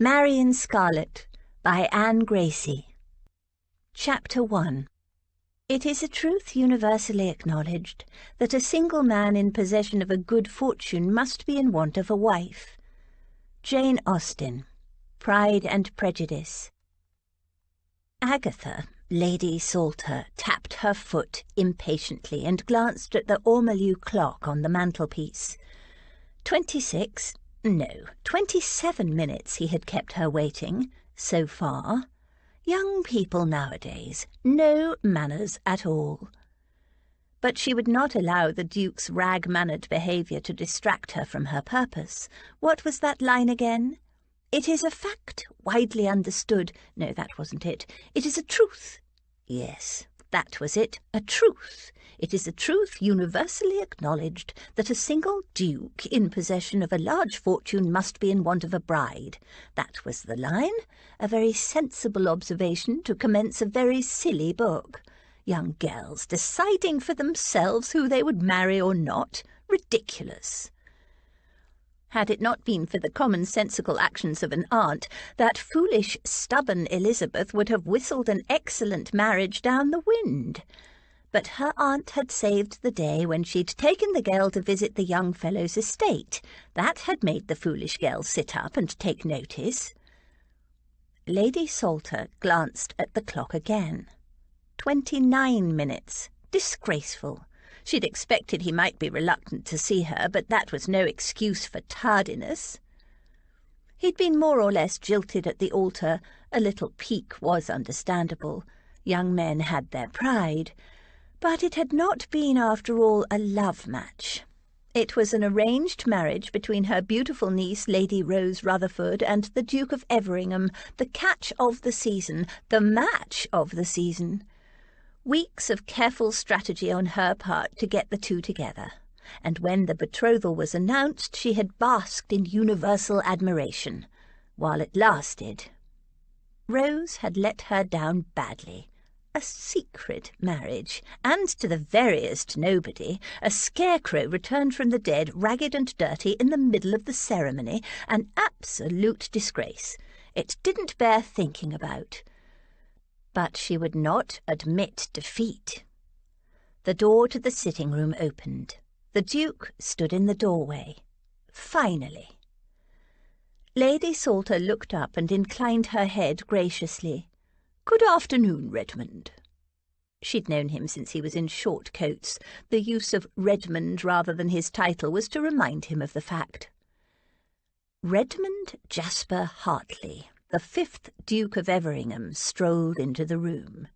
Marion Scarlet by Anne Gracie. Chapter 1. It is a truth universally acknowledged that a single man in possession of a good fortune must be in want of a wife. Jane Austen, Pride and Prejudice. Agatha, Lady Salter, tapped her foot impatiently and glanced at the ormolu clock on the mantelpiece. 27 minutes he had kept her waiting, so far. Young people nowadays, no manners at all. But she would not allow the Duke's rag-mannered behaviour to distract her from her purpose. What was that line again? It is a fact, widely understood. No, that wasn't it. It is a truth. Yes, that was it, a truth. It is a truth universally acknowledged that a single duke in possession of a large fortune must be in want of a bride. That was the line. A very sensible observation to commence a very silly book. Young girls deciding for themselves who they would marry or not. Ridiculous. Had it not been for the commonsensical actions of an aunt, that foolish, stubborn Elizabeth would have whistled an excellent marriage down the wind. But her aunt had saved the day when she'd taken the girl to visit the young fellow's estate. That had made the foolish girl sit up and take notice. Lady Salter glanced at the clock again. 29 minutes. Disgraceful. She'd expected he might be reluctant to see her, but that was no excuse for tardiness. He'd been more or less jilted at the altar. A little pique was understandable. Young men had their pride. But it had not been, after all, a love match. It was an arranged marriage between her beautiful niece, Lady Rose Rutherford, and the Duke of Everingham, the catch of the season, the match of the season. Weeks of careful strategy on her part to get the two together, and when the betrothal was announced she had basked in universal admiration, while it lasted. Rose had let her down badly. A secret marriage, and to the veriest nobody, a scarecrow returned from the dead, ragged and dirty, in the middle of the ceremony, an absolute disgrace. It didn't bear thinking about. But she would not admit defeat. The door to the sitting-room opened. The Duke stood in the doorway. Finally. Lady Salter looked up and inclined her head graciously. "Good afternoon, Redmond." She'd known him since he was in short coats. The use of Redmond rather than his title was to remind him of the fact. Redmond Jasper Hartley, the 5th Duke of Everingham, strolled into the room.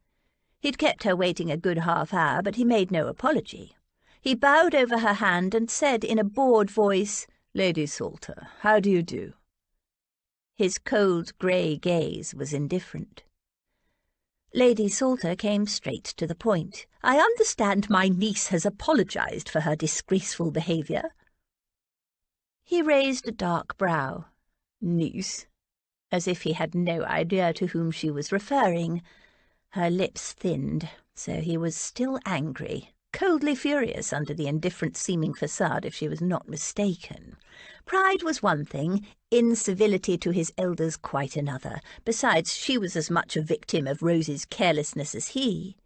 He'd kept her waiting a good half-hour, but he made no apology. He bowed over her hand and said in a bored voice, "Lady Salter, how do you do?" His cold grey gaze was indifferent. Lady Salter came straight to the point. "I understand my niece has apologized for her disgraceful behaviour." He raised a dark brow. "Niece?" As if he had no idea to whom she was referring. Her lips thinned, so he was still angry, coldly furious under the indifferent-seeming facade, if she was not mistaken. Pride was one thing, incivility to his elders quite another. Besides, she was as much a victim of Rose's carelessness as he.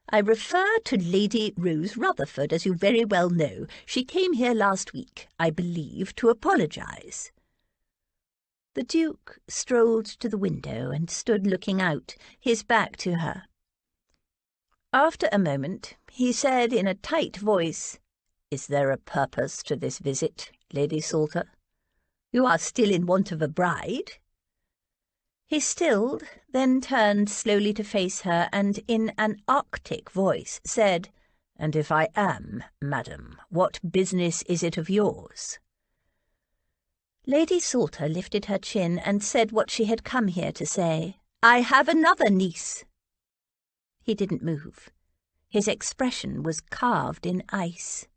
"I refer to Lady Rose Rutherford, as you very well know. She came here last week, I believe, to apologize." The Duke strolled to the window and stood looking out, his back to her. After a moment, he said in a tight voice, "Is there a purpose to this visit, Lady Salter? You are still in want of a bride?" He stilled, then turned slowly to face her, and in an arctic voice said, "And if I am, madam, what business is it of yours?" Lady Salter lifted her chin and said what she had come here to say. "I have another niece." He didn't move. His expression was carved in ice.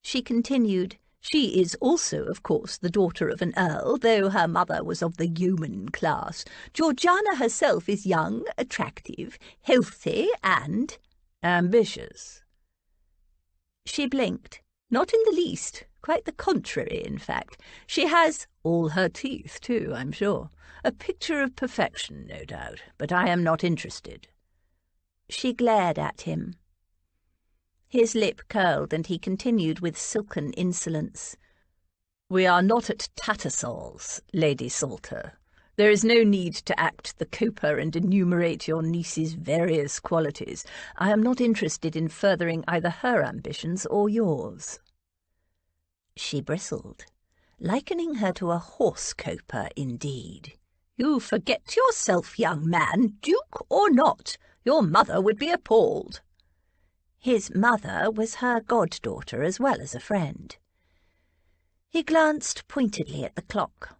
She continued, "She is also, of course, the daughter of an earl, though her mother was of the yeoman class. Georgiana herself is young, attractive, healthy, and ambitious." She blinked. "Not in the least. Quite the contrary, in fact. She has all her teeth, too, I'm sure. A picture of perfection, no doubt, but I am not interested." She glared at him. His lip curled, and he continued with silken insolence. "We are not at Tattersall's, Lady Salter. There is no need to act the coper and enumerate your niece's various qualities. I am not interested in furthering either her ambitions or yours." She bristled, likening her to a horse-coper indeed. "You forget yourself, young man, duke or not. Your mother would be appalled." His mother was her goddaughter as well as a friend. He glanced pointedly at the clock.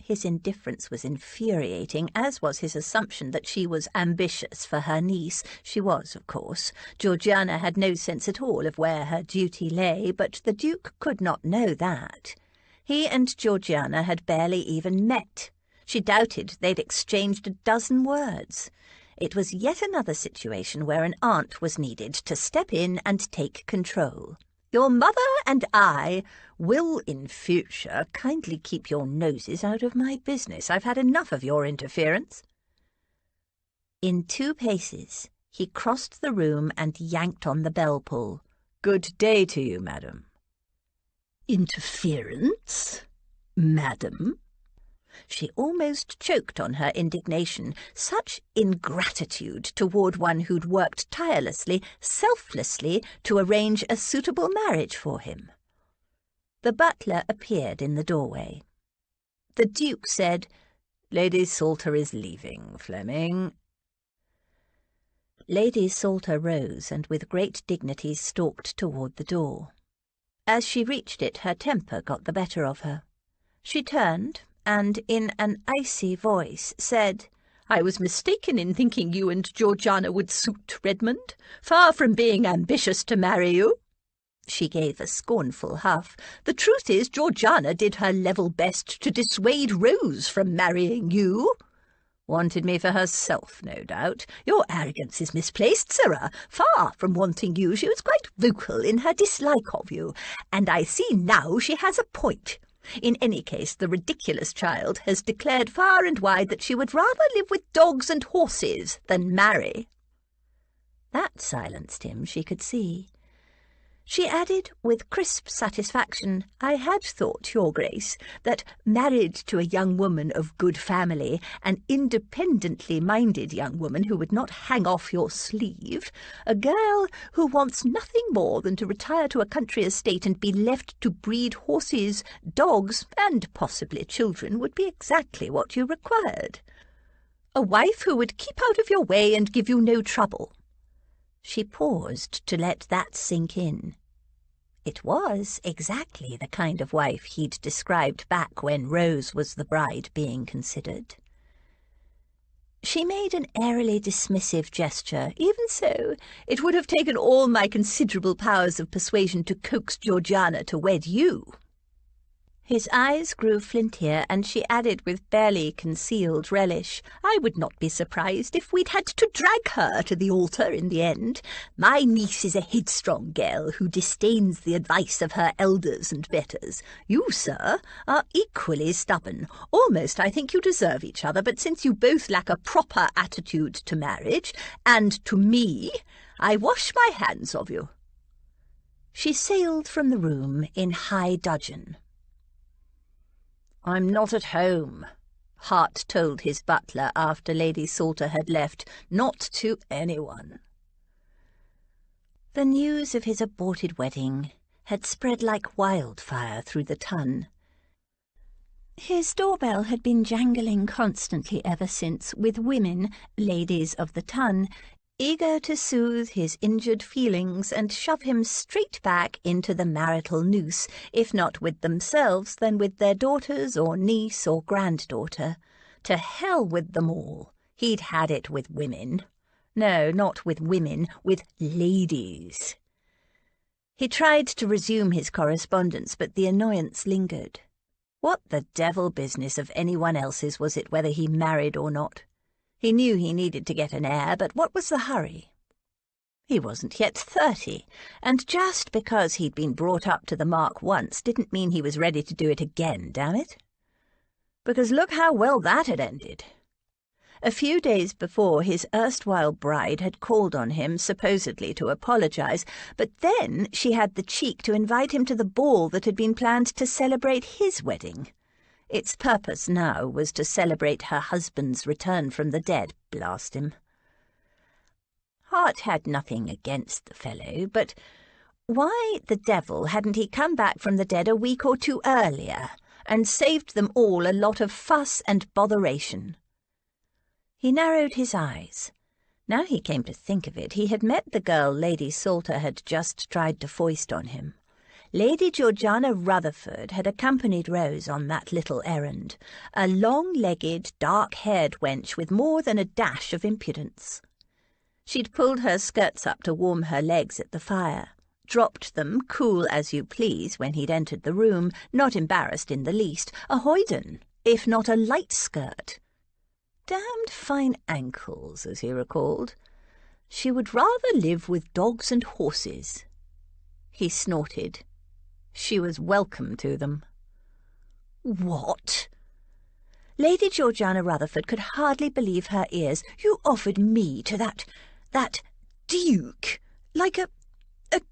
His indifference was infuriating, as was his assumption that she was ambitious for her niece. She was, of course. Georgiana had no sense at all of where her duty lay, but the Duke could not know that. He and Georgiana had barely even met. She doubted they'd exchanged a dozen words. It was yet another situation where an aunt was needed to step in and take control. "Your mother and I will, in future, kindly keep your noses out of my business. I've had enough of your interference." In 2 paces, he crossed the room and yanked on the bell-pull. "Good day to you, madam." "Interference, madam?" She almost choked on her indignation. Such ingratitude toward one who'd worked tirelessly, selflessly, to arrange a suitable marriage for him. The butler appeared in the doorway. The Duke said, "Lady Salter is leaving, Fleming." Lady Salter rose and with great dignity stalked toward the door. As she reached it, her temper got the better of her. She turned and, in an icy voice, said, "I was mistaken in thinking you and Georgiana would suit Redmond. Far from being ambitious to marry you." She gave a scornful huff. "The truth is, Georgiana did her level best to dissuade Rose from marrying you." "Wanted me for herself, no doubt." "Your arrogance is misplaced, sirrah. Far from wanting you, she was quite vocal in her dislike of you, and I see now she has a point. In any case, the ridiculous child has declared far and wide that she would rather live with dogs and horses than marry." That silenced him, she could see. She added with crisp satisfaction, "I had thought, Your Grace, that married to a young woman of good family, an independently minded young woman who would not hang off your sleeve, a girl who wants nothing more than to retire to a country estate and be left to breed horses, dogs, and possibly children, would be exactly what you required. A wife who would keep out of your way and give you no trouble." She paused to let that sink in. It was exactly the kind of wife he'd described back when Rose was the bride being considered. She made an airily dismissive gesture. "Even so, it would have taken all my considerable powers of persuasion to coax Georgiana to wed you." His eyes grew flintier, and she added with barely concealed relish, "I would not be surprised if we'd had to drag her to the altar in the end. My niece is a headstrong girl who disdains the advice of her elders and betters. You, sir, are equally stubborn. Almost I think you deserve each other, but since you both lack a proper attitude to marriage, and to me, I wash my hands of you." She sailed from the room in high dudgeon. "I'm not at home," Hart told his butler after Lady Salter had left. "Not to anyone." The news of his aborted wedding had spread like wildfire through the Tun. His doorbell had been jangling constantly ever since, with women, ladies of the Tun, eager to soothe his injured feelings and shove him straight back into the marital noose, if not with themselves, then with their daughters or niece or granddaughter. To hell with them all. He'd had it with women. No, not with women, with ladies. He tried to resume his correspondence, but the annoyance lingered. What the devil business of anyone else's was it whether he married or not? He knew he needed to get an heir, but what was the hurry? He wasn't yet 30, and just because he'd been brought up to the mark once didn't mean he was ready to do it again, damn it. Because look how well that had ended. A few days before, his erstwhile bride had called on him, supposedly to apologize, but then she had the cheek to invite him to the ball that had been planned to celebrate his wedding. Its purpose now was to celebrate her husband's return from the dead, blast him. Hart had nothing against the fellow, but why the devil hadn't he come back from the dead a week or two earlier and saved them all a lot of fuss and botheration? He narrowed his eyes. Now he came to think of it, he had met the girl Lady Salter had just tried to foist on him. Lady Georgiana Rutherford had accompanied Rose on that little errand, a long-legged, dark-haired wench with more than a dash of impudence. She'd pulled her skirts up to warm her legs at the fire, dropped them, cool as you please, when he'd entered the room, not embarrassed in the least, a hoyden, if not a light skirt. Damned fine ankles, as he recalled. She would rather live with dogs and horses. He snorted. She was welcome to them. What? Lady Georgiana Rutherford could hardly believe her ears. You offered me to that duke, like a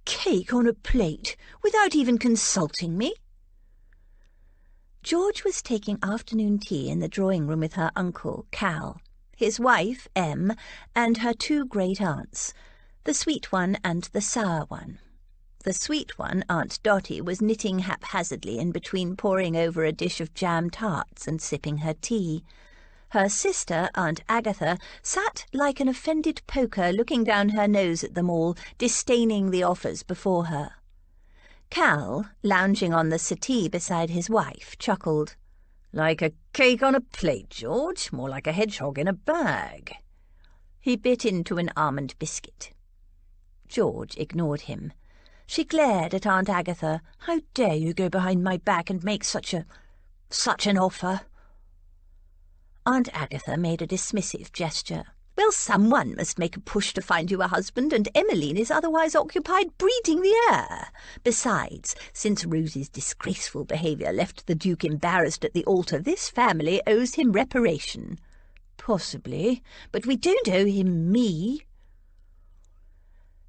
cake on a plate, without even consulting me. George was taking afternoon tea in the drawing-room with her uncle, Cal, his wife, Em, and her two great-aunts, the sweet one and the sour one. The sweet one, Aunt Dotty, was knitting haphazardly in between poring over a dish of jam tarts and sipping her tea. Her sister, Aunt Agatha, sat like an offended poker looking down her nose at them all, disdaining the offers before her. Cal, lounging on the settee beside his wife, chuckled. Like a cake on a plate, George, more like a hedgehog in a bag. He bit into an almond biscuit. George ignored him. She glared at Aunt Agatha. How dare you go behind my back and make such an offer? Aunt Agatha made a dismissive gesture. Well, someone must make a push to find you a husband, and Emmeline is otherwise occupied breathing the air. Besides, since Rose's disgraceful behaviour left the Duke embarrassed at the altar, this family owes him reparation. Possibly, but we don't owe him me.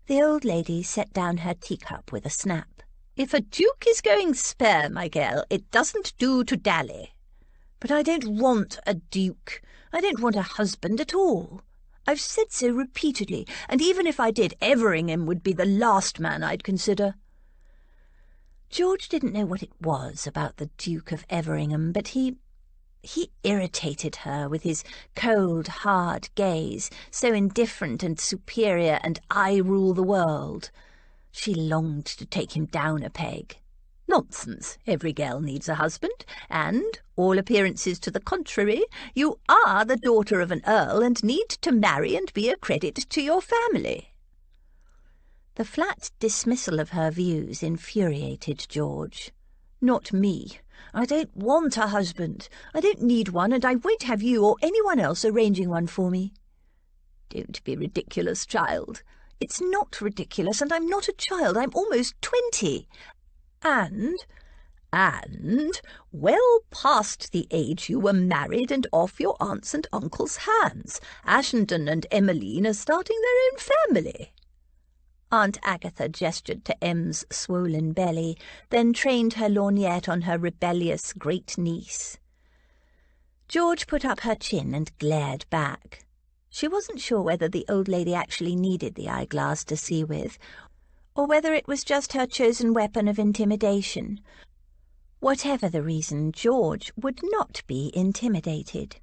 The old lady set down her teacup with a snap. If a duke is going spare, my girl, it doesn't do to dally. But I don't want a duke. I don't want a husband at all. I've said so repeatedly, and even if I did, Everingham would be the last man I'd consider. George didn't know what it was about the Duke of Everingham, but he irritated her with his cold, hard gaze, so indifferent and superior, and I rule the world. She longed to take him down a peg. Nonsense, every girl needs a husband, and, all appearances to the contrary, you are the daughter of an earl and need to marry and be a credit to your family. The flat dismissal of her views infuriated George. Not me. I don't want a husband. I don't need one, and I won't have you or anyone else arranging one for me. Don't be ridiculous, child. It's not ridiculous, and I'm not a child. I'm almost 20. And well past the age you were married and off your aunt's and uncle's hands. Ashenden and Emmeline are starting their own family. Aunt Agatha gestured to Em's swollen belly, then trained her lorgnette on her rebellious great-niece. George put up her chin and glared back. She wasn't sure whether the old lady actually needed the eyeglass to see with, or whether it was just her chosen weapon of intimidation. Whatever the reason, George would not be intimidated.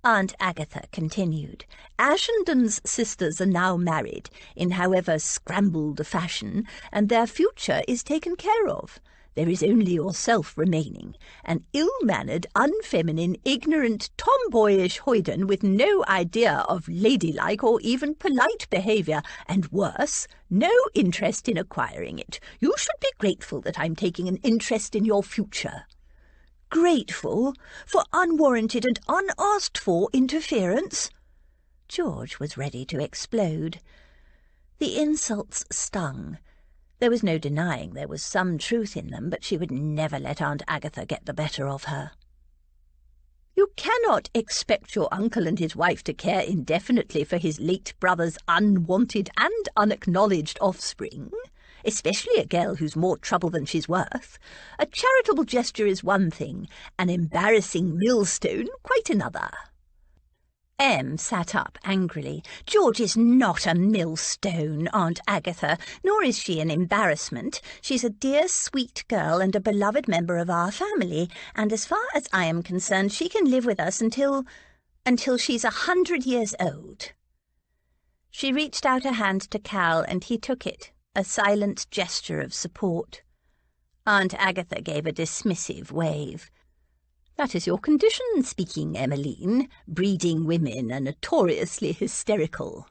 Aunt Agatha continued. Ashenden's sisters are now married, in however scrambled a fashion, and their future is taken care of. There is only yourself remaining, an ill-mannered, unfeminine, ignorant, tomboyish hoyden with no idea of ladylike or even polite behaviour, and worse, no interest in acquiring it. You should be grateful that I'm taking an interest in your future. Grateful for unwarranted and unasked-for interference? George was ready to explode. The insults stung. There was no denying there was some truth in them, but she would never let Aunt Agatha get the better of her. "You cannot expect your uncle and his wife to care indefinitely for his late brother's unwanted and unacknowledged offspring, especially a girl who's more trouble than she's worth. A charitable gesture is one thing, an embarrassing millstone quite another." Em sat up angrily. "George is not a millstone, Aunt Agatha, nor is she an embarrassment. She's a dear, sweet girl and a beloved member of our family, and as far as I am concerned, she can live with us until she's 100 years old." She reached out a hand to Cal, and he took it, a silent gesture of support. Aunt Agatha gave a dismissive wave. "That is your condition speaking, Emmeline. Breeding women are notoriously hysterical."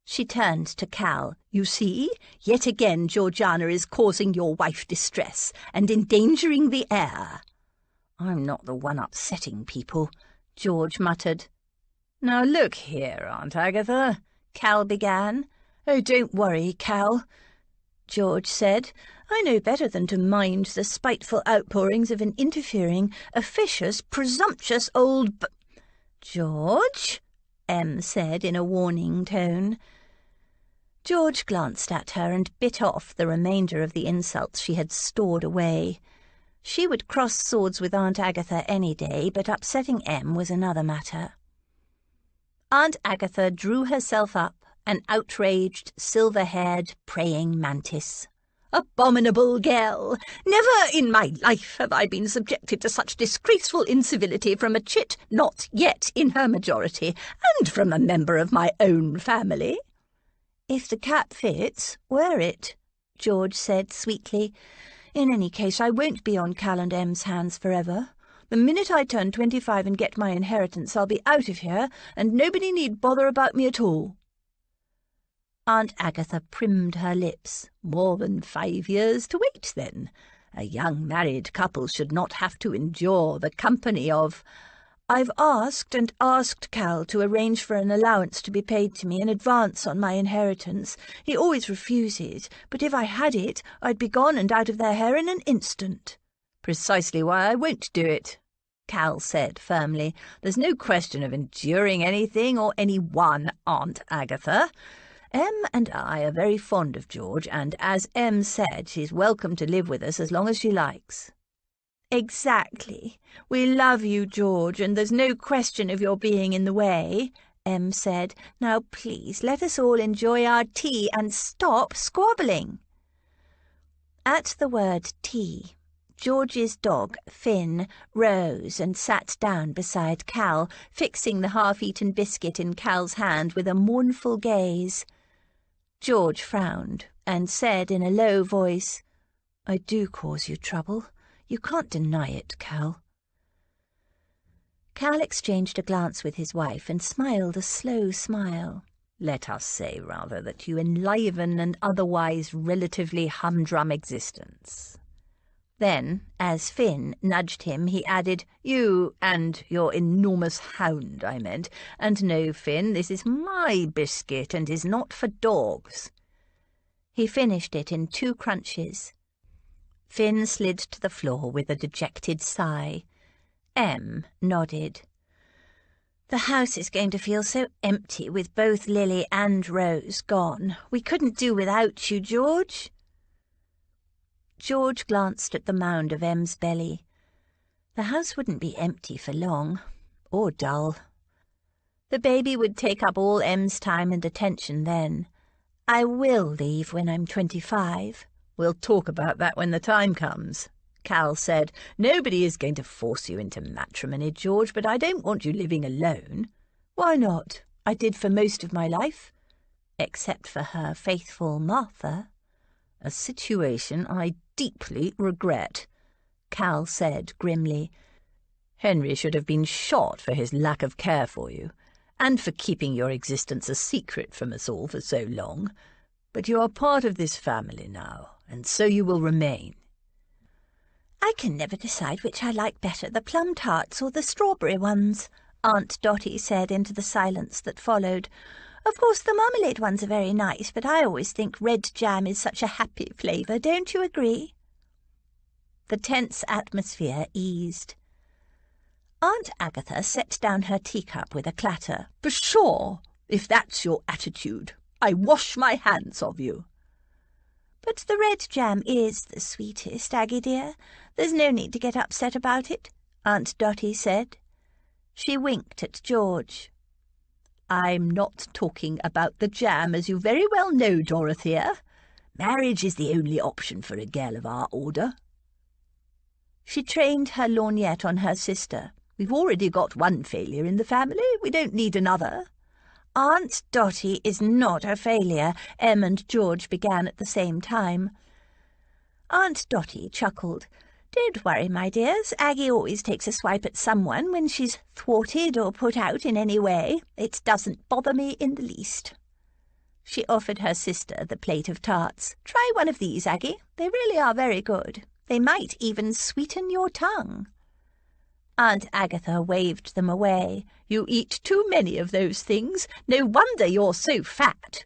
She turned to Cal. "You see, yet again Georgiana is causing your wife distress and endangering the heir." "I'm not the one upsetting people," George muttered. "Now look here, Aunt Agatha," Cal began. "Oh, don't worry, Cal," George said. "I know better than to mind the spiteful outpourings of an interfering, officious, presumptuous old "George," Em said in a warning tone. George glanced at her and bit off the remainder of the insults she had stored away. She would cross swords with Aunt Agatha any day, but upsetting Em was another matter. Aunt Agatha drew herself up, an outraged, silver-haired praying mantis. "Abominable girl! Never in my life have I been subjected to such disgraceful incivility from a chit not yet in her majority, and from a member of my own family." "If the cap fits, wear it," George said sweetly. "In any case, I won't be on Cal and Em's hands forever. The minute I turn 25 and get my inheritance, I'll be out of here, and nobody need bother about me at all." Aunt Agatha primmed her lips. "More than 5 years to wait, then. A young married couple should not have to endure the company of—" "I've asked and asked Cal to arrange for an allowance to be paid to me in advance on my inheritance. He always refuses, but if I had it, I'd be gone and out of their hair in an instant." "Precisely why I won't do it," Cal said firmly. "There's no question of enduring anything or anyone, Aunt Agatha. Em and I are very fond of George, and as Em said, she's welcome to live with us as long as she likes." "Exactly. We love you, George, and there's no question of your being in the way," Em said. "Now, please, let us all enjoy our tea and stop squabbling." At the word tea, George's dog, Finn, rose and sat down beside Cal, fixing the half-eaten biscuit in Cal's hand with a mournful gaze. George frowned and said in a low voice, "I do cause you trouble. You can't deny it, Cal." Cal exchanged a glance with his wife and smiled a slow smile. "Let us say, rather, that you enliven an otherwise relatively humdrum existence." Then, as Finn nudged him, he added, "You and your enormous hound, I meant. And no, Finn, this is my biscuit and is not for dogs." He finished it in 2 crunches. Finn slid to the floor with a dejected sigh. Em nodded. "The house is going to feel so empty with both Lily and Rose gone. We couldn't do without you, George." George glanced at the mound of Em's belly. The house wouldn't be empty for long, or dull. The baby would take up all Em's time and attention then. "I will leave when I'm 25. "We'll talk about that when the time comes," Cal said. "Nobody is going to force you into matrimony, George, but I don't want you living alone." "Why not? I did for most of my life." "Except for her faithful Martha." "A situation I deeply regret," Cal said grimly. "Henry should have been shot for his lack of care for you, and for keeping your existence a secret from us all for so long. But you are part of this family now, and so you will remain." "I can never decide which I like better, the plum tarts or the strawberry ones," Aunt Dotty said into the silence that followed. Of course, the marmalade ones are very nice, but I always think red jam is such a happy flavour, don't you agree?" The tense atmosphere eased. Aunt Agatha set down her teacup with a clatter. "Pshaw! If that's your attitude, I wash my hands of you." "But the red jam is the sweetest, Aggie dear. There's no need to get upset about it," Aunt Dotty said. She winked at George. "I'm not talking about the jam, as you very well know, Dorothea. Marriage is the only option for a girl of our order." She trained her lorgnette on her sister. "We've already got one failure in the family. We don't need another." "Aunt Dotty is not a failure," Em and George began at the same time. Aunt Dotty chuckled. "Don't worry, my dears. Aggie always takes a swipe at someone when she's thwarted or put out in any way. It doesn't bother me in the least." She offered her sister the plate of tarts. "Try one of these, Aggie. They really are very good. They might even sweeten your tongue." Aunt Agatha waved them away. "You eat too many of those things. No wonder you're so fat."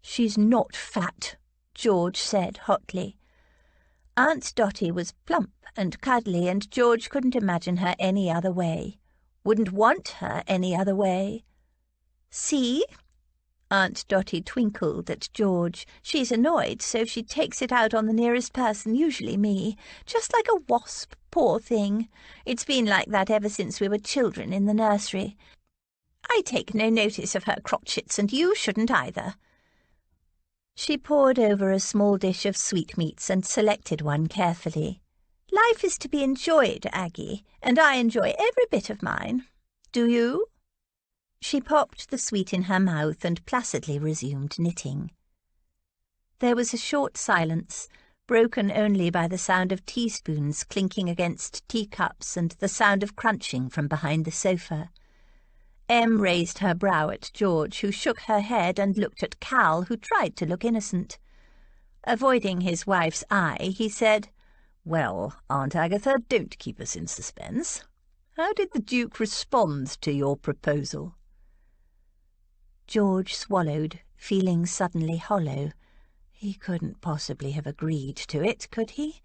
"She's not fat," George said hotly. Aunt Dotty was plump and cuddly, and George couldn't imagine her any other way. Wouldn't want her any other way. "See?" Aunt Dotty twinkled at George. "She's annoyed, so she takes it out on the nearest person, usually me. Just like a wasp, poor thing. It's been like that ever since we were children in the nursery. I take no notice of her crotchets, and you shouldn't either." She poured over a small dish of sweetmeats and selected one carefully. "Life is to be enjoyed, Aggie, and I enjoy every bit of mine. Do you?" She popped the sweet in her mouth and placidly resumed knitting. There was a short silence, broken only by the sound of teaspoons clinking against teacups and the sound of crunching from behind the sofa. Em raised her brow at George, who shook her head, and looked at Cal, who tried to look innocent. Avoiding his wife's eye, he said, "Well, Aunt Agatha, don't keep us in suspense. How did the Duke respond to your proposal?" George swallowed, feeling suddenly hollow. He couldn't possibly have agreed to it, could he?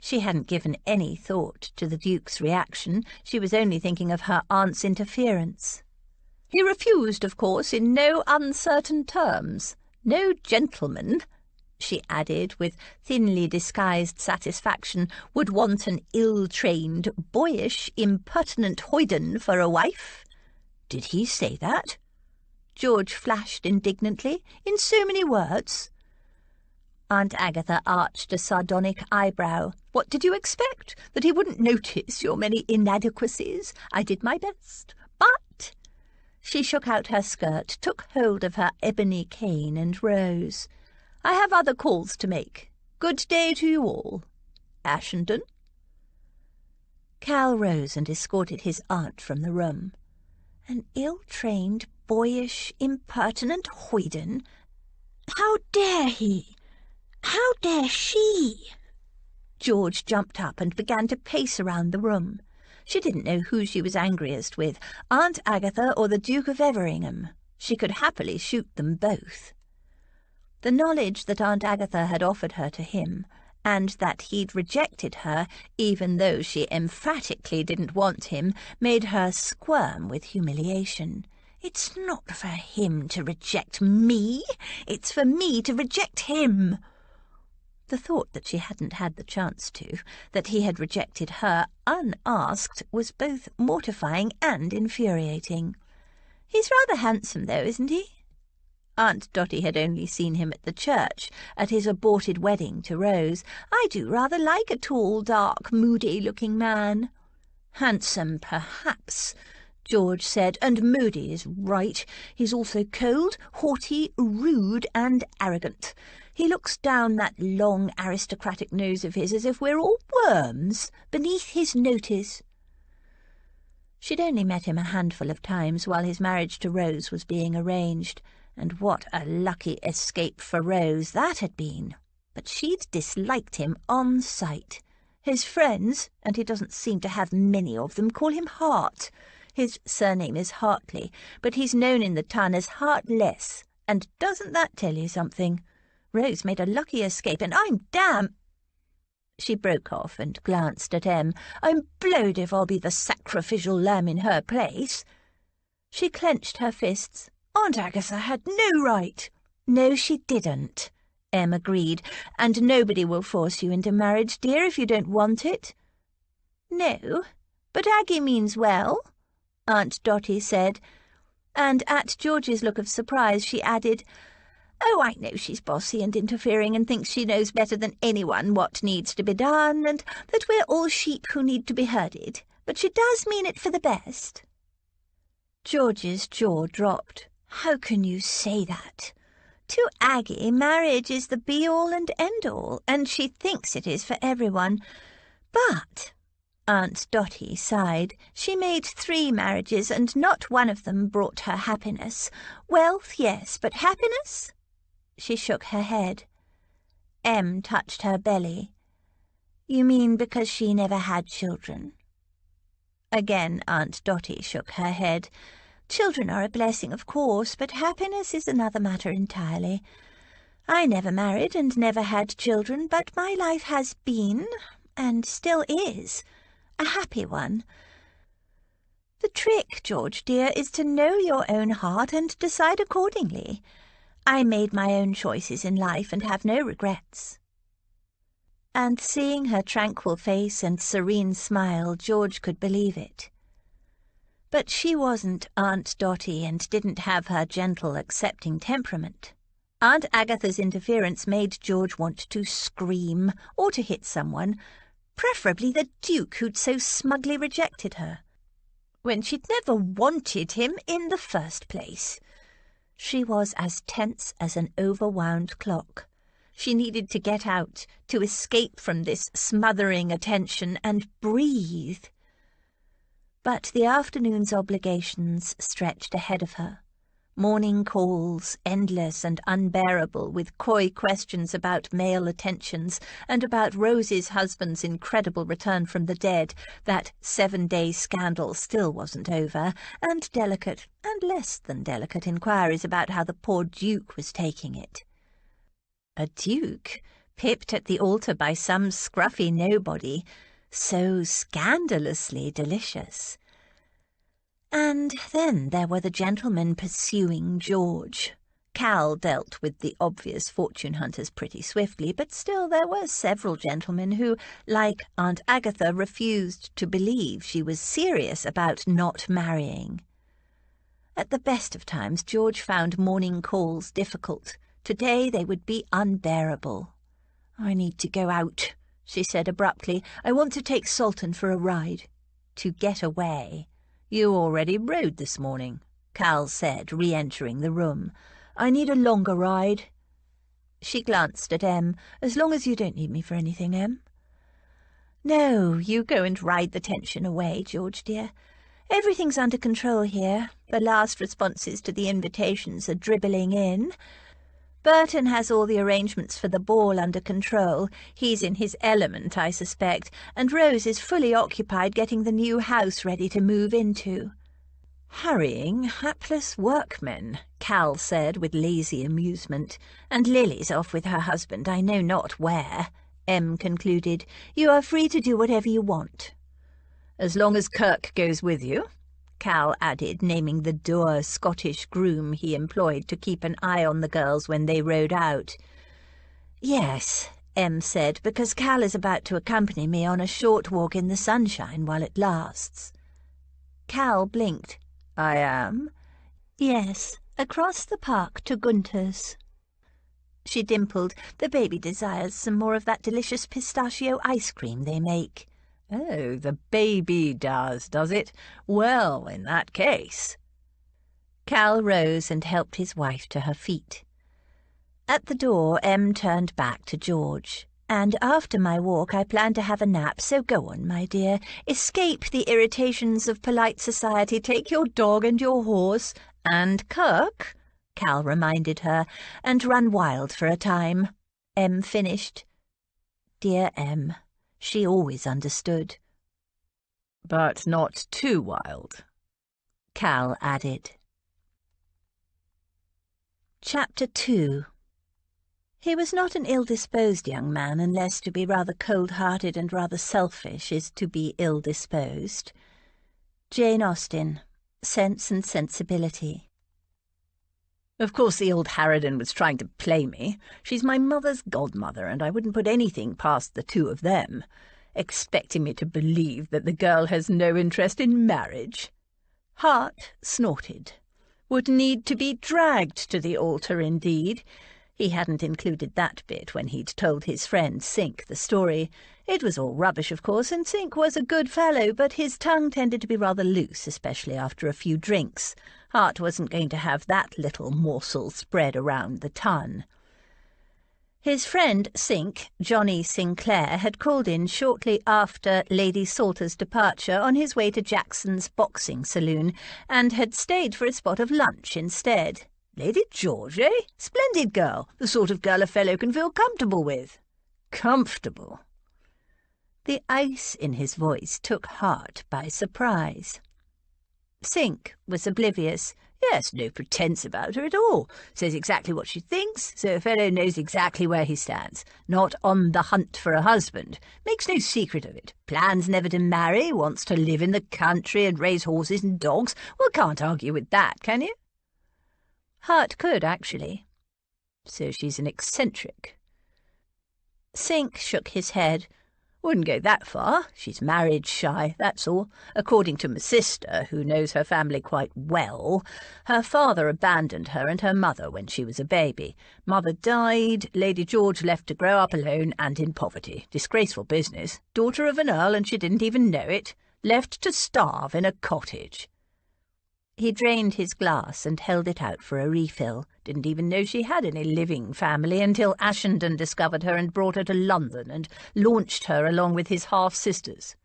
She hadn't given any thought to the Duke's reaction. She was only thinking of her aunt's interference. "He refused, of course, in no uncertain terms. No gentleman," she added with thinly disguised satisfaction, "would want an ill-trained, boyish, impertinent hoyden for a wife." "Did he say that?" George flashed indignantly. "In so many words?" Aunt Agatha arched a sardonic eyebrow. "What did you expect? That he wouldn't notice your many inadequacies? I did my best. But—" She shook out her skirt, took hold of her ebony cane, and rose. "I have other calls to make. Good day to you all. Ashenden." Cal rose and escorted his aunt from the room. An ill-trained, boyish, impertinent hoyden? How dare he? How dare she? George jumped up and began to pace around the room. She didn't know who she was angriest with, Aunt Agatha or the Duke of Everingham. She could happily shoot them both. The knowledge that Aunt Agatha had offered her to him, and that he'd rejected her, even though she emphatically didn't want him, made her squirm with humiliation. It's not for him to reject me. It's for me to reject him. The thought that she hadn't had the chance to, that he had rejected her unasked, was both mortifying and infuriating. He's rather handsome, though, isn't he? Aunt Dotty had only seen him at the church, at his aborted wedding to Rose. I do rather like a tall, dark, moody-looking man. Handsome, perhaps, George said, and moody is right. He's also cold, haughty, rude, and arrogant. He looks down that long aristocratic nose of his as if we're all worms beneath his notice. She'd only met him a handful of times while his marriage to Rose was being arranged, and what a lucky escape for Rose that had been. But she'd disliked him on sight. His friends, and he doesn't seem to have many of them, call him Hart. His surname is Hartley, but he's known in the town as Heartless, and doesn't that tell you something? Rose made a lucky escape, and I'm damn—" She broke off and glanced at Em. "I'm blowed if I'll be the sacrificial lamb in her place." She clenched her fists. "Aunt Agatha had no right." "No, she didn't," Em agreed, "and nobody will force you into marriage, dear, if you don't want it." "No, but Aggie means well," Aunt Dotty said, and at George's look of surprise she added, "Oh, I know she's bossy and interfering and thinks she knows better than anyone what needs to be done, and that we're all sheep who need to be herded, but she does mean it for the best." George's jaw dropped. "How can you say that? To Aggie, marriage is the be-all and end-all, and she thinks it is for everyone. But," Aunt Dotty sighed, "she made 3 marriages, and not one of them brought her happiness. Wealth, yes, but happiness?" She shook her head. Em touched her belly. "You mean because she never had children?" Again Aunt Dotty shook her head. "Children are a blessing, of course, but happiness is another matter entirely. I never married and never had children, but my life has been, and still is, a happy one. The trick, George dear, is to know your own heart and decide accordingly. I made my own choices in life and have no regrets." And seeing her tranquil face and serene smile, George could believe it. But she wasn't Aunt Dotty and didn't have her gentle, accepting temperament. Aunt Agatha's interference made George want to scream or to hit someone, preferably the Duke who'd so smugly rejected her, when she'd never wanted him in the first place. She was as tense as an overwound clock. She needed to get out, to escape from this smothering attention and breathe. But the afternoon's obligations stretched ahead of her. Morning calls, endless and unbearable, with coy questions about male attentions and about Rose's husband's incredible return from the dead. That 7-day scandal still wasn't over, and delicate and less than delicate inquiries about how the poor Duke was taking it. A Duke, pipped at the altar by some scruffy nobody, so scandalously delicious. And then there were the gentlemen pursuing George. Cal dealt with the obvious fortune hunters pretty swiftly, but still there were several gentlemen who, like Aunt Agatha, refused to believe she was serious about not marrying. At the best of times, George found morning calls difficult. Today they would be unbearable. "I need to go out," she said abruptly. "I want to take Sultan for a ride." To get away. "You already rode this morning," Cal said, re-entering the room. "I need a longer ride." She glanced at Em. "As long as you don't need me for anything, Em." "No, you go and ride the tension away, George dear. Everything's under control here. The last responses to the invitations are dribbling in. Burton has all the arrangements for the ball under control. He's in his element, I suspect, and Rose is fully occupied getting the new house ready to move into." "Harrying hapless workmen," Cal said with lazy amusement. "And Lily's off with her husband, I know not where," Em concluded. "You are free to do whatever you want." "As long as Kirk goes with you," Cal added, naming the dour Scottish groom he employed to keep an eye on the girls when they rode out. "Yes," Em said, "because Cal is about to accompany me on a short walk in the sunshine while it lasts." Cal blinked. "I am?" "Yes, across the park to Gunter's." She dimpled. "The baby desires some more of that delicious pistachio ice cream they make." "Oh, the baby does it? Well, in that case—" Cal rose and helped his wife to her feet. At the door, Em turned back to George. "And after my walk I plan to have a nap, so go on, my dear. Escape the irritations of polite society. Take your dog and your horse, and Kirk," Cal reminded her, "and run wild for a time." Em finished. Dear Em. She always understood. "But not too wild." Cal added. Chapter 2. He was not an ill-disposed young man, unless to be rather cold-hearted and rather selfish is to be ill-disposed. Jane Austen, Sense and Sensibility. Of course the old harridan was trying to play me. She's my mother's godmother, and I wouldn't put anything past the two of them. Expecting me to believe that the girl has no interest in marriage. Hart snorted. Would need to be dragged to the altar, indeed. He hadn't included that bit when he'd told his friend Sink the story. It was all rubbish, of course, and Sink was a good fellow, but his tongue tended to be rather loose, especially after a few drinks. Hart wasn't going to have that little morsel spread around the ton. His friend Sink, Johnny Sinclair, had called in shortly after Lady Salter's departure on his way to Jackson's boxing saloon, and had stayed for a spot of lunch instead. Lady George, eh? Splendid girl. The sort of girl a fellow can feel comfortable with. Comfortable? The ice in his voice took Hart by surprise. Sink was oblivious. Yes, no pretence about her at all. Says exactly what she thinks, so a fellow knows exactly where he stands. Not on the hunt for a husband. Makes no secret of it. Plans never to marry, wants to live in the country and raise horses and dogs. Well, can't argue with that, can you? Hart could, actually. So she's an eccentric. Sink shook his head. Wouldn't go that far. She's marriage-shy, that's all. According to my sister, who knows her family quite well, her father abandoned her and her mother when she was a baby. Mother died, Lady George left to grow up alone and in poverty. Disgraceful business. Daughter of an earl, and she didn't even know it. Left to starve in a cottage. He drained his glass and held it out for a refill. Didn't even know she had any living family until Ashenden discovered her and brought her to London and launched her along with his half-sisters.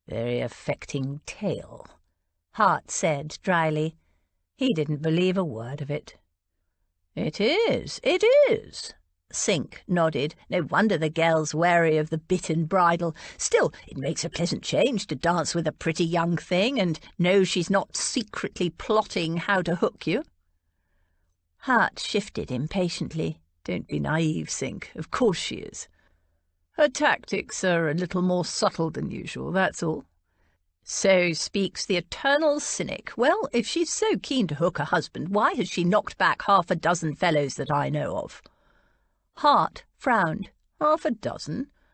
Very affecting tale, Hart said dryly. He didn't believe a word of it. It is. Sink nodded. No wonder the girl's wary of the bit and bridle. Still, it makes a pleasant change to dance with a pretty young thing and know she's not secretly plotting how to hook you. Hart shifted impatiently. Don't be naive, Sink. Of course she is. Her tactics are a little more subtle than usual, that's all. So speaks the eternal cynic. Well, if she's so keen to hook a husband, why has she knocked back 6 fellows that I know of? Hart frowned. 6.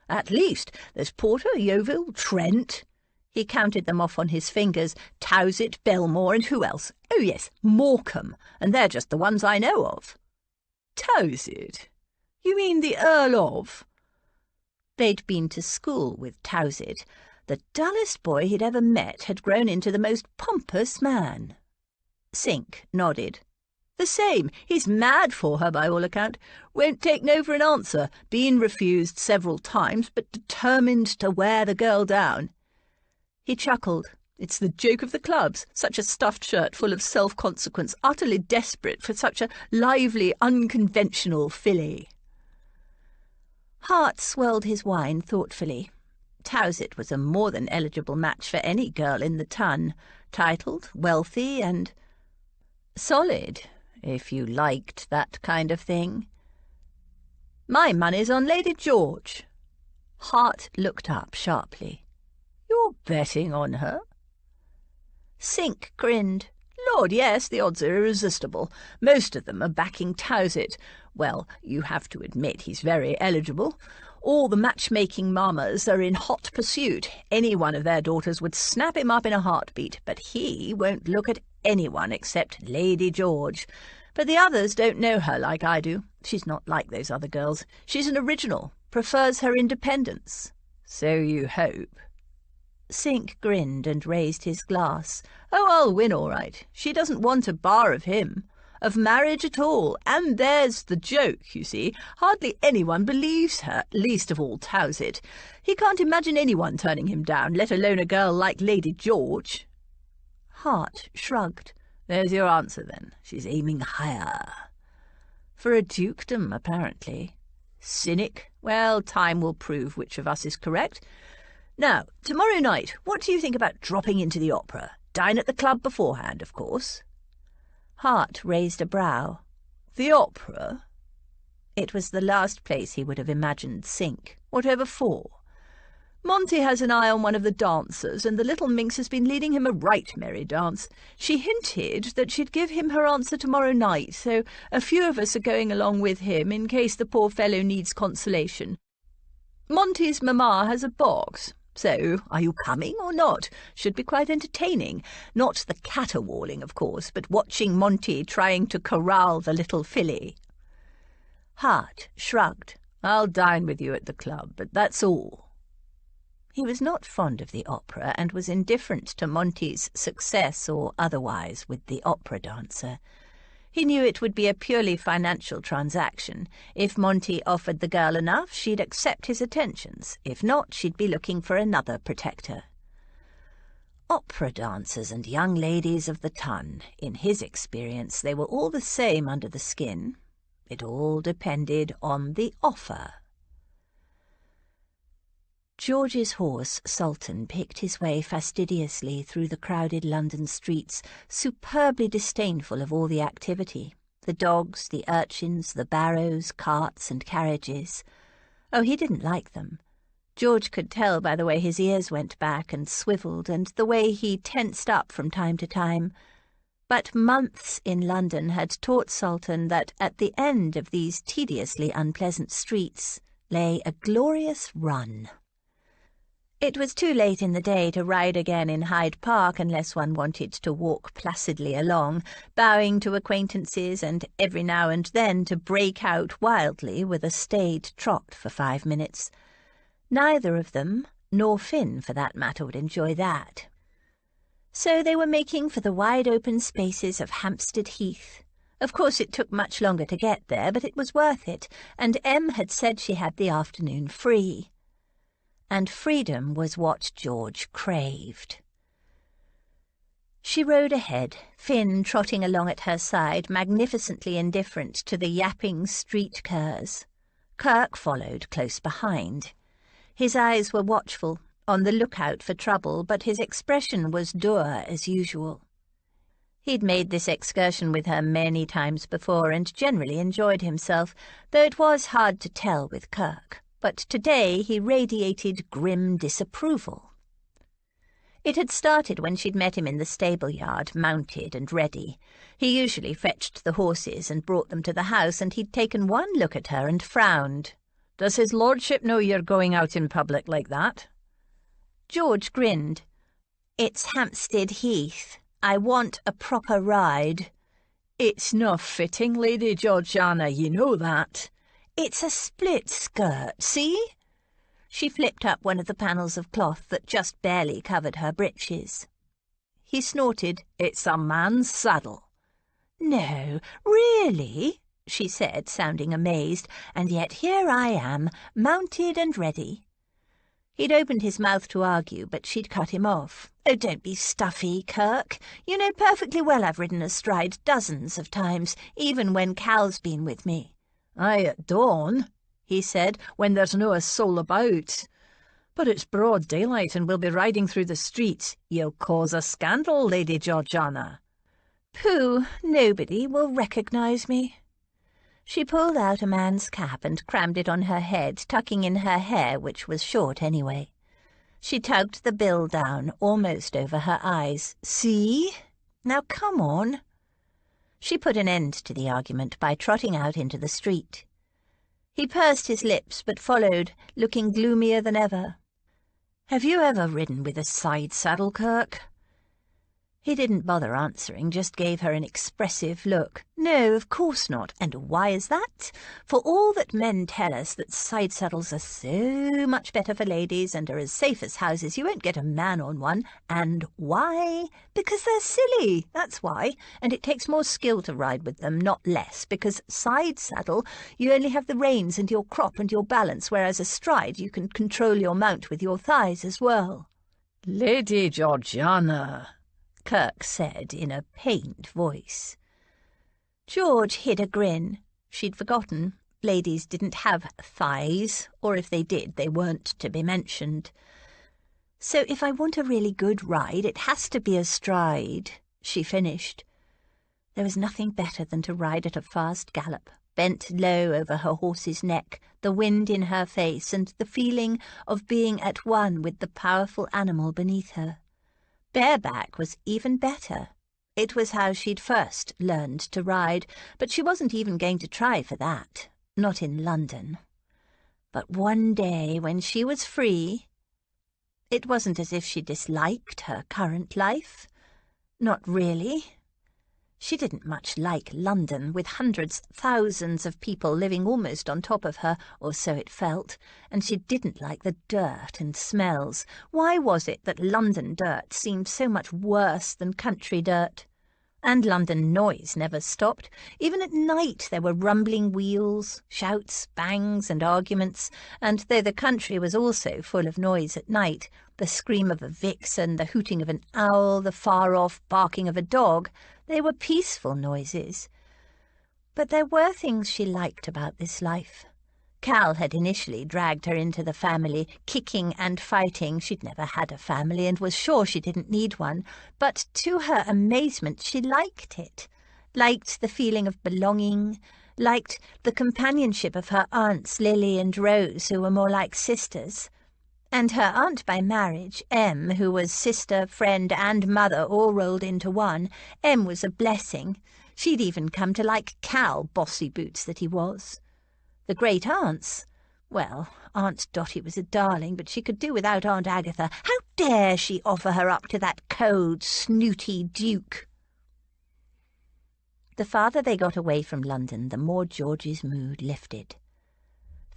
At least. There's Porter, Yeovil, Trent. He counted them off on his fingers. Towsett, Belmore, and who else? Oh, yes, Morecambe, and they're just the ones I know of. Towsett? You mean the Earl of? They'd been to school with Towsett. The dullest boy he'd ever met had grown into the most pompous man. Sink nodded. The same. He's mad for her, by all account. Won't take no for an answer. Been refused several times, but determined to wear the girl down. He chuckled. It's the joke of the clubs. Such a stuffed shirt full of self-consequence, utterly desperate for such a lively, unconventional filly. Hart swirled his wine thoughtfully. Towsett was a more than eligible match for any girl in the ton. Titled, wealthy, and solid, if you liked that kind of thing. My money's on Lady George. Hart looked up sharply. You're betting on her? Sink grinned. Lord, yes, the odds are irresistible. Most of them are backing Towsett. Well, you have to admit he's very eligible. All the matchmaking mammas are in hot pursuit. Any one of their daughters would snap him up in a heartbeat, but he won't look at anyone except Lady George. But the others don't know her like I do. She's not like those other girls. She's an original, prefers her independence. So you hope. Sink grinned and raised his glass. Oh, I'll win all right. She doesn't want a bar of him, of marriage at all. And there's the joke, you see. Hardly anyone believes her, least of all Towsett. He can't imagine anyone turning him down, let alone a girl like Lady George. Hart shrugged. There's your answer, then. She's aiming higher. For a dukedom, apparently. Cynic? Well, time will prove which of us is correct. Now, tomorrow night, what do you think about dropping into the opera? Dine at the club beforehand, of course." Hart raised a brow. "The opera?" It was the last place he would have imagined sink. "Whatever for?" "Monty has an eye on one of the dancers, and the little minx has been leading him a right merry dance. She hinted that she'd give him her answer tomorrow night, so a few of us are going along with him in case the poor fellow needs consolation. Monty's mamma has a box. So, are you coming or not? Should be quite entertaining. Not the caterwauling, of course, but watching Monty trying to corral the little filly." Hart shrugged. "I'll dine with you at the club, but that's all." He was not fond of the opera and was indifferent to Monty's success or otherwise with the opera dancer. He knew it would be a purely financial transaction. If Monty offered the girl enough, she'd accept his attentions. If not, she'd be looking for another protector. Opera dancers and young ladies of the ton, in his experience, they were all the same under the skin. It all depended on the offer. George's horse, Sultan, picked his way fastidiously through the crowded London streets, superbly disdainful of all the activity. The dogs, the urchins, the barrows, carts and carriages. Oh, he didn't like them. George could tell by the way his ears went back and swivelled, and the way he tensed up from time to time. But months in London had taught Sultan that at the end of these tediously unpleasant streets lay a glorious run. It was too late in the day to ride again in Hyde Park unless one wanted to walk placidly along, bowing to acquaintances and every now and then to break out wildly with a staid trot for 5 minutes. Neither of them, nor Finn for that matter, would enjoy that. So they were making for the wide-open spaces of Hampstead Heath. Of course it took much longer to get there, but it was worth it, and Em had said she had the afternoon free. And freedom was what George craved. She rode ahead, Finn trotting along at her side, magnificently indifferent to the yapping street curs. Kirk followed close behind. His eyes were watchful, on the lookout for trouble, but his expression was dour as usual. He'd made this excursion with her many times before and generally enjoyed himself, though it was hard to tell with Kirk. But today he radiated grim disapproval. It had started when she'd met him in the stable-yard, mounted and ready. He usually fetched the horses and brought them to the house, and he'd taken one look at her and frowned. "Does his lordship know you're going out in public like that?" George grinned. "It's Hampstead Heath. I want a proper ride." "It's not fitting, Lady Georgiana, you know that." "It's a split skirt, see?" She flipped up one of the panels of cloth that just barely covered her breeches. He snorted. "It's a man's saddle." "No, really?" she said, sounding amazed, "and yet here I am, mounted and ready." He'd opened his mouth to argue, but she'd cut him off. "Oh, don't be stuffy, Kirk. You know perfectly well I've ridden astride dozens of times, even when Cal's been with me." "Aye, at dawn," he said, "when there's no a soul about. But it's broad daylight and we'll be riding through the streets. You'll cause a scandal, Lady Georgiana." "Pooh, nobody will recognise me." She pulled out a man's cap and crammed it on her head, tucking in her hair, which was short anyway. She tugged the bill down, almost over her eyes. "See? Now come on." She put an end to the argument by trotting out into the street. He pursed his lips, but followed, looking gloomier than ever. "Have you ever ridden with a side saddle, Kirk?" He didn't bother answering, just gave her an expressive look. "No, of course not. And why is that? For all that men tell us that side saddles are so much better for ladies and are as safe as houses, you won't get a man on one. And why? Because they're silly, that's why. And it takes more skill to ride with them, not less, because side saddle, you only have the reins and your crop and your balance, whereas astride you can control your mount with your thighs as well." "Lady Georgiana," Kirk said in a pained voice. George hid a grin. She'd forgotten. Ladies didn't have thighs, or if they did, they weren't to be mentioned. So if I want a really good ride, it has to be astride, she finished. There was nothing better than to ride at a fast gallop, bent low over her horse's neck, the wind in her face, and the feeling of being at one with the powerful animal beneath her. Bareback was even better. It was how she'd first learned to ride, but she wasn't even going to try for that, not in London. But one day, when she was free, it wasn't as if she disliked her current life. Not really. She didn't much like London, with hundreds, thousands of people living almost on top of her, or so it felt, and she didn't like the dirt and smells. Why was it that London dirt seemed so much worse than country dirt? And London noise never stopped. Even at night there were rumbling wheels, shouts, bangs, and arguments, and though the country was also full of noise at night, the scream of a vixen, the hooting of an owl, the far-off barking of a dog, they were peaceful noises. But there were things she liked about this life. Cal had initially dragged her into the family, kicking and fighting. She'd never had a family and was sure she didn't need one, but to her amazement she liked it, liked the feeling of belonging, liked the companionship of her aunts Lily and Rose, who were more like sisters. And her aunt by marriage, Em, who was sister, friend and mother all rolled into one, Em was a blessing. She'd even come to like Cal, bossy boots that he was. The great aunts, well, Aunt Dotty was a darling, but she could do without Aunt Agatha. How dare she offer her up to that cold, snooty duke? The farther they got away from London, the more George's mood lifted.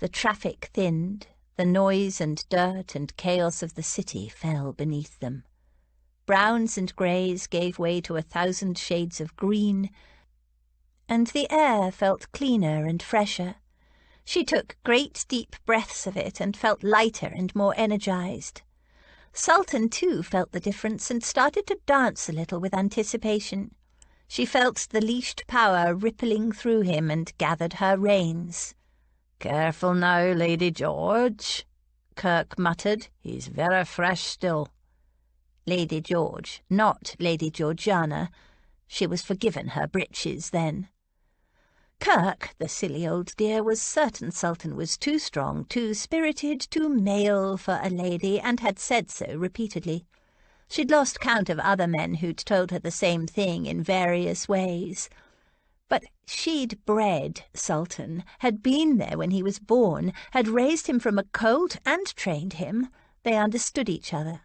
The traffic thinned. The noise and dirt and chaos of the city fell beneath them. Browns and greys gave way to 1,000 shades of green, and the air felt cleaner and fresher. She took great deep breaths of it and felt lighter and more energized. Sultan, too, felt the difference and started to dance a little with anticipation. She felt the leashed power rippling through him and gathered her reins. "Careful now, Lady George," Kirk muttered. "He's very fresh still." Lady George, not Lady Georgiana. She was forgiven her breeches then. Kirk, the silly old dear, was certain Sultan was too strong, too spirited, too male for a lady, and had said so repeatedly. She'd lost count of other men who'd told her the same thing in various ways. But she'd bred Sultan, had been there when he was born, had raised him from a colt and trained him. They understood each other.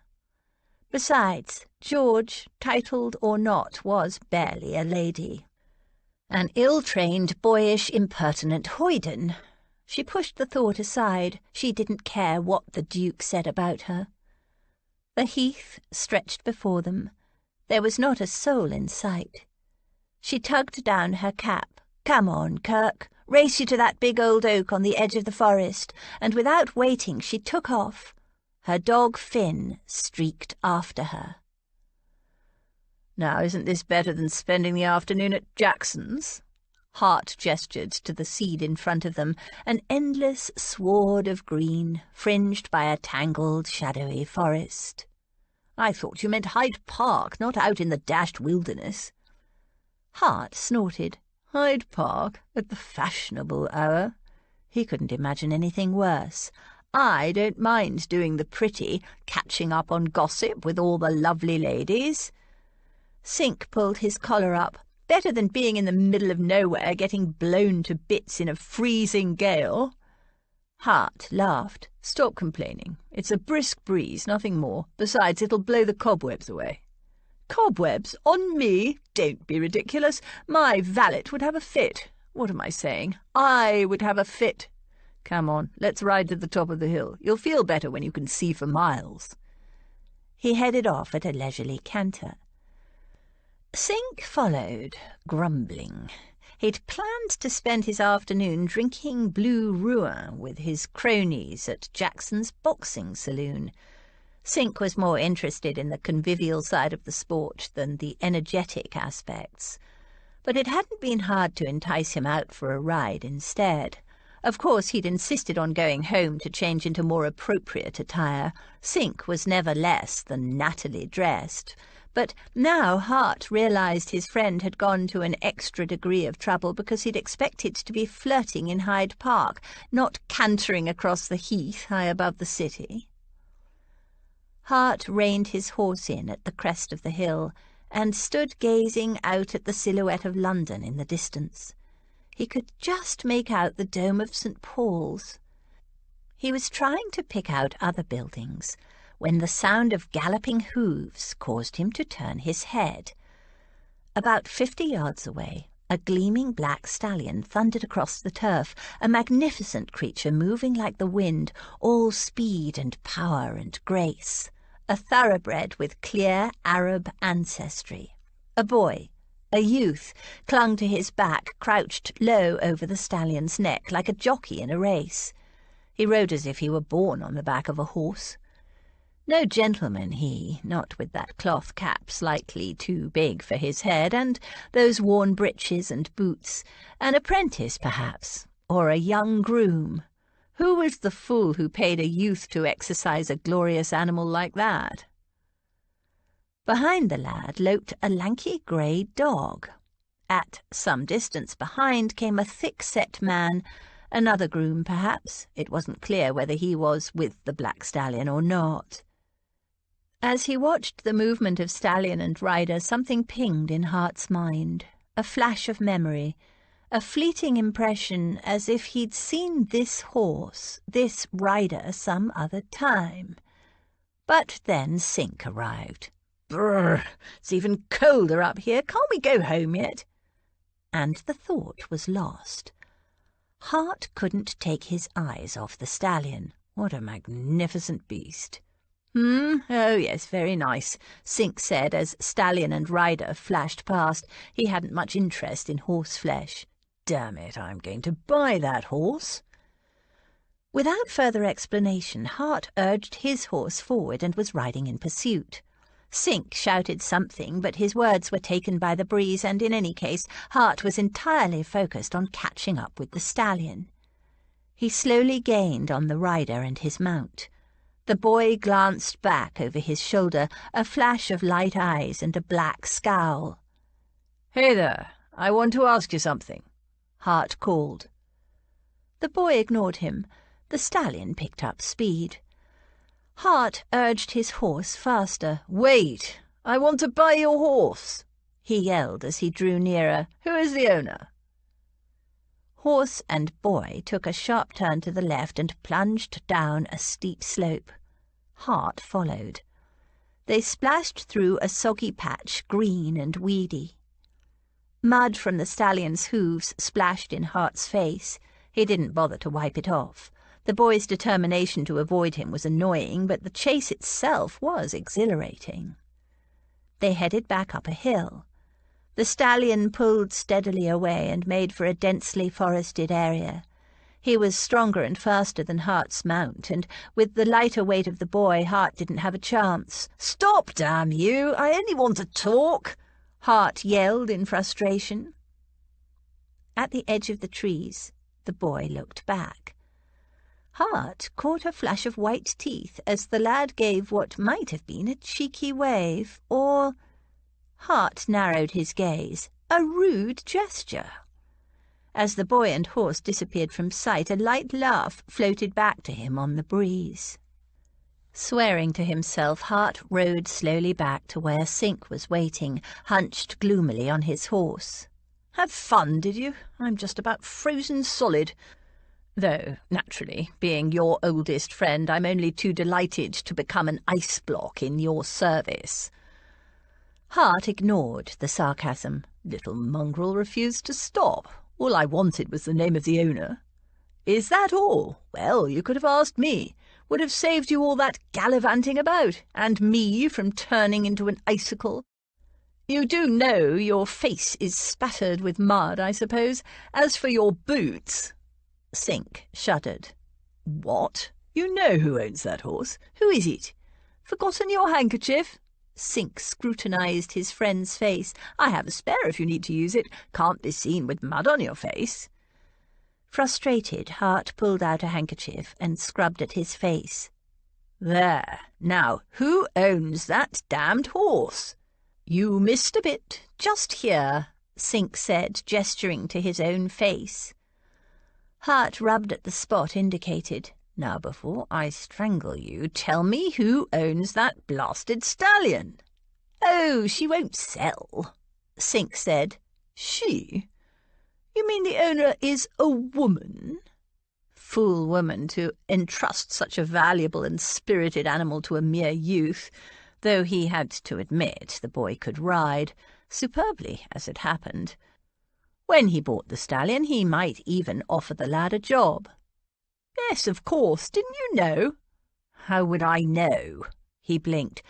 Besides, George, titled or not, was barely a lady. An ill-trained, boyish, impertinent hoyden. She pushed the thought aside. She didn't care what the Duke said about her. The heath stretched before them. There was not a soul in sight. She tugged down her cap. "Come on, Kirk. Race you to that big old oak on the edge of the forest," and without waiting she took off. Her dog Finn streaked after her. "Now, isn't this better than spending the afternoon at Jackson's?" Hart gestured to the seed in front of them, an endless sward of green, fringed by a tangled, shadowy forest. "I thought you meant Hyde Park, not out in the dashed wilderness." Hart snorted. Hyde Park at the fashionable hour? He couldn't imagine anything worse. "I don't mind doing the pretty, catching up on gossip with all the lovely ladies." Sink pulled his collar up. "Better than being in the middle of nowhere, getting blown to bits in a freezing gale." Hart laughed. "Stop complaining. It's a brisk breeze, nothing more. Besides, it'll blow the cobwebs away." "Cobwebs? On me? Don't be ridiculous. My valet would have a fit. What am I saying? I would have a fit. Come on, let's ride to the top of the hill. You'll feel better when you can see for miles." He headed off at a leisurely canter. Sink followed, grumbling. He'd planned to spend his afternoon drinking blue Rouen with his cronies at Jackson's boxing saloon. Sink was more interested in the convivial side of the sport than the energetic aspects. But it hadn't been hard to entice him out for a ride instead. Of course, he'd insisted on going home to change into more appropriate attire. Sync was never less than nattily dressed. But now Hart realised his friend had gone to an extra degree of trouble because he'd expected to be flirting in Hyde Park, not cantering across the heath high above the city. Hart reined his horse in at the crest of the hill and stood gazing out at the silhouette of London in the distance. He could just make out the dome of St. Paul's. He was trying to pick out other buildings when the sound of galloping hooves caused him to turn his head. About 50 yards away, a gleaming black stallion thundered across the turf, a magnificent creature moving like the wind, all speed and power and grace. A thoroughbred with clear Arab ancestry. A boy, a youth, clung to his back, crouched low over the stallion's neck, like a jockey in a race. He rode as if he were born on the back of a horse. No gentleman he, not with that cloth cap slightly too big for his head, and those worn breeches and boots. An apprentice, perhaps, or a young groom. Who was the fool who paid a youth to exercise a glorious animal like that? Behind the lad loped a lanky grey dog. At some distance behind came a thick-set man, another groom, perhaps. It wasn't clear whether he was with the black stallion or not. As he watched the movement of stallion and rider, something pinged in Hart's mind, a flash of memory, a fleeting impression as if he'd seen this horse, this rider, some other time. But then Sync arrived. "Brr, it's even colder up here. Can't we go home yet?" And the thought was lost. Hart couldn't take his eyes off the stallion. What a magnificent beast! Oh, yes, very nice," Sync said as stallion and rider flashed past. He hadn't much interest in horseflesh. "Damn it, I'm going to buy that horse." Without further explanation, Hart urged his horse forward and was riding in pursuit. Sync shouted something, but his words were taken by the breeze, and in any case, Hart was entirely focused on catching up with the stallion. He slowly gained on the rider and his mount. The boy glanced back over his shoulder, a flash of light eyes and a black scowl. "Hey there, I want to ask you something," Hart called. The boy ignored him. The stallion picked up speed. Hart urged his horse faster. "Wait! I want to buy your horse," he yelled as he drew nearer. "Who is the owner?" Horse and boy took a sharp turn to the left and plunged down a steep slope. Hart followed. They splashed through a soggy patch, green and weedy. Mud from the stallion's hooves splashed in Hart's face. He didn't bother to wipe it off. The boy's determination to avoid him was annoying, but the chase itself was exhilarating. They headed back up a hill. The stallion pulled steadily away and made for a densely forested area. He was stronger and faster than Hart's mount, and with the lighter weight of the boy, Hart didn't have a chance. "Stop, damn you! I only want to talk!" Hart yelled in frustration. At the edge of the trees, the boy looked back. Hart caught a flash of white teeth as the lad gave what might have been a cheeky wave, or... Hart narrowed his gaze. A rude gesture. As the boy and horse disappeared from sight, a light laugh floated back to him on the breeze. Swearing to himself, Hart rode slowly back to where Sync was waiting, hunched gloomily on his horse. "Have fun, did you? I'm just about frozen solid. Though, naturally, being your oldest friend, I'm only too delighted to become an ice block in your service." Hart ignored the sarcasm. "Little mongrel refused to stop. All I wanted was the name of the owner." "Is that all? Well, you could have asked me. Would have saved you all that gallivanting about, and me from turning into an icicle. You do know your face is spattered with mud, I suppose. As for your boots—" Sync shuddered. "What? You know who owns that horse. Who is it? Forgotten your handkerchief?" Sync scrutinized his friend's face. "I have a spare if you need to use it. Can't be seen with mud on your face." Frustrated, Hart pulled out a handkerchief and scrubbed at his face. "There, now, who owns that damned horse? You missed a bit, just here," Sink said, gesturing to his own face. Hart rubbed at the spot indicated. "Now, before I strangle you, tell me who owns that blasted stallion." "Oh, she won't sell," Sink said. "She? You mean the owner is a woman?" Fool woman to entrust such a valuable and spirited animal to a mere youth, though he had to admit the boy could ride, superbly as it happened. When he bought the stallion, he might even offer the lad a job. "Yes, of course. Didn't you know?" "How would I know?" He blinked.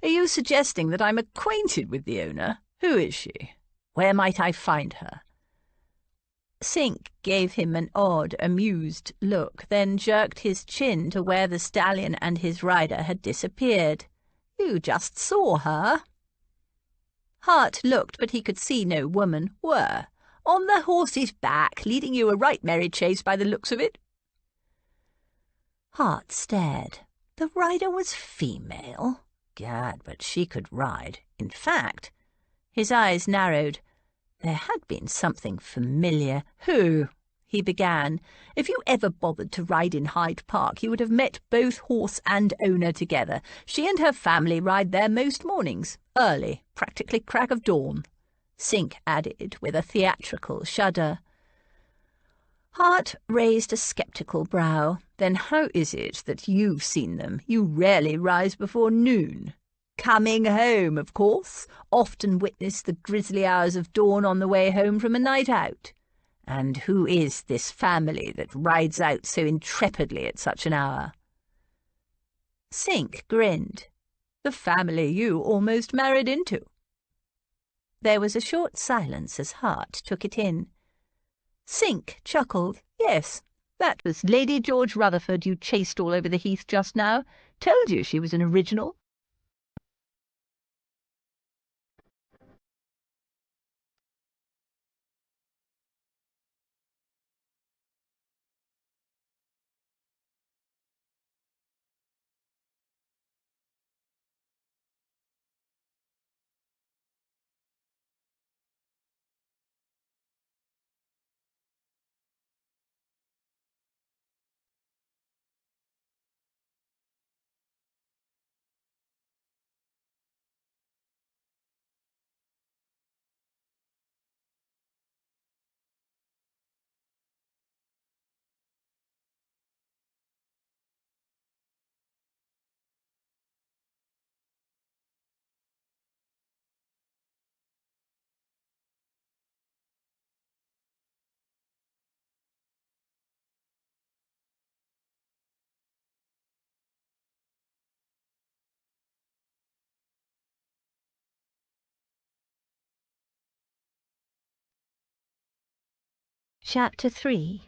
"Are you suggesting that I'm acquainted with the owner? Who is she? Where might I find her?" Sink gave him an odd, amused look, then jerked his chin to where the stallion and his rider had disappeared. "You just saw her." Hart looked, but he could see no woman. "Where? On the horse's back, leading you a right merry chase by the looks of it." Hart stared. The rider was female. Gad, but she could ride. In fact, his eyes narrowed. There had been something familiar. "Who?" he began. "If you ever bothered to ride in Hyde Park, you would have met both horse and owner together. She and her family ride there most mornings, early, practically crack of dawn," Sink added with a theatrical shudder. Hart raised a sceptical brow. "Then how is it that you've seen them? You rarely rise before noon." "Coming home, of course. Often witness the grisly hours of dawn on the way home from a night out." "And who is this family that rides out so intrepidly at such an hour?" Sink grinned. "The family you almost married into." There was a short silence as Hart took it in. Sink chuckled. "Yes, that was Lady George Rutherford you chased all over the heath just now. Told you she was an original." Chapter 3.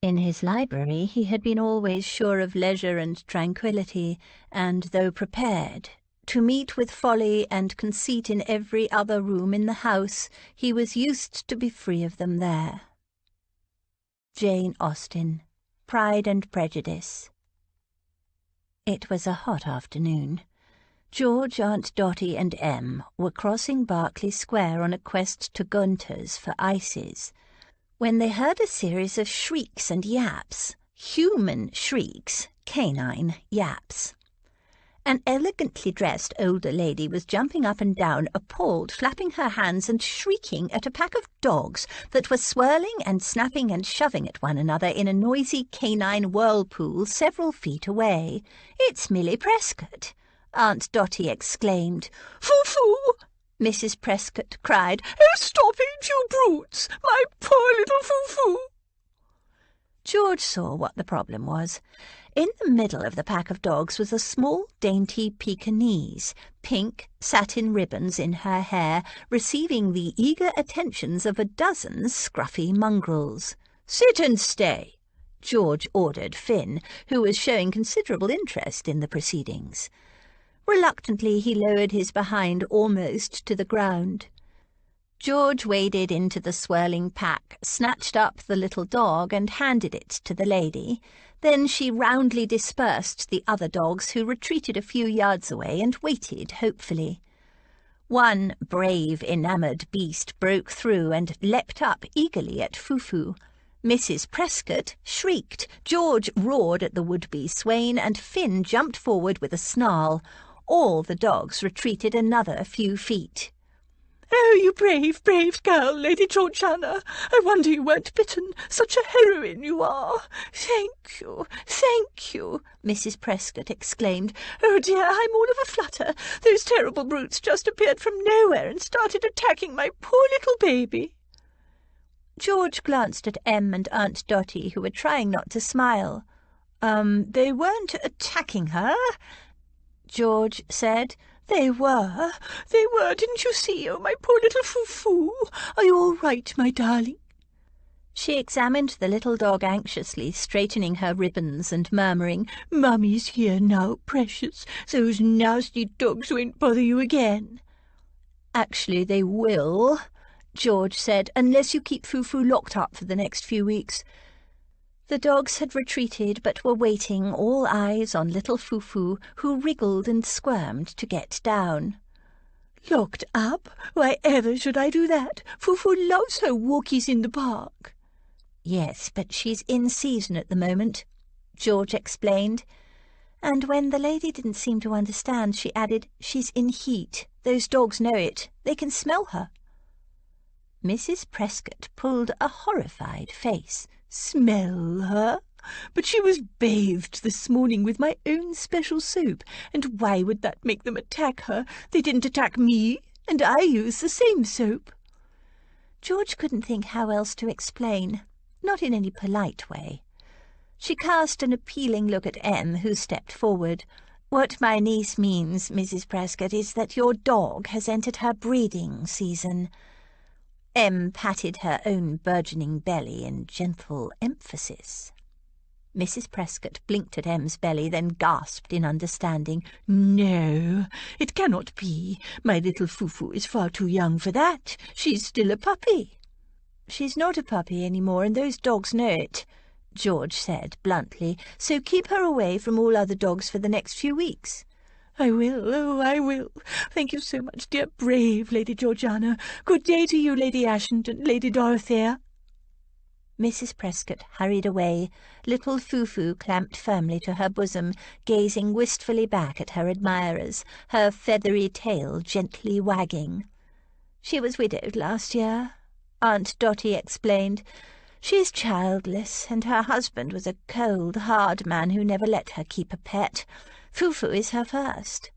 In his library he had been always sure of leisure and tranquillity, and, though prepared to meet with folly and conceit in every other room in the house, he was used to be free of them there. Jane Austen, Pride and Prejudice. It was a hot afternoon. George, Aunt Dotty and Em were crossing Berkeley Square on a quest to Gunter's for ices, when they heard a series of shrieks and yaps. Human shrieks, canine yaps. An elegantly dressed older lady was jumping up and down, appalled, flapping her hands and shrieking at a pack of dogs that were swirling and snapping and shoving at one another in a noisy canine whirlpool several feet away. "It's Millie Prescott!" Aunt Dotty exclaimed. "Foo-foo!" Mrs. Prescott cried. "Oh, stop it, you brutes! My poor little Foo-foo!" George saw what the problem was. In the middle of the pack of dogs was a small, dainty Pekingese, pink satin ribbons in her hair, receiving the eager attentions of a dozen scruffy mongrels. "Sit and stay," George ordered Finn, who was showing considerable interest in the proceedings. Reluctantly he lowered his behind almost to the ground. George waded into the swirling pack, snatched up the little dog and handed it to the lady. Then she roundly dispersed the other dogs, who retreated a few yards away and waited hopefully. One brave, enamoured beast broke through and leapt up eagerly at Foo-Foo. Mrs. Prescott shrieked, George roared at the would-be swain, and Finn jumped forward with a snarl. All the dogs retreated another few feet. "Oh, you brave, brave girl, Lady Georgiana! I wonder you weren't bitten. Such a heroine you are! Thank you," Mrs. Prescott exclaimed. "Oh dear, I'm all of a flutter. Those terrible brutes just appeared from nowhere and started attacking my poor little baby." George glanced at Em and Aunt Dotty, who were trying not to smile. They weren't attacking her," George said. They were. Didn't you see? Oh, my poor little Foo-Foo. Are you all right, my darling?" She examined the little dog anxiously, straightening her ribbons and murmuring, "Mummy's here now, precious. Those nasty dogs won't bother you again." "Actually, they will," George said, "unless you keep Foo-Foo locked up for the next few weeks." The dogs had retreated, but were waiting, all eyes on little Foo-Foo, who wriggled and squirmed to get down. "Locked up? Why ever should I do that? Foo-Foo loves her walkies in the park." "Yes, but she's in season at the moment," George explained. And when the lady didn't seem to understand, she added, "She's in heat. Those dogs know it. They can smell her." Mrs. Prescott pulled a horrified face. "Smell her? But she was bathed this morning with my own special soap, and why would that make them attack her? They didn't attack me, and I use the same soap." George couldn't think how else to explain, not in any polite way. She cast an appealing look at Em, who stepped forward. "What my niece means, Mrs. Prescott, is that your dog has entered her breeding season." Em patted her own burgeoning belly in gentle emphasis. Mrs. Prescott blinked at Em's belly, then gasped in understanding. "No, it cannot be. My little Foo-Foo is far too young for that. She's still a puppy." "She's not a puppy any more, and those dogs know it," George said bluntly, "so keep her away from all other dogs for the next few weeks." "I will, oh, I will. Thank you so much, dear brave Lady Georgiana. Good day to you, Lady Ashenden, Lady Dorothea." Mrs. Prescott hurried away, little Foo-Foo clamped firmly to her bosom, gazing wistfully back at her admirers, her feathery tail gently wagging. "She was widowed last year," Aunt Dotty explained. "She's childless, and her husband was a cold, hard man who never let her keep a pet. Foo-Foo is her first."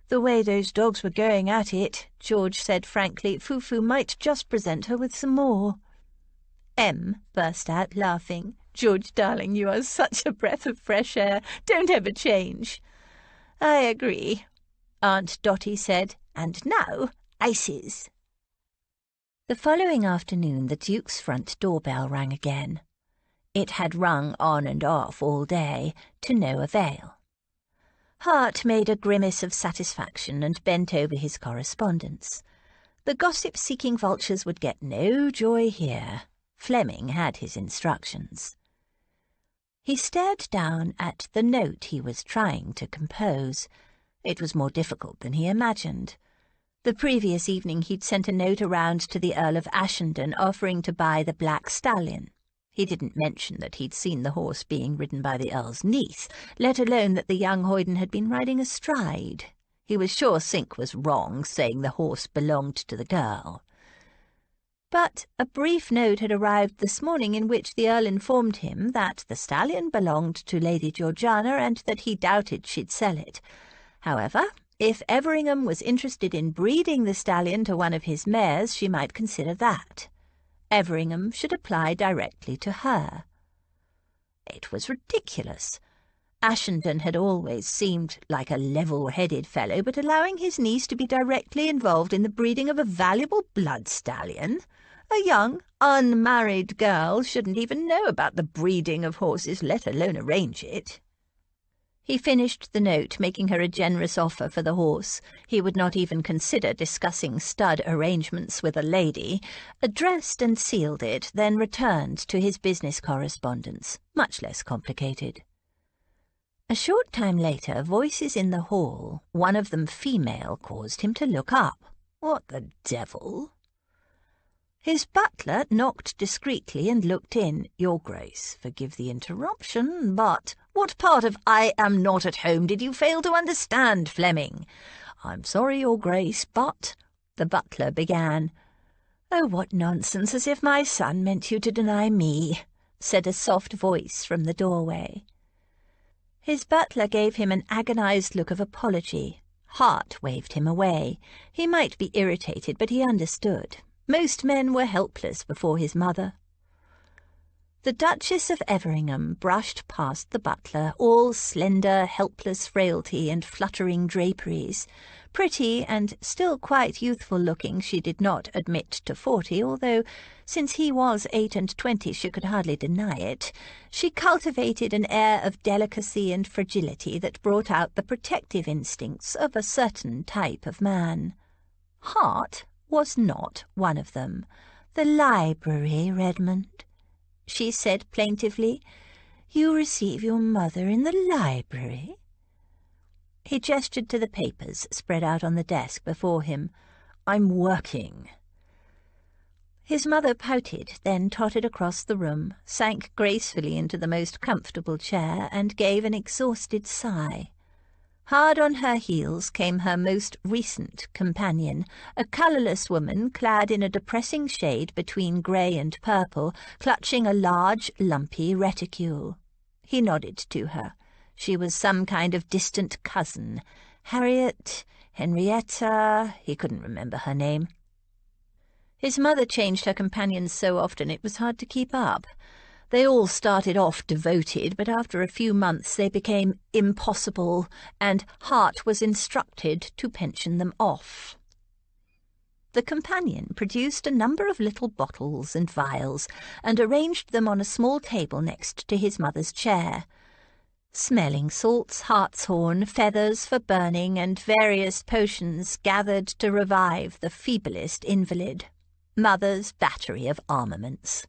"The way those dogs were going at it," George said frankly, "Foo-Foo might just present her with some more." Em burst out laughing. "George, darling, you are such a breath of fresh air. Don't ever change." "I agree," Aunt Dotty said. "And now, ices." The following afternoon the Duke's front doorbell rang again. It had rung on and off all day, to no avail. Hart made a grimace of satisfaction and bent over his correspondence. The gossip-seeking vultures would get no joy here. Fleming had his instructions. He stared down at the note he was trying to compose. It was more difficult than he imagined. The previous evening he'd sent a note around to the Earl of Ashenden offering to buy the black stallion. He didn't mention that he'd seen the horse being ridden by the Earl's niece, let alone that the young hoyden had been riding astride. He was sure Sink was wrong, saying the horse belonged to the girl. But a brief note had arrived this morning in which the Earl informed him that the stallion belonged to Lady Georgiana and that he doubted she'd sell it. However, if Everingham was interested in breeding the stallion to one of his mares, she might consider that. Everingham should apply directly to her. It was ridiculous. Ashenden had always seemed like a level-headed fellow, but allowing his niece to be directly involved in the breeding of a valuable blood stallion? A young, unmarried girl shouldn't even know about the breeding of horses, let alone arrange it. He finished the note, making her a generous offer for the horse. He would not even consider discussing stud arrangements with a lady, addressed and sealed it, then returned to his business correspondence, much less complicated. A short time later, voices in the hall, one of them female, caused him to look up. What the devil? His butler knocked discreetly and looked in. "Your Grace, forgive the interruption, but—" "What part of 'I am not at home' did you fail to understand, Fleming?" "I'm sorry, Your Grace, but—" the butler began. "Oh, what nonsense, as if my son meant you to deny me," said a soft voice from the doorway. His butler gave him an agonized look of apology. Hart waved him away. He might be irritated, but he understood. Most men were helpless before his mother. The Duchess of Everingham brushed past the butler, all slender, helpless frailty and fluttering draperies. Pretty and still quite youthful-looking, she did not admit to 40, although, since he was 28, she could hardly deny it. She cultivated an air of delicacy and fragility that brought out the protective instincts of a certain type of man. Hart was not one of them. "The library, Redmond," she said plaintively. "You receive your mother in the library?" He gestured to the papers spread out on the desk before him. "I'm working." His mother pouted, then tottered across the room, sank gracefully into the most comfortable chair, and gave an exhausted sigh. Hard on her heels came her most recent companion, a colourless woman clad in a depressing shade between grey and purple, clutching a large, lumpy reticule. He nodded to her. She was some kind of distant cousin. Harriet, Henrietta, he couldn't remember her name. His mother changed her companions so often it was hard to keep up. They all started off devoted, but after a few months they became impossible, and Hart was instructed to pension them off. The companion produced a number of little bottles and vials, and arranged them on a small table next to his mother's chair. Smelling salts, hartshorn, feathers for burning, and various potions gathered to revive the feeblest invalid. Mother's battery of armaments.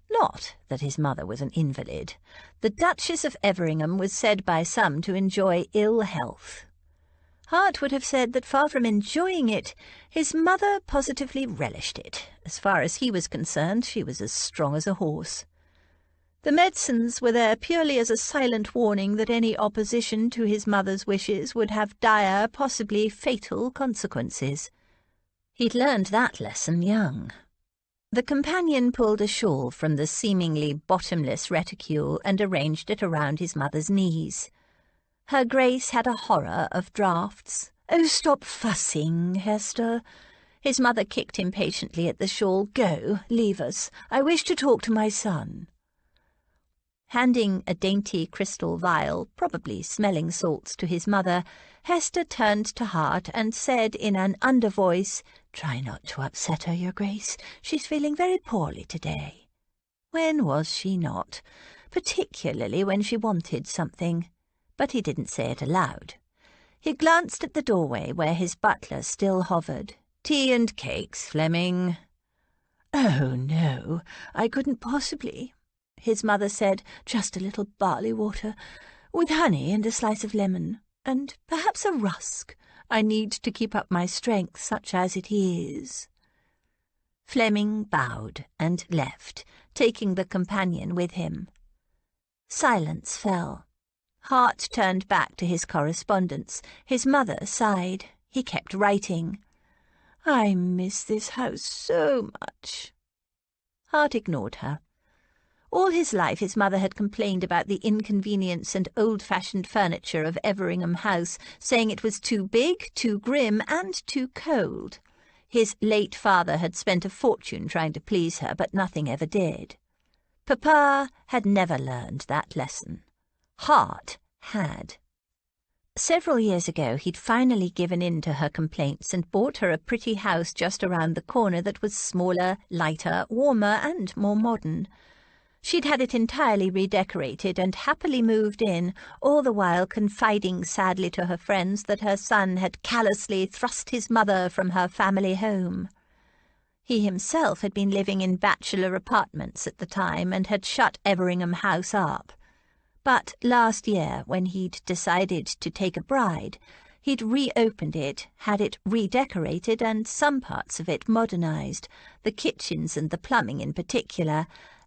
Not that his mother was an invalid. The Duchess of Everingham was said by some to enjoy ill health. Hart would have said that far from enjoying it, his mother positively relished it. As far as he was concerned, she was as strong as a horse. The medicines were there purely as a silent warning that any opposition to his mother's wishes would have dire, possibly fatal consequences. He'd learned that lesson young. The companion pulled a shawl from the seemingly bottomless reticule and arranged it around his mother's knees. Her Grace had a horror of draughts. "Oh, stop fussing, Hester." His mother kicked impatiently at the shawl. "Go, leave us. I wish to talk to my son." Handing a dainty crystal vial, probably smelling salts, to his mother, Hester turned to Hart and said in an undervoice, "Try not to upset her, Your Grace. She's feeling very poorly today." When was she not? Particularly when she wanted something. But he didn't say it aloud. He glanced at the doorway where his butler still hovered. "Tea and cakes, Fleming." "Oh, no, I couldn't possibly," his mother said. "Just a little barley water, with honey and a slice of lemon, and perhaps a rusk. I need to keep up my strength, such as it is." Fleming bowed and left, taking the companion with him. Silence fell. Hart turned back to his correspondence. His mother sighed. He kept writing. "I miss this house so much." Hart ignored her. All his life his mother had complained about the inconvenience and old-fashioned furniture of Everingham House, saying it was too big, too grim, and too cold. His late father had spent a fortune trying to please her, but nothing ever did. Papa had never learned that lesson. Hart had. Several years ago he'd finally given in to her complaints and bought her a pretty house just around the corner that was smaller, lighter, warmer, and more modern. She'd had it entirely redecorated and happily moved in, all the while confiding sadly to her friends that her son had callously thrust his mother from her family home. He himself had been living in bachelor apartments at the time and had shut Everingham House up. But last year, when he'd decided to take a bride, he'd reopened it, had it redecorated and some parts of it modernised, the kitchens and the plumbing in particular,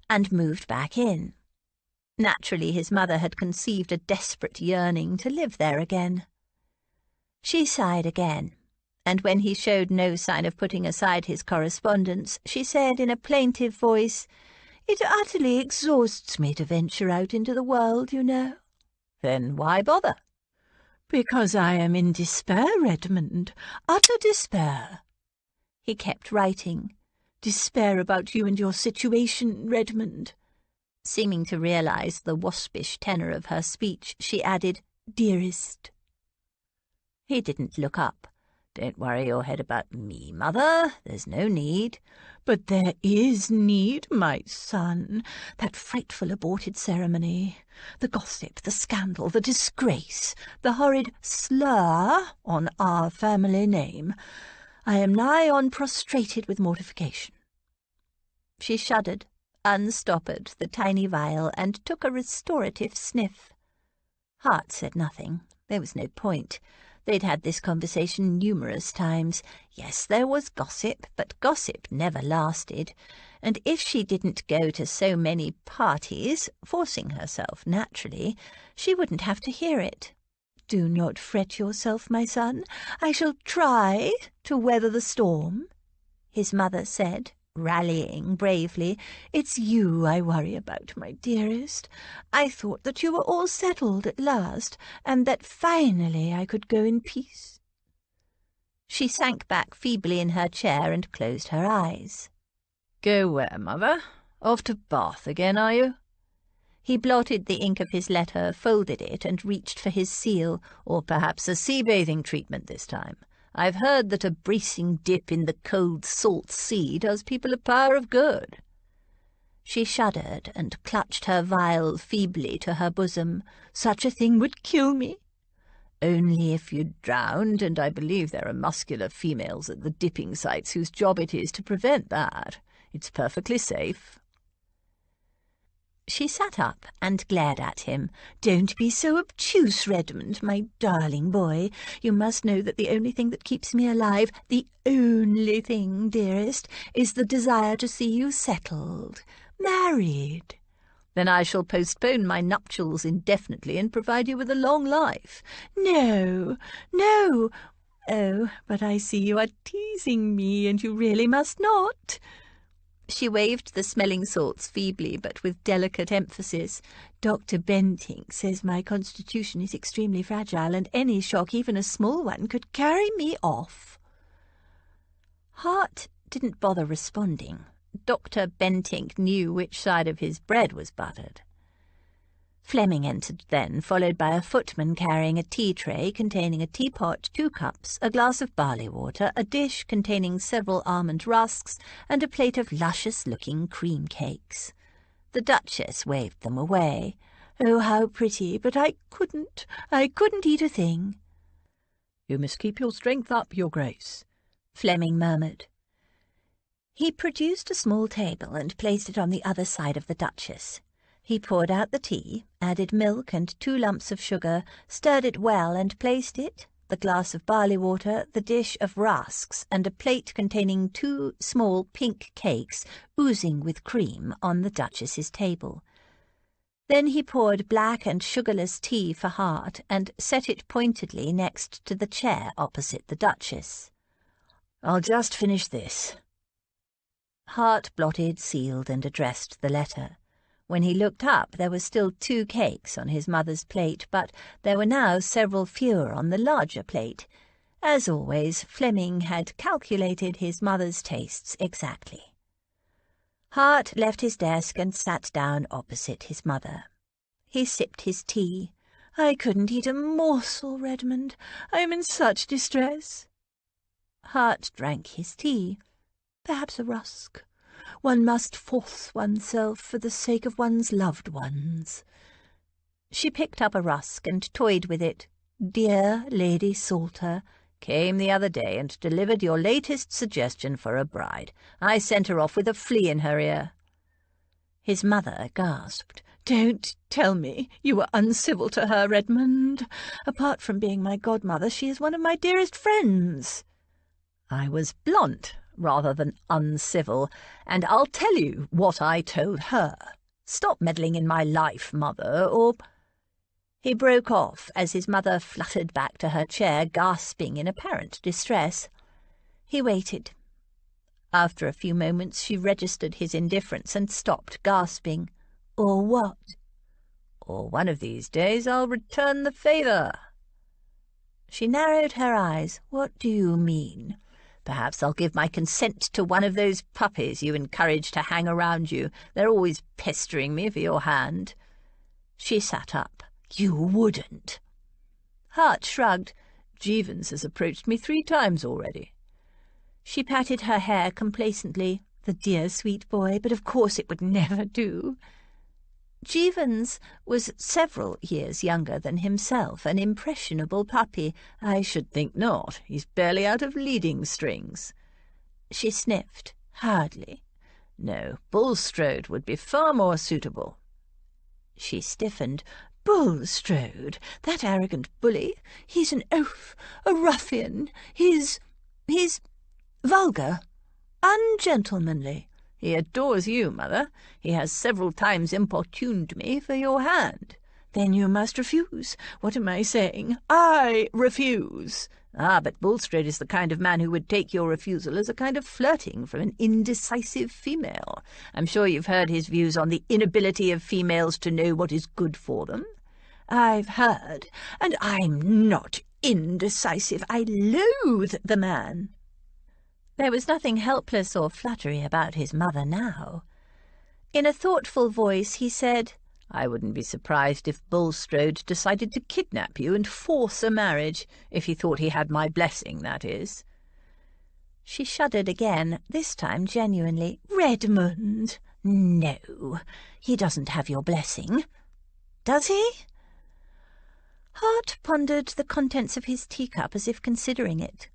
and moved back in. Naturally, his mother had conceived a desperate yearning to live there again. She sighed again, and when he showed no sign of putting aside his correspondence, she said in a plaintive voice, "It utterly exhausts me to venture out into the world, you know." "Then why bother?" "Because I am in despair, Redmond, utter despair." He kept writing. "Despair about you and your situation, Redmond." Seeming to realise the waspish tenor of her speech, she added, "Dearest." He didn't look up. "Don't worry your head about me, Mother. There's no need." "But there is need, my son. That frightful aborted ceremony, the gossip, the scandal, the disgrace, the horrid slur on our family name. I am nigh on prostrated with mortification." She shuddered, unstoppered the tiny vial, and took a restorative sniff. Hart said nothing. There was no point. They'd had this conversation numerous times. Yes, there was gossip, but gossip never lasted. And if she didn't go to so many parties, forcing herself naturally, she wouldn't have to hear it. "Do not fret yourself, my son. I shall try to weather the storm," his mother said, rallying bravely. "It's you I worry about, my dearest. I thought that you were all settled at last, and that finally I could go in peace." She sank back feebly in her chair and closed her eyes. "Go where, Mother? Off to Bath again, are you?" He blotted the ink of his letter, folded it, and reached for his seal. "Or perhaps a sea-bathing treatment this time. I've heard that a bracing dip in the cold salt sea does people a power of good." She shuddered and clutched her vial feebly to her bosom. "Such a thing would kill me." "Only if you'd drowned, and I believe there are muscular females at the dipping sites whose job it is to prevent that. It's perfectly safe." She sat up and glared at him. "Don't be so obtuse, Redmond, my darling boy. You must know that the only thing that keeps me alive, the only thing, dearest, is the desire to see you settled, married." "Then I shall postpone my nuptials indefinitely and provide you with a long life." "No, no. Oh, but I see you are teasing me, and you really must not." She waved the smelling salts feebly, but with delicate emphasis. "Dr. Bentinck says my constitution is extremely fragile, and any shock, even a small one, could carry me off." Hart didn't bother responding. Dr. Bentinck knew which side of his bread was buttered. Fleming entered then, followed by a footman carrying a tea tray containing a teapot, 2 cups, a glass of barley water, a dish containing several almond rusks, and a plate of luscious-looking cream cakes. The Duchess waved them away. "Oh, how pretty, but I couldn't eat a thing." "You must keep your strength up, Your Grace," Fleming murmured. He produced a small table and placed it on the other side of the Duchess. He poured out the tea, added milk and 2 lumps of sugar, stirred it well and placed it, the glass of barley water, the dish of rusks, and a plate containing 2 small pink cakes, oozing with cream, on the Duchess's table. Then he poured black and sugarless tea for Hart and set it pointedly next to the chair opposite the Duchess. "I'll just finish this." Hart blotted, sealed, and addressed the letter. When he looked up, there were still 2 cakes on his mother's plate, but there were now several fewer on the larger plate. As always, Fleming had calculated his mother's tastes exactly. Hart left his desk and sat down opposite his mother. He sipped his tea. "I couldn't eat a morsel, Redmond. I am in such distress." Hart drank his tea. "Perhaps a rusk. One must force oneself for the sake of one's loved ones." She picked up a rusk and toyed with it. "Dear Lady Salter came the other day and delivered your latest suggestion for a bride. I sent her off with a flea in her ear." His mother gasped. "Don't tell me you were uncivil to her, Redmond. Apart from being my godmother, she is one of my dearest friends." "I was blunt rather than uncivil, and I'll tell you what I told her. Stop meddling in my life, Mother, or—" He broke off as his mother fluttered back to her chair, gasping in apparent distress. He waited. After a few moments she registered his indifference and stopped gasping. "Or what?" "Or one of these days I'll return the favour." She narrowed her eyes. "What do you mean?" "Perhaps I'll give my consent to one of those puppies you encourage to hang around you. They're always pestering me for your hand." She sat up. "You wouldn't." Hart shrugged. "Jeevons has approached me 3 times already." She patted her hair complacently. "The dear sweet boy, but of course it would never do." Jeevons was several years younger than himself, an impressionable puppy. "I should think not. He's barely out of leading strings." She sniffed. "Hardly." "No, Bulstrode would be far more suitable." She stiffened. "Bulstrode? That arrogant bully? He's an oaf, a ruffian. He's vulgar, ungentlemanly." "He adores you, Mother. He has several times importuned me for your hand." "Then you must refuse. What am I saying? I refuse." "Ah, but Bulstrode is the kind of man who would take your refusal as a kind of flirting from an indecisive female. I'm sure you've heard his views on the inability of females to know what is good for them." "I've heard, and I'm not indecisive. I loathe the man." There was nothing helpless or fluttery about his mother now. In a thoughtful voice he said, "I wouldn't be surprised if Bulstrode decided to kidnap you and force a marriage, if he thought he had my blessing, that is." She shuddered again, this time genuinely. "Redmond! No, he doesn't have your blessing. Does he?" Hart pondered the contents of his teacup as if considering it.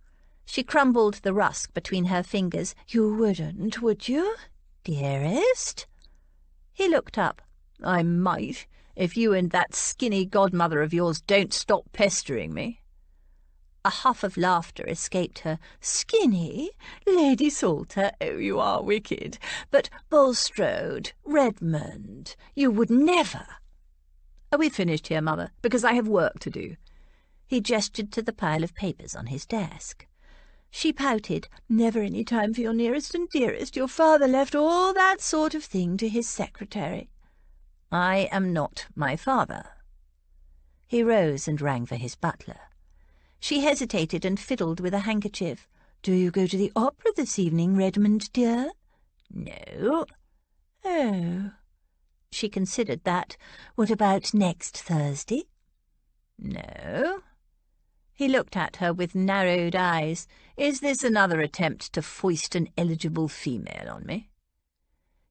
She crumbled the rusk between her fingers. "You wouldn't, would you, dearest?" He looked up. "I might, if you and that skinny godmother of yours don't stop pestering me." A huff of laughter escaped her. "Skinny? Lady Salter? Oh, you are wicked. But Bulstrode, Redmond, you would never." "Are we finished here, Mother? Because I have work to do." He gestured to the pile of papers on his desk. She pouted. "Never any time for your nearest and dearest. Your father left all that sort of thing to his secretary." "I am not my father." He rose and rang for his butler. She hesitated and fiddled with a handkerchief. "Do you go to the opera this evening, Redmond, dear?" "No." "Oh." She considered that. "What about next Thursday?" "No." He looked at her with narrowed eyes. "Is this another attempt to foist an eligible female on me?"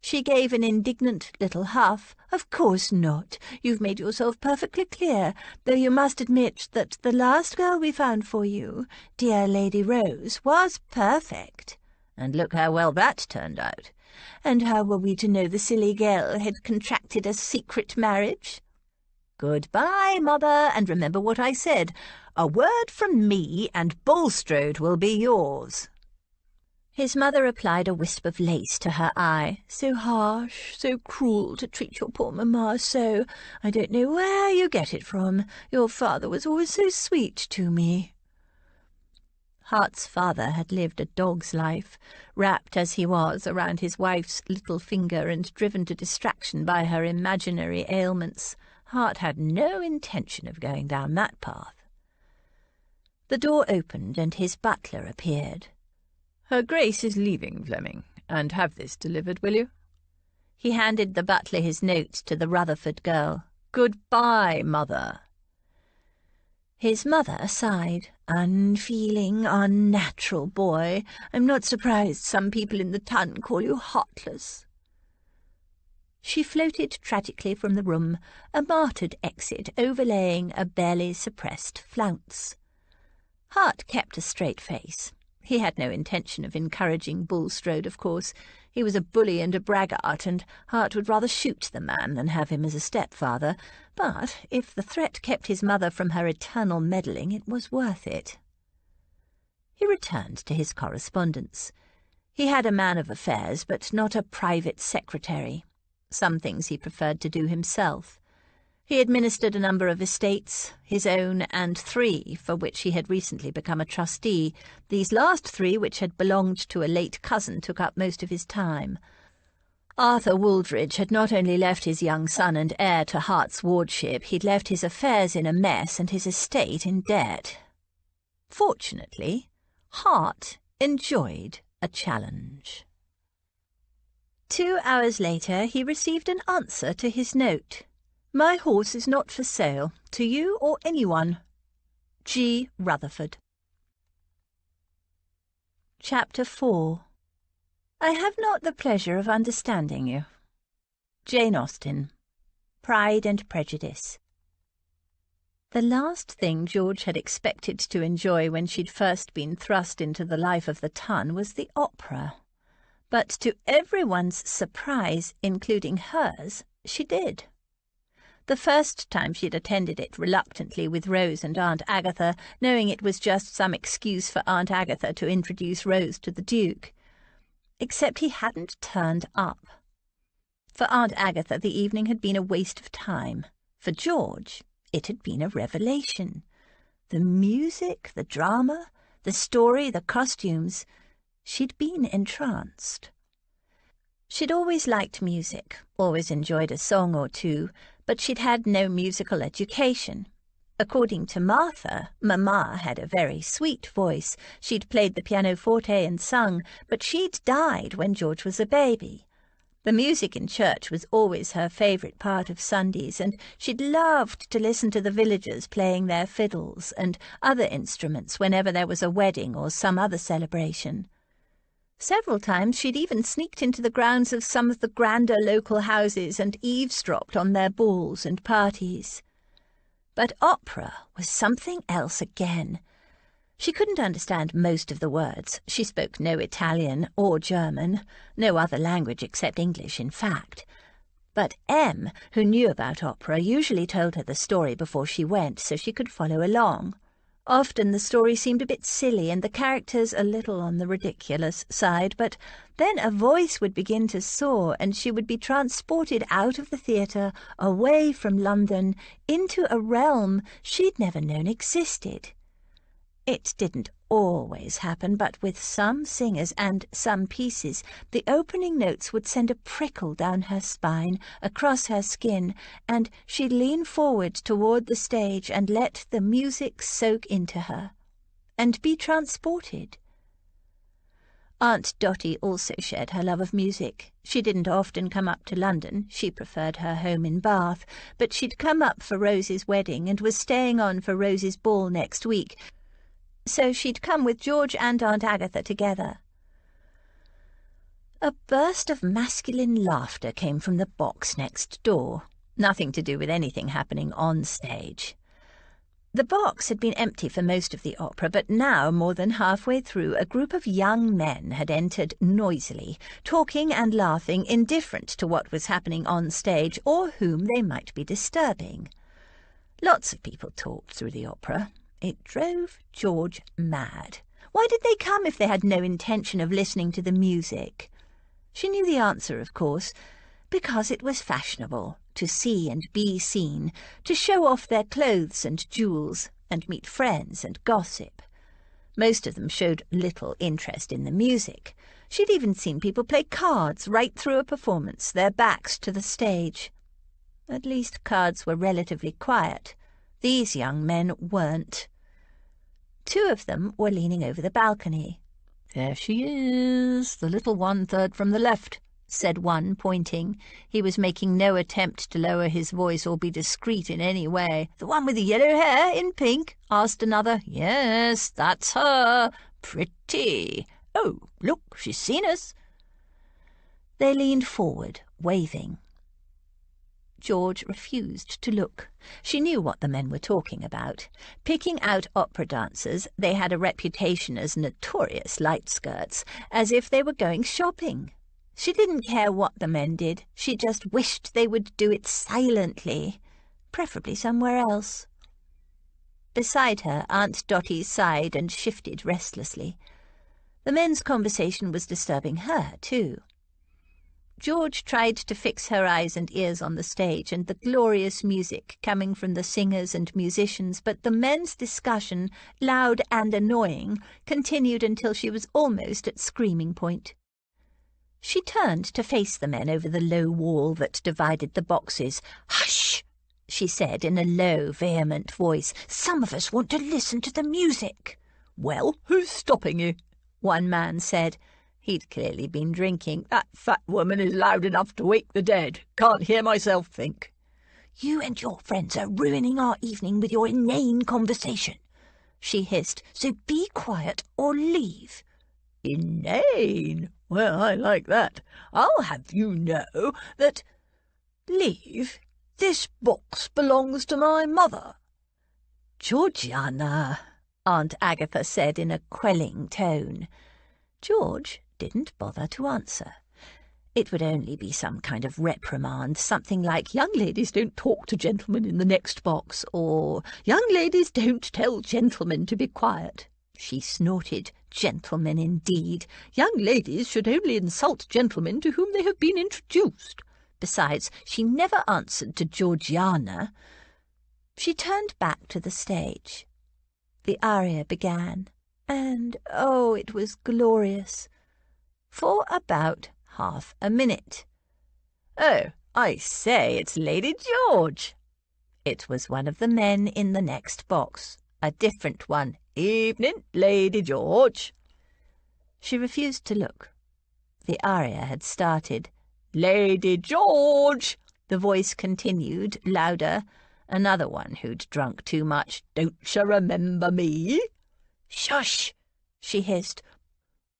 She gave an indignant little huff. "Of course not. You've made yourself perfectly clear, though you must admit that the last girl we found for you, dear Lady Rose, was perfect." "And look how well that turned out." "And how were we to know the silly girl had contracted a secret marriage?" "Goodbye, Mother, and remember what I said. A word from me, and Bulstrode will be yours." His mother applied a wisp of lace to her eye. "So harsh, so cruel to treat your poor mamma so. I don't know where you get it from. Your father was always so sweet to me." Hart's father had lived a dog's life, wrapped as he was around his wife's little finger and driven to distraction by her imaginary ailments. Hart had no intention of going down that path. The door opened and his butler appeared. "Her Grace is leaving, Fleming, and have this delivered, will you?" He handed the butler his note to the Rutherford girl. "Goodbye, Mother." His mother sighed. "Unfeeling, unnatural boy. I'm not surprised some people in the ton call you heartless." She floated tragically from the room, a martyred exit overlaying a barely suppressed flounce. Hart kept a straight face. He had no intention of encouraging Bulstrode, of course. He was a bully and a braggart, and Hart would rather shoot the man than have him as a stepfather. But if the threat kept his mother from her eternal meddling, it was worth it. He returned to his correspondence. He had a man of affairs, but not a private secretary. Some things he preferred to do himself. He administered a number of estates, his own and 3 for which he had recently become a trustee. These last 3, which had belonged to a late cousin, took up most of his time. Arthur Wooldridge had not only left his young son and heir to Hart's wardship, he'd left his affairs in a mess and his estate in debt. Fortunately, Hart enjoyed a challenge. 2 hours later, he received an answer to his note. "My horse is not for sale, to you or anyone. G. Rutherford." Chapter 4. I have not the pleasure of understanding you. Jane Austen. Pride and Prejudice. The last thing George had expected to enjoy when she'd first been thrust into the life of the ton was the opera. But to everyone's surprise, including hers, she did. The first time she'd attended it reluctantly with Rose and Aunt Agatha, knowing it was just some excuse for Aunt Agatha to introduce Rose to the Duke. Except he hadn't turned up. For Aunt Agatha the evening had been a waste of time. For George it had been a revelation. The music, the drama, the story, the costumes. She'd been entranced. She'd always liked music, always enjoyed a song or two, but she'd had no musical education. According to Martha, Mamma had a very sweet voice. She'd played the pianoforte and sung, but she'd died when George was a baby. The music in church was always her favourite part of Sundays, and she'd loved to listen to the villagers playing their fiddles and other instruments whenever there was a wedding or some other celebration. Several times she'd even sneaked into the grounds of some of the grander local houses and eavesdropped on their balls and parties. But opera was something else again. She couldn't understand most of the words. She spoke no Italian or German, no other language except English, in fact. But Em, who knew about opera, usually told her the story before she went, so she could follow along. Often the story seemed a bit silly and the characters a little on the ridiculous side, but then a voice would begin to soar and she would be transported out of the theatre, away from London, into a realm she'd never known existed. It didn't always happen, but with some singers and some pieces, the opening notes would send a prickle down her spine, across her skin, and she'd lean forward toward the stage and let the music soak into her, and be transported. Aunt Dotty also shared her love of music. She didn't often come up to London. She preferred her home in Bath, but she'd come up for Rose's wedding and was staying on for Rose's ball next week, so she'd come with George and Aunt Agatha together. A burst of masculine laughter came from the box next door. Nothing to do with anything happening on stage. The box had been empty for most of the opera, but now, more than halfway through, a group of young men had entered noisily, talking and laughing, indifferent to what was happening on stage or whom they might be disturbing. Lots of people talked through the opera. It drove George mad. Why did they come if they had no intention of listening to the music? She knew the answer, of course. Because it was fashionable to see and be seen, to show off their clothes and jewels, and meet friends and gossip. Most of them showed little interest in the music. She'd even seen people play cards right through a performance, their backs to the stage. At least cards were relatively quiet. These young men weren't. 2 of them were leaning over the balcony. "There she is, the little one third from the left," said one, pointing. He was making no attempt to lower his voice or be discreet in any way. "The one with the yellow hair in pink?" asked another. "Yes, that's her. Pretty. Oh, look, she's seen us." They leaned forward, waving. George refused to look. She knew what the men were talking about. Picking out opera dancers, they had a reputation as notorious light skirts, as if they were going shopping. She didn't care what the men did. She just wished they would do it silently, preferably somewhere else. Beside her, Aunt Dotty sighed and shifted restlessly. The men's conversation was disturbing her, too. George tried to fix her eyes and ears on the stage and the glorious music coming from the singers and musicians, but the men's discussion, loud and annoying, continued until she was almost at screaming point. She turned to face the men over the low wall that divided the boxes. "Hush!" she said in a low, vehement voice. "Some of us want to listen to the music." "Well, who's stopping you?" one man said. He'd clearly been drinking. "That fat woman is loud enough to wake the dead. Can't hear myself think." "You and your friends are ruining our evening with your inane conversation," she hissed, "so be quiet or leave." "Inane? Well, I like that. I'll have you know that—" "Leave? This box belongs to my mother." "Georgiana," Aunt Agatha said in a quelling tone. George didn't bother to answer. It would only be some kind of reprimand, something like, "Young ladies don't talk to gentlemen in the next box," or "Young ladies don't tell gentlemen to be quiet." She snorted. Gentlemen, indeed. Young ladies should only insult gentlemen to whom they have been introduced. Besides, she never answered to Georgiana. She turned back to the stage. The aria began, and, oh, it was glorious. For about half a minute. "Oh, I say, it's Lady George." It was one of the men in the next box, a different one. "Evening, Lady George." She refused to look. The aria had started. "Lady George," the voice continued, louder. Another one who'd drunk too much. "Don't you remember me?" "Shush!" she hissed.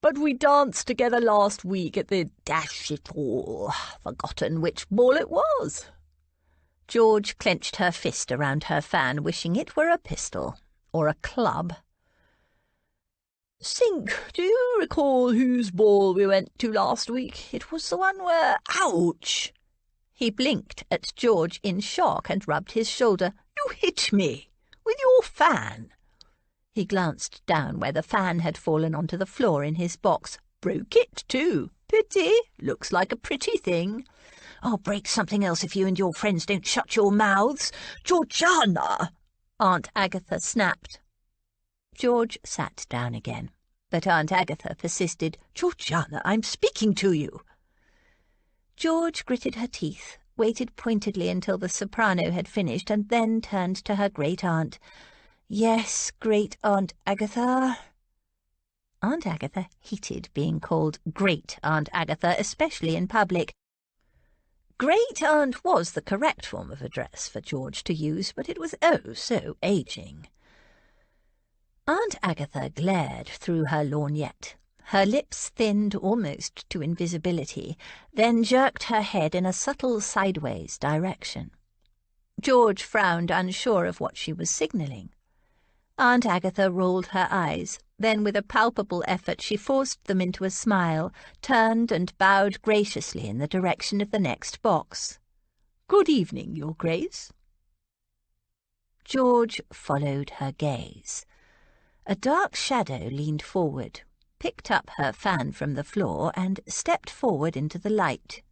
"But we danced together last week at the dash it all. Forgotten which ball it was." George clenched her fist around her fan, wishing it were a pistol or a club. "Sink, do you recall whose ball we went to last week? It was the one where— Ouch!" He blinked at George in shock and rubbed his shoulder. "You hit me with your fan." He glanced down where the fan had fallen onto the floor in his box. "Broke it, too. Pity. Looks like a pretty thing." "I'll break something else if you and your friends don't shut your mouths." "Georgiana!" Aunt Agatha snapped. George sat down again, but Aunt Agatha persisted. "Georgiana, I'm speaking to you." George gritted her teeth, waited pointedly until the soprano had finished, and then turned to her great-aunt. "Yes, great-aunt Agatha." Aunt Agatha hated being called Great-Aunt Agatha, especially in public. Great-aunt was the correct form of address for George to use, but it was oh so aging. Aunt Agatha glared through her lorgnette. Her lips thinned almost to invisibility, then jerked her head in a subtle sideways direction. George frowned, unsure of what she was signalling. Aunt Agatha rolled her eyes. Then, with a palpable effort, she forced them into a smile, turned and bowed graciously in the direction of the next box. "Good evening, Your Grace." George followed her gaze. A dark shadow leaned forward, picked up her fan from the floor, and stepped forward into the light.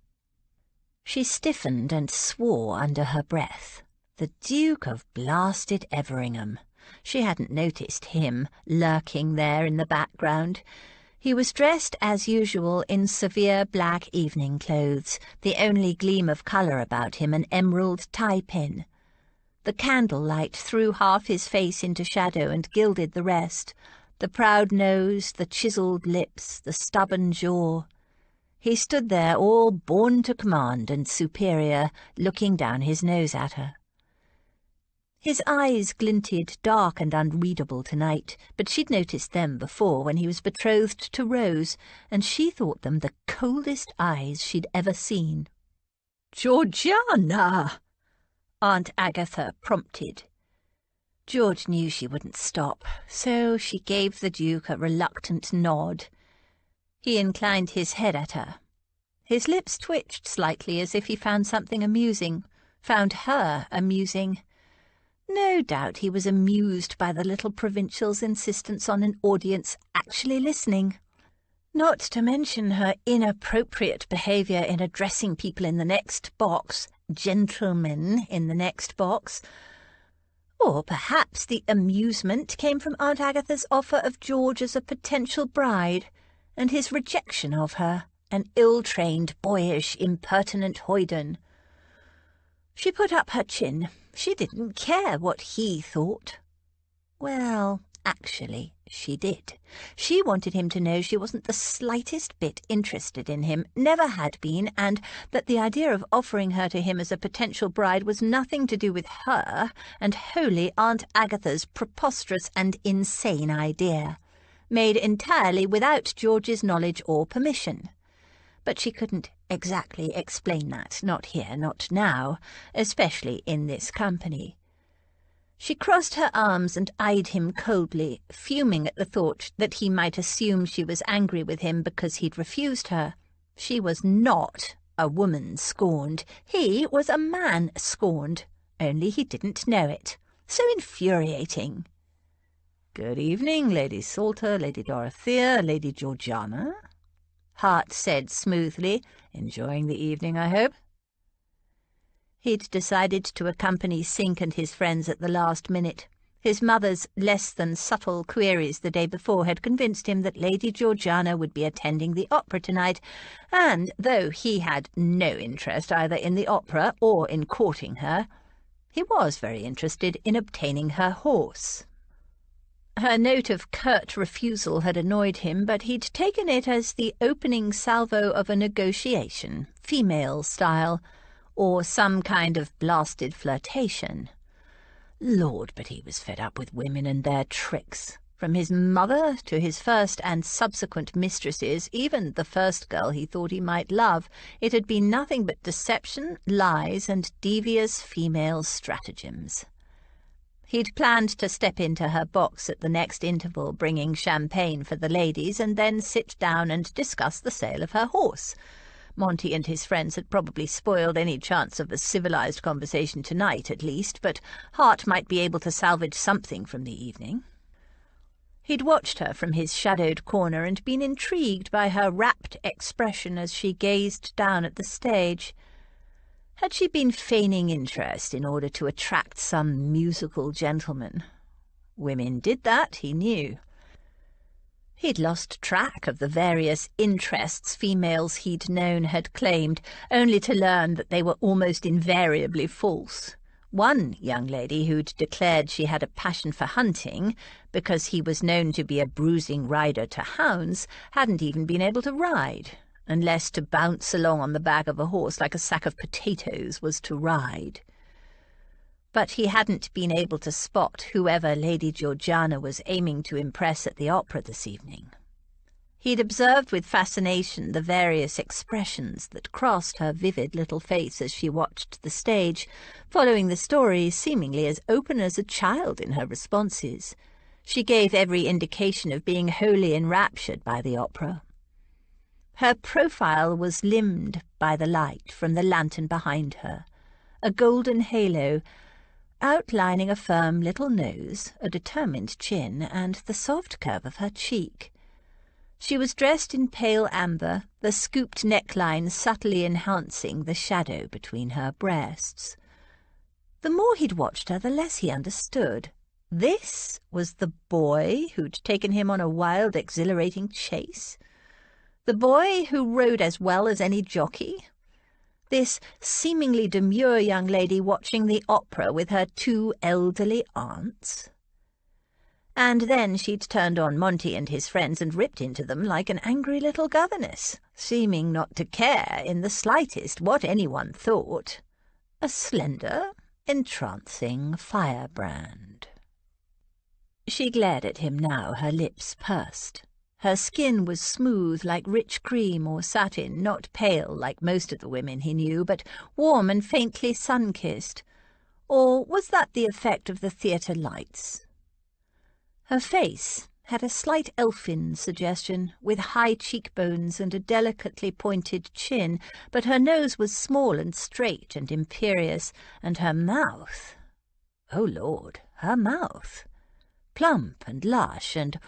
She stiffened and swore under her breath. The Duke of Blasted Everingham. She hadn't noticed him lurking there in the background. He was dressed as usual in severe black evening clothes, the only gleam of colour about him an emerald tie-pin. The candlelight threw half his face into shadow and gilded the rest, the proud nose, the chiselled lips, the stubborn jaw. He stood there all born to command and superior, looking down his nose at her. His eyes glinted dark and unreadable tonight, but she'd noticed them before when he was betrothed to Rose, and she thought them the coldest eyes she'd ever seen. "Georgiana!" Aunt Agatha prompted. George knew she wouldn't stop, so she gave the Duke a reluctant nod. He inclined his head at her. His lips twitched slightly as if he found something amusing, found her amusing. No doubt he was amused by the little provincial's insistence on an audience actually listening. Not to mention her inappropriate behaviour in addressing people in the next box, gentlemen in the next box. Or perhaps the amusement came from Aunt Agatha's offer of George as a potential bride, and his rejection of her, an ill-trained, boyish, impertinent hoyden. She put up her chin. She didn't care what he thought. Well, actually, she did. She wanted him to know she wasn't the slightest bit interested in him, never had been, and that the idea of offering her to him as a potential bride was nothing to do with her, and wholly Aunt Agatha's preposterous and insane idea, made entirely without George's knowledge or permission. But she couldn't exactly explain that, not here, not now, especially in this company. She crossed her arms and eyed him coldly, fuming at the thought that he might assume she was angry with him because he'd refused her. She was not a woman scorned. He was a man scorned, only he didn't know it. So infuriating. "Good evening, Lady Salter, Lady Dorothea, Lady Georgiana," Hart said smoothly. "Enjoying the evening, I hope?" He'd decided to accompany Sink and his friends at the last minute. His mother's less-than-subtle queries the day before had convinced him that Lady Georgiana would be attending the opera tonight, and though he had no interest either in the opera or in courting her, he was very interested in obtaining her horse. Her note of curt refusal had annoyed him, but he'd taken it as the opening salvo of a negotiation, female style, or some kind of blasted flirtation. Lord, but he was fed up with women and their tricks. From his mother to his first and subsequent mistresses, even the first girl he thought he might love, it had been nothing but deception, lies, and devious female stratagems. He'd planned to step into her box at the next interval, bringing champagne for the ladies, and then sit down and discuss the sale of her horse. Monty and his friends had probably spoiled any chance of a civilized conversation tonight, at least, but Hart might be able to salvage something from the evening. He'd watched her from his shadowed corner and been intrigued by her rapt expression as she gazed down at the stage. Had she been feigning interest in order to attract some musical gentleman? Women did that, he knew. He'd lost track of the various interests females he'd known had claimed, only to learn that they were almost invariably false. One young lady who'd declared she had a passion for hunting, because he was known to be a bruising rider to hounds, hadn't even been able to ride, unless to bounce along on the back of a horse like a sack of potatoes was to ride. But he hadn't been able to spot whoever Lady Georgiana was aiming to impress at the opera this evening. He'd observed with fascination the various expressions that crossed her vivid little face as she watched the stage, following the story seemingly as open as a child in her responses. She gave every indication of being wholly enraptured by the opera. Her profile was limned by the light from the lantern behind her, a golden halo, outlining a firm little nose, a determined chin, and the soft curve of her cheek. She was dressed in pale amber, the scooped neckline subtly enhancing the shadow between her breasts. The more he'd watched her, the less he understood. This was the boy who'd taken him on a wild, exhilarating chase? The boy who rode as well as any jockey? This seemingly demure young lady watching the opera with her two elderly aunts? And then she'd turned on Monty and his friends and ripped into them like an angry little governess, seeming not to care in the slightest what anyone thought. A slender, entrancing firebrand. She glared at him now, her lips pursed. Her skin was smooth like rich cream or satin, not pale like most of the women he knew, but warm and faintly sun-kissed. Or was that the effect of the theatre lights? Her face had a slight elfin suggestion, with high cheekbones and a delicately pointed chin, but her nose was small and straight and imperious, and her mouth— oh Lord, her mouth! Plump and lush and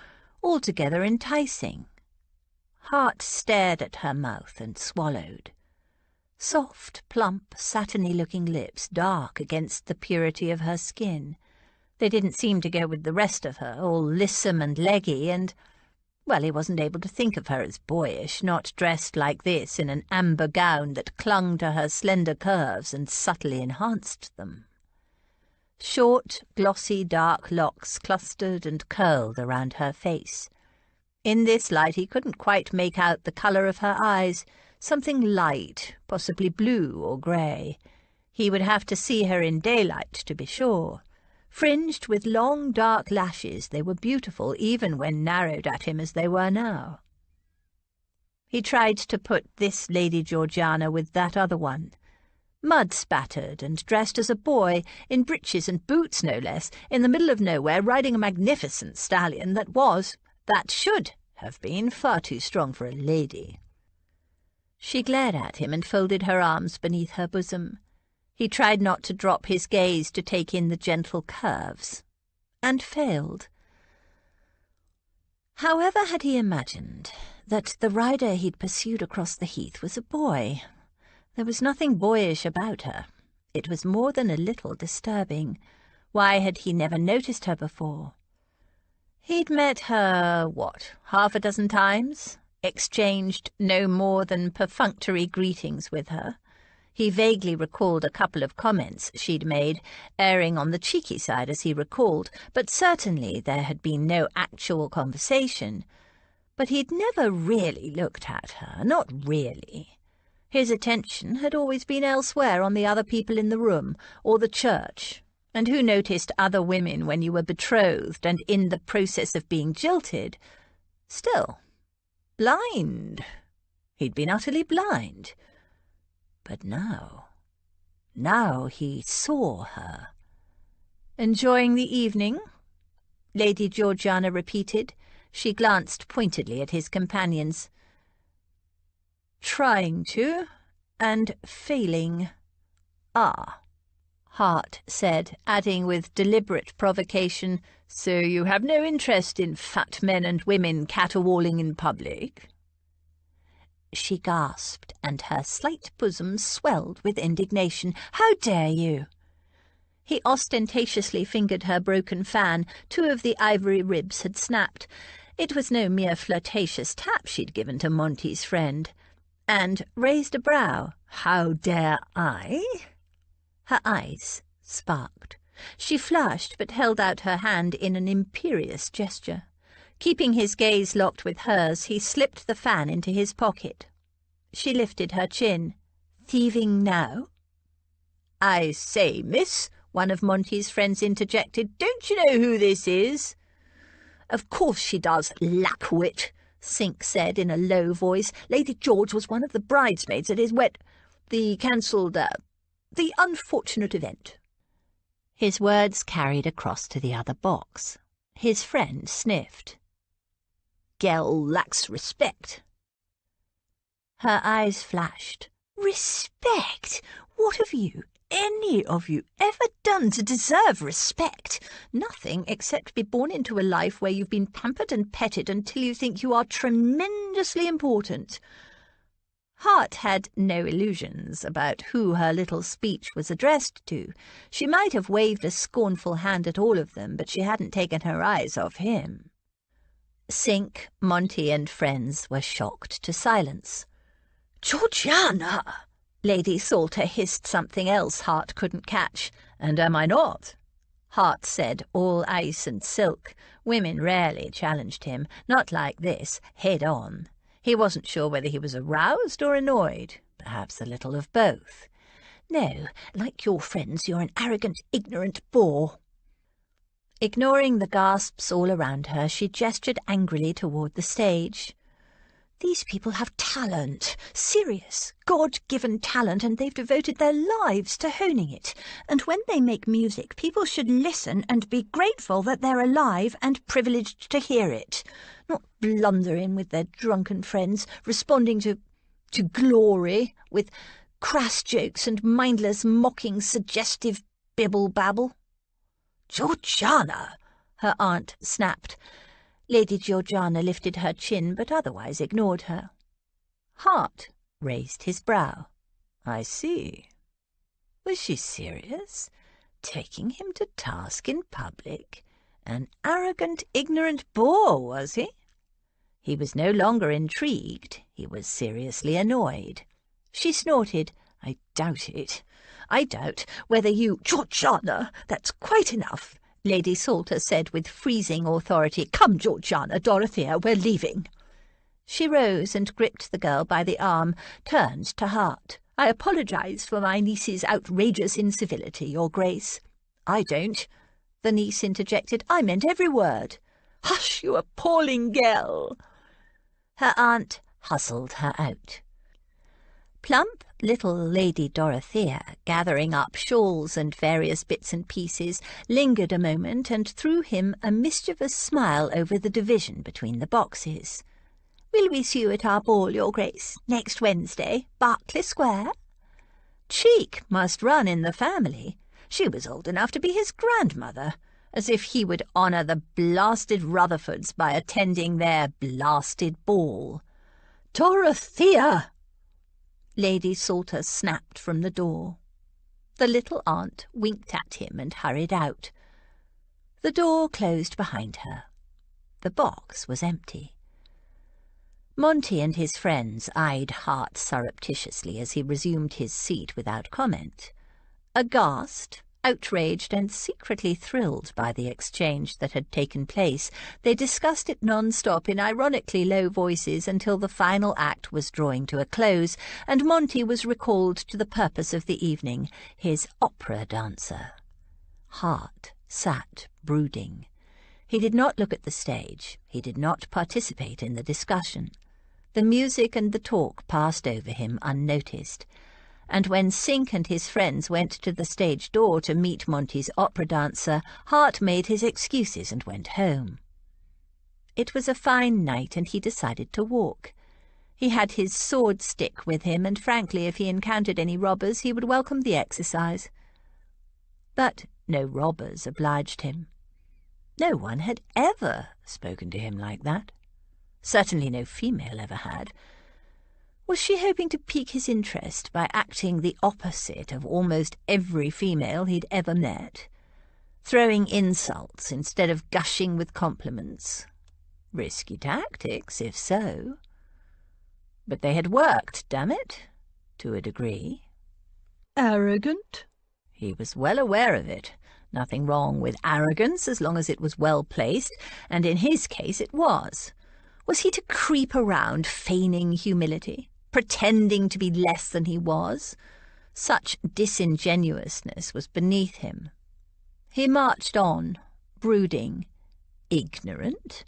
altogether enticing. Hart stared at her mouth and swallowed. Soft, plump, satiny-looking lips, dark against the purity of her skin. They didn't seem to go with the rest of her, all lissom and leggy, and, well, he wasn't able to think of her as boyish, not dressed like this in an amber gown that clung to her slender curves and subtly enhanced them. Short, glossy, dark locks clustered and curled around her face. In this light he couldn't quite make out the colour of her eyes, something light, possibly blue or grey. He would have to see her in daylight to be sure. Fringed with long dark lashes, they were beautiful even when narrowed at him as they were now. He tried to put this Lady Georgiana with that other one. Mud-spattered and dressed as a boy, in breeches and boots no less, in the middle of nowhere, riding a magnificent stallion that should have been far too strong for a lady. She glared at him and folded her arms beneath her bosom. He tried not to drop his gaze to take in the gentle curves, and failed. However had he imagined that the rider he'd pursued across the heath was a boy? There was nothing boyish about her. It was more than a little disturbing. Why had he never noticed her before? He'd met her, half a dozen times, exchanged no more than perfunctory greetings with her. He vaguely recalled a couple of comments she'd made, erring on the cheeky side as he recalled, but certainly there had been no actual conversation. But he'd never really looked at her, not really. His attention had always been elsewhere, on the other people in the room, or the church. And who noticed other women when you were betrothed and in the process of being jilted? Still, blind. He'd been utterly blind. But now he saw her. "Enjoying the evening?" Lady Georgiana repeated. She glanced pointedly at his companions. "Trying to, and failing." "Ah," Hart said, adding with deliberate provocation, "So you have no interest in fat men and women caterwauling in public?" She gasped, and her slight bosom swelled with indignation. "How dare you?" He ostentatiously fingered her broken fan. 2 of the ivory ribs had snapped. It was no mere flirtatious tap she'd given to Monty's friend. And raised a brow. "How dare I?" Her eyes sparked. She flushed, but held out her hand in an imperious gesture. Keeping his gaze locked with hers, he slipped the fan into his pocket. She lifted her chin. "Thieving now?" "I say, miss," one of Monty's friends interjected, "don't you know who this is?" "Of course she does, lackwit," Sink said in a low voice. "Lady George was one of the bridesmaids at his the unfortunate event." His words carried across to the other box. His friend sniffed. "Gell lacks respect." Her eyes flashed. "Respect? What have you, any of you, ever done to deserve respect? Nothing, except be born into a life where you've been pampered and petted until you think you are tremendously important." Hart had no illusions about who her little speech was addressed to. She might have waved a scornful hand at all of them, but she hadn't taken her eyes off him. Sink, Monty and friends were shocked to silence. "Georgiana!" Lady Salter hissed something else Hart couldn't catch. "And am I not?" Hart said, all ice and silk. Women rarely challenged him, not like this, head on. He wasn't sure whether he was aroused or annoyed, perhaps a little of both. No, like your friends, you're an arrogant, ignorant bore. Ignoring the gasps all around her, she gestured angrily toward the stage. These people have talent, serious, God-given talent, and they've devoted their lives to honing it. And when they make music, people should listen and be grateful that they're alive and privileged to hear it, not blunder in with their drunken friends, responding to glory with crass jokes and mindless, mocking, suggestive bibble-babble. "Georgiana!" her aunt snapped. Lady Georgiana lifted her chin, but otherwise ignored her. Hart raised his brow. "I see. Was she serious? Taking him to task in public? An arrogant, ignorant bore, was he?" He was no longer intrigued. He was seriously annoyed. She snorted. "I doubt it. I doubt whether you—" "Georgiana, that's quite enough," Lady Salter said with freezing authority. "Come, Georgiana, Dorothea, we're leaving." She rose and gripped the girl by the arm, turned to Hart. "I apologise for my niece's outrageous incivility, Your Grace." "I don't," the niece interjected. "I meant every word." "Hush, you appalling girl!" Her aunt hustled her out. Plump little Lady Dorothea, gathering up shawls and various bits and pieces, lingered a moment and threw him a mischievous smile over the division between the boxes. "Will we see you at our ball, Your Grace, next Wednesday, Berkeley Square?" Cheek must run in the family. She was old enough to be his grandmother, as if he would honour the blasted Rutherfords by attending their blasted ball. "Dorothea!" Lady Salter snapped from the door. The little aunt winked at him and hurried out. The door closed behind her. The box was empty. Monty and his friends eyed Hart surreptitiously as he resumed his seat without comment. Aghast, outraged, and secretly thrilled by the exchange that had taken place, they discussed it non-stop in ironically low voices until the final act was drawing to a close, and Monty was recalled to the purpose of the evening, his opera dancer. Hart sat brooding. He did not look at the stage. He did not participate in the discussion. The music and the talk passed over him unnoticed, and when Sink and his friends went to the stage door to meet Monty's opera dancer, Hart made his excuses and went home. It was a fine night, and he decided to walk. He had his sword stick with him, and frankly, if he encountered any robbers, he would welcome the exercise. But no robbers obliged him. No one had ever spoken to him like that. Certainly no female ever had. Was she hoping to pique his interest by acting the opposite of almost every female he'd ever met? Throwing insults instead of gushing with compliments? Risky tactics, if so. But they had worked, damn it, to a degree. Arrogant? He was well aware of it. Nothing wrong with arrogance as long as it was well placed, and in his case it was. Was he to creep around feigning humility, pretending to be less than he was? Such disingenuousness was beneath him. He marched on, brooding, ignorant.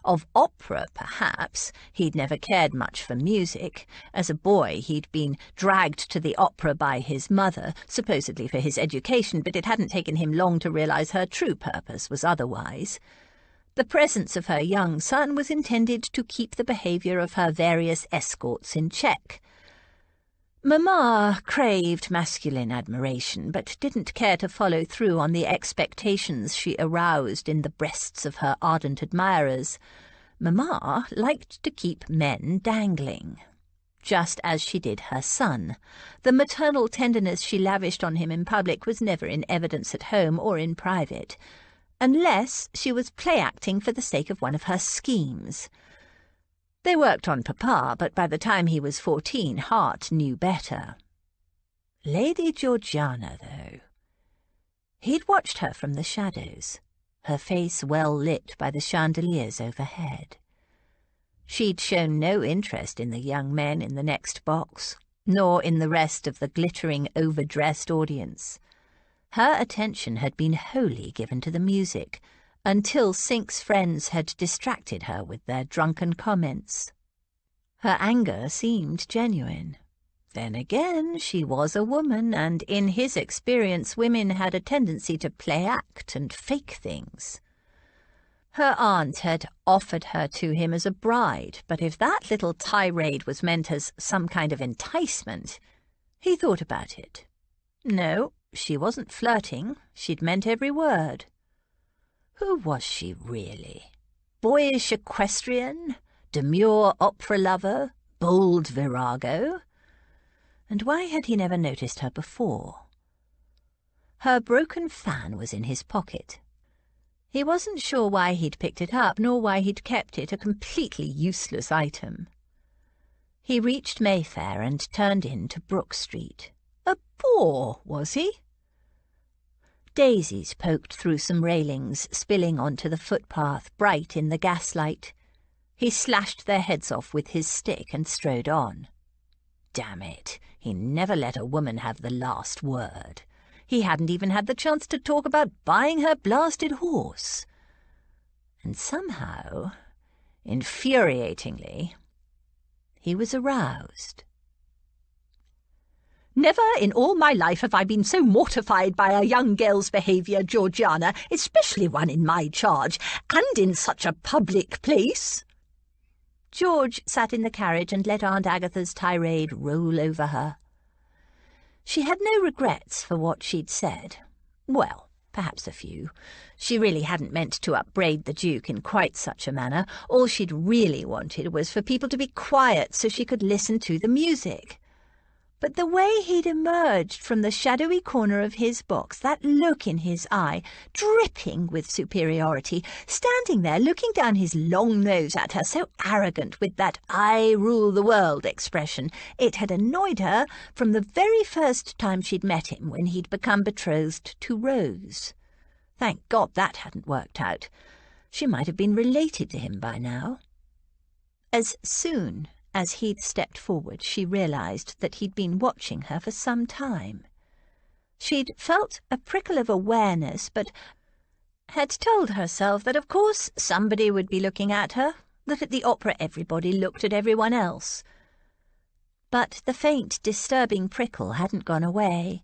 Of opera, perhaps. He'd never cared much for music. As a boy, he'd been dragged to the opera by his mother, supposedly for his education, but it hadn't taken him long to realise her true purpose was otherwise. The presence of her young son was intended to keep the behaviour of her various escorts in check. Mamma craved masculine admiration, but didn't care to follow through on the expectations she aroused in the breasts of her ardent admirers. Mamma liked to keep men dangling, just as she did her son. The maternal tenderness she lavished on him in public was never in evidence at home or in private, unless she was play-acting for the sake of one of her schemes. They worked on Papa, but by the time he was 14, Hart knew better. Lady Georgiana, though. He'd watched her from the shadows, her face well lit by the chandeliers overhead. She'd shown no interest in the young men in the next box, nor in the rest of the glittering, overdressed audience. Her attention had been wholly given to the music, until Sink's friends had distracted her with their drunken comments. Her anger seemed genuine. Then again, she was a woman, and in his experience women had a tendency to play act and fake things. Her aunt had offered her to him as a bride, but if that little tirade was meant as some kind of enticement, he thought about it. No, she wasn't flirting. She'd meant every word. Who was she really? Boyish equestrian? Demure opera lover? Bold virago? And why had he never noticed her before? Her broken fan was in his pocket. He wasn't sure why he'd picked it up, nor why he'd kept it, a completely useless item. He reached Mayfair and turned into Brook Street. A bore, was he? Daisies poked through some railings, spilling onto the footpath, bright in the gaslight. He slashed their heads off with his stick and strode on. Damn it, he never let a woman have the last word. He hadn't even had the chance to talk about buying her blasted horse. And somehow, infuriatingly, he was aroused. Never in all my life have I been so mortified by a young girl's behaviour, Georgiana, especially one in my charge, and in such a public place. George sat in the carriage and let Aunt Agatha's tirade roll over her. She had no regrets for what she'd said. Well, perhaps a few. She really hadn't meant to upbraid the Duke in quite such a manner. All she'd really wanted was for people to be quiet so she could listen to the music. But the way he'd emerged from the shadowy corner of his box, that look in his eye, dripping with superiority, standing there looking down his long nose at her, so arrogant with that "I rule the world" expression, it had annoyed her from the very first time she'd met him when he'd become betrothed to Rose. Thank God that hadn't worked out. She might have been related to him by now. As soon as he'd stepped forward, she realised that he'd been watching her for some time. She'd felt a prickle of awareness, but had told herself that of course somebody would be looking at her, that at the opera everybody looked at everyone else. But the faint, disturbing prickle hadn't gone away.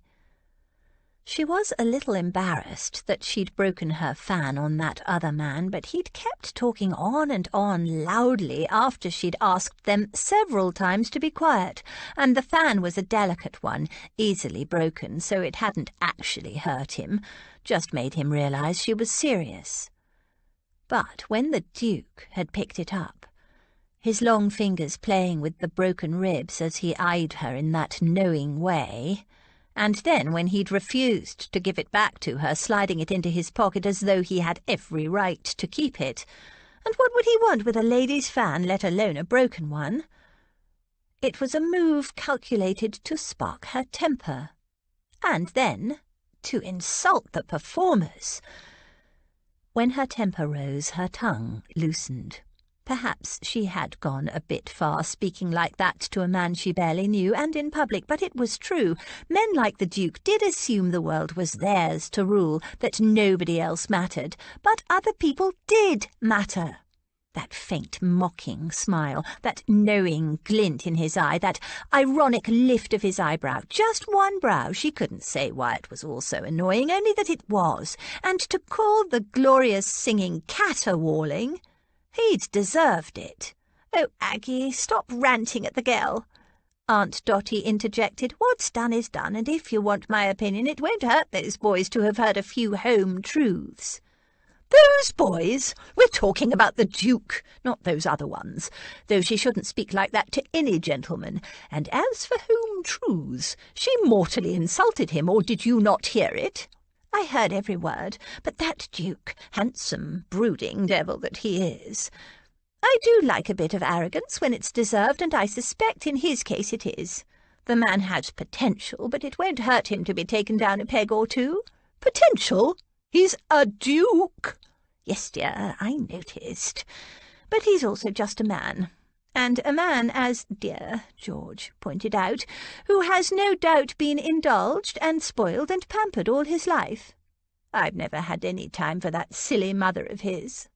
She was a little embarrassed that she'd broken her fan on that other man, but he'd kept talking on and on loudly after she'd asked them several times to be quiet, and the fan was a delicate one, easily broken, so it hadn't actually hurt him, just made him realise she was serious. But when the Duke had picked it up, his long fingers playing with the broken ribs as he eyed her in that knowing way, and then when he'd refused to give it back to her, sliding it into his pocket as though he had every right to keep it. And what would he want with a lady's fan, let alone a broken one? It was a move calculated to spark her temper. And then to insult the performers. When her temper rose, her tongue loosened. Perhaps she had gone a bit far, speaking like that to a man she barely knew, and in public, but it was true. Men like the Duke did assume the world was theirs to rule, that nobody else mattered, but other people did matter. That faint, mocking smile, that knowing glint in his eye, that ironic lift of his eyebrow, just one brow, she couldn't say why it was all so annoying, only that it was, and to call the glorious singing caterwauling, he'd deserved it. Oh, Aggie, stop ranting at the girl, Aunt Dotty interjected. What's done is done, and if you want my opinion, it won't hurt those boys to have heard a few home truths. Those boys? We're talking about the Duke, not those other ones, though she shouldn't speak like that to any gentleman. And as for home truths, she mortally insulted him, or did you not hear it? I heard every word, but that Duke, handsome, brooding devil that he is. I do like a bit of arrogance when it's deserved, and I suspect in his case it is. The man has potential, but it won't hurt him to be taken down a peg or two. Potential? He's a Duke. Yes, dear, I noticed. But he's also just a man. And a man, as dear George pointed out, who has no doubt been indulged and spoiled and pampered all his life. I've never had any time for that silly mother of his."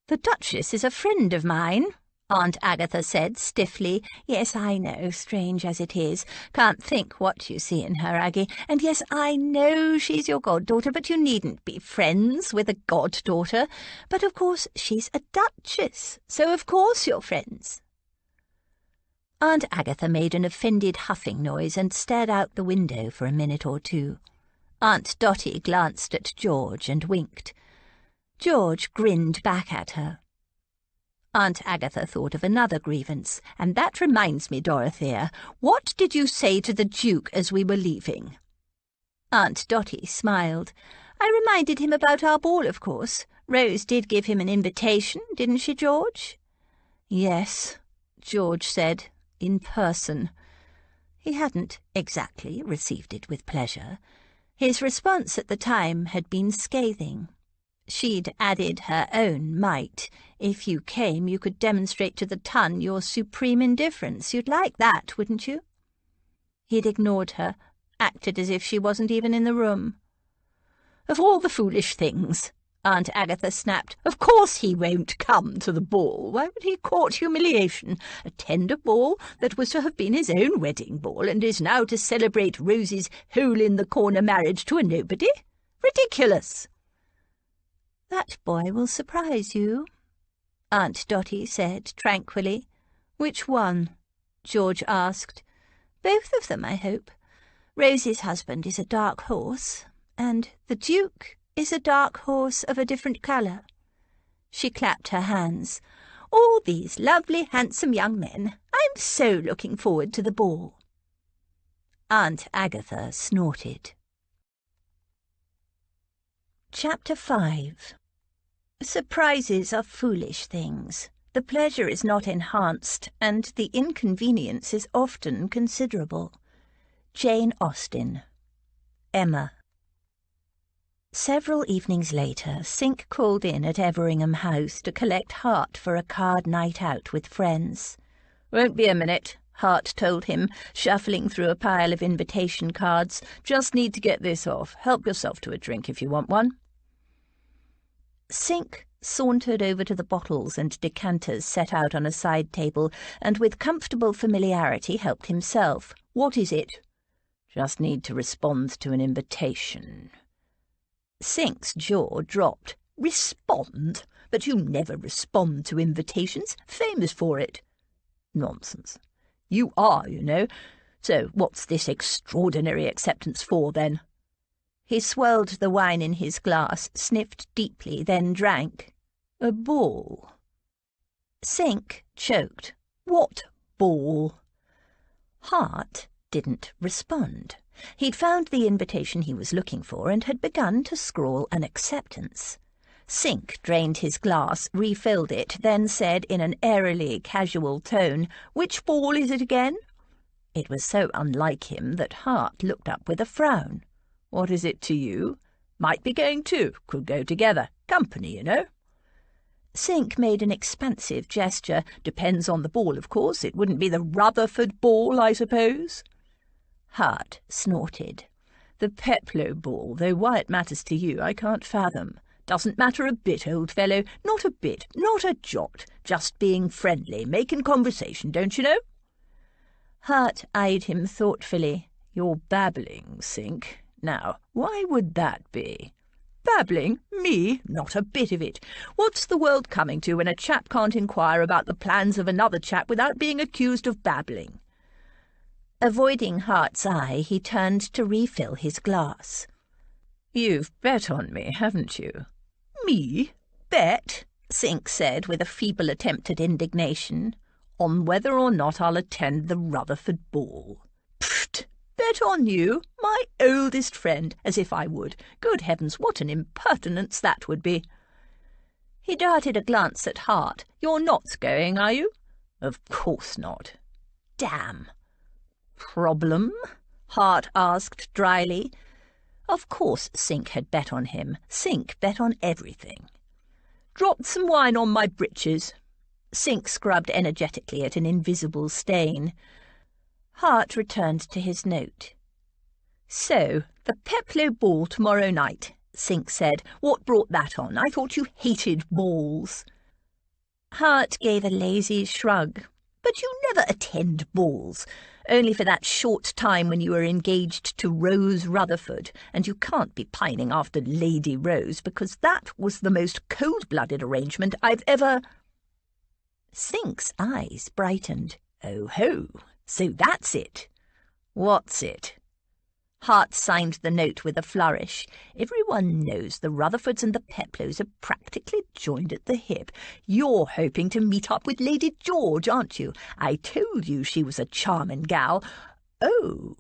"The Duchess is a friend of mine," Aunt Agatha said stiffly. "Yes, I know, strange as it is. Can't think what you see in her, Aggie. And yes, I know she's your goddaughter, but you needn't be friends with a goddaughter. But of course she's a duchess, so of course you're friends." Aunt Agatha made an offended huffing noise and stared out the window for a minute or two. Aunt Dotty glanced at George and winked. George grinned back at her. Aunt Agatha thought of another grievance. "And that reminds me, Dorothea, what did you say to the Duke as we were leaving?" Aunt Dotty smiled. "I reminded him about our ball, of course. Rose did give him an invitation, didn't she, George?" "Yes," George said, "in person." He hadn't exactly received it with pleasure. His response at the time had been scathing. She'd added her own might. "If you came, you could demonstrate to the ton your supreme indifference. You'd like that, wouldn't you?" He'd ignored her, acted as if she wasn't even in the room. "Of all the foolish things," Aunt Agatha snapped. "Of course he won't come to the ball. Why would he court humiliation? Attend a ball that was to have been his own wedding ball and is now to celebrate Rose's hole-in-the-corner marriage to a nobody? Ridiculous!" "That boy will surprise you," Aunt Dotty said tranquilly. "Which one?" George asked. "Both of them, I hope. Rose's husband is a dark horse, and the Duke is a dark horse of a different colour." She clapped her hands. "All these lovely, handsome young men. I'm so looking forward to the ball." Aunt Agatha snorted. Chapter 5. Surprises are foolish things. The pleasure is not enhanced, and the inconvenience is often considerable. Jane Austen. Emma. Several evenings later, Sink called in at Everingham House to collect Hart for a card night out with friends. "Won't be a minute," Hart told him, shuffling through a pile of invitation cards. "Just need to get this off. Help yourself to a drink if you want one." Sink sauntered over to the bottles and decanters set out on a side table, and with comfortable familiarity helped himself. "What is it?" "Just need to respond to an invitation." Sink's jaw dropped. "Respond? But you never respond to invitations. Famous for it." "Nonsense. You are, you know. So what's this extraordinary acceptance for, then?" He swirled the wine in his glass, sniffed deeply, then drank. "A ball." Sink choked. "What ball?" Hart didn't respond. He'd found the invitation he was looking for and had begun to scrawl an acceptance. Sink drained his glass, refilled it, then said in an airily casual tone, "Which ball is it again?" It was so unlike him that Hart looked up with a frown. "What is it to you? Might be going too. Could go together. Company, you know." Sink made an expansive gesture. "Depends on the ball, of course. It wouldn't be the Rutherford ball, I suppose." Hart snorted. "The Peploe ball, though why it matters to you I can't fathom. Doesn't matter a bit, old fellow. Not a bit, not a jot. Just being friendly, making conversation, don't you know?" Hart eyed him thoughtfully. "You're babbling, Sink. Now, why would that be?" "Babbling? Me? Not a bit of it. What's the world coming to when a chap can't inquire about the plans of another chap without being accused of babbling?" Avoiding Hart's eye, he turned to refill his glass. "You've bet on me, haven't you?" "Me? Bet?" Sink said with a feeble attempt at indignation. "On whether or not I'll attend the Rutherford ball." "Pfft! Bet on you? My oldest friend? As if I would. Good heavens, what an impertinence that would be." He darted a glance at Hart. "You're not going, are you?" "Of course not." "Damn." "Problem?" Hart asked dryly. Of course Sink had bet on him. Sink bet on everything. "Dropped some wine on my breeches." Sync scrubbed energetically at an invisible stain. Hart returned to his note. "So, the Peploe ball tomorrow night," Sync said. "What brought that on? I thought you hated balls." Hart gave a lazy shrug. "But you never attend balls. Only for that short time when you were engaged to Rose Rutherford, and you can't be pining after Lady Rose, because that was the most cold-blooded arrangement I've ever—" Sync's eyes brightened. "Oh ho, so that's it. What's it?" Hart signed the note with a flourish. "Everyone knows the Rutherfords and the Peploes are practically joined at the hip. You're hoping to meet up with Lady George, aren't you? I told you she was a charming gal." "Oh."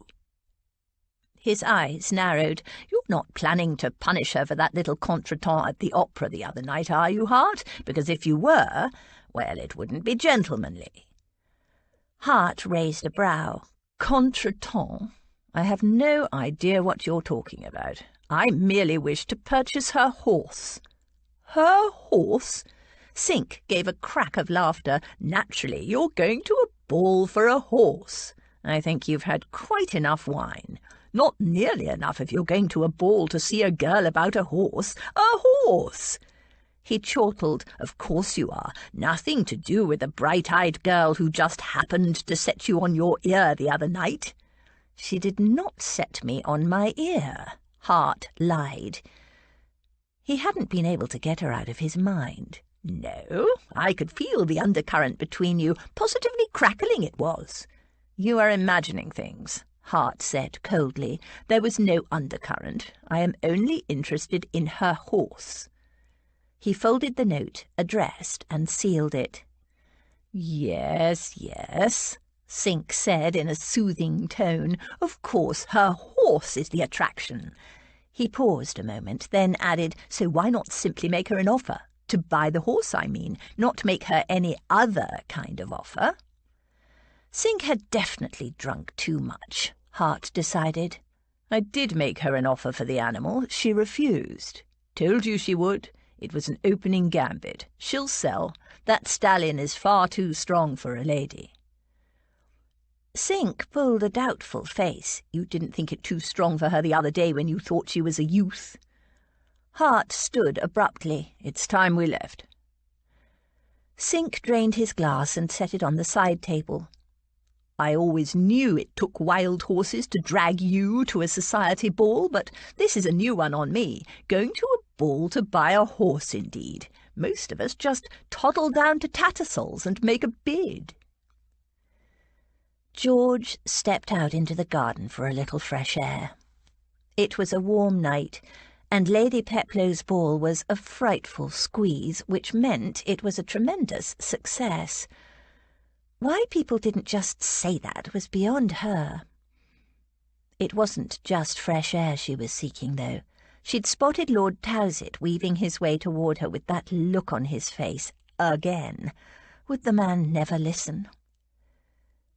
His eyes narrowed. "You're not planning to punish her for that little contretemps at the opera the other night, are you, Hart? Because if you were, well, it wouldn't be gentlemanly." Hart raised a brow. "Contretemps? I have no idea what you're talking about. I merely wish to purchase her horse." "Her horse?" Sync gave a crack of laughter. "Naturally, you're going to a ball for a horse. I think you've had quite enough wine. Not nearly enough if you're going to a ball to see a girl about a horse. A horse!" He chortled. "Of course you are. Nothing to do with the bright-eyed girl who just happened to set you on your ear the other night." "She did not set me on my ear," Hart lied. He hadn't been able to get her out of his mind. "No, I could feel the undercurrent between you. Positively crackling it was." "You are imagining things," Hart said coldly. "There was no undercurrent. I am only interested in her horse." He folded the note, addressed, and sealed it. "Yes, yes," Sync said in a soothing tone. "Of course, her horse is the attraction." He paused a moment, then added, "So why not simply make her an offer? To buy the horse, I mean, not make her any other kind of offer." Sync had definitely drunk too much, Hart decided. "I did make her an offer for the animal. She refused. Told you she would. It was an opening gambit. She'll sell. That stallion is far too strong for a lady." Sync pulled a doubtful face. "You didn't think it too strong for her the other day when you thought she was a youth." Hart stood abruptly. "It's time we left." Sync drained his glass and set it on the side table. "I always knew it took wild horses to drag you to a society ball, but this is a new one on me. Going to a ball to buy a horse, indeed. Most of us just toddle down to Tattersall's and make a bid." George stepped out into the garden for a little fresh air. It was a warm night, and Lady Peploe's ball was a frightful squeeze, which meant it was a tremendous success. Why people didn't just say that was beyond her. It wasn't just fresh air she was seeking, though. She'd spotted Lord Towsett weaving his way toward her with that look on his face again. Would the man never listen?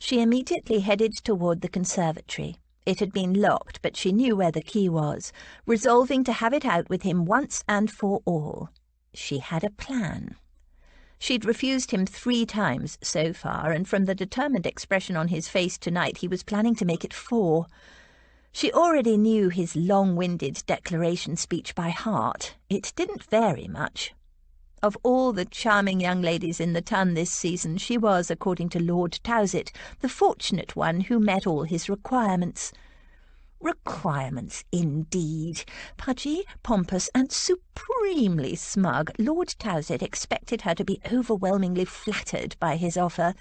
She immediately headed toward the conservatory. It had been locked, but she knew where the key was, resolving to have it out with him once and for all. She had a plan. She'd refused him 3 times so far, and from the determined expression on his face tonight he was planning to make it 4. She already knew his long-winded declaration speech by heart. It didn't vary much. Of all the charming young ladies in the ton this season, she was, according to Lord Towsett, the fortunate one who met all his requirements. Requirements, indeed. Pudgy, pompous, and supremely smug, Lord Towsett expected her to be overwhelmingly flattered by his offer.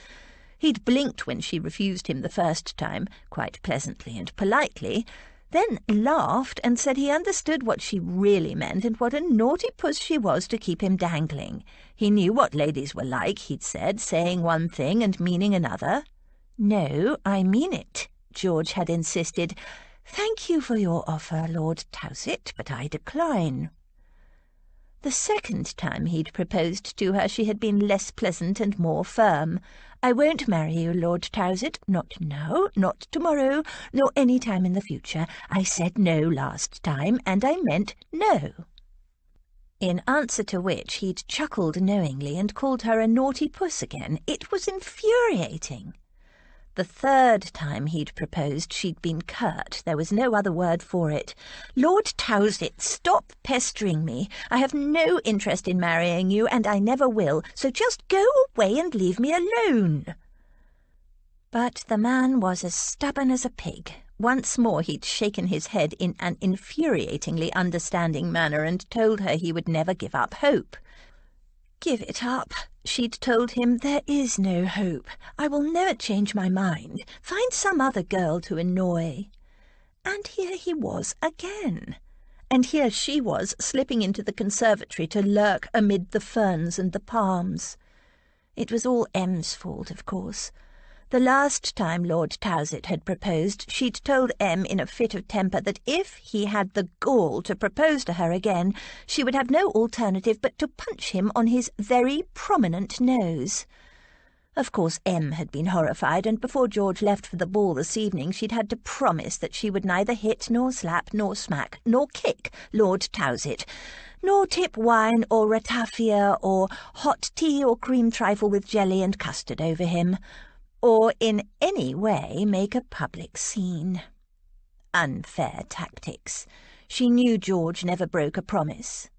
He'd blinked when she refused him the first time, quite pleasantly and politely, then laughed and said he understood what she really meant and what a naughty puss she was to keep him dangling. He knew what ladies were like, he'd said, saying one thing and meaning another. "No, I mean it," George had insisted. "Thank you for your offer, Lord Towsett, but I decline." The second time he'd proposed to her she had been less pleasant and more firm. "I won't marry you, Lord Towsett, not now, not tomorrow, nor any time in the future. I said no last time, and I meant no." in answer to which he'd chuckled knowingly and called her a naughty puss again. It was infuriating. The third time he'd proposed, she'd been curt. There was no other word for it. "Lord Towsett, stop pestering me. I have no interest in marrying you, and I never will, so just go away and leave me alone." But the man was as stubborn as a pig. Once more he'd shaken his head in an infuriatingly understanding manner and told her he would never give up hope. "Give it up," she'd told him. "There is no hope. I will never change my mind. Find some other girl to annoy." And here he was again. And here she was, slipping into the conservatory to lurk amid the ferns and the palms. It was all M's fault, of course. The last time Lord Towsett had proposed, she'd told M in a fit of temper that if he had the gall to propose to her again, she would have no alternative but to punch him on his very prominent nose. Of course, M had been horrified, and before George left for the ball this evening, she'd had to promise that she would neither hit nor slap nor smack nor kick Lord Towsett, nor tip wine or ratafia or hot tea or cream trifle with jelly and custard over him, or in any way make a public scene. Unfair tactics. She knew George never broke a promise.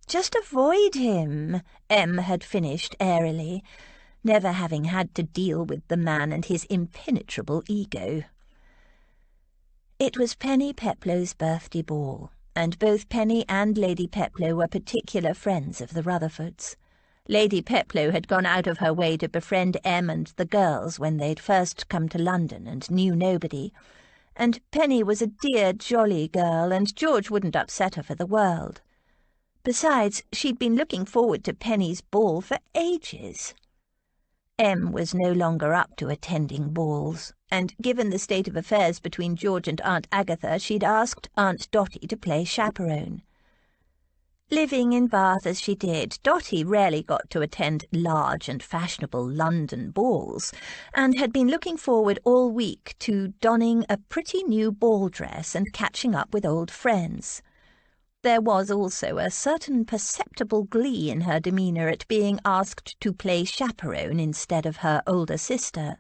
Just avoid him, M had finished airily, never having had to deal with the man and his impenetrable ego. It was Penny Peplow's birthday ball, and both Penny and Lady Peplow were particular friends of the Rutherfords. Lady Peplow had gone out of her way to befriend M and the girls when they'd first come to London and knew nobody, and Penny was a dear, jolly girl, and George wouldn't upset her for the world. Besides, she'd been looking forward to Penny's ball for ages. M was no longer up to attending balls, and given the state of affairs between George and Aunt Agatha, she'd asked Aunt Dotty to play chaperone. Living in Bath as she did, Dotty rarely got to attend large and fashionable London balls, and had been looking forward all week to donning a pretty new ball dress and catching up with old friends. There was also a certain perceptible glee in her demeanour at being asked to play chaperone instead of her older sister.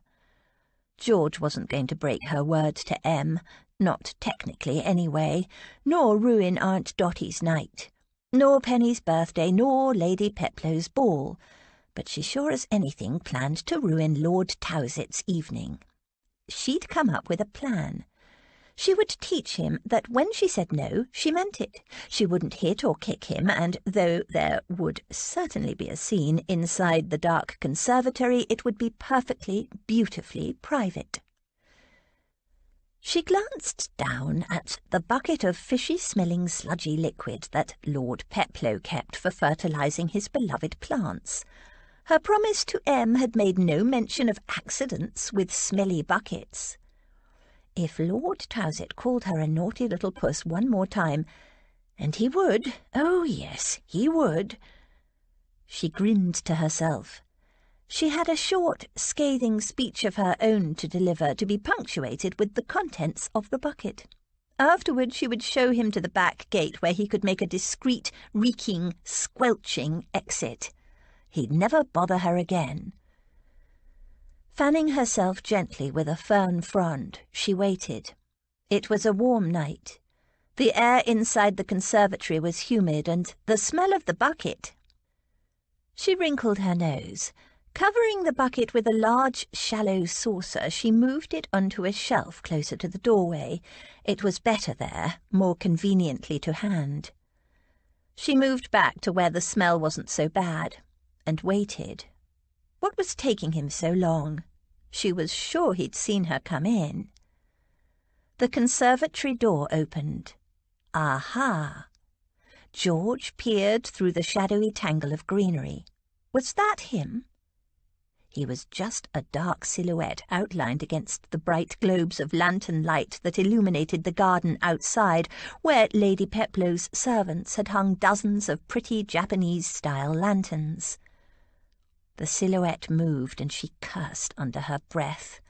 George wasn't going to break her word to M, not technically anyway, nor ruin Aunt Dotty's night, nor Penny's birthday, nor Lady Peplow's ball, but she sure as anything planned to ruin Lord Towsett's evening. She'd come up with a plan. She would teach him that when she said no, she meant it. She wouldn't hit or kick him, and though there would certainly be a scene inside the dark conservatory, it would be perfectly, beautifully private. She glanced down at the bucket of fishy-smelling sludgy liquid that Lord Peplow kept for fertilizing his beloved plants. Her promise to M had made no mention of accidents with smelly buckets. If Lord Towsett called her a naughty little puss one more time, and he would, oh yes, he would, she grinned to herself. She had a short, scathing speech of her own to deliver, to be punctuated with the contents of the bucket. Afterward she would show him to the back gate where he could make a discreet, reeking, squelching exit. He'd never bother her again. Fanning herself gently with a fern frond, she waited. It was a warm night. The air inside the conservatory was humid, and the smell of the bucket. She wrinkled her nose. Covering the bucket with a large, shallow saucer, she moved it onto a shelf closer to the doorway. It was better there, more conveniently to hand. She moved back to where the smell wasn't so bad, and waited. What was taking him so long? She was sure he'd seen her come in. The conservatory door opened. Aha! George peered through the shadowy tangle of greenery. Was that him? He was just a dark silhouette outlined against the bright globes of lantern light that illuminated the garden outside, where Lady Peplow's servants had hung dozens of pretty Japanese-style lanterns. The silhouette moved, and she cursed under her breath.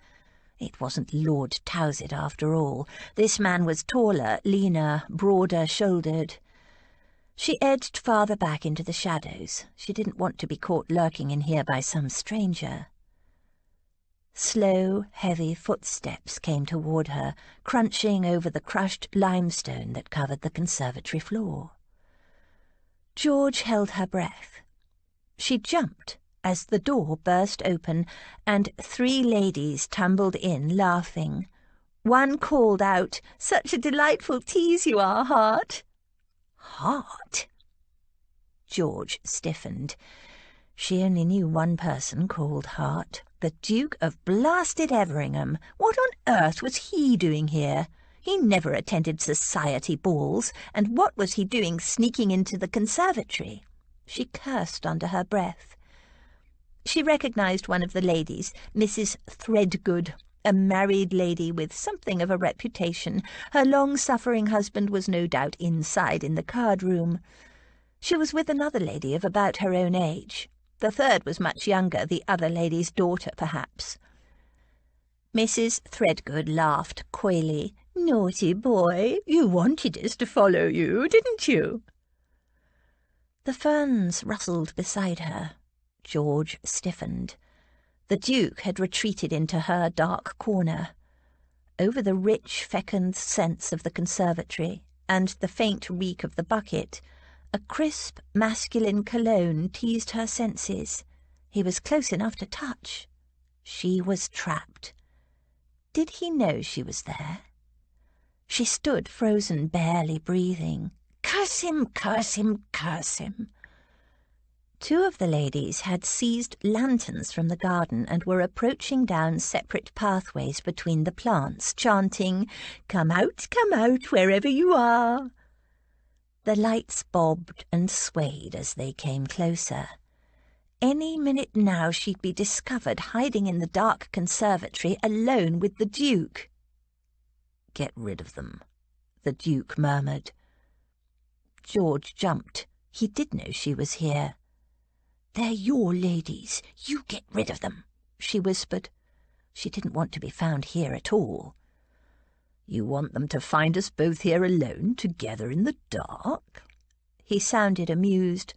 It wasn't Lord Towsett after all. This man was taller, leaner, broader-shouldered. She edged farther back into the shadows. She didn't want to be caught lurking in here by some stranger. Slow, heavy footsteps came toward her, crunching over the crushed limestone that covered the conservatory floor. George held her breath. She jumped as the door burst open and 3 ladies tumbled in, laughing. One called out, "Such a delightful tease you are, Heart." Heart? George stiffened. She only knew one person called Heart, the Duke of Blasted Everingham. What on earth was he doing here? He never attended society balls, and what was he doing sneaking into the conservatory? She cursed under her breath. She recognised one of the ladies, Mrs. Threadgood, a married lady with something of a reputation. Her long-suffering husband was no doubt inside in the card-room. She was with another lady of about her own age. The third was much younger, the other lady's daughter, perhaps. Mrs. Threadgood laughed coyly. "Naughty boy, you wanted us to follow you, didn't you?" The ferns rustled beside her. George stiffened. The Duke had retreated into her dark corner. Over the rich, fecund scents of the conservatory and the faint reek of the bucket, a crisp, masculine cologne teased her senses. He was close enough to touch. She was trapped. Did he know she was there? She stood frozen, barely breathing. Curse him, curse him, curse him. 2 of the ladies had seized lanterns from the garden and were approaching down separate pathways between the plants, chanting, come out, wherever you are." The lights bobbed and swayed as they came closer. Any minute now she'd be discovered hiding in the dark conservatory alone with the Duke. "Get rid of them," the Duke murmured. George jumped. He did know she was here. "They're your ladies. You get rid of them," she whispered. She didn't want to be found here at all. "You want them to find us both here alone, together in the dark?" He sounded amused.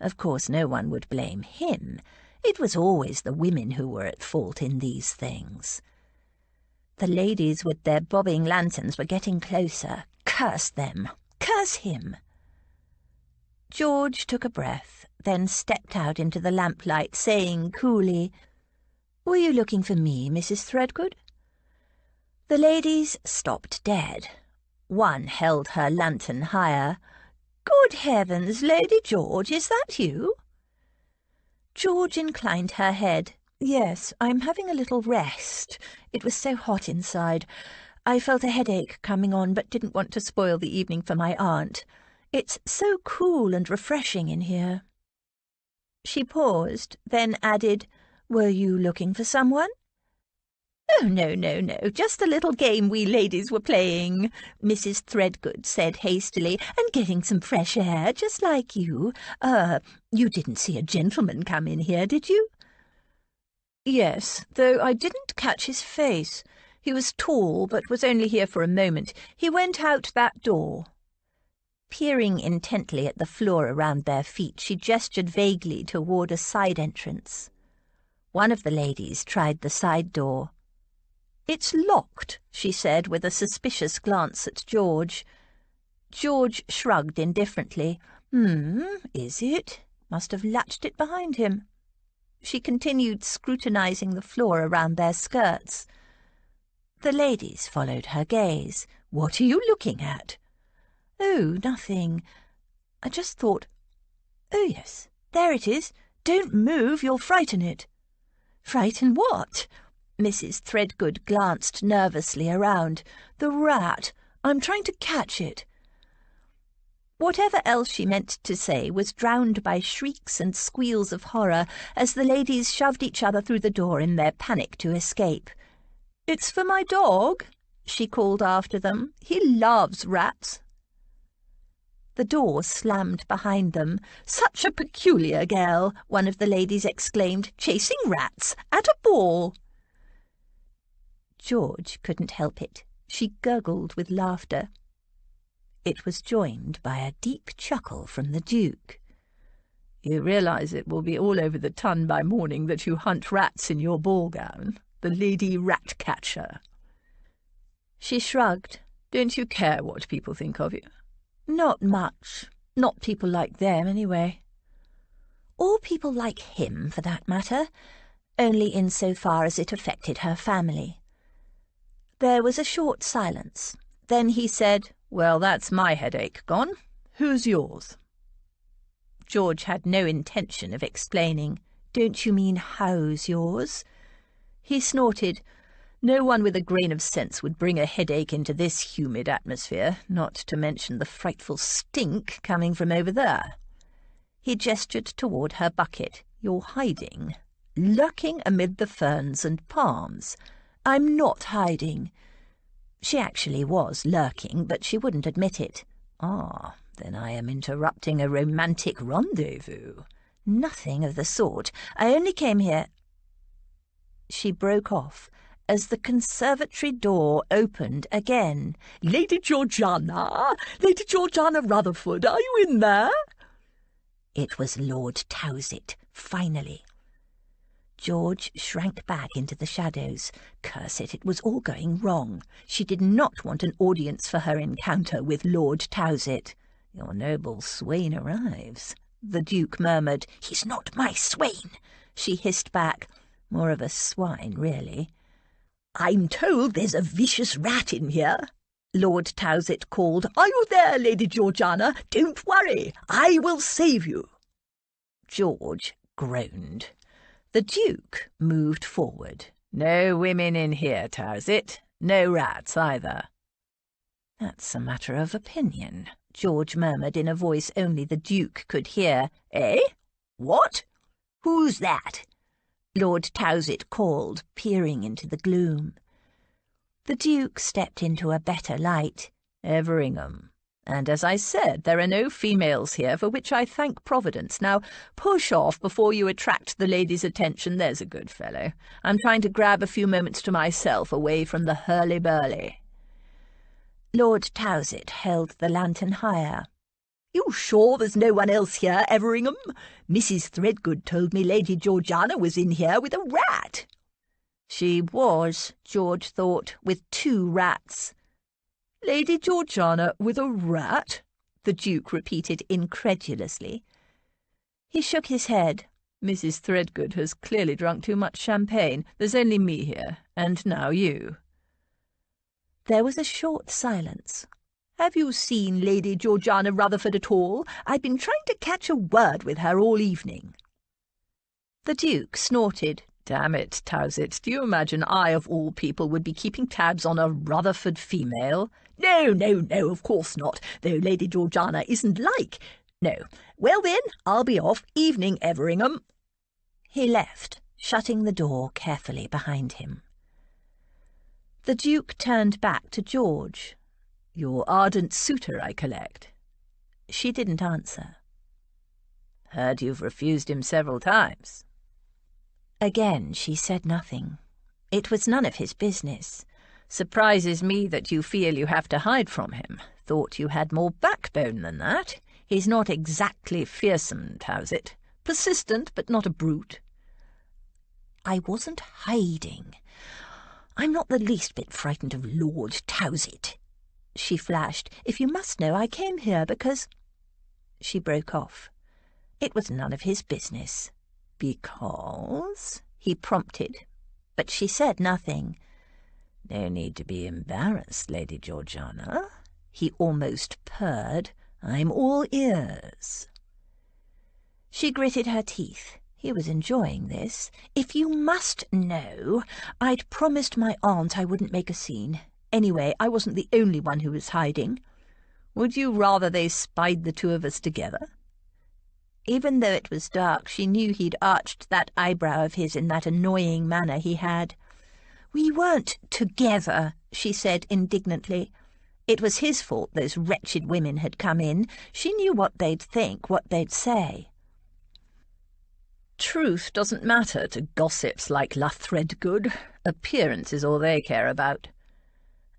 Of course no one would blame him. It was always the women who were at fault in these things. The ladies with their bobbing lanterns were getting closer. Curse them! Curse him! George took a breath, then stepped out into the lamplight, saying coolly, "Were you looking for me, Mrs. Threadgood?" The ladies stopped dead. One held her lantern higher. "Good heavens, Lady George, is that you?" George inclined her head. "Yes, I'm having a little rest. It was so hot inside. I felt a headache coming on, but didn't want to spoil the evening for my aunt. It's so cool and refreshing in here." She paused, then added, "Were you looking for someone?" "Oh, no, just a little game we ladies were playing," Mrs. Threadgood said hastily, "and getting some fresh air, just like you. You didn't see a gentleman come in here, did you?" "Yes, though I didn't catch his face. He was tall, but was only here for a moment. He went out that door." Peering intently at the floor around their feet, she gestured vaguely toward a side entrance. One of the ladies tried the side door. "It's locked," she said, with a suspicious glance at George. George shrugged indifferently. Is it? Must have latched it behind him." She continued scrutinizing the floor around their skirts. The ladies followed her gaze. "What are you looking at?" "Oh, nothing. I just thought... Oh, yes, there it is. Don't move, you'll frighten it." "Frighten what?" Mrs. Threadgood glanced nervously around. "The rat. I'm trying to catch it." Whatever else she meant to say was drowned by shrieks and squeals of horror as the ladies shoved each other through the door in their panic to escape. "It's for my dog," she called after them. "He loves rats." The door slammed behind them. "Such a peculiar girl," one of the ladies exclaimed, "chasing rats at a ball." George couldn't help it. She gurgled with laughter. It was joined by a deep chuckle from the Duke. "You realise it will be all over the ton by morning that you hunt rats in your ball gown, the lady rat-catcher." She shrugged. "Don't you care what people think of you?" "Not much. Not people like them, anyway. Or people like him, for that matter, only insofar as it affected her family." There was a short silence. Then he said, "Well, that's my headache gone. Who's yours?" George had no intention of explaining. "Don't you mean how's yours?" He snorted. No one with a grain of sense would bring a headache into this humid atmosphere, not to mention the frightful stink coming from over there. He gestured toward her bucket. "You're hiding, lurking amid the ferns and palms." "I'm not hiding." She actually was lurking, but she wouldn't admit it. "Ah, then I am interrupting a romantic rendezvous." "Nothing of the sort. I only came here—" She broke off as the conservatory door opened again. "Lady Georgiana! Lady Georgiana Rutherford, are you in there?" It was Lord Towsett, finally. George shrank back into the shadows. Curse it was all going wrong. She did not want an audience for her encounter with Lord Towsett. "Your noble swain arrives," the Duke murmured. "He's not my swain," she hissed back. More of a swine, really. "I'm told there's a vicious rat in here," Lord Towsett called. "Are you there, Lady Georgiana? Don't worry, I will save you." George groaned. The Duke moved forward. "No women in here, Towsett. No rats either." "That's a matter of opinion," George murmured in a voice only the Duke could hear. "Eh? What? Who's that?" Lord Towsett called, peering into the gloom. The Duke stepped into a better light. "Everingham. And as I said, there are no females here, for which I thank Providence. Now, push off before you attract the lady's attention, there's a good fellow. I'm trying to grab a few moments to myself away from the hurly-burly." Lord Towsett held the lantern higher. "You sure there's no one else here, Everingham? Mrs. Threadgood told me Lady Georgiana was in here with a rat." She was, George thought, with 2 rats. "Lady Georgiana with a rat?" the Duke repeated incredulously. He shook his head. "Mrs. Threadgood has clearly drunk too much champagne. There's only me here, and now you." There was a short silence. "Have you seen Lady Georgiana Rutherford at all? I've been trying to catch a word with her all evening." The Duke snorted. "Damn it, Towsett, do you imagine I, of all people, would be keeping tabs on a Rutherford female?" No, of course not, though Lady Georgiana isn't like— No. Well then, I'll be off. Evening, Everingham." He left, shutting the door carefully behind him. The Duke turned back to George. "Your ardent suitor, I collect." She didn't answer. "Heard you've refused him several times." Again she said nothing. It was none of his business. "Surprises me that you feel you have to hide from him. Thought you had more backbone than that. He's not exactly fearsome, Towsett. Persistent, but not a brute." "I wasn't hiding. I'm not the least bit frightened of Lord Towsett," she flashed. "If you must know, I came here because—" She broke off. It was none of his business. "Because?" he prompted, but she said nothing. "No need to be embarrassed, Lady Georgiana," he almost purred. "I'm all ears." She gritted her teeth. He was enjoying this. "If you must know, I'd promised my aunt I wouldn't make a scene. Anyway, I wasn't the only one who was hiding." "Would you rather they spied the 2 of us together?" Even though it was dark, she knew he'd arched that eyebrow of his in that annoying manner he had. "We weren't together," she said indignantly. It was his fault those wretched women had come in. She knew what they'd think, what they'd say. "Truth doesn't matter to gossips like La Threadgood. Appearance is all they care about."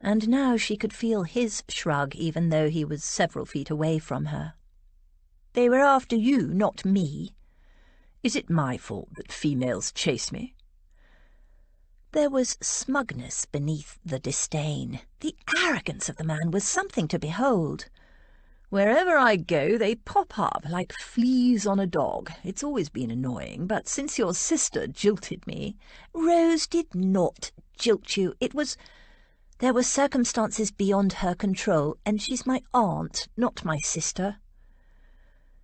and now she could feel his shrug even though he was several feet away from her. "They were after you, not me. Is it my fault that females chase me?" There was smugness beneath the disdain. The arrogance of the man was something to behold. "Wherever I go, they pop up like fleas on a dog. It's always been annoying, but since your sister jilted me—" "Rose did not jilt you. There were circumstances beyond her control, and she's my aunt, not my sister."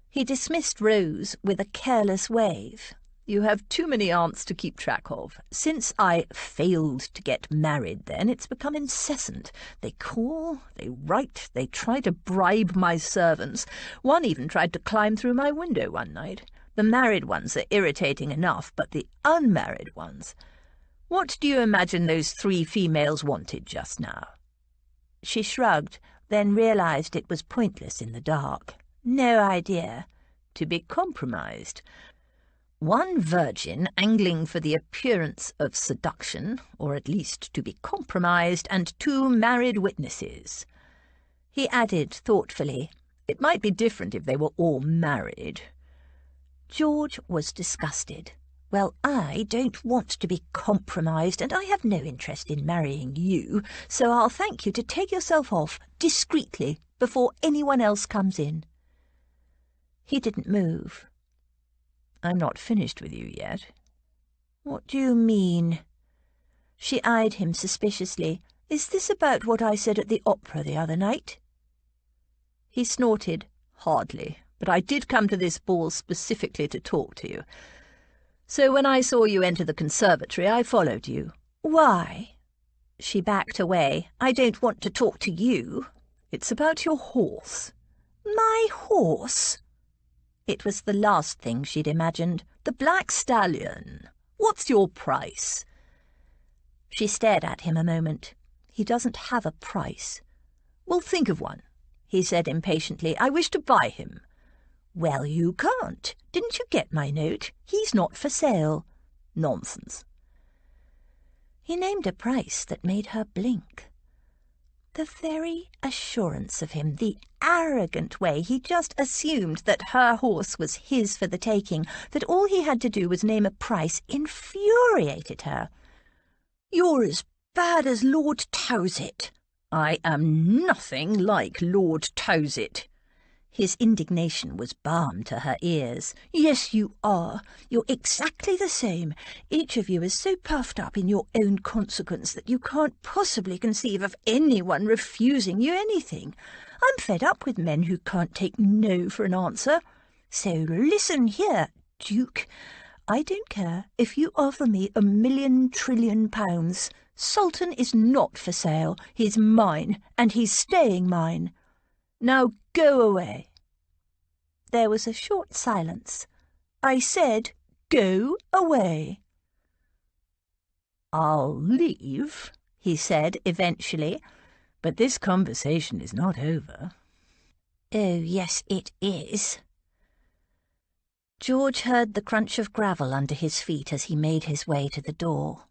He dismissed Rose with a careless wave. "You have too many aunts to keep track of. Since I failed to get married then, it's become incessant. They call, they write, they try to bribe my servants. One even tried to climb through my window one night. The married ones are irritating enough, but the unmarried ones— What do you imagine those 3 females wanted just now?" She shrugged, then realized it was pointless in the dark. "No idea." "To be compromised. 1 virgin angling for the appearance of seduction, or at least to be compromised, and 2 married witnesses." He added thoughtfully, "It might be different if they were all married." George was disgusted. "Well, I don't want to be compromised, and I have no interest in marrying you, so I'll thank you to take yourself off discreetly before anyone else comes in." He didn't move. "I'm not finished with you yet." "What do you mean?" She eyed him suspiciously. "Is this about what I said at the opera the other night?" He snorted. "Hardly, but I did come to this ball specifically to talk to you. So when I saw you enter the conservatory, I followed you." "Why?" She backed away. "I don't want to talk to you." "It's about your horse." "My horse?" It was the last thing she'd imagined. "The black stallion. What's your price?" She stared at him a moment. "He doesn't have a price." "Well, think of one," he said impatiently. "I wish to buy him." "Well, you can't. Didn't you get my note? He's not for sale." "Nonsense." He named a price that made her blink. The very assurance of him, the arrogant way he just assumed that her horse was his for the taking, that all he had to do was name a price, infuriated her. "You're as bad as Lord Towsett." "I am nothing like Lord Towsett." His indignation was balm to her ears. "Yes, you are. You're exactly the same. Each of you is so puffed up in your own consequence that you can't possibly conceive of anyone refusing you anything. I'm fed up with men who can't take no for an answer. So listen here, Duke. I don't care if you offer me £1,000,000 trillion. Sultan is not for sale. He's mine, and he's staying mine. Now go away." There was a short silence. "I said go away." "I'll leave," he said eventually, "but this conversation is not over." "Oh, yes, it is." George heard the crunch of gravel under his feet as he made his way to the door.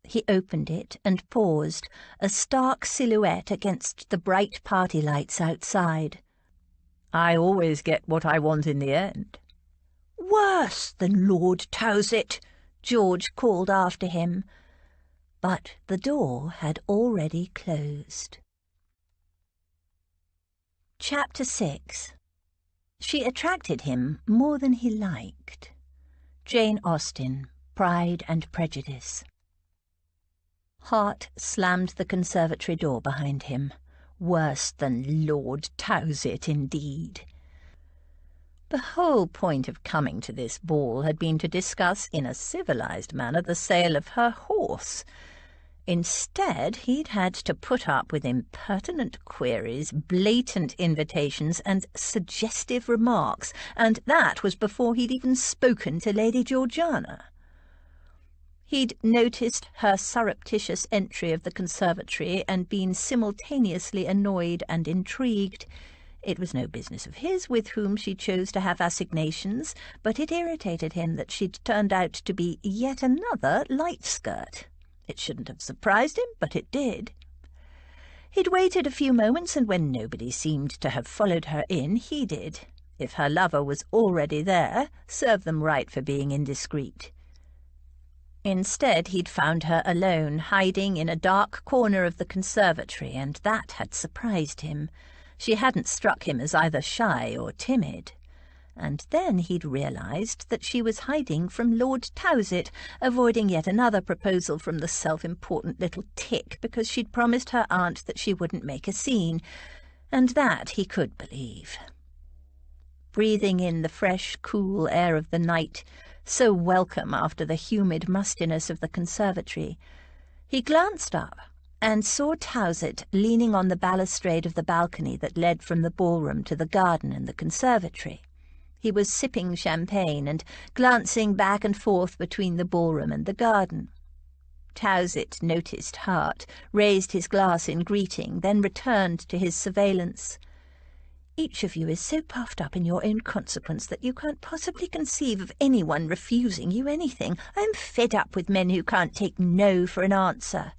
He opened it and paused, a stark silhouette against the bright party lights outside. "I always get what I want in the end." "Worse than Lord Towsett," George called after him. But the door had already closed. Chapter 6. She attracted him more than he liked. Jane Austen, Pride and Prejudice. Hart slammed the conservatory door behind him. Worse than Lord Towsett, indeed. The whole point of coming to this ball had been to discuss in a civilized manner the sale of her horse. Instead, he'd had to put up with impertinent queries, blatant invitations, and suggestive remarks, and that was before he'd even spoken to Lady Georgiana. He'd noticed her surreptitious entry of the conservatory and been simultaneously annoyed and intrigued. It was no business of his with whom she chose to have assignations, but it irritated him that she'd turned out to be yet another light skirt. It shouldn't have surprised him, but it did. He'd waited a few moments, and when nobody seemed to have followed her in, he did. If her lover was already there, serve them right for being indiscreet. Instead, he'd found her alone, hiding in a dark corner of the conservatory, and that had surprised him. She hadn't struck him as either shy or timid. And then he'd realised that she was hiding from Lord Towsett, avoiding yet another proposal from the self-important little tick because she'd promised her aunt that she wouldn't make a scene, and that he could believe. Breathing in the fresh, cool air of the night, so welcome after the humid mustiness of the conservatory, he glanced up and saw Towsett leaning on the balustrade of the balcony that led from the ballroom to the garden and the conservatory. He was sipping champagne and glancing back and forth between the ballroom and the garden. Towsett noticed Hart, raised his glass in greeting, then returned to his surveillance. "Each of you is so puffed up in your own consequence that you can't possibly conceive of anyone refusing you anything. I'm fed up with men who can't take no for an answer."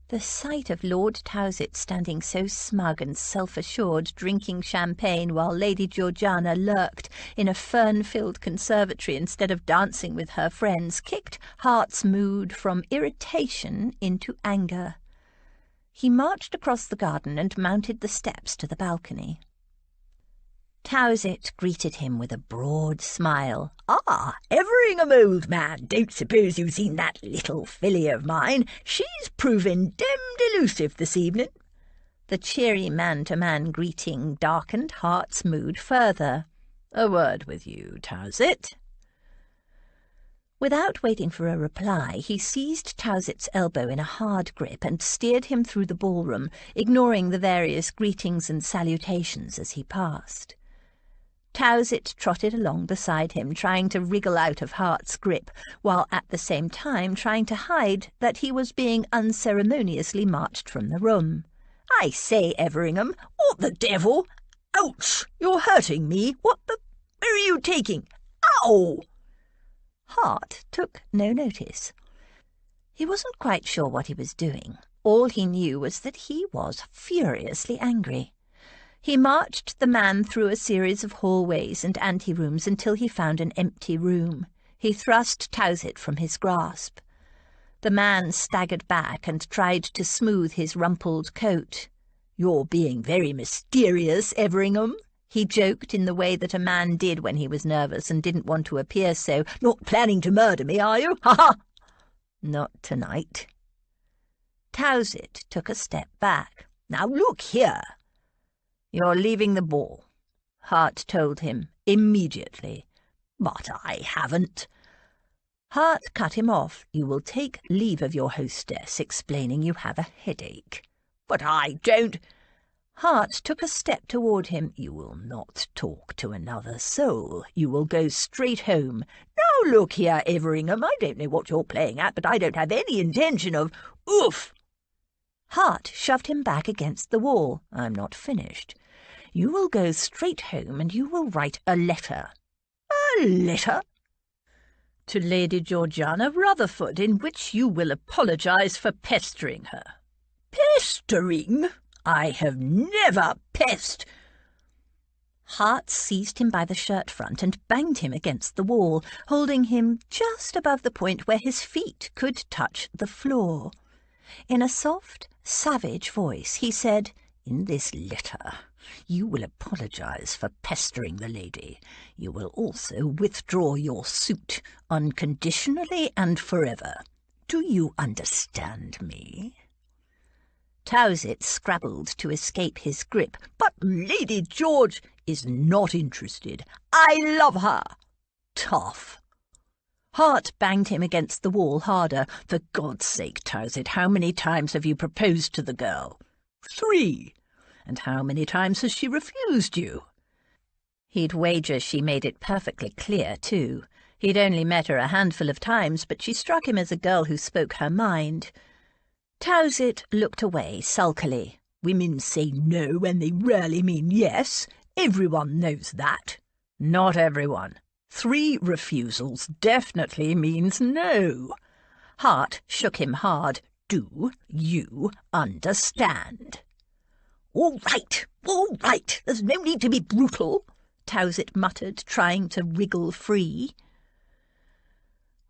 The sight of Lord Towsett standing so smug and self-assured, drinking champagne while Lady Georgiana lurked in a fern-filled conservatory instead of dancing with her friends, kicked Hart's mood from irritation into anger. He marched across the garden and mounted the steps to the balcony. Towsett greeted him with a broad smile. "Ah, Everingham, old man, don't suppose you've seen that little filly of mine. She's proving demmed elusive this evening." The cheery man-to-man greeting darkened Hart's mood further. "A word with you, Towsett." Without waiting for a reply, he seized Towsett's elbow in a hard grip and steered him through the ballroom, ignoring the various greetings and salutations as he passed. Towsett trotted along beside him, trying to wriggle out of Hart's grip, while at the same time trying to hide that he was being unceremoniously marched from the room. "I say, Everingham, what the devil? Ouch! You're hurting me. Where are you taking? Ow!" Hart took no notice. He wasn't quite sure what he was doing. All he knew was that he was furiously angry. He marched the man through a series of hallways and anterooms until he found an empty room. He thrust Towsett from his grasp. The man staggered back and tried to smooth his rumpled coat. "You're being very mysterious, Everingham," he joked in the way that a man did when he was nervous and didn't want to appear so. "Not planning to murder me, are you? Ha ha!" "Not tonight." Towsett took a step back. "Now look here." "You're leaving the ball," Hart told him, immediately. "But I haven't." Hart cut him off. "You will take leave of your hostess, explaining you have a headache." "But I don't—" Hart took a step toward him. "You will not talk to another soul. You will go straight home." "Now look here, Everingham, I don't know what you're playing at, but I don't have any intention of— Oof!" Hart shoved him back against the wall. "I'm not finished. You will go straight home and you will write a letter." "A letter?" "To Lady Georgiana Rutherford, in which you will apologise for pestering her." "Pestering? I have never Hart seized him by the shirt front and banged him against the wall, holding him just above the point where his feet could touch the floor. In a soft, savage voice, he said, "In this letter, you will apologise for pestering the lady. You will also withdraw your suit, unconditionally and forever. Do you understand me?" Towsett scrabbled to escape his grip. "But Lady George is not interested. I love her." "Tough." Hart banged him against the wall harder. "For God's sake, Towsett, how many times have you proposed to the girl?" "3. "And how many times has she refused you?" He'd wager she made it perfectly clear, too. He'd only met her a handful of times, but she struck him as a girl who spoke her mind. Towsett looked away sulkily. "Women say no when they rarely mean yes. Everyone knows that." "Not everyone. 3 refusals definitely means no." Hart shook him hard. Do you understand?" All right, there's no need to be brutal," Towsett muttered, trying to wriggle free.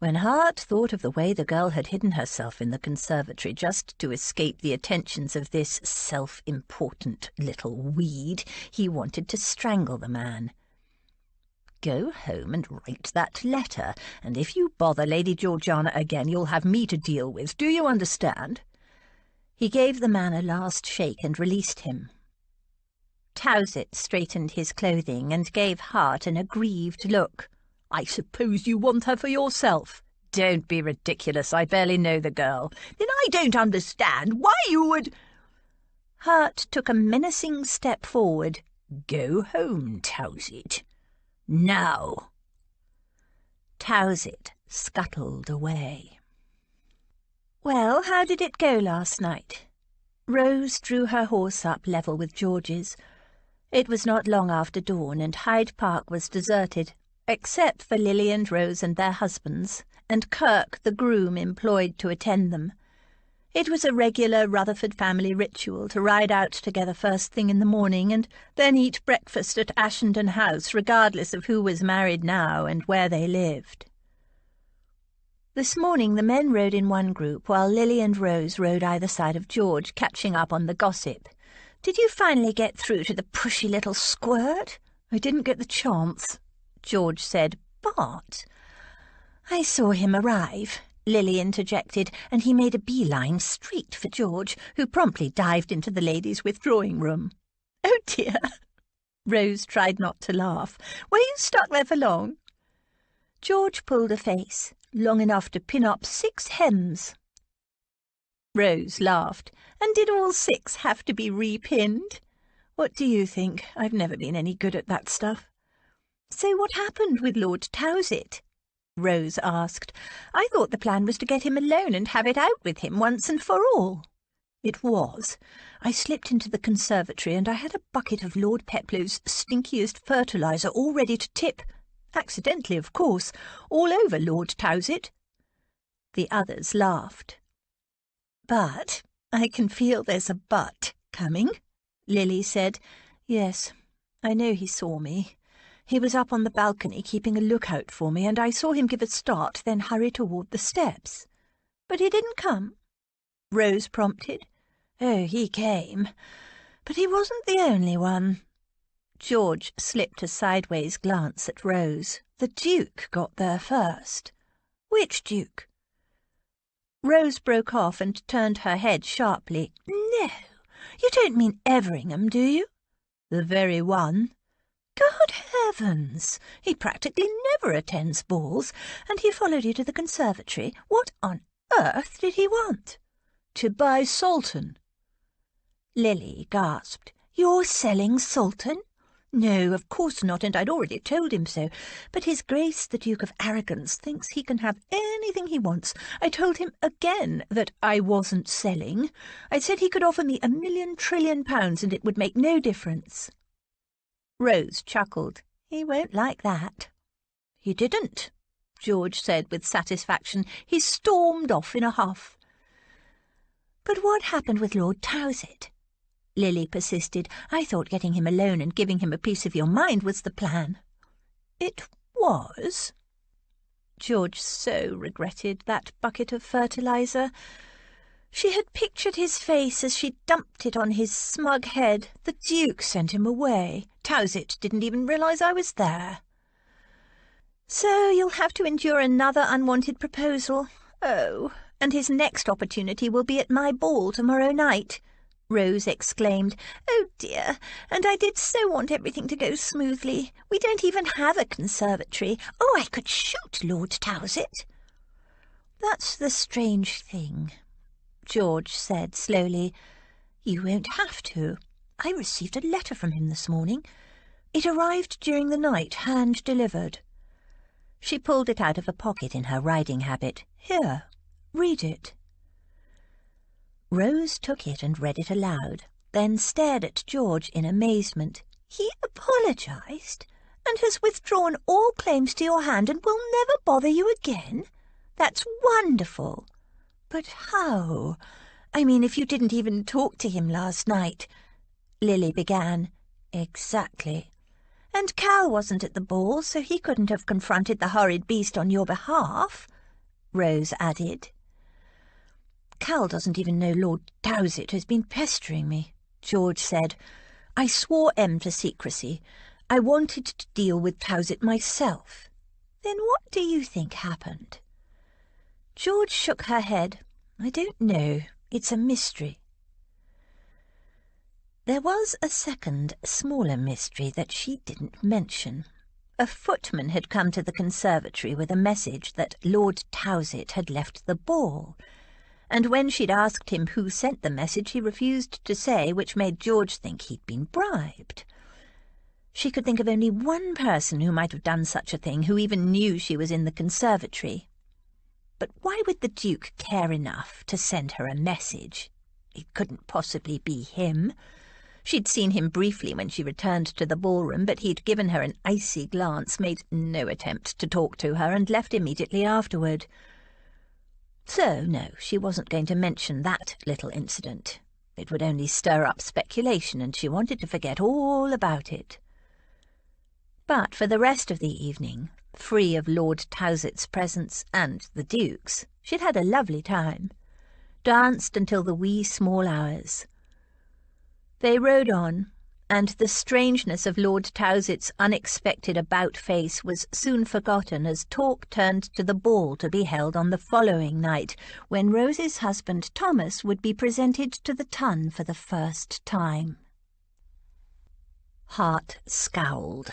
When Hart thought of the way the girl had hidden herself in the conservatory just to escape the attentions of this self-important little weed, he wanted to strangle the man. "Go home and write that letter, and if you bother Lady Georgiana again, you'll have me to deal with. Do you understand?" He gave the man a last shake and released him. Towsett straightened his clothing and gave Hart an aggrieved look. "I suppose you want her for yourself." "Don't be ridiculous. I barely know the girl." "Then I don't understand why you would—" Hart took a menacing step forward. "Go home, Towsett. Now." Towsett scuttled away. "Well, how did it go last night?" Rose drew her horse up level with George's. It was not long after dawn, and Hyde Park was deserted, except for Lily and Rose and their husbands, and Kirk, the groom employed to attend them. It was a regular Rutherford family ritual to ride out together first thing in the morning, and then eat breakfast at Ashenden House, regardless of who was married now and where they lived. This morning the men rode in one group, while Lily and Rose rode either side of George, catching up on the gossip. "Did you finally get through to the pushy little squirt?" "I didn't get the chance," George said. "But—" "I saw him arrive," Lily interjected, and he made a beeline straight for George, who promptly dived into the ladies' withdrawing room. "Oh dear!" Rose tried not to laugh. "Were you stuck there for long?" George pulled a face, long enough to pin up 6 hems. Rose laughed. "And did all 6 have to be repinned?" "What do you think? I've never been any good at that stuff." "So what happened with Lord Towsett?" Rose asked. "I thought the plan was to get him alone and have it out with him once and for all." "It was. I slipped into the conservatory and I had a bucket of Lord Peplow's stinkiest fertiliser all ready to tip, accidentally of course, all over Lord Towsett." The others laughed. "But I can feel there's a but coming," Lily said. "Yes, I know he saw me. He was up on the balcony keeping a lookout for me, and I saw him give a start, then hurry toward the steps." "But he didn't come?" Rose prompted. "Oh, he came. But he wasn't the only one." George slipped a sideways glance at Rose. "The Duke got there first." "Which Duke?" Rose broke off and turned her head sharply. "No, you don't mean Everingham, do you?" "The very one." "Good heavens! He practically never attends balls, and he followed you to the conservatory. What on earth did he want?" "To buy Sultan." Lily gasped. "You're selling Sultan?" "No, of course not, and I'd already told him so. But His Grace the Duke of Arrogance thinks he can have anything he wants. I told him again that I wasn't selling. I said he could offer me £1,000,000 trillion and it would make no difference." Rose chuckled. "He won't like that." "He didn't," George said with satisfaction. "He stormed off in a huff." "But what happened with Lord Towsett?" Lily persisted. "I thought getting him alone and giving him a piece of your mind was the plan." "It was." George so regretted that bucket of fertiliser. She had pictured his face as she dumped it on his smug head. The Duke sent him away. Towsett didn't even realise I was there. "So you'll have to endure another unwanted proposal. Oh, and his next opportunity will be at my ball tomorrow night," Rose exclaimed. "Oh dear, and I did so want everything to go smoothly. We don't even have a conservatory. Oh, I could shoot Lord Towsett." "That's the strange thing," George said slowly. "You won't have to. I received a letter from him this morning. It arrived during the night, hand-delivered." She pulled it out of a pocket in her riding habit. "Here, read it." Rose took it and read it aloud, then stared at George in amazement. "He apologised and has withdrawn all claims to your hand and will never bother you again? That's wonderful." "But how? I mean, if you didn't even talk to him last night," Lily began. "Exactly. And Cal wasn't at the ball, so he couldn't have confronted the horrid beast on your behalf," Rose added. "Cal doesn't even know Lord Towsett has been pestering me," George said. "I swore M to secrecy. I wanted to deal with Towsett myself." "Then what do you think happened?" George shook her head. "I don't know. It's a mystery." There was a second, smaller mystery that she didn't mention. A footman had come to the conservatory with a message that Lord Towsett had left the ball, and when she'd asked him who sent the message, he refused to say, which made George think he'd been bribed. She could think of only one person who might have done such a thing, who even knew she was in the conservatory. But why would the Duke care enough to send her a message? It couldn't possibly be him. She'd seen him briefly when she returned to the ballroom, but he'd given her an icy glance, made no attempt to talk to her, and left immediately afterward. So, no, she wasn't going to mention that little incident. It would only stir up speculation, and she wanted to forget all about it. But for the rest of the evening, free of Lord Towsett's presence and the Duke's, she'd had a lovely time. Danced until the wee small hours. They rode on, and the strangeness of Lord Towsett's unexpected about-face was soon forgotten as talk turned to the ball to be held on the following night, when Rose's husband Thomas would be presented to the Tun for the first time. Hart scowled.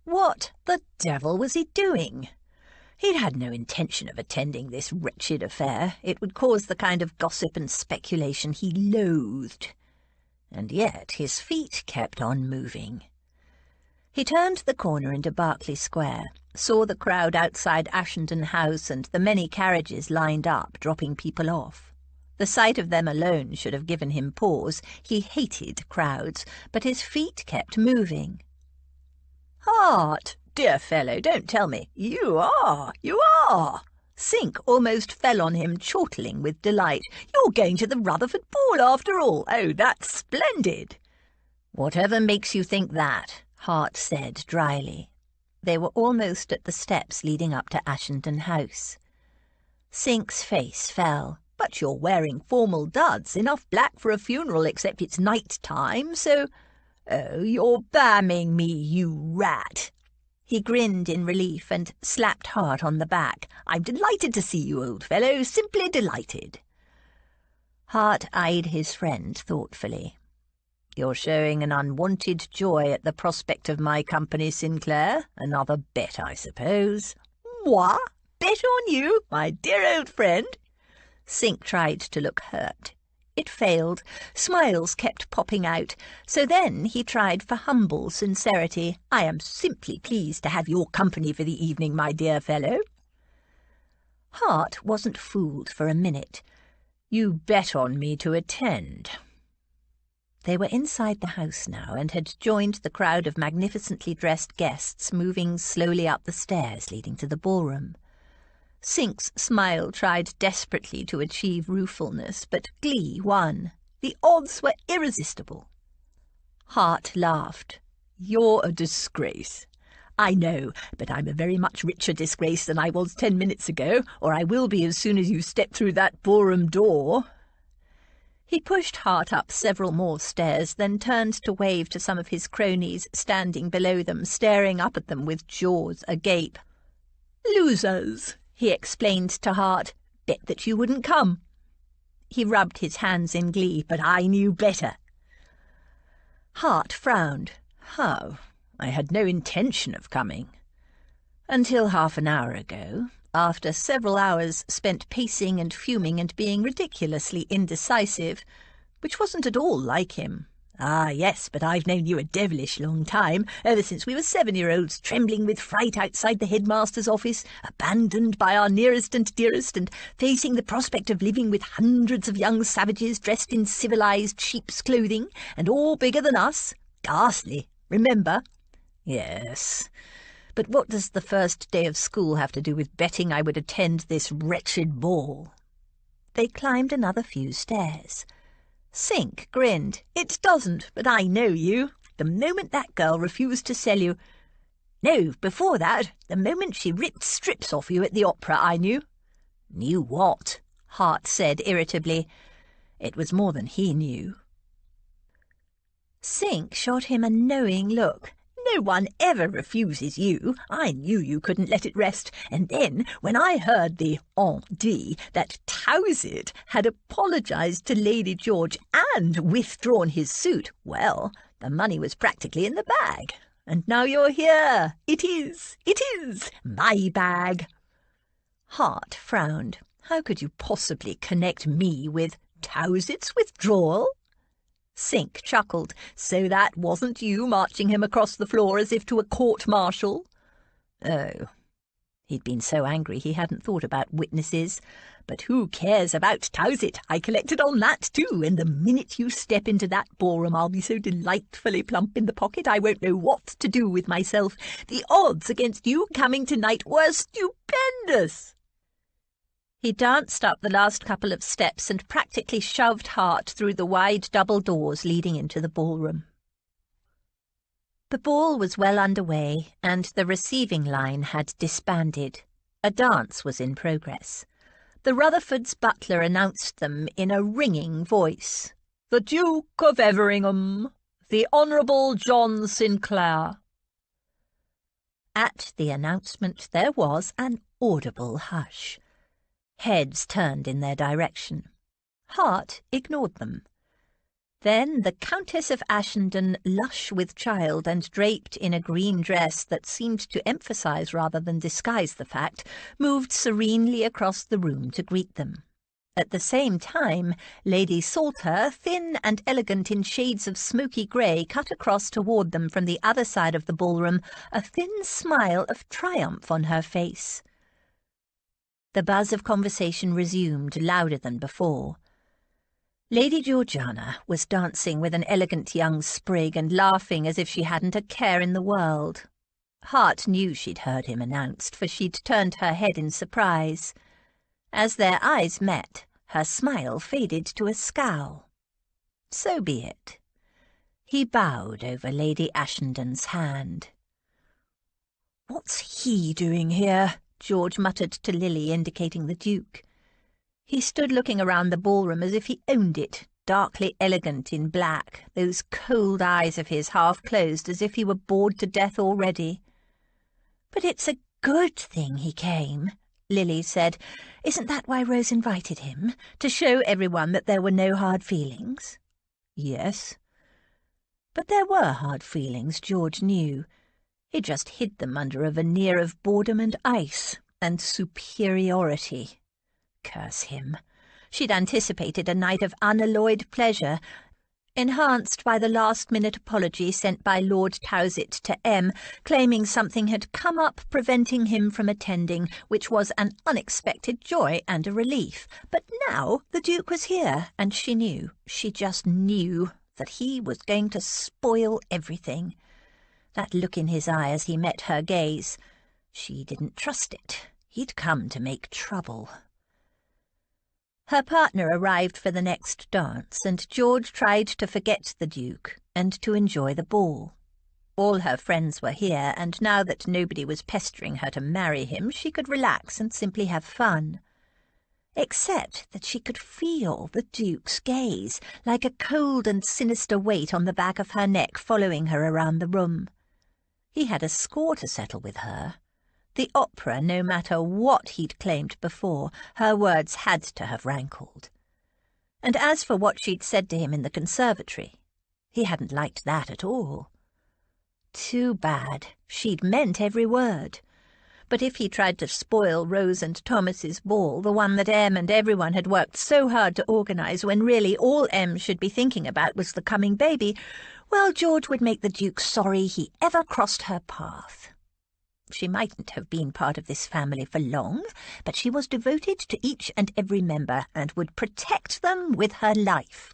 What the devil was he doing? He'd had no intention of attending this wretched affair. It would cause the kind of gossip and speculation he loathed. And yet his feet kept on moving. He turned the corner into Berkeley Square, saw the crowd outside Ashenden House and the many carriages lined up, dropping people off. The sight of them alone should have given him pause. He hated crowds, but his feet kept moving. "Hart, dear fellow, don't tell me. You are! Sink almost fell on him, chortling with delight. "You're going to the Rutherford ball after all. Oh, that's splendid." "Whatever makes you think that?" Hart said dryly. They were almost at the steps leading up to Ashenden House. Sink's face fell. "But you're wearing formal duds, enough black for a funeral, except it's night time, so—" "Oh, you're bamming me, you rat." He grinned in relief and slapped Hart on the back. "I'm delighted to see you, old fellow, simply delighted." Hart eyed his friend thoughtfully. "You're showing an unwonted joy at the prospect of my company, Sinclair. Another bet, I suppose." "What? Bet on you, my dear old friend?" Sink tried to look hurt. It failed. Smiles kept popping out. So then he tried for humble sincerity. "I am simply pleased to have your company for the evening, my dear fellow." Hart wasn't fooled for a minute. "You bet on me to attend." They were inside the house now and had joined the crowd of magnificently dressed guests moving slowly up the stairs leading to the ballroom. Sink's smile tried desperately to achieve ruefulness, but glee won. The odds were irresistible. Hart laughed. "You're a disgrace." "I know, but I'm a very much richer disgrace than I was 10 minutes ago, or I will be as soon as you step through that ballroom door." He pushed Hart up several more stairs, then turned to wave to some of his cronies standing below them, staring up at them with jaws agape. "Losers," he explained to Hart. "Bet that you wouldn't come." He rubbed his hands in glee. "But I knew better." Hart frowned. "How? I had no intention of coming." "Until half an hour ago, after several hours spent pacing and fuming and being ridiculously indecisive, which wasn't at all like him. Ah, yes, but I've known you a devilish long time, ever since we were 7-year-olds, trembling with fright outside the headmaster's office, abandoned by our nearest and dearest, and facing the prospect of living with hundreds of young savages dressed in civilized sheep's clothing, and all bigger than us. Ghastly, remember?" "Yes. But what does the first day of school have to do with betting I would attend this wretched ball?" they climbed another few stairs. Sink grinned. "It doesn't, but I know you. The moment that girl refused to sell you— No, before that, the moment she ripped strips off you at the opera, I knew." "Knew what?" Hart said irritably. It was more than he knew. Sink shot him a knowing look. "No one ever refuses you. I knew you couldn't let it rest. And then, when I heard the on dit that Towsett had apologised to Lady George and withdrawn his suit, well, the money was practically in the bag. And now you're here. It is my bag." Hart frowned. How could you possibly connect me with Towsett's withdrawal? Sink chuckled. "So that wasn't you marching him across the floor as if to a court-martial?" Oh. He'd been so angry he hadn't thought about witnesses. "But who cares about Towsett? I collected on that too, and the minute you step into that ballroom I'll be so delightfully plump in the pocket I won't know what to do with myself. The odds against you coming tonight were stupendous." He danced up the last couple of steps and practically shoved Hart through the wide double doors leading into the ballroom. The ball was well underway, and the receiving line had disbanded. A dance was in progress. The Rutherfords' butler announced them in a ringing voice. "The Duke of Everingham, the Honourable John Sinclair." At the announcement there was an audible hush. Heads turned in their direction. Hart ignored them. Then the Countess of Ashendon, lush with child and draped in a green dress that seemed to emphasise rather than disguise the fact, moved serenely across the room to greet them. At the same time, Lady Salter, thin and elegant in shades of smoky grey, cut across toward them from the other side of the ballroom, a thin smile of triumph on her face. The buzz of conversation resumed, louder than before. Lady Georgiana was dancing with an elegant young sprig and laughing as if she hadn't a care in the world. Hart knew she'd heard him announced, for she'd turned her head in surprise. As their eyes met, her smile faded to a scowl. So be it. He bowed over Lady Ashendon's hand. "What's he doing here?" George muttered to Lily, indicating the Duke. He stood looking around the ballroom as if he owned it, darkly elegant in black, those cold eyes of his half closed as if he were bored to death already. "But it's a good thing he came," Lily said. "Isn't that why Rose invited him? To show everyone that there were no hard feelings?" "Yes." But there were hard feelings, George knew. He just hid them under a veneer of boredom and ice and superiority. Curse him. She'd anticipated a night of unalloyed pleasure, enhanced by the last-minute apology sent by Lord Towsett to M, claiming something had come up preventing him from attending, which was an unexpected joy and a relief. But now the Duke was here, and she just knew, that he was going to spoil everything. That look in his eye as he met her gaze. She didn't trust it. He'd come to make trouble. Her partner arrived for the next dance, and George tried to forget the Duke and to enjoy the ball. All her friends were here, and now that nobody was pestering her to marry him, she could relax and simply have fun. Except that she could feel the Duke's gaze, like a cold and sinister weight on the back of her neck following her around the room. He had a score to settle with her. The opera, no matter what he'd claimed before, her words had to have rankled. And as for what she'd said to him in the conservatory, he hadn't liked that at all. Too bad. She'd meant every word. But if he tried to spoil Rose and Thomas's ball, the one that Em and everyone had worked so hard to organise when really all Em should be thinking about was the coming baby, well, George would make the Duke sorry he ever crossed her path. She mightn't have been part of this family for long, but she was devoted to each and every member and would protect them with her life.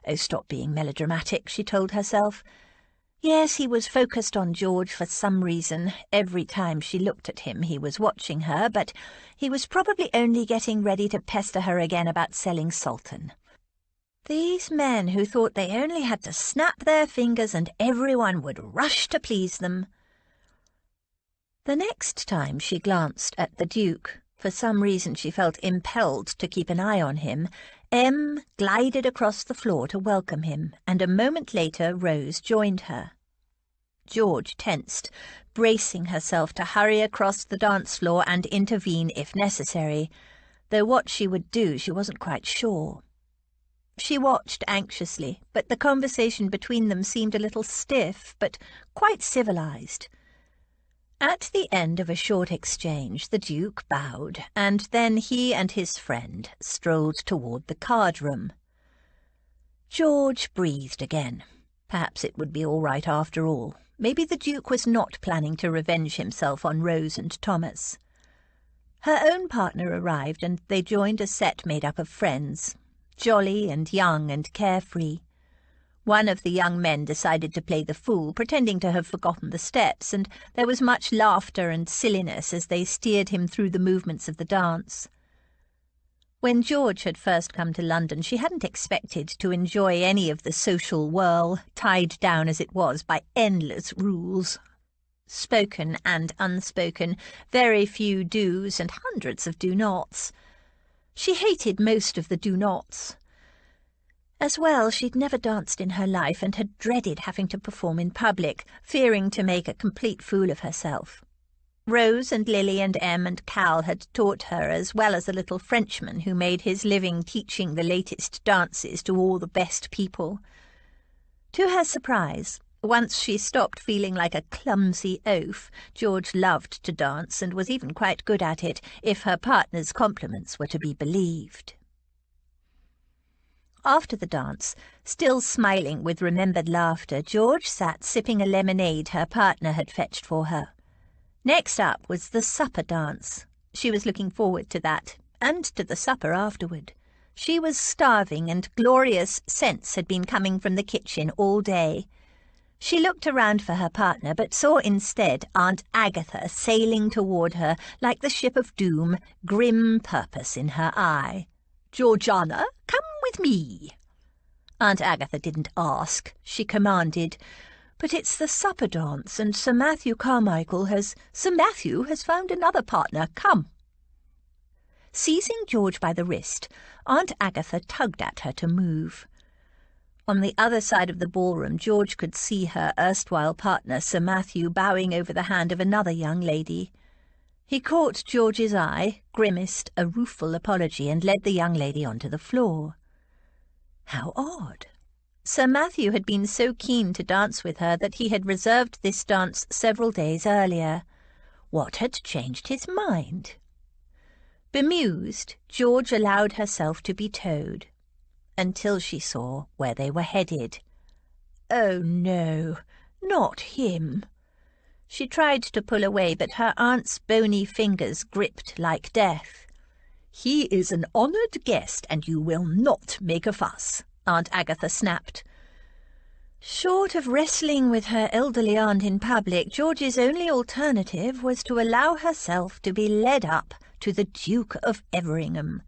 Oh, stop being melodramatic, she told herself. Yes, he was focused on George for some reason. Every time she looked at him, he was watching her, but he was probably only getting ready to pester her again about selling Sultan. These men who thought they only had to snap their fingers and everyone would rush to please them. The next time she glanced at the Duke, for some reason she felt impelled to keep an eye on him, Em glided across the floor to welcome him, and a moment later Rose joined her. George tensed, bracing herself to hurry across the dance floor and intervene if necessary, though what she would do she wasn't quite sure. She watched anxiously, but the conversation between them seemed a little stiff, but quite civilized. At the end of a short exchange, the Duke bowed, and then he and his friend strolled toward the card room. George breathed again. Perhaps it would be all right after all. Maybe the Duke was not planning to revenge himself on Rose and Thomas. Her own partner arrived, and they joined a set made up of friends, jolly and young and carefree. One of the young men decided to play the fool, pretending to have forgotten the steps, and there was much laughter and silliness as they steered him through the movements of the dance. When George had first come to London, she hadn't expected to enjoy any of the social whirl, tied down as it was by endless rules. Spoken and unspoken, very few do's and hundreds of do-nots. She hated most of the do-nots. As well, she'd never danced in her life and had dreaded having to perform in public, fearing to make a complete fool of herself. Rose and Lily and Em and Cal had taught her, as well as a little Frenchman who made his living teaching the latest dances to all the best people. To her surprise, once she stopped feeling like a clumsy oaf, George loved to dance and was even quite good at it, if her partner's compliments were to be believed. After the dance, still smiling with remembered laughter, George sat sipping a lemonade her partner had fetched for her. Next up was the supper dance. She was looking forward to that, and to the supper afterward. She was starving, and glorious scents had been coming from the kitchen all day. She looked around for her partner, but saw instead Aunt Agatha sailing toward her like the ship of doom, grim purpose in her eye. "Georgiana, come with me." Aunt Agatha didn't ask, she commanded. "But it's the supper dance, and Sir Matthew has found another partner. Come." Seizing George by the wrist, Aunt Agatha tugged at her to move. On the other side of the ballroom, George could see her erstwhile partner, Sir Matthew, bowing over the hand of another young lady. He caught George's eye, grimaced a rueful apology, and led the young lady onto the floor. How odd! Sir Matthew had been so keen to dance with her that he had reserved this dance several days earlier. What had changed his mind? Bemused, George allowed herself to be towed, until she saw where they were headed. Oh no, not him! She tried to pull away, but her aunt's bony fingers gripped like death. "He is an honoured guest, and you will not make a fuss," Aunt Agatha snapped. Short of wrestling with her elderly aunt in public, George's only alternative was to allow herself to be led up to the Duke of Everingham.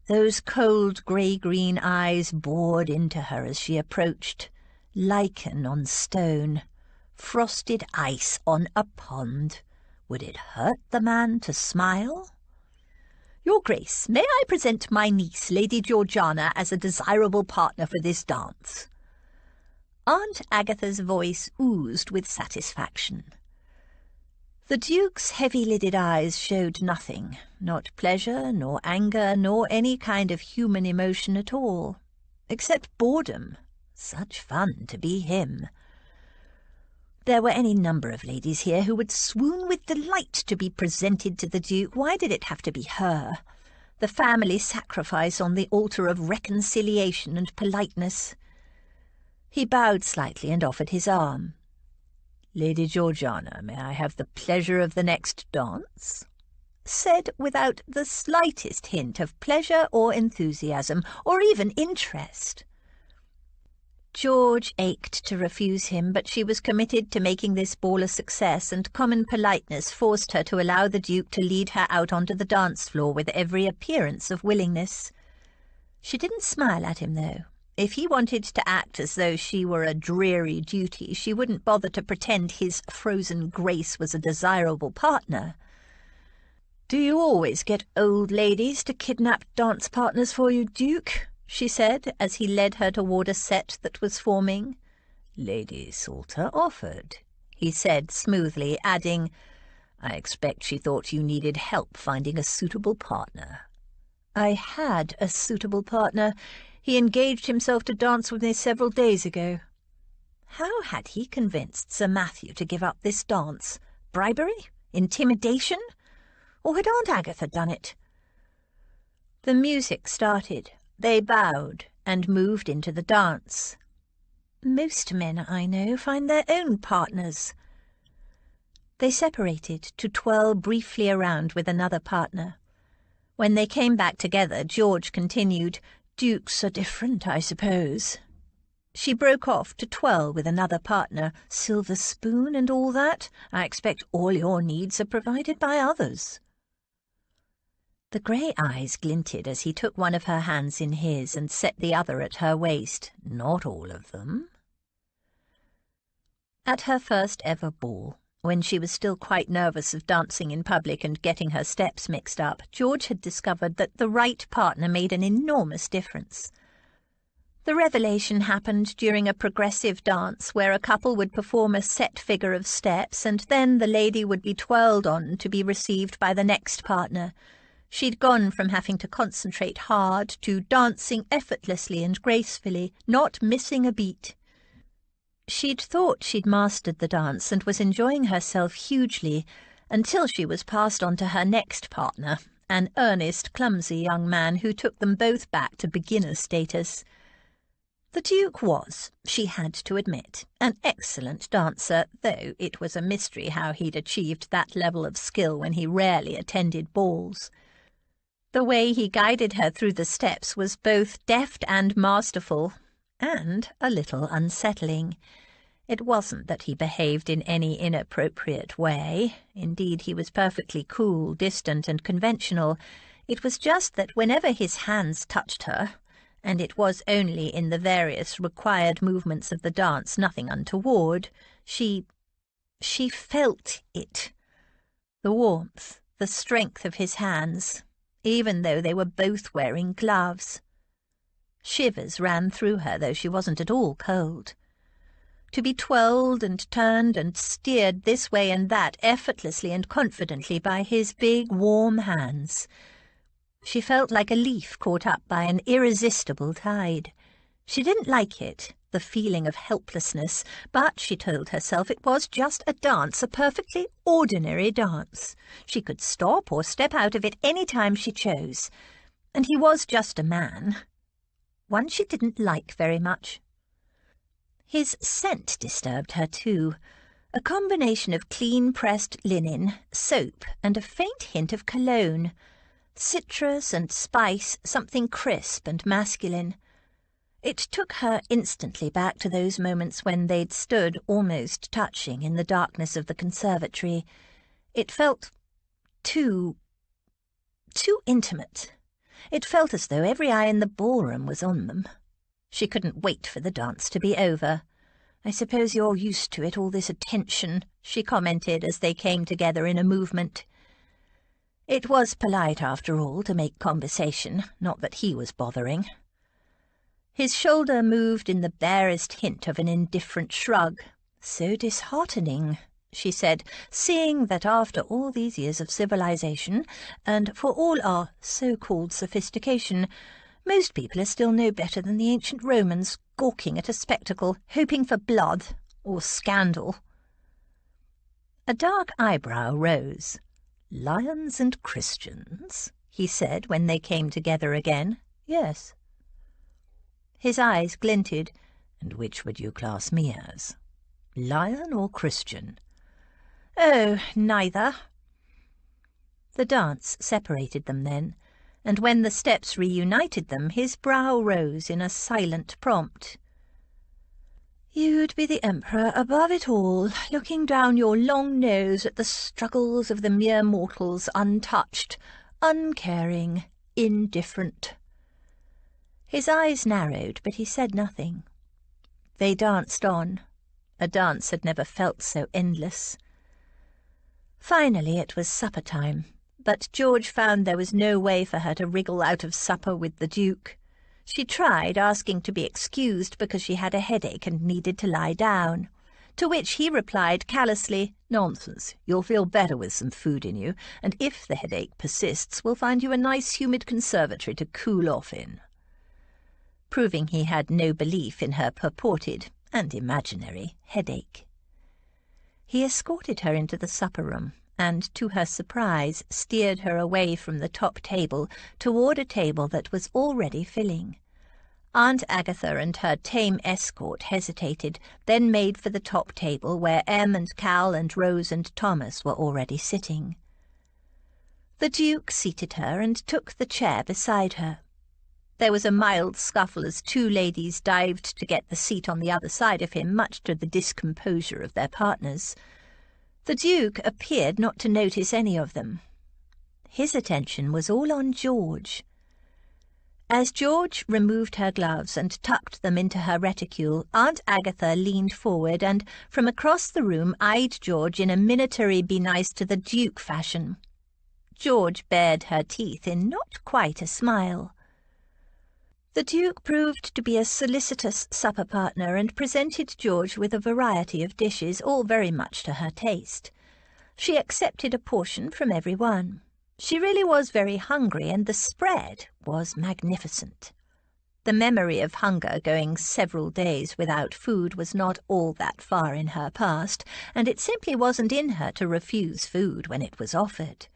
Those cold grey-green eyes bored into her as she approached, lichen on stone, frosted ice on a pond. Would it hurt the man to smile? "Your Grace, may I present my niece, Lady Georgiana, as a desirable partner for this dance?" Aunt Agatha's voice oozed with satisfaction. The Duke's heavy-lidded eyes showed nothing, not pleasure, nor anger, nor any kind of human emotion at all, except boredom. Such fun to be him. There were any number of ladies here who would swoon with delight to be presented to the Duke. Why did it have to be her? The family sacrifice on the altar of reconciliation and politeness. He bowed slightly and offered his arm. "Lady Georgiana, may I have the pleasure of the next dance?" Said without the slightest hint of pleasure or enthusiasm, or even interest. George ached to refuse him, but she was committed to making this ball a success, and common politeness forced her to allow the Duke to lead her out onto the dance floor with every appearance of willingness. She didn't smile at him, though. If he wanted to act as though she were a dreary duty, she wouldn't bother to pretend his frozen grace was a desirable partner. "Do you always get old ladies to kidnap dance partners for you, Duke?" she said, as he led her toward a set that was forming. "Lady Salter offered," he said smoothly, adding, "I expect she thought you needed help finding a suitable partner." "I had a suitable partner. He engaged himself to dance with me several days ago." How had he convinced Sir Matthew to give up this dance? Bribery? Intimidation? Or had Aunt Agatha done it? The music started. They bowed and moved into the dance. Most men I know find their own partners. They separated to twirl briefly around with another partner. When they came back together, George continued, "Dukes are different, I suppose." She broke off to twirl with another partner. "Silver spoon and all that? I expect all your needs are provided by others." The grey eyes glinted as he took one of her hands in his and set the other at her waist. "Not all of them." At her first ever ball, when she was still quite nervous of dancing in public and getting her steps mixed up, George had discovered that the right partner made an enormous difference. The revelation happened during a progressive dance where a couple would perform a set figure of steps and then the lady would be twirled on to be received by the next partner. She'd gone from having to concentrate hard to dancing effortlessly and gracefully, not missing a beat. She'd thought she'd mastered the dance and was enjoying herself hugely until she was passed on to her next partner, an earnest, clumsy young man who took them both back to beginner status. The Duke was, she had to admit, an excellent dancer, though it was a mystery how he'd achieved that level of skill when he rarely attended balls. The way he guided her through the steps was both deft and masterful, and a little unsettling. It wasn't that he behaved in any inappropriate way. Indeed, he was perfectly cool, distant, and conventional. It was just that whenever his hands touched her, and it was only in the various required movements of the dance, nothing untoward, she felt it. The warmth, the strength of his hands, even though they were both wearing gloves. Shivers ran through her, though she wasn't at all cold. To be twirled and turned and steered this way and that effortlessly and confidently by his big, warm hands. She felt like a leaf caught up by an irresistible tide. She didn't like it, the feeling of helplessness, but she told herself it was just a dance, a perfectly ordinary dance. She could stop or step out of it any time she chose. And he was just a man. One she didn't like very much. His scent disturbed her too, a combination of clean-pressed linen, soap, and a faint hint of cologne. Citrus and spice, something crisp and masculine. It took her instantly back to those moments when they'd stood almost touching in the darkness of the conservatory. It felt too intimate. It felt as though every eye in the ballroom was on them. She couldn't wait for the dance to be over. "I suppose you're used to it, all this attention," she commented as they came together in a movement. It was polite, after all, to make conversation, not that he was bothering. His shoulder moved in the barest hint of an indifferent shrug. "So disheartening," she said, seeing that after all these years of civilization, and for all our so-called sophistication, most people are still no better than the ancient Romans, gawking at a spectacle, hoping for blood or scandal. A dark eyebrow rose. "Lions and Christians," he said when they came together again. "Yes." His eyes glinted. "And which would you class me as? Lion or Christian?" "Oh, neither." The dance separated them then, and when the steps reunited them, his brow rose in a silent prompt. You'd be the emperor above it all, looking down your long nose at the struggles of the mere mortals, untouched, uncaring, indifferent." His eyes narrowed, but he said nothing. They danced on. A dance had never felt so endless. Finally it was supper time, but George found there was no way for her to wriggle out of supper with the Duke. She tried, asking to be excused because she had a headache and needed to lie down, to which he replied callously, "Nonsense, you'll feel better with some food in you, and if the headache persists, we'll find you a nice humid conservatory to cool off in," proving he had no belief in her purported and imaginary headache. He escorted her into the supper-room, and, to her surprise, steered her away from the top table toward a table that was already filling. Aunt Agatha and her tame escort hesitated, then made for the top table where Em and Cal and Rose and Thomas were already sitting. The Duke seated her and took the chair beside her. There was a mild scuffle as two ladies dived to get the seat on the other side of him, much to the discomposure of their partners. The Duke appeared not to notice any of them. His attention was all on George. As George removed her gloves and tucked them into her reticule, Aunt Agatha leaned forward and, from across the room, eyed George in a minatory be-nice-to-the-Duke fashion. George bared her teeth in not quite a smile. The Duke proved to be a solicitous supper partner and presented George with a variety of dishes, all very much to her taste. She accepted a portion from every one. She really was very hungry, and the spread was magnificent. The memory of hunger going several days without food was not all that far in her past, and it simply wasn't in her to refuse food when it was offered.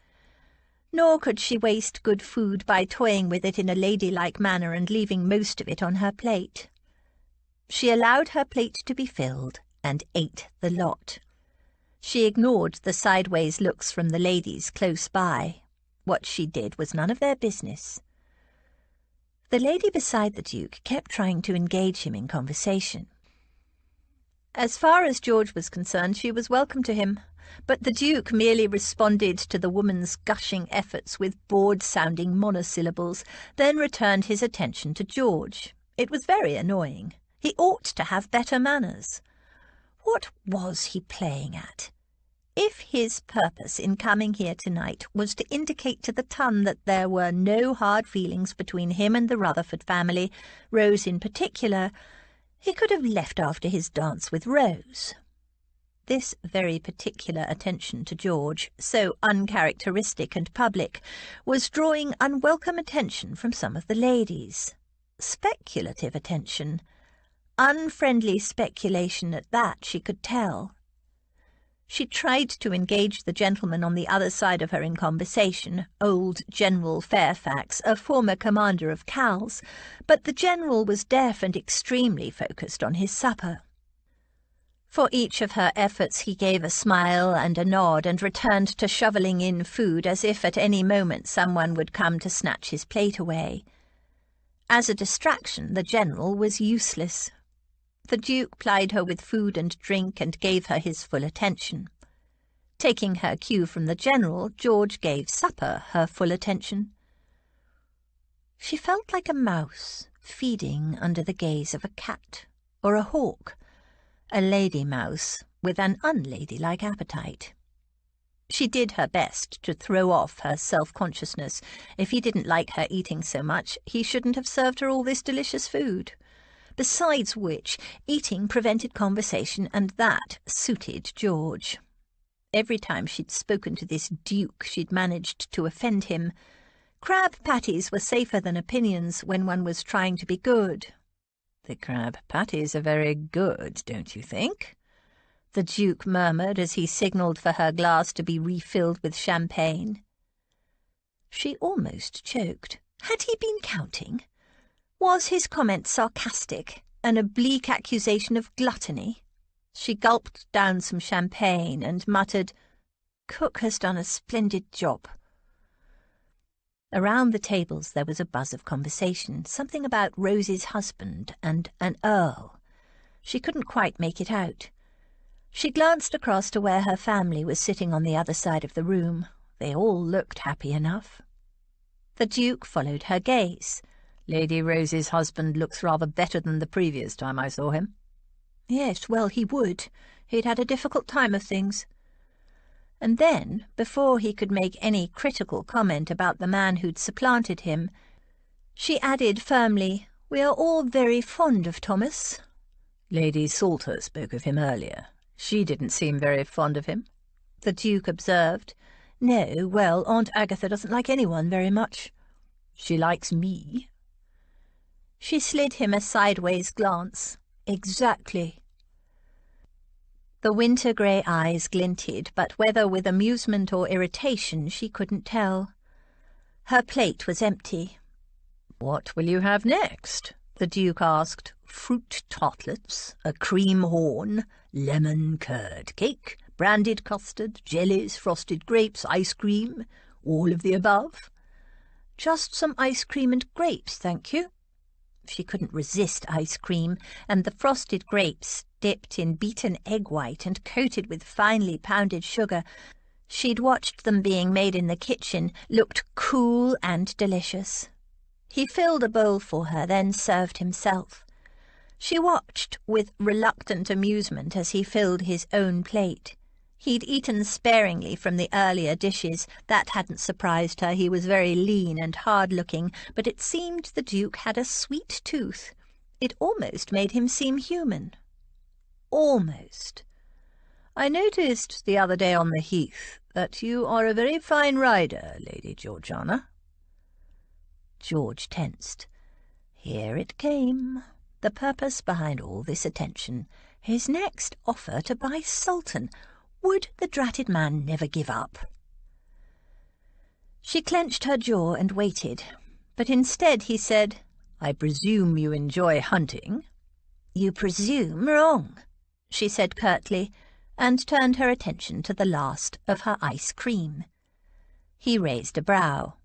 Nor could she waste good food by toying with it in a ladylike manner and leaving most of it on her plate. She allowed her plate to be filled and ate the lot. She ignored the sideways looks from the ladies close by. What she did was none of their business. The lady beside the Duke kept trying to engage him in conversation. As far as George was concerned, she was welcome to him, but the Duke merely responded to the woman's gushing efforts with bored-sounding monosyllables, then returned his attention to George. It was very annoying. He ought to have better manners. What was he playing at? If his purpose in coming here tonight was to indicate to the ton that there were no hard feelings between him and the Rutherford family, Rose in particular, he could have left after his dance with Rose. This very particular attention to George, so uncharacteristic and public, was drawing unwelcome attention from some of the ladies. Speculative attention. Unfriendly speculation at that, she could tell. She tried to engage the gentleman on the other side of her in conversation, old General Fairfax, a former commander of Cal's, but the general was deaf and extremely focused on his supper. For each of her efforts he gave a smile and a nod and returned to shovelling in food as if at any moment someone would come to snatch his plate away. As a distraction, the general was useless. The Duke plied her with food and drink and gave her his full attention. Taking her cue from the general, George gave supper her full attention. She felt like a mouse feeding under the gaze of a cat or a hawk, a lady mouse with an unladylike appetite. She did her best to throw off her self-consciousness. If he didn't like her eating so much, he shouldn't have served her all this delicious food. Besides which, eating prevented conversation, and that suited George. Every time she'd spoken to this Duke, she'd managed to offend him. Crab patties were safer than opinions when one was trying to be good. "The crab patties are very good, don't you think?" the Duke murmured as he signalled for her glass to be refilled with champagne. She almost choked. Had he been counting? Was his comment sarcastic, an oblique accusation of gluttony? She gulped down some champagne and muttered, "Cook has done a splendid job." Around the tables there was a buzz of conversation, something about Rose's husband and an earl. She couldn't quite make it out. She glanced across to where her family was sitting on the other side of the room. They all looked happy enough. The Duke followed her gaze. Lady Rose's husband looks rather better than the previous time I saw him. Yes, well, he would. He'd had a difficult time of things. And then, before he could make any critical comment about the man who'd supplanted him, she added firmly, "We are all very fond of Thomas." Lady Salter spoke of him earlier. She didn't seem very fond of him, the Duke observed. No, well, Aunt Agatha doesn't like anyone very much. She likes me. She slid him a sideways glance. Exactly. The winter-grey eyes glinted, but whether with amusement or irritation she couldn't tell. Her plate was empty. "What will you have next?" the Duke asked. "Fruit tartlets, a cream horn, lemon curd cake, brandied custard, jellies, frosted grapes, ice cream, all of the above." "Just some ice cream and grapes, thank you." She couldn't resist ice cream, and the frosted grapes, dipped in beaten egg white and coated with finely pounded sugar, she'd watched them being made in the kitchen, looked cool and delicious. He filled a bowl for her, then served himself. She watched with reluctant amusement as he filled his own plate. He'd eaten sparingly from the earlier dishes. That hadn't surprised her. He was very lean and hard-looking, but it seemed the Duke had a sweet tooth. It almost made him seem human. Almost. "I noticed the other day on the heath that you are a very fine rider, Lady Georgiana." George tensed. Here it came. The purpose behind all this attention. His next offer to buy Sultan. Would the dratted man never give up? She clenched her jaw and waited, but instead he said, "I presume you enjoy hunting?" "You presume wrong," she said curtly, and turned her attention to the last of her ice cream. He raised a brow.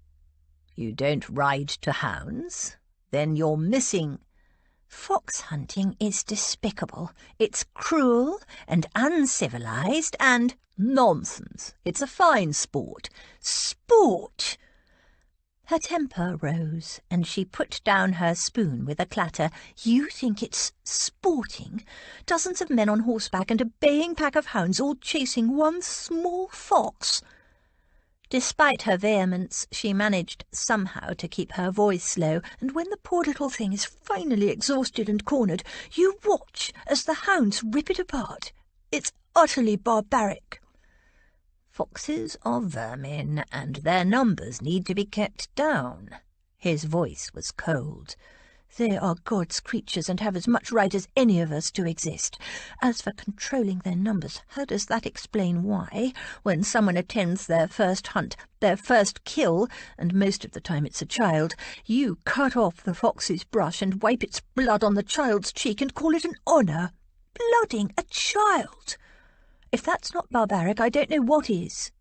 "You don't ride to hounds? Then you're missing—" "Fox hunting is despicable. It's cruel and uncivilized and—" "Nonsense. It's a fine sport." "Sport!" Her temper rose, and she put down her spoon with a clatter. "You think it's sporting? Dozens of men on horseback and a baying pack of hounds all chasing one small fox." Despite her vehemence, she managed somehow to keep her voice low, "and when the poor little thing is finally exhausted and cornered, you watch as the hounds rip it apart. It's utterly barbaric." "Foxes are vermin, and their numbers need to be kept down." His voice was cold. "They are God's creatures and have as much right as any of us to exist. As for controlling their numbers, how does that explain why, when someone attends their first hunt, their first kill, and most of the time it's a child, you cut off the fox's brush and wipe its blood on the child's cheek and call it an honour? Blooding a child! If that's not barbaric, I don't know what is."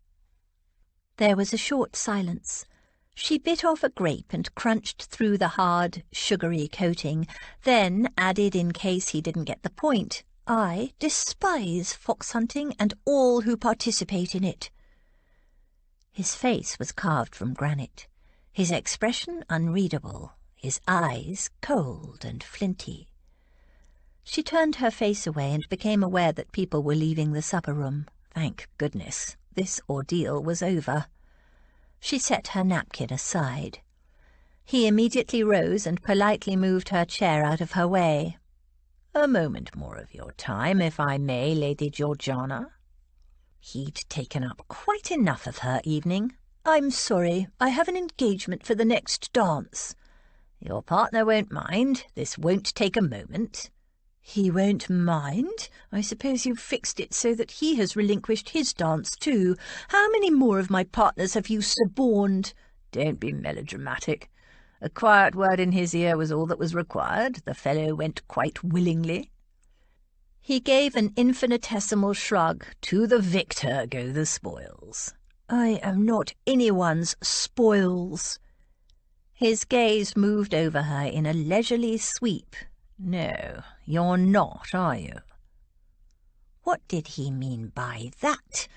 There was a short silence. She bit off a grape and crunched through the hard, sugary coating, then added in case he didn't get the point, "I despise fox hunting and all who participate in it." His face was carved from granite, his expression unreadable, his eyes cold and flinty. She turned her face away and became aware that people were leaving the supper-room. Thank goodness, this ordeal was over. She set her napkin aside. He immediately rose and politely moved her chair out of her way. "A moment more of your time, if I may, Lady Georgiana." He'd taken up quite enough of her evening. "I'm sorry, I have an engagement for the next dance." "Your partner won't mind. This won't take a moment." "He won't mind? I suppose you've fixed it so that he has relinquished his dance too. How many more of my partners have you suborned?" "Don't be melodramatic. A quiet word in his ear was all that was required. The fellow went quite willingly." He gave an infinitesimal shrug. "To the victor go the spoils." "I am not anyone's spoils." His gaze moved over her in a leisurely sweep. "No, You're not, are you?" What did he mean by that?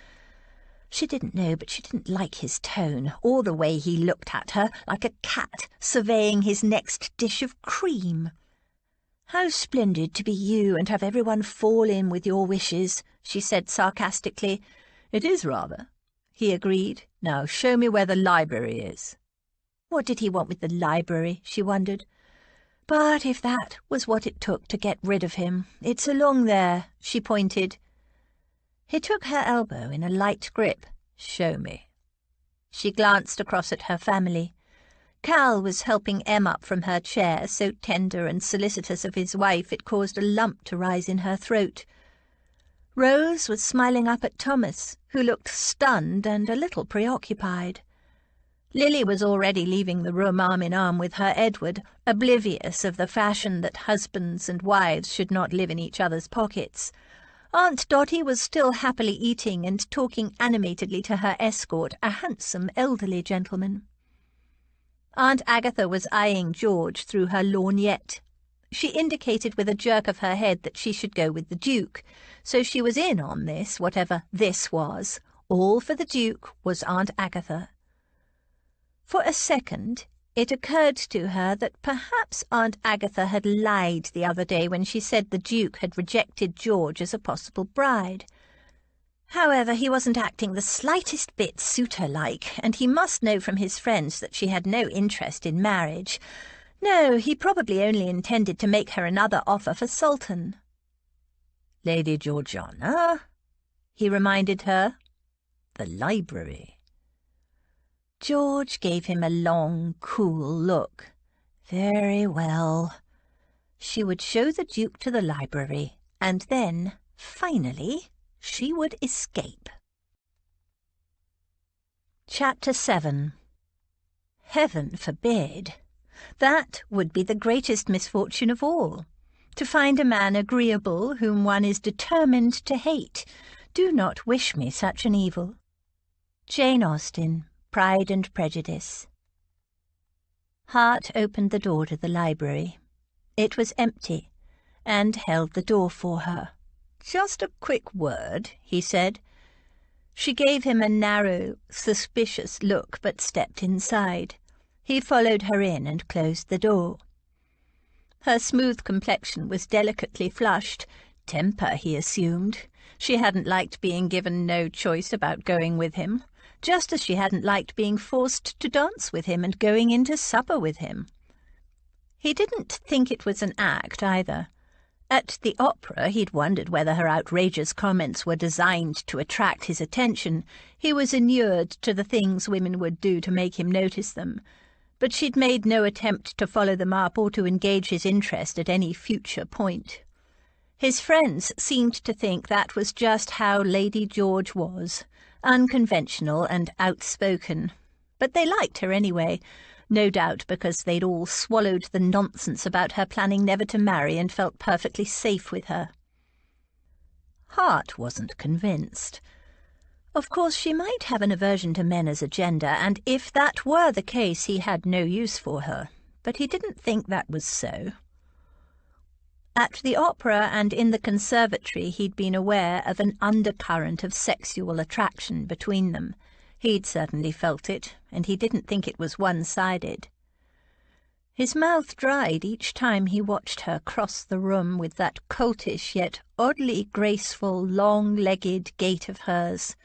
She didn't know, but she didn't like his tone, or the way he looked at her, like a cat surveying his next dish of cream. "How splendid to be you and have everyone fall in with your wishes," she said sarcastically. "It is rather," he agreed. "Now show me where the library is." What did he want with the library, she wondered. But if that was what it took to get rid of him, it's along there, she pointed. He took her elbow in a light grip. "Show me." She glanced across at her family. Cal was helping Em up from her chair, so tender and solicitous of his wife it caused a lump to rise in her throat. Rose was smiling up at Thomas, who looked stunned and a little preoccupied. Lily was already leaving the room arm in arm with her Edward, oblivious of the fashion that husbands and wives should not live in each other's pockets. Aunt Dotty was still happily eating and talking animatedly to her escort, a handsome elderly gentleman. Aunt Agatha was eyeing George through her lorgnette. She indicated with a jerk of her head that she should go with the Duke, so she was in on this, whatever this was. All for the Duke was Aunt Agatha. For a second, it occurred to her that perhaps Aunt Agatha had lied the other day when she said the Duke had rejected George as a possible bride. However, he wasn't acting the slightest bit suitor-like, and he must know from his friends that she had no interest in marriage. No, he probably only intended to make her another offer for Sultan. "Lady Georgiana," he reminded her. "The library." George gave him a long, cool look. Very well. She would show the Duke to the library, and then, finally, she would escape. Chapter 7. Heaven forbid. That would be the greatest misfortune of all. To find a man agreeable whom one is determined to hate. Do not wish me such an evil. Jane Austen, Pride and Prejudice. Hart opened the door to the library. It was empty, and held the door for her. "Just a quick word," he said. She gave him a narrow, suspicious look, but stepped inside. He followed her in and closed the door. Her smooth complexion was delicately flushed. Temper, he assumed. She hadn't liked being given no choice about going with him, just as she hadn't liked being forced to dance with him and going in to supper with him. He didn't think it was an act, either. At the opera, he'd wondered whether her outrageous comments were designed to attract his attention. He was inured to the things women would do to make him notice them. But she'd made no attempt to follow them up or to engage his interest at any future point. His friends seemed to think that was just how Lady George was, unconventional and outspoken. But they liked her anyway, no doubt because they'd all swallowed the nonsense about her planning never to marry and felt perfectly safe with her. Hart wasn't convinced. Of course, she might have an aversion to men as a gender, and if that were the case, he had no use for her. But he didn't think that was so. At the opera and in the conservatory, he'd been aware of an undercurrent of sexual attraction between them. He'd certainly felt it, and he didn't think it was one-sided. His mouth dried each time he watched her cross the room with that coltish yet oddly graceful, long-legged gait of hers,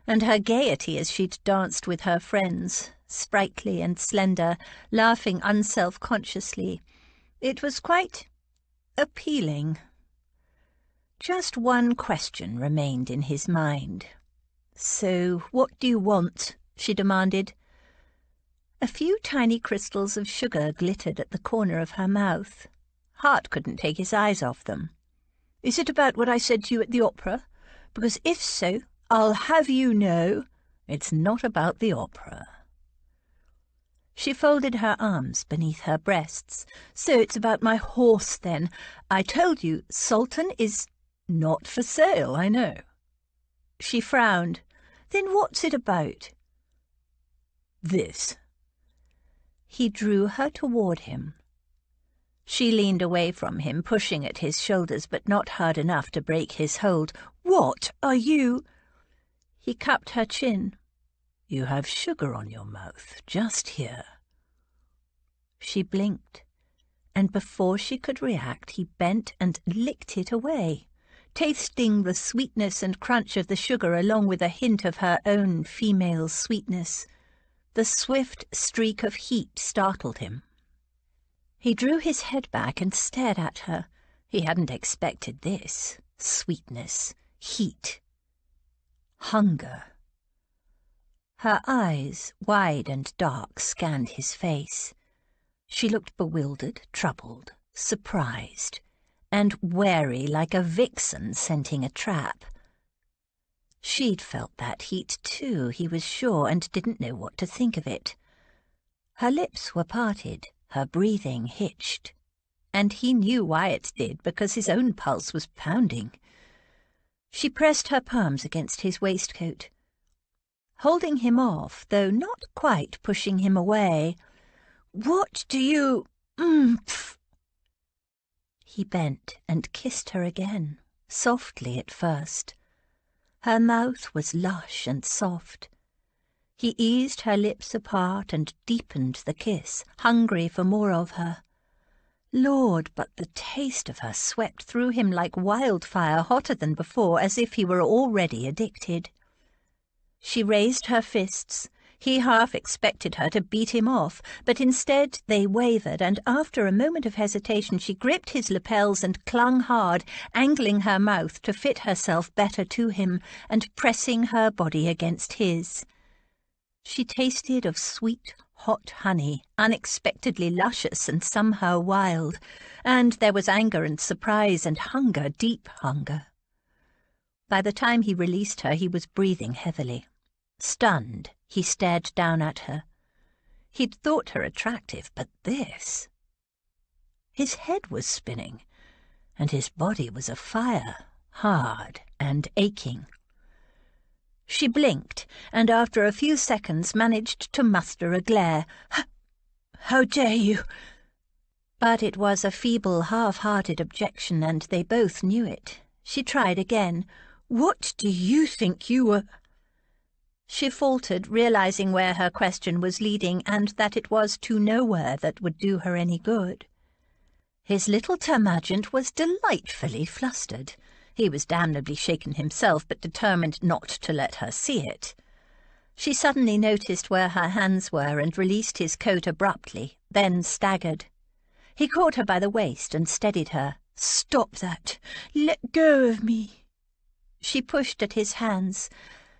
and her gaiety as she'd danced with her friends, sprightly and slender, laughing unself-consciously. It was quite appealing. Just one question remained in his mind. "So, what do you want?" she demanded. A few tiny crystals of sugar glittered at the corner of her mouth. Hart couldn't take his eyes off them. "Is it about what I said to you at the opera? Because if so, I'll have you know it's not about the opera." She folded her arms beneath her breasts. "So it's about my horse, then. I told you, Sultan is not for sale, I know." She frowned. "Then what's it about?" "This." He drew her toward him. She leaned away from him, pushing at his shoulders, but not hard enough to break his hold. "What are you—" He cupped her chin. "You have sugar on your mouth, just here." She blinked, and before she could react, he bent and licked it away, tasting the sweetness and crunch of the sugar along with a hint of her own female sweetness. The swift streak of heat startled him. He drew his head back and stared at her. He hadn't expected this. Sweetness, heat, hunger. Her eyes, wide and dark, scanned his face. She looked bewildered, troubled, surprised, and wary like a vixen scenting a trap. She'd felt that heat too, he was sure, and didn't know what to think of it. Her lips were parted, her breathing hitched, and he knew why it did, because his own pulse was pounding. She pressed her palms against his waistcoat, holding him off, though not quite pushing him away. "What do you— He bent and kissed her again, softly at first. Her mouth was lush and soft. He eased her lips apart and deepened the kiss, hungry for more of her. Lord, but the taste of her swept through him like wildfire, hotter than before, as if he were already addicted. She raised her fists. He half expected her to beat him off, but instead they wavered, and after a moment of hesitation she gripped his lapels and clung hard, angling her mouth to fit herself better to him, and pressing her body against his. She tasted of sweet, hot honey, unexpectedly luscious and somehow wild, and there was anger and surprise and hunger, deep hunger. By the time he released her, he was breathing heavily. Stunned, he stared down at her. He'd thought her attractive, but this— His head was spinning, and his body was afire, hard and aching. She blinked, and after a few seconds managed to muster a glare. "How dare you!" But it was a feeble, half-hearted objection, and they both knew it. She tried again. "What do you think you were—" She faltered, realizing where her question was leading, and that it was to nowhere that would do her any good. His little termagant was delightfully flustered. He was damnably shaken himself, but determined not to let her see it. She suddenly noticed where her hands were and released his coat abruptly, then staggered. He caught her by the waist and steadied her. "Stop that! Let go of me!" She pushed at his hands.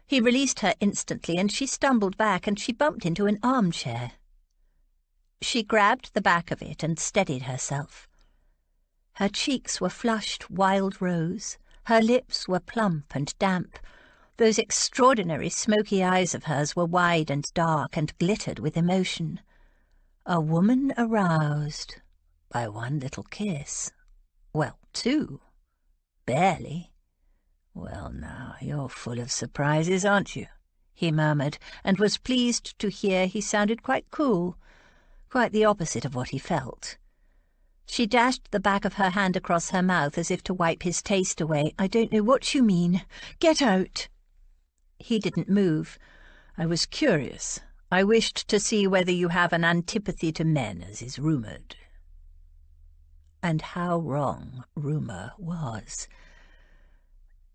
He released her instantly, and she stumbled back, and she bumped into an armchair. She grabbed the back of it and steadied herself. Her cheeks were flushed wild rose. Her lips were plump and damp. Those extraordinary smoky eyes of hers were wide and dark and glittered with emotion. A woman aroused by one little kiss. Well, two. Barely. "Well, now, you're full of surprises, aren't you?" he murmured, and was pleased to hear he sounded quite cool, quite the opposite of what he felt. She dashed the back of her hand across her mouth as if to wipe his taste away. "I don't know what you mean. Get out!" He didn't move. "I was curious. I wished to see whether you have an antipathy to men, as is rumoured." And how wrong rumour was.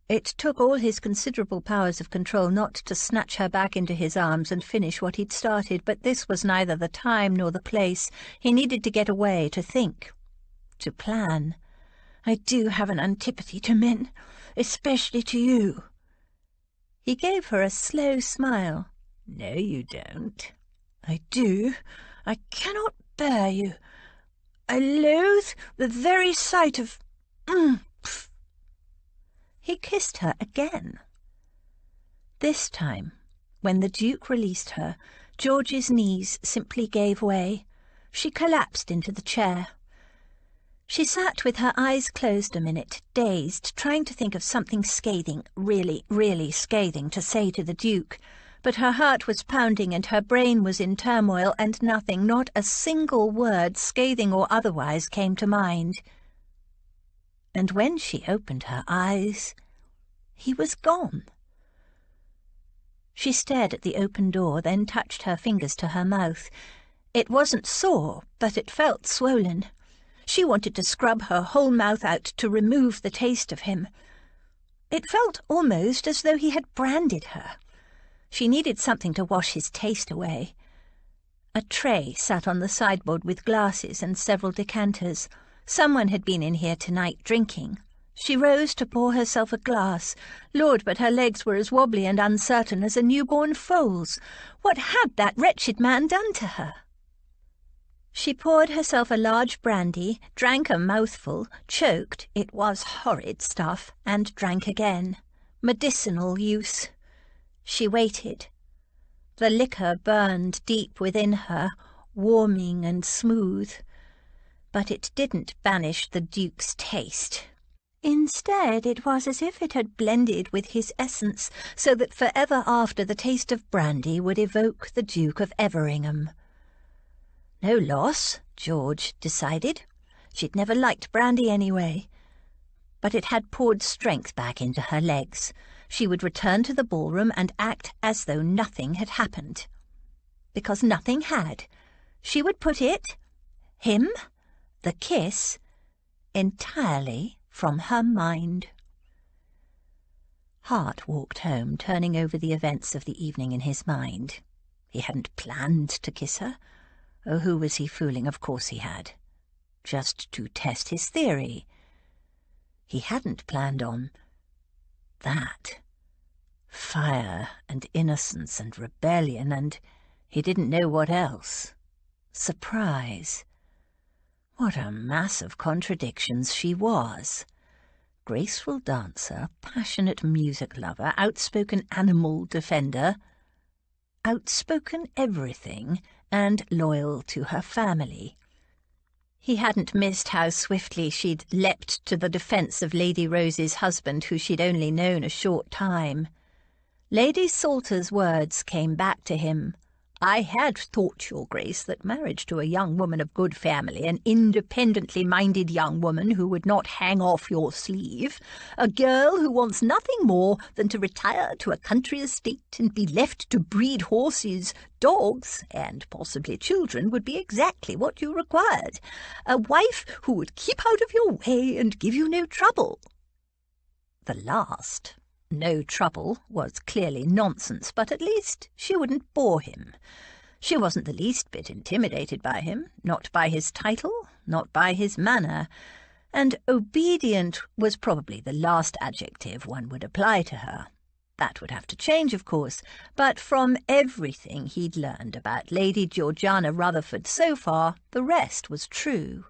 It took all his considerable powers of control not to snatch her back into his arms and finish what he'd started, but this was neither the time nor the place. He needed to get away, to think, to plan. "I do have an antipathy to men, especially to you." He gave her a slow smile. "No, you don't." "I do. I cannot bear you. I loathe the very sight of— He kissed her again. This time, when the Duke released her, George's knees simply gave way. She collapsed into the chair. She sat with her eyes closed a minute, dazed, trying to think of something scathing, really, really scathing, to say to the Duke. but her heart was pounding and her brain was in turmoil, and nothing, not a single word, scathing or otherwise, came to mind. And when she opened her eyes, he was gone. She stared at the open door, then touched her fingers to her mouth. It wasn't sore, but it felt swollen. She wanted to scrub her whole mouth out to remove the taste of him. It felt almost as though he had branded her. She needed something to wash his taste away. A tray sat on the sideboard with glasses and several decanters. Someone had been in here tonight drinking. She rose to pour herself a glass. Lord, but her legs were as wobbly and uncertain as a newborn foal's. What had that wretched man done to her? She poured herself a large brandy, drank a mouthful, choked, it was horrid stuff, and drank again. Medicinal use. She waited. The liquor burned deep within her, warming and smooth. But it didn't banish the Duke's taste. Instead, it was as if it had blended with his essence, so that forever after the taste of brandy would evoke the Duke of Everingham. No loss, George decided. She'd never liked brandy anyway. But it had poured strength back into her legs. She would return to the ballroom and act as though nothing had happened. Because nothing had. She would put it, him, the kiss, entirely from her mind. Hart walked home, turning over the events of the evening in his mind. He hadn't planned to kiss her. Oh, who was he fooling? Of course he had. Just to test his theory. He hadn't planned on that. Fire and innocence and rebellion, and he didn't know what else. Surprise. What a mass of contradictions she was. Graceful dancer, passionate music lover, outspoken animal defender, outspoken everything, and loyal to her family. He hadn't missed how swiftly she'd leapt to the defence of Lady Rose's husband, who she'd only known a short time. Lady Salter's words came back to him. "I had thought, Your Grace, that marriage to a young woman of good family, an independently minded young woman who would not hang off your sleeve, a girl who wants nothing more than to retire to a country estate and be left to breed horses, dogs, and possibly children, would be exactly what you required. A wife who would keep out of your way and give you no trouble." The last, no trouble, was clearly nonsense, but at least she wouldn't bore him. She wasn't the least bit intimidated by him, not by his title, not by his manner, and obedient was probably the last adjective one would apply to her. That would have to change, of course, but from everything he'd learned about Lady Georgiana Rutherford so far, the rest was true.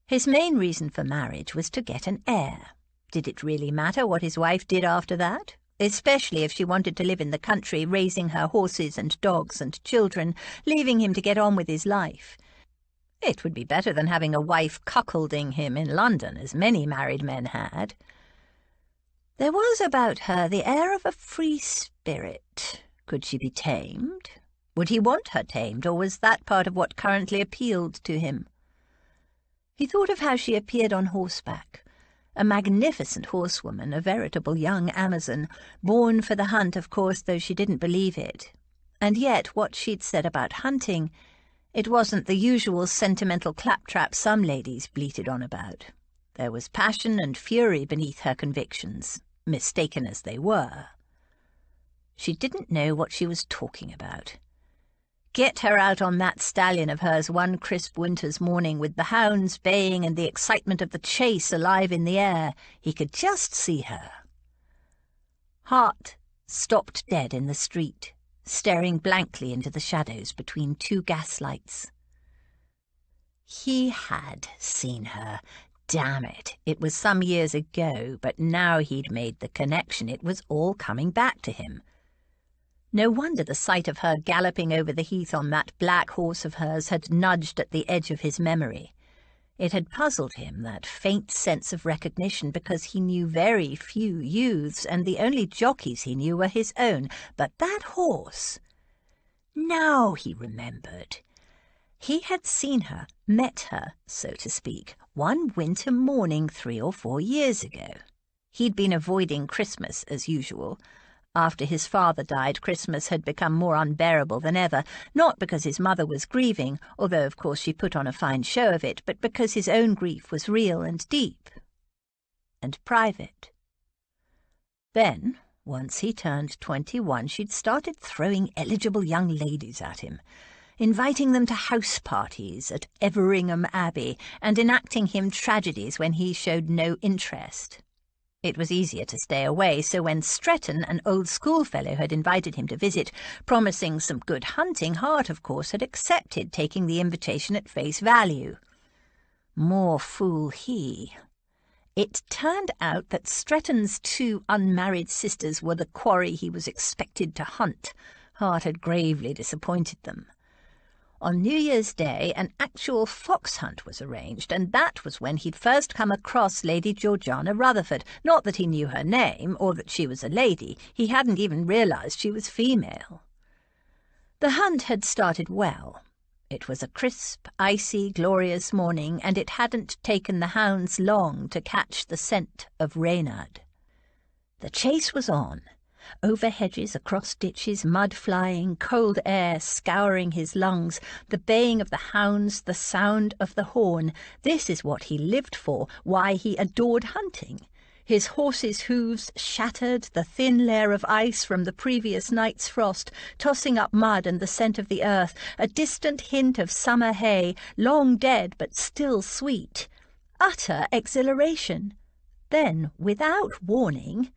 His main reason for marriage was to get an heir. Did it really matter what his wife did after that? Especially if she wanted to live in the country, raising her horses and dogs and children, leaving him to get on with his life. It would be better than having a wife cuckolding him in London, as many married men had. There was about her the air of a free spirit. Could she be tamed? Would he want her tamed, or was that part of what currently appealed to him? He thought of how she appeared on horseback. A magnificent horsewoman, a veritable young Amazon, born for the hunt, of course, though she didn't believe it. And yet what she'd said about hunting, it wasn't the usual sentimental claptrap some ladies bleated on about. There was passion and fury beneath her convictions, mistaken as they were. She didn't know what she was talking about. Get her out on that stallion of hers one crisp winter's morning, with the hounds baying and the excitement of the chase alive in the air. He could just see her. Hart stopped dead in the street, staring blankly into the shadows between two gaslights. He had seen her. Damn it, it was some years ago, but now he'd made the connection. It was all coming back to him. No wonder the sight of her galloping over the heath on that black horse of hers had nudged at the edge of his memory. It had puzzled him, that faint sense of recognition, because he knew very few youths, and the only jockeys he knew were his own. But that horse! Now he remembered. He had seen her, met her, so to speak, one winter morning 3 or 4 years ago. He'd been avoiding Christmas as usual. After his father died, Christmas had become more unbearable than ever, not because his mother was grieving, although of course she put on a fine show of it, but because his own grief was real and deep and private. Then, once he turned 21, she'd started throwing eligible young ladies at him, inviting them to house parties at Everingham Abbey and enacting him tragedies when he showed no interest. It was easier to stay away, so when Stretton, an old schoolfellow, had invited him to visit, promising some good hunting, Hart, of course, had accepted, taking the invitation at face value. More fool he. It turned out that Stretton's 2 unmarried sisters were the quarry he was expected to hunt. Hart had gravely disappointed them. On New Year's Day, an actual fox hunt was arranged, and that was when he'd first come across Lady Georgiana Rutherford. Not that he knew her name, or that she was a lady. He hadn't even realised she was female. The hunt had started well. It was a crisp, icy, glorious morning, and it hadn't taken the hounds long to catch the scent of Reynard. The chase was on. Over hedges, across ditches, mud flying, cold air scouring his lungs, the baying of the hounds, the sound of the horn. This is what he lived for, why he adored hunting. His horse's hooves shattered the thin layer of ice from the previous night's frost, tossing up mud and the scent of the earth, a distant hint of summer hay, long dead but still sweet. Utter exhilaration. Then, without warning,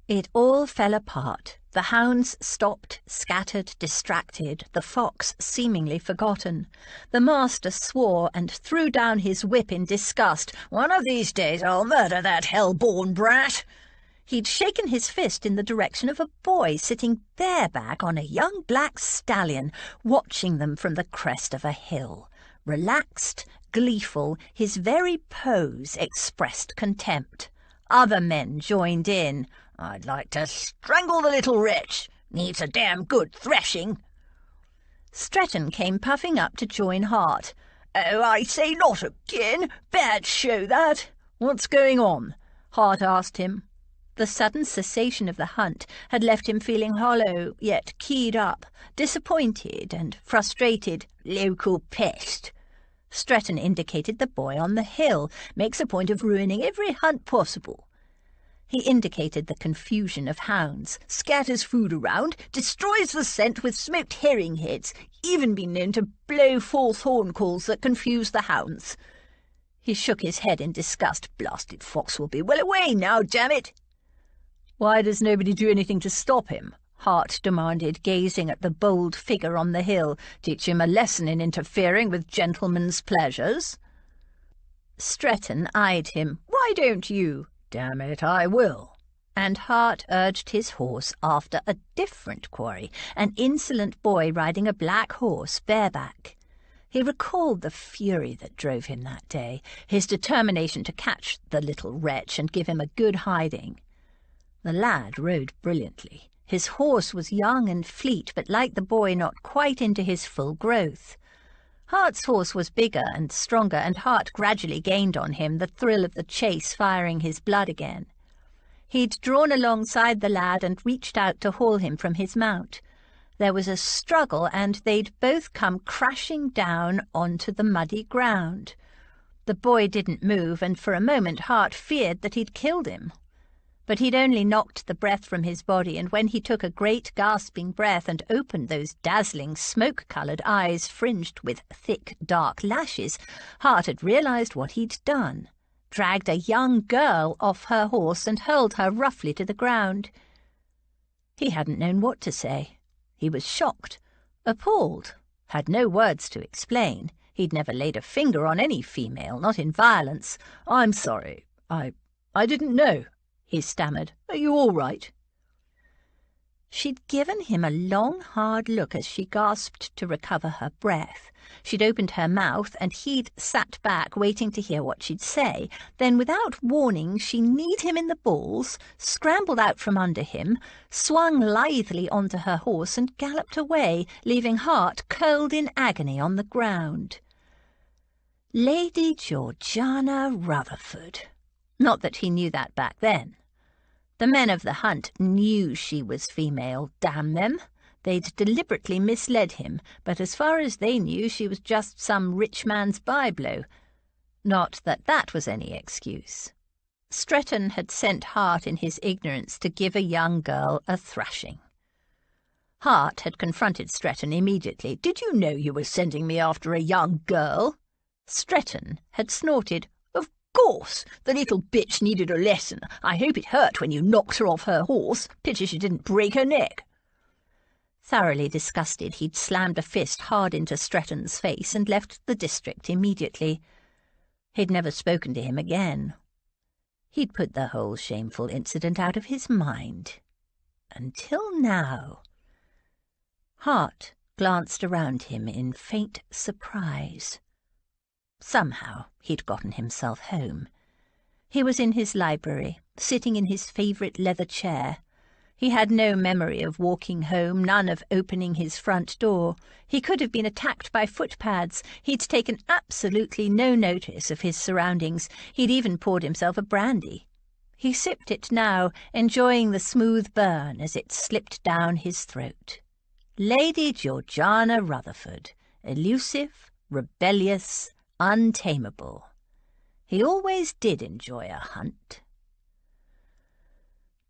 it all fell apart. The hounds stopped, scattered, distracted, the fox seemingly forgotten. The master swore and threw down his whip in disgust. "One of these days I'll murder that hell-born brat." He'd shaken his fist in the direction of a boy sitting bareback on a young black stallion, watching them from the crest of a hill. Relaxed, gleeful, his very pose expressed contempt. Other men joined in. "I'd like to strangle the little wretch. Needs a damn good thrashing." Stretton came puffing up to join Hart. "Oh, I say, not again. Bad show, that." "What's going on?" Hart asked him. The sudden cessation of the hunt had left him feeling hollow, yet keyed up, disappointed and frustrated. "Local pest." Stretton indicated the boy on the hill. "Makes a point of ruining every hunt possible." He indicated the confusion of hounds. "Scatters food around, destroys the scent with smoked herring heads, even been known to blow forth horn calls that confuse the hounds." He shook his head in disgust. "Blasted fox will be well away now, damn it." "Why does nobody do anything to stop him?" Hart demanded, gazing at the bold figure on the hill. "Teach him a lesson in interfering with gentlemen's pleasures." Stretton eyed him. "Why don't you?" "Damn it, I will." And Hart urged his horse after a different quarry, an insolent boy riding a black horse bareback. He recalled the fury that drove him that day, his determination to catch the little wretch and give him a good hiding. The lad rode brilliantly. His horse was young and fleet, but like the boy, not quite into his full growth. Hart's horse was bigger and stronger, and Hart gradually gained on him, the thrill of the chase firing his blood again. He'd drawn alongside the lad and reached out to haul him from his mount. There was a struggle, and they'd both come crashing down onto the muddy ground. The boy didn't move, and for a moment Hart feared that he'd killed him. But he'd only knocked the breath from his body, and when he took a great gasping breath and opened those dazzling smoke-coloured eyes fringed with thick dark lashes, Hart had realised what he'd done. Dragged a young girl off her horse and hurled her roughly to the ground. He hadn't known what to say. He was shocked, appalled, had no words to explain. He'd never laid a finger on any female, not in violence. "I'm sorry. I didn't know," he stammered. "Are you all right?" She'd given him a long, hard look as she gasped to recover her breath. She'd opened her mouth, and he'd sat back, waiting to hear what she'd say. Then, without warning, she kneed him in the balls, scrambled out from under him, swung lithely onto her horse, and galloped away, leaving Hart curled in agony on the ground. Lady Georgiana Rutherford. Not that he knew that back then. The men of the hunt knew she was female, damn them. They'd deliberately misled him, but as far as they knew, she was just some rich man's byblow. Not that that was any excuse. Stretton had sent Hart in his ignorance to give a young girl a thrashing. Hart had confronted Stretton immediately. "Did you know you were sending me after a young girl?" Stretton had snorted. "Of course, the little bitch needed a lesson. I hope it hurt when you knocked her off her horse. Pity she didn't break her neck." Thoroughly disgusted, he'd slammed a fist hard into Stretton's face and left the district immediately. He'd never spoken to him again. He'd put the whole shameful incident out of his mind. Until now. Hart glanced around him in faint surprise. Somehow he'd gotten himself home. He was in his library, sitting in his favourite leather chair. He had no memory of walking home, none of opening his front door. He could have been attacked by footpads. He'd taken absolutely no notice of his surroundings. He'd even poured himself a brandy. He sipped it now, enjoying the smooth burn as it slipped down his throat. Lady Georgiana Rutherford, elusive, rebellious, untamable. He always did enjoy a hunt.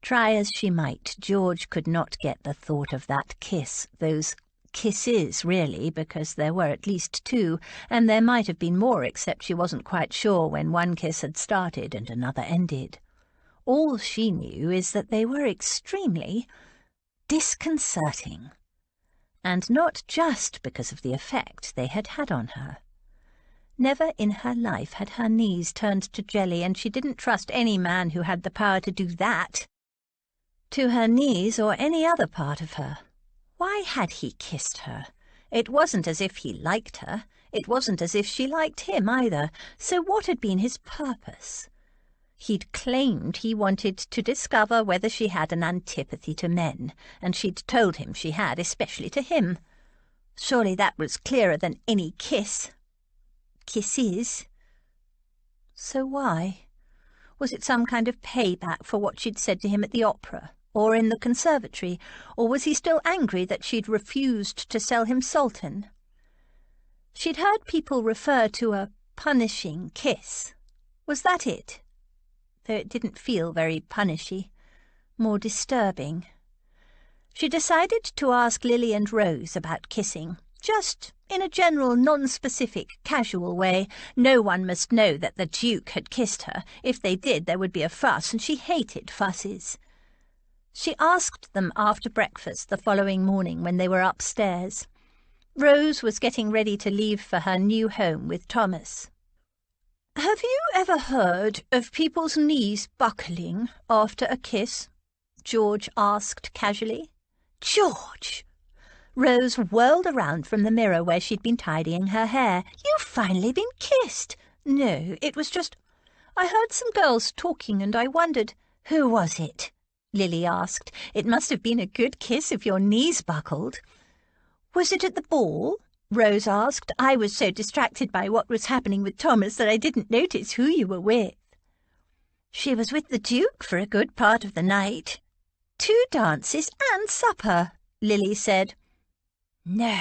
Try as she might, George could not get the thought of that kiss, those kisses, really, because there were at least two, and there might have been more, except she wasn't quite sure when one kiss had started and another ended. All she knew is that they were extremely disconcerting, and not just because of the effect they had had on her. Never in her life had her knees turned to jelly, and she didn't trust any man who had the power to do that to her knees or any other part of her. Why had he kissed her? It wasn't as if he liked her. It wasn't as if she liked him either. So what had been his purpose? He'd claimed he wanted to discover whether she had an antipathy to men, and she'd told him she had, especially to him. Surely that was clearer than any kiss. Kisses. So why? Was it some kind of payback for what she'd said to him at the opera, or in the conservatory, or was he still angry that she'd refused to sell him Sultan? She'd heard people refer to a punishing kiss. Was that it? Though it didn't feel very punishy, more disturbing. She decided to ask Lily and Rose about kissing, just in a general, non-specific, casual way. No one must know that the Duke had kissed her. If they did, there would be a fuss, and she hated fusses. She asked them after breakfast the following morning when they were upstairs. Rose was getting ready to leave for her new home with Thomas. "Have you ever heard of people's knees buckling after a kiss?" George asked casually. "George!" Rose whirled around from the mirror where she'd been tidying her hair. "You've finally been kissed." "No, it was just... I heard some girls talking and I wondered..." "Who was it?" Lily asked. "It must have been a good kiss if your knees buckled." "Was it at the ball?" Rose asked. "I was so distracted by what was happening with Thomas that I didn't notice who you were with." "She was with the Duke for a good part of the night." "2 dances and supper," Lily said. "No.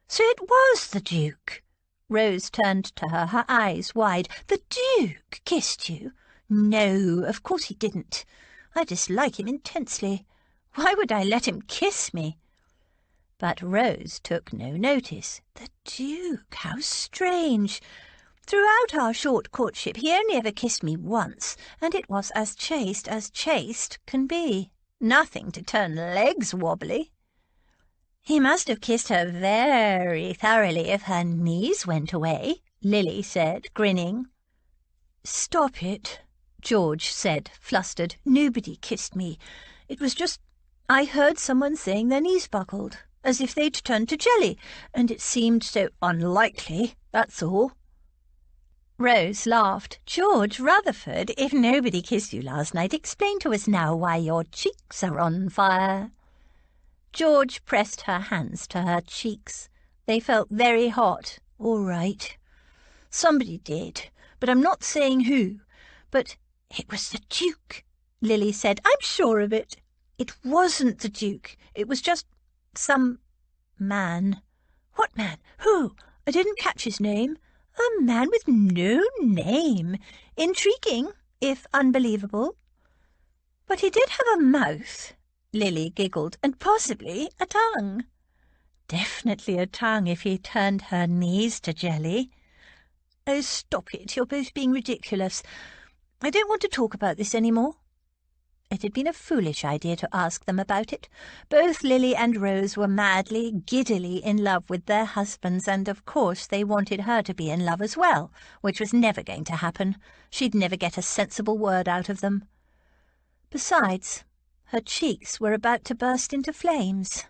So it was the Duke." Rose turned to her, her eyes wide. "The Duke kissed you?" "No, of course he didn't. I dislike him intensely. Why would I let him kiss me?" But Rose took no notice. "The Duke, how strange. Throughout our short courtship he only ever kissed me once, and it was as chaste can be. Nothing to turn legs wobbly." "He must have kissed her very thoroughly if her knees went away," Lily said, grinning. "Stop it," George said, flustered. "Nobody kissed me. It was just I heard someone saying their knees buckled, as if they'd turned to jelly, and it seemed so unlikely, that's all." Rose laughed. "George Rutherford, if nobody kissed you last night, explain to us now why your cheeks are on fire." George pressed her hands to her cheeks. They felt very hot. "All right. Somebody did, but I'm not saying who. But it was the Duke," Lily said. "I'm sure of it." "It wasn't the Duke. It was just some man." "What man? Who? I didn't catch his name." "A man with no name. Intriguing, if unbelievable." "But he did have a mouth," Lily giggled, "and possibly a tongue." "Definitely a tongue if he turned her knees to jelly." "Oh, stop it. You're both being ridiculous. I don't want to talk about this any more." It had been a foolish idea to ask them about it. Both Lily and Rose were madly, giddily in love with their husbands, and of course they wanted her to be in love as well, which was never going to happen. She'd never get a sensible word out of them. Besides, her cheeks were about to burst into flames.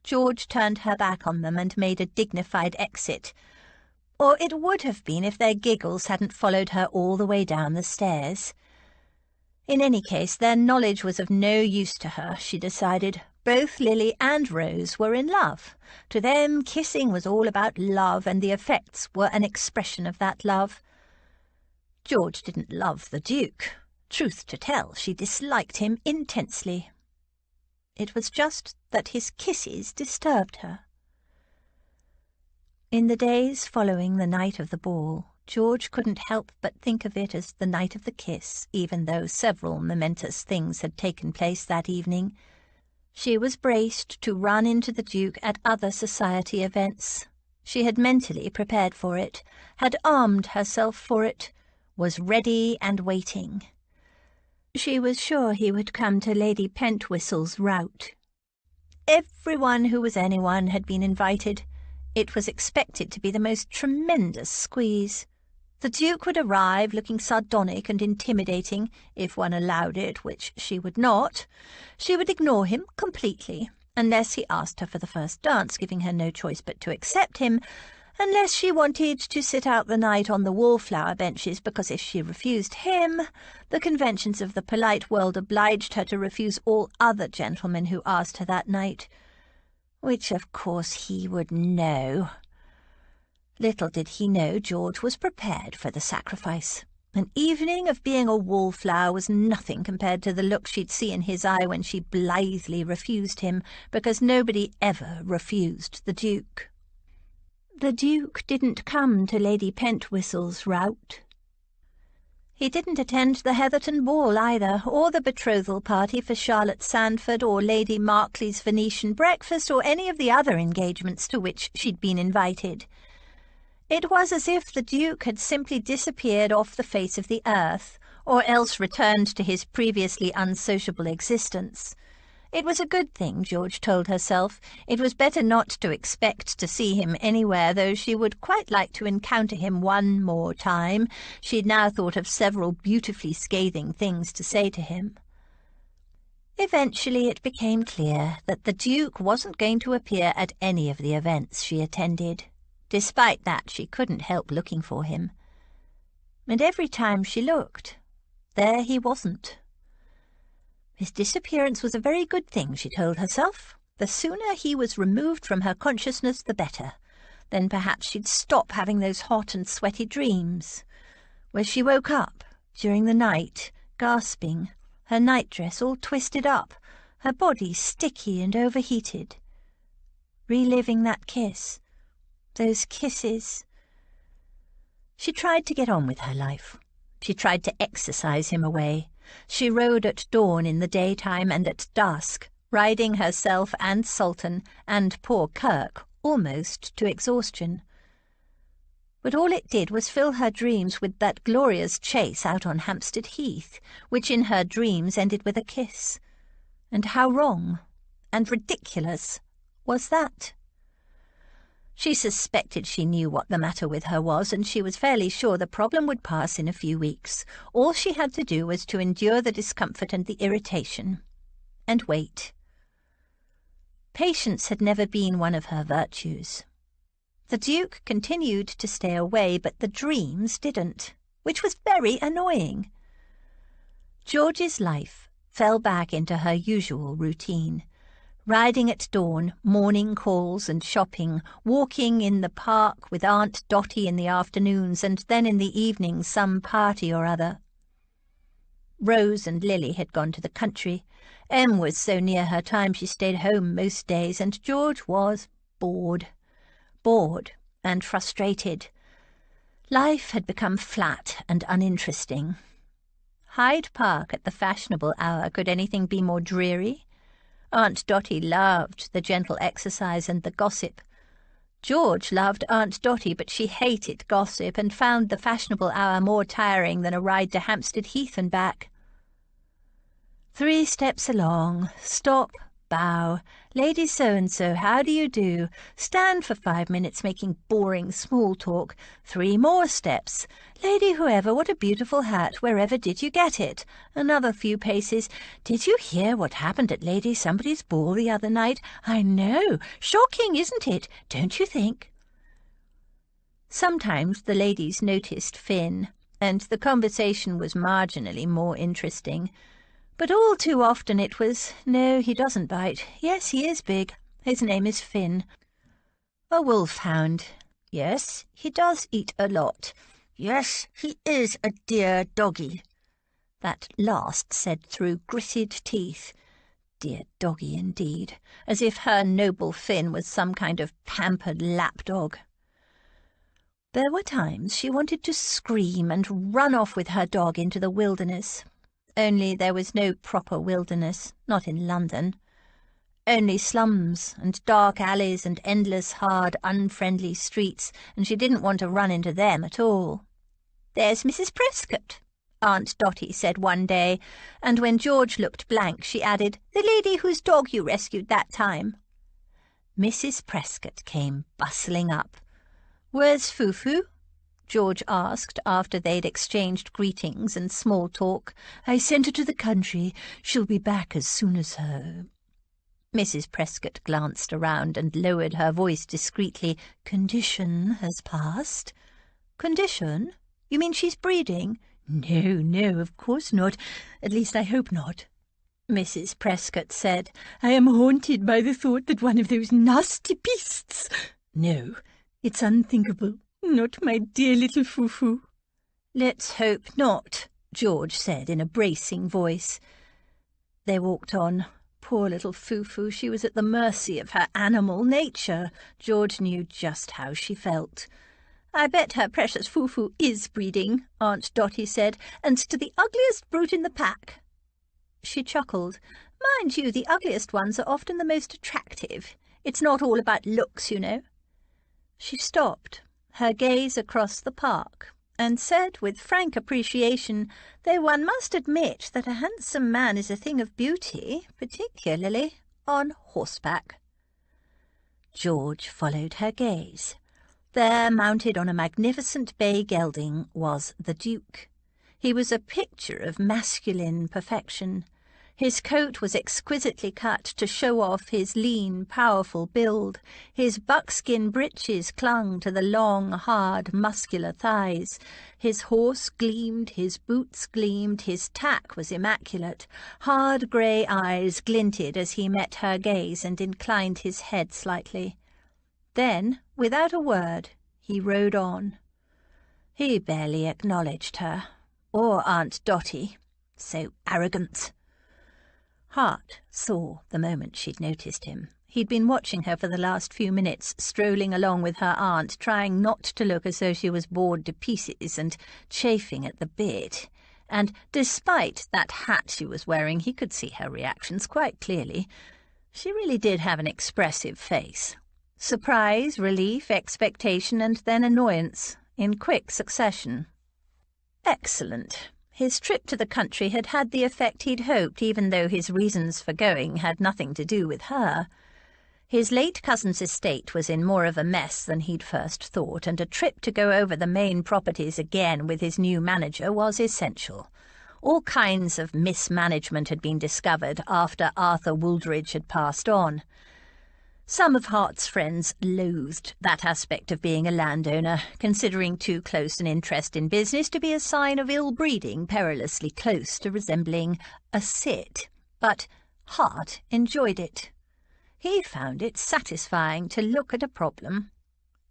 George turned her back on them and made a dignified exit. Or it would have been if their giggles hadn't followed her all the way down the stairs. In any case, their knowledge was of no use to her, she decided. Both Lily and Rose were in love. To them, kissing was all about love, and the effects were an expression of that love. George didn't love the Duke. Truth to tell, she disliked him intensely. It was just that his kisses disturbed her. In the days following the night of the ball, George couldn't help but think of it as the night of the kiss, even though several momentous things had taken place that evening. She was braced to run into the Duke at other society events. She had mentally prepared for it, had armed herself for it, was ready and waiting. She was sure he would come to Lady Pentwhistle's rout. Everyone who was anyone had been invited. It was expected to be the most tremendous squeeze. The Duke would arrive looking sardonic and intimidating, if one allowed it, which she would not. She would ignore him completely, unless he asked her for the first dance, giving her no choice but to accept him, unless she wanted to sit out the night on the wallflower benches, because if she refused him, the conventions of the polite world obliged her to refuse all other gentlemen who asked her that night, which of course he would know. Little did he know George was prepared for the sacrifice. An evening of being a wallflower was nothing compared to the look she'd see in his eye when she blithely refused him, because nobody ever refused the Duke. The Duke didn't come to Lady Pentwhistle's rout. He didn't attend the Heatherton ball either, or the betrothal party for Charlotte Sandford, or Lady Markley's Venetian breakfast, or any of the other engagements to which she'd been invited. It was as if the Duke had simply disappeared off the face of the earth, or else returned to his previously unsociable existence. It was a good thing, George told herself. It was better not to expect to see him anywhere, though she would quite like to encounter him one more time. She'd now thought of several beautifully scathing things to say to him. Eventually it became clear that the Duke wasn't going to appear at any of the events she attended. Despite that, she couldn't help looking for him. And every time she looked, there he wasn't. His disappearance was a very good thing, she told herself. The sooner he was removed from her consciousness, the better. Then perhaps she'd stop having those hot and sweaty dreams, where she woke up during the night, gasping, her nightdress all twisted up, her body sticky and overheated. Reliving that kiss. Those kisses. She tried to get on with her life. She tried to exercise him away. She rode at dawn in the daytime and at dusk, riding herself and Sultan and poor Kirk almost to exhaustion. But all it did was fill her dreams with that glorious chase out on Hampstead Heath, which in her dreams ended with a kiss. And how wrong and ridiculous was that? She suspected she knew what the matter with her was, and she was fairly sure the problem would pass in a few weeks. All she had to do was to endure the discomfort and the irritation. and wait. Patience had never been one of her virtues. The Duke continued to stay away, but the dreams didn't, which was very annoying. George's life fell back into her usual routine. Riding at dawn, morning calls and shopping, walking in the park with Aunt Dotty in the afternoons, and then in the evenings some party or other. Rose and Lily had gone to the country. Em was so near her time she stayed home most days, and George was bored and frustrated. Life had become flat and uninteresting. Hyde Park at the fashionable hour, could anything be more dreary? Aunt Dotty loved the gentle exercise and the gossip. George loved Aunt Dotty, but she hated gossip and found the fashionable hour more tiring than a ride to Hampstead Heath and back. 3 steps along, stop, bow, Lady So-and-so, how do you do? Stand for 5 minutes making boring small talk. 3 more steps. Lady whoever, what a beautiful hat, wherever did you get it? Another few paces. Did you hear what happened at Lady somebody's ball the other night? I know. Shocking, isn't it? Don't you think? Sometimes the ladies noticed Finn, and the conversation was marginally more interesting. But all too often it was, no, he doesn't bite. Yes, he is big. His name is Finn. A wolfhound. Yes, he does eat a lot. Yes, he is a dear doggy. That last said through gritted teeth. Dear doggy indeed, as if her noble Finn was some kind of pampered lapdog. There were times she wanted to scream and run off with her dog into the wilderness. Only there was no proper wilderness, not in London. Only slums and dark alleys and endless hard, unfriendly streets, and she didn't want to run into them at all. "There's Mrs. Prescott," Aunt Dotty said one day, and when George looked blank she added, "The lady whose dog you rescued that time." Mrs. Prescott came bustling up. "Where's Foo-Foo?" George asked after they'd exchanged greetings and small talk. "I sent her to the country. She'll be back as soon as her—" Mrs. Prescott glanced around and lowered her voice discreetly. "Condition has passed." "Condition? You mean she's breeding?" No, of course not. At least I hope not." Mrs. Prescott said, "I am haunted by the thought that one of those nasty beasts—" "No, it's unthinkable. Not my dear little Foo-Foo." "Let's hope not," George said in a bracing voice. They walked on. Poor little Foo-Foo, she was at the mercy of her animal nature. George knew just how she felt. "I bet her precious Foo-Foo is breeding," Aunt Dotty said, "and to the ugliest brute in the pack." She chuckled. "Mind you, the ugliest ones are often the most attractive. It's not all about looks, you know." She stopped, her gaze across the park, and said with frank appreciation, "Though one must admit that a handsome man is a thing of beauty, particularly on horseback." George followed her gaze. There, mounted on a magnificent bay gelding, was the Duke. He was a picture of masculine perfection. His coat was exquisitely cut to show off his lean, powerful build. His buckskin breeches clung to the long, hard, muscular thighs. His horse gleamed, his boots gleamed, his tack was immaculate. Hard grey eyes glinted as he met her gaze and inclined his head slightly. Then, without a word, he rode on. He barely acknowledged her, or Aunt Dotty. So arrogant. Hart saw the moment she'd noticed him. He'd been watching her for the last few minutes, strolling along with her aunt, trying not to look as though she was bored to pieces and chafing at the bit. And despite that hat she was wearing, he could see her reactions quite clearly. She really did have an expressive face. Surprise, relief, expectation, and then annoyance, in quick succession. Excellent. His trip to the country had had the effect he'd hoped, even though his reasons for going had nothing to do with her. His late cousin's estate was in more of a mess than he'd first thought, and a trip to go over the main properties again with his new manager was essential. All kinds of mismanagement had been discovered after Arthur Wooldridge had passed on. Some of Hart's friends loathed that aspect of being a landowner, considering too close an interest in business to be a sign of ill-breeding perilously close to resembling a sit. But Hart enjoyed it. He found it satisfying to look at a problem,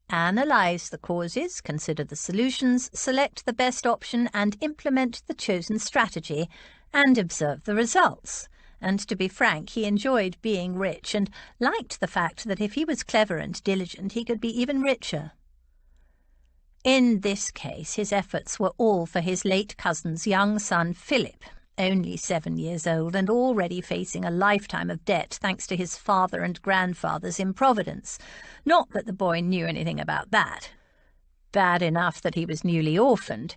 analyse the causes, consider the solutions, select the best option and implement the chosen strategy, and observe the results. And to be frank, he enjoyed being rich and liked the fact that if he was clever and diligent, he could be even richer. In this case, his efforts were all for his late cousin's young son Philip, only 7 years old and already facing a lifetime of debt thanks to his father and grandfather's improvidence. Not that the boy knew anything about that. Bad enough that he was newly orphaned.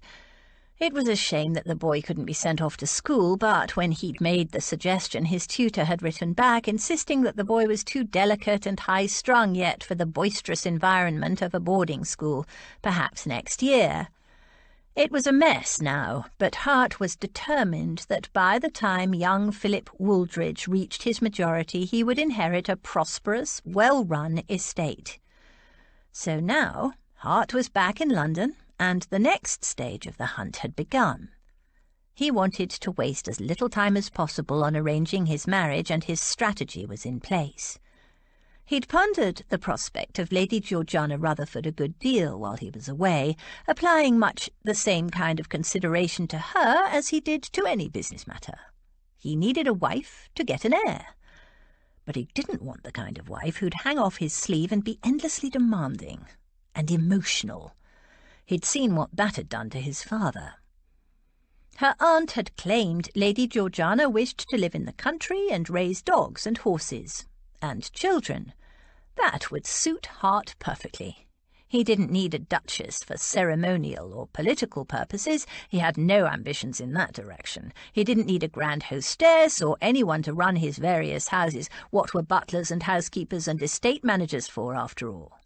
It was a shame that the boy couldn't be sent off to school, but when he'd made the suggestion, his tutor had written back, insisting that the boy was too delicate and high-strung yet for the boisterous environment of a boarding school, perhaps next year. It was a mess now, but Hart was determined that by the time young Philip Wooldridge reached his majority, he would inherit a prosperous, well-run estate. So now Hart was back in London, and the next stage of the hunt had begun. He wanted to waste as little time as possible on arranging his marriage, and his strategy was in place. He'd pondered the prospect of Lady Georgiana Rutherford a good deal while he was away, applying much the same kind of consideration to her as he did to any business matter. He needed a wife to get an heir. But he didn't want the kind of wife who'd hang off his sleeve and be endlessly demanding and emotional. He'd seen what that had done to his father. Her aunt had claimed Lady Georgiana wished to live in the country and raise dogs and horses and children. That would suit Hart perfectly. He didn't need a duchess for ceremonial or political purposes. He had no ambitions in that direction. He didn't need a grand hostess or anyone to run his various houses. What were butlers and housekeepers and estate managers for, after all?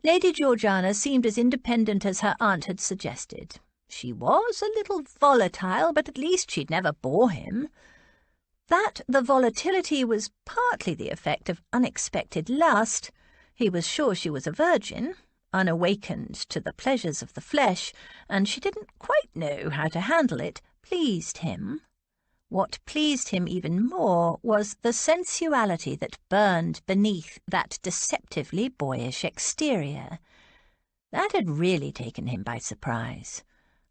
Lady Georgiana seemed as independent as her aunt had suggested. She was a little volatile, but at least she'd never bore him. That the volatility was partly the effect of unexpected lust. He was sure she was a virgin, unawakened to the pleasures of the flesh, and she didn't quite know how to handle it, pleased him. What pleased him even more was the sensuality that burned beneath that deceptively boyish exterior. That had really taken him by surprise.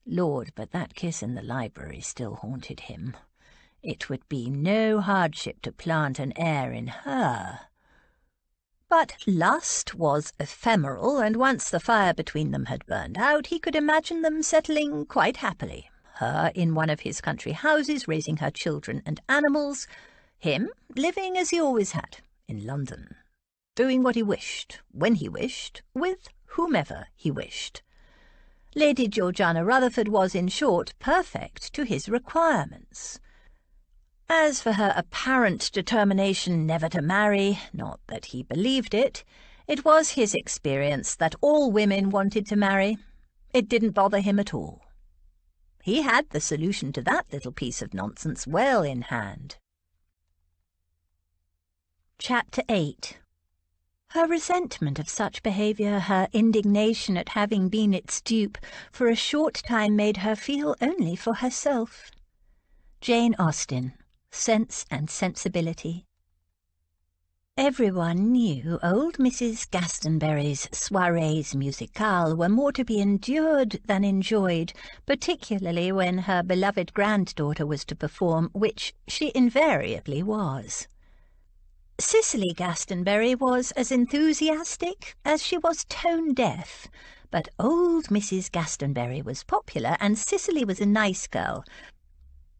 Lord, but that kiss in the library still haunted him. It would be no hardship to plant an heir in her. But lust was ephemeral, and once the fire between them had burned out, he could imagine them settling quite happily. Her in one of his country houses, raising her children and animals, him living as he always had, in London, doing what he wished, when he wished, with whomever he wished. Lady Georgiana Rutherford was, in short, perfect to his requirements. As for her apparent determination never to marry, not that he believed it, it was his experience that all women wanted to marry. It didn't bother him at all. He had the solution to that little piece of nonsense well in hand. Chapter 8. Her resentment of such behaviour, her indignation at having been its dupe, for a short time made her feel only for herself. Jane Austen, Sense and Sensibility. Everyone knew old Mrs. Glastonbury's soirées musicales were more to be endured than enjoyed, particularly when her beloved granddaughter was to perform, which she invariably was. Cicely Glastonbury was as enthusiastic as she was tone-deaf, but old Mrs. Glastonbury was popular, and Cicely was a nice girl.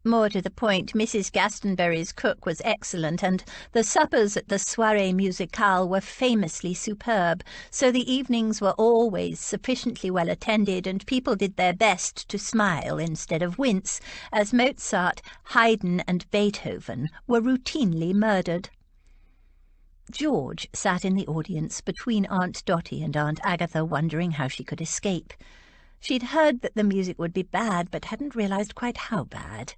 More to the point, Mrs. Glastonbury's cook was excellent, and the suppers at the soirée musicale were famously superb, so the evenings were always sufficiently well attended, and people did their best to smile instead of wince, as Mozart, Haydn, and Beethoven were routinely murdered. George sat in the audience between Aunt Dotty and Aunt Agatha, wondering how she could escape. She'd heard that the music would be bad, but hadn't realised quite how bad,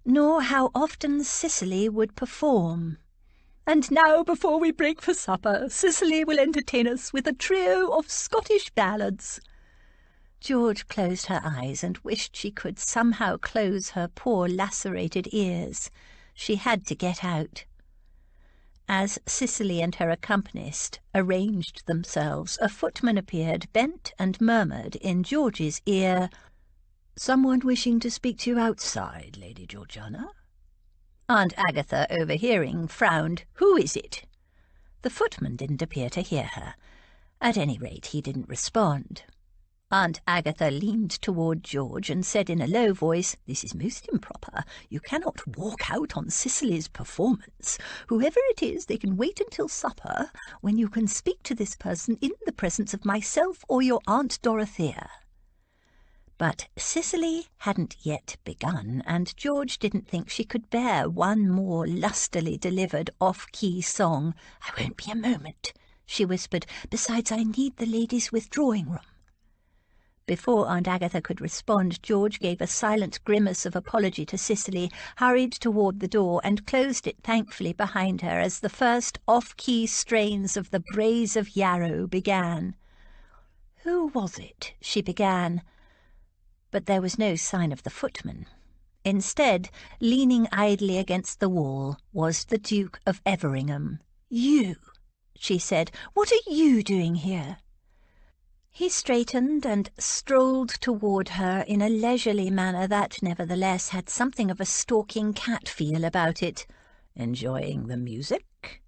nor how often Cicely would perform. "And now, before we break for supper, Cicely will entertain us with a trio of Scottish ballads." George closed her eyes and wished she could somehow close her poor lacerated ears. She had to get out. As Cicely and her accompanist arranged themselves, a footman appeared, bent and murmured in George's ear, "Someone wishing to speak to you outside, Lady Georgiana." Aunt Agatha, overhearing, frowned. "Who is it?" The footman didn't appear to hear her. At any rate, he didn't respond. Aunt Agatha leaned toward George and said in a low voice, "This is most improper. You cannot walk out on Cicely's performance. Whoever it is, they can wait until supper, when you can speak to this person in the presence of myself or your Aunt Dorothea." But Cicely hadn't yet begun, and George didn't think she could bear one more lustily delivered off-key song. "I won't be a moment," she whispered. "Besides, I need the ladies' withdrawing-room." Before Aunt Agatha could respond, George gave a silent grimace of apology to Cicely, hurried toward the door, and closed it thankfully behind her as the first off-key strains of the Braes of Yarrow began. "Who was it?" she began. But there was no sign of the footman. Instead, leaning idly against the wall, was the Duke of Everingham. "You," she said, "what are you doing here?" He straightened and strolled toward her in a leisurely manner that, nevertheless, had something of a stalking cat feel about it. "Enjoying the music?"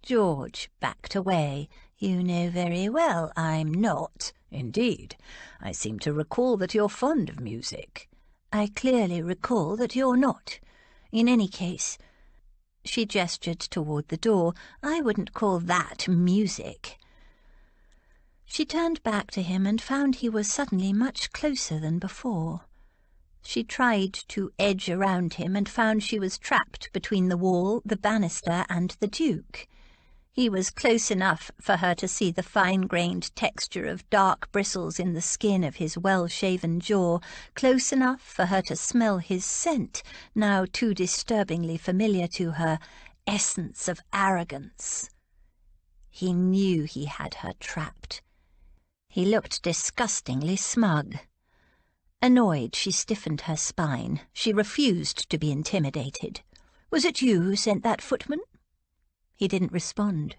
George backed away. "You know very well I'm not." "Indeed. I seem to recall that you're fond of music." "I clearly recall that you're not. In any case," she gestured toward the door, "I wouldn't call that music." She turned back to him and found he was suddenly much closer than before. She tried to edge around him and found she was trapped between the wall, the banister, and the Duke. He was close enough for her to see the fine-grained texture of dark bristles in the skin of his well-shaven jaw, close enough for her to smell his scent, now too disturbingly familiar to her, essence of arrogance. He knew he had her trapped. He looked disgustingly smug. Annoyed, she stiffened her spine. She refused to be intimidated. "Was it you who sent that footman?" He didn't respond.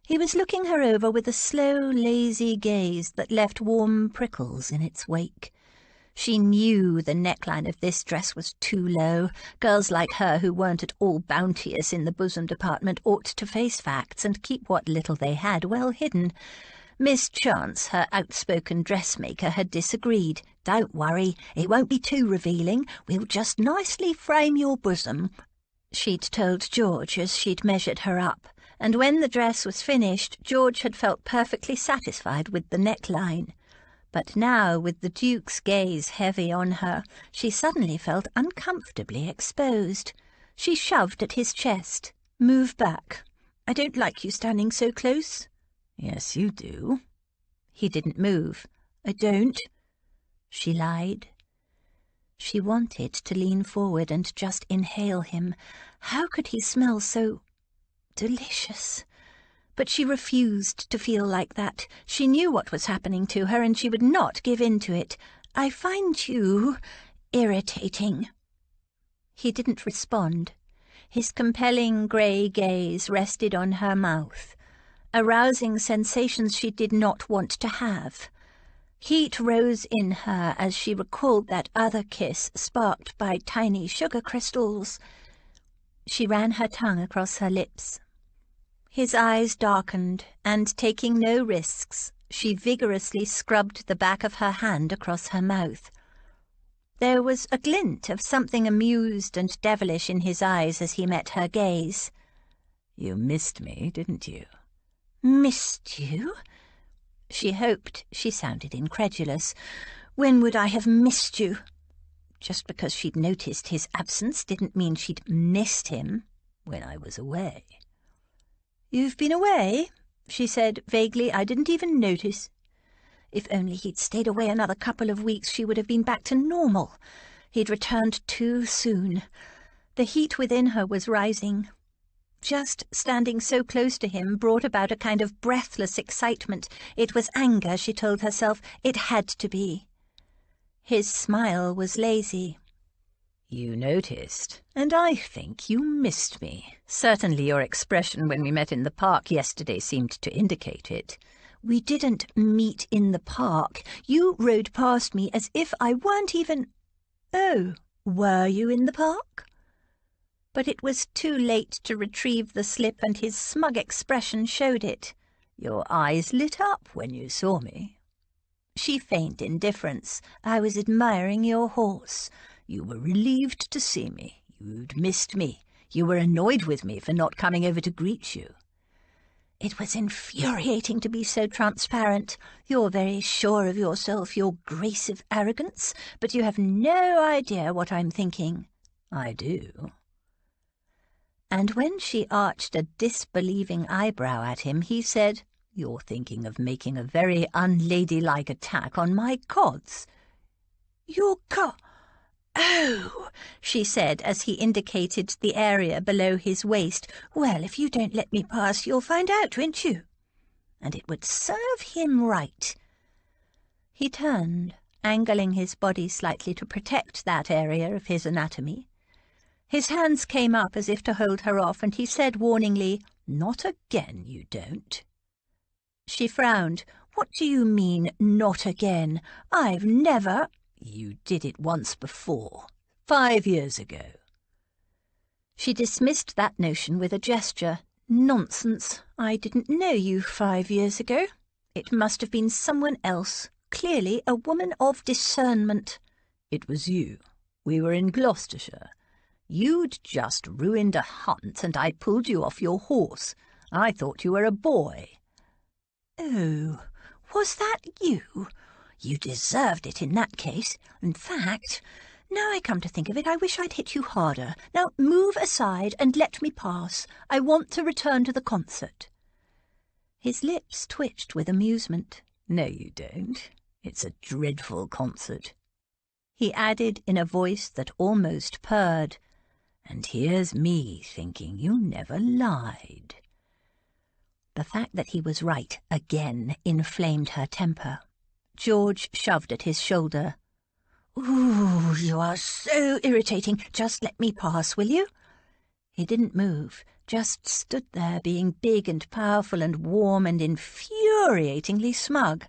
He was looking her over with a slow, lazy gaze that left warm prickles in its wake. She knew the neckline of this dress was too low. Girls like her who weren't at all bounteous in the bosom department ought to face facts and keep what little they had well hidden. Miss Chance, her outspoken dressmaker, had disagreed. "Don't worry, it won't be too revealing. We'll just nicely frame your bosom," she'd told George as she'd measured her up. And when the dress was finished, George had felt perfectly satisfied with the neckline. But now, with the Duke's gaze heavy on her, she suddenly felt uncomfortably exposed. She shoved at his chest. "Move back. I don't like you standing so close." "Yes, you do." He didn't move. "I don't," she lied. She wanted to lean forward and just inhale him. How could he smell so delicious? But she refused to feel like that. She knew what was happening to her, and she would not give in to it. "I find you irritating." He didn't respond. His compelling grey gaze rested on her mouth, arousing sensations she did not want to have. Heat rose in her as she recalled that other kiss sparked by tiny sugar crystals. She ran her tongue across her lips. His eyes darkened, and taking no risks, she vigorously scrubbed the back of her hand across her mouth. There was a glint of something amused and devilish in his eyes as he met her gaze. "You missed me, didn't you?" "Missed you?" She hoped she sounded incredulous. "When would I have missed you?" Just because she'd noticed his absence didn't mean she'd missed him. "When I was away." "You've been away?" she said vaguely. "I didn't even notice." If only he'd stayed away another couple of weeks, she would have been back to normal. He'd returned too soon. The heat within her was rising. Just standing so close to him brought about a kind of breathless excitement. It was anger, she told herself. It had to be. His smile was lazy. You noticed, and I think you missed me. Certainly your expression when we met in the park yesterday seemed to indicate it. We didn't meet in the park. You rode past me as if I weren't even... Oh, were you in the park? But it was too late to retrieve the slip, and his smug expression showed it. Your eyes lit up when you saw me. She feigned indifference. I was admiring your horse. You were relieved to see me. You'd missed me. You were annoyed with me for not coming over to greet you. It was infuriating to be so transparent. You're very sure of yourself, your grace of arrogance, but you have no idea what I'm thinking. I do. And when she arched a disbelieving eyebrow at him, he said, You're thinking of making a very unladylike attack on my cods. Your Oh, she said as he indicated the area below his waist. Well, if you don't let me pass, you'll find out, won't you? And it would serve him right. He turned, angling his body slightly to protect that area of his anatomy. His hands came up as if to hold her off, and he said warningly, Not again, you don't. She frowned. What do you mean, not again? I've never... You did it once before, 5 years ago. She dismissed that notion with a gesture. Nonsense. I didn't know you 5 years ago. It must have been someone else. Clearly a woman of discernment. It was you. We were in Gloucestershire. You'd just ruined a hunt, and I pulled you off your horse. I thought you were a boy. Oh, was that you? You deserved it in that case. In fact, now I come to think of it, I wish I'd hit you harder. Now move aside and let me pass. I want to return to the concert. His lips twitched with amusement. No, you don't. It's a dreadful concert. He added in a voice that almost purred, And here's me thinking you never lied. The fact that he was right again inflamed her temper. George shoved at his shoulder. Ooh, you are so irritating. Just let me pass, will you? He didn't move, just stood there being big and powerful and warm and infuriatingly smug,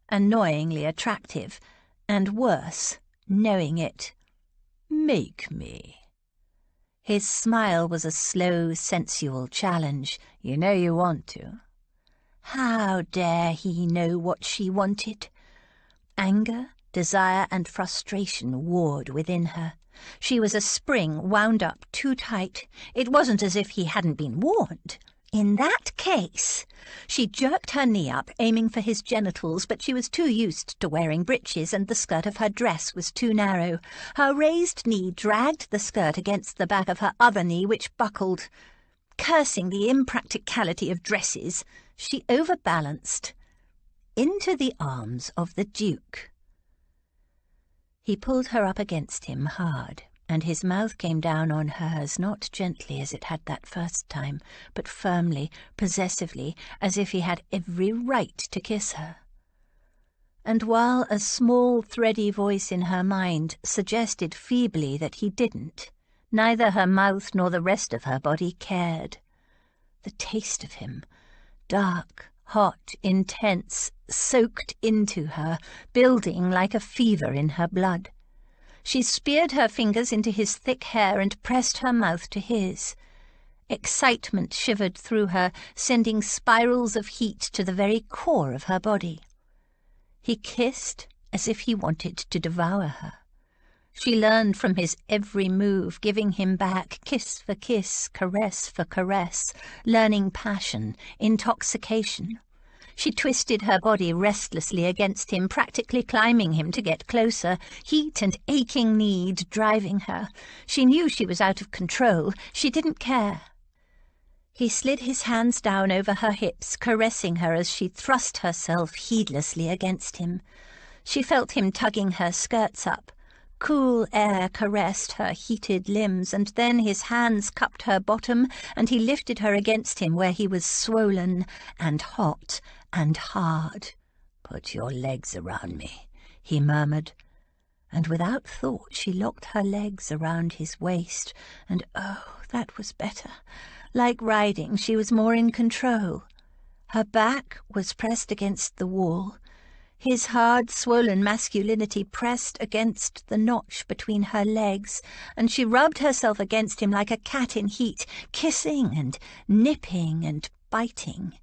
annoyingly attractive, and worse, knowing it. Make me. His smile was a slow, sensual challenge. You know you want to. How dare he know what she wanted? Anger, desire, and frustration warred within her. She was a spring wound up too tight. It wasn't as if he hadn't been warned. In that case, she jerked her knee up, aiming for his genitals, but she was too used to wearing breeches, and the skirt of her dress was too narrow. Her raised knee dragged the skirt against the back of her other knee, which buckled. Cursing the impracticality of dresses, she overbalanced into the arms of the Duke. He pulled her up against him hard, and his mouth came down on hers, not gently as it had that first time, but firmly, possessively, as if he had every right to kiss her. And while a small, thready voice in her mind suggested feebly that he didn't, neither her mouth nor the rest of her body cared. The taste of him, dark, hot, intense, soaked into her, building like a fever in her blood. She speared her fingers into his thick hair and pressed her mouth to his. Excitement shivered through her, sending spirals of heat to the very core of her body. He kissed as if he wanted to devour her. She learned from his every move, giving him back kiss for kiss, caress for caress, learning passion, intoxication. She twisted her body restlessly against him, practically climbing him to get closer, heat and aching need driving her. She knew she was out of control. She didn't care. He slid his hands down over her hips, caressing her as she thrust herself heedlessly against him. She felt him tugging her skirts up. Cool air caressed her heated limbs, and then his hands cupped her bottom, and he lifted her against him where he was swollen and hot and hard. "Put your legs around me," he murmured. And without thought she locked her legs around his waist, and oh, that was better. Like riding, she was more in control. Her back was pressed against the wall. His hard, swollen masculinity pressed against the notch between her legs, and she rubbed herself against him like a cat in heat, kissing and nipping and biting.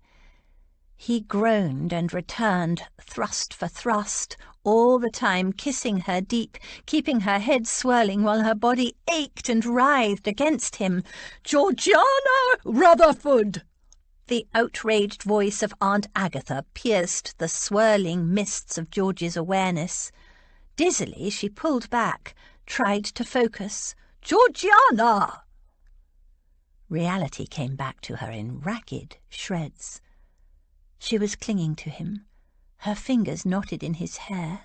He groaned and returned, thrust for thrust, all the time kissing her deep, keeping her head swirling while her body ached and writhed against him. "Georgiana Rutherford!" The outraged voice of Aunt Agatha pierced the swirling mists of George's awareness. Dizzily she pulled back, tried to focus. "Georgiana!" Reality came back to her in ragged shreds. She was clinging to him, her fingers knotted in his hair.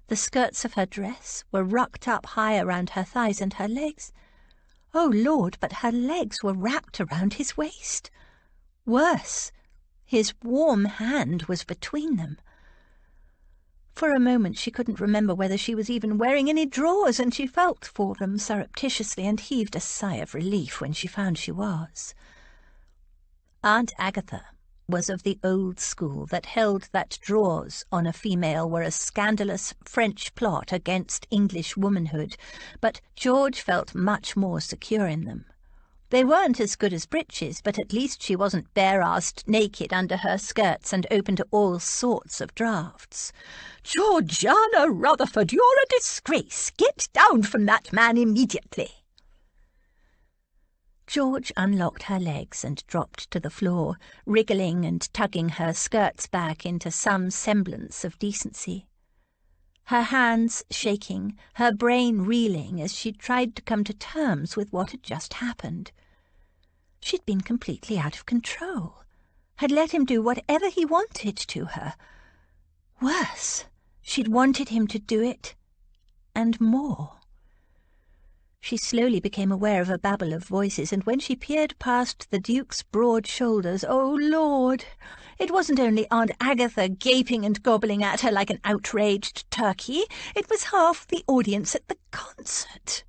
The skirts of her dress were rucked up high around her thighs, and her legs— oh, Lord, but her legs were wrapped around his waist. Worse, his warm hand was between them. For a moment she couldn't remember whether she was even wearing any drawers, and she felt for them surreptitiously and heaved a sigh of relief when she found she was. Aunt Agatha was of the old school that held that drawers on a female were a scandalous French plot against English womanhood, but George felt much more secure in them. They weren't as good as breeches, but at least she wasn't bare-assed naked under her skirts and open to all sorts of draughts. "Georgiana Rutherford, you're a disgrace! Get down from that man immediately!" George unlocked her legs and dropped to the floor, wriggling and tugging her skirts back into some semblance of decency. Her hands shaking, her brain reeling as she tried to come to terms with what had just happened. She'd been completely out of control, had let him do whatever he wanted to her. Worse, she'd wanted him to do it, and more. She slowly became aware of a babble of voices, and when she peered past the Duke's broad shoulders, oh, Lord! It wasn't only Aunt Agatha gaping and gobbling at her like an outraged turkey. It was half the audience at the concert.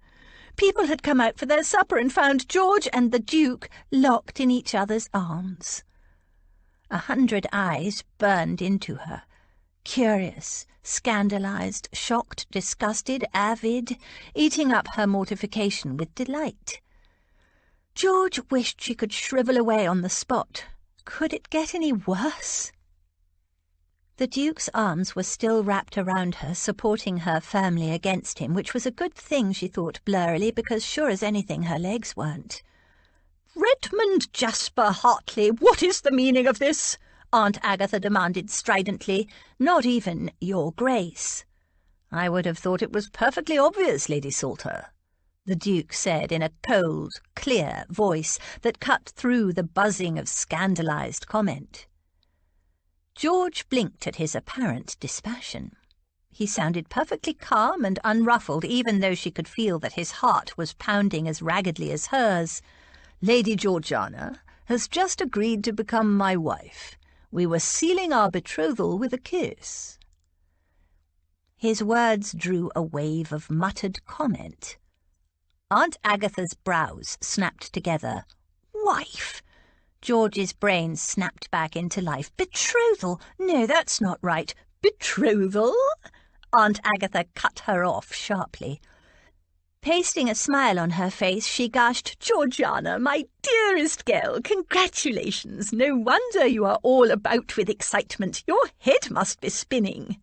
People had come out for their supper and found George and the Duke locked in each other's arms. 100 eyes burned into her. Curious, scandalized, shocked, disgusted, avid, eating up her mortification with delight. George wished she could shrivel away on the spot. Could it get any worse? The Duke's arms were still wrapped around her, supporting her firmly against him, which was a good thing, she thought blurrily, because sure as anything her legs weren't. "Redmond Jasper Hartley, what is the meaning of this?" Aunt Agatha demanded stridently. "Not even your Grace." "I would have thought it was perfectly obvious, Lady Salter," the Duke said in a cold, clear voice that cut through the buzzing of scandalized comment. George blinked at his apparent dispassion. He sounded perfectly calm and unruffled, even though she could feel that his heart was pounding as raggedly as hers. "Lady Georgiana has just agreed to become my wife. We were sealing our betrothal with a kiss." His words drew a wave of muttered comment. Aunt Agatha's brows snapped together. "Wife!" George's brain snapped back into life. "Betrothal? No, that's not right. Betrothal?" Aunt Agatha cut her off sharply. Pasting a smile on her face, she gushed, "Georgiana, my dearest girl, congratulations. No wonder you are all about with excitement. Your head must be spinning."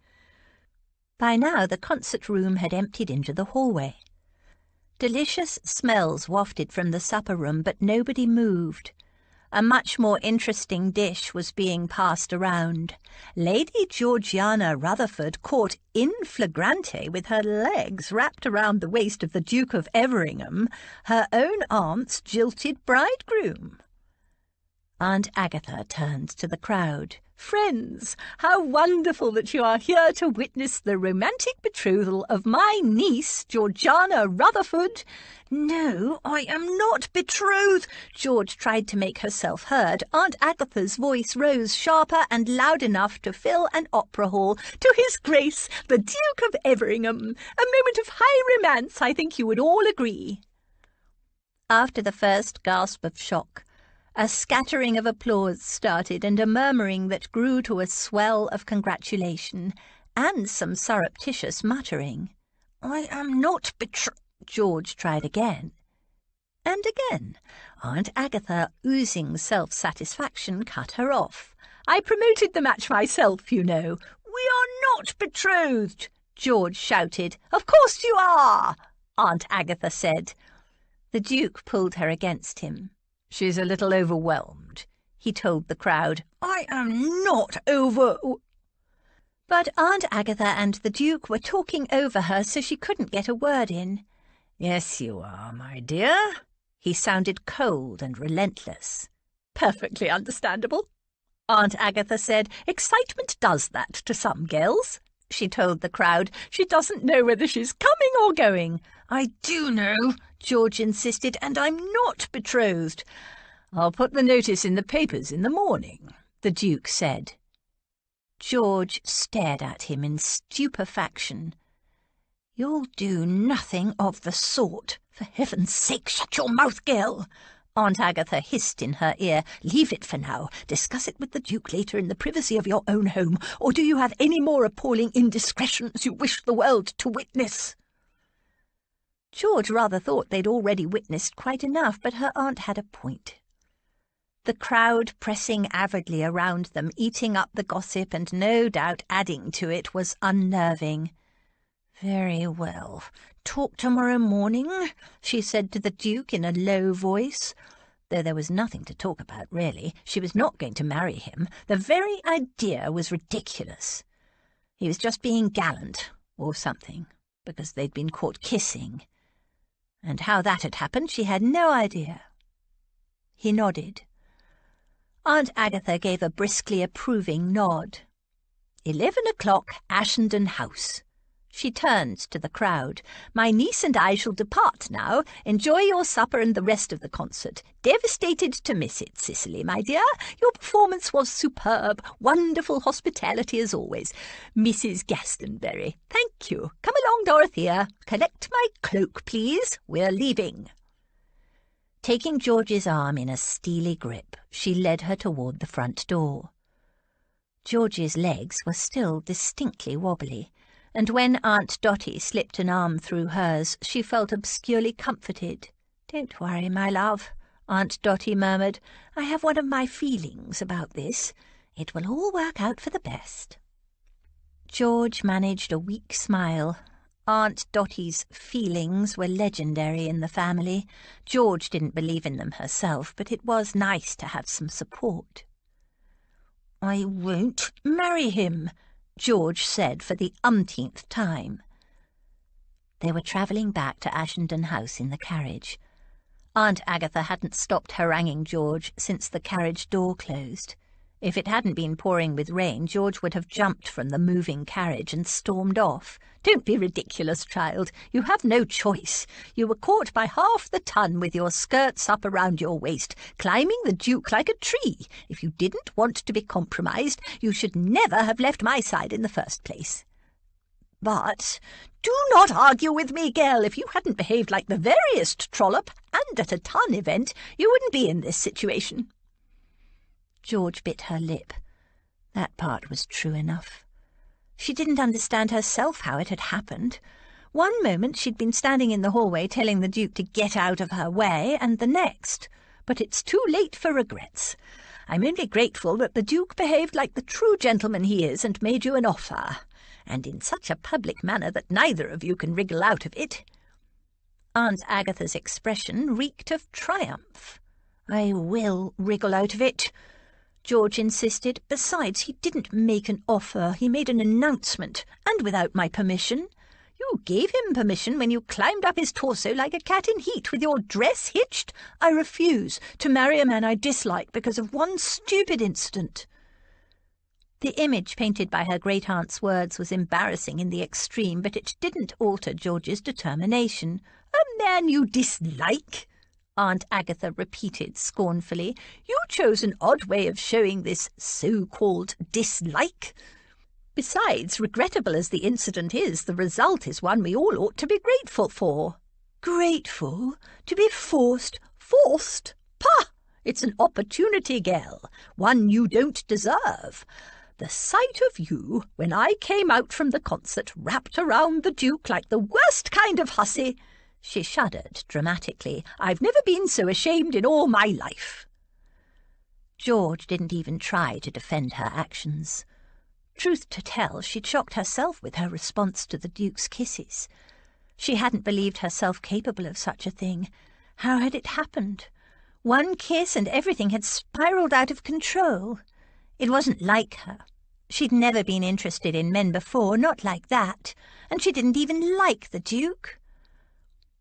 By now the concert room had emptied into the hallway. Delicious smells wafted from the supper room, but nobody moved. A much more interesting dish was being passed around. Lady Georgiana Rutherford, caught in flagrante with her legs wrapped around the waist of the Duke of Everingham, her own aunt's jilted bridegroom. Aunt Agatha turned to the crowd. "Friends, how wonderful that you are here to witness the romantic betrothal of my niece, Georgiana Rutherford." "No, I am not betrothed." George tried to make herself heard. Aunt Agatha's voice rose sharper and loud enough to fill an opera hall. "To His Grace, the Duke of Everingham. A moment of high romance, I think you would all agree." After the first gasp of shock, a scattering of applause started and a murmuring that grew to a swell of congratulation, and some surreptitious muttering. "I am not George tried again. And again. Aunt Agatha, oozing self-satisfaction, cut her off. "I promoted the match myself, you know." "We are not betrothed," George shouted. "Of course you are," Aunt Agatha said. The Duke pulled her against him. "She's a little overwhelmed," he told the crowd. "I am not But Aunt Agatha and the Duke were talking over her, so she couldn't get a word in. "Yes, you are, my dear." He sounded cold and relentless. "Perfectly understandable," Aunt Agatha said. "Excitement does that to some girls," she told the crowd. "She doesn't know whether she's coming or going." "I do know," George insisted, "and I'm not betrothed." "I'll put the notice in the papers in the morning," the Duke said. George stared at him in stupefaction. "You'll do nothing of the sort. For heaven's sake, shut your mouth, girl," Aunt Agatha hissed in her ear. "Leave it for now. Discuss it with the Duke later in the privacy of your own home. Or do you have any more appalling indiscretions you wish the world to witness?" George rather thought they'd already witnessed quite enough, but her aunt had a point. The crowd pressing avidly around them, eating up the gossip and no doubt adding to it, was unnerving. "Very well. Talk tomorrow morning," she said to the Duke in a low voice. Though there was nothing to talk about, really. She was not going to marry him. The very idea was ridiculous. He was just being gallant, or something, because they'd been caught kissing. And how that had happened, she had no idea. He nodded. Aunt Agatha gave a briskly approving nod. 11 o'clock, Ashenden House. She turned to the crowd. "My niece and I shall depart now. Enjoy your supper and the rest of the concert. Devastated to miss it, Cicely, my dear. Your performance was superb. Wonderful hospitality as always. Mrs. Gastonbury. Thank you. Come along, Dorothea. Collect my cloak, please. We're leaving." Taking George's arm in a steely grip, she led her toward the front door. George's legs were still distinctly wobbly, and when Aunt Dotty slipped an arm through hers, she felt obscurely comforted. "Don't worry, my love," Aunt Dotty murmured. "I have one of my feelings about this. It will all work out for the best." George managed a weak smile. Aunt Dotty's feelings were legendary in the family. George didn't believe in them herself, but it was nice to have some support. "I won't marry him," George said for the umpteenth time. They were travelling back to Ashenden House in the carriage. Aunt Agatha hadn't stopped haranguing George since the carriage door closed. If it hadn't been pouring with rain, George would have jumped from the moving carriage and stormed off. "Don't be ridiculous, child. You have no choice. You were caught by half the ton with your skirts up around your waist, climbing the Duke like a tree. If you didn't want to be compromised, you should never have left my side in the first place." "But do not argue with me, girl. If you hadn't behaved like the veriest trollop, and at a ton event, you wouldn't be in this situation." George bit her lip. That part was true enough. She didn't understand herself how it had happened. One moment she'd been standing in the hallway telling the Duke to get out of her way, and the next. But it's too late for regrets. I'm only grateful that the Duke behaved like the true gentleman he is and made you an offer, and in such a public manner that neither of you can wriggle out of it. Aunt Agatha's expression reeked of triumph. "I will wriggle out of it," George insisted. "Besides, he didn't make an offer. He made an announcement, and without my permission. You You gave him permission when you climbed up his torso like a cat in heat with your dress hitched. I refuse to marry a man I dislike because of one stupid incident." The image painted by her great-aunt's words was embarrassing in the extreme, but it didn't alter George's determination. "A man you dislike?" Aunt Agatha repeated scornfully. "You chose an odd way of showing this so-called dislike. Besides, regrettable as the incident is, the result is one we all ought to be grateful for." "Grateful? To be forced?" "Forced? Pah! It's an opportunity, girl, one you don't deserve. The sight of you, when I came out from the concert, wrapped around the Duke like the worst kind of hussy—" She shuddered dramatically. "I've never been so ashamed in all my life." George didn't even try to defend her actions. Truth to tell, she'd shocked herself with her response to the Duke's kisses. She hadn't believed herself capable of such a thing. How had it happened? One kiss and everything had spiraled out of control. It wasn't like her. She'd never been interested in men before, not like that, and she didn't even like the Duke.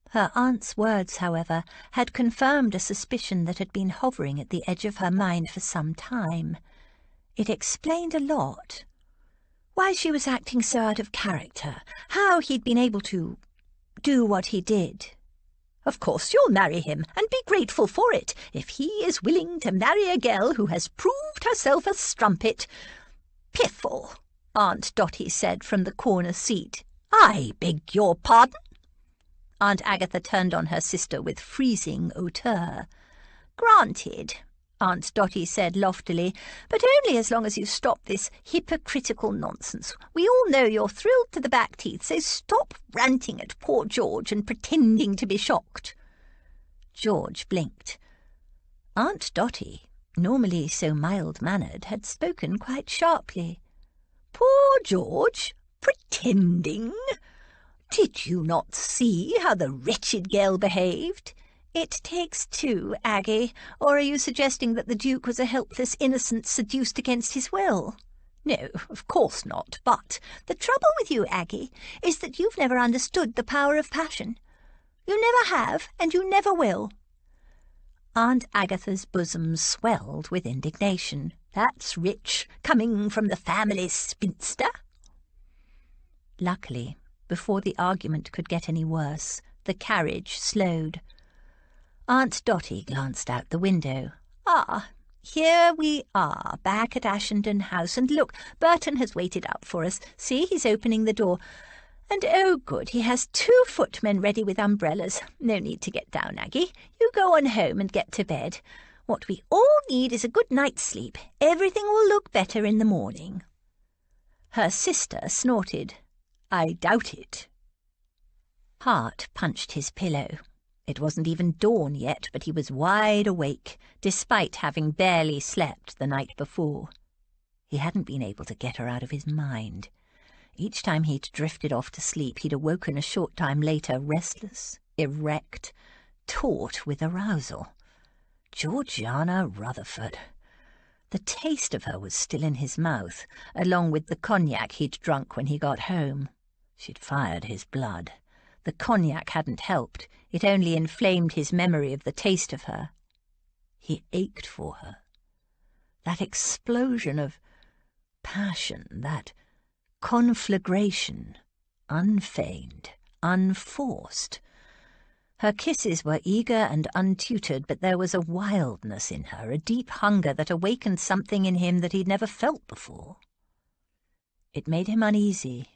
Her aunt's words, however, had confirmed a suspicion that had been hovering at the edge of her mind for some time. It explained a lot. Why she was acting so out of character, how he'd been able to do what he did. "Of course you'll marry him, and be grateful for it, if he is willing to marry a girl who has proved herself a strumpet." "Piffle," Aunt Dotty said from the corner seat. "I beg your pardon?" Aunt Agatha turned on her sister with freezing hauteur. "Granted," Aunt Dotty said loftily, "but only as long as you stop this hypocritical nonsense. We all know you're thrilled to the back teeth, so stop ranting at poor George and pretending to be shocked." George blinked. Aunt Dotty, normally so mild-mannered, had spoken quite sharply. "Poor George? Pretending? Did you not see how the wretched girl behaved?" "It takes two, Aggie. Or are you suggesting that the Duke was a helpless innocent seduced against his will?" "No, of course not, but the trouble with you, Aggie, is that you've never understood the power of passion. You never have, and you never will." Aunt Agatha's bosom swelled with indignation. "That's rich, coming from the family spinster." Luckily, before the argument could get any worse, the carriage slowed. Aunt Dotty glanced out the window. "Ah, here we are, back at Ashenden House, and look, Burton has waited up for us. See, he's opening the door. And oh, good, he has 2 footmen ready with umbrellas. No need to get down, Aggie. You go on home and get to bed. What we all need is a good night's sleep. Everything will look better in the morning." Her sister snorted. "I doubt it." Hart punched his pillow. It wasn't dawn dawn yet, but he was wide awake, despite having barely slept the night before. He hadn't been able to get her out of his mind. Each time he'd drifted off to sleep, he'd awoken a short time later, restless, erect, taut with arousal. Georgiana Rutherford. The taste of her was still in his mouth, along with the cognac he'd drunk when he got home. She'd fired his blood. The cognac hadn't helped. It only inflamed his memory of the taste of her. He ached for her. That explosion of passion, that conflagration, unfeigned, unforced. Her kisses were eager and untutored, but there was a wildness in her, a deep hunger that awakened something in him that he'd never felt before. It made him uneasy.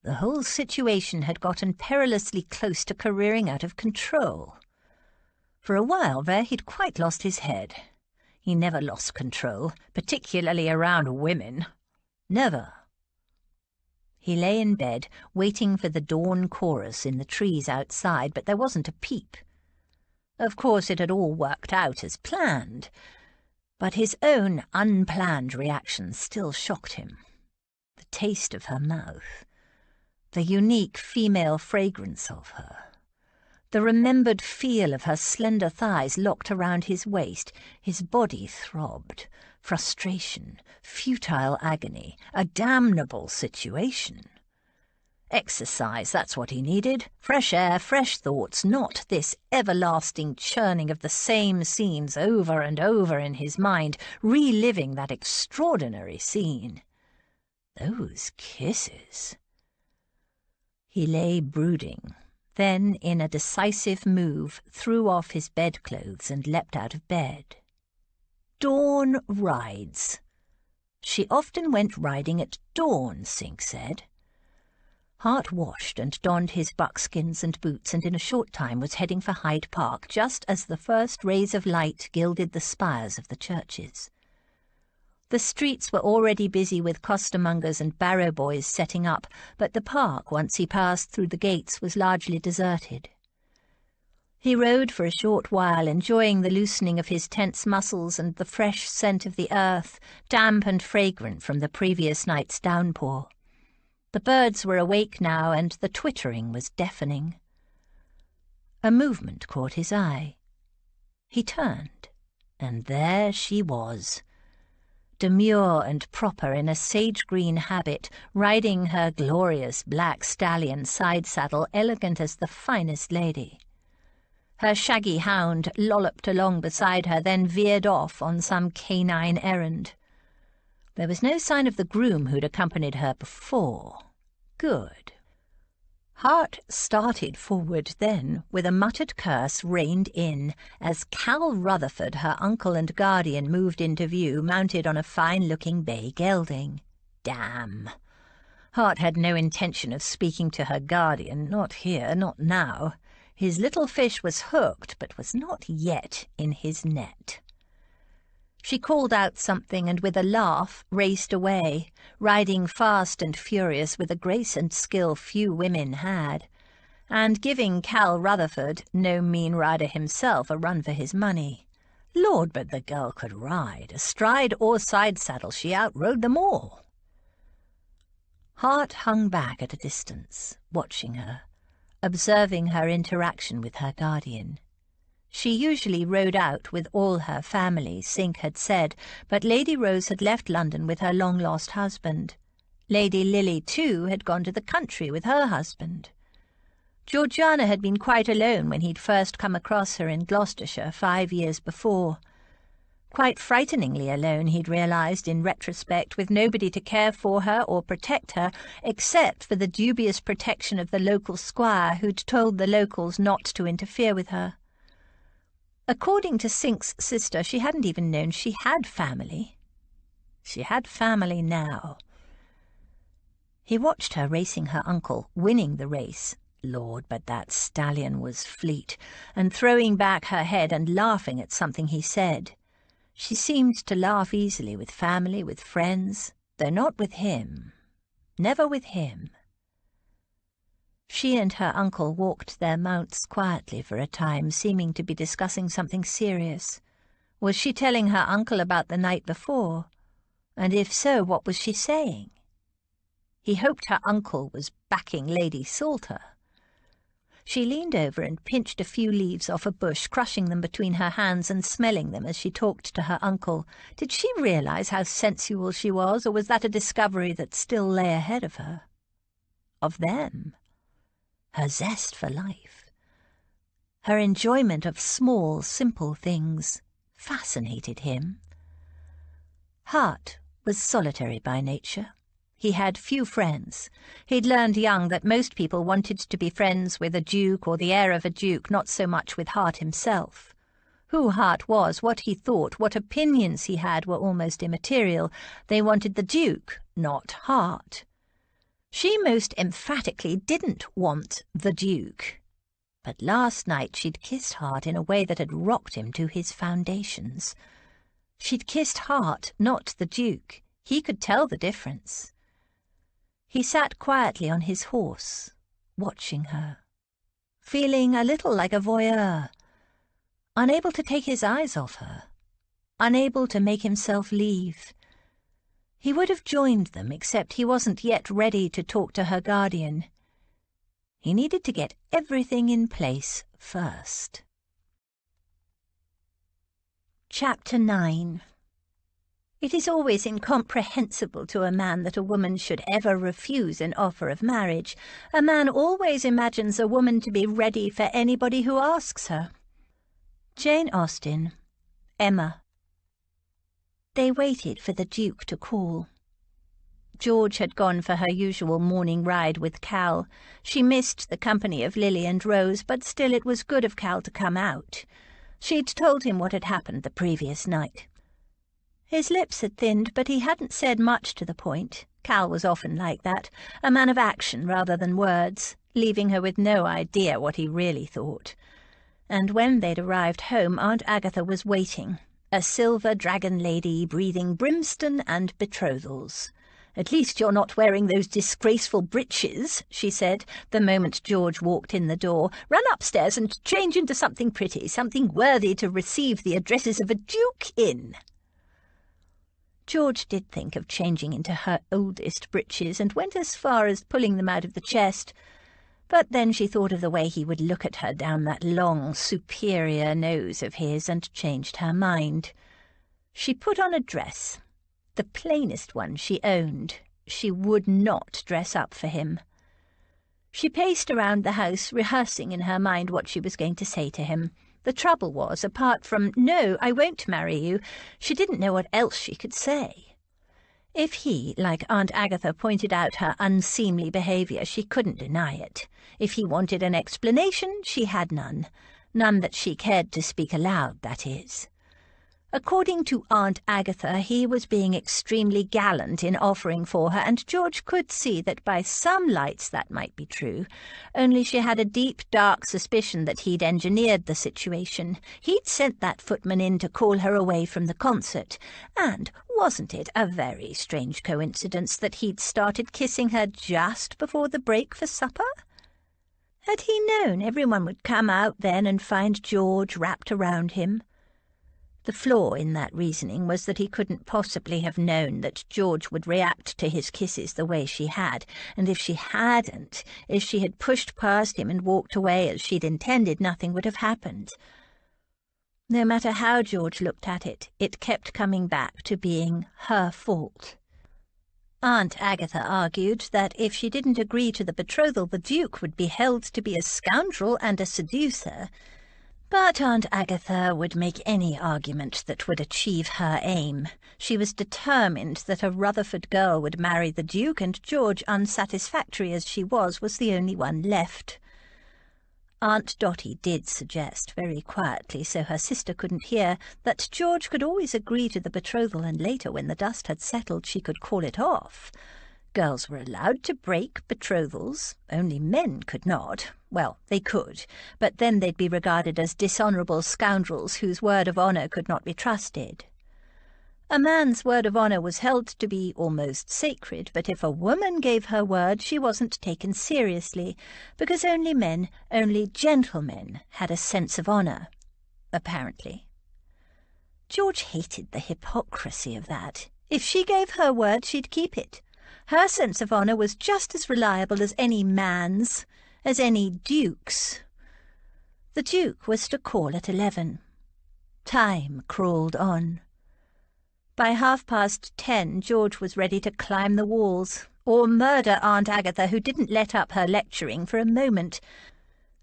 The whole situation had gotten perilously close to careering out of control. For a while there he'd quite lost his head. He never lost control, particularly around women. Never. He lay in bed, waiting for the dawn chorus in the trees outside, but there wasn't a peep. Of course it had all worked out as planned, but his own unplanned reaction still shocked him. The taste of her mouth, the unique female fragrance of her, the remembered feel of her slender thighs locked around his waist. His body throbbed. Frustration, futile agony, a damnable situation. Exercise, that's what he needed. Fresh air, fresh thoughts, not this everlasting churning of the same scenes over and over in his mind, reliving that extraordinary scene. Those kisses. He lay brooding, then, in a decisive move, threw off his bedclothes and leapt out of bed. Dawn rides. She often went riding at dawn, Sink said. Hart washed and donned his buckskins and boots, and in a short time was heading for Hyde Park, just as the first rays of light gilded the spires of the churches. The streets were already busy with costermongers and barrow boys setting up, but the park, once he passed through the gates, was largely deserted. He rode for a short while, enjoying the loosening of his tense muscles and the fresh scent of the earth, damp and fragrant from the previous night's downpour. The birds were awake now, and the twittering was deafening. A movement caught his eye. He turned, and there she was, demure and proper in a sage-green habit, riding her glorious black stallion side-saddle, elegant as the finest lady. Her shaggy hound lolloped along beside her, then veered off on some canine errand. There was no sign of the groom who'd accompanied her before. Good. Hart started forward then, with a muttered curse reined in, as Cal Rutherford, her uncle and guardian, moved into view, mounted on a fine-looking bay gelding. Damn! Hart had no intention of speaking to her guardian, not here, not now. His little fish was hooked, but was not yet in his net. She called out something, and with a laugh raced away, riding fast and furious with a grace and skill few women had, and giving Cal Rutherford, no mean rider himself, a run for his money. Lord, but the girl could ride. Astride or side-saddle, she outrode them all. Hart hung back at a distance, watching her, observing her interaction with her guardian. She usually rode out with all her family, Sink had said, but Lady Rose had left London with her long-lost husband. Lady Lily, too, had gone to the country with her husband. Georgiana had been quite alone when he'd first come across her in Gloucestershire 5 years before. Quite frighteningly alone, he'd realised in retrospect, with nobody to care for her or protect her, except for the dubious protection of the local squire who'd told the locals not to interfere with her. According to Sink's sister, she hadn't even known she had family. She had family now. He watched her racing her uncle, winning the race. Lord, but that stallion was fleet, and throwing back her head and laughing at something he said. She seemed to laugh easily with family, with friends, though not with him. Never with him. She and her uncle walked their mounts quietly for a time, seeming to be discussing something serious. Was she telling her uncle about the night before? And if so, what was she saying? He hoped her uncle was backing Lady Salter. She leaned over and pinched a few leaves off a bush, crushing them between her hands and smelling them as she talked to her uncle. Did she realise how sensual she was, or was that a discovery that still lay ahead of her? Of them. Her zest for life. Her enjoyment of small, simple things fascinated him. Hart was solitary by nature. He had few friends. He'd learned young that most people wanted to be friends with a duke or the heir of a duke, not so much with Hart himself. Who Hart was, what he thought, what opinions he had were almost immaterial. They wanted the duke, not Hart. She most emphatically didn't want the duke. But last night she'd kissed Hart in a way that had rocked him to his foundations. She'd kissed Hart, not the duke. He could tell the difference. He sat quietly on his horse, watching her, feeling a little like a voyeur, unable to take his eyes off her, unable to make himself leave. He would have joined them, except he wasn't yet ready to talk to her guardian. He needed to get everything in place first. Chapter 9. It is always incomprehensible to a man that a woman should ever refuse an offer of marriage. A man always imagines a woman to be ready for anybody who asks her. Jane Austen, Emma. They waited for the Duke to call. George had gone for her usual morning ride with Cal. She missed the company of Lily and Rose, but still it was good of Cal to come out. She'd told him what had happened the previous night. His lips had thinned, but he hadn't said much to the point. Cal was often like that, a man of action rather than words, leaving her with no idea what he really thought. And when they'd arrived home, Aunt Agatha was waiting, a silver dragon lady breathing brimstone and betrothals. "At least you're not wearing those disgraceful breeches," she said, the moment George walked in the door. "Run upstairs and change into something pretty, something worthy to receive the addresses of a duke in." George did think of changing into her oldest breeches and went as far as pulling them out of the chest. But then she thought of the way he would look at her down that long, superior nose of his and changed her mind. She put on a dress, the plainest one she owned. She would not dress up for him. She paced around the house, rehearsing in her mind what she was going to say to him. The trouble was, apart from, "No, I won't marry you," she didn't know what else she could say. If he, like Aunt Agatha, pointed out her unseemly behaviour, she couldn't deny it. If he wanted an explanation, she had none. None that she cared to speak aloud, that is. According to Aunt Agatha, he was being extremely gallant in offering for her, and George could see that by some lights that might be true, only she had a deep, dark suspicion that he'd engineered the situation. He'd sent that footman in to call her away from the concert, and wasn't it a very strange coincidence that he'd started kissing her just before the break for supper? Had he known everyone would come out then and find George wrapped around him? The flaw in that reasoning was that he couldn't possibly have known that George would react to his kisses the way she had, and if she hadn't, if she had pushed past him and walked away as she'd intended, nothing would have happened. No matter how George looked at it, it kept coming back to being her fault. Aunt Agatha argued that if she didn't agree to the betrothal, the Duke would be held to be a scoundrel and a seducer. But Aunt Agatha would make any argument that would achieve her aim. She was determined that a Rutherford girl would marry the Duke, and George, unsatisfactory as she was the only one left. Aunt Dotty did suggest, very quietly so her sister couldn't hear, that George could always agree to the betrothal, and later, when the dust had settled, she could call it off. Girls were allowed to break betrothals, only men could not. Well, they could, but then they'd be regarded as dishonourable scoundrels whose word of honour could not be trusted. A man's word of honour was held to be almost sacred, but if a woman gave her word, she wasn't taken seriously, because only men, only gentlemen, had a sense of honour, apparently. George hated the hypocrisy of that. If she gave her word, she'd keep it. Her sense of honour was just as reliable as any man's, as any duke's. The Duke was to call at 11. Time crawled on. By 10:30, George was ready to climb the walls, or murder Aunt Agatha, who didn't let up her lecturing for a moment.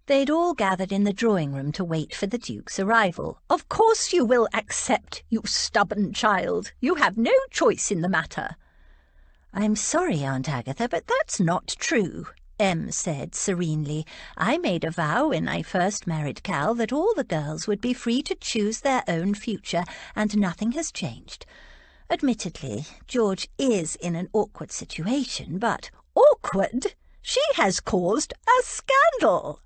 They'd all gathered in the drawing-room to wait for the Duke's arrival. "Of course you will accept, you stubborn child. You have no choice in the matter." "I'm sorry, Aunt Agatha, but that's not true," Em said serenely. "I made a vow when I first married Cal that all the girls would be free to choose their own future, and nothing has changed. Admittedly, George is in an awkward situation, but—" "Awkward? She has caused a scandal!"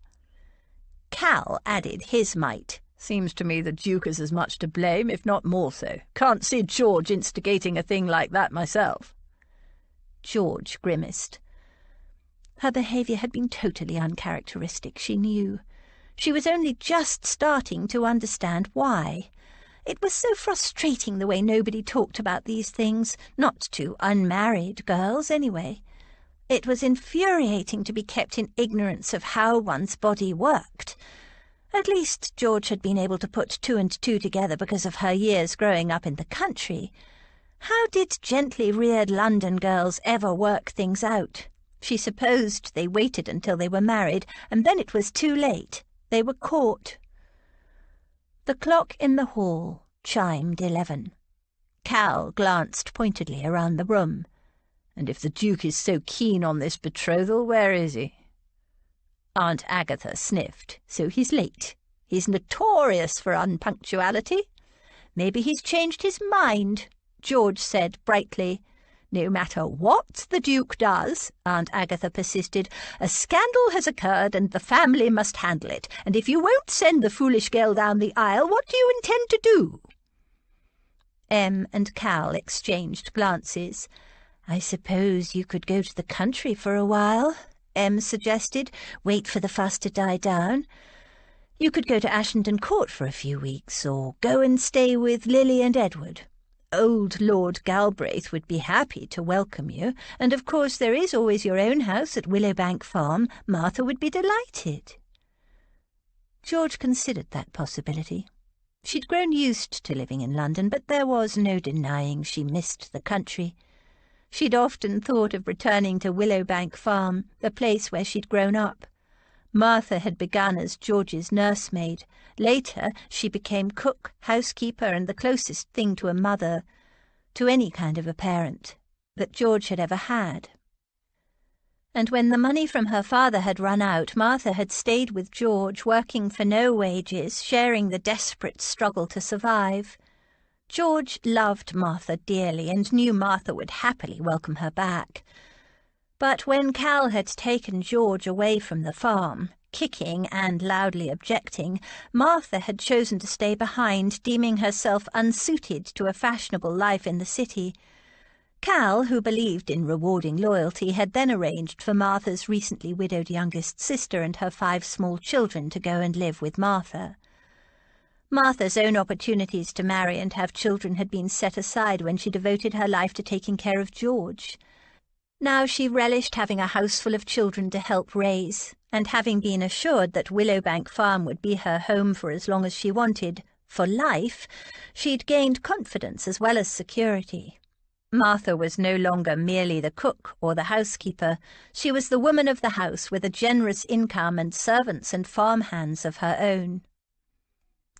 Cal added his mite. "Seems to me the Duke is as much to blame, if not more so. Can't see George instigating a thing like that myself." George grimaced. Her behaviour had been totally uncharacteristic, she knew. She was only just starting to understand why. It was so frustrating the way nobody talked about these things, not to unmarried girls, anyway. It was infuriating to be kept in ignorance of how one's body worked. At least George had been able to put two and two together because of her years growing up in the country. How did gently reared London girls ever work things out? She supposed they waited until they were married, and then it was too late. They were caught. The clock in the hall chimed 11. Cal glanced pointedly around the room. And if the Duke is so keen on this betrothal, where is he? Aunt Agatha sniffed. So he's late. He's notorious for unpunctuality. Maybe he's changed his mind, George said brightly. No matter what the Duke does, Aunt Agatha persisted, a scandal has occurred and the family must handle it. And if you won't send the foolish girl down the aisle, what do you intend to do? Em and Cal exchanged glances. I suppose you could go to the country for a while, Em suggested. Wait for the fuss to die down. You could go to Ashenden Court for a few weeks, or go and stay with Lily and Edward. Old Lord Galbraith would be happy to welcome you, and of course there is always your own house at Willowbank Farm. Martha would be delighted. George considered that possibility. She'd grown used to living in London, but there was no denying she missed the country. She'd often thought of returning to Willowbank Farm, the place where she'd grown up. Martha had begun as George's nursemaid. Later, she became cook, housekeeper, and the closest thing to a mother, to any kind of a parent, that George had ever had. And when the money from her father had run out, Martha had stayed with George, working for no wages, sharing the desperate struggle to survive. George loved Martha dearly and knew Martha would happily welcome her back. But when Cal had taken George away from the farm, kicking and loudly objecting, Martha had chosen to stay behind, deeming herself unsuited to a fashionable life in the city. Cal, who believed in rewarding loyalty, had then arranged for Martha's recently widowed youngest sister and her 5 small children to go and live with Martha. Martha's own opportunities to marry and have children had been set aside when she devoted her life to taking care of George. Now she relished having a house full of children to help raise, and having been assured that Willowbank Farm would be her home for as long as she wanted, for life, she'd gained confidence as well as security. Martha was no longer merely the cook or the housekeeper. She was the woman of the house with a generous income and servants and farmhands of her own.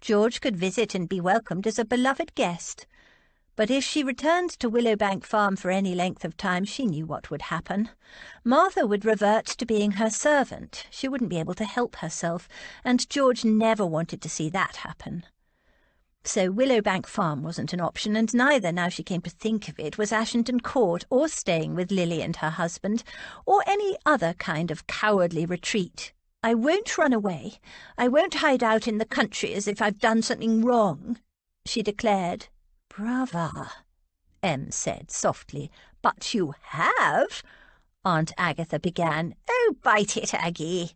George could visit and be welcomed as a beloved guest. But if she returned to Willowbank Farm for any length of time, she knew what would happen. Martha would revert to being her servant. She wouldn't be able to help herself, and George never wanted to see that happen. So Willowbank Farm wasn't an option, and neither, now she came to think of it, was Ashenden Court, or staying with Lily and her husband, or any other kind of cowardly retreat. I won't run away. I won't hide out in the country as if I've done something wrong, she declared. Brava, Em said softly. But you have, Aunt Agatha began. Oh, bite it, Aggie,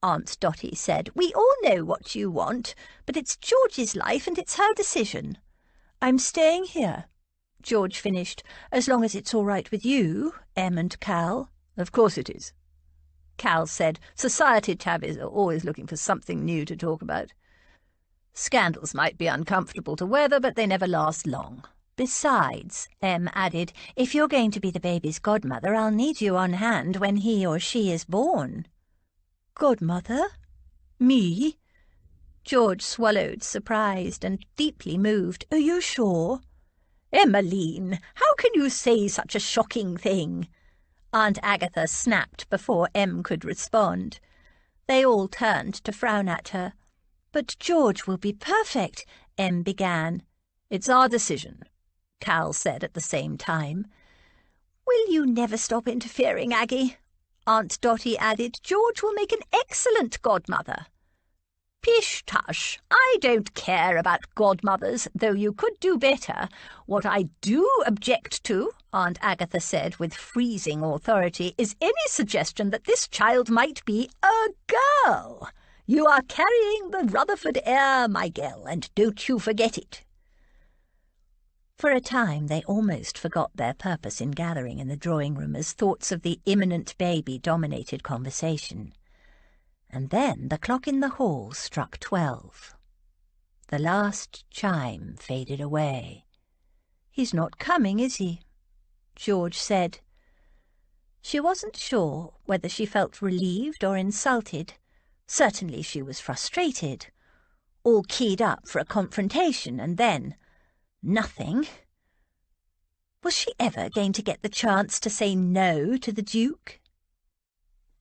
Aunt Dotty said. We all know what you want, but it's George's life and it's her decision. I'm staying here, George finished, as long as it's all right with you, Em and Cal. Of course it is, Cal said. Society tabbies are always looking for something new to talk about. Scandals might be uncomfortable to weather, but they never last long. Besides, Em added, if you're going to be the baby's godmother, I'll need you on hand when he or she is born. Godmother? Me? George swallowed, surprised and deeply moved. Are you sure? Emmeline, how can you say such a shocking thing? Aunt Agatha snapped before Em could respond. They all turned to frown at her. But George will be perfect, Em began. It's our decision, Cal said at the same time. Will you never stop interfering, Aggie? Aunt Dotty added. George will make an excellent godmother. Pish-tush, I don't care about godmothers, though you could do better. What I do object to, Aunt Agatha said with freezing authority, is any suggestion that this child might be a girl. You are carrying the Rutherford air, my girl, and don't you forget it. For a time they almost forgot their purpose in gathering in the drawing-room as thoughts of the imminent baby dominated conversation. And then the clock in the hall struck 12. The last chime faded away. "He's not coming, is he?" George said. She wasn't sure whether she felt relieved or insulted. Certainly she was frustrated, all keyed up for a confrontation, and then nothing. Was she ever going to get the chance to say no to the Duke?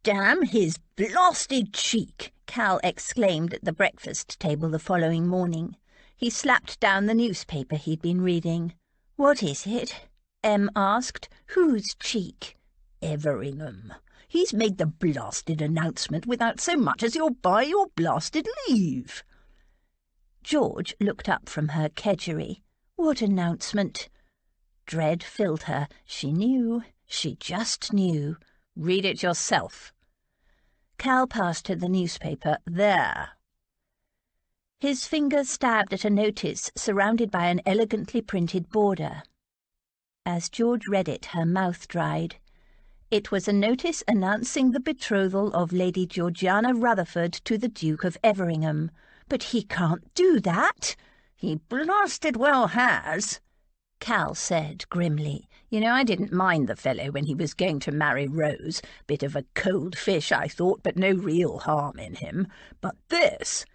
"Damn his blasted cheek!" Cal exclaimed at the breakfast table the following morning. He slapped down the newspaper he'd been reading. "What is it?" Em asked. "Whose cheek?" "Everingham. He's made the blasted announcement without so much as your by your blasted leave." George looked up from her kedgeree. What announcement? Dread filled her. She knew. She just knew. "Read it yourself." Cal passed her the newspaper. "There." His finger stabbed at a notice surrounded by an elegantly printed border. As George read it, her mouth dried. It was a notice announcing the betrothal of Lady Georgiana Rutherford to the Duke of Everingham. But he can't do that. "He blasted well has," Cal said grimly. "You know, I didn't mind the fellow when he was going to marry Rose. Bit of a cold fish, I thought, but no real harm in him. But this—"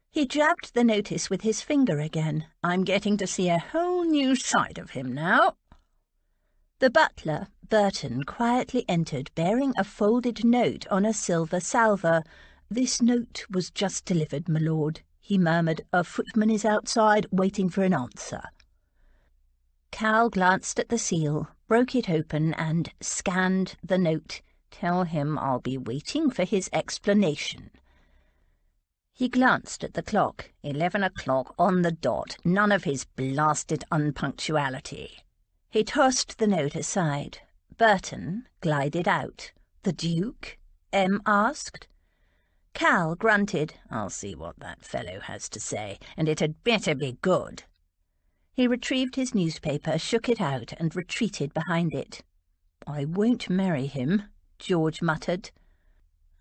He jabbed the notice with his finger again. "I'm getting to see a whole new side of him now." The butler, Burton, quietly entered, bearing a folded note on a silver salver. "This note was just delivered, my lord," he murmured. "A footman is outside, waiting for an answer." Cal glanced at the seal, broke it open, and scanned the note. "Tell him I'll be waiting for his explanation." He glanced at the clock. 11 o'clock on the dot. None of his blasted unpunctuality. He tossed the note aside. Burton glided out. "The Duke?" Em asked. Cal grunted. "I'll see what that fellow has to say, and it had better be good." He retrieved his newspaper, shook it out, and retreated behind it. "I won't marry him," George muttered.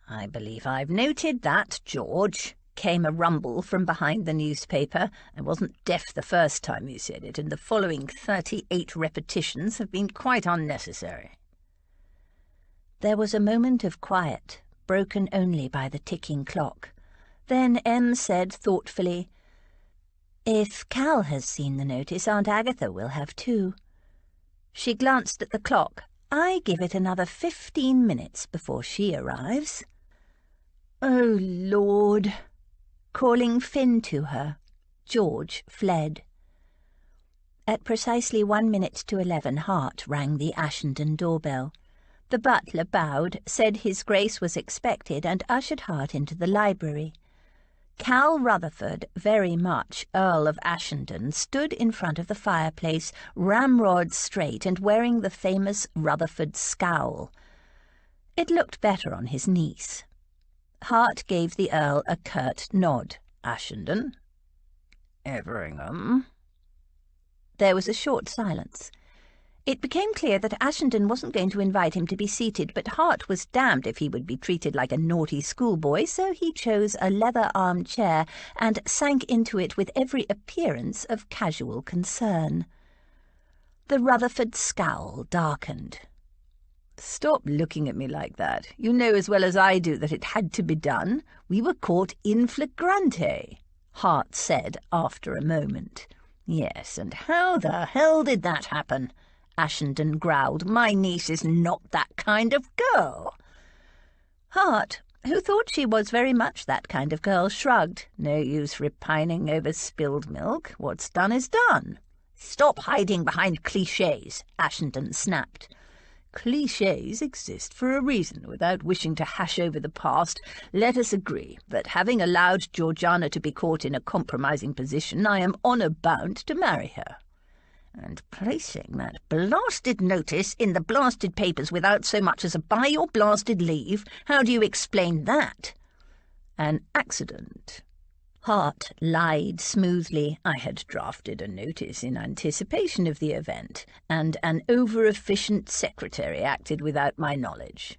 "I believe I've noted that, George," came a rumble from behind the newspaper. "I wasn't deaf the first time you said it, and the following 38 repetitions have been quite unnecessary." There was a moment of quiet, broken only by the ticking clock. Then Em said thoughtfully, "If Cal has seen the notice, Aunt Agatha will have too." She glanced at the clock. "I give it another 15 minutes before she arrives." "Oh, Lord!" Calling Finn to her, George fled. At precisely 1 minute to 11, Hart rang the Ashenden doorbell. The butler bowed, said His Grace was expected, and ushered Hart into the library. Cal Rutherford, very much Earl of Ashenden, stood in front of the fireplace, ramrod straight and wearing the famous Rutherford scowl. It looked better on his niece. Hart gave the Earl a curt nod. "Ashenden?" "Everingham?" There was a short silence. It became clear that Ashenden wasn't going to invite him to be seated, but Hart was damned if he would be treated like a naughty schoolboy, so he chose a leather armchair and sank into it with every appearance of casual concern. The Rutherford scowl darkened. "Stop looking at me like that. You know as well as I do that it had to be done. We were caught in flagrante," Hart said after a moment. "Yes, and how the hell did that happen?" Ashenden growled. "My niece is not that kind of girl." Hart, who thought she was very much that kind of girl, shrugged. "No use repining over spilled milk. What's done is done." "Stop hiding behind clichés," Ashenden snapped. "Clichés exist for a reason. Without wishing to hash over the past, let us agree that having allowed Georgiana to be caught in a compromising position, I am honour bound to marry her. And placing that blasted notice in the blasted papers without so much as a by your blasted leave, how do you explain that?" "An accident." Hart lied smoothly. "I had drafted a notice in anticipation of the event, and an over-efficient secretary acted without my knowledge."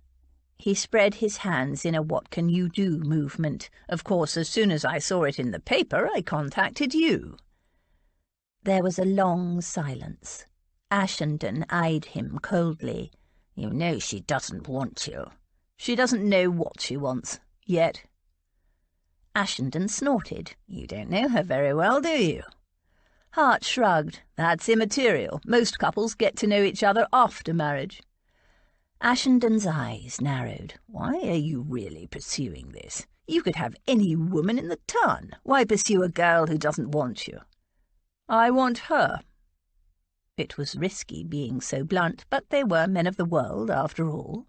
He spread his hands in a what-can-you-do movement. "Of course, as soon as I saw it in the paper, I contacted you." There was a long silence. Ashenden eyed him coldly. You know she doesn't want you. She doesn't know what she wants, yet. Ashenden snorted. You don't know her very well, do you? Hart shrugged. That's immaterial. Most couples get to know each other after marriage. Ashenden's eyes narrowed. Why are you really pursuing this? You could have any woman in the ton. Why pursue a girl who doesn't want you? I want her. It was risky being so blunt, but they were men of the world, after all.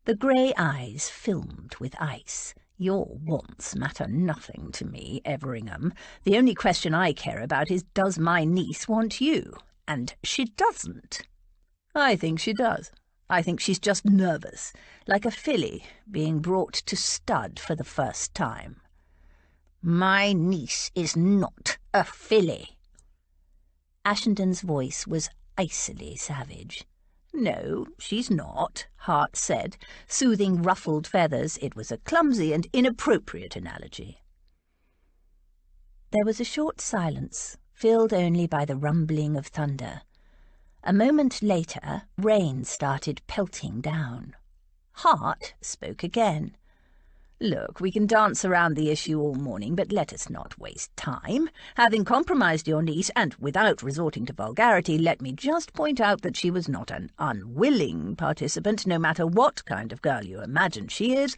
The grey eyes filmed with ice. Your wants matter nothing to me, Everingham. The only question I care about is, does my niece want you? And she doesn't. I think she does. I think she's just nervous, like a filly being brought to stud for the first time. My niece is not a filly. Ashenden's voice was icily savage. No, she's not, Hart said, soothing ruffled feathers. It was a clumsy and inappropriate analogy. There was a short silence, filled only by the rumbling of thunder. A moment later, rain started pelting down. Hart spoke again. Look, we can dance around the issue all morning, but let us not waste time. Having compromised your niece, and without resorting to vulgarity, let me just point out that she was not an unwilling participant, no matter what kind of girl you imagine she is.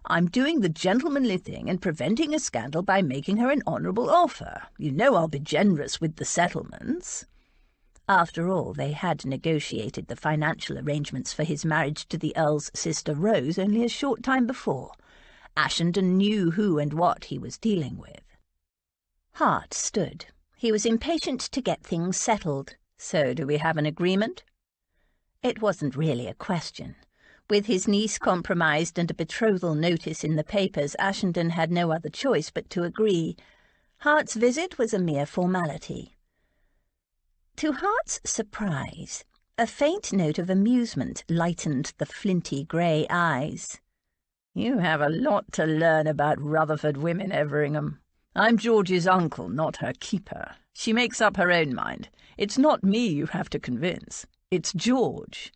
I'm doing the gentlemanly thing and preventing a scandal by making her an honourable offer. You know I'll be generous with the settlements. After all, they had negotiated the financial arrangements for his marriage to the Earl's sister Rose only a short time before. Ashenden knew who and what he was dealing with. Hart stood. He was impatient to get things settled. So do we have an agreement? It wasn't really a question. With his niece compromised and a betrothal notice in the papers, Ashenden had no other choice but to agree. Hart's visit was a mere formality. To Hart's surprise, a faint note of amusement lightened the flinty grey eyes. You have a lot to learn about Rutherford women, Everingham. I'm George's uncle, not her keeper. She makes up her own mind. It's not me you have to convince. It's George.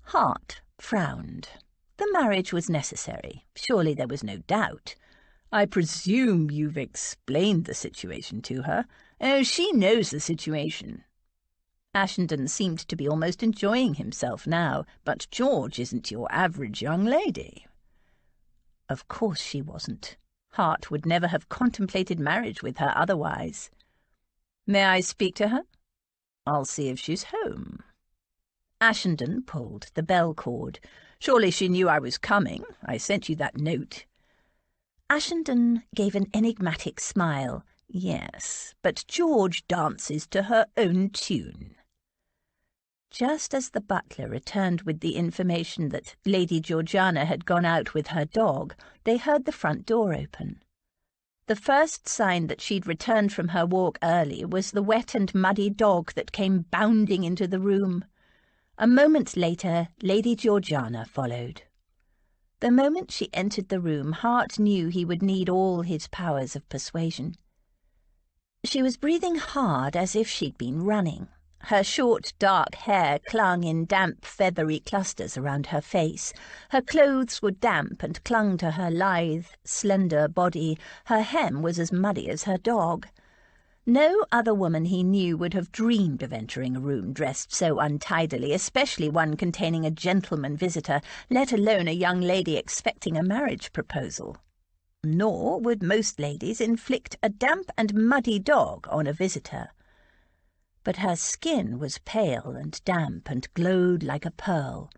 Hart frowned. The marriage was necessary. Surely there was no doubt. I presume you've explained the situation to her. Oh, she knows the situation. Ashenden seemed to be almost enjoying himself now. But George isn't your average young lady. Of course she wasn't. Hart would never have contemplated marriage with her otherwise. May I speak to her? I'll see if she's home. Ashenden pulled the bell cord. Surely she knew I was coming. I sent you that note. Ashenden gave an enigmatic smile. Yes, but George dances to her own tune. Just as the butler returned with the information that Lady Georgiana had gone out with her dog, they heard the front door open. The first sign that she'd returned from her walk early was the wet and muddy dog that came bounding into the room. A moment later, Lady Georgiana followed. The moment she entered the room, Hart knew he would need all his powers of persuasion. She was breathing hard as if she'd been running. Her short, dark hair clung in damp, feathery clusters around her face. Her clothes were damp and clung to her lithe, slender body. Her hem was as muddy as her dog. No other woman he knew would have dreamed of entering a room dressed so untidily, especially one containing a gentleman visitor, let alone a young lady expecting a marriage proposal. Nor would most ladies inflict a damp and muddy dog on a visitor. But her skin was pale and damp and glowed like a pearl.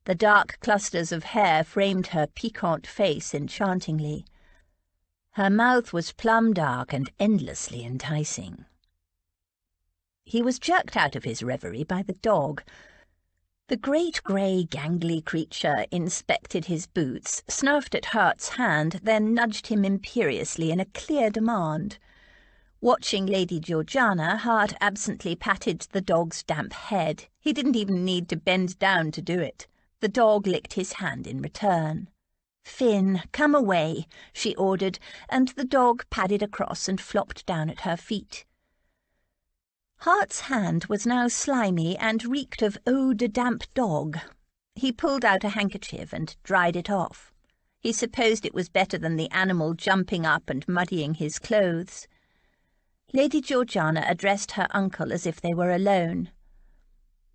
The dark clusters of hair framed her piquant face enchantingly. Her mouth was plum dark and endlessly enticing. He was jerked out of his reverie by the dog. The great grey, gangly creature inspected his boots, snuffed at Hart's hand, then nudged him imperiously in a clear demand. Watching Lady Georgiana, Hart absently patted the dog's damp head. He didn't even need to bend down to do it. The dog licked his hand in return. "Finn, come away," she ordered, and the dog padded across and flopped down at her feet. Hart's hand was now slimy and reeked of eau de damp dog. He pulled out a handkerchief and dried it off. He supposed it was better than the animal jumping up and muddying his clothes. Lady Georgiana addressed her uncle as if they were alone.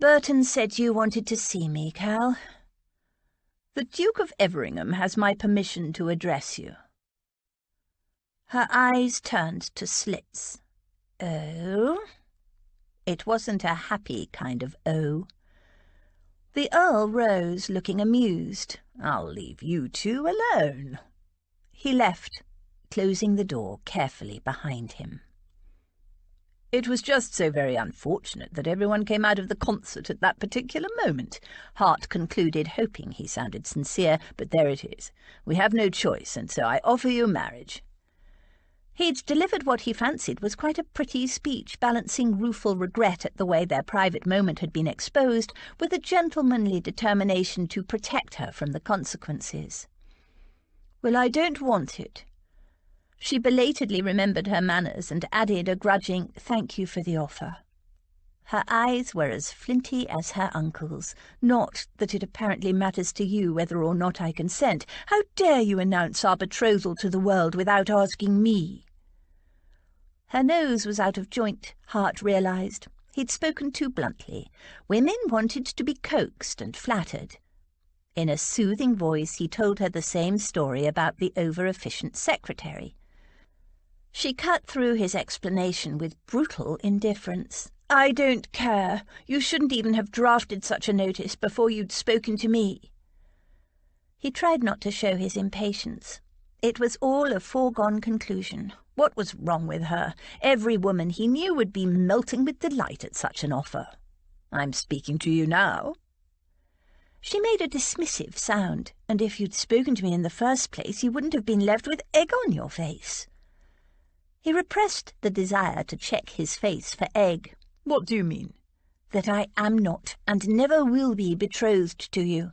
"Burton said you wanted to see me, Cal." "The Duke of Everingham has my permission to address you." Her eyes turned to slits. "Oh?" It wasn't a happy kind of "oh." The Earl rose, looking amused. "I'll leave you two alone." He left, closing the door carefully behind him. "It was just so very unfortunate that everyone came out of the concert at that particular moment," Hart concluded, hoping he sounded sincere, "but there it is. We have no choice, and so I offer you marriage." He'd delivered what he fancied was quite a pretty speech, balancing rueful regret at the way their private moment had been exposed with a gentlemanly determination to protect her from the consequences. "Well, I don't want it." She belatedly remembered her manners and added a grudging "thank you for the offer." Her eyes were as flinty as her uncle's. "Not that it apparently matters to you whether or not I consent. How dare you announce our betrothal to the world without asking me?" Her nose was out of joint, Hart realised. He'd spoken too bluntly. Women wanted to be coaxed and flattered. In a soothing voice he told her the same story about the over-efficient secretary. She cut through his explanation with brutal indifference. "I don't care. You shouldn't even have drafted such a notice before you'd spoken to me." He tried not to show his impatience. It was all a foregone conclusion. What was wrong with her? Every woman he knew would be melting with delight at such an offer. "I'm speaking to you now." She made a dismissive sound, "and if you'd spoken to me in the first place, you wouldn't have been left with egg on your face." He repressed the desire to check his face for egg. "What do you mean?" "That I am not, and never will be, betrothed to you."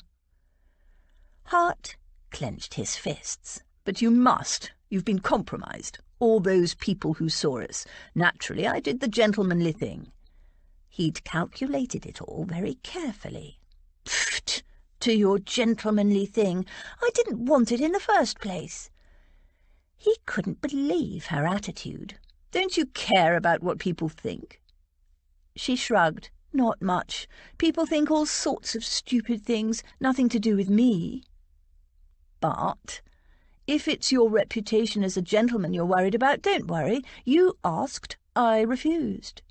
Hart clenched his fists. "But you must. You've been compromised. All those people who saw us. Naturally, I did the gentlemanly thing." He'd calculated it all very carefully. "Pfft! To your gentlemanly thing. I didn't want it in the first place." He couldn't believe her attitude. "Don't you care about what people think?" She shrugged. "Not much. People think all sorts of stupid things, nothing to do with me." "But if it's your reputation as a gentleman you're worried about, don't worry. You asked, I refused."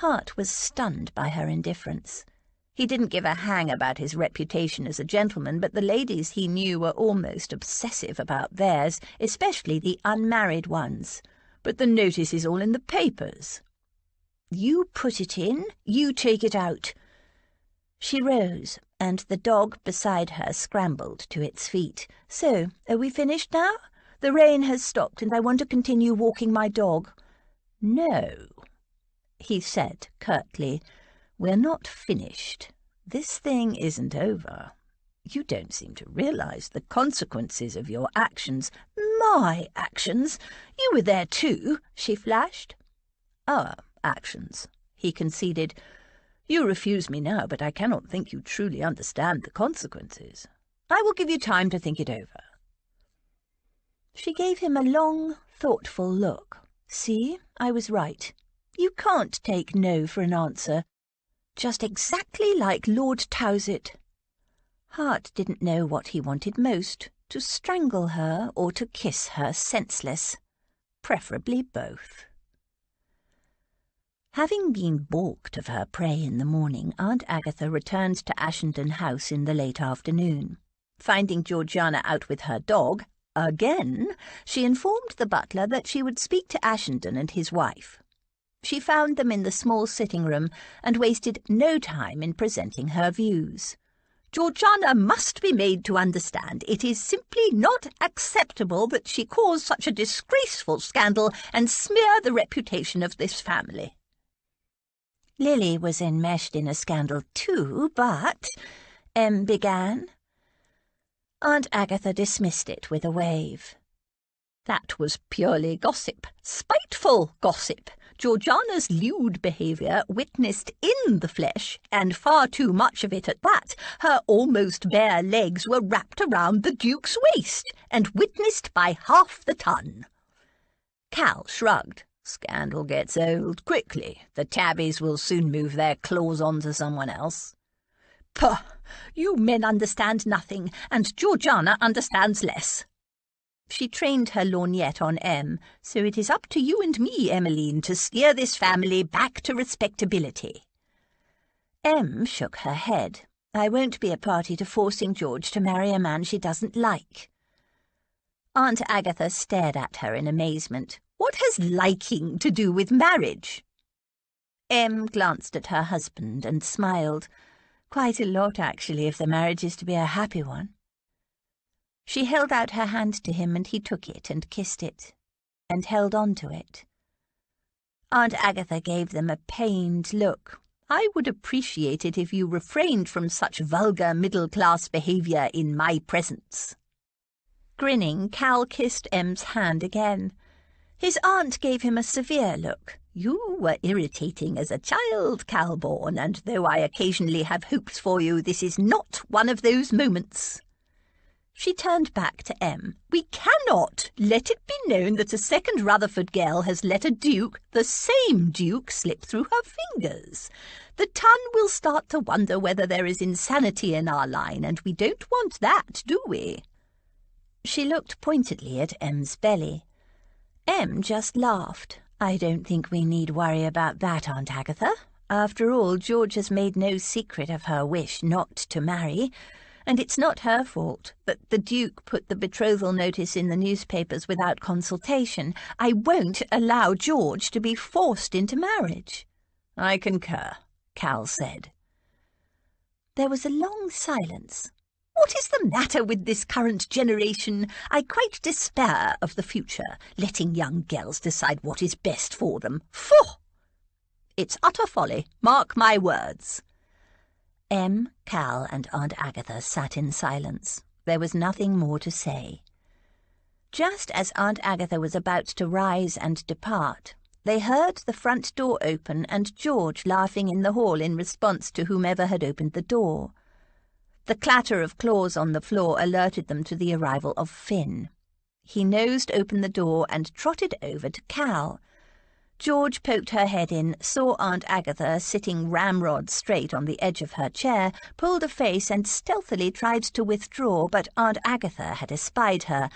Hart was stunned by her indifference. He didn't give a hang about his reputation as a gentleman, but the ladies he knew were almost obsessive about theirs, especially the unmarried ones. "But the notice is all in the papers." "You put it in, you take it out." She rose, and the dog beside her scrambled to its feet. "So, are we finished now? The rain has stopped, and I want to continue walking my dog." "No," he said curtly. "We're not finished. This thing isn't over. You don't seem to realise the consequences of your actions." "My actions? You were there too," she flashed. "Our actions," he conceded. "You refuse me now, but I cannot think you truly understand the consequences. I will give you time to think it over." She gave him a long, thoughtful look. "See, I was right. You can't take no for an answer. Just exactly like Lord Towsett." Hart didn't know what he wanted most, to strangle her or to kiss her senseless. Preferably both. Having been balked of her prey in the morning, Aunt Agatha returned to Ashenden House in the late afternoon. Finding Georgiana out with her dog, again, she informed the butler that she would speak to Ashenden and his wife. She found them in the small sitting-room and wasted no time in presenting her views. "Georgiana must be made to understand it is simply not acceptable that she cause such a disgraceful scandal and smear the reputation of this family." Lily was enmeshed in a scandal too, but Em began. Aunt Agatha dismissed it with a wave. "That was purely gossip, spiteful gossip. Georgiana's lewd behaviour witnessed in the flesh, and far too much of it at that. Her almost bare legs were wrapped around the Duke's waist, and witnessed by half the ton. Cal shrugged. Scandal gets old quickly. The tabbies will soon move their claws on to someone else. Pah! You men understand nothing, and Georgiana understands less. She trained her lorgnette on Em, so it is up to you and me, Emmeline, to steer this family back to respectability. Em shook her head. I won't be a party to forcing George to marry a man she doesn't like. Aunt Agatha stared at her in amazement. What has liking to do with marriage? Em glanced at her husband and smiled. Quite a lot, actually, if the marriage is to be a happy one. She held out her hand to him, and he took it and kissed it, and held on to it. Aunt Agatha gave them a pained look. I would appreciate it if you refrained from such vulgar middle-class behaviour in my presence. Grinning, Cal kissed Em's hand again. His aunt gave him a severe look. You were irritating as a child, Calborn, and though I occasionally have hopes for you, this is not one of those moments. She turned back to Em. We cannot let it be known that a second Rutherford girl has let a duke, the same duke, slip through her fingers. The ton will start to wonder whether there is insanity in our line, and we don't want that, do we? She looked pointedly at Em's belly. Em just laughed. I don't think we need worry about that, Aunt Agatha. After all, George has made no secret of her wish not to marry, and it's not her fault that the Duke put the betrothal notice in the newspapers without consultation. I won't allow George to be forced into marriage. I concur, Cal said. There was a long silence. What is the matter with this current generation? I quite despair of the future, letting young girls decide what is best for them. Phew! It's utter folly, mark my words. Em, Cal, and Aunt Agatha sat in silence. There was nothing more to say. Just as Aunt Agatha was about to rise and depart, they heard the front door open and George laughing in the hall in response to whomever had opened the door. The clatter of claws on the floor alerted them to the arrival of Finn. He nosed open the door and trotted over to Cal. George poked her head in, saw Aunt Agatha sitting ramrod straight on the edge of her chair, pulled a face and stealthily tried to withdraw, but Aunt Agatha had espied her.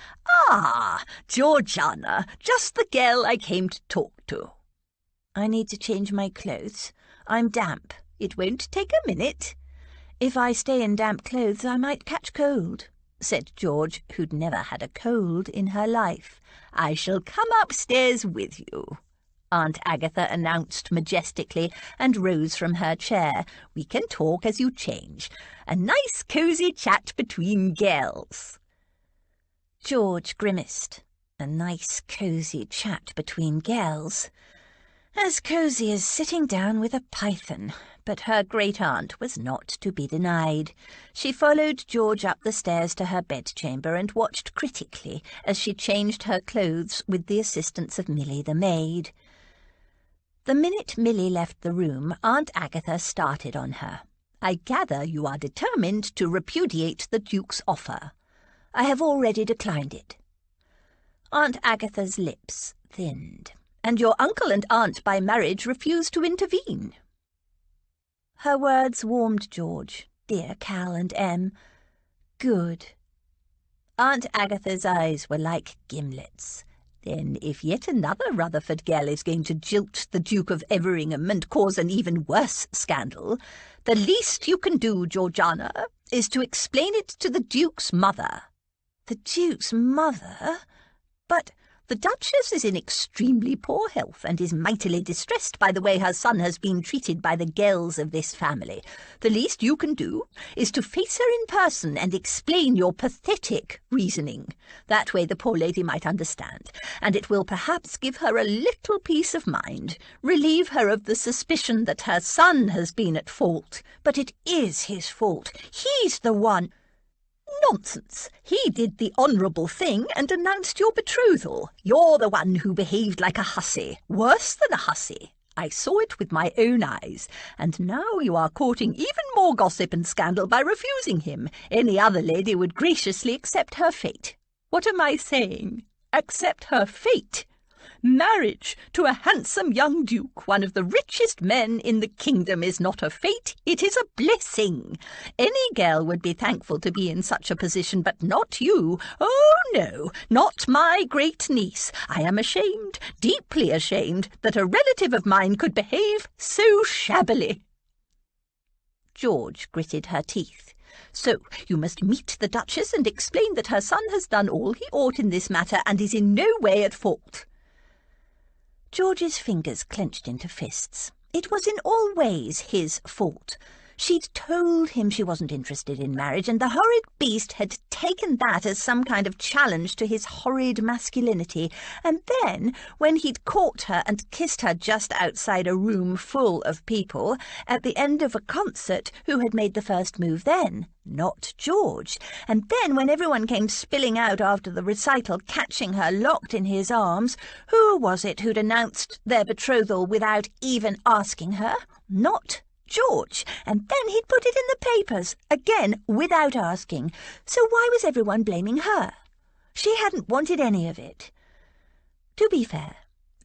Ah, Georgiana, just the girl I came to talk to. I need to change my clothes. I'm damp. It won't take a minute. If I stay in damp clothes, I might catch cold, said George, who'd never had a cold in her life. I shall come upstairs with you, Aunt Agatha announced majestically, and rose from her chair. We can talk as you change. A nice cosy chat between girls. George grimaced. A nice cosy chat between girls. As cosy as sitting down with a python. But her great-aunt was not to be denied. She followed George up the stairs to her bedchamber and watched critically as she changed her clothes with the assistance of Milly the maid. The minute Milly left the room, Aunt Agatha started on her. I gather you are determined to repudiate the Duke's offer. I have already declined it. Aunt Agatha's lips thinned. And your uncle and aunt by marriage refused to intervene. Her words warmed George, dear Cal and Em. Good. Aunt Agatha's eyes were like gimlets. Then, if yet another Rutherford girl is going to jilt the Duke of Everingham and cause an even worse scandal, the least you can do, Georgiana, is to explain it to the Duke's mother. The Duke's mother? But the Duchess is in extremely poor health and is mightily distressed by the way her son has been treated by the girls of this family. The least you can do is to face her in person and explain your pathetic reasoning. That way the poor lady might understand, and it will perhaps give her a little peace of mind, relieve her of the suspicion that her son has been at fault. But it is his fault. He's the one. Nonsense. He did the honourable thing and announced your betrothal. You're the one who behaved like a hussy, worse than a hussy. I saw it with my own eyes, and now you are courting even more gossip and scandal by refusing him. Any other lady would graciously accept her fate. What am I saying? Accept her fate? Marriage to a handsome young duke, one of the richest men in the kingdom, is not a fate, it is a blessing. Any girl would be thankful to be in such a position, but not you. Oh, no, not my great niece. I am ashamed, deeply ashamed, that a relative of mine could behave so shabbily. George gritted her teeth. So you must meet the Duchess and explain that her son has done all he ought in this matter and is in no way at fault. George's fingers clenched into fists. It was in all ways his fault. She'd told him she wasn't interested in marriage, and the horrid beast had taken that as some kind of challenge to his horrid masculinity. And then, when he'd caught her and kissed her just outside a room full of people, at the end of a concert, who had made the first move then? Not George. And then, when everyone came spilling out after the recital, catching her locked in his arms, who was it who'd announced their betrothal without even asking her? Not George. And then he'd put it in the papers, again without asking. So why was everyone blaming her? She hadn't wanted any of it. To be fair,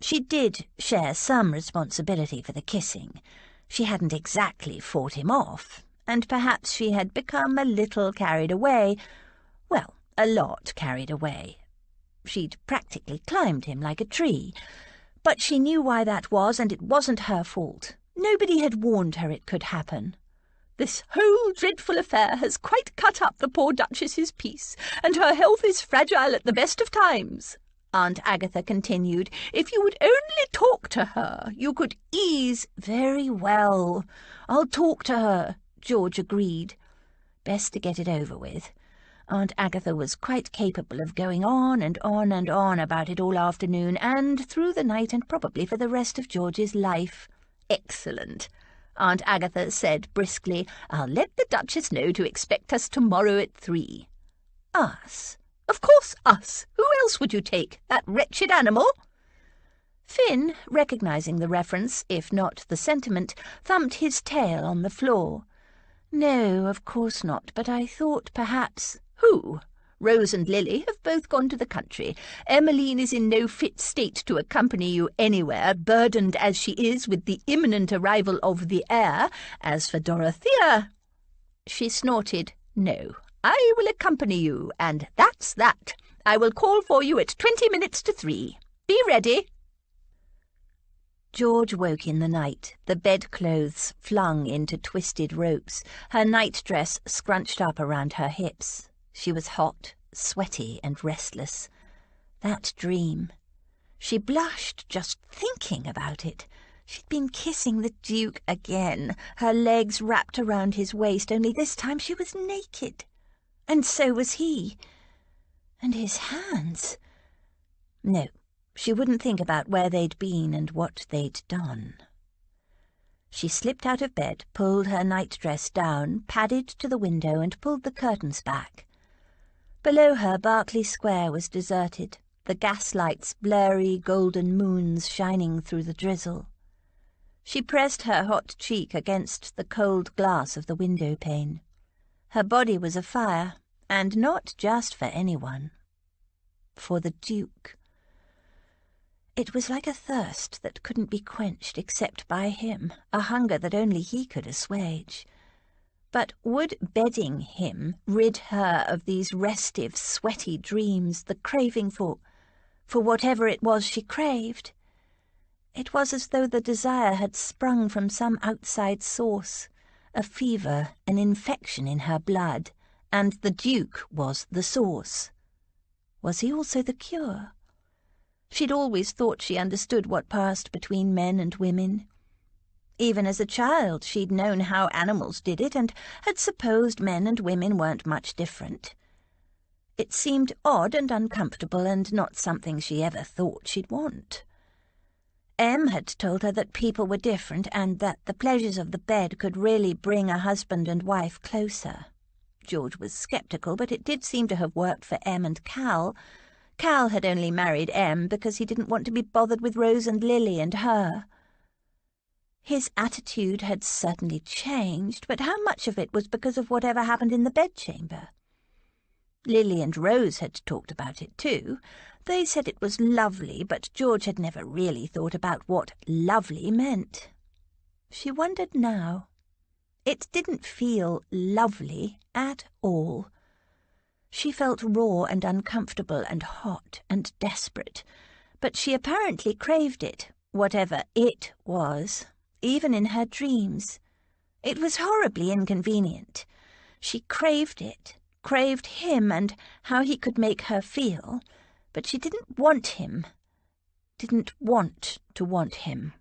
she did share some responsibility for the kissing. She hadn't exactly fought him off, and perhaps she had become a little carried away. Well, a lot carried away. She'd practically climbed him like a tree. But she knew why that was, and it wasn't her fault. Nobody had warned her it could happen. This whole dreadful affair has quite cut up the poor Duchess's peace, and her health is fragile at the best of times, Aunt Agatha continued. If you would only talk to her, you could ease— Very well, I'll talk to her, George agreed. Best to get it over with. Aunt Agatha was quite capable of going on and on and on about it all afternoon and through the night and probably for the rest of George's life. Excellent, Aunt Agatha said briskly. I'll let the Duchess know to expect us tomorrow at 3. Us? Of course us. Who else would you take? That wretched animal? Finn, recognising the reference, if not the sentiment, thumped his tail on the floor. No, of course not, but I thought perhaps— Who? Rose and Lily have both gone to the country. Emmeline is in no fit state to accompany you anywhere, burdened as she is with the imminent arrival of the heir. As for Dorothea— She snorted. No, I will accompany you, and that's that. I will call for you at 20 minutes to 3. Be ready. George woke in the night, the bedclothes flung into twisted ropes, her nightdress scrunched up around her hips. She was hot, sweaty and restless. That dream. She blushed just thinking about it. She'd been kissing the Duke again, her legs wrapped around his waist, only this time she was naked. And so was he. And his hands. No, she wouldn't think about where they'd been and what they'd done. She slipped out of bed, pulled her nightdress down, padded to the window and pulled the curtains back. Below her, Berkeley Square was deserted, the gaslights blurry golden moons shining through the drizzle. She pressed her hot cheek against the cold glass of the window pane. Her body was afire, and not just for anyone. For the Duke. It was like a thirst that couldn't be quenched except by him, a hunger that only he could assuage. But would bedding him rid her of these restive, sweaty dreams, the craving for whatever it was she craved? It was as though the desire had sprung from some outside source, a fever, an infection in her blood, and the Duke was the source. Was he also the cure? She'd always thought she understood what passed between men and women. Even as a child she'd known how animals did it and had supposed men and women weren't much different. It seemed odd and uncomfortable and not something she ever thought she'd want. Em had told her that people were different and that the pleasures of the bed could really bring a husband and wife closer. George was sceptical, but it did seem to have worked for Em and Cal. Cal had only married Em because he didn't want to be bothered with Rose and Lily and her. His attitude had certainly changed, but how much of it was because of whatever happened in the bedchamber? Lily and Rose had talked about it too. They said it was lovely, but George had never really thought about what lovely meant. She wondered now. It didn't feel lovely at all. She felt raw and uncomfortable and hot and desperate, but she apparently craved it, whatever it was, even in her dreams. It was horribly inconvenient. She craved it, craved him and how he could make her feel, but she didn't want him, didn't want to want him.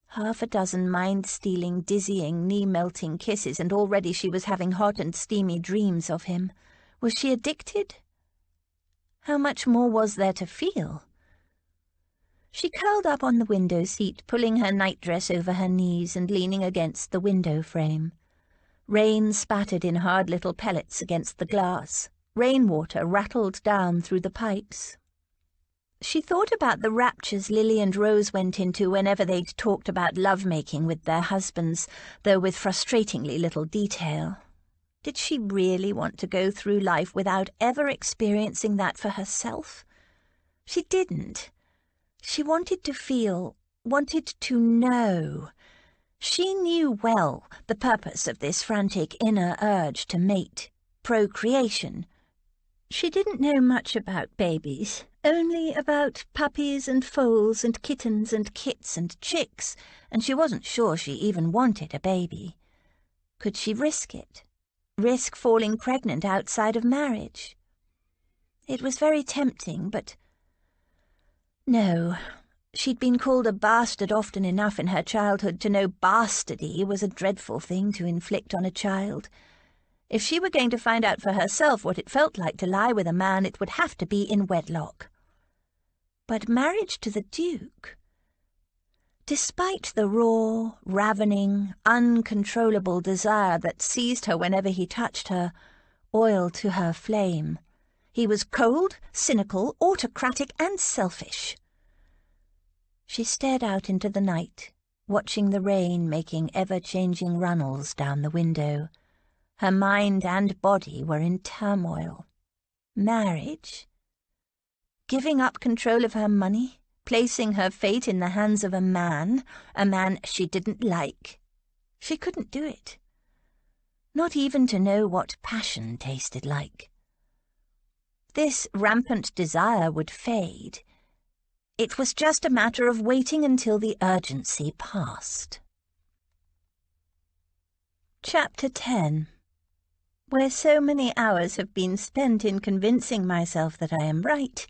Half a dozen mind-stealing, dizzying, knee-melting kisses, and already she was having hot and steamy dreams of him. Was she addicted? How much more was there to feel? She curled up on the window seat, pulling her nightdress over her knees and leaning against the window frame. Rain spattered in hard little pellets against the glass. Rainwater rattled down through the pipes. She thought about the raptures Lily and Rose went into whenever they'd talked about love-making with their husbands, though with frustratingly little detail. Did she really want to go through life without ever experiencing that for herself? She didn't. She wanted to feel, wanted to know. She knew well the purpose of this frantic inner urge to mate, procreation. She didn't know much about babies, only about puppies and foals and kittens and kits and chicks, and she wasn't sure she even wanted a baby. Could she risk it? Risk falling pregnant outside of marriage? It was very tempting, but no. She'd been called a bastard often enough in her childhood to know bastardy was a dreadful thing to inflict on a child. If she were going to find out for herself what it felt like to lie with a man, it would have to be in wedlock. But marriage to the Duke, despite the raw, ravening, uncontrollable desire that seized her whenever he touched her, oil to her flame, he was cold, cynical, autocratic, and selfish. She stared out into the night, watching the rain making ever-changing runnels down the window. Her mind and body were in turmoil. Marriage? Giving up control of her money? Placing her fate in the hands of a man she didn't like? She couldn't do it. Not even to know what passion tasted like. This rampant desire would fade. It was just a matter of waiting until the urgency passed. Chapter 10. Where so many hours have been spent in convincing myself that I am right,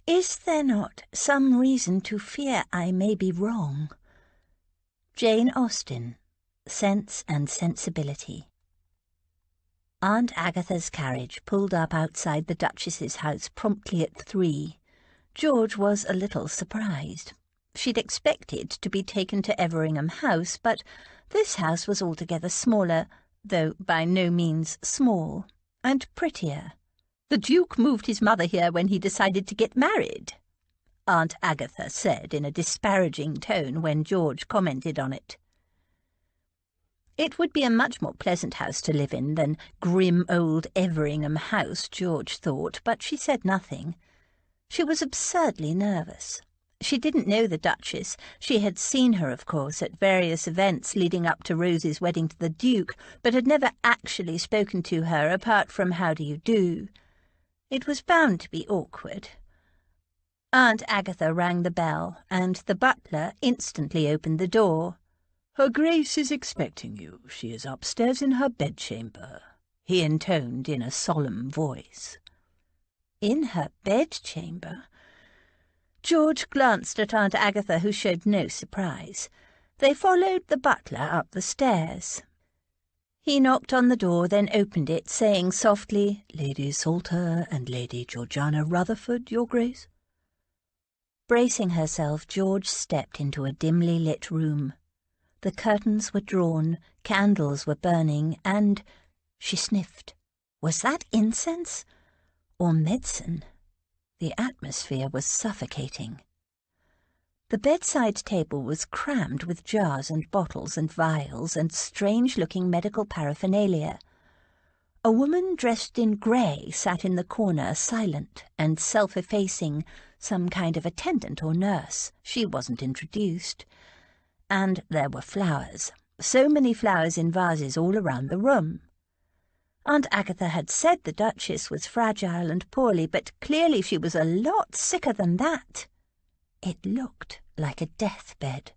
is there not some reason to fear I may be wrong? Jane Austen, Sense and Sensibility. Aunt Agatha's carriage pulled up outside the Duchess's house promptly at 3. George was a little surprised. She'd expected to be taken to Everingham House, but this house was altogether smaller, though by no means small, and prettier. "The Duke moved his mother here when he decided to get married," Aunt Agatha said in a disparaging tone when George commented on it. It would be a much more pleasant house to live in than grim old Everingham House, George thought, but she said nothing. She was absurdly nervous. She didn't know the Duchess. She had seen her, of course, at various events leading up to Rose's wedding to the Duke, but had never actually spoken to her apart from "How do you do?" It was bound to be awkward. Aunt Agatha rang the bell, and the butler instantly opened the door. "Her Grace is expecting you. She is upstairs in her bedchamber," he intoned in a solemn voice. In her bedchamber? George glanced at Aunt Agatha, who showed no surprise. They followed the butler up the stairs. He knocked on the door, then opened it, saying softly, "Lady Salter and Lady Georgiana Rutherford, Your Grace." Bracing herself, George stepped into a dimly lit room. The curtains were drawn, candles were burning, and She sniffed. Was that incense or medicine? The atmosphere was suffocating. The bedside table was crammed with jars and bottles and vials and strange-looking medical paraphernalia. A woman dressed in grey sat in the corner, silent and self-effacing, some kind of attendant or nurse. She wasn't introduced. And there were flowers. So many flowers in vases all around the room. Aunt Agatha had said the Duchess was fragile and poorly, but clearly she was a lot sicker than that. It looked like a deathbed.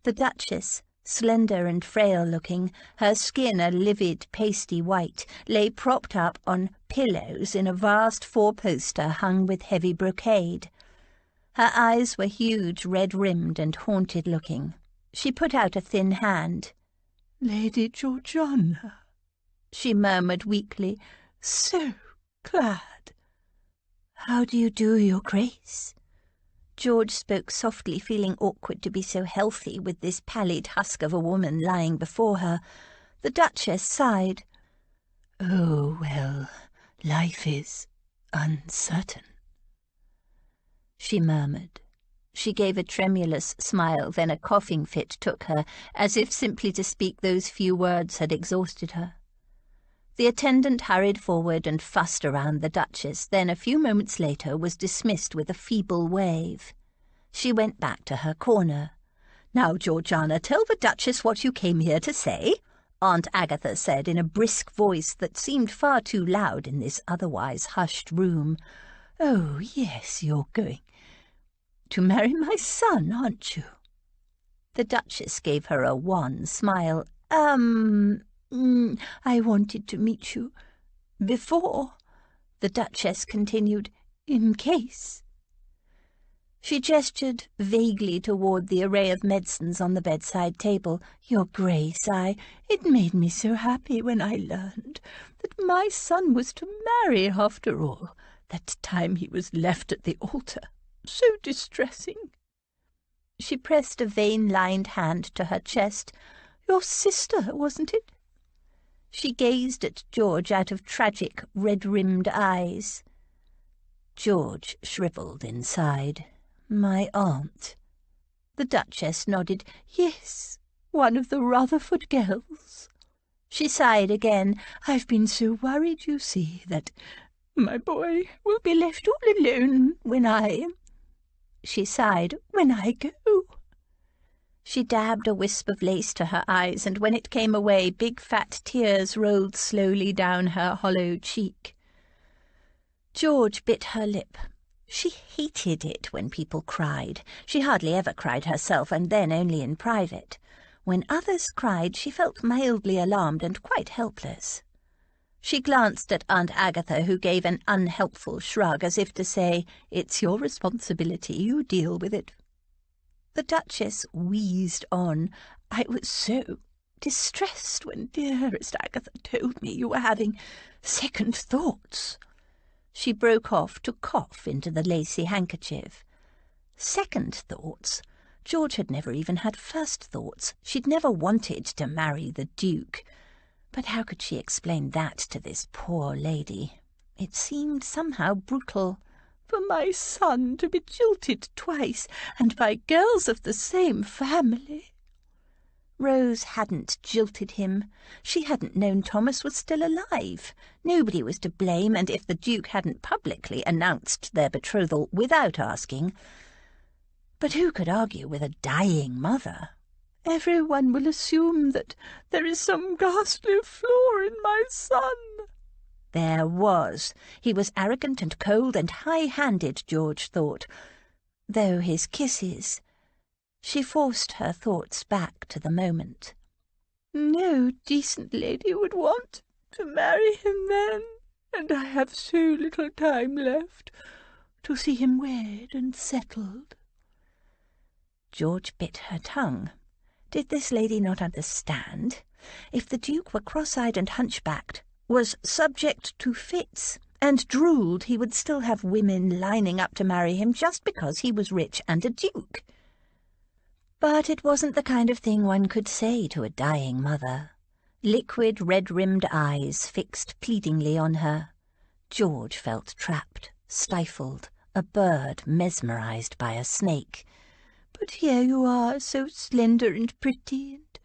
The Duchess, slender and frail-looking, her skin a livid pasty white, lay propped up on pillows in a vast four-poster hung with heavy brocade. Her eyes were huge, red-rimmed and haunted-looking. She put out a thin hand. "Lady Georgiana," she murmured weakly, "so glad." "How do you do, Your Grace?" George spoke softly, feeling awkward to be so healthy with this pallid husk of a woman lying before her. The Duchess sighed. "Oh, well, life is uncertain," she murmured. She gave a tremulous smile, then a coughing fit took her, as if simply to speak those few words had exhausted her. The attendant hurried forward and fussed around the Duchess, then a few moments later was dismissed with a feeble wave. She went back to her corner. "Now, Georgiana, tell the Duchess what you came here to say," Aunt Agatha said in a brisk voice that seemed far too loud in this otherwise hushed room. "Oh, yes, you're going to marry my son, aren't you?" The Duchess gave her a wan smile. I wanted to meet you before," the Duchess continued, "in case." She gestured vaguely toward the array of medicines on the bedside table. "Your Grace, it made me so happy when I learned that my son was to marry after all. That time he was left at the altar. So distressing." She pressed a vein-lined hand to her chest. "Your sister, wasn't it?" She gazed at George out of tragic, red-rimmed eyes. George shriveled inside. "My aunt." The Duchess nodded. "Yes, one of the Rutherford girls." She sighed again. "I've been so worried, you see, that my boy will be left all alone when she sighed, "when I go." She dabbed a wisp of lace to her eyes, and when it came away, big fat tears rolled slowly down her hollow cheek. George bit her lip. She hated it when people cried. She hardly ever cried herself, and then only in private. When others cried, she felt mildly alarmed and quite helpless. She glanced at Aunt Agatha, who gave an unhelpful shrug, as if to say, "It's your responsibility, you deal with it." The Duchess wheezed on. "I was so distressed when dearest Agatha told me you were having second thoughts." She broke off to cough into the lacy handkerchief. Second thoughts? George had never even had first thoughts. She'd never wanted to marry the Duke. But how could she explain that to this poor lady? It seemed somehow brutal. "For my son to be jilted twice, and by girls of the same family." Rose hadn't jilted him. She hadn't known Thomas was still alive. Nobody was to blame, and if the Duke hadn't publicly announced their betrothal without asking... But who could argue with a dying mother? "Everyone will assume that there is some ghastly flaw in my son." There was. He was arrogant and cold and high-handed, George thought. Though his kisses... She forced her thoughts back to the moment. "No decent lady would want to marry him then, and I have so little time left to see him wed and settled." George bit her tongue. Did this lady not understand? If the Duke were cross-eyed and hunchbacked, was subject to fits, and drooled, he would still have women lining up to marry him just because he was rich and a duke. But it wasn't the kind of thing one could say to a dying mother. liquid red-rimmed eyes fixed pleadingly on her. George felt trapped, stifled, a bird mesmerised by a snake. "But here you are, so slender and pretty and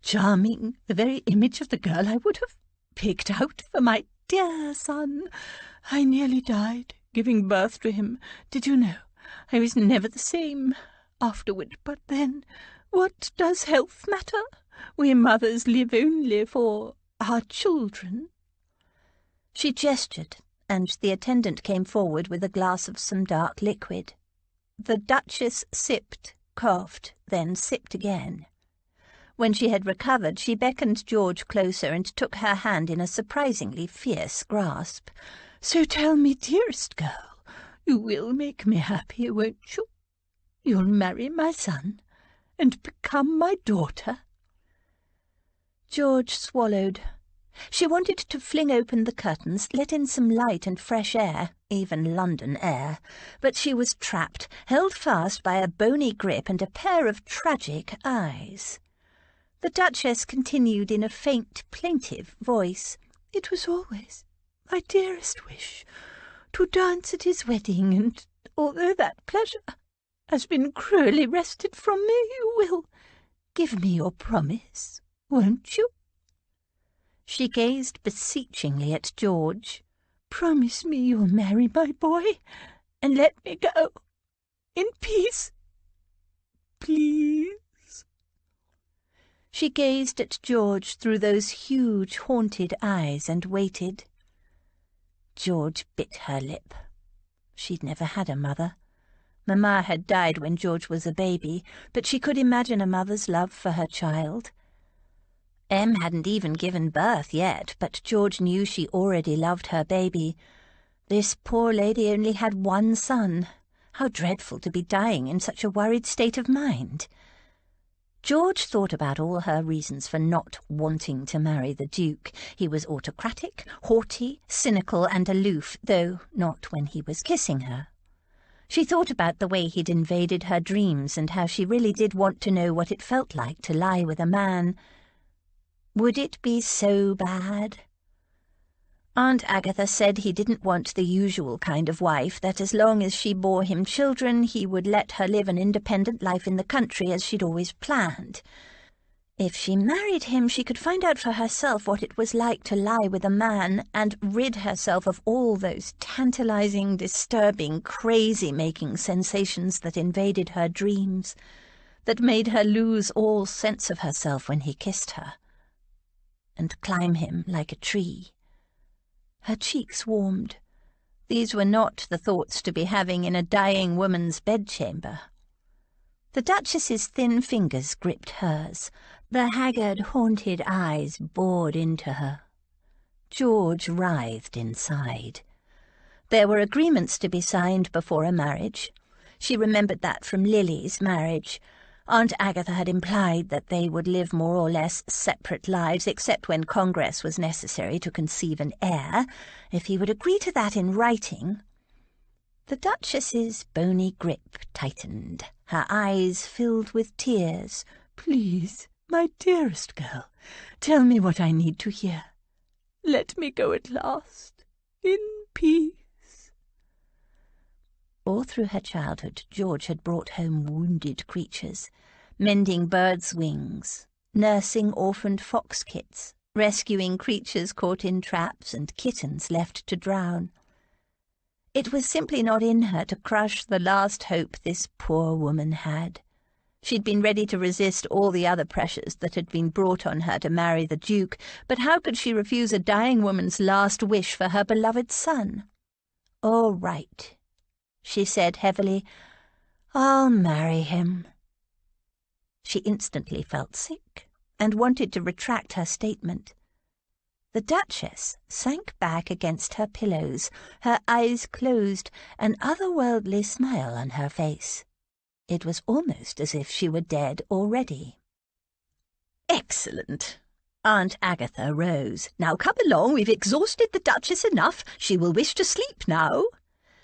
charming, the very image of the girl I would have picked out for my dear son. I nearly died, giving birth to him. Did you know? I was never the same afterward. But then, what does health matter? We mothers live only for our children." She gestured, and the attendant came forward with a glass of some dark liquid. The Duchess sipped, coughed, then sipped again. When she had recovered, she beckoned George closer and took her hand in a surprisingly fierce grasp. "So tell me, dearest girl, you will make me happy, won't you? You'll marry my son and become my daughter?" George swallowed. She wanted to fling open the curtains, let in some light and fresh air, even London air, but she was trapped, held fast by a bony grip and a pair of tragic eyes. The Duchess continued in a faint, plaintive voice. "It was always my dearest wish to dance at his wedding, and although that pleasure has been cruelly wrested from me, you will give me your promise, won't you?" She gazed beseechingly at George. "Promise me you'll marry my boy, and let me go in peace, please." She gazed at George through those huge, haunted eyes and waited. George bit her lip. She'd never had a mother. Mamma had died when George was a baby, but she could imagine a mother's love for her child. Em hadn't even given birth yet, but George knew she already loved her baby. This poor lady only had one son. How dreadful to be dying in such a worried state of mind. George thought about all her reasons for not wanting to marry the Duke. He was autocratic, haughty, cynical and aloof, though not when he was kissing her. She thought about the way he'd invaded her dreams and how she really did want to know what it felt like to lie with a man. Would it be so bad? Aunt Agatha said he didn't want the usual kind of wife, that as long as she bore him children, he would let her live an independent life in the country as she'd always planned. If she married him, she could find out for herself what it was like to lie with a man and rid herself of all those tantalizing, disturbing, crazy-making sensations that invaded her dreams, that made her lose all sense of herself when he kissed her, and climb him like a tree. Her cheeks warmed. These were not the thoughts to be having in a dying woman's bedchamber. The Duchess's thin fingers gripped hers. The haggard, haunted eyes bored into her. George writhed inside. There were agreements to be signed before a marriage. She remembered that from Lily's marriage. Aunt Agatha had implied that they would live more or less separate lives, except when Congress was necessary to conceive an heir, if he would agree to that in writing. The Duchess's bony grip tightened. Her eyes filled with tears. "Please, my dearest girl, tell me what I need to hear. Let me go at last, in peace." All through her childhood, George had brought home wounded creatures, mending birds' wings, nursing orphaned fox kits, rescuing creatures caught in traps and kittens left to drown. It was simply not in her to crush the last hope this poor woman had. She'd been ready to resist all the other pressures that had been brought on her to marry the Duke, but how could she refuse a dying woman's last wish for her beloved son? "All right," she said heavily. "I'll marry him." She instantly felt sick and wanted to retract her statement. The Duchess sank back against her pillows, her eyes closed, an otherworldly smile on her face. It was almost as if she were dead already. "Excellent." Aunt Agatha rose. "Now come along, we've exhausted the Duchess enough. She will wish to sleep now."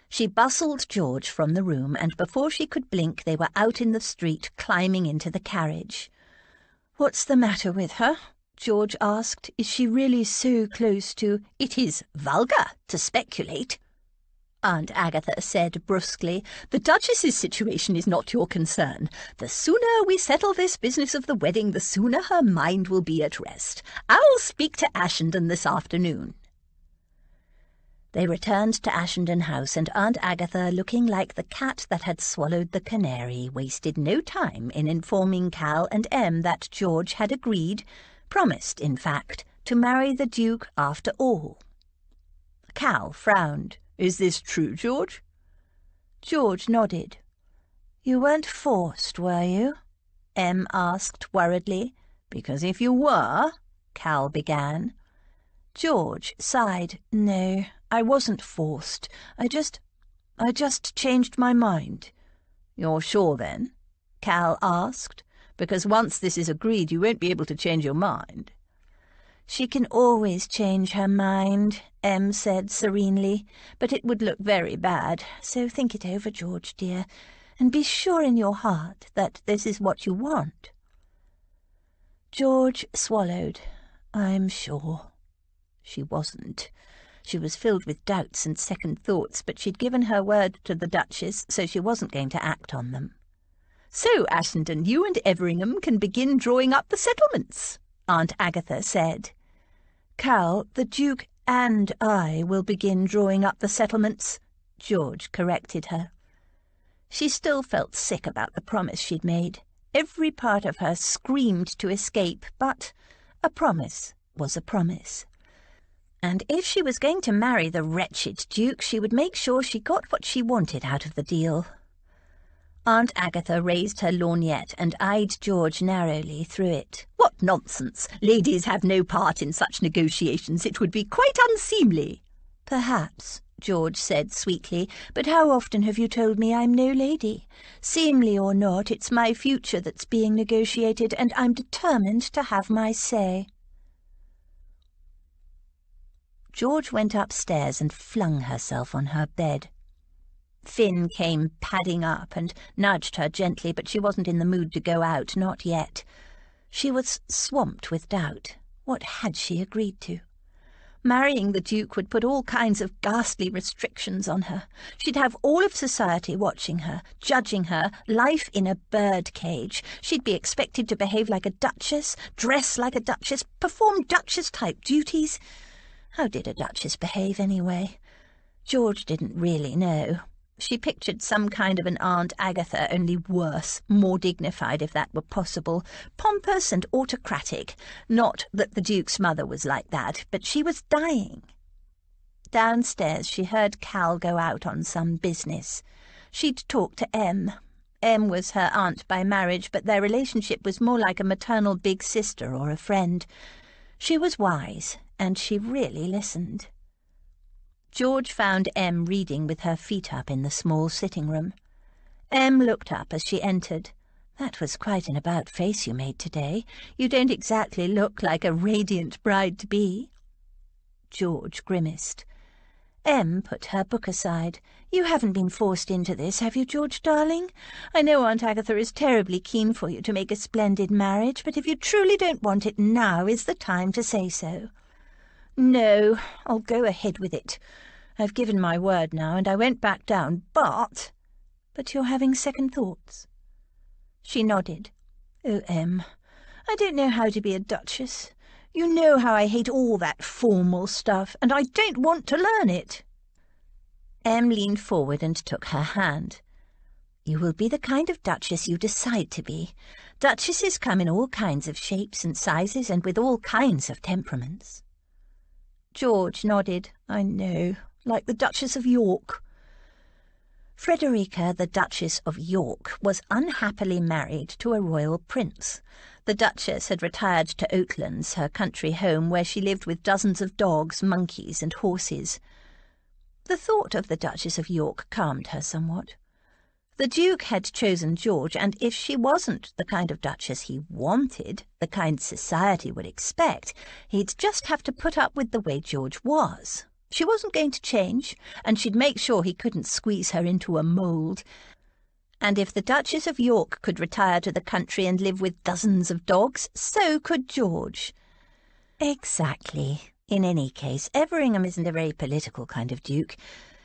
She bustled George from the room, and before she could blink they were out in the street, climbing into the carriage. "What's the matter with her?" George asked. "Is she really so close to—" "It is vulgar to speculate," Aunt Agatha said brusquely. "The Duchess's situation is not your concern. The sooner we settle this business of the wedding, the sooner her mind will be at rest. I'll speak to Ashenden this afternoon." They returned to Ashenden House, and Aunt Agatha, looking like the cat that had swallowed the canary, wasted no time in informing Cal and Em that George had agreed, promised, in fact, to marry the Duke after all. Cal frowned. "Is this true, George?" George nodded. "You weren't forced, were you?" Em asked worriedly. "Because if you were—" Cal began. George sighed. "No, I wasn't forced. I just changed my mind." "You're sure, then?" Cal asked. "Because once this is agreed, you won't be able to change your mind." "She can always change her mind," Em said serenely, "but it would look very bad. So think it over, George, dear, and be sure in your heart that this is what you want." George swallowed. "I'm sure." She wasn't. She was filled with doubts and second thoughts, but she'd given her word to the Duchess, so she wasn't going to act on them. "So, Ashenden, you and Everingham can begin drawing up the settlements," Aunt Agatha said. "Cal, the Duke and I will begin drawing up the settlements," George corrected her. She still felt sick about the promise she'd made. Every part of her screamed to escape, but a promise was a promise. And if she was going to marry the wretched Duke, she would make sure she got what she wanted out of the deal. Aunt Agatha raised her lorgnette and eyed George narrowly through it. "What nonsense! Ladies have no part in such negotiations. It would be quite unseemly." "Perhaps," George said sweetly, "but how often have you told me I'm no lady? Seemly or not, it's my future that's being negotiated, and I'm determined to have my say." George went upstairs and flung herself on her bed. Finn came padding up and nudged her gently, but she wasn't in the mood to go out, not yet. She was swamped with doubt. What had she agreed to? Marrying the Duke would put all kinds of ghastly restrictions on her. She'd have all of society watching her, judging her, life in a birdcage. She'd be expected to behave like a duchess, dress like a duchess, perform duchess-type duties. How did a duchess behave, anyway? George didn't really know. She pictured some kind of an Aunt Agatha, only worse, more dignified if that were possible, pompous and autocratic. Not that the Duke's mother was like that, but she was dying. Downstairs she heard Cal go out on some business. She'd talked to Em. Em was her aunt by marriage, but their relationship was more like a maternal big sister or a friend. She was wise, and she really listened. George found Em reading with her feet up in the small sitting room. Em looked up as she entered. "That was quite an about-face you made today. You don't exactly look like a radiant bride-to-be." George grimaced. Em put her book aside. "You haven't been forced into this, have you, George, darling? I know Aunt Agatha is terribly keen for you to make a splendid marriage, but if you truly don't want it, now is the time to say so." "No, I'll go ahead with it. I've given my word now, and I won't back down, but—" "But you're having second thoughts?" She nodded. "Oh, Em, I don't know how to be a duchess. You know how I hate all that formal stuff, and I don't want to learn it." Em leaned forward and took her hand. "You will be the kind of duchess you decide to be. Duchesses come in all kinds of shapes and sizes and with all kinds of temperaments." George nodded. "I know, like the Duchess of York." Frederica, the Duchess of York, was unhappily married to a royal prince. The Duchess had retired to Oatlands, her country home, where she lived with dozens of dogs, monkeys, and horses. The thought of the Duchess of York calmed her somewhat. The Duke had chosen George, and if she wasn't the kind of duchess he wanted, the kind society would expect, he'd just have to put up with the way George was. She wasn't going to change, and she'd make sure he couldn't squeeze her into a mould. And if the Duchess of York could retire to the country and live with dozens of dogs, so could George. Exactly. In any case, Everingham isn't a very political kind of duke.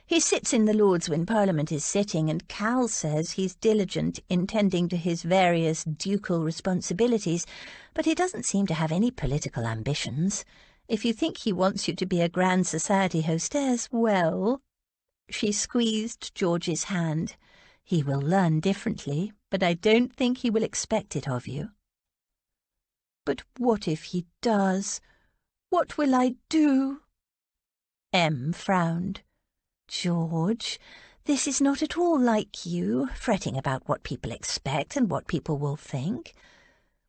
He sits in the Lords when Parliament is sitting, and Cal says he's diligent in tending to his various ducal responsibilities, but he doesn't seem to have any political ambitions. If you think he wants you to be a grand society hostess, well—" She squeezed George's hand. "He will learn differently, but I don't think he will expect it of you." "But what if he does? What will I do?" Em frowned. "George, this is not at all like you, fretting about what people expect and what people will think.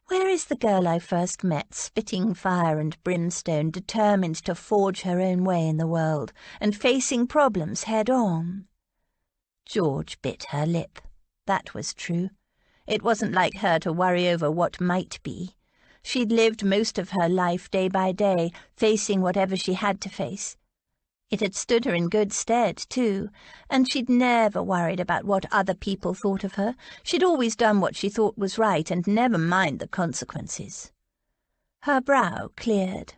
Where is the girl I first met, spitting fire and brimstone, determined to forge her own way in the world, and facing problems head-on?" George bit her lip. That was true. It wasn't like her to worry over what might be. She'd lived most of her life day by day, facing whatever she had to face. It had stood her in good stead, too, and she'd never worried about what other people thought of her. She'd always done what she thought was right and never mind the consequences. Her brow cleared.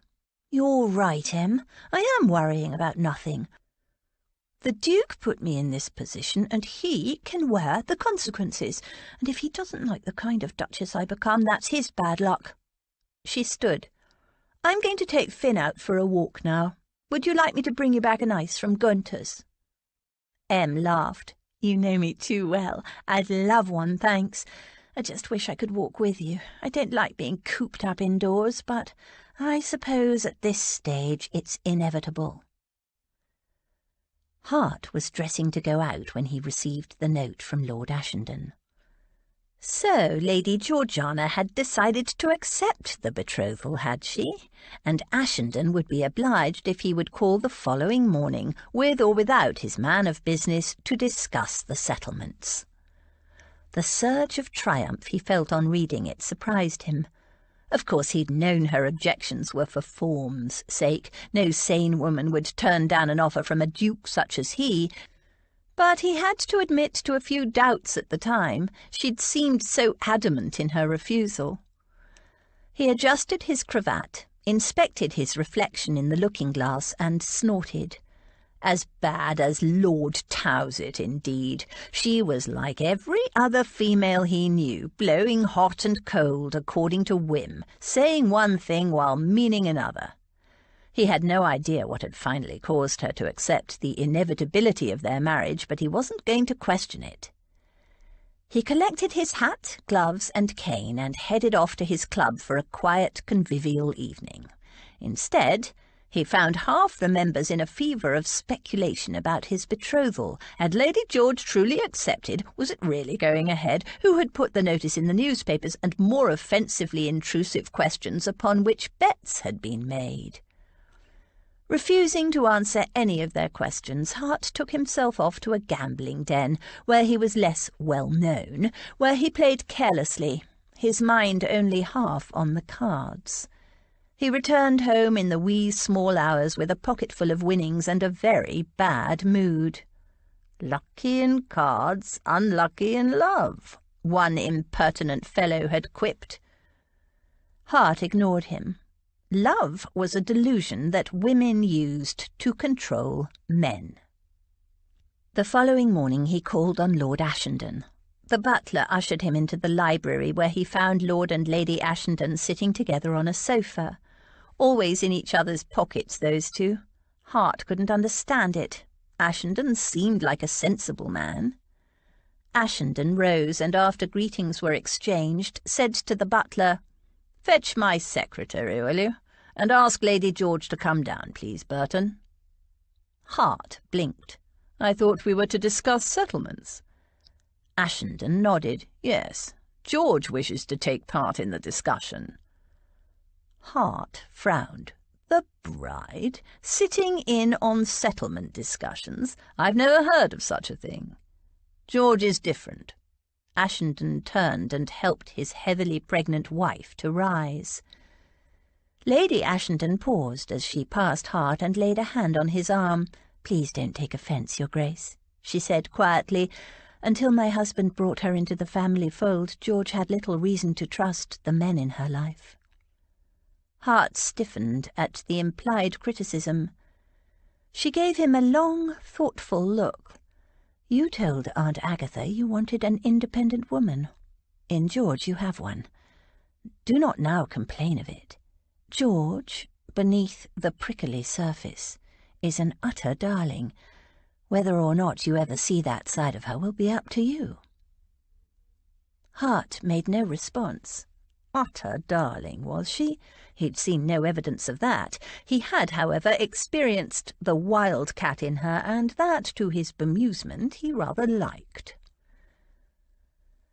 "You're right, Em. I am worrying about nothing. The Duke put me in this position, and he can wear the consequences. And if he doesn't like the kind of Duchess I become, that's his bad luck." She stood. "I'm going to take Finn out for a walk now. Would you like me to bring you back an ice from Gunter's?" Em laughed. "You know me too well. I'd love one, thanks. I just wish I could walk with you. I don't like being cooped up indoors, but I suppose at this stage it's inevitable." Hart was dressing to go out when he received the note from Lord Ashenden. So Lady Georgiana had decided to accept the betrothal, had she? And Ashenden would be obliged if he would call the following morning, with or without his man of business, to discuss the settlements. The surge of triumph he felt on reading it surprised him. Of course, he'd known her objections were for form's sake. No sane woman would turn down an offer from a duke such as he. But he had to admit to a few doubts at the time. She'd seemed so adamant in her refusal. He adjusted his cravat, inspected his reflection in the looking-glass, and snorted. As bad as Lord Towsett, indeed. She was like every other female he knew, blowing hot and cold according to whim, saying one thing while meaning another. He had no idea what had finally caused her to accept the inevitability of their marriage, but he wasn't going to question it. He collected his hat, gloves, and cane and headed off to his club for a quiet, convivial evening. Instead, he found half the members in a fever of speculation about his betrothal. Had Lady George truly accepted? Was it really going ahead? Who had put the notice in the newspapers? And more offensively intrusive questions upon which bets had been made. Refusing to answer any of their questions, Hart took himself off to a gambling den, where he was less well-known, where he played carelessly, his mind only half on the cards. He returned home in the wee small hours with a pocketful of winnings and a very bad mood. "Lucky in cards, unlucky in love," one impertinent fellow had quipped. Hart ignored him. Love was a delusion that women used to control men. The following morning he called on Lord Ashenden. The butler ushered him into the library, where he found Lord and Lady Ashenden sitting together on a sofa. Always in each other's pockets, those two. Hart couldn't understand it. Ashenden seemed like a sensible man. Ashenden rose, and after greetings were exchanged, said to the butler, "Fetch my secretary, will you? And ask Lady George to come down, please, Burton." Hart blinked. "I thought we were to discuss settlements." Ashenden nodded. "Yes, George wishes to take part in the discussion." Hart frowned. "The bride? Sitting in on settlement discussions? I've never heard of such a thing." "George is different." Ashenden turned and helped his heavily pregnant wife to rise. Lady Ashenden paused as she passed Hart and laid a hand on his arm. "Please don't take offence, Your Grace," she said quietly. "Until my husband brought her into the family fold, George had little reason to trust the men in her life." Hart stiffened at the implied criticism. She gave him a long, thoughtful look. You told Aunt Agatha you wanted an independent woman. In George you have one. Do not now complain of it. George, beneath the prickly surface, is an utter darling. Whether or not you ever see that side of her will be up to you. Hart made no response. Utter darling, was she? He'd seen no evidence of that. He had, however, experienced the wildcat in her, and that, to his bemusement, he rather liked.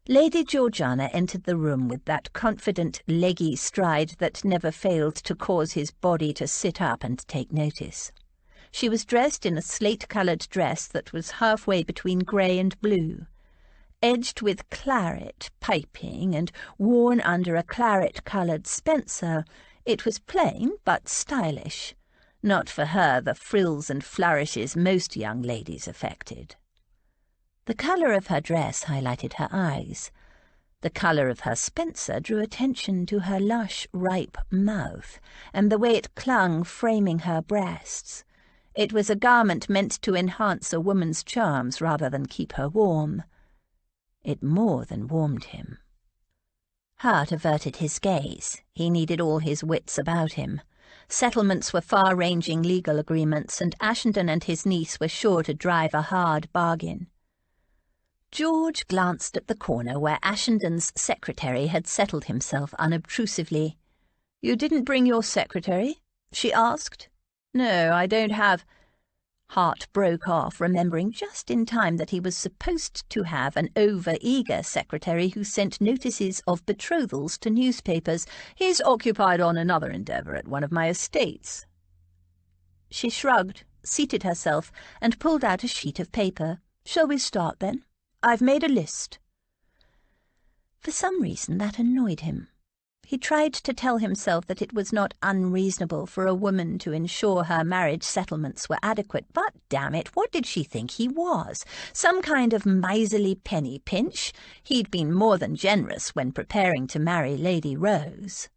Lady Georgiana entered the room with that confident, leggy stride that never failed to cause his body to sit up and take notice. She was dressed in a slate-coloured dress that was halfway between grey and blue. Edged with claret piping and worn under a claret-coloured spencer, it was plain but stylish. Not for her the frills and flourishes most young ladies affected. The colour of her dress highlighted her eyes. The colour of her spencer drew attention to her lush, ripe mouth, and the way it clung, framing her breasts. It was a garment meant to enhance a woman's charms rather than keep her warm. It more than warmed him. Hart averted his gaze. He needed all his wits about him. Settlements were far-ranging legal agreements, and Ashenden and his niece were sure to drive a hard bargain. George glanced at the corner where Ashenden's secretary had settled himself unobtrusively. "You didn't bring your secretary?" she asked. "No, I don't have—" Hart broke off, remembering just in time that he was supposed to have an over-eager secretary who sent notices of betrothals to newspapers. "He's occupied on another endeavour at one of my estates." She shrugged, seated herself, and pulled out a sheet of paper. "Shall we start, then? I've made a list." For some reason that annoyed him. He tried to tell himself that it was not unreasonable for a woman to ensure her marriage settlements were adequate, but, damn it, what did she think he was? Some kind of miserly penny pinch? He'd been more than generous when preparing to marry Lady Rose.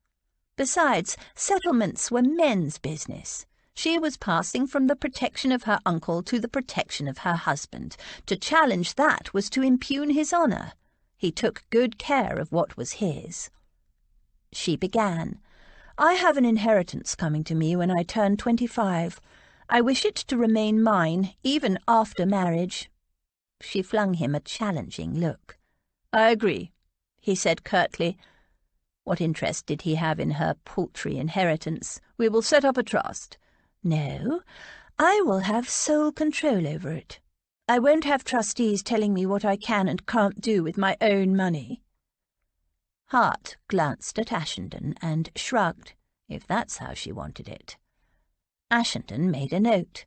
Besides, settlements were men's business. She was passing from the protection of her uncle to the protection of her husband. To challenge that was to impugn his honour. He took good care of what was his. She began. "I have an inheritance coming to me when I turn 25. I wish it to remain mine, even after marriage." She flung him a challenging look. "I agree," he said curtly. What interest did he have in her paltry inheritance? "We will set up a trust." "No, I will have sole control over it. I won't have trustees telling me what I can and can't do with my own money." Hart glanced at Ashenden and shrugged, if that's how she wanted it. Ashenden made a note.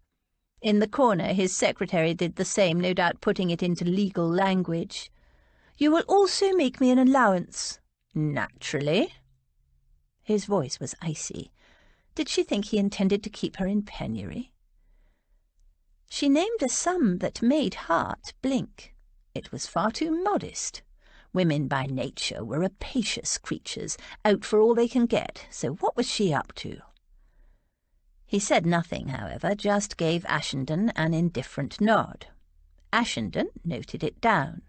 In the corner his secretary did the same, no doubt putting it into legal language. "You will also make me an allowance." "Naturally." His voice was icy. Did she think he intended to keep her in penury? She named a sum that made Hart blink. It was far too modest. Women by nature were rapacious creatures, out for all they can get, so what was she up to? He said nothing, however, just gave Ashenden an indifferent nod. Ashenden noted it down.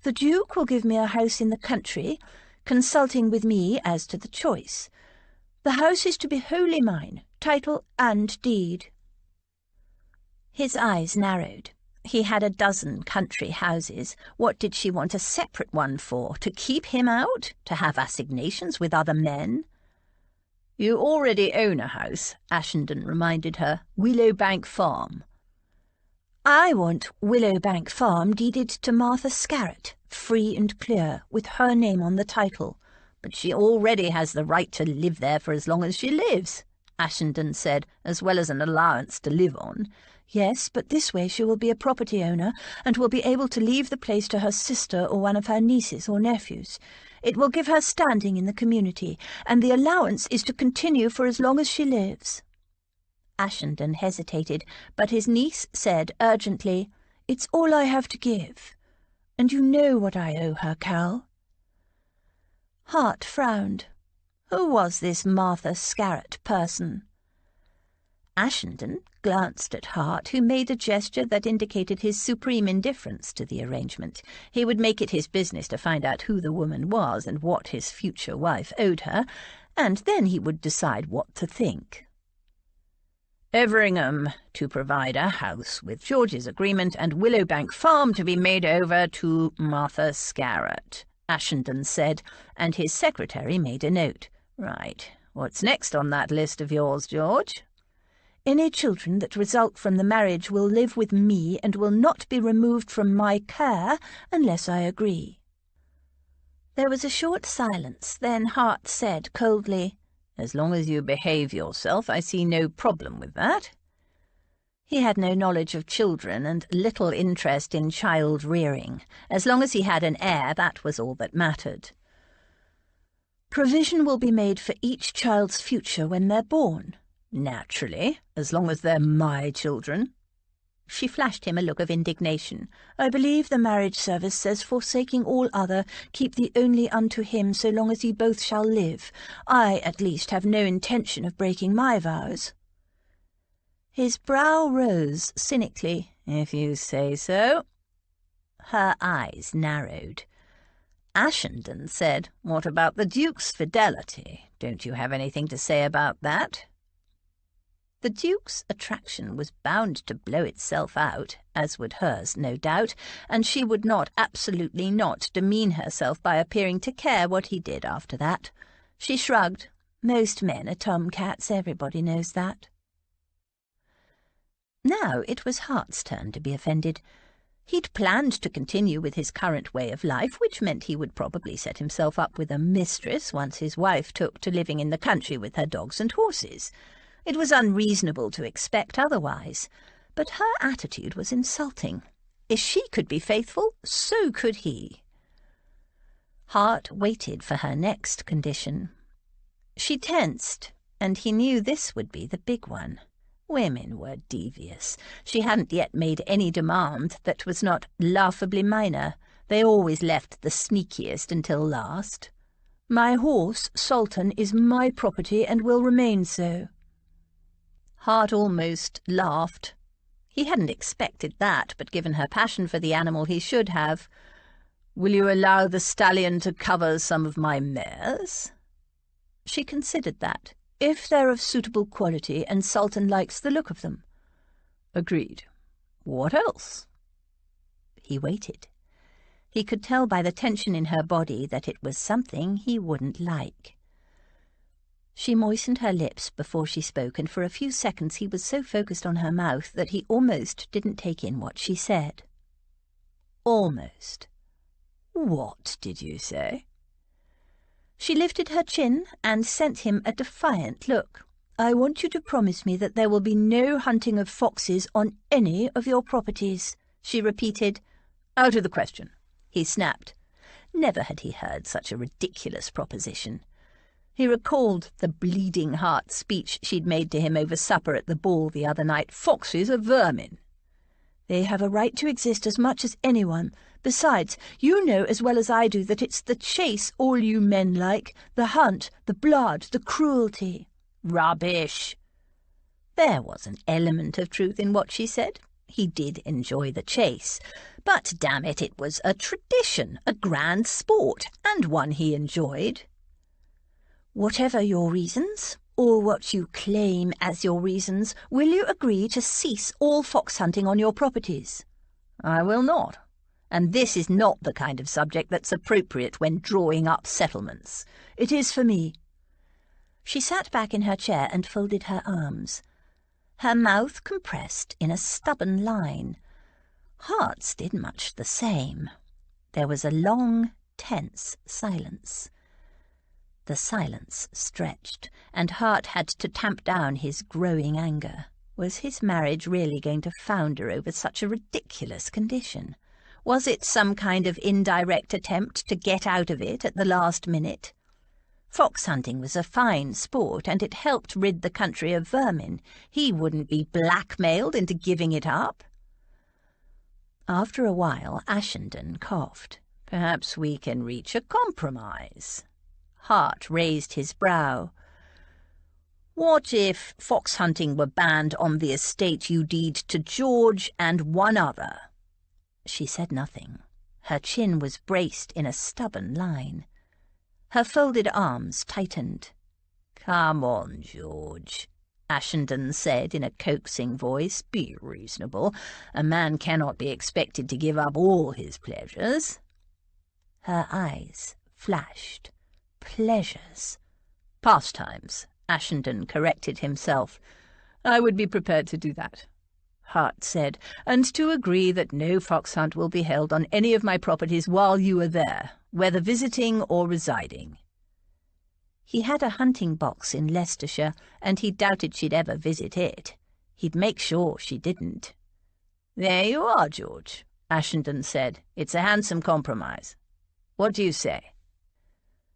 "The Duke will give me a house in the country, consulting with me as to the choice. The house is to be wholly mine, title and deed." His eyes narrowed. He had a dozen country houses. What did she want a separate one for? To keep him out? To have assignations with other men? "You already own a house," Ashenden reminded her. "Willowbank Farm." "I want Willowbank Farm deeded to Martha Scarlet, free and clear, with her name on the title." "But she already has the right to live there for as long as she lives," Ashenden said, "as well as an allowance to live on." "Yes, but this way she will be a property owner and will be able to leave the place to her sister or one of her nieces or nephews. It will give her standing in the community, and the allowance is to continue for as long as she lives." Ashenden hesitated, but his niece said urgently, "It's all I have to give, and you know what I owe her, Cal." Hart frowned. Who was this Martha Scarlet person? Ashenden glanced at Hart, who made a gesture that indicated his supreme indifference to the arrangement. He would make it his business to find out who the woman was and what his future wife owed her, and then he would decide what to think. Everingham to provide a house with George's agreement and Willowbank Farm to be made over to Martha Scarlet, Ashenden said, and his secretary made a note. Right, what's next on that list of yours, George? Any children that result from the marriage will live with me and will not be removed from my care unless I agree. There was a short silence. Then Hart said coldly, As long as you behave yourself, I see no problem with that. He had no knowledge of children and little interest in child-rearing. As long as he had an heir, that was all that mattered. Provision will be made for each child's future when they're born. Naturally, as long as they're my children. She flashed him a look of indignation. I believe the marriage service says, forsaking all other, keep thee only unto him so long as ye both shall live. I, at least, have no intention of breaking my vows. His brow rose cynically. If you say so. Her eyes narrowed. Ashenden said, What about the Duke's fidelity? Don't you have anything to say about that? The Duke's attraction was bound to blow itself out, as would hers, no doubt, and she would not, absolutely not, demean herself by appearing to care what he did after that. She shrugged. Most men are tomcats, everybody knows that. Now it was Hart's turn to be offended. He'd planned to continue with his current way of life, which meant he would probably set himself up with a mistress once his wife took to living in the country with her dogs and horses. It was unreasonable to expect otherwise, but her attitude was insulting. If she could be faithful, so could he. Hart waited for her next condition. She tensed, and he knew this would be the big one. Women were devious. She hadn't yet made any demand that was not laughably minor. They always left the sneakiest until last. My horse, Sultan, is my property and will remain so. Hart almost laughed. He hadn't expected that, but given her passion for the animal he should have. Will you allow the stallion to cover some of my mares? She considered that, if they're of suitable quality and Sultan likes the look of them. Agreed. What else? He waited. He could tell by the tension in her body that it was something he wouldn't like. She moistened her lips before she spoke, and for a few seconds he was so focused on her mouth that he almost didn't take in what she said. Almost. What did you say? She lifted her chin and sent him a defiant look. I want you to promise me that there will be no hunting of foxes on any of your properties, she repeated. Out of the question, he snapped. Never had he heard such a ridiculous proposition. He recalled the bleeding heart speech she'd made to him over supper at the ball the other night. Foxes are vermin. They have a right to exist as much as anyone. Besides, you know as well as I do that it's the chase all you men like, the hunt, the blood, the cruelty. Rubbish. There was an element of truth in what she said. He did enjoy the chase. But, damn it, it was a tradition, a grand sport, and one he enjoyed. Whatever your reasons, or what you claim as your reasons, will you agree to cease all fox hunting on your properties? I will not. And this is not the kind of subject that's appropriate when drawing up settlements. It is for me. She sat back in her chair and folded her arms. Her mouth compressed in a stubborn line. Hart's did much the same. There was a long, tense silence. The silence stretched, and Hart had to tamp down his growing anger. Was his marriage really going to founder over such a ridiculous condition? Was it some kind of indirect attempt to get out of it at the last minute? Fox hunting was a fine sport, and it helped rid the country of vermin. He wouldn't be blackmailed into giving it up. After a while, Ashenden coughed. Perhaps we can reach a compromise. Hart raised his brow. "What if fox hunting were banned on the estate you deed to George and one other?" She said nothing. Her chin was braced in a stubborn line. Her folded arms tightened. "Come on, George," Ashenden said in a coaxing voice. "Be reasonable. A man cannot be expected to give up all his pleasures." Her eyes flashed. Pleasures. "Pastimes," Ashenden corrected himself. "I would be prepared to do that," Hart said, "and to agree that no fox hunt will be held on any of my properties while you are there, whether visiting or residing." He had a hunting box in Leicestershire, and he doubted she'd ever visit it. He'd make sure she didn't. "There you are, George," Ashenden said. "It's a handsome compromise. What do you say?"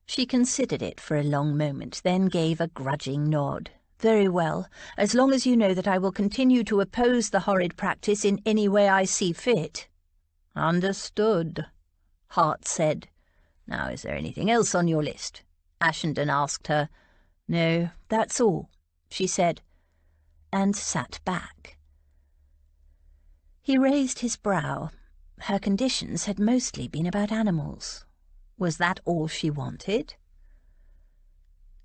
She considered it for a long moment, then gave a grudging nod. "Very well, as long as you know that I will continue to oppose the horrid practice in any way I see fit." "Understood," Hart said. "Now, is there anything else on your list?" Ashenden asked her. "No, that's all," she said, and sat back. He raised his brow. Her conditions had mostly been about animals. Was that all she wanted?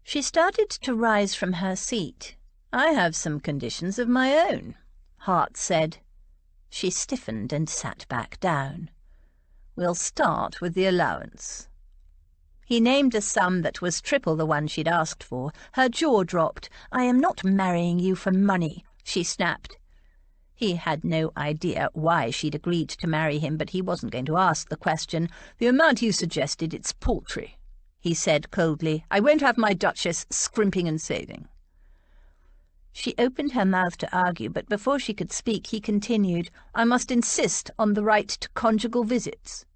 She started to rise from her seat. "I have some conditions of my own," Hart said. She stiffened and sat back down. "We'll start with the allowance." He named a sum that was triple the one she'd asked for. Her jaw dropped. "I am not marrying you for money," she snapped. He had no idea why she'd agreed to marry him, but he wasn't going to ask the question. "The amount you suggested, it's paltry," he said coldly. "I won't have my Duchess scrimping and saving." She opened her mouth to argue, but before she could speak, he continued, "I must insist on the right to conjugal visits."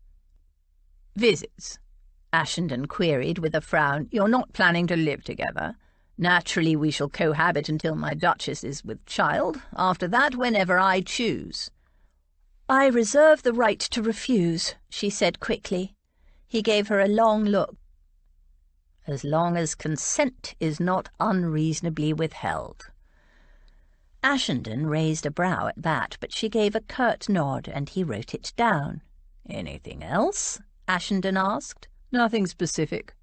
"Visits?" Ashenden queried with a frown. "You're not planning to live together. Naturally, we shall cohabit until my Duchess is with child. After that, whenever I choose." "I reserve the right to refuse," she said quickly. He gave her a long look. "As long as consent is not unreasonably withheld." Ashenden raised a brow at that, but she gave a curt nod, and he wrote it down. "Anything else?" Ashenden asked. "Nothing specific,"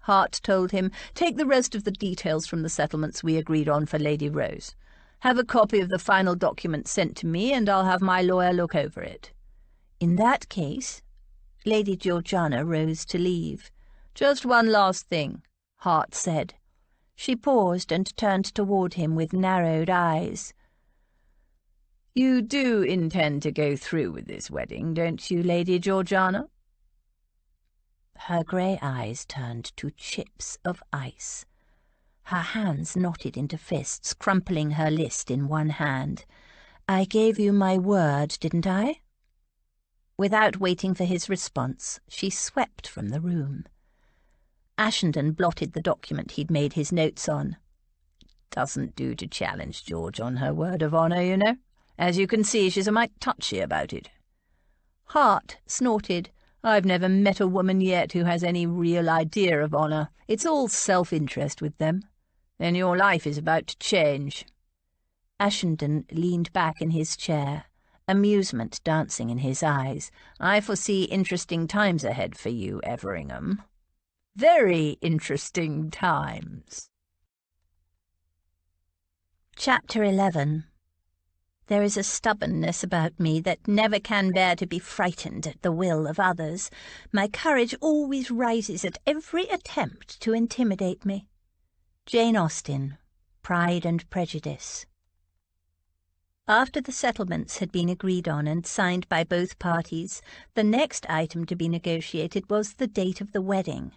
Hart told him. "Take the rest of the details from the settlements we agreed on for Lady Rose. Have a copy of the final document sent to me, and I'll have my lawyer look over it." "In that case—" Lady Georgiana rose to leave. "Just one last thing," Hart said. She paused and turned toward him with narrowed eyes. "You do intend to go through with this wedding, don't you, Lady Georgiana?" Her grey eyes turned to chips of ice. Her hands knotted into fists, crumpling her list in one hand. "I gave you my word, didn't I?" Without waiting for his response, she swept from the room. Ashenden blotted the document he'd made his notes on. "Doesn't do to challenge George on her word of honour, you know. As you can see, she's a mite touchy about it." Hart snorted. "I've never met a woman yet who has any real idea of honour. It's all self-interest with them. Then your life is about to change." Ashenden leaned back in his chair, amusement dancing in his eyes. "I foresee interesting times ahead for you, Everingham. Very interesting times." Chapter 11. There is a stubbornness about me that never can bear to be frightened at the will of others. My courage always rises at every attempt to intimidate me. Jane Austen, Pride and Prejudice. After the settlements had been agreed on and signed by both parties, the next item to be negotiated was the date of the wedding.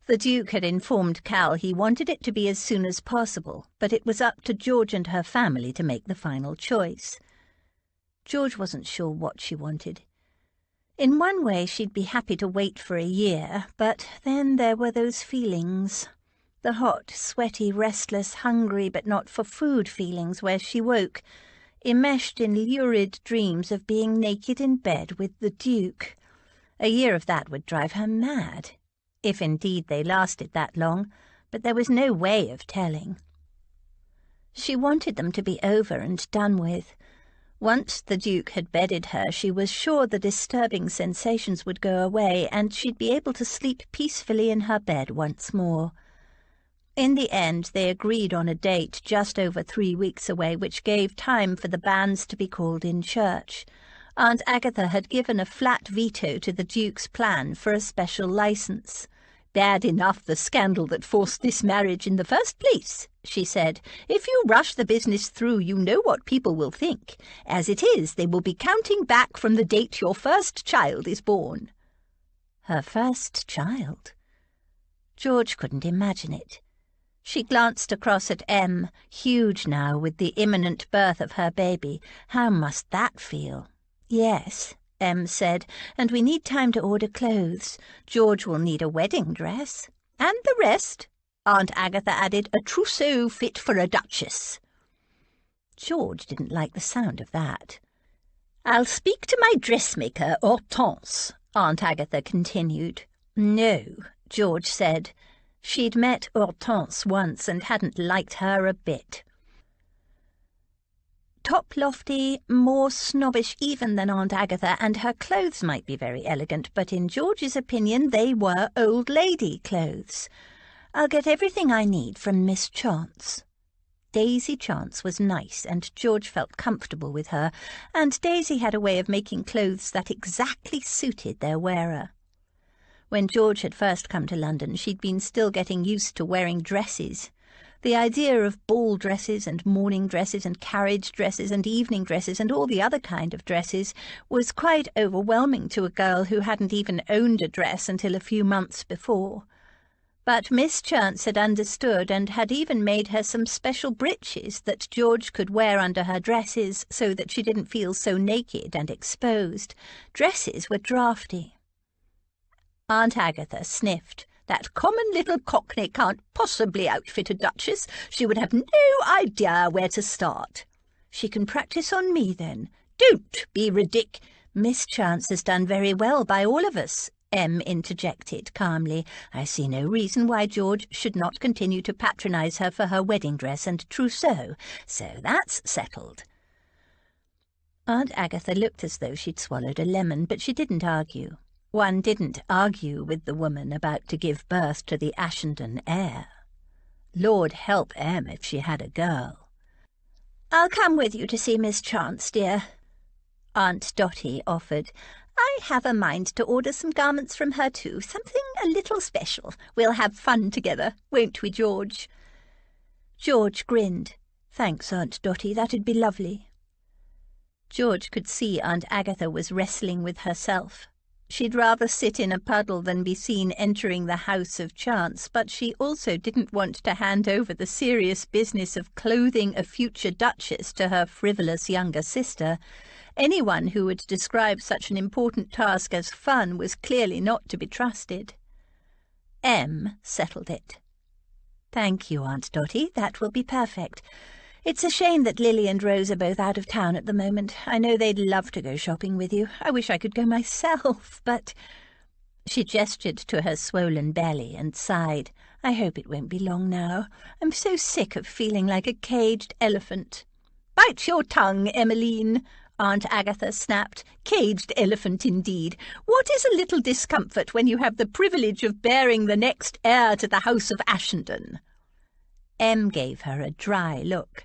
The Duke had informed Cal he wanted it to be as soon as possible, but it was up to George and her family to make the final choice. George wasn't sure what she wanted. In one way she'd be happy to wait for a year, but then there were those feelings. The hot, sweaty, restless, hungry but not for food feelings where she woke, enmeshed in lurid dreams of being naked in bed with the Duke. A year of that would drive her mad. if indeed they lasted that long, but there was no way of telling. She wanted them to be over and done with. Once the Duke had bedded her, she was sure the disturbing sensations would go away, and she'd be able to sleep peacefully in her bed once more. In the end, they agreed on a date just over 3 weeks away, which gave time for the banns to be called in church. Aunt Agatha had given a flat veto to the Duke's plan for a special licence. "Bad enough the scandal that forced this marriage in the first place," she said. "If you rush the business through, you know what people will think. As it is, they will be counting back from the date your first child is born." Her first child? George couldn't imagine it. She glanced across at Em, huge now with the imminent birth of her baby. How must that feel? "Yes," Em said, "and we need time to order clothes. George will need a wedding dress." "And the rest," Aunt Agatha added, "a trousseau fit for a duchess." George didn't like the sound of that. "I'll speak to my dressmaker, Hortense," Aunt Agatha continued. "No," George said. She'd met Hortense once and hadn't liked her a bit. Top lofty, more snobbish even than Aunt Agatha, and her clothes might be very elegant, but in George's opinion they were old lady clothes. "I'll get everything I need from Miss Chance." Daisy Chance was nice, and George felt comfortable with her, and Daisy had a way of making clothes that exactly suited their wearer. When George had first come to London, she'd been still getting used to wearing dresses. The idea of ball dresses and morning dresses and carriage dresses and evening dresses and all the other kind of dresses was quite overwhelming to a girl who hadn't even owned a dress until a few months before. But Miss Chance had understood and had even made her some special breeches that George could wear under her dresses so that she didn't feel so naked and exposed. Dresses were draughty. Aunt Agatha sniffed. "That common little cockney can't possibly outfit a duchess. She would have no idea where to start." "She can practice on me, then." "Don't be ridic—" "Miss Chance has done very well by all of us," Em interjected calmly. "I see no reason why George should not continue to patronise her for her wedding dress and trousseau. So that's settled." Aunt Agatha looked as though she'd swallowed a lemon, but she didn't argue. One didn't argue with the woman about to give birth to the Ashenden heir. Lord help Em if she had a girl. "I'll come with you to see Miss Chance, dear," Aunt Dotty offered. "I have a mind to order some garments from her too, something a little special. We'll have fun together, won't we, George?" George grinned. "Thanks, Aunt Dotty, that'd be lovely." George could see Aunt Agatha was wrestling with herself. She'd rather sit in a puddle than be seen entering the house of Chance, but she also didn't want to hand over the serious business of clothing a future duchess to her frivolous younger sister. Anyone who would describe such an important task as fun was clearly not to be trusted. Em settled it. "Thank you, Aunt Dotty, that will be perfect. It's a shame that Lily and Rose are both out of town at the moment. I know they'd love to go shopping with you. I wish I could go myself, but—" She gestured to her swollen belly and sighed. "I hope it won't be long now. I'm so sick of feeling like a caged elephant." "Bite your tongue, Emmeline," Aunt Agatha snapped. "Caged elephant indeed. What is a little discomfort when you have the privilege of bearing the next heir to the house of Ashenden?" Em gave her a dry look.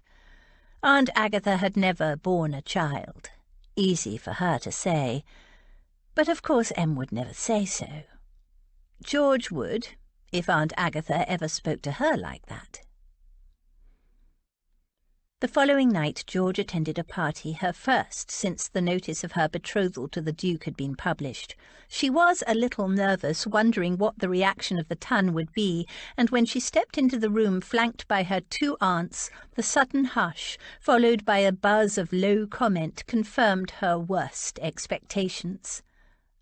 Aunt Agatha had never borne a child. Easy for her to say. But of course Em would never say so. George would, if Aunt Agatha ever spoke to her like that. The following night George attended a party, her first since the notice of her betrothal to the Duke had been published. She was a little nervous, wondering what the reaction of the ton would be, and when she stepped into the room flanked by her 2 aunts, the sudden hush, followed by a buzz of low comment, confirmed her worst expectations.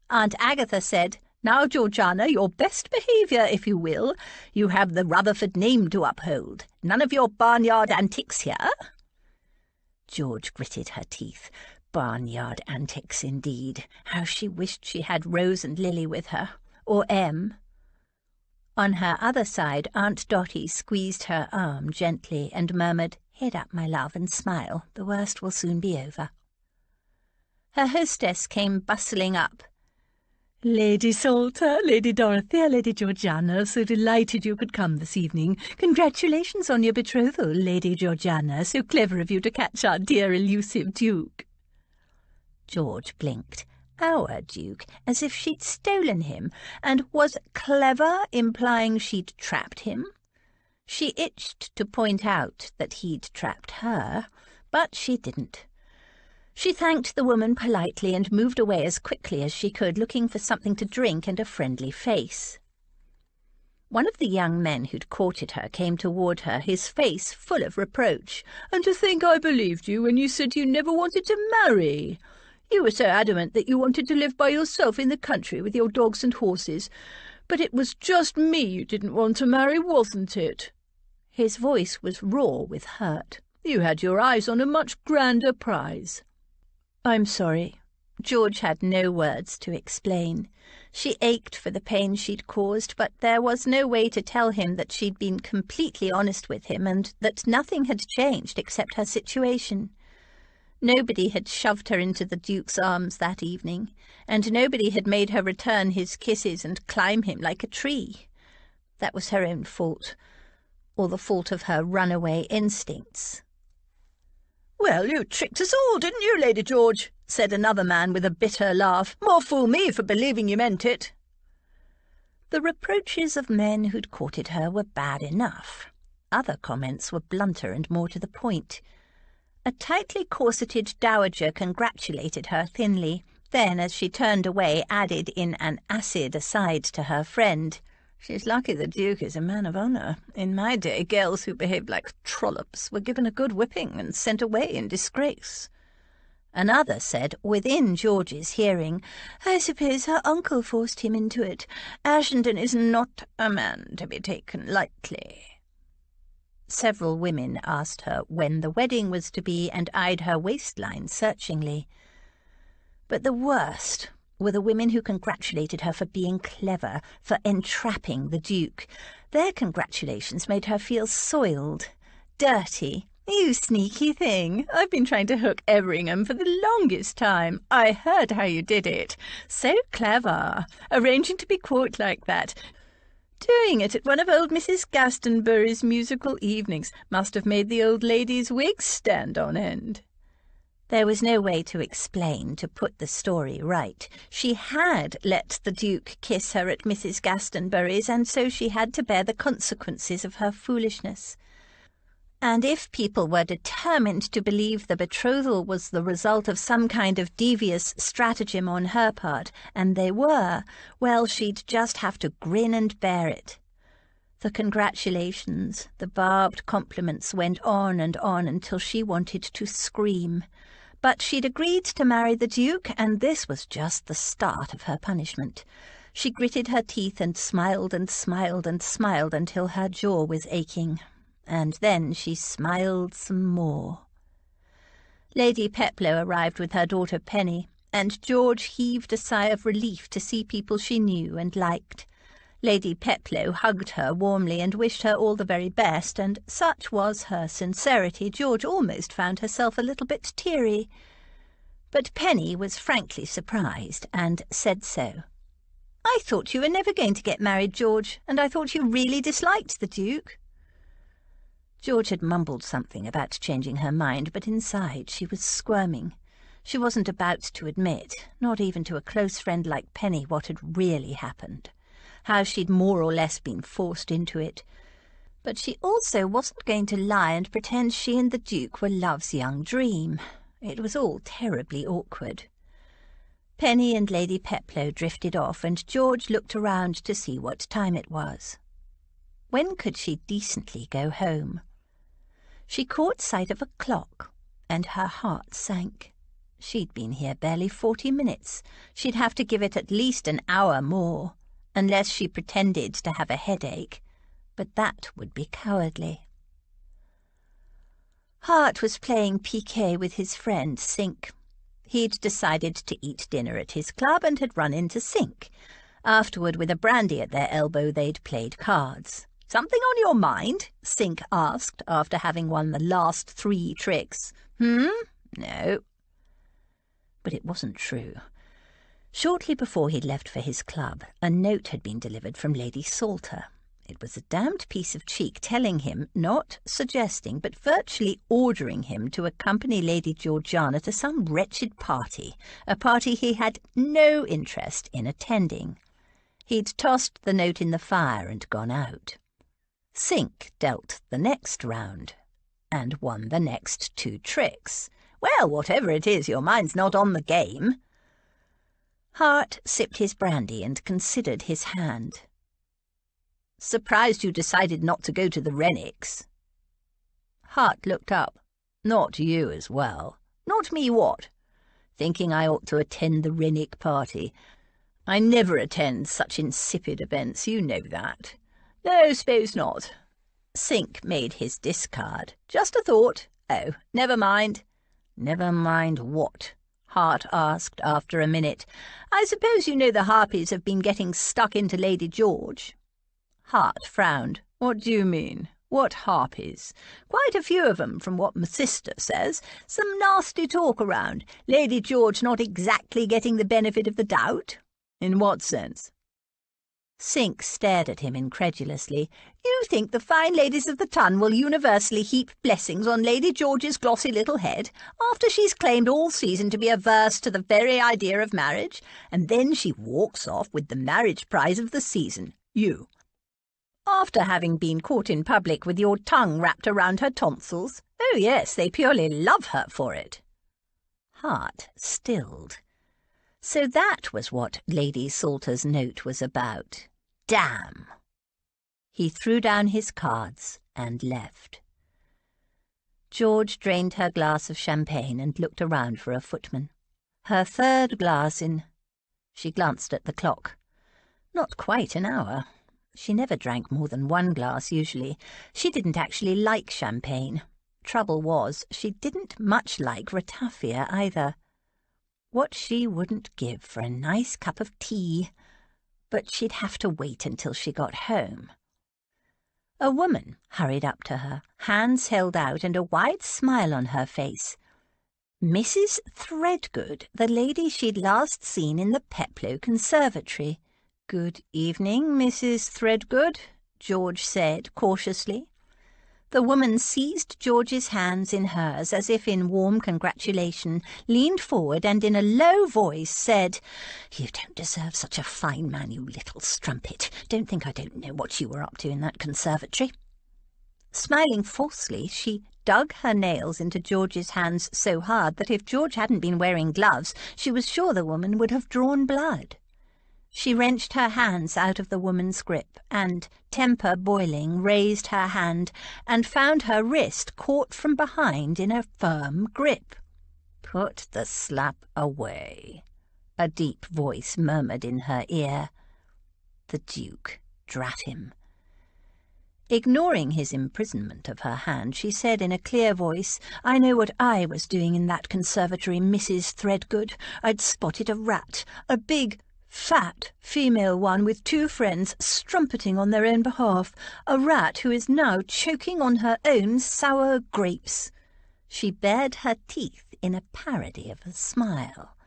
Aunt Agatha said, "Now, Georgiana, your best behaviour, if you will. You have the Rutherford name to uphold. None of your barnyard antics here." George gritted her teeth. Barnyard antics, indeed. How she wished she had Rose and Lily with her. Or Em. On her other side, Aunt Dotty squeezed her arm gently and murmured, "Head up, my love, and smile. The worst will soon be over." Her hostess came bustling up. "Lady Salter, Lady Dorothea, Lady Georgiana, so delighted you could come this evening. Congratulations on your betrothal, Lady Georgiana. So clever of you to catch our dear elusive Duke." George blinked. Our Duke, as if she'd stolen him, and was clever implying she'd trapped him? She itched to point out that he'd trapped her, but she didn't. She thanked the woman politely and moved away as quickly as she could, looking for something to drink and a friendly face. One of the young men who'd courted her came toward her, his face full of reproach. "And to think I believed you when you said you never wanted to marry. You were so adamant that you wanted to live by yourself in the country with your dogs and horses. But it was just me you didn't want to marry, wasn't it?" His voice was raw with hurt. "You had your eyes on a much grander prize." "I'm sorry." George had no words to explain. She ached for the pain she'd caused, but there was no way to tell him that she'd been completely honest with him and that nothing had changed except her situation. Nobody had shoved her into the Duke's arms that evening, and nobody had made her return his kisses and climb him like a tree. That was her own fault, or the fault of her runaway instincts. "Well, you tricked us all, didn't you, Lady George?" said another man with a bitter laugh. "More fool me for believing you meant it." The reproaches of men who'd courted her were bad enough. Other comments were blunter and more to the point. A tightly corseted dowager congratulated her thinly, then, as she turned away, added in an acid aside to her friend, "She's lucky the Duke is a man of honour. In my day, girls who behaved like trollops were given a good whipping and sent away in disgrace." Another said, within George's hearing, "I suppose her uncle forced him into it. Ashington is not a man to be taken lightly." Several women asked her when the wedding was to be and eyed her waistline searchingly. But the worst were the women who congratulated her for being clever, for entrapping the Duke. Their congratulations made her feel soiled, dirty. "You sneaky thing. I've been trying to hook Everingham for the longest time. I heard how you did it. So clever, arranging to be caught like that. Doing it at one of old Mrs. Glastonbury's musical evenings. Must have made the old lady's wigs stand on end." There was no way to explain, to put the story right. She had let the Duke kiss her at Mrs. Glastonbury's, and so she had to bear the consequences of her foolishness. And if people were determined to believe the betrothal was the result of some kind of devious stratagem on her part, and they were, well, she'd just have to grin and bear it. The congratulations, the barbed compliments went on until she wanted to scream. But she'd agreed to marry the Duke, and this was just the start of her punishment. She gritted her teeth and smiled and smiled and smiled until her jaw was aching. And then she smiled some more. Lady Peploe arrived with her daughter Penny, and George heaved a sigh of relief to see people she knew and liked. Lady Peploe hugged her warmly and wished her all the very best, and such was her sincerity, George almost found herself a little bit teary. But Penny was frankly surprised, and said so. "I thought you were never going to get married, George, and I thought you really disliked the Duke." George had mumbled something about changing her mind, but inside she was squirming. She wasn't about to admit, not even to a close friend like Penny, what had really happened, how she'd more or less been forced into it. But she also wasn't going to lie and pretend she and the Duke were love's young dream. It was all terribly awkward. Penny and Lady Peploe drifted off, and George looked around to see what time it was. When could she decently go home? She caught sight of a clock, and her heart sank. She'd been here barely 40 minutes. She'd have to give it at least an hour more, unless she pretended to have a headache. But that would be cowardly. Hart was playing piquet with his friend Sink. He'd decided to eat dinner at his club and had run into Sink. Afterward, with a brandy at their elbow, they'd played cards. "Something on your mind?" Sync asked, after having won the last 3 tricks. No. But it wasn't true. Shortly before he'd left for his club, a note had been delivered from Lady Salter. It was a damned piece of cheek, telling him, not suggesting, but virtually ordering him to accompany Lady Georgiana to some wretched party, a party he had no interest in attending. He'd tossed the note in the fire and gone out. Sync dealt the next round, and won the next 2 tricks. "Well, whatever it is, your mind's not on the game." Hart sipped his brandy and considered his hand. "Surprised you decided not to go to the Rennicks." Hart looked up. "Not you as well." "Not me what?" "Thinking I ought to attend the Rennick party. I never attend such insipid events, you know that." "No, suppose not." Sync made his discard. "Just a thought." "Oh, never mind." "Never mind what?" Hart asked after a minute. "I suppose you know the harpies have been getting stuck into Lady George." Hart frowned. "What do you mean? What harpies?" "Quite a few of 'em, from what my sister says. Some nasty talk around. Lady George not exactly getting the benefit of the doubt." "In what sense?" Sync stared at him incredulously. "You think the fine ladies of the ton will universally heap blessings on Lady George's glossy little head, after she's claimed all season to be averse to the very idea of marriage, and then she walks off with the marriage prize of the season, you, after having been caught in public with your tongue wrapped around her tonsils? Oh yes, they purely love her for it." Hart stilled. So that was what Lady Salter's note was about. Damn! He threw down his cards and left. George drained her glass of champagne and looked around for a footman. Her 3rd glass in. She glanced at the clock. Not quite an hour. She never drank more than 1 glass usually. She didn't actually like champagne. Trouble was, she didn't much like ratafia either. What she wouldn't give for a nice cup of tea. But she'd have to wait until she got home. A woman hurried up to her, hands held out and a wide smile on her face. Mrs. Threadgood, the lady she'd last seen in the Peploe Conservatory. "Good evening, Mrs. Threadgood," George said cautiously. The woman seized George's hands in hers as if in warm congratulation, leaned forward and in a low voice said, "You don't deserve such a fine man, you little strumpet. Don't think I don't know what you were up to in that conservatory." Smiling falsely, she dug her nails into George's hands so hard that if George hadn't been wearing gloves, she was sure the woman would have drawn blood. She wrenched her hands out of the woman's grip and, temper boiling, raised her hand and found her wrist caught from behind in a firm grip. "Put the slap away," a deep voice murmured in her ear. The Duke, drat him. Ignoring his imprisonment of her hand, she said in a clear voice, "I know what I was doing in that conservatory, Mrs. Threadgood. I'd spotted a rat, a big, fat female one with 2 friends strumpeting on their own behalf, a rat who is now choking on her own sour grapes." She bared her teeth in a parody of a smile.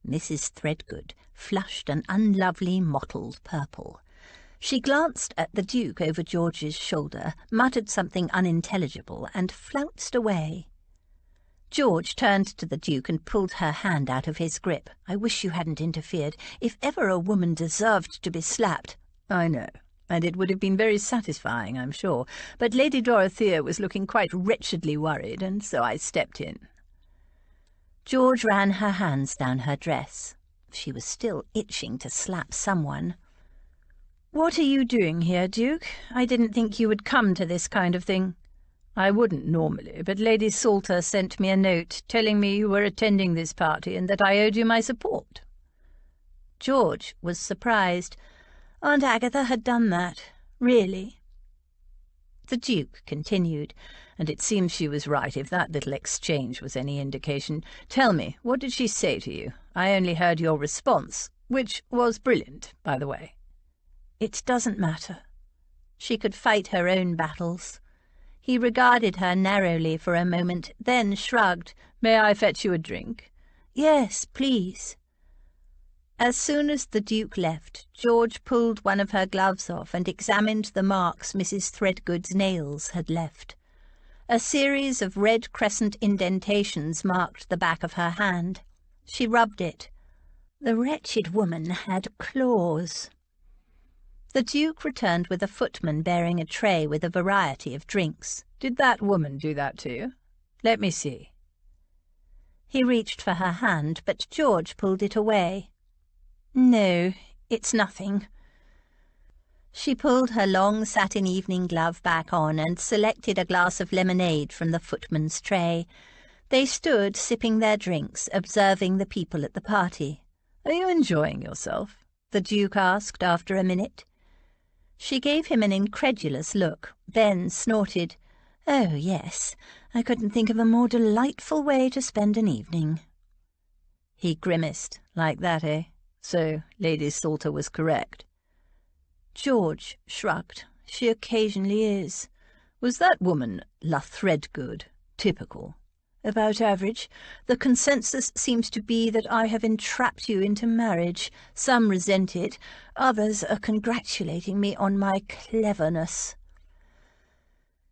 Mrs. Threadgood flushed an unlovely mottled purple. She glanced at the Duke over George's shoulder, muttered something unintelligible, and flounced away. George turned to the Duke and pulled her hand out of his grip. "I wish you hadn't interfered. If ever a woman deserved to be slapped—" "I know, and it would have been very satisfying, I'm sure. But Lady Dorothea was looking quite wretchedly worried, and so I stepped in." George ran her hands down her dress. She was still itching to slap someone. "What are you doing here, Duke? I didn't think you would come to this kind of thing." "I wouldn't normally, but Lady Salter sent me a note telling me you were attending this party and that I owed you my support." George was surprised. Aunt Agatha had done that. Really? The Duke continued, "And it seems she was right, if that little exchange was any indication. Tell me, what did she say to you? I only heard your response, Which was brilliant, by the way. It doesn't matter. She could fight her own battles. He regarded her narrowly for a moment, then shrugged. May I fetch you a drink? Yes, please. As soon as the Duke left, George pulled one of her gloves off and examined the marks Mrs. Threadgood's nails had left. A series of red crescent indentations marked the back of her hand. She rubbed it. The wretched woman had claws. The Duke returned with a footman bearing a tray with a variety of drinks. Did that woman do that to you? Let me see. He reached for her hand, but George pulled it away. No, it's nothing. She pulled her long satin evening glove back on and selected a glass of lemonade from the footman's tray. They stood sipping their drinks, observing the people at the party. Are you enjoying yourself? The Duke asked after a minute. She gave him an incredulous look, then snorted. Oh, yes, I couldn't think of a more delightful way to spend an evening. He grimaced. Like that, eh? So Lady Salter was correct. George shrugged. She occasionally is. Was that woman, La Threadgood, typical? About average. The consensus seems to be that I have entrapped you into marriage. Some resent it. Others are congratulating me on my cleverness.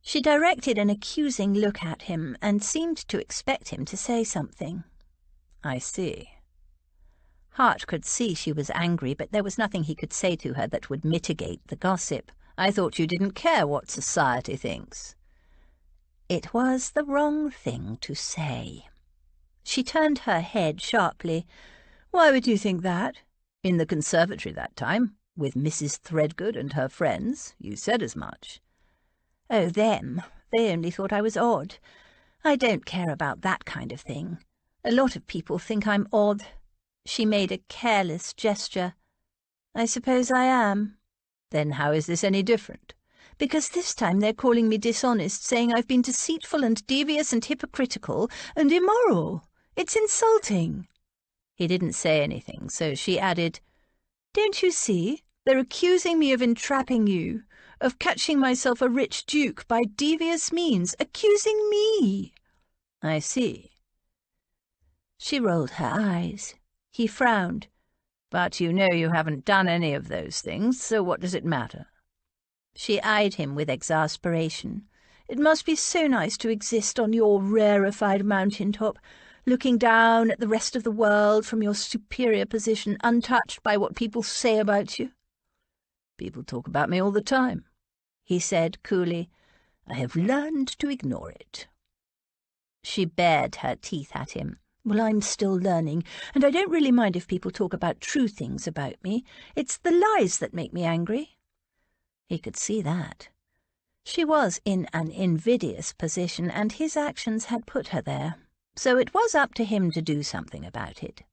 She directed an accusing look at him and seemed to expect him to say something. I see. Hart could see she was angry, but there was nothing he could say to her that would mitigate the gossip. I thought you didn't care what society thinks. It was the wrong thing to say. She turned her head sharply. Why would you think that? In the conservatory that time, with Mrs. Threadgood and her friends, you said as much. Oh, them. They only thought I was odd. I don't care about that kind of thing. A lot of people think I'm odd. She made a careless gesture. I suppose I am. Then how is this any different? Because this time they're calling me dishonest, saying I've been deceitful and devious and hypocritical and immoral. It's insulting. He didn't say anything, so she added, Don't you see? They're accusing me of entrapping you, of catching myself a rich duke by devious means, accusing me. I see. She rolled her eyes. He frowned. But you know you haven't done any of those things, so what does it matter? She eyed him with exasperation. It must be so nice to exist on your rarefied mountain-top, looking down at the rest of the world from your superior position, untouched by what people say about you. People talk about me all the time, he said coolly. I have learned to ignore it. She bared her teeth at him. Well, I'm still learning, and I don't really mind if people talk about true things about me. It's the lies that make me angry. He could see that. She was in an invidious position, and his actions had put her there. So it was up to him to do something about it.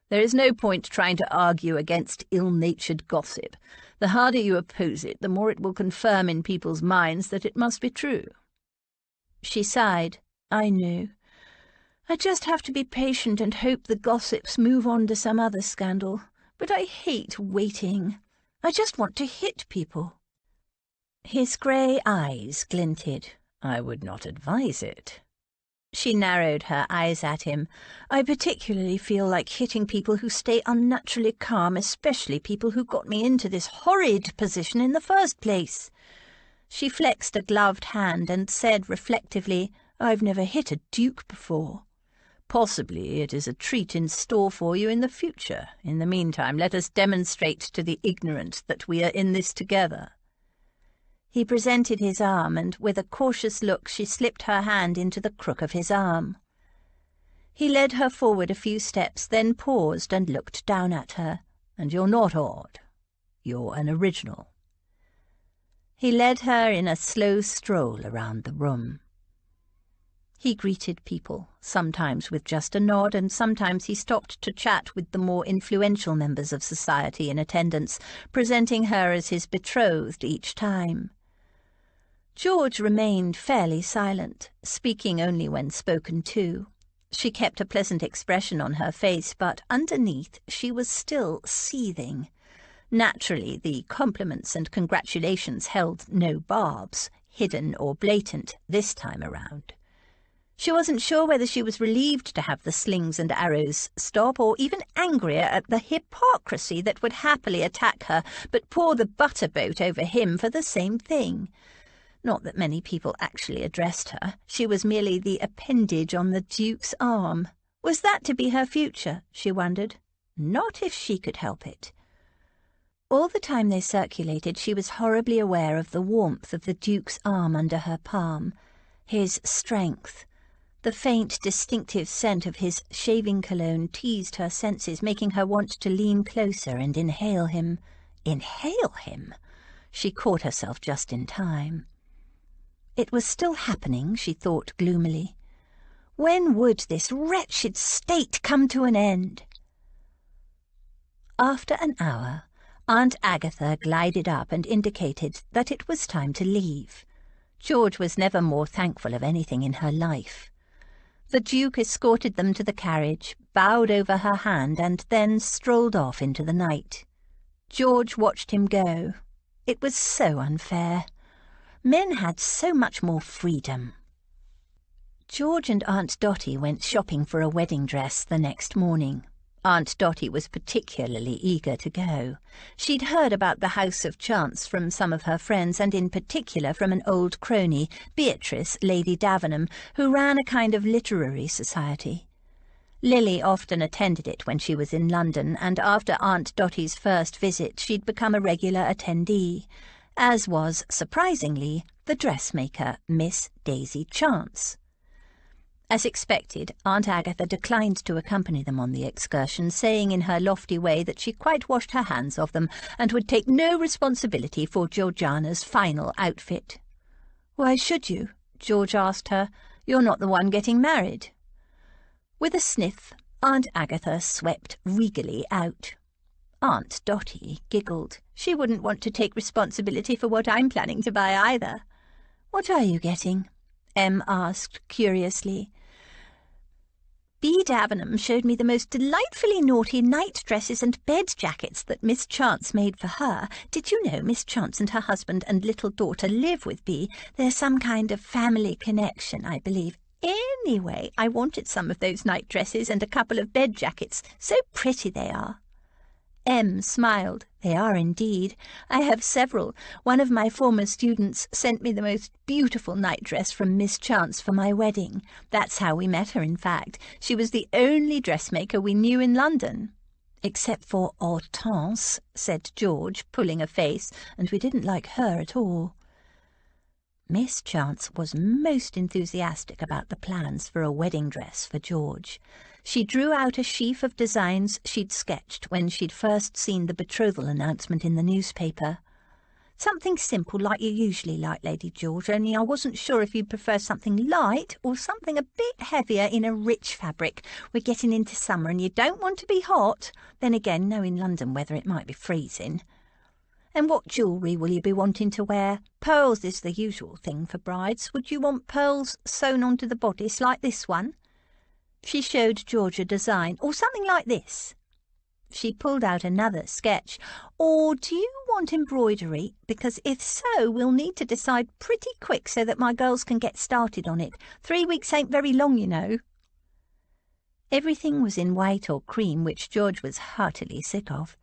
There is no point trying to argue against ill-natured gossip. The harder you oppose it, the more it will confirm in people's minds that it must be true. She sighed. I know. I just have to be patient and hope the gossips move on to some other scandal. But I hate waiting. I just want to hit people. His grey eyes glinted. I would not advise it. She narrowed her eyes at him. I particularly feel like hitting people who stay unnaturally calm, especially people who got me into this horrid position in the first place. She flexed a gloved hand and said reflectively, I've never hit a duke before. Possibly it is a treat in store for you in the future. In the meantime, let us demonstrate to the ignorant that we are in this together. He presented his arm, and with a cautious look she slipped her hand into the crook of his arm. He led her forward a few steps, then paused and looked down at her. And you're not odd. You're an original. He led her in a slow stroll around the room. He greeted people, sometimes with just a nod, and sometimes he stopped to chat with the more influential members of society in attendance, presenting her as his betrothed each time. George remained fairly silent, speaking only when spoken to. She kept a pleasant expression on her face, but underneath she was still seething. Naturally, the compliments and congratulations held no barbs, hidden or blatant, this time around. She wasn't sure whether she was relieved to have the slings and arrows stop, or even angrier at the hypocrisy that would happily attack her but pour the butterboat over him for the same thing. Not that many people actually addressed her. She was merely the appendage on the Duke's arm. Was that to be her future, she wondered? Not if she could help it. All the time they circulated, she was horribly aware of the warmth of the Duke's arm under her palm, his strength. The faint, distinctive scent of his shaving cologne teased her senses, making her want to lean closer and inhale him. Inhale him? She caught herself just in time. It was still happening, she thought gloomily. When would this wretched state come to an end? After an hour, Aunt Agatha glided up and indicated that it was time to leave. George was never more thankful of anything in her life. The Duke escorted them to the carriage, bowed over her hand, and then strolled off into the night. George watched him go. It was so unfair. Men had so much more freedom. George and Aunt Dotty went shopping for a wedding dress the next morning. Aunt Dotty was particularly eager to go. She'd heard about the House of Chance from some of her friends, and in particular from an old crony, Beatrice, Lady Davenham, who ran a kind of literary society. Lily often attended it when she was in London, and after Aunt Dotty's first visit she'd become a regular attendee, as was, surprisingly, the dressmaker, Miss Daisy Chance. As expected, Aunt Agatha declined to accompany them on the excursion, saying in her lofty way that she quite washed her hands of them and would take no responsibility for Georgiana's final outfit. "Why should you?" George asked her. "You're not the one getting married." With a sniff, Aunt Agatha swept regally out. Aunt Dotty giggled. She wouldn't want to take responsibility for what I'm planning to buy either. "What are you getting?" Em asked curiously. B. Davenham showed me the most delightfully naughty night dresses and bed jackets that Miss Chance made for her. Did you know Miss Chance and her husband and little daughter live with B? There's some kind of family connection, I believe. Anyway, I wanted some of those night dresses and a couple of bed jackets. So pretty they are. Em smiled. "They are indeed. I have several. One of my former students sent me the most beautiful nightdress from Miss Chance for my wedding. That's how we met her, in fact. She was the only dressmaker we knew in London." "Except for Hortense," said George, pulling a face, "and we didn't like her at all." Miss Chance was most enthusiastic about the plans for a wedding dress for George. She drew out a sheaf of designs she'd sketched when she'd first seen the betrothal announcement in the newspaper. "Something simple like you usually like, Lady George, only I wasn't sure if you'd prefer something light or something a bit heavier in a rich fabric. We're getting into summer and you don't want to be hot. Then again, knowing London weather, it might be freezing. And what jewellery will you be wanting to wear? Pearls is the usual thing for brides. Would you want pearls sewn onto the bodice like this one?" She showed George a design, "or something like this." She pulled out another sketch. "Or do you want embroidery? Because if so, we'll need to decide pretty quick so that my girls can get started on it. 3 weeks ain't very long, you know." Everything was in white or cream, which George was heartily sick of,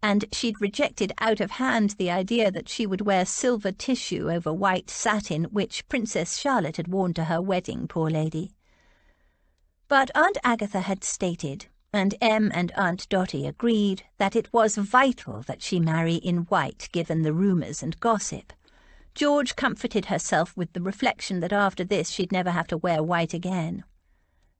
and she'd rejected out of hand the idea that she would wear silver tissue over white satin, which Princess Charlotte had worn to her wedding, poor lady. But Aunt Agatha had stated, and Em and Aunt Dotty agreed, that it was vital that she marry in white, given the rumours and gossip. George comforted herself with the reflection that after this she'd never have to wear white again.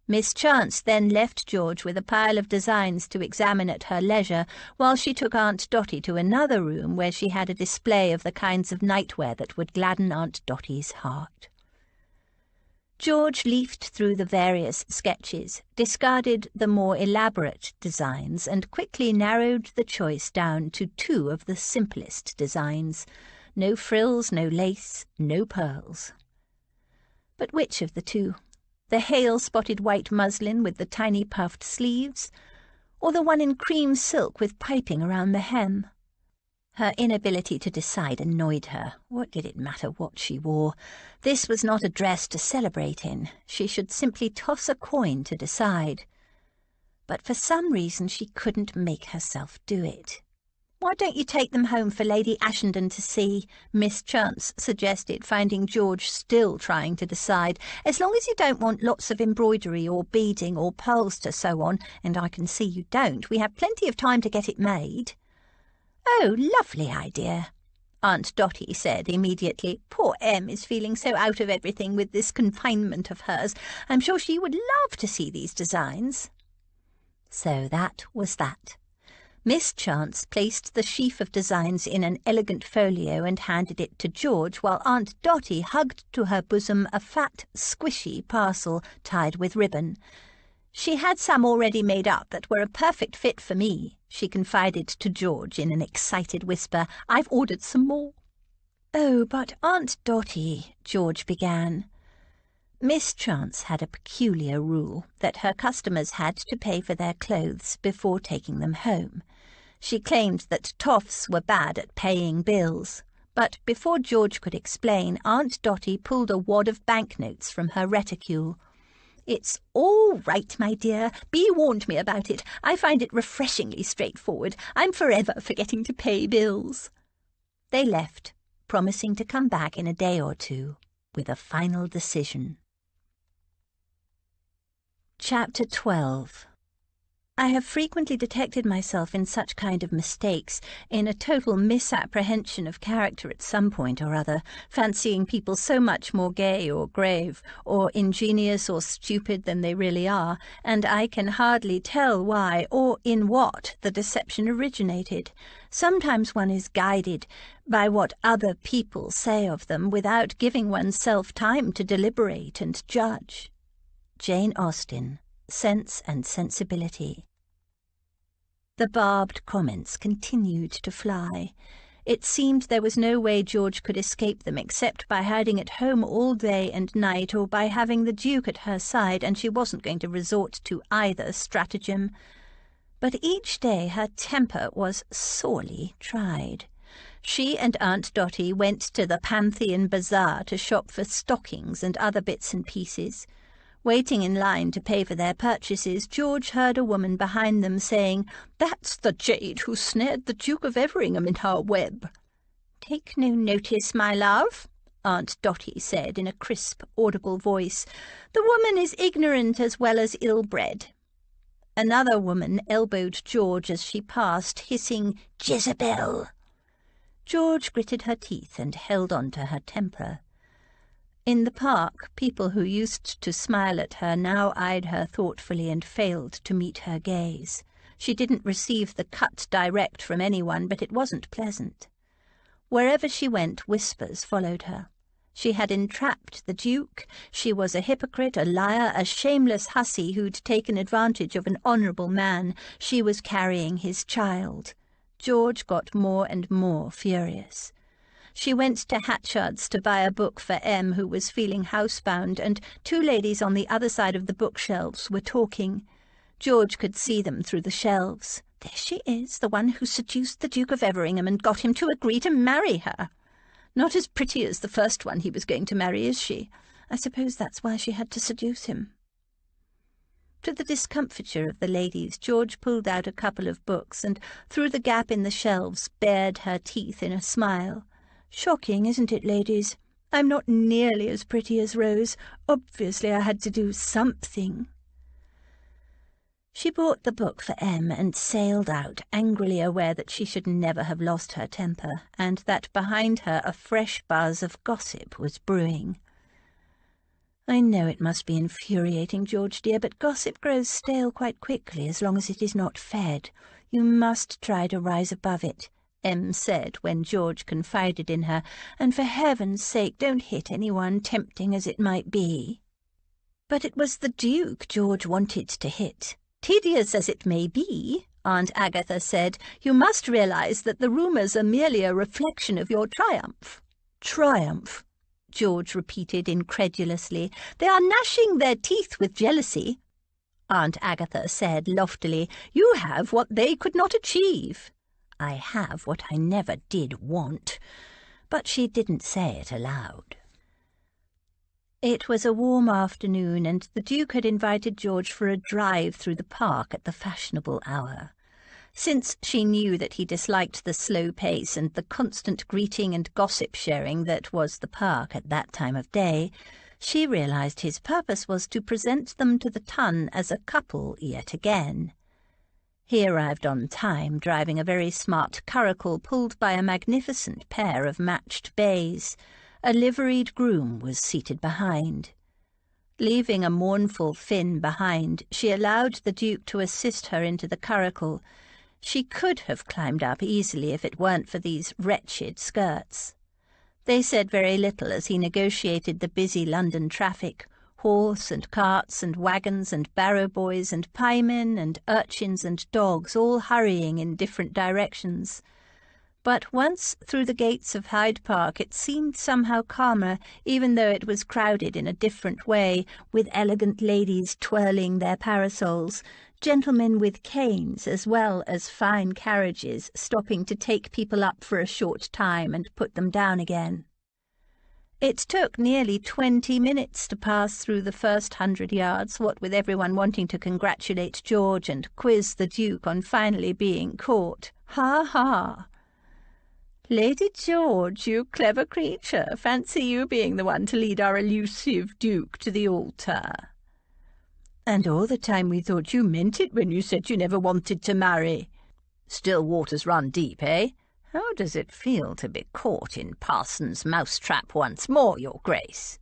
Miss Chance then left George with a pile of designs to examine at her leisure, while she took Aunt Dotty to another room where she had a display of the kinds of nightwear that would gladden Aunt Dotty's heart. George leafed through the various sketches, discarded the more elaborate designs, and quickly narrowed the choice down to 2 of the simplest designs. No frills, no lace, no pearls. But which of the 2? The hail-spotted white muslin with the tiny puffed sleeves, or the one in cream silk with piping around the hem. Her inability to decide annoyed her. What did it matter what she wore? This was not a dress to celebrate in. She should simply toss a coin to decide. But for some reason she couldn't make herself do it. "Why don't you take them home for Lady Ashenden to see?" Miss Chance suggested, finding George still trying to decide. "As long as you don't want lots of embroidery or beading or pearls to sew on, and I can see you don't, we have plenty of time to get it made." "Oh, lovely idea," Aunt Dotty said immediately. "Poor Em is feeling so out of everything with this confinement of hers. I'm sure she would love to see these designs." So that was that. Miss Chance placed the sheaf of designs in an elegant folio and handed it to George, while Aunt Dotty hugged to her bosom a fat, squishy parcel tied with ribbon. "She had some already made up that were a perfect fit for me," she confided to George in an excited whisper. "I've ordered some more." "Oh, but Aunt Dotty," George began. Miss Chance had a peculiar rule that her customers had to pay for their clothes before taking them home. She claimed that toffs were bad at paying bills, but before George could explain, Aunt Dotty pulled a wad of banknotes from her reticule. "It's all right, my dear. Bea warned me about it. I find it refreshingly straightforward. I'm forever forgetting to pay bills." They left, promising to come back in a day or two with a final decision. Chapter 12. I have frequently detected myself in such kind of mistakes, in a total misapprehension of character at some point or other, fancying people so much more gay or grave, or ingenious or stupid than they really are, and I can hardly tell why or in what the deception originated. Sometimes one is guided by what other people say of them without giving oneself time to deliberate and judge. Jane Austen, Sense and Sensibility. The barbed comments continued to fly. It seemed there was no way George could escape them except by hiding at home all day and night, or by having the Duke at her side, and she wasn't going to resort to either stratagem. But each day her temper was sorely tried. She and Aunt Dotty went to the Pantheon Bazaar to shop for stockings and other bits and pieces. Waiting in line to pay for their purchases, George heard a woman behind them saying, "That's the jade who snared the Duke of Everingham in her web." "Take no notice, my love," Aunt Dotty said in a crisp, audible voice. "The woman is ignorant as well as ill-bred." Another woman elbowed George as she passed, hissing, "Jezebel!" George gritted her teeth and held on to her temper. In the park, people who used to smile at her now eyed her thoughtfully and failed to meet her gaze. She didn't receive the cut direct from anyone, but it wasn't pleasant. Wherever she went, whispers followed her. She had entrapped the Duke. She was a hypocrite, a liar, a shameless hussy who'd taken advantage of an honourable man. She was carrying his child. George got more and more furious. She went to Hatchard's to buy a book for Em, who was feeling housebound, and two ladies on the other side of the bookshelves were talking. George could see them through the shelves. "There she is, the one who seduced the Duke of Everingham and got him to agree to marry her. Not as pretty as the first one he was going to marry, is she? I suppose that's why she had to seduce him." To the discomfiture of the ladies, George pulled out a couple of books and, through the gap in the shelves, bared her teeth in a smile. "Shocking, isn't it, ladies? I'm not nearly as pretty as Rose. Obviously I had to do something." She bought the book for Em and sailed out, angrily aware that she should never have lost her temper, and that behind her a fresh buzz of gossip was brewing. "I know it must be infuriating, George dear, but gossip grows stale quite quickly as long as it is not fed. You must try to rise above it," Em said when George confided in her, "and for heaven's sake don't hit anyone, tempting as it might be." But it was the Duke George wanted to hit. "Tedious as it may be," Aunt Agatha said, "you must realize that the rumours are merely a reflection of your triumph." "Triumph? George repeated incredulously. "They are gnashing their teeth with jealousy." Aunt Agatha said loftily, "You have what they could not achieve." "I have what I never did want." But she didn't say it aloud. It was a warm afternoon, and the Duke had invited George for a drive through the park at the fashionable hour. Since she knew that he disliked the slow pace and the constant greeting and gossip-sharing that was the park at that time of day, she realized his purpose was to present them to the Ton as a couple yet again. He arrived on time, driving a very smart curricle pulled by a magnificent pair of matched bays. A liveried groom was seated behind. Leaving a mournful Finn behind, she allowed the Duke to assist her into the curricle. She could have climbed up easily if it weren't for these wretched skirts. They said very little as he negotiated the busy London traffic, horse and carts and wagons and barrow boys and piemen and urchins and dogs all hurrying in different directions. But once through the gates of Hyde Park it seemed somehow calmer, even though it was crowded in a different way, with elegant ladies twirling their parasols, gentlemen with canes, as well as fine carriages stopping to take people up for a short time and put them down again. It took nearly 20 minutes to pass through the first 100 yards, what with everyone wanting to congratulate George and quiz the Duke on finally being caught. Ha ha! "Lady George, you clever creature, fancy you being the one to lead our elusive Duke to the altar." "And all the time we thought you meant it when you said you never wanted to marry." "Still waters run deep, eh? How does it feel to be caught in Parson's mousetrap once more, Your Grace?"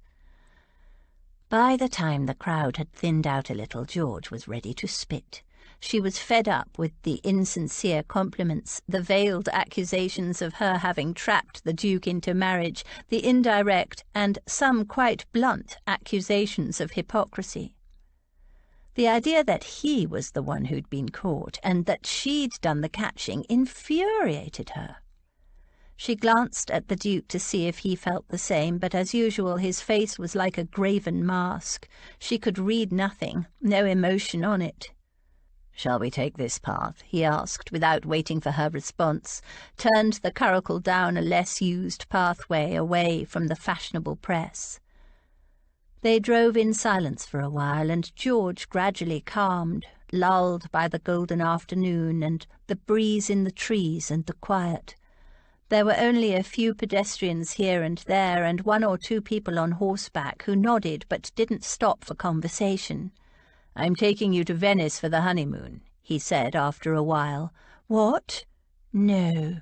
By the time the crowd had thinned out a little, George was ready to spit. She was fed up with the insincere compliments, the veiled accusations of her having trapped the Duke into marriage, the indirect and some quite blunt accusations of hypocrisy. The idea that he was the one who'd been caught and that she'd done the catching infuriated her. She glanced at the Duke to see if he felt the same, but as usual his face was like a graven mask. She could read nothing, no emotion on it. "Shall we take this path?" he asked, without waiting for her response, turned the curricle down a less used pathway away from the fashionable press. They drove in silence for a while, and George gradually calmed, lulled by the golden afternoon and the breeze in the trees and the quiet. There were only a few pedestrians here and there, and one or two people on horseback who nodded but didn't stop for conversation. "I'm taking you to Venice for the honeymoon," he said after a while. "What? No."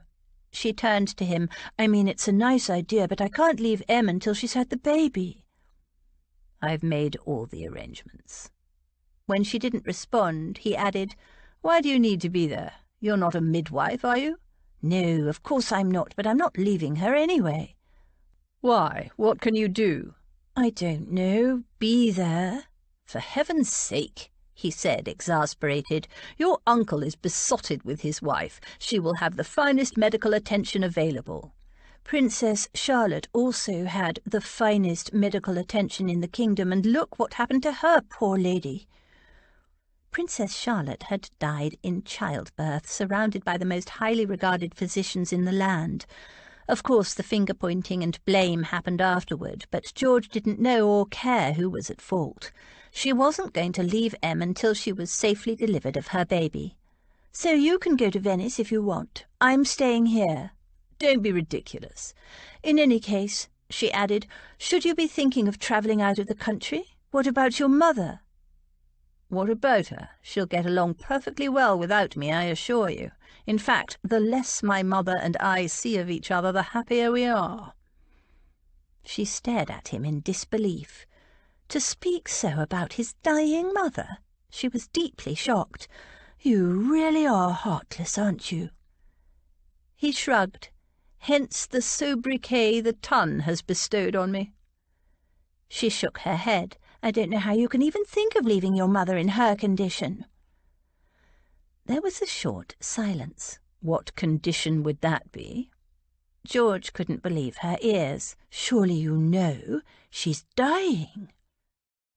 She turned to him. "I mean, it's a nice idea, but I can't leave Em until she's had the baby." "I've made all the arrangements." When she didn't respond, he added, "Why do you need to be there? You're not a midwife, are you?" "No, of course I'm not, but I'm not leaving her anyway." "Why? What can you do?" "I don't know. Be there." "For heaven's sake," he said, exasperated, "your uncle is besotted with his wife. She will have the finest medical attention available." Princess Charlotte also had the finest medical attention in the kingdom, and look what happened to her, poor lady. Princess Charlotte had died in childbirth, surrounded by the most highly regarded physicians in the land. Of course, the finger-pointing and blame happened afterward, but George didn't know or care who was at fault. She wasn't going to leave Em until she was safely delivered of her baby. "So you can go to Venice if you want. I'm staying here." "Don't be ridiculous." "In any case," she added, "should you be thinking of travelling out of the country? What about your mother?" "What about her? She'll get along perfectly well without me, I assure you. In fact, the less my mother and I see of each other, the happier we are." She stared at him in disbelief. To speak so about his dying mother? She was deeply shocked. "You really are heartless, aren't you?" He shrugged. "Hence the sobriquet the Ton has bestowed on me." She shook her head. "I don't know how you can even think of leaving your mother in her condition." There was a short silence. What condition would that be? George couldn't believe her ears. "Surely you know she's dying."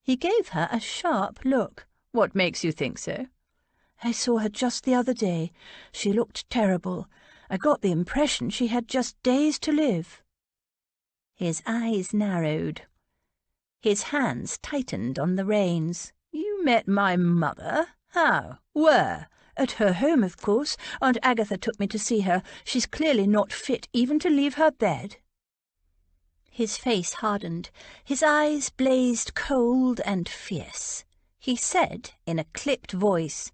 He gave her a sharp look. "What makes you think so?" "I saw her just the other day. She looked terrible. I got the impression she had just days to live." His eyes narrowed. His hands tightened on the reins. "You met my mother? How? Where?" "At her home, of course. Aunt Agatha took me to see her. She's clearly not fit even to leave her bed." His face hardened. His eyes blazed cold and fierce. He said in a clipped voice,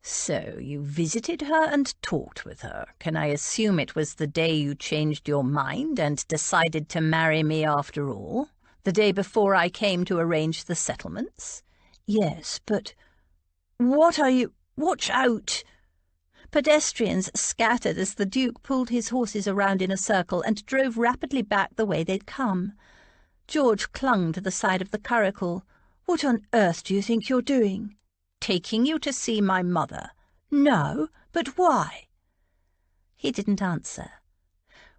"So you visited her and talked with her. Can I assume it was the day you changed your mind and decided to marry me after all? The day before I came to arrange the settlements?" "Yes, but what are you— Watch out!" Pedestrians scattered as the Duke pulled his horses around in a circle and drove rapidly back the way they'd come. George clung to the side of the curricle. "What on earth do you think you're doing?" "Taking you to see my mother." "No, but why?" He didn't answer.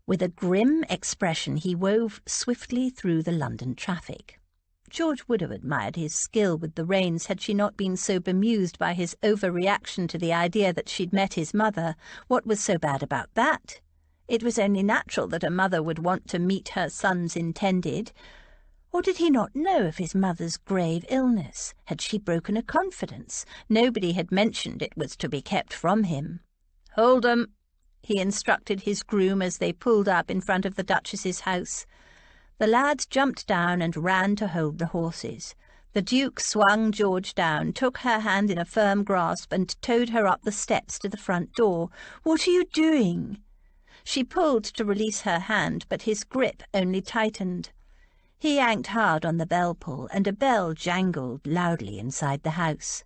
With a grim expression, he wove swiftly through the London traffic. George would have admired his skill with the reins had she not been so bemused by his overreaction to the idea that she'd met his mother. What was so bad about that? It was only natural that a mother would want to meet her son's intended. Or did he not know of his mother's grave illness? Had she broken a confidence? Nobody had mentioned it was to be kept from him. "Hold 'em," he instructed his groom as they pulled up in front of the Duchess's house. The lad jumped down and ran to hold the horses. The Duke swung George down, took her hand in a firm grasp, and towed her up the steps to the front door. "What are you doing?" She pulled to release her hand, but his grip only tightened. He yanked hard on the bell pull, and a bell jangled loudly inside the house.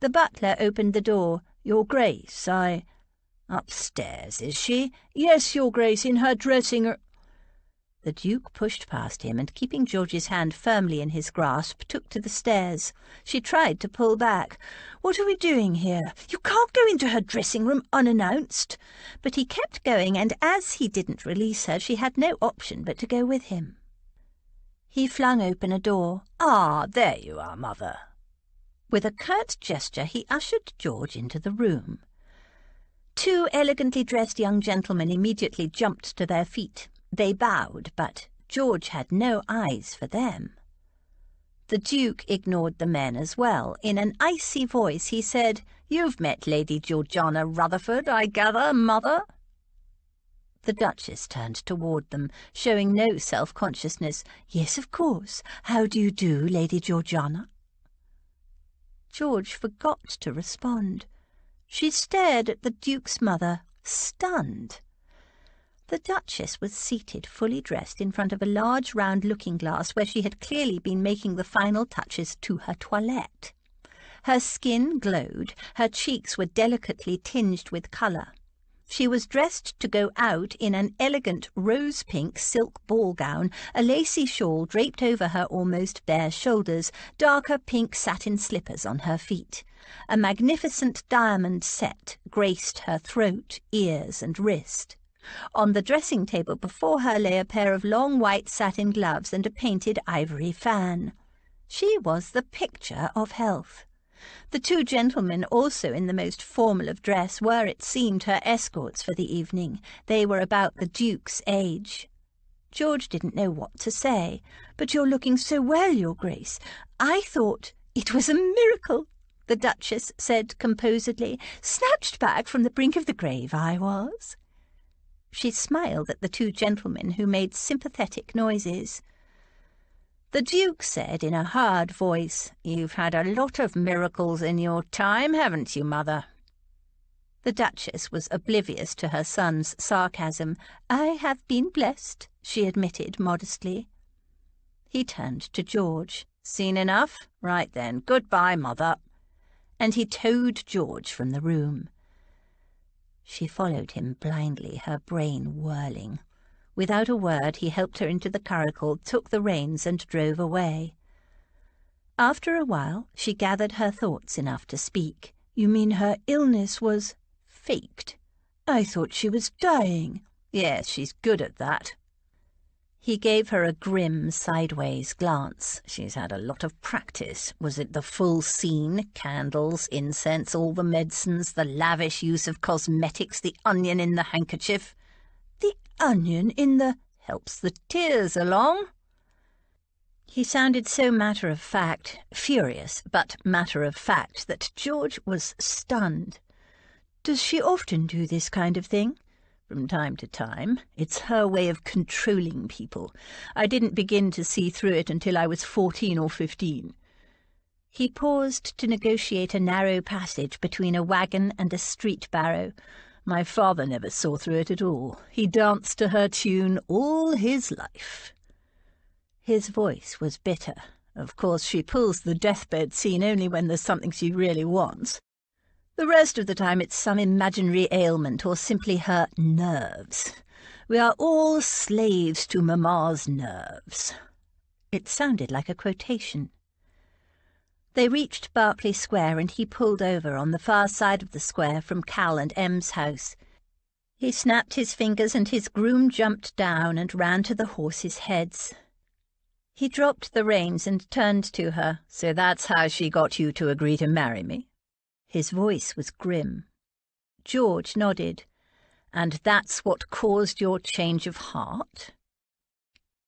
The butler opened the door. "Your Grace, I—" "Upstairs, is she?" "Yes, Your Grace, in her dressing-room." The Duke pushed past him and, keeping George's hand firmly in his grasp, took to the stairs. She tried to pull back. "What are we doing here? You can't go into her dressing-room unannounced." But he kept going, and as he didn't release her, she had no option but to go with him. He flung open a door. "Ah, there you are, Mother." With a curt gesture, he ushered George into the room. Two elegantly dressed young gentlemen immediately jumped to their feet. They bowed, but George had no eyes for them. The Duke ignored the men as well. In an icy voice he said, "You've met Lady Georgiana Rutherford, I gather, Mother?" The Duchess turned toward them, showing no self-consciousness. "Yes, of course. How do you do, Lady Georgiana?" George forgot to respond. She stared at the Duke's mother, stunned. The Duchess was seated, fully dressed, in front of a large round looking-glass where she had clearly been making the final touches to her toilette. Her skin glowed, her cheeks were delicately tinged with colour. She was dressed to go out in an elegant rose-pink silk ball gown, a lacy shawl draped over her almost bare shoulders, darker pink satin slippers on her feet. A magnificent diamond set graced her throat, ears, and wrist. On the dressing table before her lay a pair of long white satin gloves and a painted ivory fan. She was the picture of health. The two gentlemen, also in the most formal of dress, were, it seemed, her escorts for the evening. They were about the Duke's age. George didn't know what to say. "But you're looking so well, Your Grace. I thought—" "It was a miracle," the Duchess said composedly. "Snatched back from the brink of the grave, I was." She smiled at the two gentlemen, who made sympathetic noises. The Duke said in a hard voice, "You've had a lot of miracles in your time, haven't you, Mother?" The Duchess was oblivious to her son's sarcasm. "I have been blessed," she admitted modestly. He turned to George. "Seen enough? Right then, goodbye, Mother." And he towed George from the room. She followed him blindly, her brain whirling. Without a word, he helped her into the curricle, took the reins, and drove away. After a while, she gathered her thoughts enough to speak. "You mean her illness was—" "Faked." "I thought she was dying." Yes, she's good at that. He gave her a grim, sideways glance. She's had a lot of practice. Was it the full scene? Candles, incense, all the medicines, the lavish use of cosmetics, the onion in the handkerchief? The onion in the... helps the tears along. He sounded so matter-of-fact, furious, but matter-of-fact, that George was stunned. Does she often do this kind of thing? From time to time. It's her way of controlling people. I didn't begin to see through it until I was 14 or 15. He paused to negotiate a narrow passage between a wagon and a street barrow. My father never saw through it at all. He danced to her tune all his life. His voice was bitter. Of course, she pulls the deathbed scene only when there's something she really wants. The rest of the time it's some imaginary ailment or simply her nerves. We are all slaves to Mamma's nerves. It sounded like a quotation. They reached Berkeley Square and he pulled over on the far side of the square from Cal and Em's house. He snapped his fingers and his groom jumped down and ran to the horses' heads. He dropped the reins and turned to her. So that's how she got you to agree to marry me? His voice was grim. George nodded. And that's what caused your change of heart?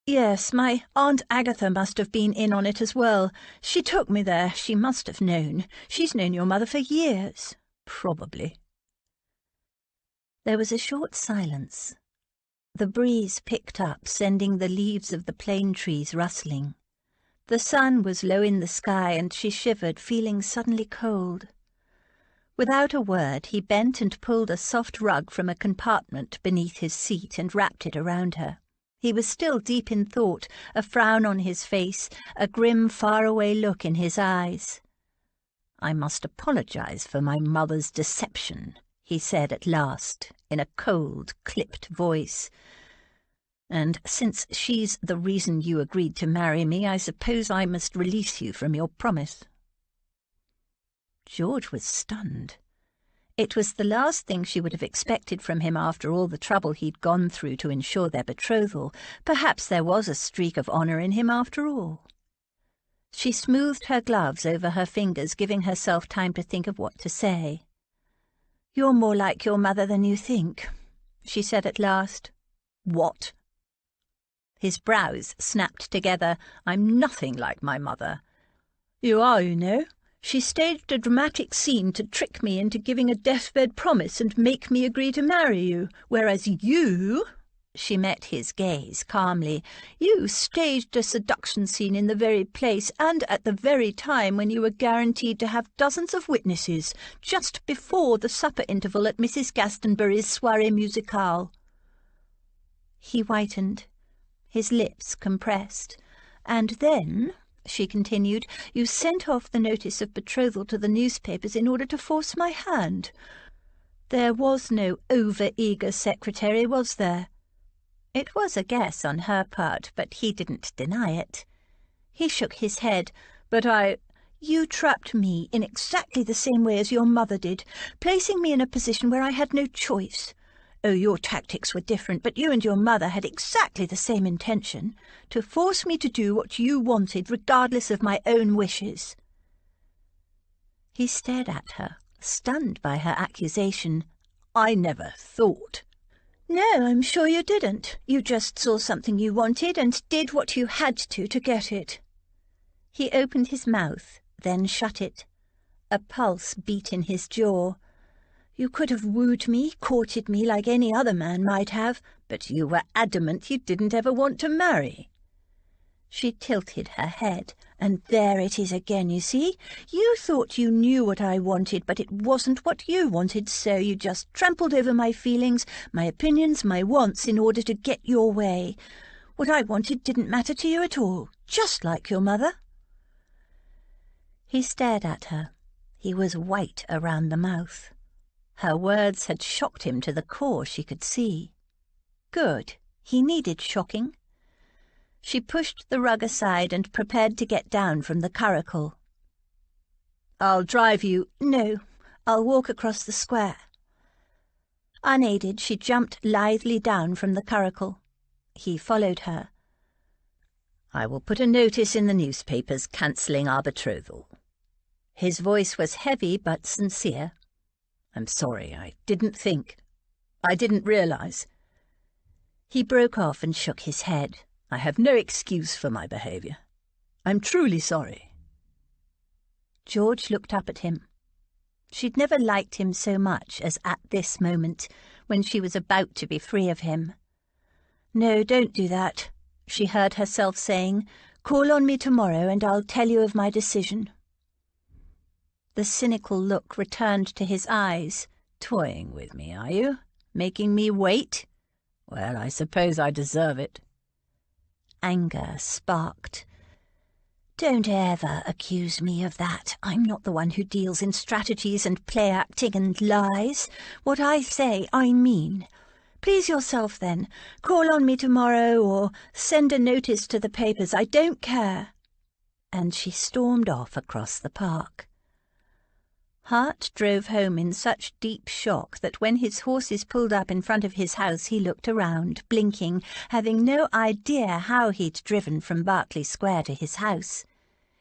Yes, my Aunt Agatha must have been in on it as well. She took me there. She must have known. She's known your mother for years. Probably. There was a short silence. The breeze picked up, sending the leaves of the plane trees rustling. The sun was low in the sky, and she shivered, feeling suddenly cold. Without a word, he bent and pulled a soft rug from a compartment beneath his seat and wrapped it around her. He was still deep in thought, a frown on his face, a grim, faraway look in his eyes. "I must apologize for my mother's deception," he said at last, in a cold, clipped voice. "And since she's the reason you agreed to marry me, I suppose I must release you from your promise." George was stunned. It was the last thing she would have expected from him after all the trouble he'd gone through to ensure their betrothal. Perhaps there was a streak of honour in him after all. She smoothed her gloves over her fingers, giving herself time to think of what to say. "You're more like your mother than you think," she said at last. "What?" His brows snapped together. "I'm nothing like my mother." "You are, you know. She staged a dramatic scene to trick me into giving a deathbed promise and make me agree to marry you, whereas you—" she met his gaze calmly, "you staged a seduction scene in the very place and at the very time when you were guaranteed to have dozens of witnesses, just before the supper interval at Mrs. Gastonbury's soirée musicale." He whitened, his lips compressed. "And then," she continued, "you sent off the notice of betrothal to the newspapers in order to force my hand. There was no over-eager secretary, was there?" It was a guess on her part, but he didn't deny it. He shook his head. "But you trapped me in exactly the same way as your mother did, placing me in a position where I had no choice. Oh, your tactics were different, but you and your mother had exactly the same intention, to force me to do what you wanted, regardless of my own wishes." He stared at her, stunned by her accusation. "I never thought—" "No, I'm sure you didn't. You just saw something you wanted and did what you had to get it." He opened his mouth, then shut it. A pulse beat in his jaw. "You could have wooed me, courted me like any other man might have, but you were adamant you didn't ever want to marry." She tilted her head. "And there it is again, you see. You thought you knew what I wanted, but it wasn't what you wanted, so you just trampled over my feelings, my opinions, my wants in order to get your way. What I wanted didn't matter to you at all, just like your mother." He stared at her. He was white around the mouth. Her words had shocked him to the core, she could see. Good. He needed shocking. She pushed the rug aside and prepared to get down from the curricle. "I'll drive you—" "No, I'll walk across the square." Unaided, she jumped lithely down from the curricle. He followed her. "I will put a notice in the newspapers cancelling our betrothal." His voice was heavy but sincere. "I'm sorry, I didn't realise." He broke off and shook his head. "I have no excuse for my behaviour. I'm truly sorry." George looked up at him. She'd never liked him so much as at this moment, when she was about to be free of him. "No, don't do that," she heard herself saying. "Call on me tomorrow and I'll tell you of my decision." The cynical look returned to his eyes. "Toying with me, are you? Making me wait? Well, I suppose I deserve it." Anger sparked. "Don't ever accuse me of that. I'm not the one who deals in strategies and play-acting and lies. What I say, I mean. Please yourself, then. Call on me tomorrow or send a notice to the papers. I don't care." And she stormed off across the park. Hart drove home in such deep shock that when his horses pulled up in front of his house he looked around, blinking, having no idea how he'd driven from Berkeley Square to his house.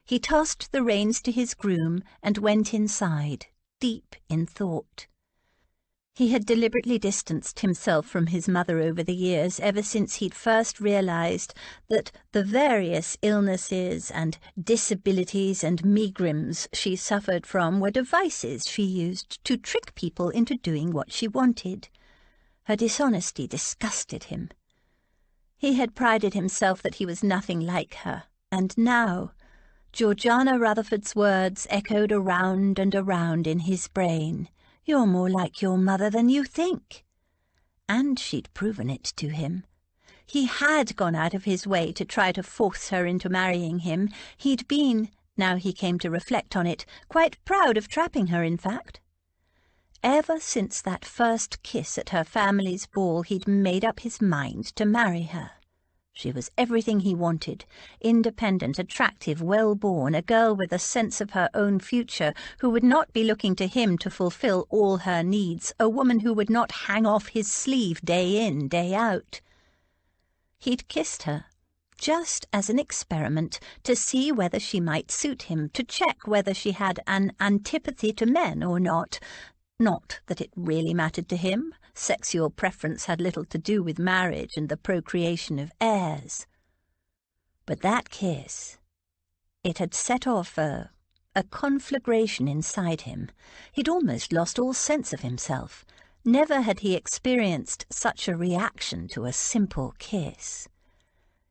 He tossed the reins to his groom and went inside, deep in thought. He had deliberately distanced himself from his mother over the years, ever since he'd first realised that the various illnesses and disabilities and megrims she suffered from were devices she used to trick people into doing what she wanted. Her dishonesty disgusted him. He had prided himself that he was nothing like her, and now Georgiana Rutherford's words echoed around and around in his brain. "You're more like your mother than you think." And she'd proven it to him. He had gone out of his way to try to force her into marrying him. He'd been, now he came to reflect on it, quite proud of trapping her, in fact. Ever since that first kiss at her family's ball, he'd made up his mind to marry her. She was everything he wanted, independent, attractive, well-born, a girl with a sense of her own future, who would not be looking to him to fulfill all her needs, a woman who would not hang off his sleeve day in, day out. He'd kissed her, just as an experiment, to see whether she might suit him, to check whether she had an antipathy to men or not. Not that it really mattered to him. Sexual preference had little to do with marriage and the procreation of heirs. But that kiss, it had set off a conflagration inside him. He'd almost lost all sense of himself. Never had he experienced such a reaction to a simple kiss.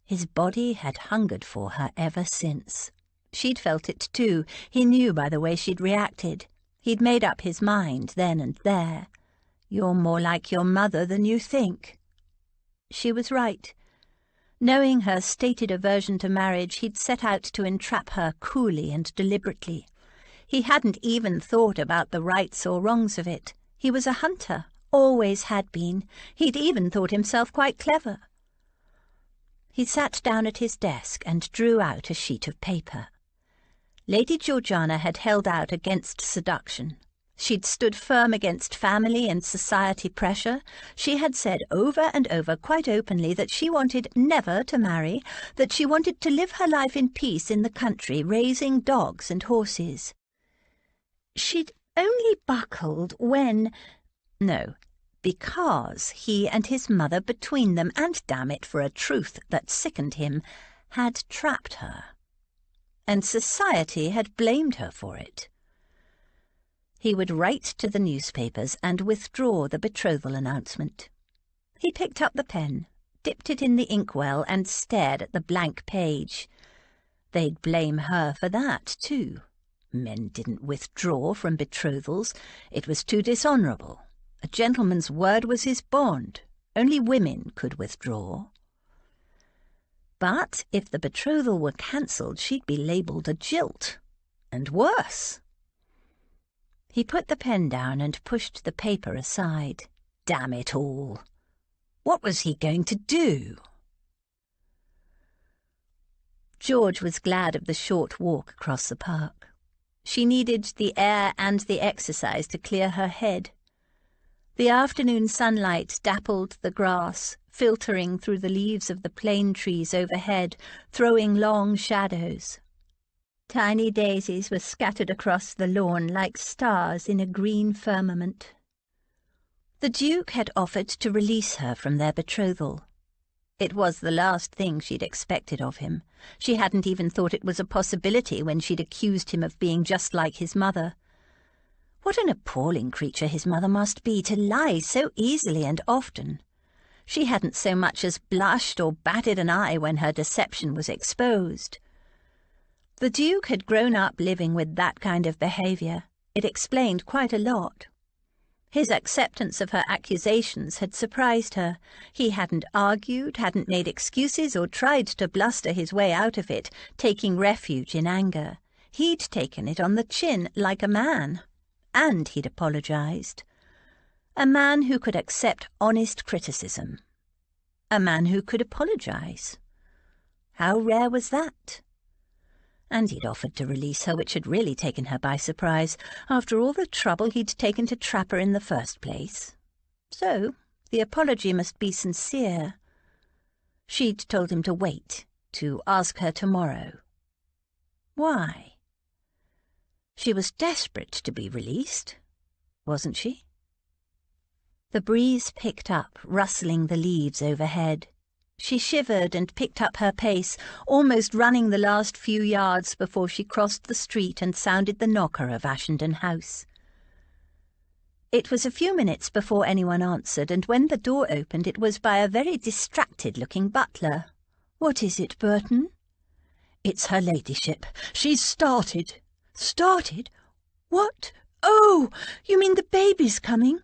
His body had hungered for her ever since. She'd felt it too. He knew by the way she'd reacted. He'd made up his mind then and there. "You're more like your mother than you think." She was right. Knowing her stated aversion to marriage, he'd set out to entrap her coolly and deliberately. He hadn't even thought about the rights or wrongs of it. He was a hunter, always had been. He'd even thought himself quite clever. He sat down at his desk and drew out a sheet of paper. Lady Georgiana had held out against seduction. She'd stood firm against family and society pressure. She had said over and over, quite openly, that she wanted never to marry, that she wanted to live her life in peace in the country, raising dogs and horses. She'd only buckled when... No, because he and his mother between them, and damn it, for a truth that sickened him, had trapped her. And society had blamed her for it. He would write to the newspapers and withdraw the betrothal announcement. He picked up the pen, dipped it in the inkwell, and stared at the blank page. They'd blame her for that, too. Men didn't withdraw from betrothals. It was too dishonourable. A gentleman's word was his bond. Only women could withdraw. But if the betrothal were cancelled, she'd be labelled a jilt. And worse. He put the pen down and pushed the paper aside. Damn it all! What was he going to do? George was glad of the short walk across the park. She needed the air and the exercise to clear her head. The afternoon sunlight dappled the grass, filtering through the leaves of the plane trees overhead, throwing long shadows. Tiny daisies were scattered across the lawn like stars in a green firmament. The Duke had offered to release her from their betrothal. It was the last thing she'd expected of him. She hadn't even thought it was a possibility when she'd accused him of being just like his mother. What an appalling creature his mother must be to lie so easily and often. She hadn't so much as blushed or batted an eye when her deception was exposed. The Duke had grown up living with that kind of behaviour. It explained quite a lot. His acceptance of her accusations had surprised her. He hadn't argued, hadn't made excuses or tried to bluster his way out of it, taking refuge in anger. He'd taken it on the chin like a man. And he'd apologised. A man who could accept honest criticism. A man who could apologise. How rare was that? And he'd offered to release her, which had really taken her by surprise, after all the trouble he'd taken to trap her in the first place. So the apology must be sincere. She'd told him to wait, to ask her tomorrow. Why? She was desperate to be released, wasn't she? The breeze picked up, rustling the leaves overhead. She shivered and picked up her pace, almost running the last few yards before she crossed the street and sounded the knocker of Ashenden House. It was a few minutes before anyone answered, and when the door opened it was by a very distracted-looking butler. "What is it, Burton?" "It's her ladyship. She's started." "Started? What? Oh, you mean the baby's coming?"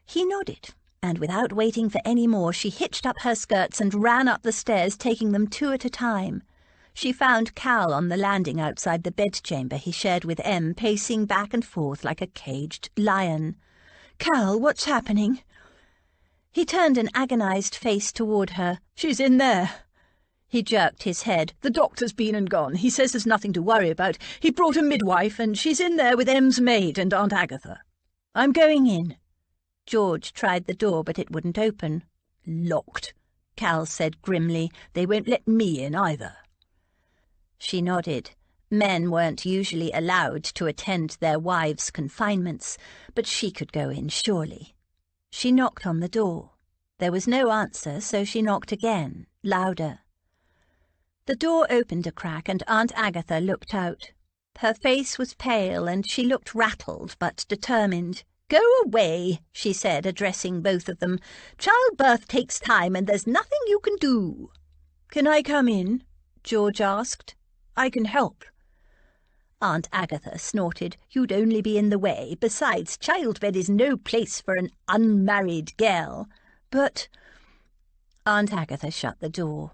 He nodded, and without waiting for any more, she hitched up her skirts and ran up the stairs, taking them two at a time. She found Cal on the landing outside the bedchamber he shared with Em, pacing back and forth like a caged lion. "Cal, what's happening?" He turned an agonized face toward her. "She's in there." He jerked his head. "The doctor's been and gone. He says there's nothing to worry about. He brought a midwife, and she's in there with Em's maid and Aunt Agatha." "I'm going in." George tried the door, but it wouldn't open. "Locked," Cal said grimly. "They won't let me in either." She nodded. Men weren't usually allowed to attend their wives' confinements, but she could go in, surely. She knocked on the door. There was no answer, so she knocked again, louder. The door opened a crack, and Aunt Agatha looked out. Her face was pale, and she looked rattled but determined. "Go away," she said, addressing both of them. "Childbirth takes time, and there's nothing you can do." "Can I come in?" George asked. "I can help." Aunt Agatha snorted. "You'd only be in the way. Besides, childbed is no place for an unmarried girl." "But—" Aunt Agatha shut the door.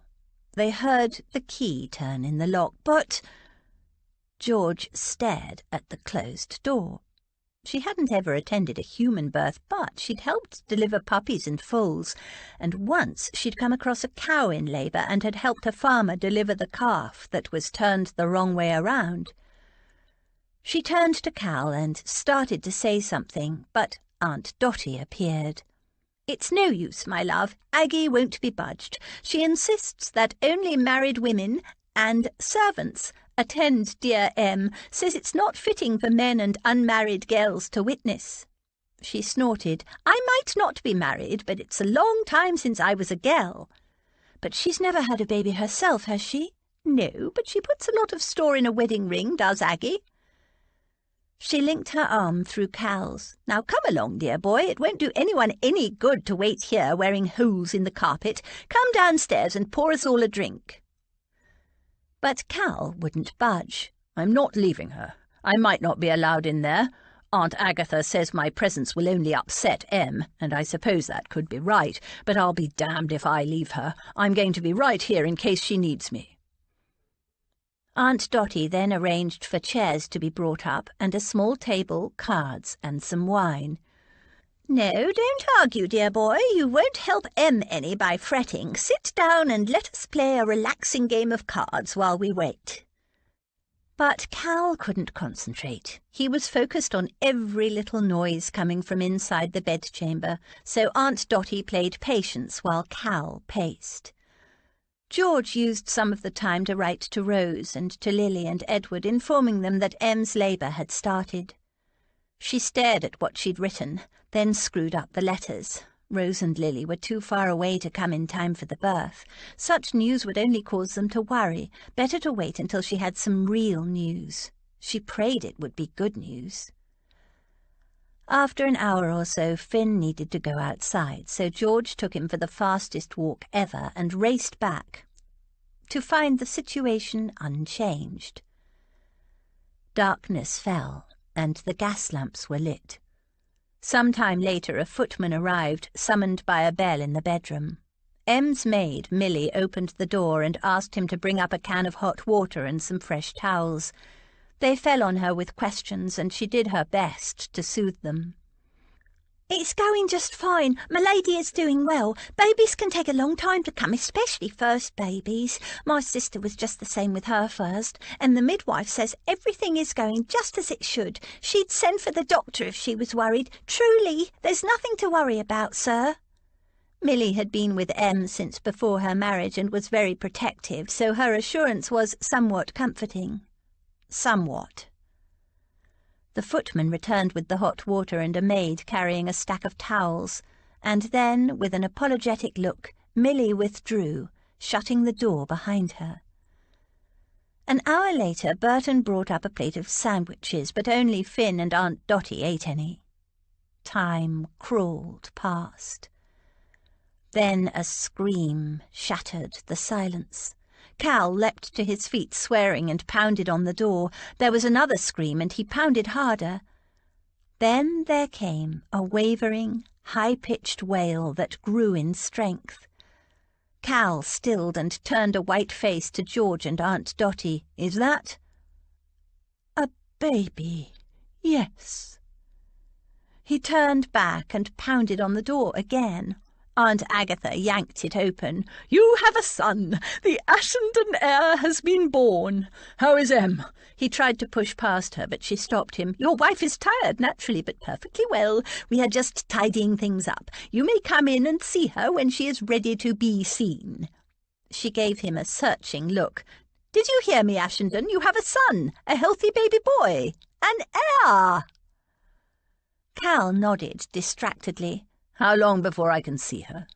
They heard the key turn in the lock. "But—" George stared at the closed door. She hadn't ever attended a human birth, but she'd helped deliver puppies and foals, and once she'd come across a cow in labour and had helped a farmer deliver the calf that was turned the wrong way around. She turned to Cal and started to say something, but Aunt Dotty appeared. "It's no use, my love. Aggie won't be budged. She insists that only married women and servants attend dear Em, says it's not fitting for men and unmarried girls to witness." She snorted. "I might not be married, but it's a long time since I was a girl." "But she's never had a baby herself, has she?" "No, but she puts a lot of store in a wedding ring, does Aggie." She linked her arm through Cal's. "Now come along, dear boy. It won't do anyone any good to wait here wearing holes in the carpet. Come downstairs and pour us all a drink." But Cal wouldn't budge. "I'm not leaving her. I might not be allowed in there. Aunt Agatha says my presence will only upset Em, and I suppose that could be right, but I'll be damned if I leave her. I'm going to be right here in case she needs me." Aunt Dotty then arranged for chairs to be brought up, and a small table, cards, and some wine. "No, don't argue, dear boy. You won't help Em any by fretting. Sit down and let us play a relaxing game of cards while we wait." But Cal couldn't concentrate. He was focused on every little noise coming from inside the bedchamber, so Aunt Dotty played patience while Cal paced. George used some of the time to write to Rose and to Lily and Edward, informing them that Em's labour had started. She stared at what she'd written, then screwed up the letters. Rose and Lily were too far away to come in time for the birth. Such news would only cause them to worry. Better to wait until she had some real news. She prayed it would be good news. After an hour or so, Finn needed to go outside, so George took him for the fastest walk ever and raced back, to find the situation unchanged. Darkness fell, and the gas lamps were lit. Some time later a footman arrived, summoned by a bell in the bedroom. Em's maid, Millie, opened the door and asked him to bring up a can of hot water and some fresh towels. They fell on her with questions, and she did her best to soothe them. "It's going just fine. My lady is doing well. Babies can take a long time to come, especially first babies. My sister was just the same with her first, and the midwife says everything is going just as it should. She'd send for the doctor if she was worried. Truly, there's nothing to worry about, sir." Millie had been with Em since before her marriage and was very protective, so her assurance was somewhat comforting. Somewhat. The footman returned with the hot water and a maid carrying a stack of towels, and then, with an apologetic look, Millie withdrew, shutting the door behind her. An hour later, Burton brought up a plate of sandwiches, but only Finn and Aunt Dotty ate any. Time crawled past. Then a scream shattered the silence. Cal leapt to his feet, swearing, and pounded on the door. There was another scream, and he pounded harder. Then there came a wavering, high-pitched wail that grew in strength. Cal stilled and turned a white face to George and Aunt Dotty. "Is that—" "A baby, yes." He turned back and pounded on the door again. Aunt Agatha yanked it open. "You have a son. The Ashenden heir has been born. How is Em?" He tried to push past her, but she stopped him. "Your wife is tired, naturally, but perfectly well. We are just tidying things up. You may come in and see her when she is ready to be seen." She gave him a searching look. "Did you hear me, Ashenden? You have a son, a healthy baby boy, an heir." Cal nodded distractedly. "How long before I can see her?"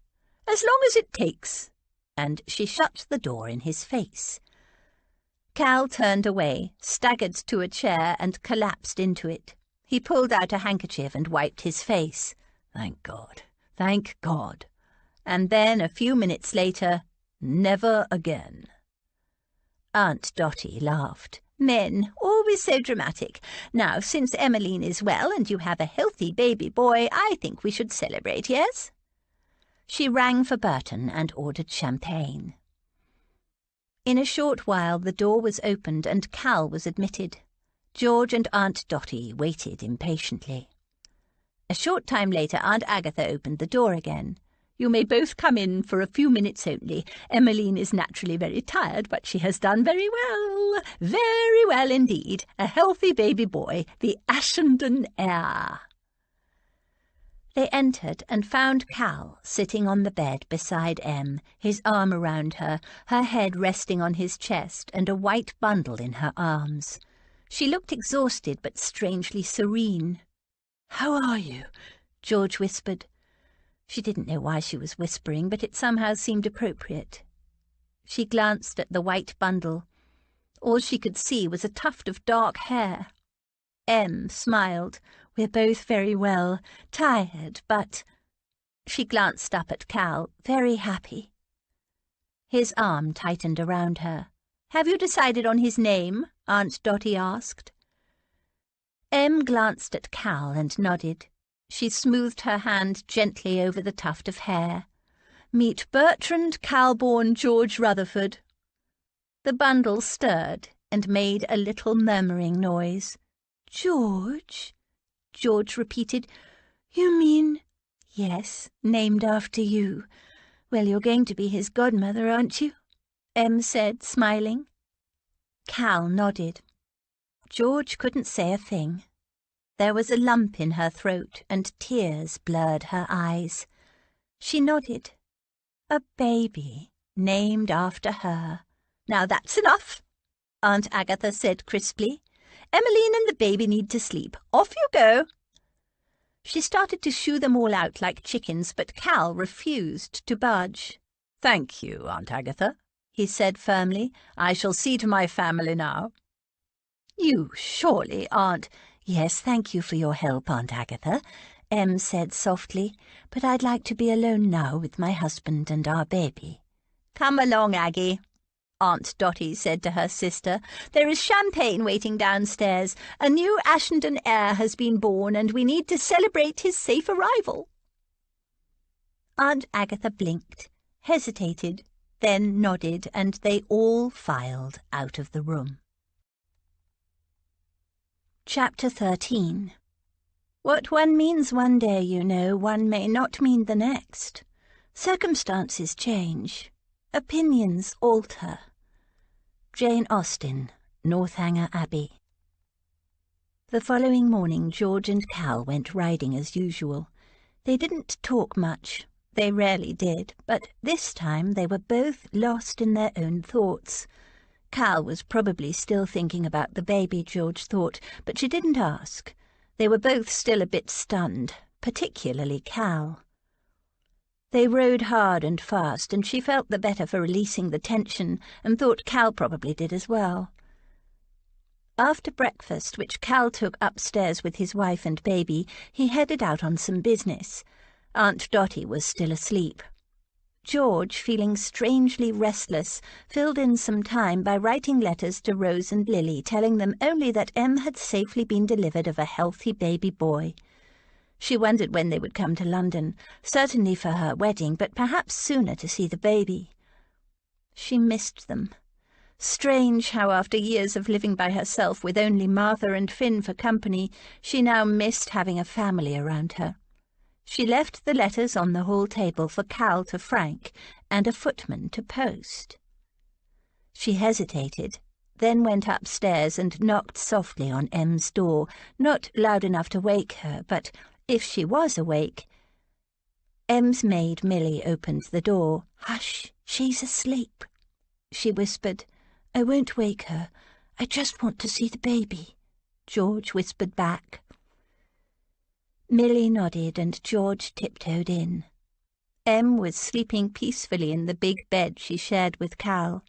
"As long as it takes." And she shut the door in his face. Cal turned away, staggered to a chair, and collapsed into it. He pulled out a handkerchief and wiped his face. Thank God, thank God. And then, a few minutes later, never again. Aunt Dotty laughed. "Men, always so dramatic. Now, since Emmeline is well and you have a healthy baby boy, I think we should celebrate, yes?" She rang for Burton and ordered champagne. In a short while the door was opened and Cal was admitted. George and Aunt Dotty waited impatiently. A short time later Aunt Agatha opened the door again. "You may both come in for a few minutes only. Emmeline is naturally very tired, but she has done very well indeed. A healthy baby boy, the Ashenden heir." They entered and found Cal sitting on the bed beside Em, his arm around her, her head resting on his chest, and a white bundle in her arms. She looked exhausted but strangely serene. "How are you?" George whispered. She didn't know why she was whispering, but it somehow seemed appropriate. She glanced at the white bundle. All she could see was a tuft of dark hair. Em smiled. "We're both very well. Tired, but—" She glanced up at Cal, very happy. His arm tightened around her. "Have you decided on his name?" Aunt Dotty asked. Em glanced at Cal and nodded. She smoothed her hand gently over the tuft of hair. "Meet Bertrand Calbourne George Rutherford." The bundle stirred and made a little murmuring noise. "George?" George repeated. "You mean—" "Yes, named after you. Well, you're going to be his godmother, aren't you?" Em said, smiling. Cal nodded. George couldn't say a thing. There was a lump in her throat and tears blurred her eyes. She nodded. A baby, named after her. "Now that's enough," Aunt Agatha said crisply. "Emmeline and the baby need to sleep. Off you go." She started to shoo them all out like chickens, but Cal refused to budge. "Thank you, Aunt Agatha," he said firmly. "I shall see to my family now." "You surely aren't—" "Yes, thank you for your help, Aunt Agatha," Em said softly, "but I'd like to be alone now with my husband and our baby." "Come along, Aggie," Aunt Dotty said to her sister. "There is champagne waiting downstairs. A new Ashenden heir has been born, and we need to celebrate his safe arrival." Aunt Agatha blinked, hesitated, then nodded, and they all filed out of the room. Chapter 13. What one means one day, you know, one may not mean the next. Circumstances change. Opinions alter. Jane Austen, Northanger Abbey. The following morning George and Cal went riding as usual. They didn't talk much. They rarely did, but this time they were both lost in their own thoughts. Cal was probably still thinking about the baby, George thought, but she didn't ask. They were both still a bit stunned, particularly Cal. They rode hard and fast, and she felt the better for releasing the tension, and thought Cal probably did as well. After breakfast, which Cal took upstairs with his wife and baby, he headed out on some business. Aunt Dotty was still asleep. George, feeling strangely restless, filled in some time by writing letters to Rose and Lily, telling them only that Em had safely been delivered of a healthy baby boy. She wondered when they would come to London, certainly for her wedding, but perhaps sooner to see the baby. She missed them. Strange how after years of living by herself with only Martha and Finn for company, she now missed having a family around her. She left the letters on the hall table for Cal to frank and a footman to post. She hesitated, then went upstairs and knocked softly on Em's door, not loud enough to wake her, but if she was awake. Em's maid Milly opened the door. "Hush, she's asleep," she whispered. "I won't wake her. I just want to see the baby," George whispered back. Milly nodded and George tiptoed in. Em was sleeping peacefully in the big bed she shared with Cal.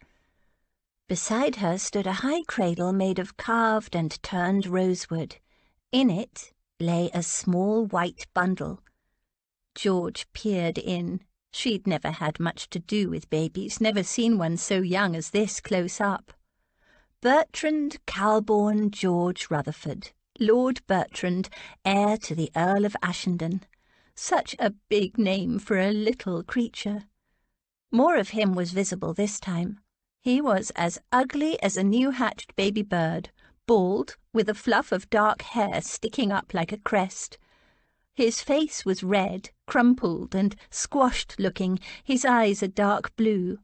Beside her stood a high cradle made of carved and turned rosewood. In it lay a small white bundle. George peered in. She'd never had much to do with babies, never seen one so young as this close up. Bertrand Calbourne George Rutherford, Lord Bertrand, heir to the Earl of Ashenden. Such a big name for a little creature. More of him was visible this time. He was as ugly as a new-hatched baby bird, bald, with a fluff of dark hair sticking up like a crest. His face was red, crumpled and squashed-looking, his eyes a dark blue.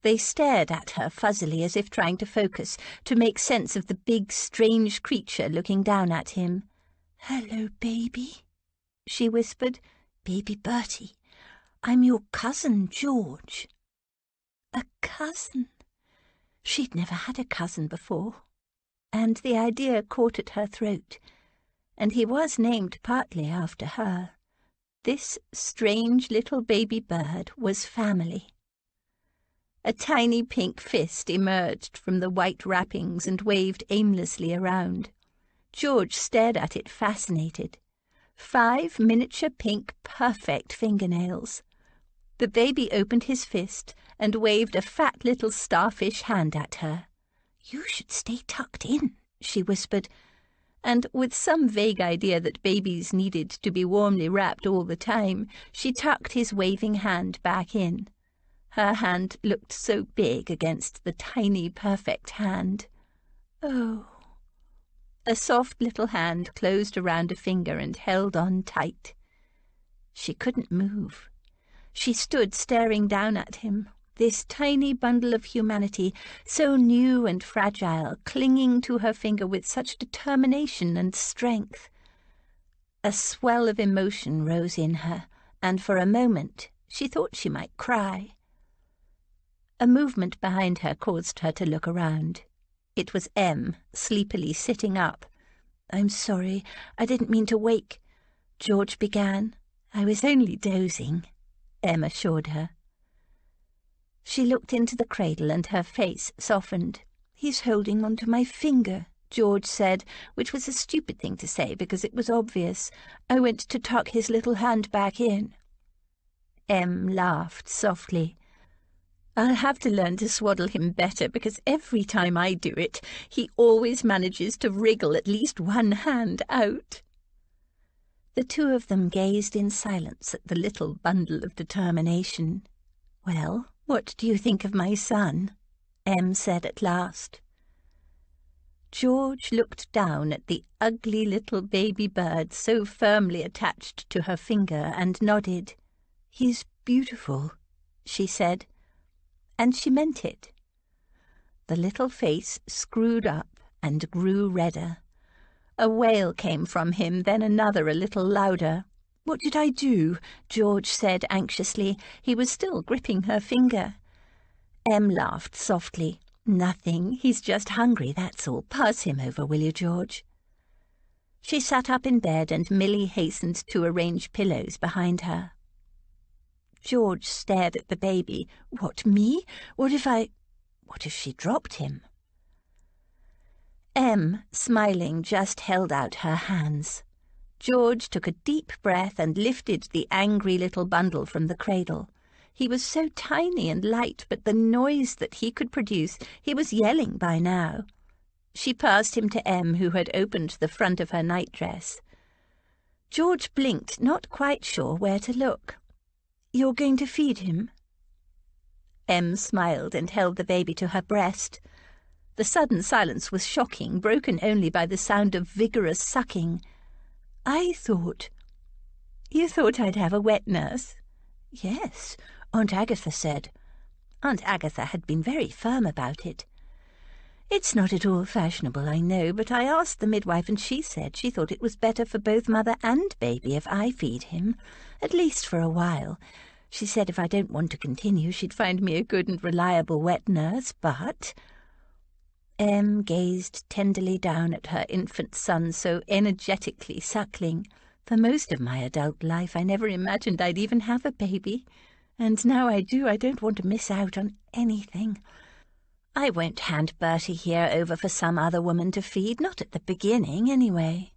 They stared at her fuzzily as if trying to focus, to make sense of the big, strange creature looking down at him. "Hello, baby," she whispered. "Baby Bertie, I'm your cousin, George." A cousin? She'd never had a cousin before, and the idea caught at her throat. And he was named partly after her. This strange little baby bird was family. A tiny pink fist emerged from the white wrappings and waved aimlessly around. George stared at it fascinated. 5 miniature pink perfect fingernails. The baby opened his fist and waved a fat little starfish hand at her. "You should stay tucked in," she whispered, and with some vague idea that babies needed to be warmly wrapped all the time, she tucked his waving hand back in. Her hand looked so big against the tiny, perfect hand. Oh. A soft little hand closed around a finger and held on tight. She couldn't move. She stood staring down at him, this tiny bundle of humanity, so new and fragile, clinging to her finger with such determination and strength. A swell of emotion rose in her, and for a moment she thought she might cry. A movement behind her caused her to look around. It was Em, sleepily sitting up. "I'm sorry, I didn't mean to wake," George began. "I was only dozing," Em assured her. She looked into the cradle and her face softened. "He's holding onto my finger," George said, which was a stupid thing to say because it was obvious. "I went to tuck his little hand back in." Em laughed softly. "I'll have to learn to swaddle him better because every time I do it, he always manages to wriggle at least one hand out." The two of them gazed in silence at the little bundle of determination. "Well, what do you think of my son?" Em said at last. George looked down at the ugly little baby bird so firmly attached to her finger and nodded. "He's beautiful," she said, and she meant it. The little face screwed up and grew redder. A wail came from him, then another a little louder. "What did I do?" George said anxiously. He was still gripping her finger. Em laughed softly. "Nothing. He's just hungry, that's all. Pass him over, will you, George?" She sat up in bed and Millie hastened to arrange pillows behind her. George stared at the baby. "What, me? What if she dropped him?" Em, smiling, just held out her hands. George took a deep breath and lifted the angry little bundle from the cradle. He was so tiny and light, but the noise that he could produce, he was yelling by now. She passed him to Em, who had opened the front of her nightdress. George blinked, not quite sure where to look. "You're going to feed him?" Em smiled and held the baby to her breast. The sudden silence was shocking, broken only by the sound of vigorous sucking. "You thought I'd have a wet nurse?" "Yes, Aunt Agatha said." Aunt Agatha had been very firm about it. "It's not at all fashionable, I know, but I asked the midwife and she said she thought it was better for both mother and baby if I feed him, at least for a while. She said if I don't want to continue, she'd find me a good and reliable wet nurse, but—" Em gazed tenderly down at her infant son so energetically suckling. "For most of my adult life I never imagined I'd even have a baby. And now I do, I don't want to miss out on anything. I won't hand Bertie here over for some other woman to feed, not at the beginning, anyway."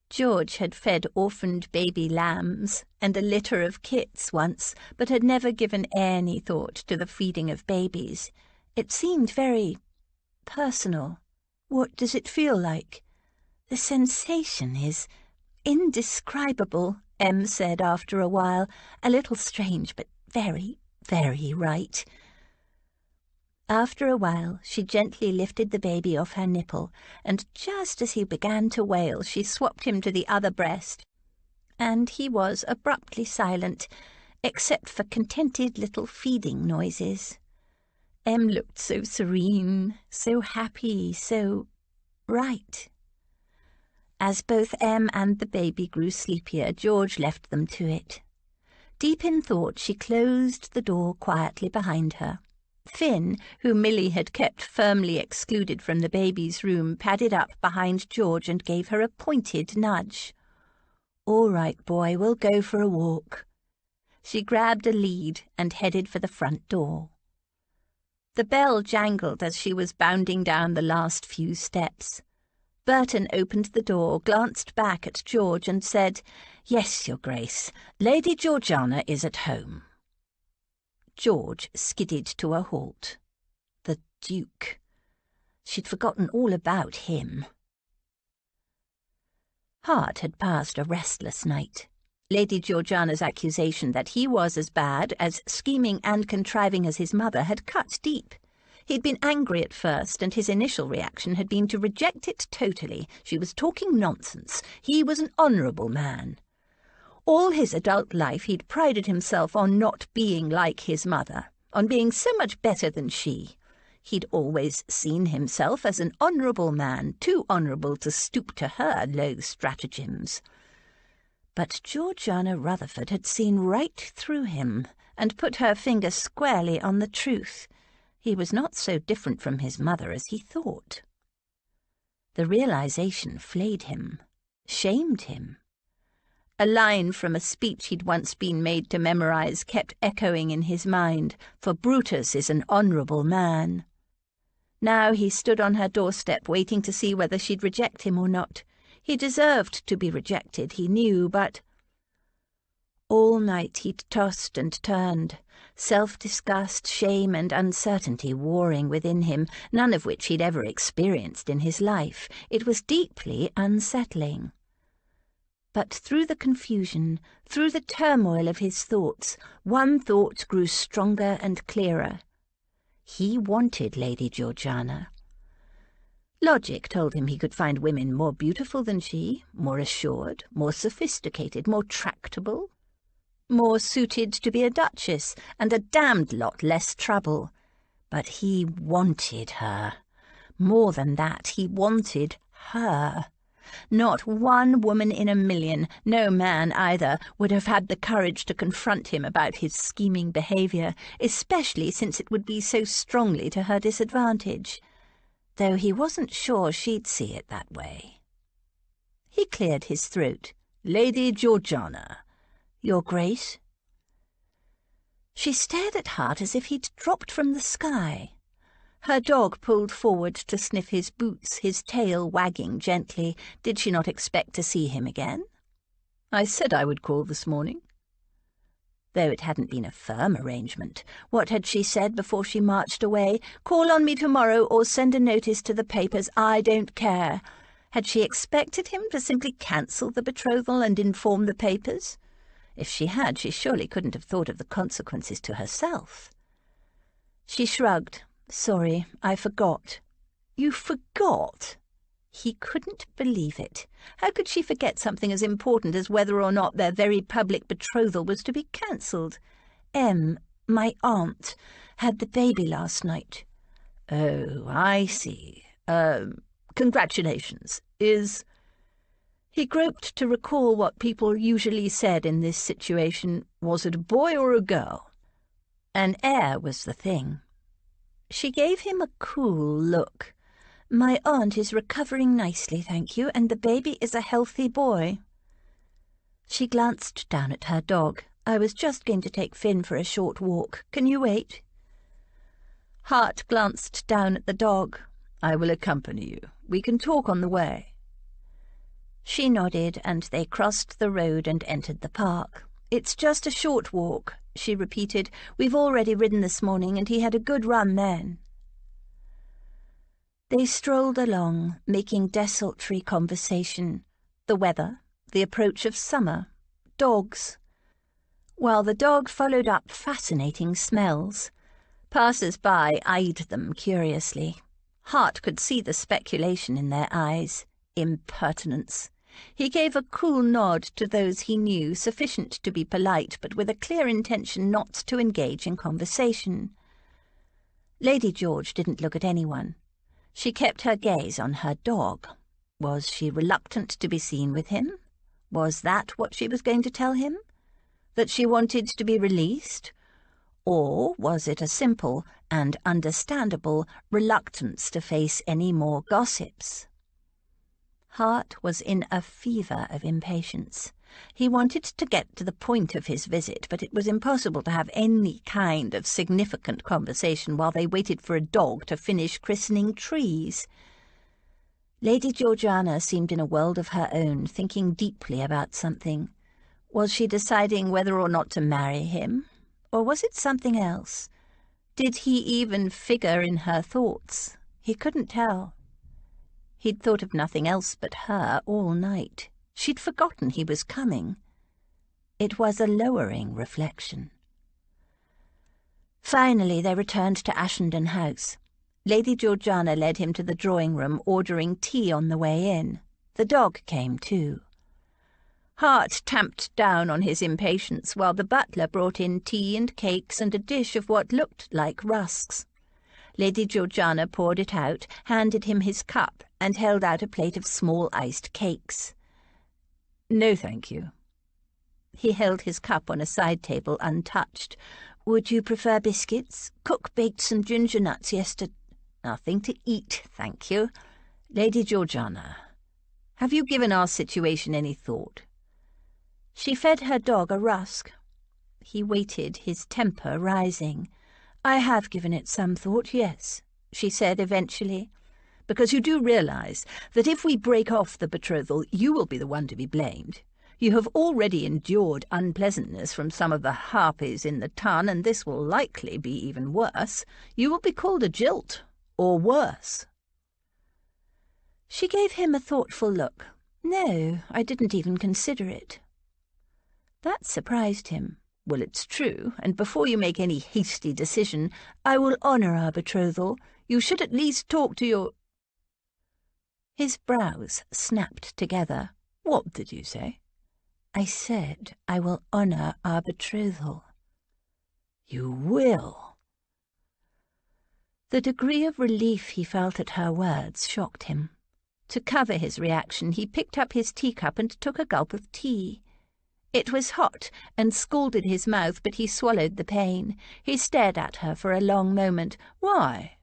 George had fed orphaned baby lambs and a litter of kits once, but had never given any thought to the feeding of babies. It seemed very personal. "What does it feel like?" "The sensation is indescribable," Em said after a while, "a little strange, but very, very right." After a while, she gently lifted the baby off her nipple, and just as he began to wail, she swapped him to the other breast, and he was abruptly silent, except for contented little feeding noises. Em looked so serene, so happy, so right. As both Em and the baby grew sleepier, George left them to it. Deep in thought, she closed the door quietly behind her. Finn, who Millie had kept firmly excluded from the baby's room, padded up behind George and gave her a pointed nudge. "All right, boy, we'll go for a walk." She grabbed a lead and headed for the front door. The bell jangled as she was bounding down the last few steps. Burton opened the door, glanced back at George and said, "Yes, Your Grace, Lady Georgiana is at home." George skidded to a halt. The Duke. She'd forgotten all about him. Hart had passed a restless night. Lady Georgiana's accusation that he was as bad, as scheming and contriving as his mother had cut deep. He'd been angry at first, and his initial reaction had been to reject it totally. She was talking nonsense. He was an honourable man. All his adult life he'd prided himself on not being like his mother, on being so much better than she. He'd always seen himself as an honourable man, too honourable to stoop to her low stratagems. But Georgiana Rutherford had seen right through him and put her finger squarely on the truth. He was not so different from his mother as he thought. The realization flayed him, shamed him. A line from a speech he'd once been made to memorize kept echoing in his mind, for Brutus is an honourable man. Now he stood on her doorstep waiting to see whether she'd reject him or not. He deserved to be rejected, he knew, but... All night he'd tossed and turned, self-disgust, shame and uncertainty warring within him, none of which he'd ever experienced in his life. It was deeply unsettling. But through the confusion, through the turmoil of his thoughts, one thought grew stronger and clearer. He wanted Lady Georgiana. Logic told him he could find women more beautiful than she, more assured, more sophisticated, more tractable, more suited to be a duchess, and a damned lot less trouble. But he wanted her. More than that, he wanted her. Not one woman in a million, no man either, would have had the courage to confront him about his scheming behaviour, especially since it would be so strongly to her disadvantage, though he wasn't sure she'd see it that way. He cleared his throat. "Lady Georgiana." "Your Grace?" She stared at Hart as if he'd dropped from the sky. Her dog pulled forward to sniff his boots, his tail wagging gently. Did she not expect to see him again? "I said I would call this morning." Though it hadn't been a firm arrangement, what had she said before she marched away? "Call on me tomorrow or send a notice to the papers. I don't care." Had she expected him to simply cancel the betrothal and inform the papers? If she had, she surely couldn't have thought of the consequences to herself. She shrugged. "Sorry, I forgot." "You forgot?" He couldn't believe it. How could she forget something as important as whether or not their very public betrothal was to be cancelled? My aunt, had the baby last night." "Oh, I see. Congratulations. He groped to recall what people usually said in this situation. Was it a boy or a girl? An heir was the thing. She gave him a cool look. "My aunt is recovering nicely, thank you, and the baby is a healthy boy." She glanced down at her dog. "I was just going to take Finn for a short walk. Can you wait?" Hart glanced down at the dog. "I will accompany you. We can talk on the way." She nodded, and they crossed the road and entered the park. "It's just a short walk," she repeated. "We've already ridden this morning, and he had a good run then." They strolled along, making desultory conversation. The weather, the approach of summer, dogs. While the dog followed up fascinating smells. Passers-by eyed them curiously. Hart could see the speculation in their eyes. Impertinence. He gave a cool nod to those he knew, sufficient to be polite, but with a clear intention not to engage in conversation. Lady George didn't look at anyone. She kept her gaze on her dog. Was she reluctant to be seen with him? Was that what she was going to tell him? That she wanted to be released? Or was it a simple and understandable reluctance to face any more gossips? Hart was in a fever of impatience. He wanted to get to the point of his visit, but it was impossible to have any kind of significant conversation while they waited for a dog to finish christening trees. Lady Georgiana seemed in a world of her own, thinking deeply about something. Was she deciding whether or not to marry him? Or was it something else? Did he even figure in her thoughts? He couldn't tell. He'd thought of nothing else but her all night. She'd forgotten he was coming. It was a lowering reflection. Finally they returned to Ashenden House. Lady Georgiana led him to the drawing-room, ordering tea on the way in. The dog came too. Hart tamped down on his impatience while the butler brought in tea and cakes and a dish of what looked like rusks. Lady Georgiana poured it out, handed him his cup, and held out a plate of small iced cakes. "No, thank you." He held his cup on a side table untouched. "Would you prefer biscuits? Cook baked some ginger nuts yesterday." "Nothing to eat, thank you. Lady Georgiana, have you given our situation any thought?" She fed her dog a rusk. He waited, his temper rising. "I have given it some thought, yes," she said eventually. "Because you do realize that if we break off the betrothal, you will be the one to be blamed. You have already endured unpleasantness from some of the harpies in the ton, and this will likely be even worse. You will be called a jilt, or worse." She gave him a thoughtful look. "No, I didn't even consider it." That surprised him. "Well, it's true, and before you make any hasty decision, I will honour our betrothal. You should at least talk to your—" His brows snapped together. "What did you say?" "I said I will honour our betrothal." "You will?" The degree of relief he felt at her words shocked him. To cover his reaction, he picked up his teacup and took a gulp of tea. It was hot and scalded his mouth, but he swallowed the pain. He stared at her for a long moment. "Why?"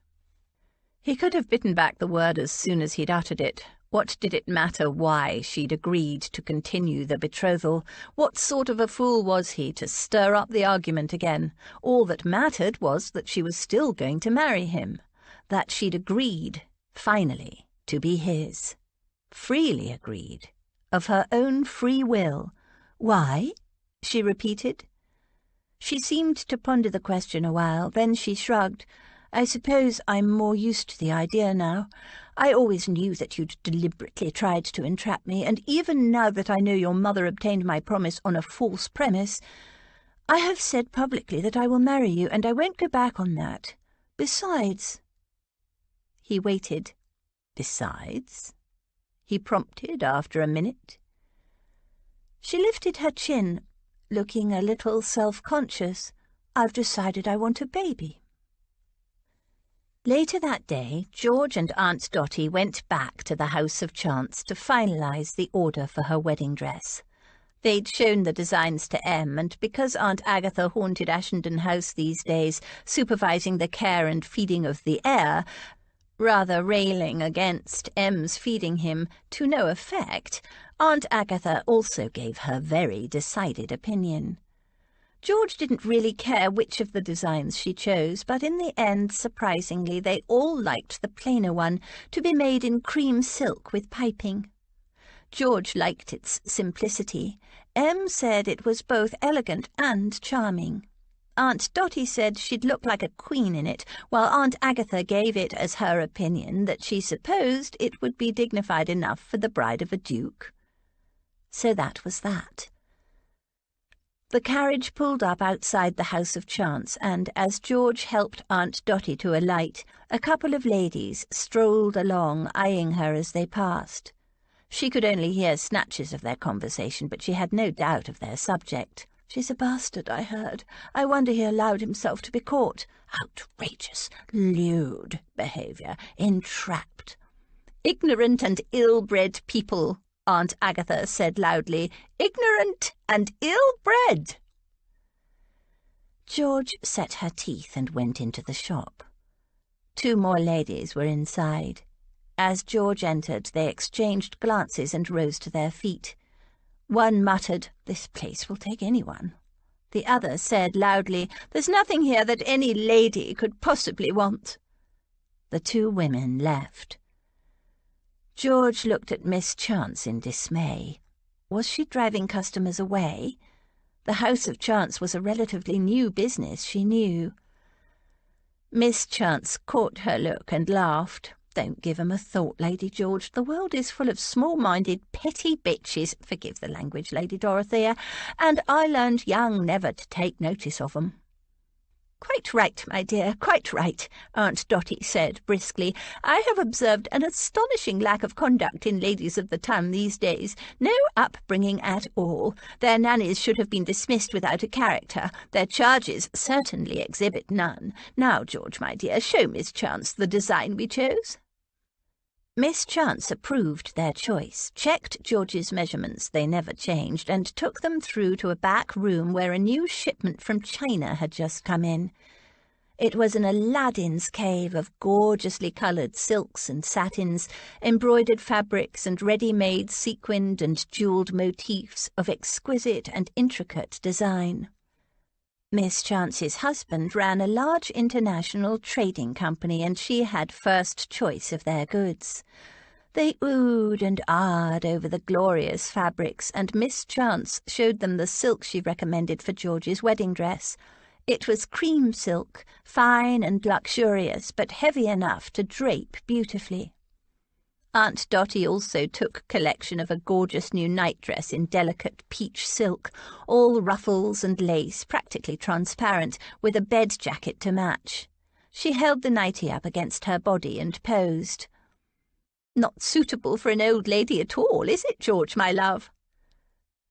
He could have bitten back the word as soon as he'd uttered it. What did it matter why she'd agreed to continue the betrothal? What sort of a fool was he to stir up the argument again? All that mattered was that she was still going to marry him, that she'd agreed, finally, to be his. Freely agreed, of her own free will. "Why?" she repeated. She seemed to ponder the question a while, then she shrugged. "I suppose I'm more used to the idea now. I always knew that you'd deliberately tried to entrap me, and even now that I know your mother obtained my promise on a false premise, I have said publicly that I will marry you, and I won't go back on that. Besides—" He waited. "Besides?" he prompted after a minute. She lifted her chin, looking a little self-conscious. "I've decided I want a baby." Later that day, George and Aunt Dotty went back to the House of Chance to finalise the order for her wedding dress. They'd shown the designs to Em, and because Aunt Agatha haunted Ashenden House these days, supervising the care and feeding of the heir, rather railing against Em's feeding him to no effect, Aunt Agatha also gave her very decided opinion. George didn't really care which of the designs she chose, but in the end, surprisingly, they all liked the plainer one, to be made in cream silk with piping. George liked its simplicity. Em said it was both elegant and charming. Aunt Dotty said she'd look like a queen in it, while Aunt Agatha gave it as her opinion that she supposed it would be dignified enough for the bride of a duke. So that was that. The carriage pulled up outside the House of Chance, and as George helped Aunt Dotty to alight, a couple of ladies strolled along, eyeing her as they passed. She could only hear snatches of their conversation, but she had no doubt of their subject. "She's a bastard, I heard. I wonder he allowed himself to be caught. Outrageous, lewd behaviour, entrapped." "Ignorant and ill-bred people," Aunt Agatha said loudly. "Ignorant and ill-bred." George set her teeth and went into the shop. 2 more ladies were inside. As George entered, they exchanged glances and rose to their feet. One muttered, "This place will take anyone." The other said loudly, "There's nothing here that any lady could possibly want." The 2 women left. George looked at Miss Chance in dismay. Was she driving customers away? The House of Chance was a relatively new business, she knew. Miss Chance caught her look and laughed. "Don't give 'em a thought, Lady George. The world is full of small-minded, petty bitches, forgive the language, Lady Dorothea, and I learned young never to take notice of 'em." "Quite right, my dear, quite right," Aunt Dotty said briskly. "I have observed an astonishing lack of conduct in ladies of the town these days. No upbringing at all. Their nannies should have been dismissed without a character. Their charges certainly exhibit none. Now, George, my dear, show Miss Chance the design we chose." Miss Chance approved their choice, checked George's measurements, they never changed, and took them through to a back room where a new shipment from China had just come in. It was an Aladdin's cave of gorgeously coloured silks and satins, embroidered fabrics and ready-made sequined and jewelled motifs of exquisite and intricate design. Miss Chance's husband ran a large international trading company, and she had first choice of their goods. They oohed and ahed over the glorious fabrics, and Miss Chance showed them the silk she recommended for George's wedding dress. It was cream silk, fine and luxurious, but heavy enough to drape beautifully. Aunt Dotty also took a collection of a gorgeous new nightdress in delicate peach silk, all ruffles and lace, practically transparent, with a bed jacket to match. She held the nightie up against her body and posed. "Not suitable for an old lady at all, is it, George, my love?"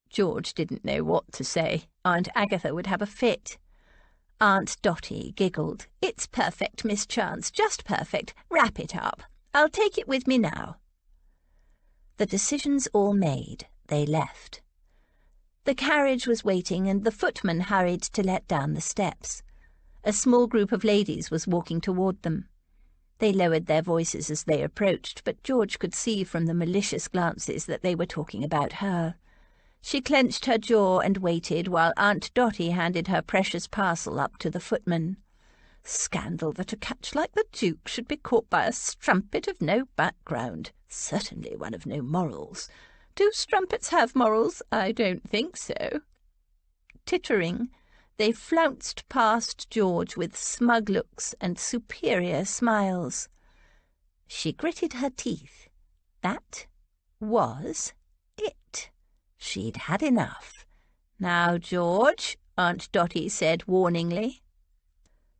George didn't know what to say. Aunt Agatha would have a fit. Aunt Dotty giggled. "It's perfect, Miss Chance, just perfect. Wrap it up. I'll take it with me now." The decisions all made, they left. The carriage was waiting, and the footman hurried to let down the steps. A small group of ladies was walking toward them. They lowered their voices as they approached, but George could see from the malicious glances that they were talking about her. She clenched her jaw and waited while Aunt Dotty handed her precious parcel up to the footman. Scandal that a catch like the Duke should be caught by a strumpet of no background. Certainly one of no morals. Do strumpets have morals? I don't think so. Tittering, they flounced past George with smug looks and superior smiles. She gritted her teeth. That was it. She'd had enough. "Now, George," Aunt Dotty said warningly.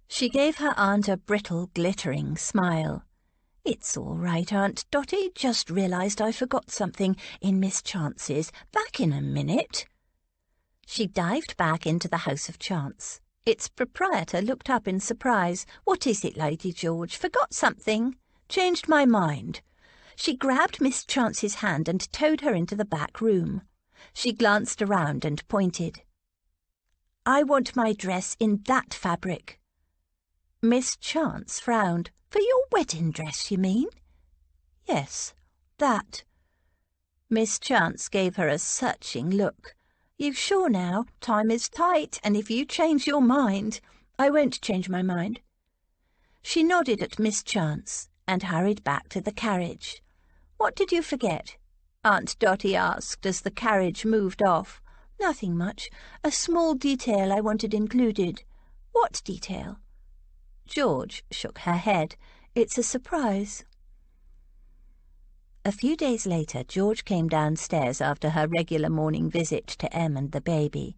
She gave her aunt a brittle, glittering smile. "It's all right, Aunt Dotty. Just realised I forgot something in Miss Chance's. Back in a minute." She dived back into the House of Chance. Its proprietor looked up in surprise. "What is it, Lady George? Forgot something? Changed my mind." She grabbed Miss Chance's hand and towed her into the back room. She glanced around and pointed. "I want my dress in that fabric." Miss Chance frowned. "For your wedding dress, you mean?" "Yes, that." Miss Chance gave her a searching look. "You sure now? Time is tight, and if you change your mind—" "I won't change my mind." She nodded at Miss Chance and hurried back to the carriage. "What did you forget?" Aunt Dotty asked as the carriage moved off. "Nothing much. A small detail I wanted included." "What detail?" George shook her head. "It's a surprise." A few days later, George came downstairs after her regular morning visit to Em and the baby.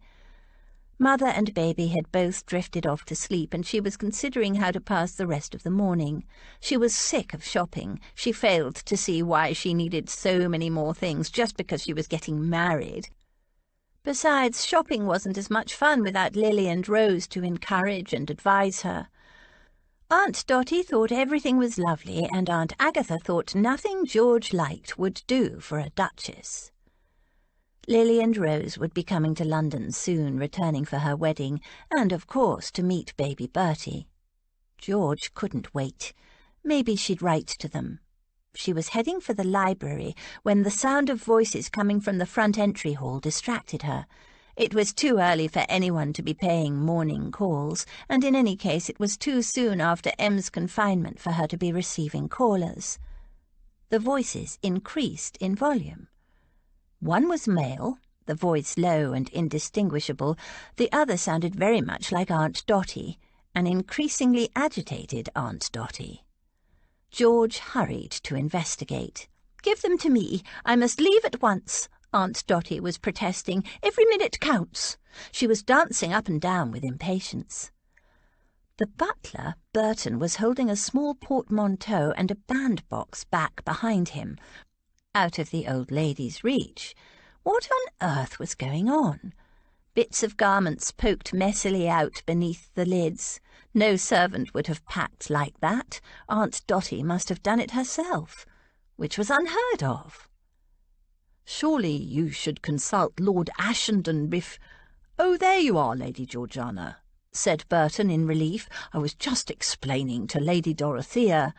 Mother and baby had both drifted off to sleep, and she was considering how to pass the rest of the morning. She was sick of shopping. She failed to see why she needed so many more things just because she was getting married. Besides, shopping wasn't as much fun without Lily and Rose to encourage and advise her. Aunt Dotty thought everything was lovely, and Aunt Agatha thought nothing George liked would do for a duchess. Lily and Rose would be coming to London soon, returning for her wedding, and, of course, to meet baby Bertie. George couldn't wait. Maybe she'd write to them. She was heading for the library when the sound of voices coming from the front entry hall distracted her. It was too early for anyone to be paying morning calls, and in any case it was too soon after Em's confinement for her to be receiving callers. The voices increased in volume. One was male, the voice low and indistinguishable. The other sounded very much like Aunt Dotty, an increasingly agitated Aunt Dotty. George hurried to investigate. "Give them to me. I must leave at once." Aunt Dotty was protesting. "Every minute counts." She was dancing up and down with impatience. The butler, Burton, was holding a small portmanteau and a bandbox back behind him, out of the old lady's reach. What on earth was going on? Bits of garments poked messily out beneath the lids. No servant would have packed like that. Aunt Dotty must have done it herself, which was unheard of. Surely you should consult Lord Ashenden Oh, there you are, Lady Georgiana, said Burton in relief. I was just explaining to Lady Dorothea.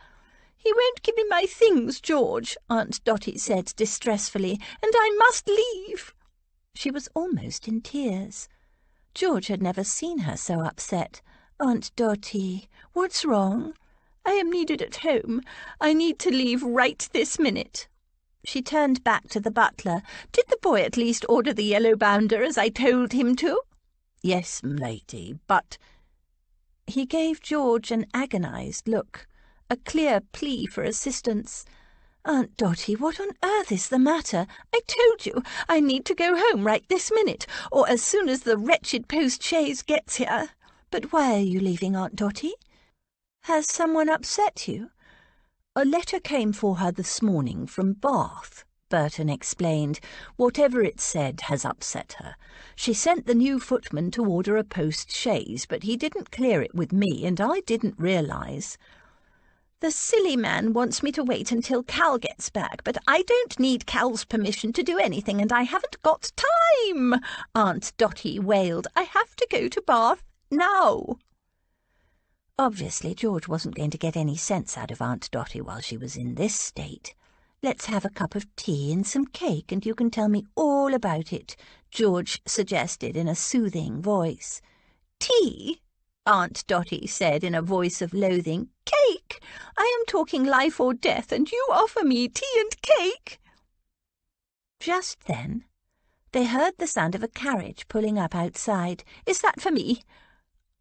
He won't give me my things, George, Aunt Dotty said distressfully, and I must leave. She was almost in tears. George had never seen her so upset. Aunt Dotty, what's wrong? I am needed at home. I need to leave right this minute. She turned back to the butler. Did the boy at least order the yellow bounder as I told him to? Yes, m'lady, but... He gave George an agonized look, a clear plea for assistance. Aunt Dotty, what on earth is the matter? I told you I need to go home right this minute, or as soon as the wretched post-chaise gets here. But why are you leaving, Aunt Dotty? Has someone upset you? A letter came for her this morning from Bath, Burton explained. Whatever it said has upset her. She sent the new footman to order a post-chaise, but he didn't clear it with me, and I didn't realise. The silly man wants me to wait until Cal gets back, but I don't need Cal's permission to do anything, and I haven't got time, Aunt Dotty wailed. I have to go to Bath now. Obviously, George wasn't going to get any sense out of Aunt Dotty while she was in this state. Let's have a cup of tea and some cake, and you can tell me all about it, George suggested in a soothing voice. Tea? Aunt Dotty said in a voice of loathing. Cake? I am talking life or death, and you offer me tea and cake? Just then, they heard the sound of a carriage pulling up outside. Is that for me?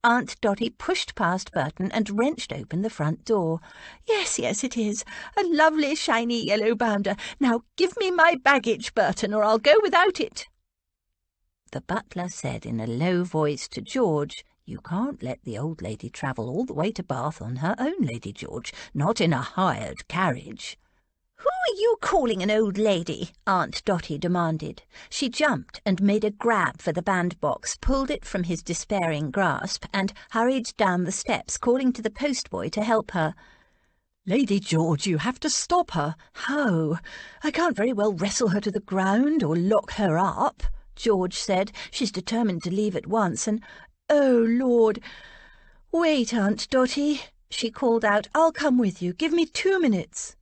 Aunt Dotty pushed past Burton and wrenched open the front door. Yes, it is. A lovely shiny yellow bounder. Now give me my baggage, Burton, or I'll go without it. The butler said in a low voice to George, You can't let the old lady travel all the way to Bath on her own, Lady George, not in a hired carriage. Who are you calling an old lady? Aunt Dotty demanded. She jumped and made a grab for the bandbox, pulled it from his despairing grasp, and hurried down the steps, calling to the postboy to help her. Lady George, you have to stop her. How? I can't very well wrestle her to the ground or lock her up, George said. She's determined to leave at once, and... Oh, Lord! Wait, Aunt Dotty, she called out. I'll come with you. Give me 2 minutes.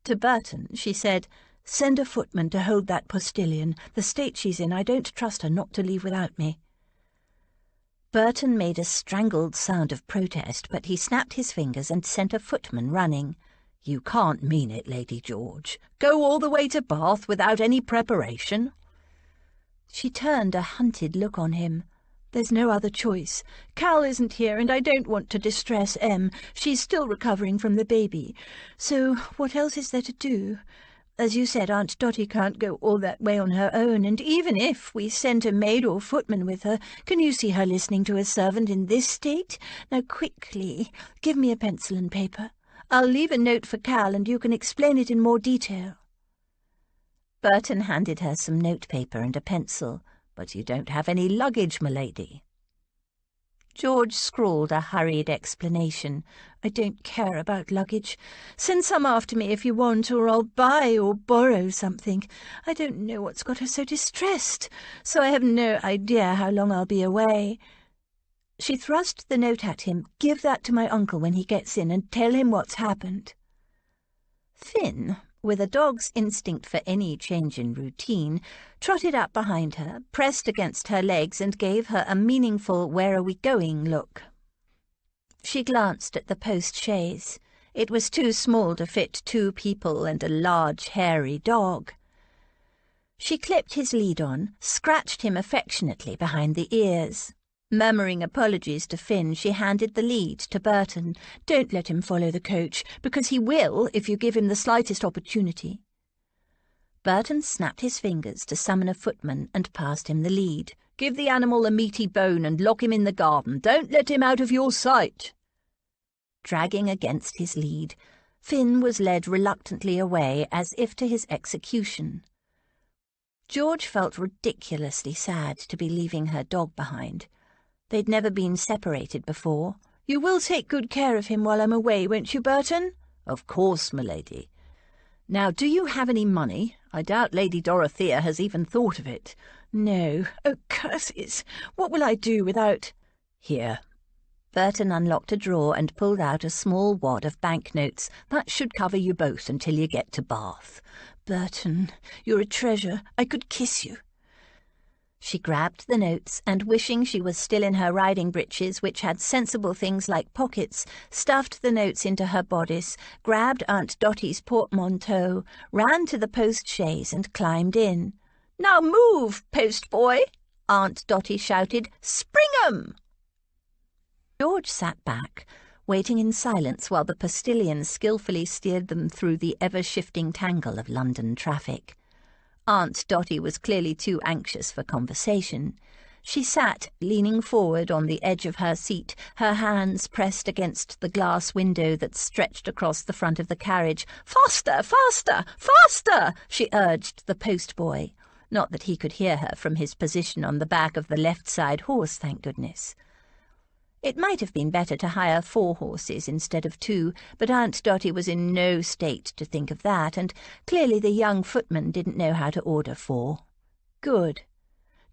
To Burton, she said, Send a footman to hold that postilion. The state she's in, I don't trust her not to leave without me. Burton made a strangled sound of protest, but he snapped his fingers and sent a footman running. You can't mean it, Lady George. Go all the way to Bath without any preparation? She turned a hunted look on him. There's no other choice. Cal isn't here, and I don't want to distress Em. She's still recovering from the baby. So what else is there to do? As you said, Aunt Dotty can't go all that way on her own, and even if we sent a maid or footman with her, can you see her listening to a servant in this state? Now, quickly, give me a pencil and paper. I'll leave a note for Cal, and you can explain it in more detail. Burton handed her some notepaper and a pencil. But you don't have any luggage, m'lady. George scrawled a hurried explanation. I don't care about luggage. Send some after me if you want, or I'll buy or borrow something. I don't know what's got her so distressed, so I have no idea how long I'll be away. She thrust the note at him. Give that to my uncle when he gets in, and tell him what's happened. Finn, with a dog's instinct for any change in routine, trotted up behind her, pressed against her legs, and gave her a meaningful where-are-we-going look. She glanced at the post-chaise. It was too small to fit 2 people and a large, hairy dog. She clipped his lead on, scratched him affectionately behind the ears. Murmuring apologies to Finn, she handed the lead to Burton. Don't let him follow the coach, because he will if you give him the slightest opportunity. Burton snapped his fingers to summon a footman and passed him the lead. Give the animal a meaty bone and lock him in the garden. Don't let him out of your sight, Dragging against his lead, Finn was led reluctantly away as if to his execution. George felt ridiculously sad to be leaving her dog behind. They'd never been separated before. "You will take good care of him while I'm away, won't you, Burton?" "Of course, m'lady. Now, do you have any money? I doubt Lady Dorothea has even thought of it." "No. Oh, curses! What will I do without—" "Here." Burton unlocked a drawer and pulled out a small wad of banknotes. "That should cover you both until you get to Bath." "Burton, you're a treasure. I could kiss you." She grabbed the notes and, wishing she was still in her riding breeches, which had sensible things like pockets, stuffed the notes into her bodice, grabbed Aunt Dottie's portmanteau, ran to the post-chaise and climbed in. "Now move, post-boy!" Aunt Dottie shouted. "Spring 'em!" George sat back, waiting in silence while the postilion skillfully steered them through the ever-shifting tangle of London traffic. Aunt Dottie was clearly too anxious for conversation. She sat, leaning forward on the edge of her seat, her hands pressed against the glass window that stretched across the front of the carriage. "Faster, faster, faster!" she urged the postboy. Not that he could hear her from his position on the back of the left-side horse, thank goodness. It might have been better to hire 4 horses instead of 2, but Aunt Dottie was in no state to think of that, and clearly the young footman didn't know how to order 4. Good.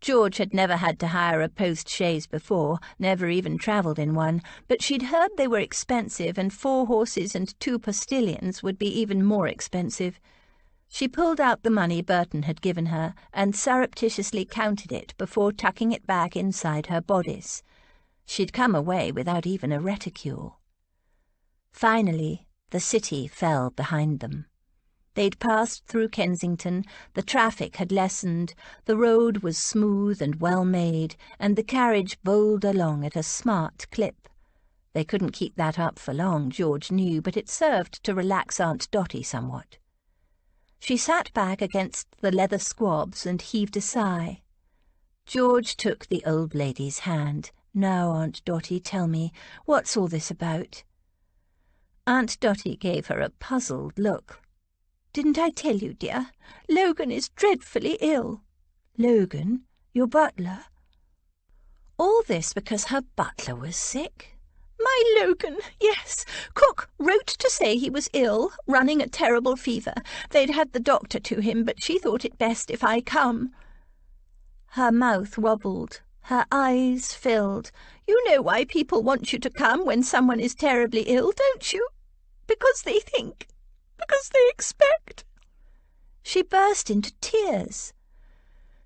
George had never had to hire a post-chaise before, never even travelled in one, but she'd heard they were expensive, and 4 horses and 2 postilions would be even more expensive. She pulled out the money Burton had given her and surreptitiously counted it before tucking it back inside her bodice. She'd come away without even a reticule. Finally, the city fell behind them. They'd passed through Kensington, the traffic had lessened, the road was smooth and well-made, and the carriage bowled along at a smart clip. They couldn't keep that up for long, George knew, but it served to relax Aunt Dottie somewhat. She sat back against the leather squabs and heaved a sigh. George took the old lady's hand. "Now, Aunt Dottie, tell me, what's all this about?" Aunt Dottie gave her a puzzled look. "Didn't I tell you, dear? Logan is dreadfully ill." "Logan? Your butler?" "All this because her butler was sick?" "My Logan, yes. Cook wrote to say he was ill, running a terrible fever. They'd had the doctor to him, but she thought it best if I come." Her mouth wobbled. Her eyes filled. "You know why people want you to come when someone is terribly ill, don't you? Because they think, because they expect." She burst into tears.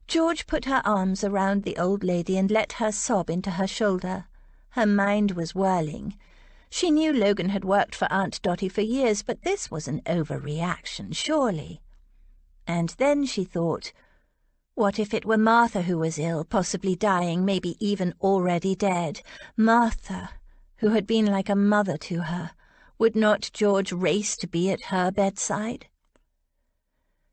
George put her arms around the old lady and let her sob into her shoulder. Her mind was whirling. She knew Logan had worked for Aunt Dottie for years, but this was an overreaction, surely. And then she thought, what if it were Martha who was ill, possibly dying, maybe even already dead? Martha, who had been like a mother to her. Would not George race to be at her bedside?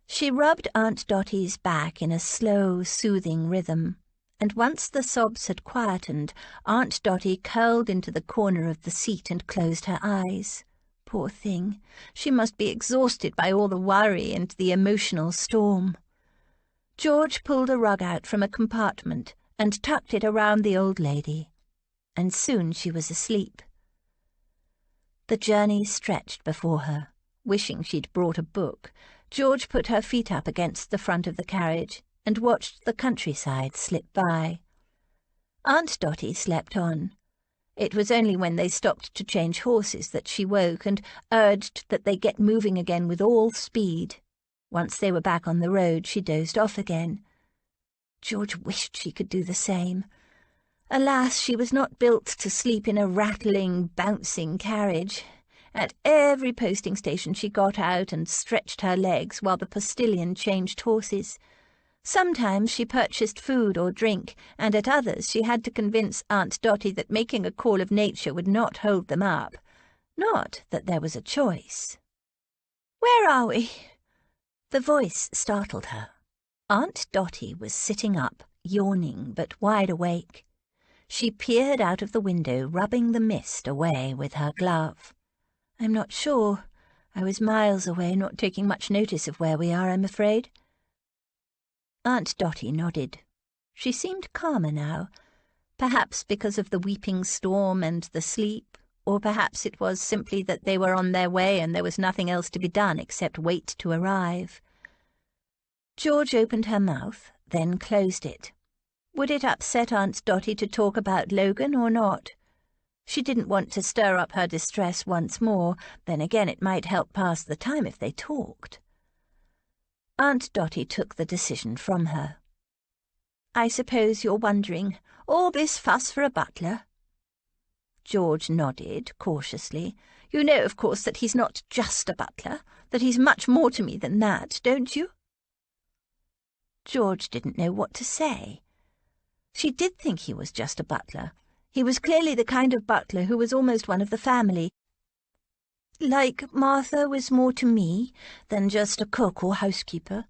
She rubbed Aunt Dottie's back in a slow, soothing rhythm, and once the sobs had quietened, Aunt Dottie curled into the corner of the seat and closed her eyes. Poor thing, she must be exhausted by all the worry and the emotional storm. George pulled a rug out from a compartment and tucked it around the old lady, and soon she was asleep. The journey stretched before her. Wishing she'd brought a book, George put her feet up against the front of the carriage and watched the countryside slip by. Aunt Dottie slept on. It was only when they stopped to change horses that she woke and urged that they get moving again with all speed. Once they were back on the road, she dozed off again. George wished she could do the same. Alas, she was not built to sleep in a rattling, bouncing carriage. At every posting station she got out and stretched her legs while the postilion changed horses. Sometimes she purchased food or drink, and at others she had to convince Aunt Dottie that making a call of nature would not hold them up. Not that there was a choice. "Where are we?" The voice startled her. Aunt Dottie was sitting up, yawning but wide awake. She peered out of the window, rubbing the mist away with her glove. "I'm not sure. I was miles away, not taking much notice of where we are, I'm afraid." Aunt Dotty nodded. She seemed calmer now, perhaps because of the weeping storm and the sleep, or perhaps it was simply that they were on their way and there was nothing else to be done except wait to arrive. George opened her mouth, then closed it. Would it upset Aunt Dotty to talk about Logan or not? She didn't want to stir up her distress once more, then again it might help pass the time if they talked. Aunt Dotty took the decision from her. "I suppose you're wondering, all this fuss for a butler?" George nodded cautiously. "You know, of course, that he's not just a butler, that he's much more to me than that, don't you?" George didn't know what to say. She did think he was just a butler. He was clearly the kind of butler who was almost one of the family. Like Martha was more to me than just a cook or housekeeper.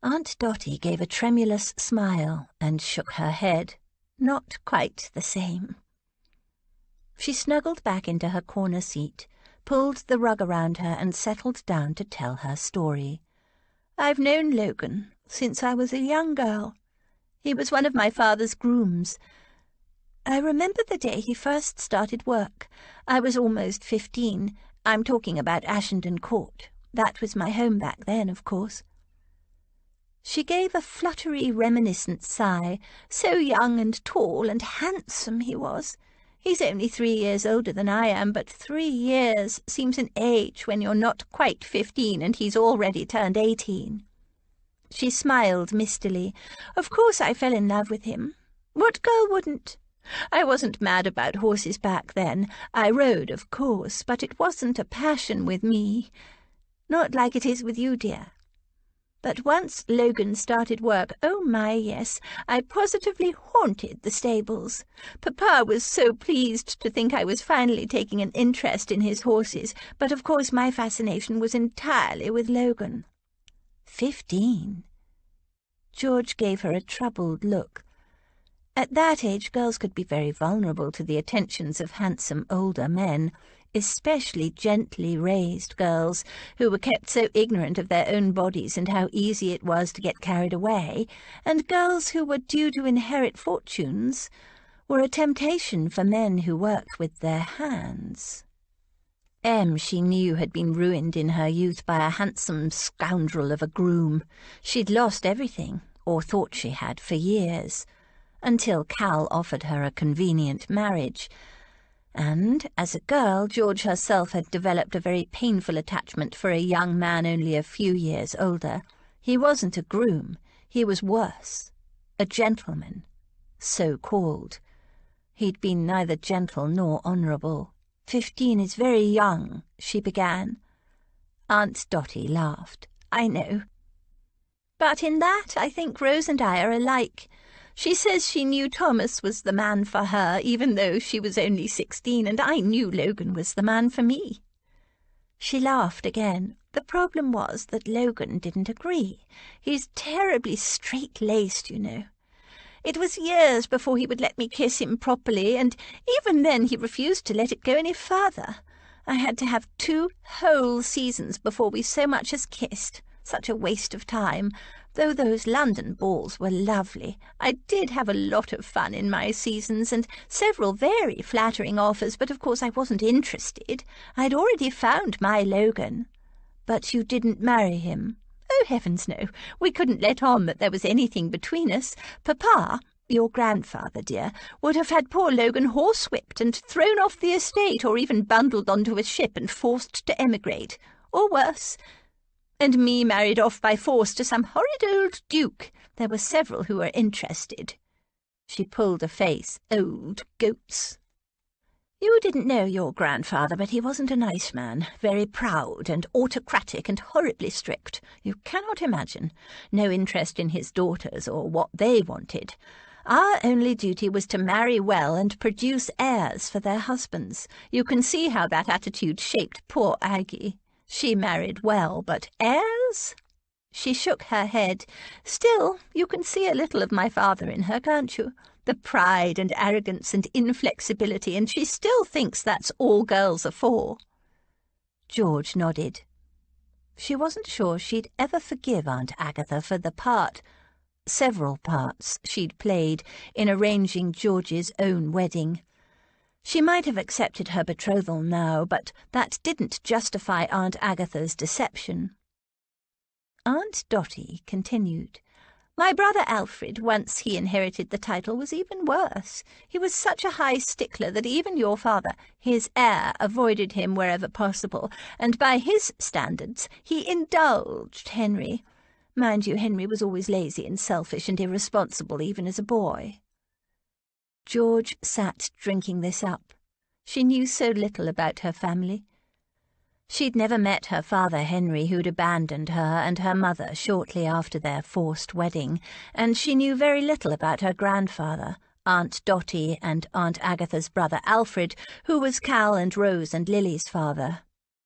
Aunt Dotty gave a tremulous smile and shook her head. Not quite the same. She snuggled back into her corner seat, pulled the rug around her and settled down to tell her story. "I've known Logan since I was a young girl. He was one of my father's grooms. I remember the day he first started work. I was almost 15. I'm talking about Ashenden Court. That was my home back then, of course." She gave a fluttery, reminiscent sigh. "So young and tall and handsome he was. He's only 3 years older than I am, but 3 years seems an age when you're not quite 15 and he's already turned 18. She smiled mistily. "Of course I fell in love with him. What girl wouldn't? I wasn't mad about horses back then. I rode, of course, but it wasn't a passion with me. Not like it is with you, dear. But once Logan started work, oh my, yes, I positively haunted the stables. Papa was so pleased to think I was finally taking an interest in his horses, but of course my fascination was entirely with Logan." 15. George gave her a troubled look. At that age, girls could be very vulnerable to the attentions of handsome older men, especially gently raised girls who were kept so ignorant of their own bodies and how easy it was to get carried away, and girls who were due to inherit fortunes were a temptation for men who worked with their hands. Em, she knew, had been ruined in her youth by a handsome scoundrel of a groom. She'd lost everything, or thought she had, for years, until Cal offered her a convenient marriage. And, as a girl, George herself had developed a very painful attachment for a young man only a few years older. He wasn't a groom. He was worse. A gentleman. So-called. He'd been neither gentle nor honourable. 15 is very young, she began. Aunt Dotty laughed. "I know. But in that, I think Rose and I are alike. She says she knew Thomas was the man for her, even though she was only 16, and I knew Logan was the man for me." She laughed again. "The problem was that Logan didn't agree. He's terribly straight-laced, you know. It was years before he would let me kiss him properly, and even then he refused to let it go any further. I had to have 2 whole seasons before we so much as kissed. Such a waste of time. Though those London balls were lovely, I did have a lot of fun in my seasons, and several very flattering offers, but of course I wasn't interested. I'd already found my Logan." "But you didn't marry him?" "Oh, heavens, no. We couldn't let on that there was anything between us. Papa, your grandfather, dear, would have had poor Logan horsewhipped and thrown off the estate, or even bundled onto a ship and forced to emigrate, or worse. And me married off by force to some horrid old duke. There were several who were interested." She pulled a face. "Old goats." "You didn't know your grandfather, but he wasn't a nice man. Very proud and autocratic and horribly strict. You cannot imagine. No interest in his daughters or what they wanted. Our only duty was to marry well and produce heirs for their husbands. You can see how that attitude shaped poor Aggie. She married well, but heirs?" She shook her head. "Still, you can see a little of my father in her, can't you? The pride and arrogance and inflexibility, and she still thinks that's all girls are for." George nodded. She wasn't sure she'd ever forgive Aunt Agatha for several parts she'd played in arranging George's own wedding. She might have accepted her betrothal now, but that didn't justify Aunt Agatha's deception. Aunt Dotty continued. "My brother Alfred, once he inherited the title, was even worse. He was such a high stickler that even your father, his heir, avoided him wherever possible, and by his standards he indulged Henry. Mind you, Henry was always lazy and selfish and irresponsible even as a boy." George sat drinking this up. She knew so little about her family. She'd never met her father Henry, who'd abandoned her, and her mother shortly after their forced wedding, and she knew very little about her grandfather, Aunt Dotty, and Aunt Agatha's brother Alfred, who was Cal and Rose and Lily's father.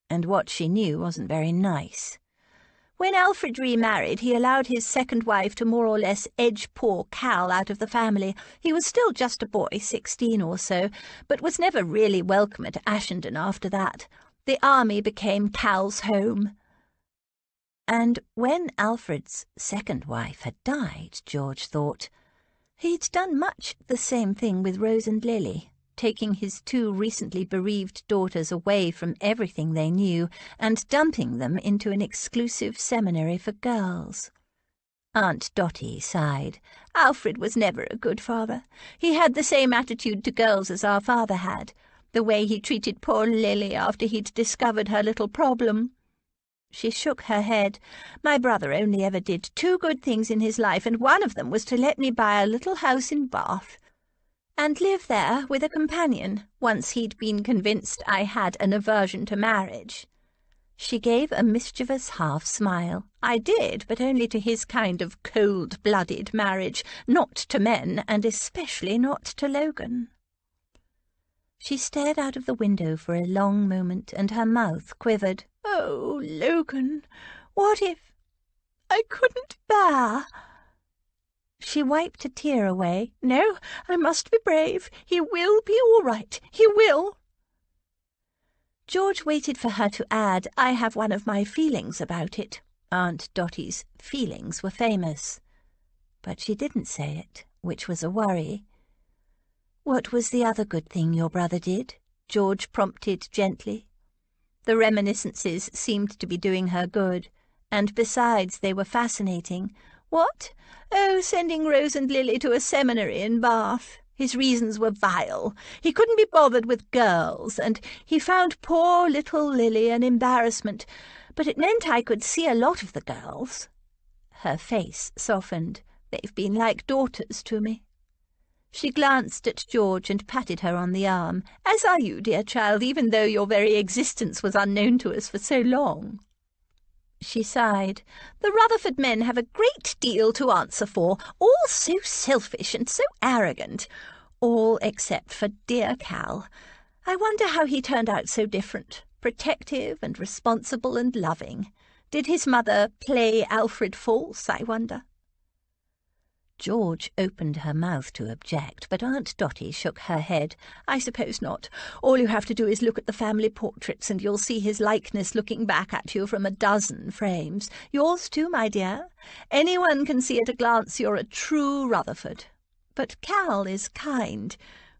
And what she knew wasn't very nice. When Alfred remarried, he allowed his second wife to more or less edge poor Cal out of the family. He was still just a boy, 16 or so, but was never really welcome at Ashenden after that. The army became Cal's home. And when Alfred's second wife had died, George thought, he'd done much the same thing with Rose and Lily, taking his 2 recently bereaved daughters away from everything they knew and dumping them into an exclusive seminary for girls. Aunt Dotty sighed. "Alfred was never a good father. He had the same attitude to girls as our father had. The way he treated poor Lily after he'd discovered her little problem." She shook her head. "My brother only ever did 2 good things in his life, and one of them was to let me buy a little house in Bath and live there with a companion, once he'd been convinced I had an aversion to marriage." She gave a mischievous half-smile. "I did, but only to his kind of cold-blooded marriage, not to men, and especially not to Logan." She stared out of the window for a long moment, and her mouth quivered. "Oh, Logan, what if I couldn't bear—" She wiped a tear away. "No, I must be brave. He will be all right. He will." George waited for her to add, "I have one of my feelings about it." Aunt Dotty's feelings were famous. But she didn't say it, which was a worry. "What was the other good thing your brother did?" George prompted gently. The reminiscences seemed to be doing her good, and besides they were fascinating. "What? Oh, sending Rose and Lily to a seminary in Bath. His reasons were vile. He couldn't be bothered with girls, and he found poor little Lily an embarrassment, but it meant I could see a lot of the girls." Her face softened. "They've been like daughters to me." She glanced at George and patted her on the arm. "As are you, dear child, even though your very existence was unknown to us for so long." She sighed. "The Rutherford men have a great deal to answer for, all so selfish and so arrogant. All except for dear Cal. I wonder how he turned out so different, protective and responsible and loving. Did his mother play Alfred false, I wonder?" George opened her mouth to object, but Aunt Dotty shook her head. "I suppose not. All you have to do is look at the family portraits, and you'll see his likeness looking back at you from a dozen frames. Yours too, my dear. Anyone can see at a glance you're a true Rutherford. But Cal is kind,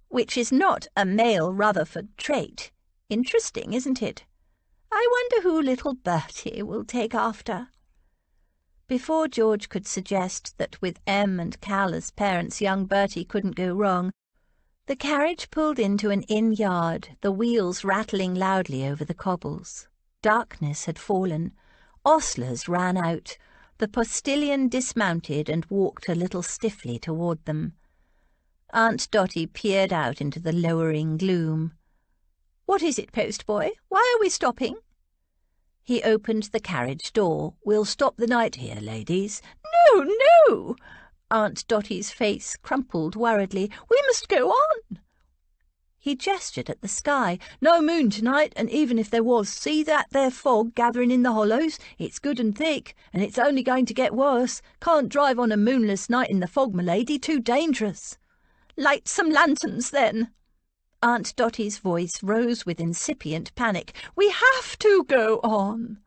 which is not a male Rutherford trait. Interesting, isn't it? I wonder who little Bertie will take after." Before George could suggest that with Em and Cal as parents young Bertie couldn't go wrong, the carriage pulled into an inn yard, the wheels rattling loudly over the cobbles. Darkness had fallen. Ostlers ran out. The postilion dismounted and walked a little stiffly toward them. Aunt Dotty peered out into the lowering gloom. "What is it, postboy? Why are we stopping?" He opened the carriage door. "We'll stop the night here, ladies." "No, no!" Aunt Dotty's face crumpled worriedly. "We must go on." He gestured at the sky. "No moon tonight, and even if there was, see that there fog gathering in the hollows? It's good and thick, and it's only going to get worse. Can't drive on a moonless night in the fog, m'lady, too dangerous." "Light some lanterns, then." Aunt Dottie's voice rose with incipient panic. "We have to go on."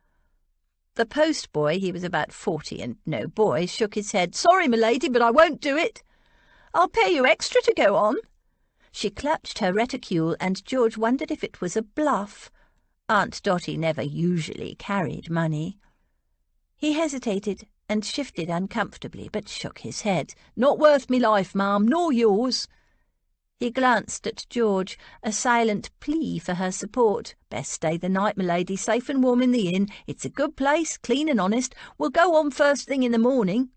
The postboy, he was about 40 and no boy, shook his head. "Sorry, m'lady, but I won't do it." "I'll pay you extra to go on." She clutched her reticule, and George wondered if it was a bluff. Aunt Dottie never usually carried money. He hesitated and shifted uncomfortably, but shook his head. "Not worth me life, ma'am, nor yours." He glanced at George, a silent plea for her support. "Best stay the night, m'lady, safe and warm in the inn. It's a good place, clean and honest. We'll go on first thing in the morning."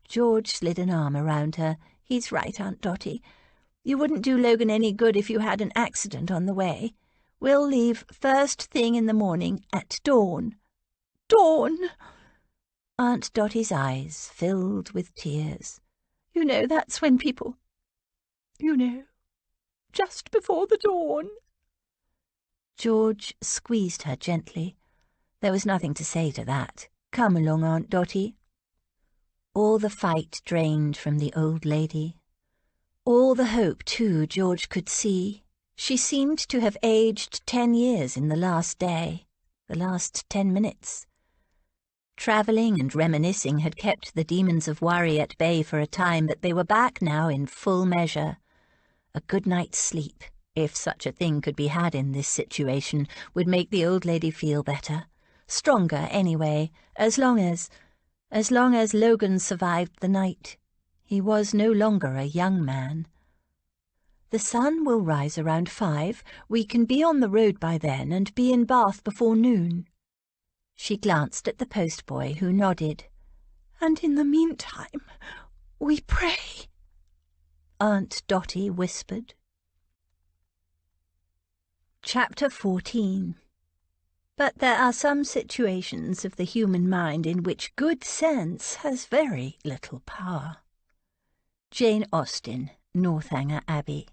George slid an arm around her. "He's right, Aunt Dottie. You wouldn't do Logan any good if you had an accident on the way. We'll leave first thing in the morning at dawn." "Dawn!" Aunt Dottie's eyes filled with tears. "You know, that's when people... You know, just before the dawn." George squeezed her gently. There was nothing to say to that. "Come along, Aunt Dottie." All the fight drained from the old lady. All the hope, too, George could see. She seemed to have aged 10 years in the last day, the last 10 minutes. Travelling and reminiscing had kept the demons of worry at bay for a time, but they were back now in full measure. A good night's sleep, if such a thing could be had in this situation, would make the old lady feel better. Stronger, anyway, as long as Logan survived the night. He was no longer a young man. "The sun will rise around 5. We can be on the road by then and be in Bath before noon." She glanced at the postboy, who nodded. "And in the meantime, we pray," Aunt Dottie whispered. Chapter 14. But there are some situations of the human mind in which good sense has very little power. Jane Austen, Northanger Abbey.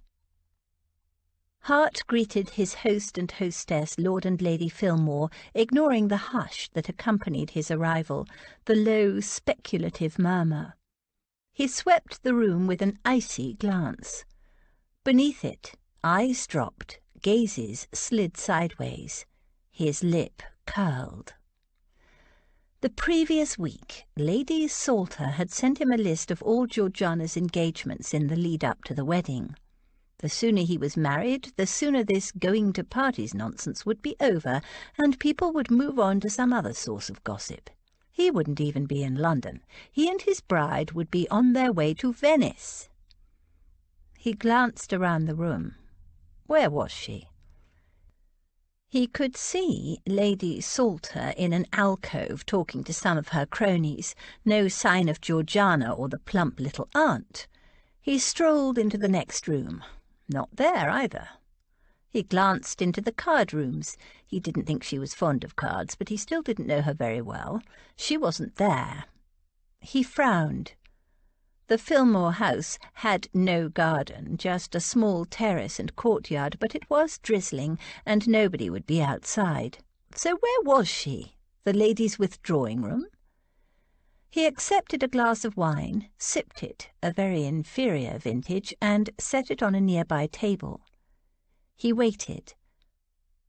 Hart greeted his host and hostess, Lord and Lady Fillmore, ignoring the hush that accompanied his arrival, the low, speculative murmur. He swept the room with an icy glance. Beneath it, eyes dropped, gazes slid sideways. His lip curled. The previous week, Lady Salter had sent him a list of all Georgiana's engagements in the lead-up to the wedding. The sooner he was married, the sooner this going-to-parties nonsense would be over, and people would move on to some other source of gossip. He wouldn't even be in London. He and his bride would be on their way to Venice. He glanced around the room. Where was she? He could see Lady Salter in an alcove talking to some of her cronies. No sign of Georgiana or the plump little aunt. He strolled into the next room. Not there either. He glanced into the card rooms. He didn't think she was fond of cards, but he still didn't know her very well. She wasn't there. He frowned. The Fillmore house had no garden, just a small terrace and courtyard, but it was drizzling, and nobody would be outside. So where was she? The ladies' withdrawing room? He accepted a glass of wine, sipped it, a very inferior vintage, and set it on a nearby table. He waited.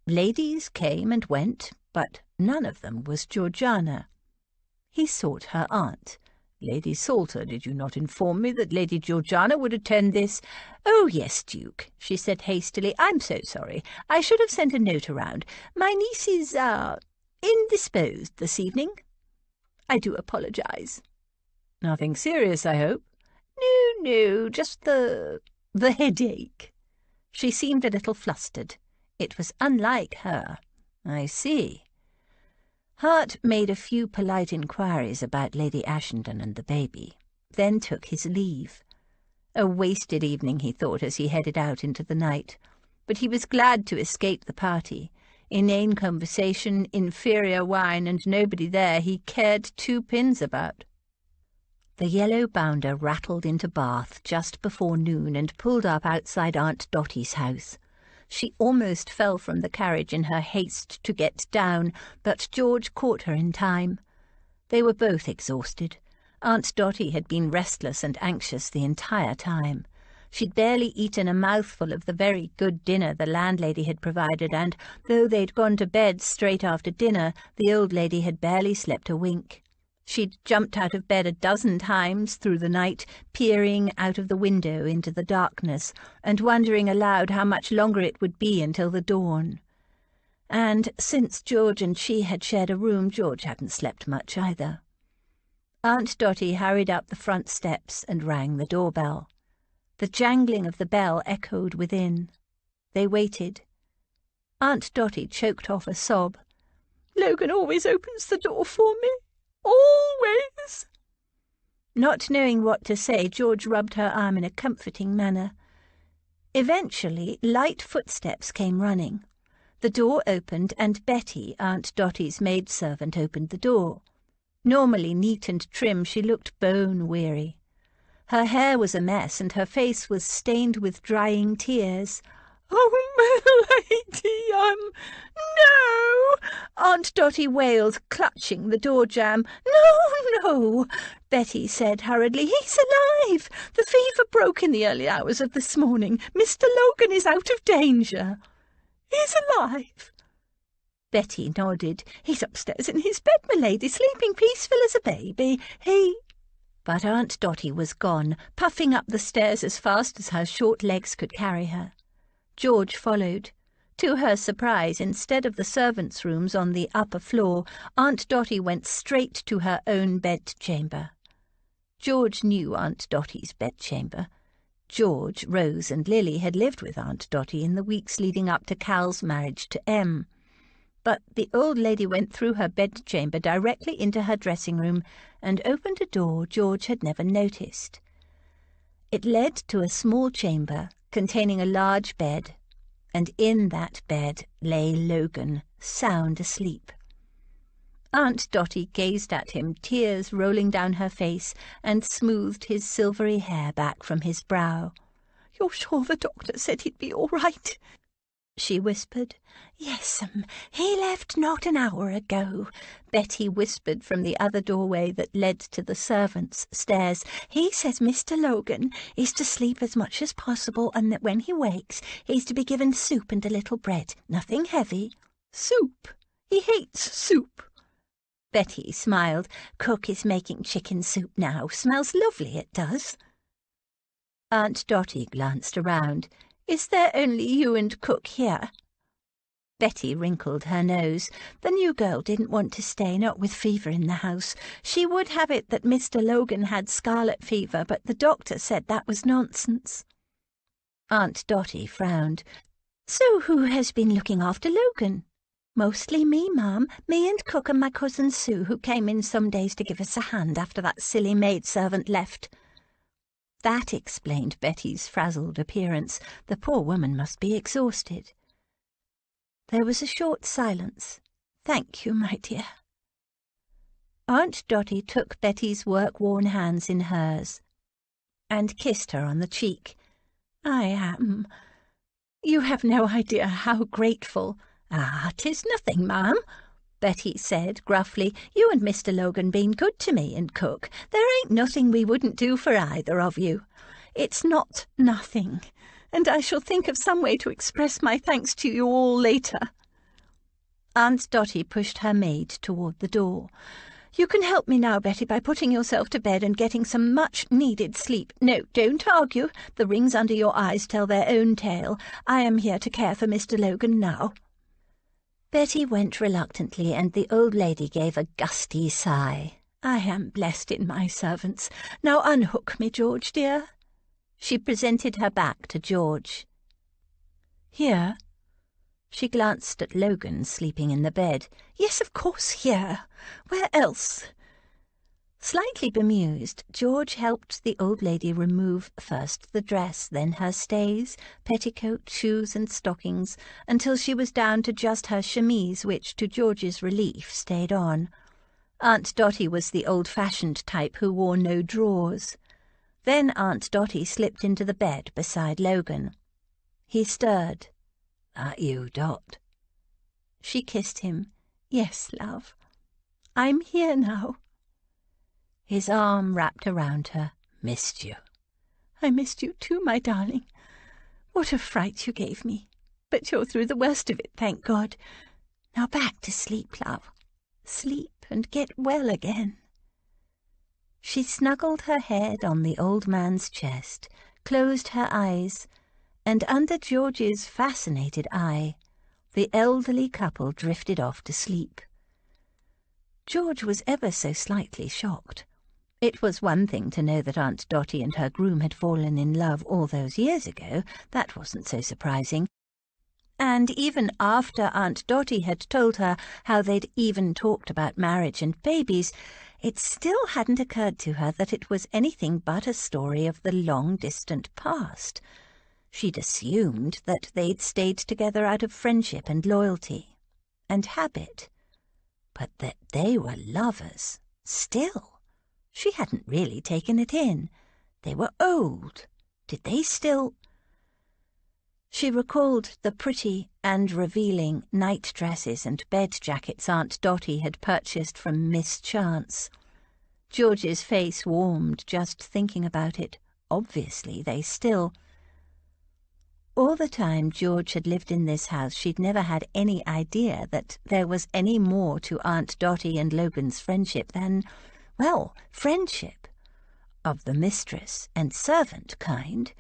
Ladies came and went, but none of them was Georgiana. He sought her aunt. "Lady Salter, did you not inform me that Lady Georgiana would attend this?" "Oh, yes, Duke," she said hastily. "I'm so sorry. I should have sent a note around. My niece is, indisposed this evening. I do apologize." "Nothing serious, I hope?" No, just the headache." She seemed a little flustered. It was unlike her. "I see." Hart made a few polite inquiries about Lady Ashenden and the baby, then took his leave. A wasted evening, he thought, as he headed out into the night. But he was glad to escape the party. Inane conversation, inferior wine, and nobody there he cared 2 pins about. The yellow bounder rattled into Bath just before noon and pulled up outside Aunt Dottie's house. She almost fell from the carriage in her haste to get down, but George caught her in time. They were both exhausted. Aunt Dottie had been restless and anxious the entire time. She'd barely eaten a mouthful of the very good dinner the landlady had provided, and though they'd gone to bed straight after dinner, the old lady had barely slept a wink. She'd jumped out of bed a dozen times through the night, peering out of the window into the darkness, and wondering aloud how much longer it would be until the dawn. And since George and she had shared a room, George hadn't slept much either. Aunt Dottie hurried up the front steps and rang the doorbell. The jangling of the bell echoed within. They waited. Aunt Dottie choked off a sob. "Logan always opens the door for me. Always." Not knowing what to say, George rubbed her arm in a comforting manner. Eventually, light footsteps came running. The door opened, and Betty, Aunt Dottie's maidservant, opened the door. Normally neat and trim, she looked bone-weary. Her hair was a mess, and her face was stained with drying tears. "Oh, my lady, no!" Aunt Dottie wailed, clutching the door jamb. No, Betty said hurriedly. "He's alive. The fever broke in the early hours of this morning. Mr. Logan is out of danger." "He's alive?" Betty nodded. "He's upstairs in his bed, my lady, sleeping peaceful as a baby. But Aunt Dottie was gone, puffing up the stairs as fast as her short legs could carry her. George followed. To her surprise, instead of the servants' rooms on the upper floor, Aunt Dottie went straight to her own bedchamber. George knew Aunt Dottie's bedchamber. George, Rose and Lily had lived with Aunt Dottie in the weeks leading up to Cal's marriage to Em. But the old lady went through her bedchamber directly into her dressing-room and opened a door George had never noticed. It led to a small chamber containing a large bed, and in that bed lay Logan, sound asleep. Aunt Dottie gazed at him, tears rolling down her face, and smoothed his silvery hair back from his brow. "You're sure the doctor said he'd be all right?" she whispered. "Yes, he left not an hour ago," Betty whispered from the other doorway that led to the servants' stairs. "He says Mr. Logan is to sleep as much as possible, and that when he wakes he's to be given soup and a little bread, nothing heavy." "Soup? He hates soup." Betty smiled. "Cook is making chicken soup now. Smells lovely, it does." Aunt Dottie glanced around. "Is there only you and Cook here?" Betty wrinkled her nose. "The new girl didn't want to stay, not with fever in the house. She would have it that Mr. Logan had scarlet fever, but the doctor said that was nonsense." Aunt Dottie frowned. "So who has been looking after Logan?" "Mostly me, ma'am. Me and Cook and my cousin Sue, who came in some days to give us a hand after that silly maidservant left." That explained Betty's frazzled appearance. The poor woman must be exhausted. There was a short silence. "Thank you, my dear." Aunt Dottie took Betty's work-worn hands in hers and kissed her on the cheek. You have no idea how grateful." "'Tis nothing, ma'am," Betty said gruffly. "You and Mr. Logan been good to me and Cook. There ain't nothing we wouldn't do for either of you." "It's not nothing, and I shall think of some way to express my thanks to you all later." Aunt Dottie pushed her maid toward the door. "You can help me now, Betty, by putting yourself to bed and getting some much-needed sleep. No, don't argue. The rings under your eyes tell their own tale. I am here to care for Mr. Logan now." Betty went reluctantly, and the old lady gave a gusty sigh. "I am blessed in my servants. Now unhook me, George, dear." She presented her back to George. "Here?" She glanced at Logan sleeping in the bed. "Yes, of course, here. Where else?" Slightly bemused, George helped the old lady remove first the dress, then her stays, petticoat, shoes and stockings, until she was down to just her chemise, which, to George's relief, stayed on. Aunt Dotty was the old-fashioned type who wore no drawers. Then Aunt Dotty slipped into the bed beside Logan. He stirred. "That you, Dot?" She kissed him. "Yes, love. I'm here now." His arm wrapped around her. "Missed you." "I missed you too, my darling. What a fright you gave me. But you're through the worst of it, thank God. Now back to sleep, love. Sleep and get well again." She snuggled her head on the old man's chest, closed her eyes, and under George's fascinated eye, the elderly couple drifted off to sleep. George was ever so slightly shocked. It was one thing to know that Aunt Dotty and her groom had fallen in love all those years ago. That wasn't so surprising. And even after Aunt Dotty had told her how they'd even talked about marriage and babies, it still hadn't occurred to her that it was anything but a story of the long-distant past. She'd assumed that they'd stayed together out of friendship and loyalty and habit. But that they were lovers, still. She hadn't really taken it in. They were old. Did they still... She recalled the pretty and revealing night dresses and bed jackets Aunt Dotty had purchased from Miss Chance. George's face warmed just thinking about it. Obviously, they still... All the time George had lived in this house, she'd never had any idea that there was any more to Aunt Dotty and Logan's friendship than, well, friendship. Of the mistress and servant kind.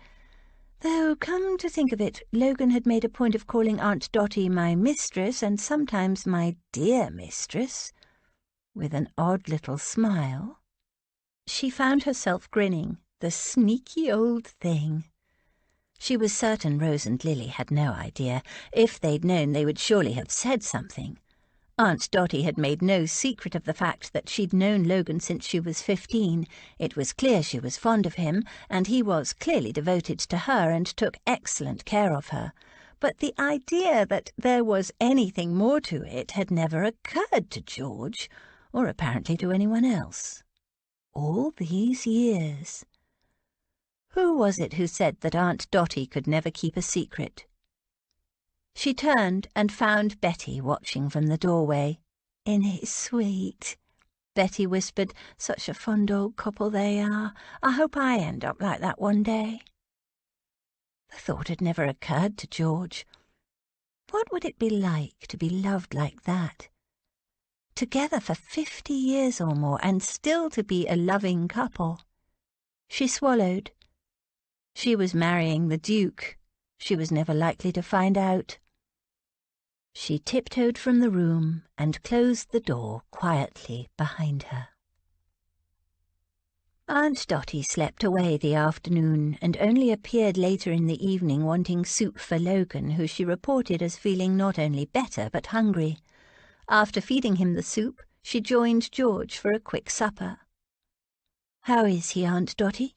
Though, come to think of it, Logan had made a point of calling Aunt Dotty my mistress and sometimes my dear mistress, with an odd little smile. She found herself grinning, the sneaky old thing. She was certain Rose and Lily had no idea. If they'd known, they would surely have said something. Aunt Dotty had made no secret of the fact that she'd known Logan since she was 15. It was clear she was fond of him, and he was clearly devoted to her and took excellent care of her. But the idea that there was anything more to it had never occurred to George, or apparently to anyone else. All these years. Who was it who said that Aunt Dotty could never keep a secret? She turned and found Betty watching from the doorway. "Isn't it sweet?" Betty whispered. "Such a fond old couple they are. I hope I end up like that one day." The thought had never occurred to George. What would it be like to be loved like that? Together for 50 years or more, and still to be a loving couple. She swallowed. She was marrying the Duke. She was never likely to find out. She tiptoed from the room and closed the door quietly behind her. Aunt Dotty slept away the afternoon and only appeared later in the evening wanting soup for Logan, who she reported as feeling not only better but hungry. After feeding him the soup, she joined George for a quick supper. "How is he, Aunt Dotty?"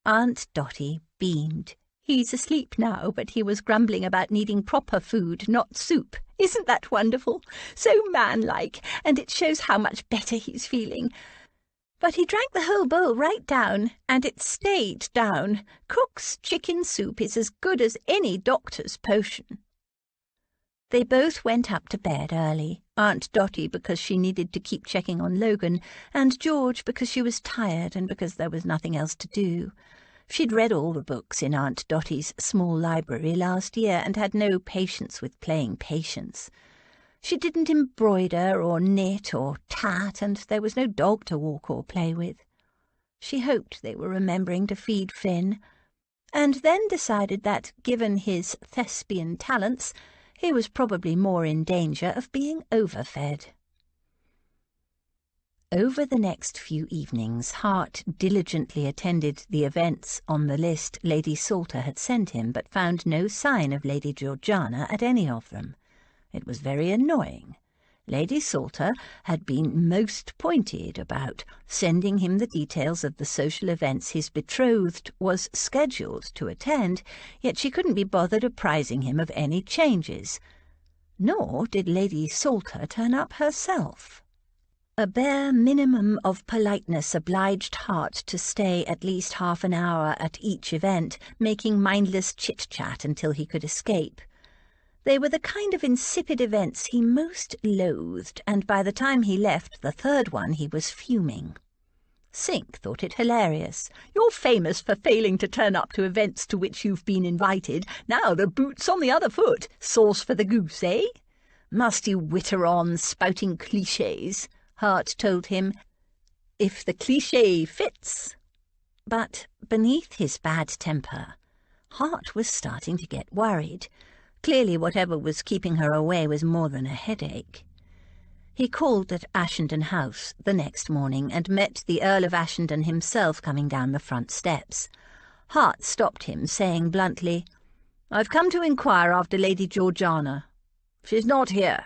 Aunt Dotty beamed. "He's asleep now, but he was grumbling about needing proper food, not soup. Isn't that wonderful? So manlike, and it shows how much better he's feeling. But he drank the whole bowl right down, and it stayed down. Cook's chicken soup is as good as any doctor's potion." They both went up to bed early, Aunt Dotty because she needed to keep checking on Logan, and George because she was tired and because there was nothing else to do. She'd read all the books in Aunt Dotty's small library last year and had no patience with playing patience. She didn't embroider or knit or tat, and there was no dog to walk or play with. She hoped they were remembering to feed Finn, and then decided that, given his thespian talents, he was probably more in danger of being overfed. Over the next few evenings, Hart diligently attended the events on the list Lady Salter had sent him, but found no sign of Lady Georgiana at any of them. It was very annoying. Lady Salter had been most pointed about sending him the details of the social events his betrothed was scheduled to attend, yet she couldn't be bothered apprising him of any changes. Nor did Lady Salter turn up herself. A bare minimum of politeness obliged Hart to stay at least half an hour at each event, making mindless chit-chat until he could escape. They were the kind of insipid events he most loathed, and by the time he left the third one he was fuming. Sink thought it hilarious. "You're famous for failing to turn up to events to which you've been invited. Now the boot's on the other foot. Sauce for the goose, eh? Must you witter on, spouting clichés?" Hart told him, "if the cliché fits." But beneath his bad temper, Hart was starting to get worried. Clearly whatever was keeping her away was more than a headache. He called at Ashenden House the next morning and met the Earl of Ashenden himself coming down the front steps. Hart stopped him, saying bluntly, "I've come to inquire after Lady Georgiana. She's not here."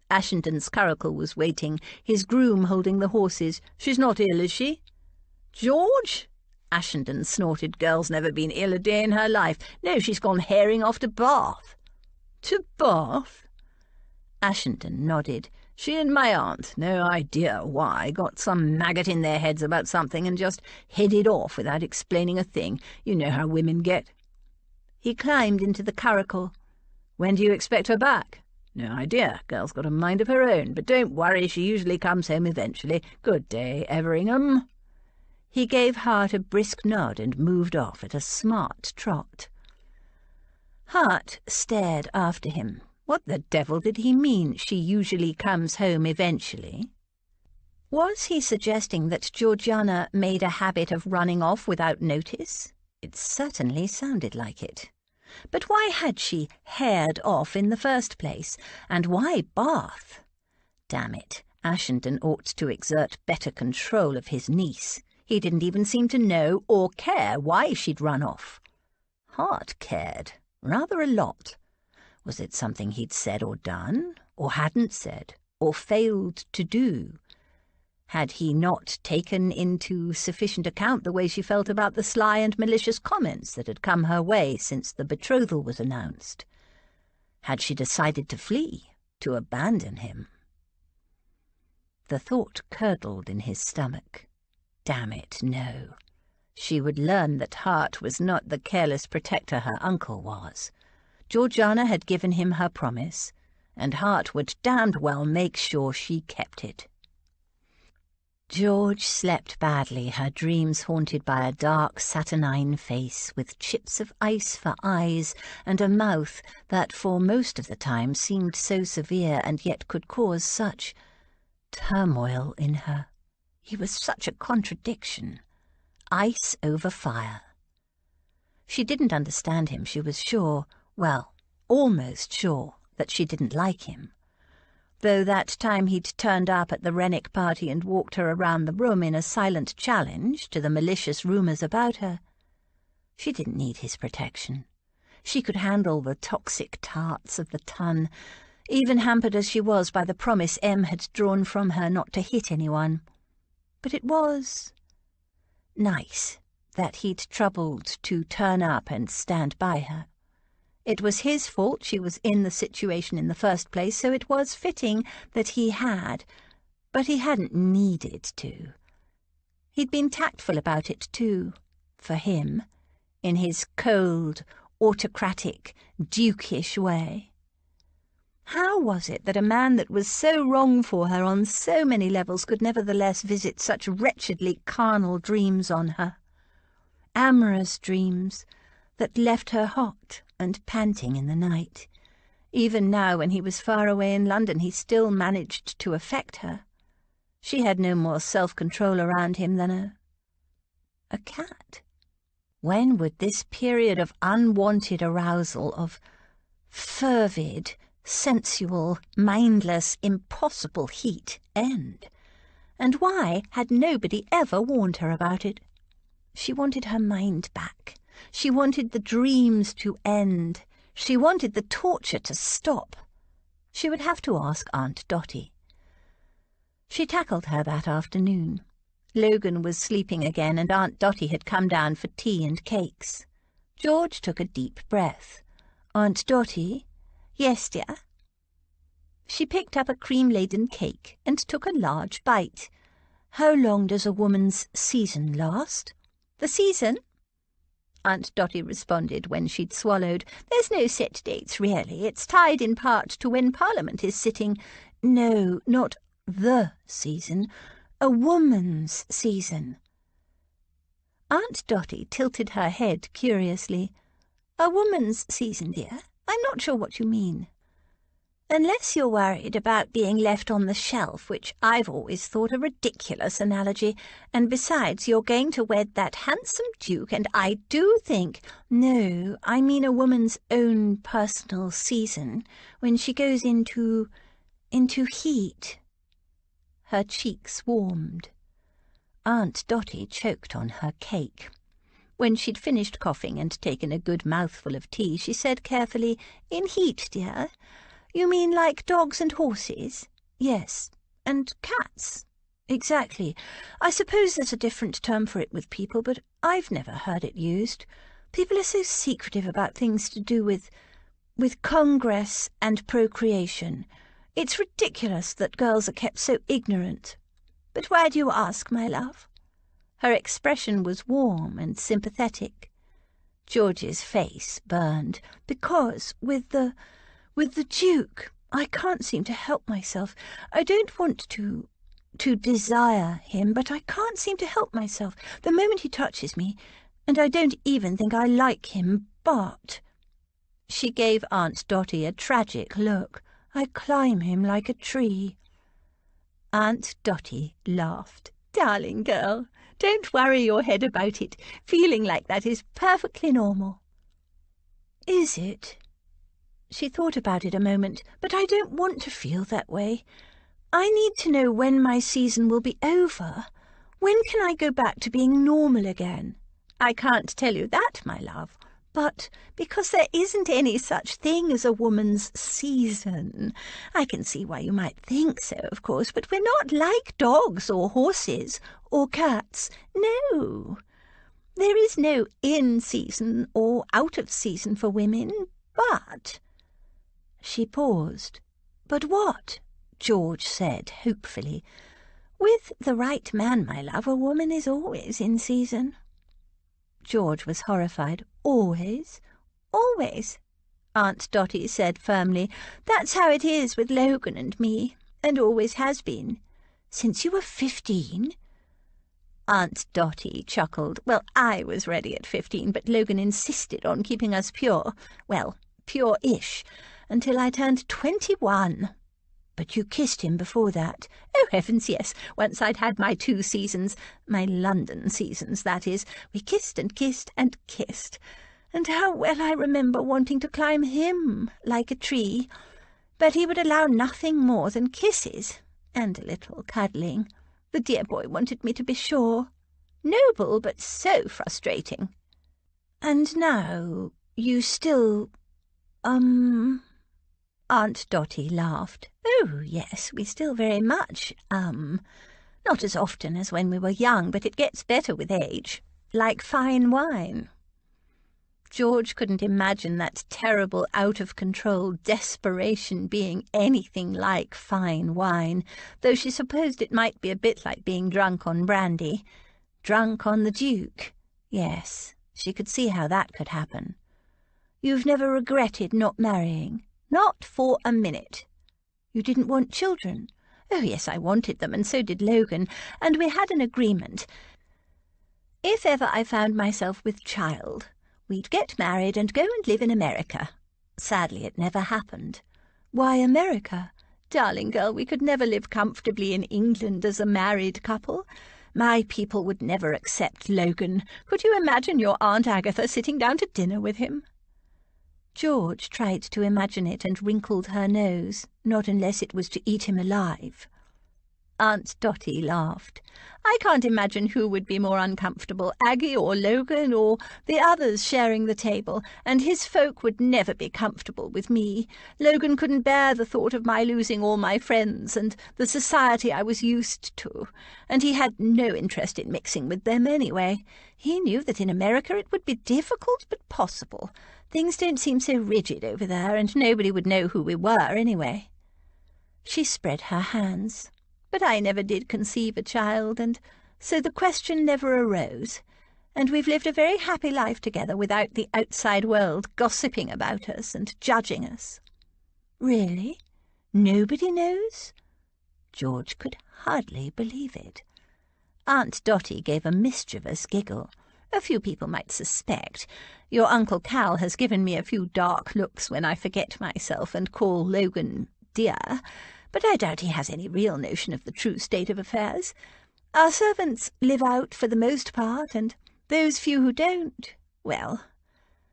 Ashenden's curricle was waiting, his groom holding the horses. "She's not ill, is she?" "George?" Ashenden snorted. "Girl's never been ill a day in her life. No, she's gone herring off to Bath." "To Bath?" Ashenden nodded. "She and my aunt, no idea why, got some maggot in their heads about something and just headed off without explaining a thing. You know how women get." He climbed into the curricle. "When do you expect her back?" "No idea. Girl's got a mind of her own, but don't worry, she usually comes home eventually. Good day, Everingham." He gave Hart a brisk nod and moved off at a smart trot. Hart stared after him. What the devil did he mean, she usually comes home eventually? Was he suggesting that Georgiana made a habit of running off without notice? It certainly sounded like it. But why had she haired off in the first place? And why Bath? Damn it, Ashenden ought to exert better control of his niece. He didn't even seem to know or care why she'd run off. Hart cared, rather a lot. Was it something he'd said or done, or hadn't said, or failed to do? Had he not taken into sufficient account the way she felt about the sly and malicious comments that had come her way since the betrothal was announced? Had she decided to flee, to abandon him? The thought curdled in his stomach. Damn it, no. She would learn that Hart was not the careless protector her uncle was. Georgiana had given him her promise, and Hart would damned well make sure she kept it. George slept badly, her dreams haunted by a dark saturnine face with chips of ice for eyes and a mouth that for most of the time seemed so severe and yet could cause such turmoil in her. He was such a contradiction. Ice over fire. She didn't understand him, she was sure, well, almost sure, that she didn't like him. Though that time he'd turned up at the Rennick party and walked her around the room in a silent challenge to the malicious rumours about her. She didn't need his protection. She could handle the toxic tarts of the ton, even hampered as she was by the promise Em had drawn from her not to hit anyone. But it was nice that he'd troubled to turn up and stand by her. It was his fault she was in the situation in the first place, so it was fitting that he had, but he hadn't needed to. He'd been tactful about it too, for him, in his cold, autocratic, dukish way. How was it that a man that was so wrong for her on so many levels could nevertheless visit such wretchedly carnal dreams on her? Amorous dreams that left her hot and panting in the night. Even now, when he was far away in London, he still managed to affect her. She had no more self-control around him than a cat. When would this period of unwanted arousal, of fervid, sensual, mindless, impossible heat end? And why had nobody ever warned her about it? She wanted her mind back. She wanted the dreams to end. She wanted the torture to stop. She would have to ask Aunt Dotty. She tackled her that afternoon. Logan was sleeping again, and Aunt Dotty had come down for tea and cakes. George took a deep breath. "Aunt Dotty?" "Yes, dear." She picked up a cream-laden cake and took a large bite. "How long does a woman's season last?" "The season?" Aunt Dotty responded when she'd swallowed. "There's no set dates, really. It's tied in part to when Parliament is sitting." "No, not the season. A woman's season." Aunt Dotty tilted her head curiously. "A woman's season, dear? I'm not sure what you mean." "Unless you're worried about being left on the shelf, which I've always thought a ridiculous analogy, and besides, you're going to wed that handsome duke, and I do think—" "No, I mean a woman's own personal season, when she goes into heat." Her cheeks warmed. Aunt Dotty choked on her cake. When she'd finished coughing and taken a good mouthful of tea, she said carefully, "In heat, dear? You mean like dogs and horses?" "Yes, and cats." "Exactly. I suppose there's a different term for it with people, but I've never heard it used. People are so secretive about things to do with Congress and procreation. It's ridiculous that girls are kept so ignorant." "But why do you ask, my love?" Her expression was warm and sympathetic. George's face burned. "Because with the Duke, I can't seem to help myself. I don't want to desire him, but I can't seem to help myself the moment he touches me, and I don't even think I like him, but—" She gave Aunt Dotty a tragic look. "I climb him like a tree." Aunt Dotty laughed. "Darling girl, don't worry your head about it. Feeling like that is perfectly normal." "Is it?" She thought about it a moment. "But I don't want to feel that way. I need to know when my season will be over. When can I go back to being normal again?" "I can't tell you that, my love." "But because there isn't any such thing as a woman's season. I can see why you might think so, of course, but we're not like dogs or horses or cats. No. There is no in-season or out-of-season for women, but—" She paused. "But what?" George said hopefully. "With the right man, my love, a woman is always in season." George was horrified. "Always?" "Always," Aunt Dotty said firmly. "That's how it is with Logan and me, and always has been." "Since you were 15? Aunt Dotty chuckled. "Well, I was ready at 15, but Logan insisted on keeping us pure. Well, pure-ish, until I turned 21. "But you kissed him before that?" "Oh, heavens, yes. Once I'd had my 2 seasons. My London seasons, that is. We kissed and kissed and kissed. And how well I remember wanting to climb him like a tree. But he would allow nothing more than kisses, and a little cuddling. The dear boy wanted me to be sure. Noble, but so frustrating." "And now you still, Aunt Dotty laughed. "Oh, yes, we still very much, not as often as when we were young, but it gets better with age. Like fine wine." George couldn't imagine that terrible, out-of-control desperation being anything like fine wine, though she supposed it might be a bit like being drunk on brandy. Drunk on the Duke. Yes, she could see how that could happen. "You've never regretted not marrying?" "Not for a minute." "You didn't want children?" "Oh, yes, I wanted them, and so did Logan, and we had an agreement. If ever I found myself with child, we'd get married and go and live in America. Sadly, it never happened." "Why America?" "Darling girl, we could never live comfortably in England as a married couple. My people would never accept Logan. Could you imagine your Aunt Agatha sitting down to dinner with him?" George tried to imagine it and wrinkled her nose. "Not unless it was to eat him alive." Aunt Dotty laughed. "I can't imagine who would be more uncomfortable, Aggie or Logan or the others sharing the table, and his folk would never be comfortable with me. Logan couldn't bear the thought of my losing all my friends and the society I was used to, and he had no interest in mixing with them anyway. He knew that in America it would be difficult but possible. Things don't seem so rigid over there, and nobody would know who we were anyway." She spread her hands. "But I never did conceive a child, and so the question never arose, and we've lived a very happy life together without the outside world gossiping about us and judging us." "Really? Nobody knows?" George could hardly believe it. Aunt Dotty gave a mischievous giggle. "A few people might suspect. Your Uncle Cal has given me a few dark looks when I forget myself and call Logan dear, but I doubt he has any real notion of the true state of affairs. Our servants live out for the most part, and those few who don't, well,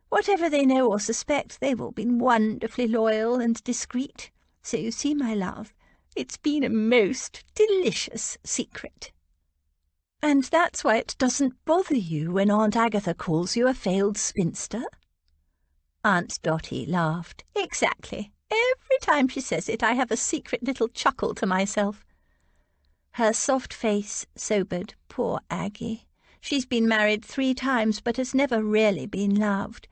whatever they know or suspect, they've all been wonderfully loyal and discreet. So you see, my love, it's been a most delicious secret." "And that's why it doesn't bother you when Aunt Agatha calls you a failed spinster?" Aunt Dotty laughed. "Exactly. Every time she says it, I have a secret little chuckle to myself." Her soft face sobered. Poor Aggie. She's been married 3 times, but has never really been loved.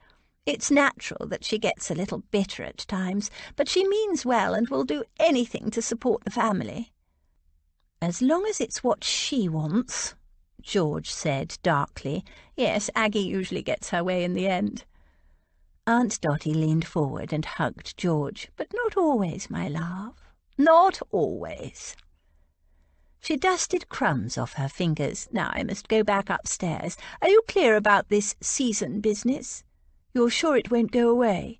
It's natural that she gets a little bitter at times, but she means well and will do anything to support the family. "As long as it's what she wants," George said darkly. "Yes, Aggie usually gets her way in the end." Aunt Dotty leaned forward and hugged George. "But not always, my love. Not always." She dusted crumbs off her fingers. "Now I must go back upstairs. Are you clear about this season business? You're sure it won't go away?"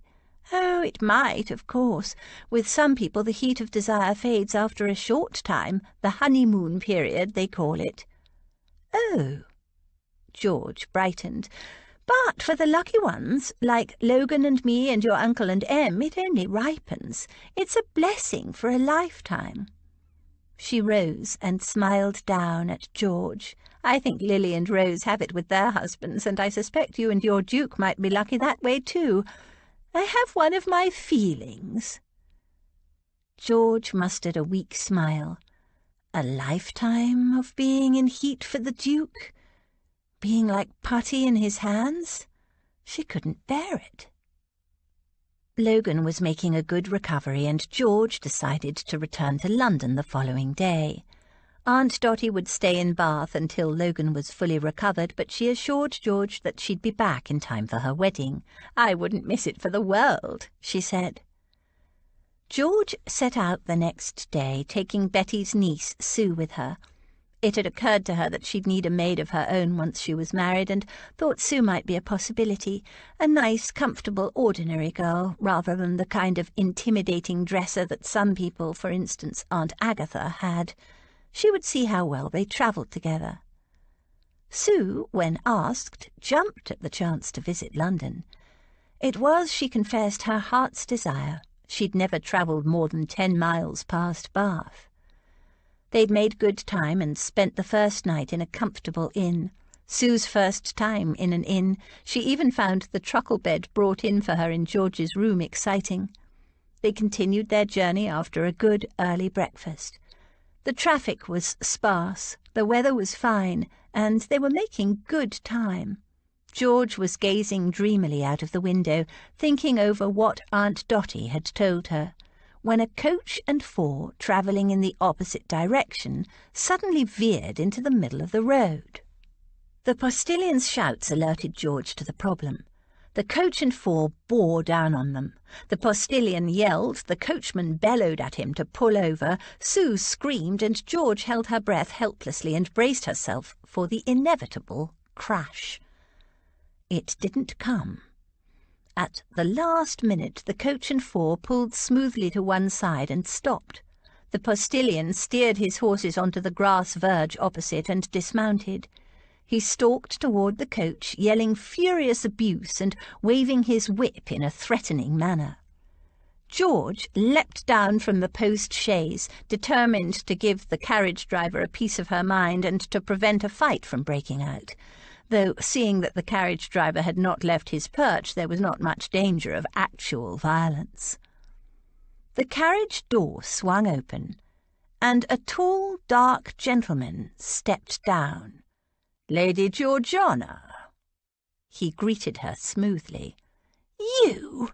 "Oh, it might, of course. With some people the heat of desire fades after a short time. The honeymoon period, they call it." "Oh." George brightened. "But for the lucky ones, like Logan and me and your uncle and Em, it only ripens. It's a blessing for a lifetime." She rose and smiled down at George. "I think Lily and Rose have it with their husbands, and I suspect you and your Duke might be lucky that way too. I have one of my feelings." George mustered a weak smile. A lifetime of being in heat for the Duke? Being like putty in his hands? She couldn't bear it. Logan was making a good recovery, and George decided to return to London the following day. Aunt Dotty would stay in Bath until Logan was fully recovered, but she assured George that she'd be back in time for her wedding. "I wouldn't miss it for the world," she said. George set out the next day, taking Betty's niece Sue with her. It had occurred to her that she'd need a maid of her own once she was married, and thought Sue might be a possibility, a nice, comfortable, ordinary girl, rather than the kind of intimidating dresser that some people, for instance Aunt Agatha, had. She would see how well they travelled together. Sue, when asked, jumped at the chance to visit London. It was, she confessed, her heart's desire. She'd never travelled more than 10 miles past Bath. They'd made good time and spent the first night in a comfortable inn. Sue's first time in an inn. She even found the truckle bed brought in for her in George's room exciting. They continued their journey after a good early breakfast. The traffic was sparse, the weather was fine, and they were making good time. George was gazing dreamily out of the window, thinking over what Aunt Dotty had told her, when a coach and 4, travelling in the opposite direction, suddenly veered into the middle of the road. The postillion's shouts alerted George to the problem. The coach and 4 bore down on them. The postilion yelled, the coachman bellowed at him to pull over, Sue screamed, and George held her breath helplessly and braced herself for the inevitable crash. It didn't come. At the last minute, the coach and 4 pulled smoothly to one side and stopped. The postilion steered his horses onto the grass verge opposite and dismounted. He stalked toward the coach, yelling furious abuse and waving his whip in a threatening manner. George leapt down from the post-chaise, determined to give the carriage driver a piece of her mind and to prevent a fight from breaking out, though, seeing that the carriage driver had not left his perch, there was not much danger of actual violence. The carriage door swung open, and a tall, dark gentleman stepped down. "Lady Georgiana." He greeted her smoothly. "You?"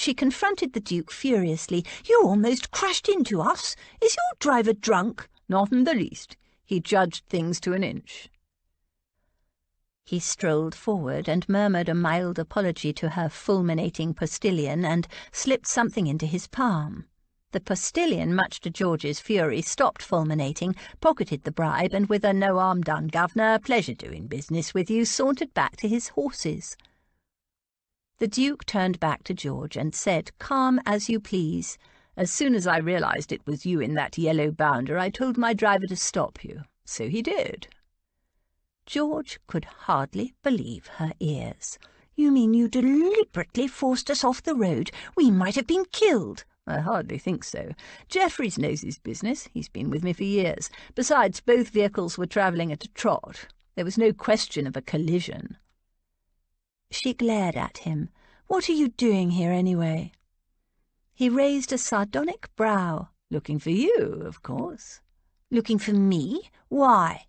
She confronted the Duke furiously. "You almost crashed into us. Is your driver drunk?" "Not in the least. He judged things to an inch." He strolled forward and murmured a mild apology to her fulminating postilion and slipped something into his palm. The postilion, much to George's fury, stopped fulminating, pocketed the bribe, and with a "no harm done, governor, pleasure doing business with you," sauntered back to his horses. The Duke turned back to George and said, calm as you please, "As soon as I realised it was you in that yellow bounder, I told my driver to stop you. So he did." George could hardly believe her ears. "You mean you deliberately forced us off the road? We might have been killed." "I hardly think so. Jeffries knows his business. He's been with me for years. Besides, both vehicles were travelling at a trot. There was no question of a collision." She glared at him. "What are you doing here, anyway?" He raised a sardonic brow. "Looking for you, of course." "Looking for me? Why?"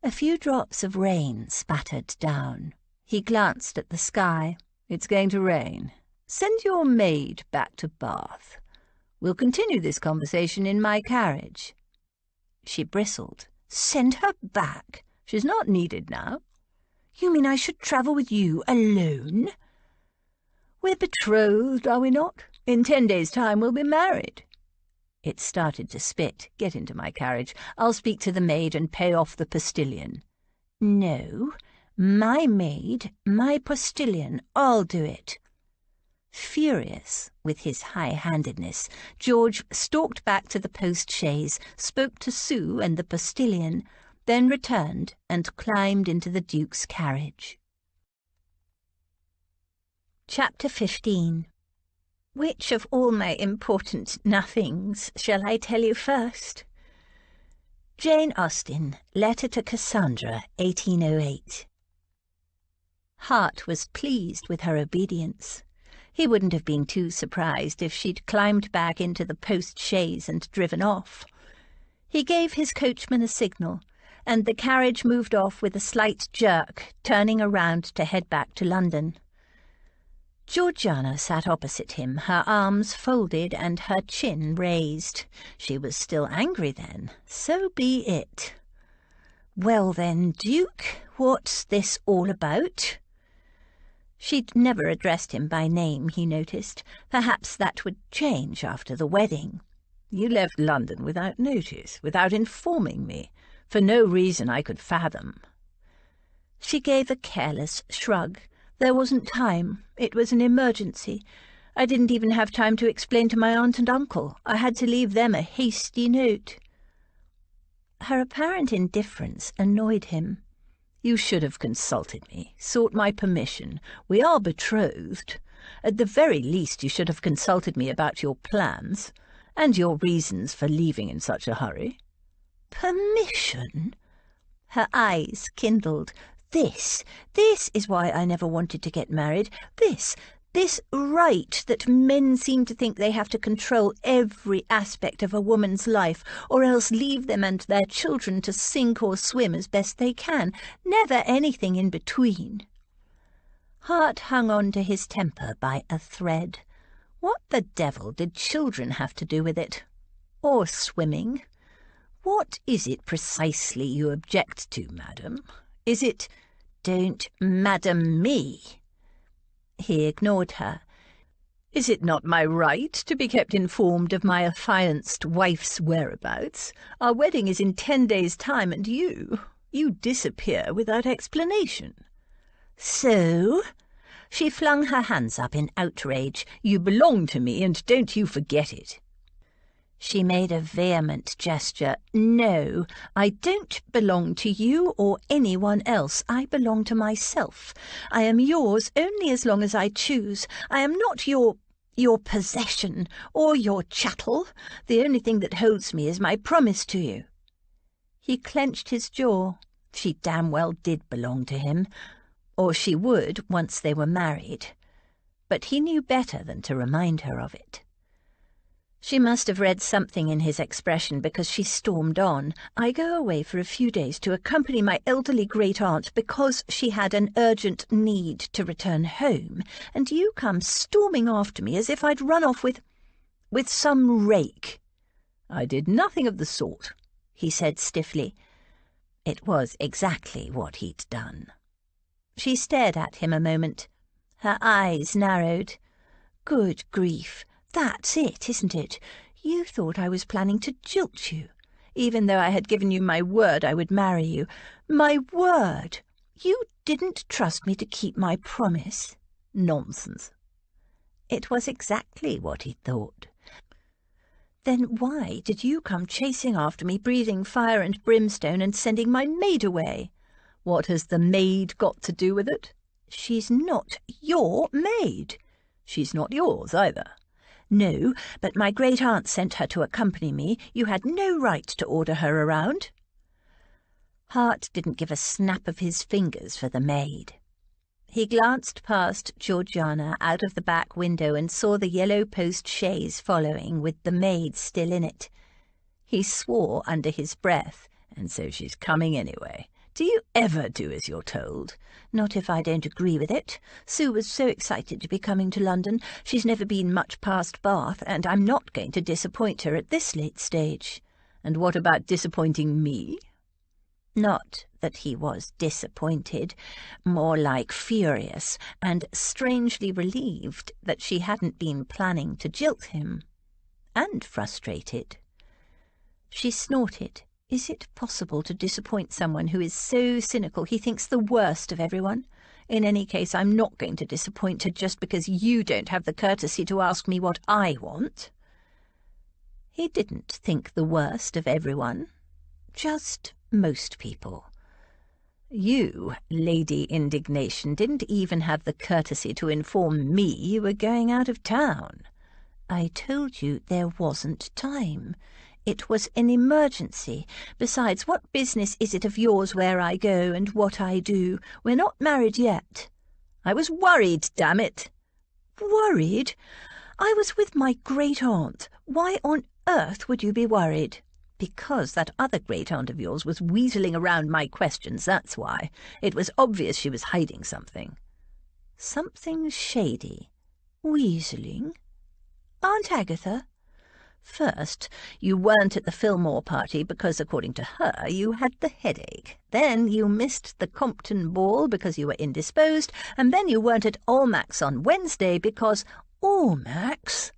A few drops of rain spattered down. He glanced at the sky. "It's going to rain. Send your maid back to Bath. We'll continue this conversation in my carriage." She bristled. "Send her back?" "She's not needed now." "You mean I should travel with you alone?" "We're betrothed, are we not? In 10 days' time we'll be married." It started to spit. "Get into my carriage. I'll speak to the maid and pay off the postilion." "No, my maid, my postilion, I'll do it." Furious with his high-handedness, George stalked back to the post-chaise, spoke to Sue and the postilion, then returned and climbed into the Duke's carriage. Chapter 15. Which of all my important nothings shall I tell you first? Jane Austen, Letter to Cassandra, 1808. Hart was pleased with her obedience. He wouldn't have been too surprised if she'd climbed back into the post-chaise and driven off. He gave his coachman a signal, and the carriage moved off with a slight jerk, turning around to head back to London. Georgiana sat opposite him, her arms folded and her chin raised. She was still angry then. So be it. "Well then, Duke, what's this all about?" She'd never addressed him by name, he noticed. Perhaps that would change after the wedding. "You left London without notice, without informing me, for no reason I could fathom." She gave a careless shrug. "There wasn't time. It was an emergency. I didn't even have time to explain to my aunt and uncle. I had to leave them a hasty note." Her apparent indifference annoyed him. "You should have consulted me, sought my permission. We are betrothed. At the very least you should have consulted me about your plans, and your reasons for leaving in such a hurry." "Permission?" Her eyes kindled. This is why I never wanted to get married. This right that men seem to think they have to control every aspect of a woman's life, or else leave them and their children to sink or swim as best they can. Never anything in between. Hart hung on to his temper by a thread. What the devil did children have to do with it? Or swimming? "What is it precisely you object to, madam? Is it—" "Don't madam me." He ignored her. "Is it not my right to be kept informed of my affianced wife's whereabouts? Our wedding is in 10 days' time, and you disappear without explanation." "So?" She flung her hands up in outrage. "You belong to me, and don't you forget it." She made a vehement gesture. "No, I don't belong to you or anyone else. I belong to myself. I am yours only as long as I choose. I am not your possession or your chattel. The only thing that holds me is my promise to you." He clenched his jaw. She damn well did belong to him. Or she would once they were married. But he knew better than to remind her of it. She must have read something in his expression, because she stormed on. "I go away for a few days to accompany my elderly great-aunt because she had an urgent need to return home, and you come storming after me as if I'd run off with some rake." "I did nothing of the sort," he said stiffly. It was exactly what he'd done. She stared at him a moment. Her eyes narrowed. "Good grief, that's it, isn't it? You thought I was planning to jilt you, even though I had given you my word I would marry you. My word! You didn't trust me to keep my promise." "Nonsense." It was exactly what he thought. "Then why did you come chasing after me, breathing fire and brimstone, and sending my maid away?" "What has the maid got to do with it?" "She's not your maid." "She's not yours either." "No, but my great-aunt sent her to accompany me. You had no right to order her around." Hart didn't give a snap of his fingers for the maid. He glanced past Georgiana out of the back window and saw the yellow post chaise following, with the maid still in it. He swore under his breath. "And so she's coming anyway. Do you ever do as you're told?" "Not if I don't agree with it. Sue was so excited to be coming to London. She's never been much past Bath, and I'm not going to disappoint her at this late stage." "And what about disappointing me?" Not that he was disappointed, more like furious, and strangely relieved that she hadn't been planning to jilt him. And frustrated. She snorted. Is it possible to disappoint someone who is so cynical he thinks the worst of everyone? In any case, I'm not going to disappoint her just because you don't have the courtesy to ask me what I want. He didn't think the worst of everyone. Just most people. You, Lady Indignation, didn't even have the courtesy to inform me you were going out of town. I told you there wasn't time. It was an emergency. Besides, what business is it of yours where I go and what I do? We're not married yet." "I was worried, damn it." "Worried? I was with my great-aunt. Why on earth would you be worried?" "Because that other great-aunt of yours was weaseling around my questions, that's why. It was obvious she was hiding something." "Something shady. Weaseling? Aunt Agatha?" "First, you weren't at the Fillmore party because, according to her, you had the headache. Then you missed the Compton ball because you were indisposed, and then you weren't at Almack's on Wednesday because—" "Almack's?"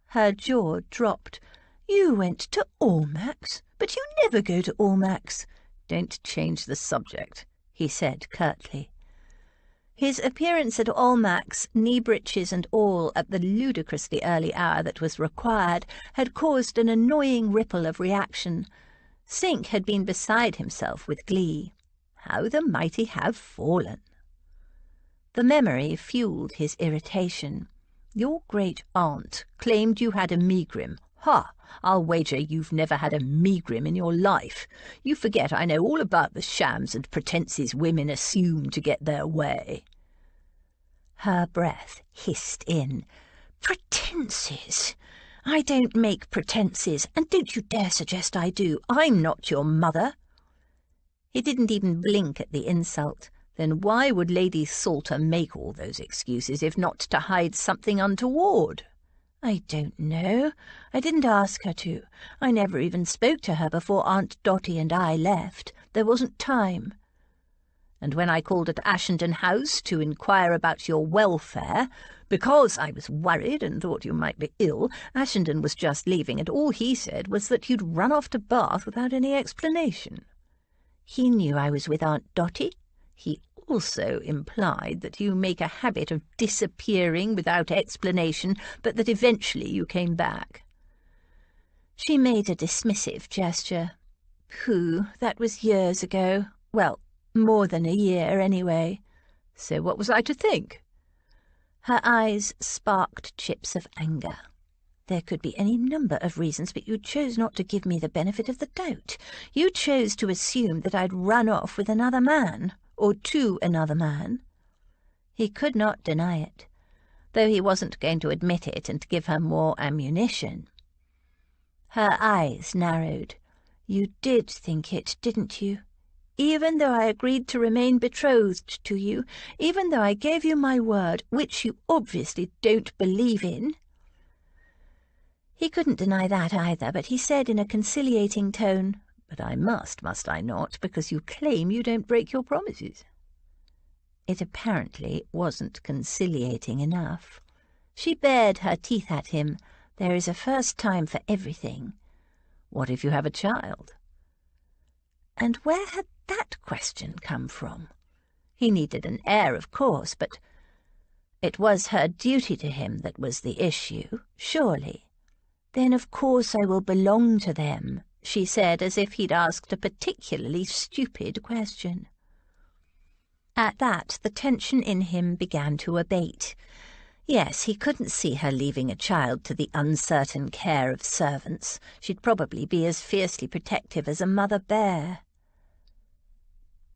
Her jaw dropped. "You went to Almack's? But you never go to Almack's." "Don't change the subject," he said curtly. His appearance at Almack's, knee-breeches and all, at the ludicrously early hour that was required, had caused an annoying ripple of reaction. Sink had been beside himself with glee. How the mighty have fallen! The memory fueled his irritation. "Your great-aunt claimed you had a megrim. Ha! I'll wager you've never had a megrim in your life. You forget I know all about the shams and pretences women assume to get their way." Her breath hissed in. "Pretences? I don't make pretences, and don't you dare suggest I do. I'm not your mother." He didn't even blink at the insult. "Then why would Lady Salter make all those excuses, if not to hide something untoward?" "I don't know. I didn't ask her to. I never even spoke to her before Aunt Dotty and I left. There wasn't time." "And when I called at Ashenden House to inquire about your welfare, because I was worried and thought you might be ill, Ashenden was just leaving, and all he said was that you'd run off to Bath without any explanation." "He knew I was with Aunt Dotty." "He also implied that you make a habit of disappearing without explanation, but that eventually you came back." She made a dismissive gesture. "Pooh, that was years ago. Well, more than a year, anyway." "So what was I to think?" Her eyes sparked chips of anger. "There could be any number of reasons, but you chose not to give me the benefit of the doubt. You chose to assume that I'd run off with another man, or to another man." He could not deny it, though he wasn't going to admit it and give her more ammunition. Her eyes narrowed. "You did think it, didn't you? Even though I agreed to remain betrothed to you, even though I gave you my word, which you obviously don't believe in." He couldn't deny that either, but he said in a conciliating tone, "But I must I not, because you claim you don't break your promises?" It apparently wasn't conciliating enough. She bared her teeth at him. There is a first time for everything. "What if you have a child?" And where had that question come from? He needed an heir, of course, but it was her duty to him that was the issue, surely. "Then of course I will belong to them," she said, as if he'd asked a particularly stupid question. At that, the tension in him began to abate. Yes, he couldn't see her leaving a child to the uncertain care of servants. She'd probably be as fiercely protective as a mother bear.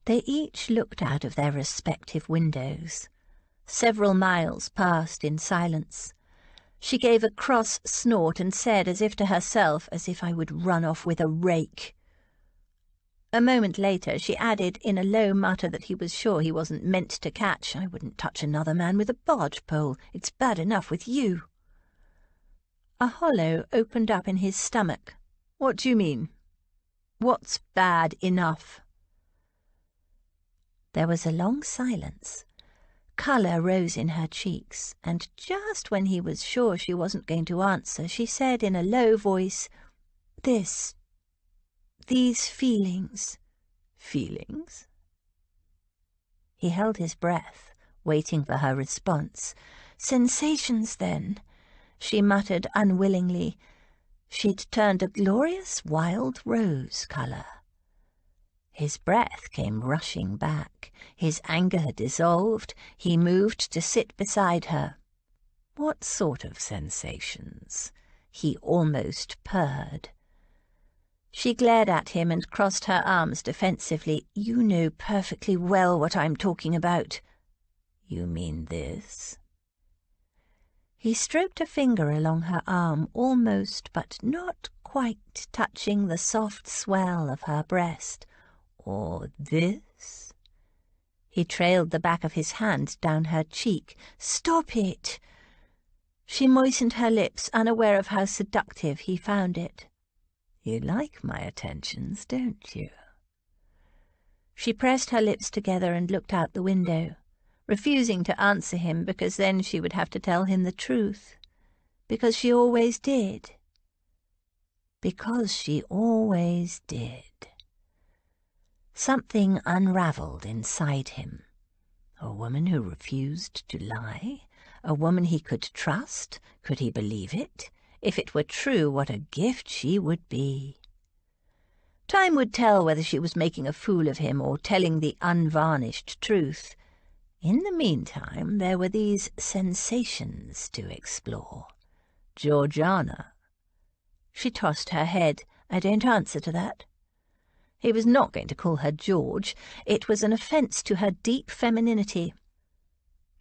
They each looked out of their respective windows. Several miles passed in silence. She gave a cross snort and said, as if to herself, "As if I would run off with a rake." A moment later she added in a low mutter that he was sure he wasn't meant to catch, "I wouldn't touch another man with a barge pole. It's bad enough with you." A hollow opened up in his stomach. "What do you mean? What's bad enough?" There was a long silence. Colour rose in her cheeks, and just when he was sure she wasn't going to answer, she said in a low voice, "These feelings." "Feelings?" He held his breath, waiting for her response. "Sensations, then," she muttered unwillingly. She'd turned a glorious wild rose colour. His breath came rushing back. His anger had dissolved. He moved to sit beside her. "What sort of sensations?" he almost purred. She glared at him and crossed her arms defensively. "You know perfectly well what I'm talking about." "You mean this?" He stroked a finger along her arm, almost but not quite touching the soft swell of her breast. "Or this?" He trailed the back of his hand down her cheek. "Stop it!" She moistened her lips, unaware of how seductive he found it. "You like my attentions, don't you?" She pressed her lips together and looked out the window, refusing to answer him because then she would have to tell him the truth. Because she always did. Because she always did. Something unravelled inside him. A woman who refused to lie? A woman he could trust? Could he believe it? If it were true, what a gift she would be. Time would tell whether she was making a fool of him or telling the unvarnished truth. In the meantime, there were these sensations to explore. "Georgiana." She tossed her head. "I don't answer to that." He was not going to call her George. It was an offence to her deep femininity.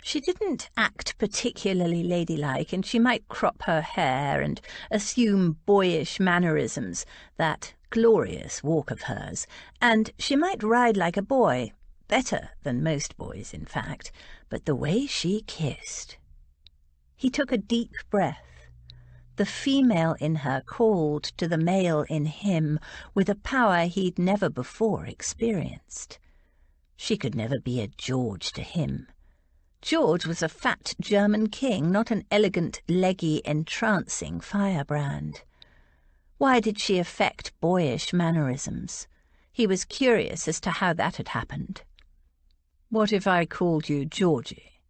She didn't act particularly ladylike, and she might crop her hair and assume boyish mannerisms, that glorious walk of hers, and she might ride like a boy, better than most boys, in fact, but the way she kissed. He took a deep breath. The female in her called to the male in him with a power he'd never before experienced. She could never be a George to him. George was a fat German king, not an elegant, leggy, entrancing firebrand. Why did she affect boyish mannerisms? He was curious as to how that had happened. "What if I called you Georgie?"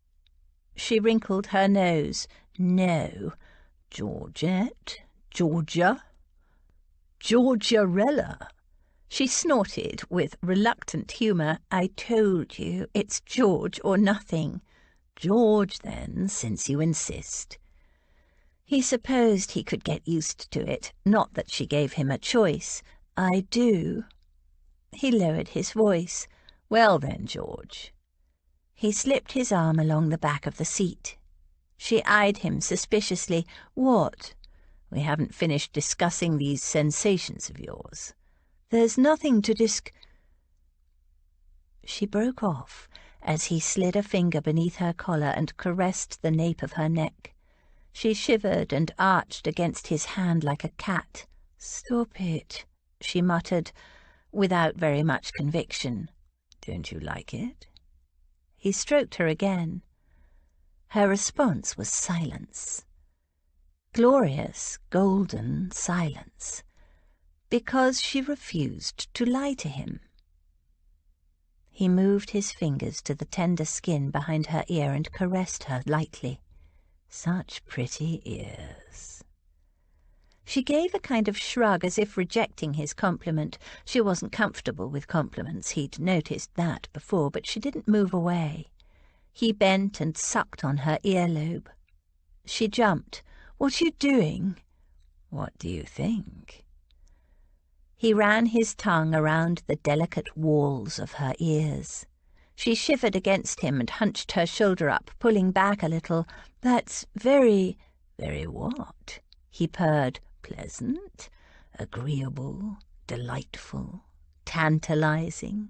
She wrinkled her nose. "No. Georgette? Georgia? Georgiarella?" She snorted with reluctant humour. "I told you, it's George or nothing." "George, then, since you insist." He supposed he could get used to it, not that she gave him a choice. "I do." He lowered his voice. "Well then, George." He slipped his arm along the back of the seat. She eyed him suspiciously. "What?" We haven't finished discussing these sensations of yours. There's nothing to She broke off as he slid a finger beneath her collar and caressed the nape of her neck. She shivered and arched against his hand like a cat. Stop it, she muttered, without very much conviction. Don't you like it? He stroked her again. Her response was silence. Glorious, golden silence, because she refused to lie to him. He moved his fingers to the tender skin behind her ear and caressed her lightly. Such pretty ears. She gave a kind of shrug as if rejecting his compliment. She wasn't comfortable with compliments, he'd noticed that before, but she didn't move away. He bent and sucked on her earlobe. She jumped. "What are you doing?" What do you think? He ran his tongue around the delicate walls of her ears. She shivered against him and hunched her shoulder up, pulling back a little. "That's very—" "Very what?" he purred. "Pleasant, agreeable, delightful, tantalizing."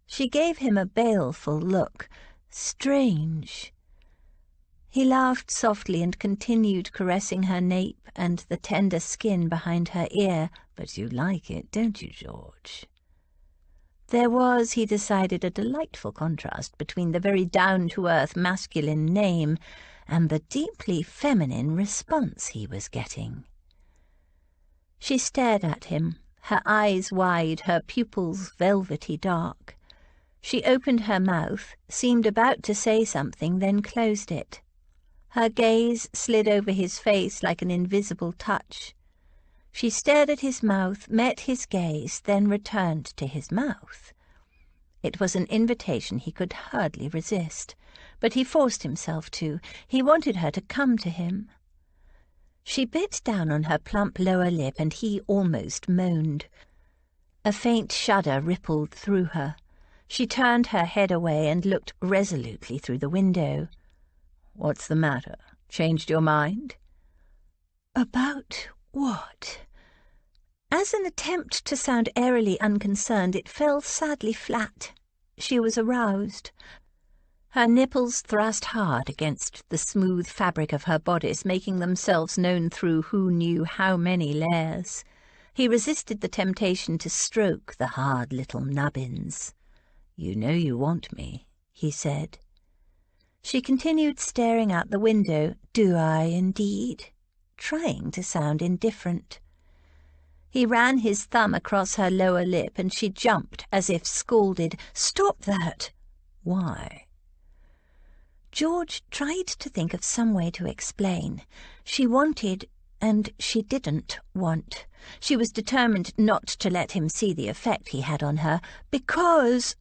She gave him a baleful look. "Strange." He laughed softly and continued caressing her nape and the tender skin behind her ear. "But you like it, don't you, George?" There was, he decided, a delightful contrast between the very down-to-earth masculine name and the deeply feminine response he was getting. She stared at him, her eyes wide, her pupils velvety dark. She opened her mouth, seemed about to say something, then closed it. Her gaze slid over his face like an invisible touch. She stared at his mouth, met his gaze, then returned to his mouth. It was an invitation he could hardly resist, but he forced himself to. He wanted her to come to him. She bit down on her plump lower lip, and he almost moaned. A faint shudder rippled through her. She turned her head away and looked resolutely through the window. "What's the matter? Changed your mind?" "About what?" As an attempt to sound airily unconcerned, it fell sadly flat. She was aroused. Her nipples thrust hard against the smooth fabric of her bodice, making themselves known through who knew how many layers. He resisted the temptation to stroke the hard little nubbins. "You know you want me," he said. She continued staring out the window. "Do I, indeed?" trying to sound indifferent. He ran his thumb across her lower lip, and she jumped as if scalded. "Stop that!" "Why?" George tried to think of some way to explain. She wanted, and she didn't want. She was determined not to let him see the effect he had on her. "Because—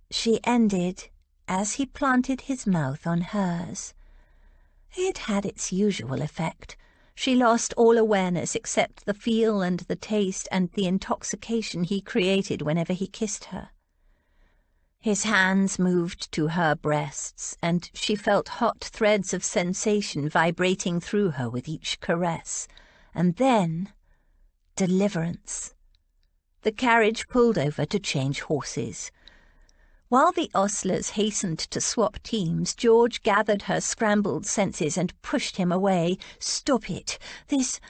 she ended as he planted his mouth on hers. It had its usual effect. She lost all awareness except the feel and the taste and the intoxication he created whenever he kissed her. His hands moved to her breasts, and she felt hot threads of sensation vibrating through her with each caress. And then— deliverance. The carriage pulled over to change horses. While the ostlers hastened to swap teams, George gathered her scrambled senses and pushed him away. "Stop it! This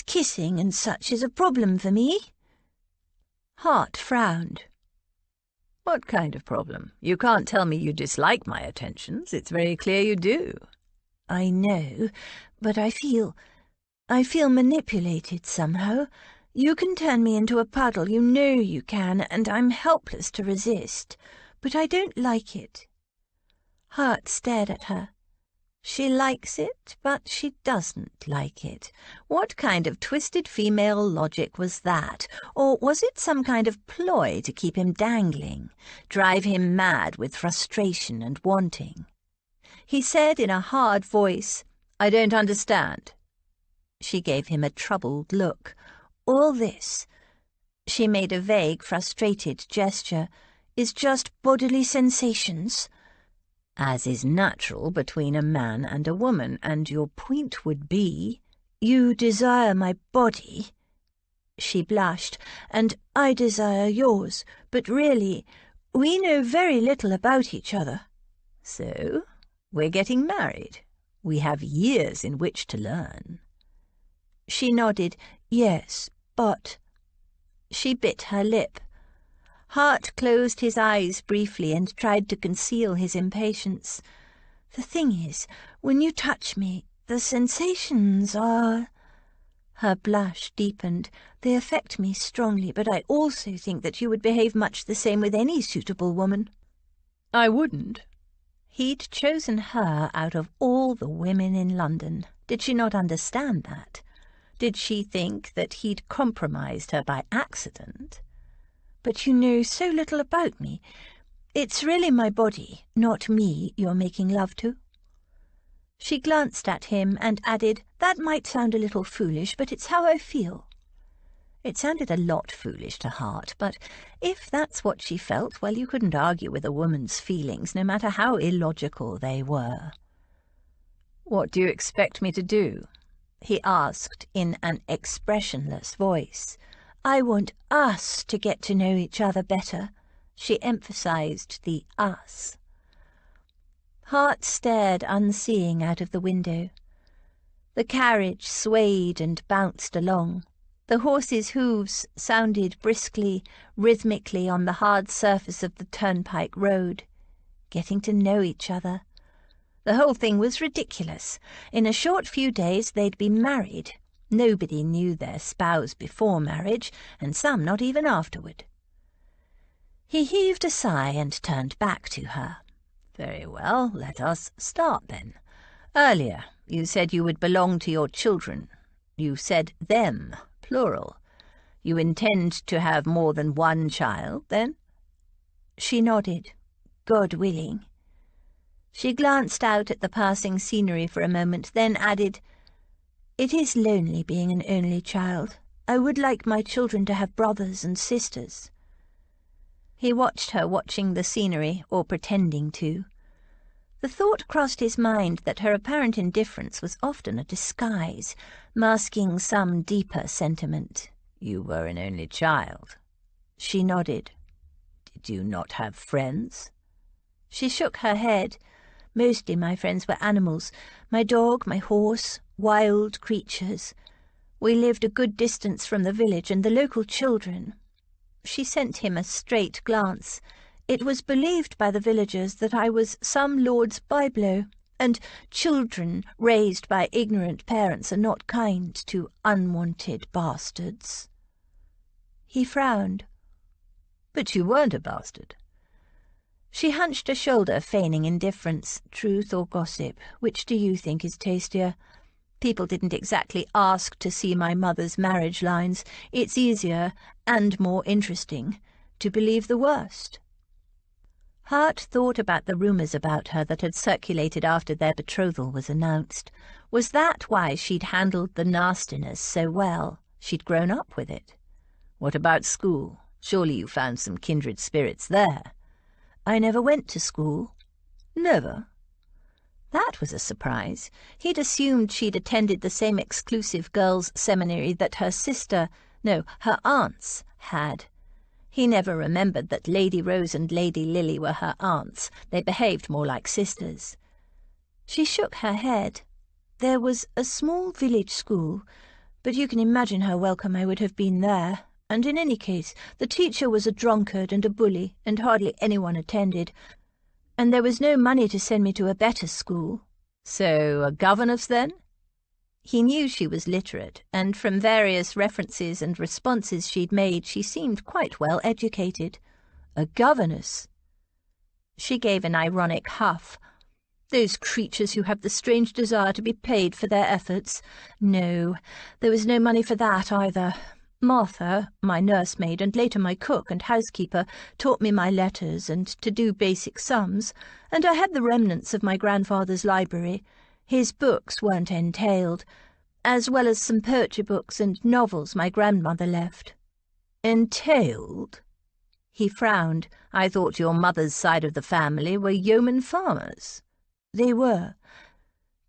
kissing and such is a problem for me." Hart frowned. "What kind of problem? You can't tell me you dislike my attentions. It's very clear you do." "I know, but I feel manipulated somehow. You can turn me into a puddle, you know you can, and I'm helpless to resist. But I don't like it." Hart stared at her. She likes it, but she doesn't like it. What kind of twisted female logic was that? Or was it some kind of ploy to keep him dangling, drive him mad with frustration and wanting? He said in a hard voice, "I don't understand." She gave him a troubled look. "All this," she made a vague, frustrated gesture, "is just bodily sensations." as is natural between a man and a woman, and your point would be, you desire my body. She blushed, and I desire yours, but really, we know very little about each other. So, we're getting married. We have years in which to learn. She nodded, yes, but... She bit her lip. Hart closed his eyes briefly and tried to conceal his impatience. The thing is, when you touch me, the sensations are... Her blush deepened. They affect me strongly, but I also think that you would behave much the same with any suitable woman. I wouldn't. He'd chosen her out of all the women in London. Did she not understand that? Did she think that he'd compromised her by accident? But you know so little about me. It's really my body, not me, you're making love to. She glanced at him and added, that might sound a little foolish, but it's how I feel. It sounded a lot foolish to Hart, but if that's what she felt, well, you couldn't argue with a woman's feelings, no matter how illogical they were. What do you expect me to do? He asked in an expressionless voice. I want us to get to know each other better. She emphasized the us. Hart stared unseeing out of the window. The carriage swayed and bounced along. The horses' hooves sounded briskly, rhythmically on the hard surface of the turnpike road. Getting to know each other. The whole thing was ridiculous. In a short few days they'd be married. Nobody knew their spouse before marriage, and some not even afterward. He heaved a sigh and turned back to her. Very well, let us start then. Earlier, you said you would belong to your children. You said them, plural. You intend to have more than one child, then? She nodded. God willing. She glanced out at the passing scenery for a moment, then added, It is lonely being an only child. I would like my children to have brothers and sisters. He watched her watching the scenery, or pretending to. The thought crossed his mind that her apparent indifference was often a disguise, masking some deeper sentiment. You were an only child. She nodded. Did you not have friends? She shook her head. Mostly my friends were animals. My dog, my horse, wild creatures. We lived a good distance from the village and the local children. She sent him a straight glance. It was believed by the villagers that I was some lord's byblow, and children raised by ignorant parents are not kind to unwanted bastards. He frowned. But you weren't a bastard. She hunched a shoulder, feigning indifference. Truth or gossip, which do you think is tastier? People didn't exactly ask to see my mother's marriage lines. It's easier, and more interesting, to believe the worst. Hart thought about the rumours about her that had circulated after their betrothal was announced. Was that why she'd handled the nastiness so well? She'd grown up with it. What about school? Surely you found some kindred spirits there. I never went to school. Never? That was a surprise. He'd assumed she'd attended the same exclusive girls' seminary that her aunts had. He never remembered that Lady Rose and Lady Lily were her aunts. They behaved more like sisters. She shook her head. There was a small village school, but you can imagine how welcome I would have been there. And in any case, the teacher was a drunkard and a bully, and hardly anyone attended. And there was no money to send me to a better school. So a governess, then? He knew she was literate, and from various references and responses she'd made, she seemed quite well educated. A governess? She gave an ironic huff. Those creatures who have the strange desire to be paid for their efforts. No, there was no money for that either. Martha, my nursemaid, and later my cook and housekeeper, taught me my letters and to do basic sums, and I had the remnants of my grandfather's library. His books weren't entailed, as well as some poetry books and novels my grandmother left. Entailed? He frowned. "I thought your mother's side of the family were yeoman farmers." "They were.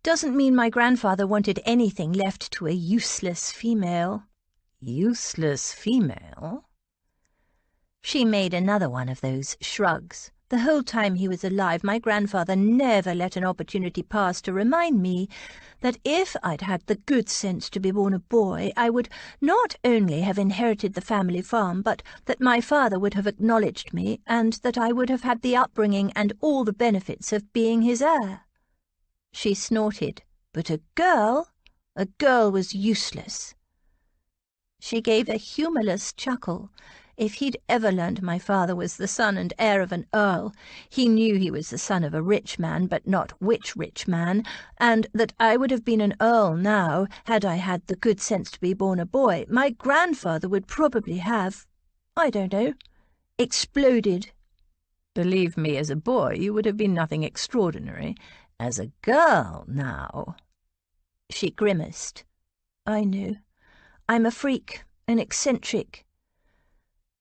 Doesn't mean my grandfather wanted anything left to a useless female." "Useless female?" She made another one of those shrugs. "The whole time he was alive, my grandfather never let an opportunity pass to remind me that if I'd had the good sense to be born a boy, I would not only have inherited the family farm, but that my father would have acknowledged me, and that I would have had the upbringing and all the benefits of being his heir." She snorted. "But a girl was useless." She gave a humourless chuckle. If he'd ever learned my father was the son and heir of an earl, he knew he was the son of a rich man, but not which rich man, and that I would have been an earl now had I had the good sense to be born a boy, my grandfather would probably have, I don't know, exploded. "Believe me, as a boy you would have been nothing extraordinary. As a girl, now—" She grimaced. "I know. I'm a freak, an eccentric."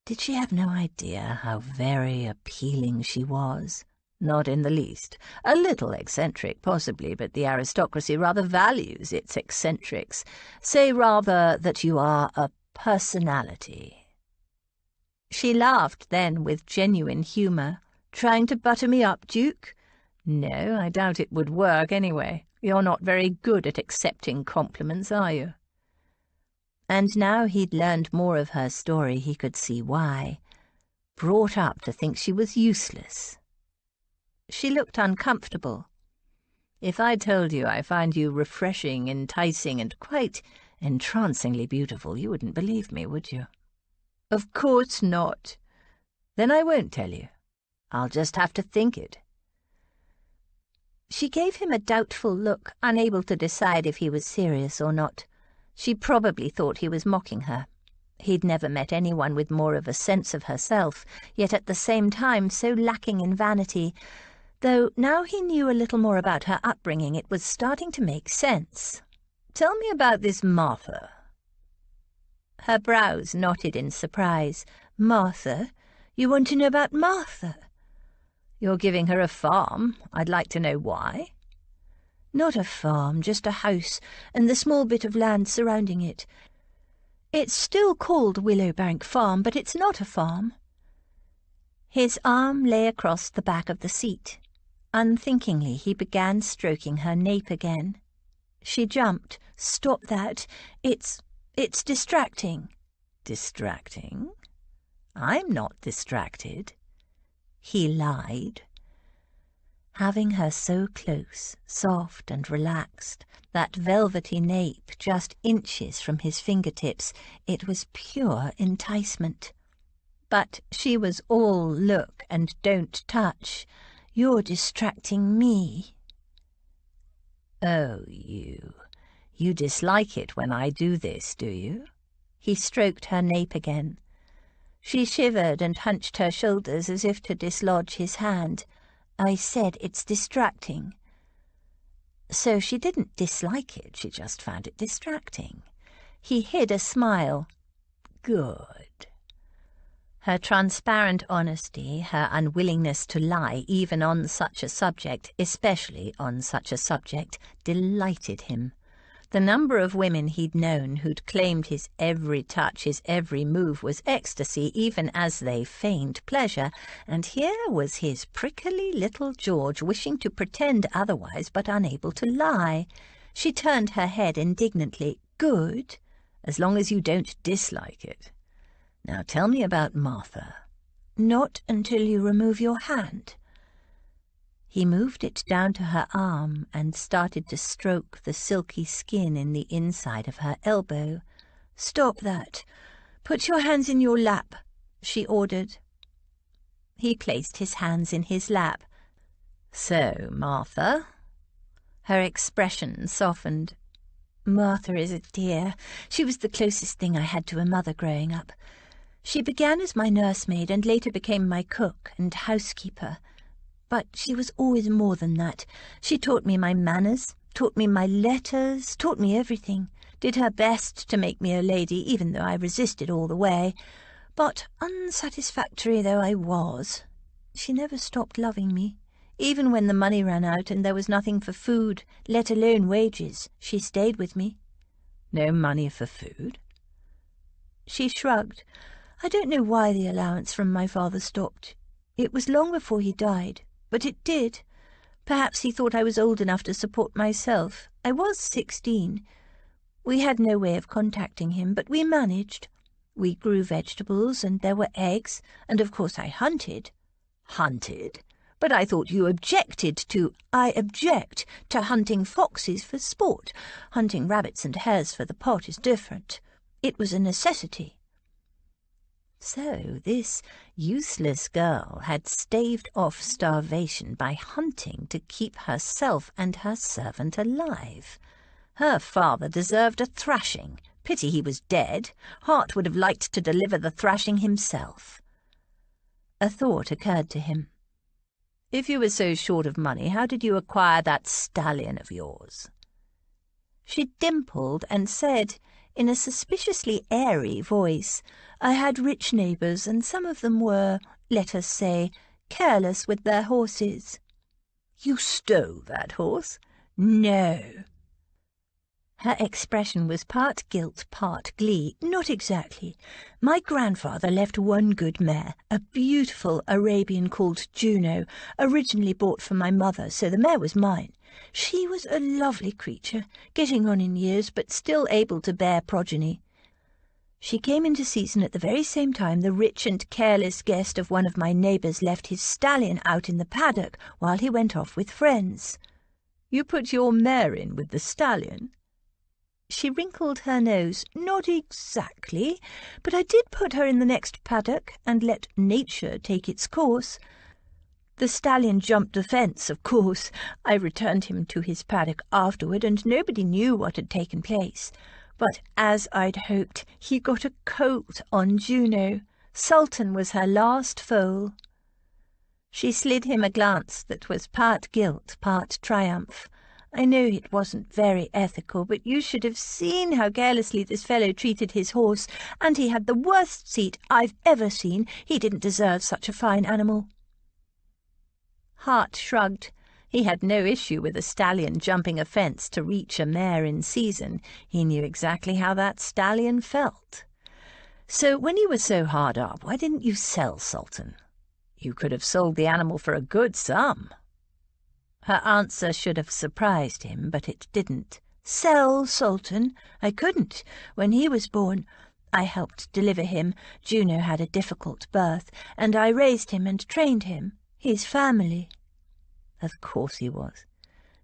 Did she have no idea how very appealing she was? Not in the least. A little eccentric, possibly, but the aristocracy rather values its eccentrics. Say rather that you are a personality. She laughed then with genuine humour. "Trying to butter me up, Duke?" "No, I doubt it would work anyway. You're not very good at accepting compliments, are you?" And now he'd learned more of her story, he could see why. Brought up to think she was useless. She looked uncomfortable. "If I told you I find you refreshing, enticing, and quite entrancingly beautiful, you wouldn't believe me, would you?" "Of course not." "Then I won't tell you. I'll just have to think it." She gave him a doubtful look, unable to decide if he was serious or not. She probably thought he was mocking her. He'd never met anyone with more of a sense of herself, yet at the same time so lacking in vanity, though now he knew a little more about her upbringing it was starting to make sense. "Tell me about this Martha." Her brows knotted in surprise. "Martha? You want to know about Martha?" "You're giving her a farm. I'd like to know why." "Not a farm, just a house, and the small bit of land surrounding it. It's still called Willowbank Farm, but it's not a farm." His arm lay across the back of the seat. Unthinkingly, he began stroking her nape again. She jumped. "Stop that. It's distracting." "Distracting? I'm not distracted." He lied. Having her so close, soft and relaxed, that velvety nape just inches from his fingertips, it was pure enticement. But she was all look and don't touch. "You're distracting me." "Oh, you dislike it when I do this, do you?" He stroked her nape again. She shivered and hunched her shoulders as if to dislodge his hand. "I said it's distracting." So she didn't dislike it, she just found it distracting. He hid a smile. "Good." Her transparent honesty, her unwillingness to lie even on such a subject, especially on such a subject, delighted him. The number of women he'd known who'd claimed his every touch, his every move was ecstasy, even as they feigned pleasure, and here was his prickly little George wishing to pretend otherwise but unable to lie. She turned her head indignantly. "Good? As long as you don't dislike it. Now tell me about Martha." "Not until you remove your hand." He moved it down to her arm and started to stroke the silky skin in the inside of her elbow. "Stop that. Put your hands in your lap," she ordered. He placed his hands in his lap. "So, Martha?" Her expression softened. "Martha is a dear. She was the closest thing I had to a mother growing up. She began as my nursemaid and later became my cook and housekeeper. But she was always more than that. She taught me my manners, taught me my letters, taught me everything, did her best to make me a lady, even though I resisted all the way. But unsatisfactory though I was, she never stopped loving me. Even when the money ran out and there was nothing for food, let alone wages, she stayed with me. No money for food? She shrugged. I don't know why the allowance from my father stopped. It was long before he died, but it did. Perhaps he thought I was old enough to support myself. I was 16. We had no way of contacting him, but we managed. We grew vegetables, and there were eggs, and of course I hunted. Hunted? But I thought you objected to— I object to hunting foxes for sport. Hunting rabbits and hares for the pot is different. It was a necessity. So this useless girl had staved off starvation by hunting to keep herself and her servant alive. Her father deserved a thrashing. Pity he was dead. Hart would have liked to deliver the thrashing himself. A thought occurred to him. If you were so short of money, how did you acquire that stallion of yours? She dimpled and said, in a suspiciously airy voice, I had rich neighbours, and some of them were, let us say, careless with their horses. You stole that horse? No. Her expression was part guilt, part glee. Not exactly. My grandfather left one good mare, a beautiful Arabian called Juno, originally bought for my mother, so the mare was mine. She was a lovely creature, getting on in years, but still able to bear progeny. She came into season at the very same time the rich and careless guest of one of my neighbours left his stallion out in the paddock while he went off with friends. You put your mare in with the stallion? She wrinkled her nose. Not exactly, but I did put her in the next paddock and let nature take its course. The stallion jumped the fence, of course. I returned him to his paddock afterward, and nobody knew what had taken place. But, as I'd hoped, he got a colt on Juno. Sultan was her last foal. She slid him a glance that was part guilt, part triumph. I know it wasn't very ethical, but you should have seen how carelessly this fellow treated his horse, and he had the worst seat I've ever seen. He didn't deserve such a fine animal. Hart shrugged. He had no issue with a stallion jumping a fence to reach a mare in season. He knew exactly how that stallion felt. So when you were so hard up, why didn't you sell Sultan? You could have sold the animal for a good sum. Her answer should have surprised him, but it didn't. Sell Sultan? I couldn't. When he was born, I helped deliver him. Juno had a difficult birth, and I raised him and trained him. He's family. Of course he was.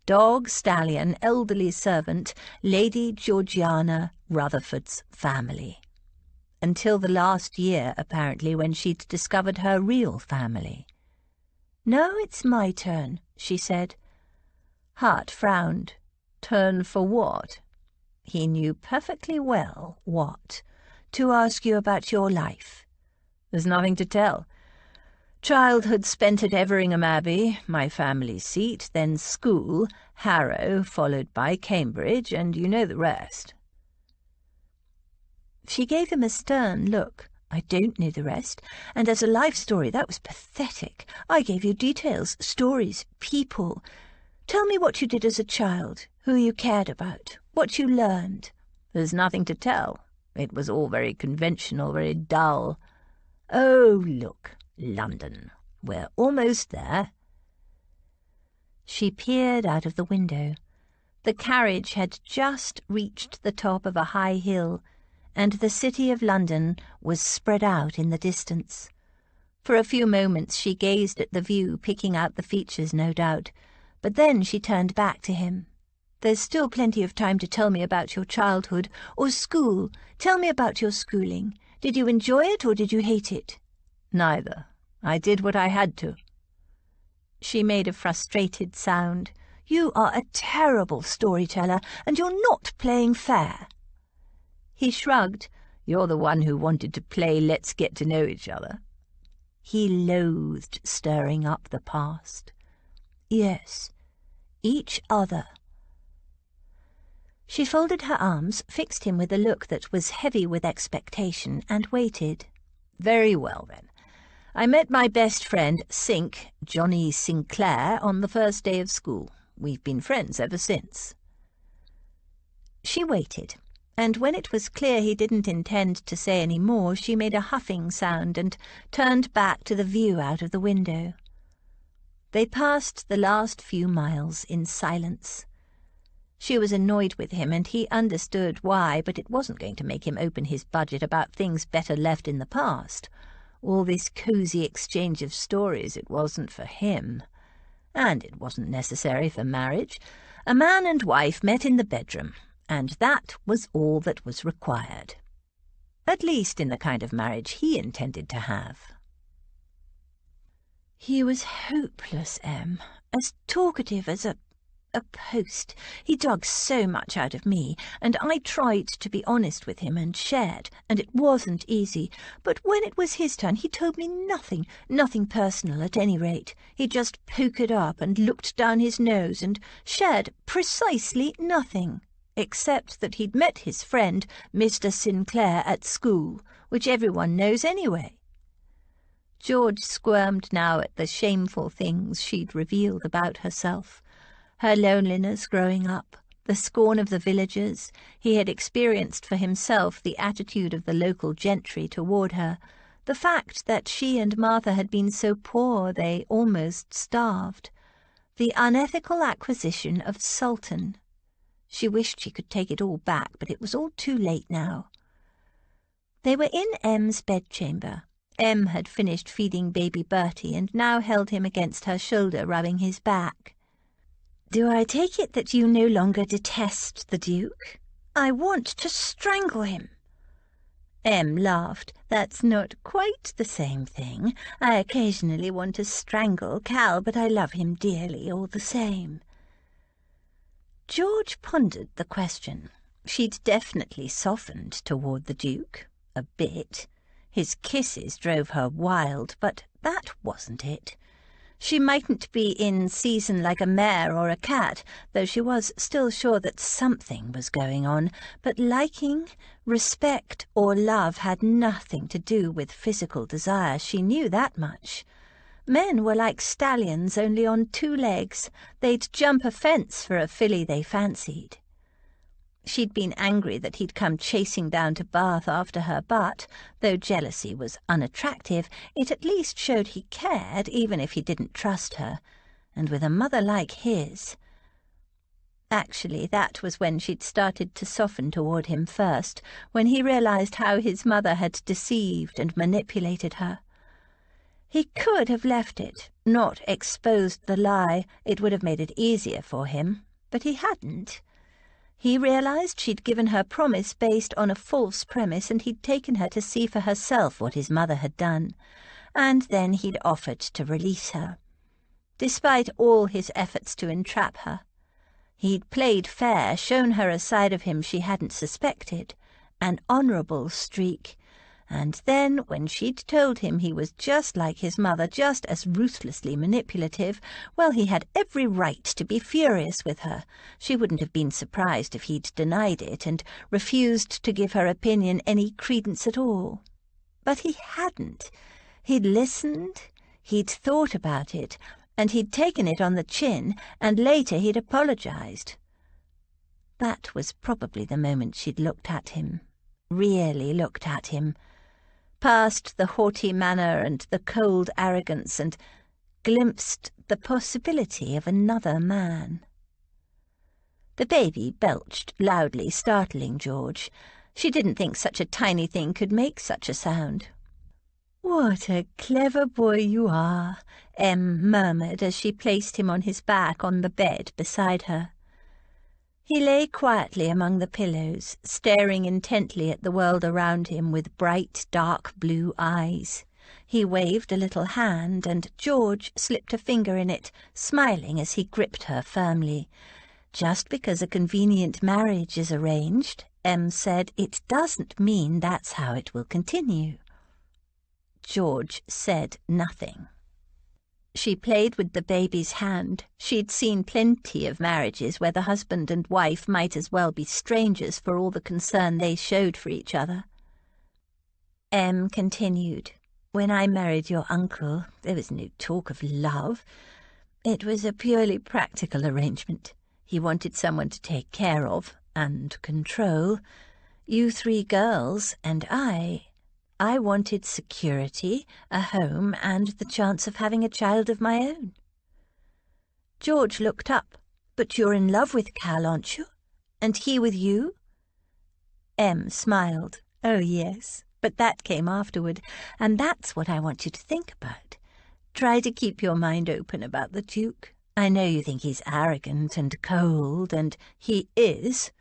Dog, stallion, elderly servant, Lady Georgiana Rutherford's family. Until the last year, apparently, when she'd discovered her real family. Now it's my turn, she said. Hart frowned. Turn for what? He knew perfectly well what. To ask you about your life. There's nothing to tell. Childhood spent at Everingham Abbey, my family seat, then school, Harrow, followed by Cambridge, and you know the rest. She gave him a stern look. I don't know the rest, and as a life story that was pathetic. I gave you details, stories, people. Tell me what you did as a child, who you cared about, what you learned. There's nothing to tell. It was all very conventional, very dull. Oh, look, London. We're almost there. She peered out of the window. The carriage had just reached the top of a high hill, and the city of London was spread out in the distance. For a few moments she gazed at the view, picking out the features, no doubt, but then she turned back to him. There's still plenty of time to tell me about your childhood, or school. Tell me about your schooling. Did you enjoy it, or did you hate it? Neither. I did what I had to. She made a frustrated sound. You are a terrible storyteller, and you're not playing fair. He shrugged. You're the one who wanted to play Let's Get to Know Each Other. He loathed stirring up the past. Yes, each other. She folded her arms, fixed him with a look that was heavy with expectation, and waited. Very well, then. I met my best friend, Johnny Sinclair, on the first day of school. We've been friends ever since." She waited, and when it was clear he didn't intend to say any more, she made a huffing sound and turned back to the view out of the window. They passed the last few miles in silence. She was annoyed with him, and he understood why, but it wasn't going to make him open his budget about things better left in the past. All this cosy exchange of stories, it wasn't for him. And it wasn't necessary for marriage. A man and wife met in the bedroom, and that was all that was required. At least in the kind of marriage he intended to have. "He was hopeless, Em. As talkative as a post. He dug so much out of me, and I tried to be honest with him and shared, and it wasn't easy. But when it was his turn, he told me nothing personal at any rate. He just pokered up and looked down his nose and shared precisely nothing, except that he'd met his friend, Mr. Sinclair, at school, which everyone knows anyway." George squirmed now at the shameful things she'd revealed about herself. Her loneliness growing up, the scorn of the villagers. He had experienced for himself the attitude of the local gentry toward her, the fact that she and Martha had been so poor they almost starved, the unethical acquisition of Sultan. She wished she could take it all back, but it was all too late now. They were in Em's bedchamber. Em had finished feeding baby Bertie and now held him against her shoulder, rubbing his back. "Do I take it that you no longer detest the Duke?" "I want to strangle him." Em laughed. "That's not quite the same thing. I occasionally want to strangle Cal, but I love him dearly all the same." George pondered the question. She'd definitely softened toward the Duke. A bit. His kisses drove her wild, but that wasn't it. She mightn't be in season like a mare or a cat, though she was still sure that something was going on, but liking, respect, or love had nothing to do with physical desire. She knew that much. Men were like stallions, only on 2 legs. They'd jump a fence for a filly they fancied. She'd been angry that he'd come chasing down to Bath after her, but, though jealousy was unattractive, it at least showed he cared, even if he didn't trust her. And with a mother like his... Actually, that was when she'd started to soften toward him first, when he realized how his mother had deceived and manipulated her. He could have left it, not exposed the lie. It would have made it easier for him, but he hadn't. He realized she'd given her promise based on a false premise, and he'd taken her to see for herself what his mother had done. And then he'd offered to release her, despite all his efforts to entrap her. He'd played fair, shown her a side of him she hadn't suspected, an honourable streak. And then, when she'd told him he was just like his mother, just as ruthlessly manipulative, well, he had every right to be furious with her. She wouldn't have been surprised if he'd denied it and refused to give her opinion any credence at all. But he hadn't. He'd listened, he'd thought about it, and he'd taken it on the chin, and later he'd apologized. That was probably the moment she'd looked at him, really looked at him, past the haughty manner and the cold arrogance, and glimpsed the possibility of another man. The baby belched loudly, startling George. She didn't think such a tiny thing could make such a sound. "What a clever boy you are," Em murmured as she placed him on his back on the bed beside her. He lay quietly among the pillows, staring intently at the world around him with bright, dark blue eyes. He waved a little hand, and George slipped a finger in it, smiling as he gripped her firmly. "Just because a convenient marriage is arranged," Em said, "it doesn't mean that's how it will continue." George said nothing. She played with the baby's hand. She'd seen plenty of marriages where the husband and wife might as well be strangers for all the concern they showed for each other. Em continued. When I married your uncle, there was no talk of love. It was a purely practical arrangement. He wanted someone to take care of and control. You 3 girls and I wanted security, a home, and the chance of having a child of my own. George looked up. But you're in love with Cal, aren't you? And he with you? Em smiled. Oh, yes, but that came afterward, and that's what I want you to think about. Try to keep your mind open about the Duke. I know you think he's arrogant and cold, and he is.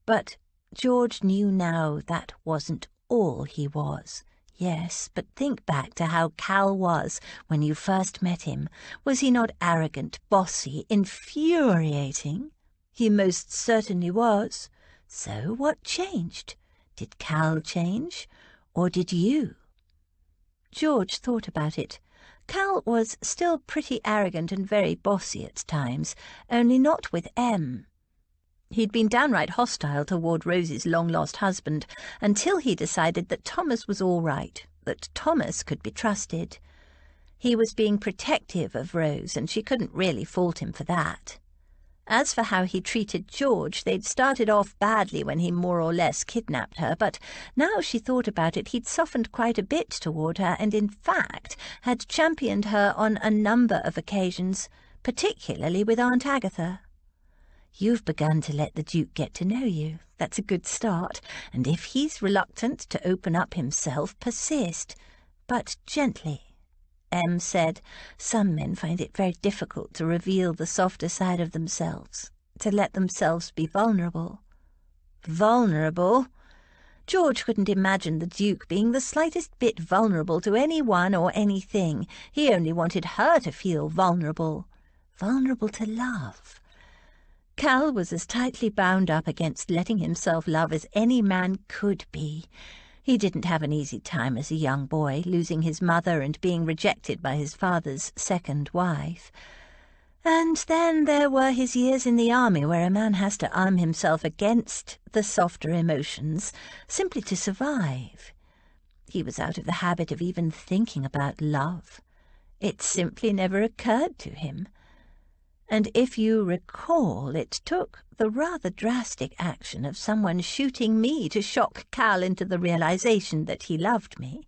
But George knew now that wasn't all he was. Yes, but think back to how Cal was when you first met him. Was he not arrogant, bossy, infuriating? He most certainly was. So what changed? Did Cal change, or did you? George thought about it. Cal was still pretty arrogant and very bossy at times, only not with Em. He'd been downright hostile toward Rose's long-lost husband until he decided that Thomas was all right, that Thomas could be trusted. He was being protective of Rose, and she couldn't really fault him for that. As for how he treated George, they'd started off badly when he more or less kidnapped her, but now she thought about it, he'd softened quite a bit toward her, and in fact had championed her on a number of occasions, particularly with Aunt Agatha. You've begun to let the Duke get to know you. That's a good start, and if he's reluctant to open up himself, persist, but gently. Em said, some men find it very difficult to reveal the softer side of themselves, to let themselves be vulnerable. Vulnerable? George couldn't imagine the Duke being the slightest bit vulnerable to anyone or anything. He only wanted her to feel vulnerable. Vulnerable to love. Cal was as tightly bound up against letting himself love as any man could be. He didn't have an easy time as a young boy, losing his mother and being rejected by his father's second wife. And then there were his years in the army, where a man has to arm himself against the softer emotions simply to survive. He was out of the habit of even thinking about love. It simply never occurred to him. And if you recall, it took the rather drastic action of someone shooting me to shock Cal into the realization that he loved me.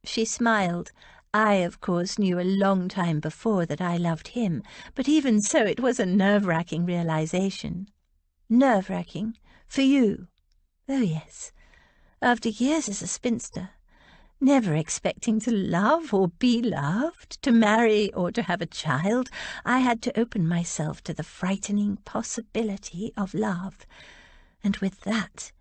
She smiled. I, of course, knew a long time before that I loved him, but even so it was a nerve-wracking realization. Nerve-wracking? For you? Oh, yes. After years as a spinster, never expecting to love or be loved, to marry or to have a child, I had to open myself to the frightening possibility of love. And with that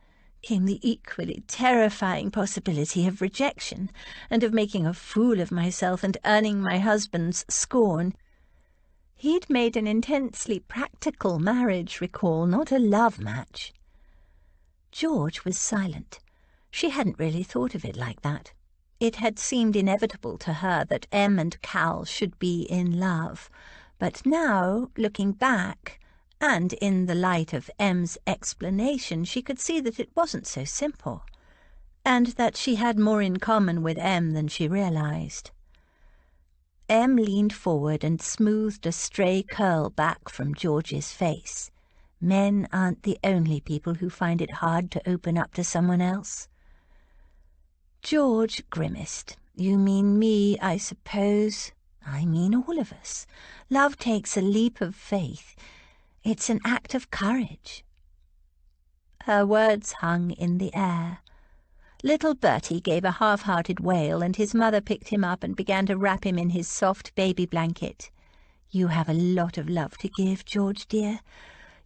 came the equally terrifying possibility of rejection, and of making a fool of myself and earning my husband's scorn. He'd made an intensely practical marriage, recall, not a love match. George was silent. She hadn't really thought of it like that. It had seemed inevitable to her that Em and Cal should be in love, but now, looking back, and in the light of Em's explanation, she could see that it wasn't so simple, and that she had more in common with Em than she realized. Em leaned forward and smoothed a stray curl back from George's face. Men aren't the only people who find it hard to open up to someone else. George grimaced. You mean me, I suppose. I mean all of us. Love takes a leap of faith. It's an act of courage. Her words hung in the air. Little Bertie gave a half-hearted wail, and his mother picked him up and began to wrap him in his soft baby blanket. You have a lot of love to give, George dear.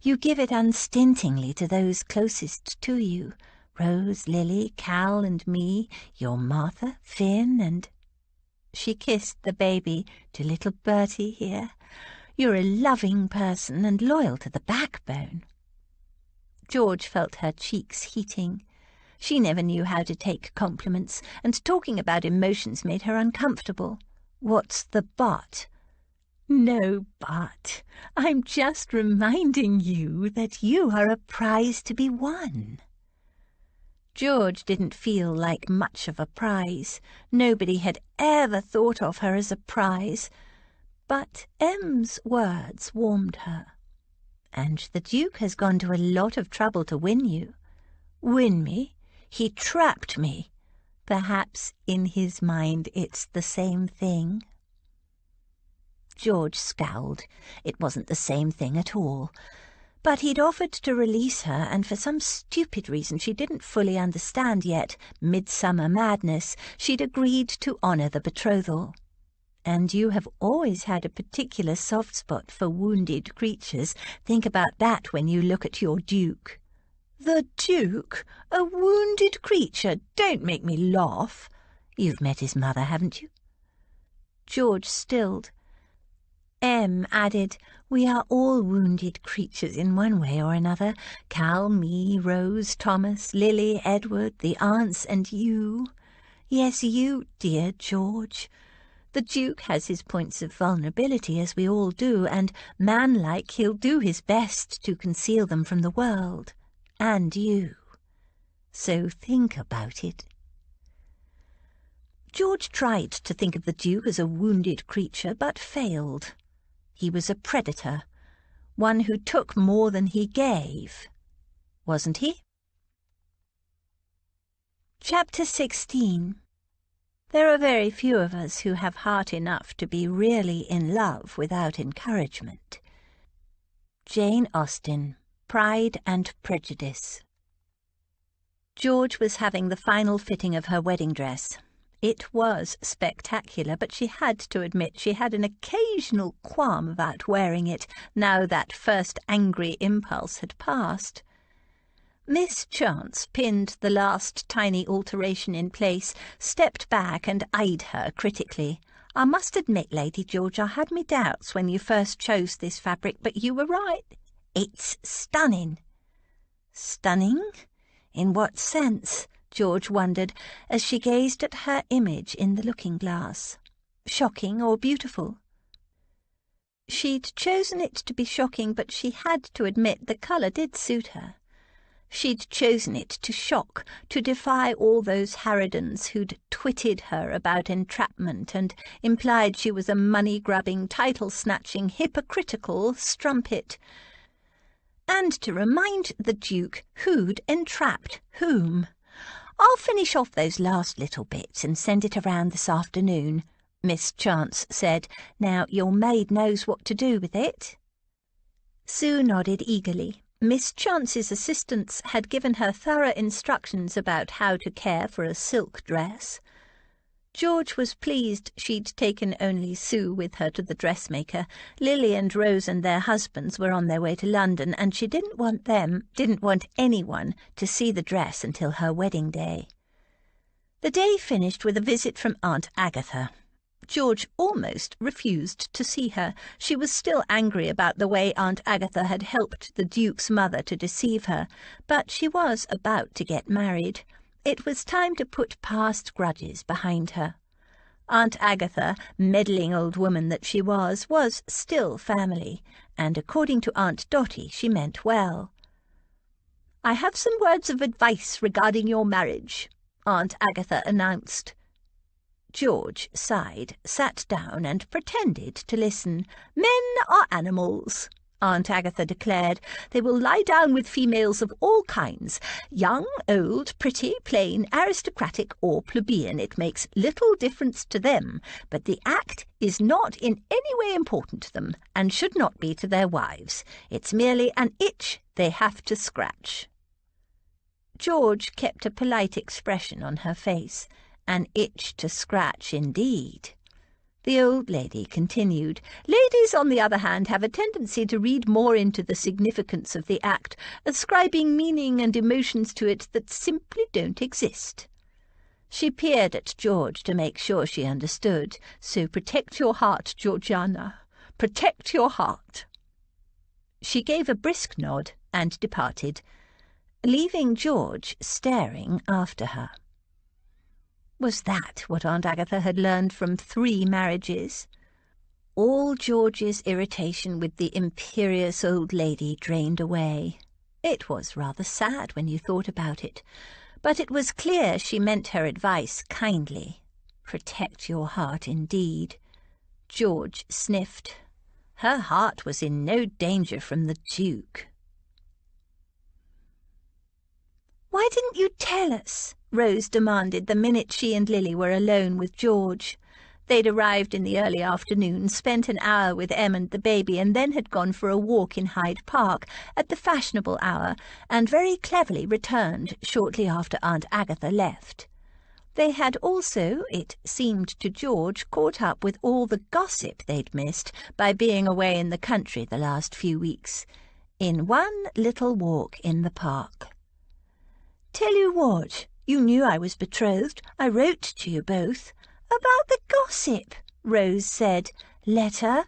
You give it unstintingly to those closest to you. Rose, Lily, Cal and me, your Martha, Finn and... She kissed the baby. To little Bertie here. You're a loving person and loyal to the backbone. George felt her cheeks heating. She never knew how to take compliments, and talking about emotions made her uncomfortable. What's the but? No but. I'm just reminding you that you are a prize to be won. George didn't feel like much of a prize. Nobody had ever thought of her as a prize. But M's words warmed her. "And the Duke has gone to a lot of trouble to win you." "Win me? He trapped me." "Perhaps in his mind it's the same thing." George scowled. It wasn't the same thing at all. But he'd offered to release her, and for some stupid reason she didn't fully understand yet, midsummer madness, she'd agreed to honour the betrothal. "And you have always had a particular soft spot for wounded creatures. Think about that when you look at your Duke." "The Duke? A wounded creature? Don't make me laugh." "You've met his mother, haven't you?" George stilled. M added, "We are all wounded creatures in one way or another. Cal, me, Rose, Thomas, Lily, Edward, the aunts, and you. Yes, you, dear George. The Duke has his points of vulnerability, as we all do, and, manlike, he'll do his best to conceal them from the world. And you. So think about it." George tried to think of the Duke as a wounded creature, but failed. He was a predator, one who took more than he gave, wasn't he? Chapter 16. There are very few of us who have heart enough to be really in love without encouragement. Jane Austen, Pride and Prejudice. George was having the final fitting of her wedding dress. It was spectacular, but she had to admit she had an occasional qualm about wearing it, now that first angry impulse had passed. Miss Chance pinned the last tiny alteration in place, stepped back and eyed her critically. "I must admit, Lady George, I had me doubts when you first chose this fabric, but you were right. It's stunning." "Stunning? In what sense?" George wondered, as she gazed at her image in the looking-glass. "Shocking or beautiful?" She'd chosen it to be shocking, but she had to admit the colour did suit her. She'd chosen it to shock, to defy all those harridans who'd twitted her about entrapment and implied she was a money-grubbing, title-snatching, hypocritical strumpet. And to remind the Duke who'd entrapped whom. "I'll finish off those last little bits and send it around this afternoon," Miss Chance said. "Now, your maid knows what to do with it." Sue nodded eagerly. Miss Chance's assistants had given her thorough instructions about how to care for a silk dress. George was pleased she'd taken only Sue with her to the dressmaker. Lily and Rose and their husbands were on their way to London, and she didn't want anyone to see the dress until her wedding day. The day finished with a visit from Aunt Agatha. George almost refused to see her. She was still angry about the way Aunt Agatha had helped the Duke's mother to deceive her, but she was about to get married. It was time to put past grudges behind her. Aunt Agatha, meddling old woman that she was still family, and according to Aunt Dotty she meant well. "I have some words of advice regarding your marriage," Aunt Agatha announced. George sighed, sat down, and pretended to listen. "Men are animals," Aunt Agatha declared. "They will lie down with females of all kinds, young, old, pretty, plain, aristocratic, or plebeian. It makes little difference to them, but the act is not in any way important to them, and should not be to their wives. It's merely an itch they have to scratch." George kept a polite expression on her face. An itch to scratch, indeed. The old lady continued, "Ladies, on the other hand, have a tendency to read more into the significance of the act, ascribing meaning and emotions to it that simply don't exist." She peered at George to make sure she understood. "So protect your heart, Georgiana. Protect your heart." She gave a brisk nod and departed, leaving George staring after her. Was that what Aunt Agatha had learned from 3 marriages? All George's irritation with the imperious old lady drained away. It was rather sad when you thought about it. But it was clear she meant her advice kindly. Protect your heart, indeed. George sniffed. Her heart was in no danger from the Duke. "Why didn't you tell us?" Rose demanded the minute she and Lily were alone with George. They'd arrived in the early afternoon, spent an hour with Em and the baby, and then had gone for a walk in Hyde Park at the fashionable hour, and very cleverly returned shortly after Aunt Agatha left. They had also, it seemed to George, caught up with all the gossip they'd missed by being away in the country the last few weeks, in one little walk in the park. "Tell you what, you knew I was betrothed. I wrote to you both." "About the gossip," Rose said. "Letter?"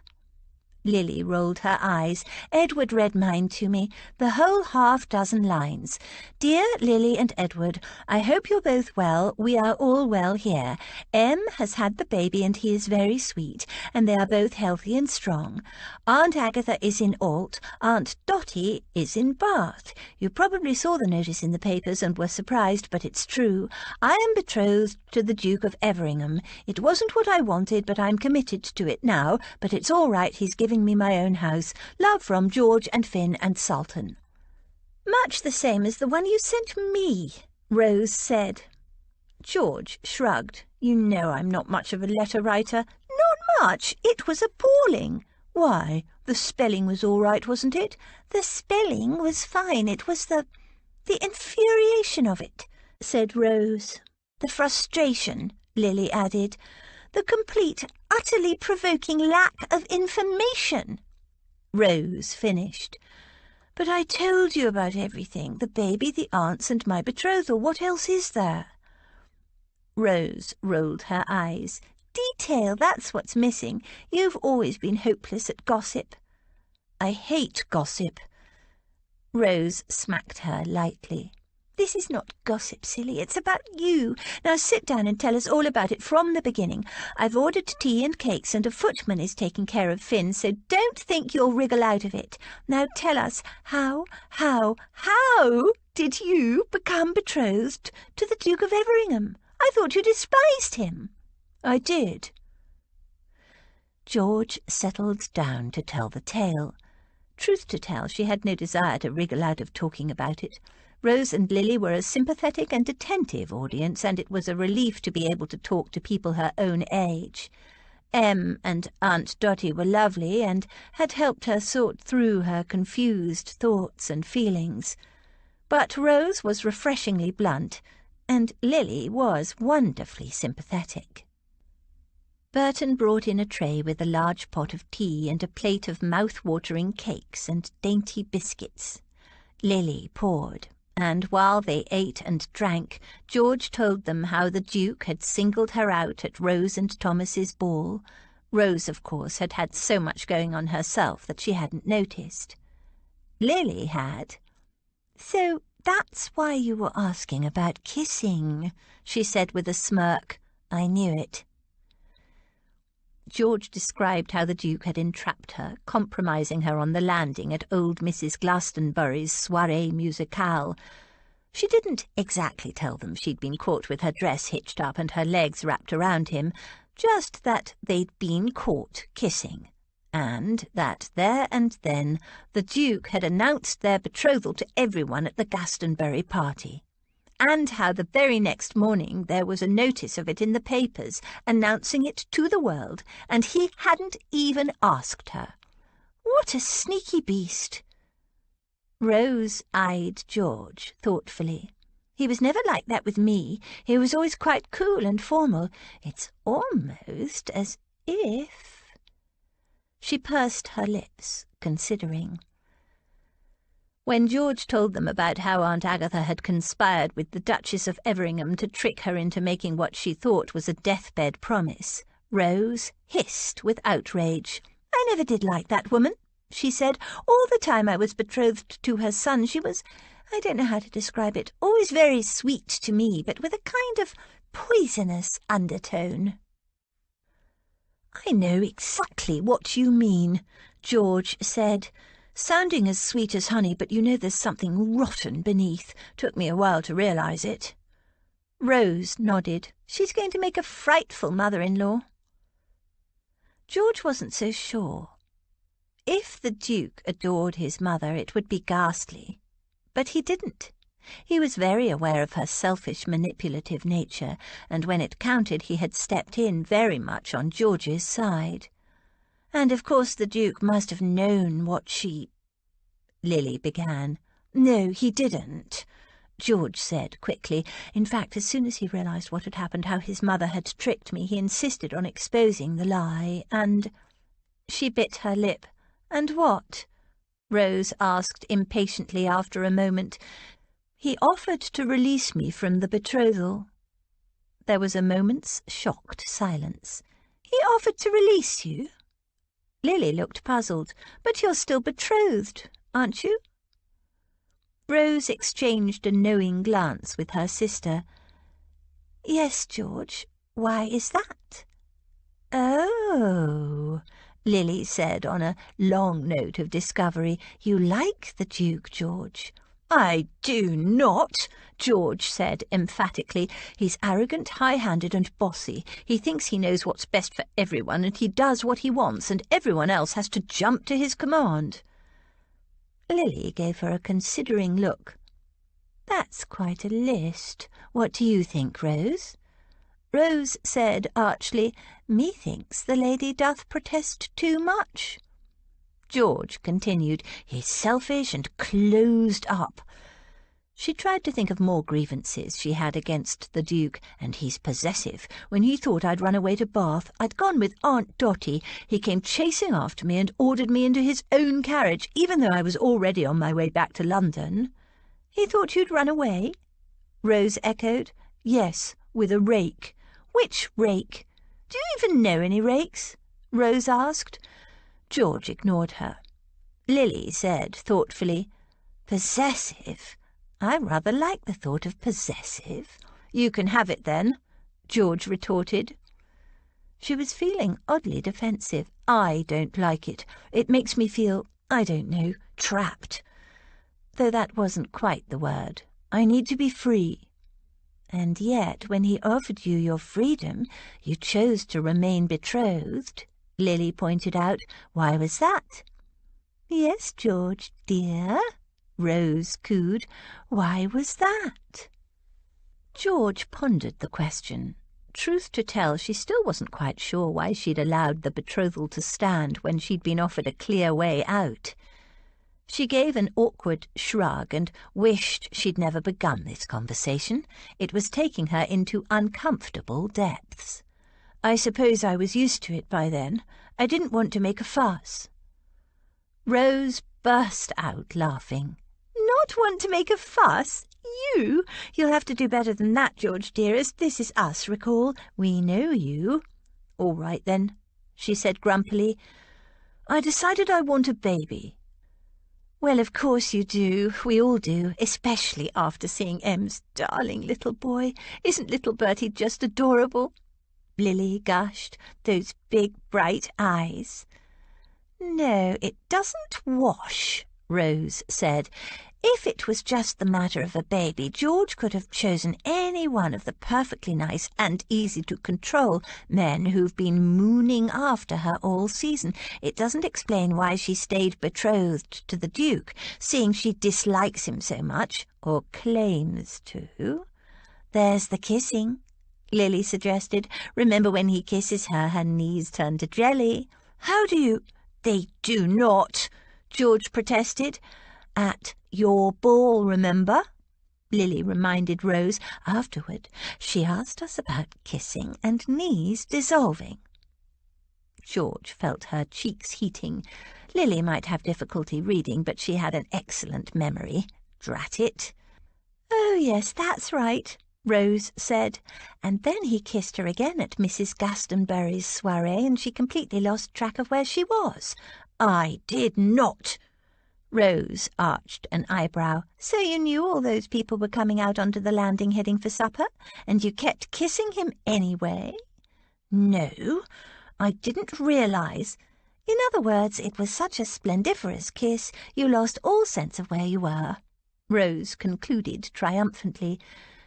Lily rolled her eyes. "Edward read mine to me, the whole half-dozen lines. Dear Lily and Edward, I hope you're both well. We are all well here. Em has had the baby and he is very sweet, and they are both healthy and strong. Aunt Agatha is in Alt. Aunt Dotty is in Bath. You probably saw the notice in the papers and were surprised, but it's true. I am betrothed to the Duke of Everingham. It wasn't what I wanted, but I'm committed to it now. But it's all right, he's giving me my own house. Love from George and Finn and Sultan." "Much the same as the one you sent me," Rose said. George shrugged. "You know I'm not much of a letter writer." "Not much? It was appalling." "Why, the spelling was all right, wasn't it?" "The spelling was fine. It was the infuriation of it," said Rose. "The frustration," Lily added. "The complete, utterly provoking lack of information." Rose finished. "But I told you about everything, the baby, the aunts, and my betrothal. What else is there?" Rose rolled her eyes. "Detail, that's what's missing. You've always been hopeless at gossip." "I hate gossip." Rose smacked her lightly. "This is not gossip, silly. It's about you. Now sit down and tell us all about it from the beginning. I've ordered tea and cakes, and a footman is taking care of Finn, so don't think you'll wriggle out of it. Now tell us, how did you become betrothed to the Duke of Everingham? I thought you despised him." "I did." George settled down to tell the tale. Truth to tell, she had no desire to wriggle out of talking about it. Rose and Lily were a sympathetic and attentive audience, and it was a relief to be able to talk to people her own age. Em and Aunt Dotty were lovely and had helped her sort through her confused thoughts and feelings. But Rose was refreshingly blunt, and Lily was wonderfully sympathetic. Burton brought in a tray with a large pot of tea and a plate of mouth-watering cakes and dainty biscuits. Lily poured, and while they ate and drank, George told them how the Duke had singled her out at Rose and Thomas's ball. Rose, of course, had had so much going on herself that she hadn't noticed. Lily had. "So that's why you were asking about kissing," she said with a smirk. "I knew it." George described how the Duke had entrapped her, compromising her on the landing at old Mrs. Glastonbury's soirée musicale. She didn't exactly tell them she'd been caught with her dress hitched up and her legs wrapped around him, just that they'd been caught kissing, and that there and then the Duke had announced their betrothal to everyone at the Glastonbury party. And how the very next morning there was a notice of it in the papers, announcing it to the world, and he hadn't even asked her. What a sneaky beast! Rose eyed George thoughtfully. He was never like that with me. He was always quite cool and formal. It's almost as if... She pursed her lips, considering. When George told them about how Aunt Agatha had conspired with the Duchess of Everingham to trick her into making what she thought was a deathbed promise, Rose hissed with outrage. "I never did like that woman," she said. "All the time I was betrothed to her son she was, I don't know how to describe it, always very sweet to me, but with a kind of poisonous undertone." "I know exactly what you mean," George said. "Sounding as sweet as honey, but you know there's something rotten beneath. Took me a while to realise it." Rose nodded. She's going to make a frightful mother-in-law. George wasn't so sure. If the Duke adored his mother, it would be ghastly. But he didn't. He was very aware of her selfish, manipulative nature, and when it counted he had stepped in very much on George's side. And of course the Duke must have known what she... Lily began. No, he didn't, George said quickly. In fact, as soon as he realised what had happened, how his mother had tricked me, he insisted on exposing the lie, and... She bit her lip. And what? Rose asked impatiently after a moment. He offered to release me from the betrothal. There was a moment's shocked silence. He offered to release you? Lily looked puzzled. But you're still betrothed, aren't you? Rose exchanged a knowing glance with her sister. Yes, George. Why is that? Oh, Lily said on a long note of discovery. You like the Duke, George. I do not, George said emphatically. He's arrogant, high-handed and bossy. He thinks he knows what's best for everyone, and he does what he wants, and everyone else has to jump to his command. Lily gave her a considering look. That's quite a list. What do you think, Rose? Rose said archly, Methinks the lady doth protest too much. George continued, He's selfish and closed up. She tried to think of more grievances she had against the Duke, and he's possessive. When he thought I'd run away to Bath, I'd gone with Aunt Dotty. He came chasing after me and ordered me into his own carriage, even though I was already on my way back to London. He thought you'd run away? Rose echoed. Yes, with a rake. Which rake? Do you even know any rakes? Rose asked. George ignored her. Lily said thoughtfully, Possessive? I rather like the thought of possessive. You can have it then, George retorted. She was feeling oddly defensive. I don't like it. It makes me feel, I don't know, trapped. Though that wasn't quite the word. I need to be free. And yet, when he offered you your freedom, you chose to remain betrothed, Lily pointed out. Why was that? Yes, George, dear, Rose cooed. Why was that? George pondered the question. Truth to tell, she still wasn't quite sure why she'd allowed the betrothal to stand when she'd been offered a clear way out. She gave an awkward shrug and wished she'd never begun this conversation. It was taking her into uncomfortable depths. I suppose I was used to it by then. I didn't want to make a fuss. Rose burst out laughing. Not want to make a fuss? You? You'll have to do better than that, George dearest. This is us, recall. We know you. All right, then, she said grumpily. I decided I want a baby. Well, of course you do. We all do, especially after seeing Em's darling little boy. Isn't little Bertie just adorable? Lily gushed, those big bright eyes. No, it doesn't wash, Rose said. If it was just the matter of a baby, George could have chosen any one of the perfectly nice and easy-to-control men who've been mooning after her all season. It doesn't explain why she stayed betrothed to the Duke, seeing she dislikes him so much, or claims to. There's the kissing, Lily suggested. Remember when he kisses her, her knees turn to jelly. How do you... They do not, George protested. At your ball, remember? Lily reminded Rose. Afterward, she asked us about kissing and knees dissolving. George felt her cheeks heating. Lily might have difficulty reading, but she had an excellent memory. Drat it. Oh, yes, that's right, Rose said. And then he kissed her again at Mrs. Gastonbury's soirée, and she completely lost track of where she was. I did not. Rose arched an eyebrow. So you knew all those people were coming out onto the landing heading for supper, and you kept kissing him anyway? No, I didn't realise. In other words, it was such a splendiferous kiss, you lost all sense of where you were, Rose concluded triumphantly.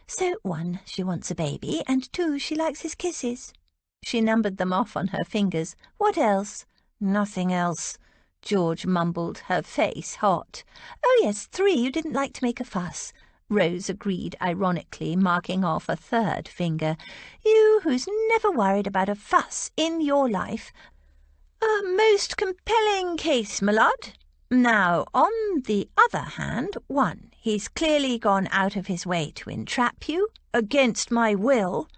So 1, she wants a baby, and 2, she likes his kisses. She numbered them off on her fingers. What else? Nothing else, George mumbled, her face hot. Oh yes, 3, you didn't like to make a fuss. Rose agreed ironically, marking off a 3rd finger. You, who's never worried about a fuss in your life. A most compelling case, my lord. Now, on the other hand, 1, he's clearly gone out of his way to entrap you, against my will.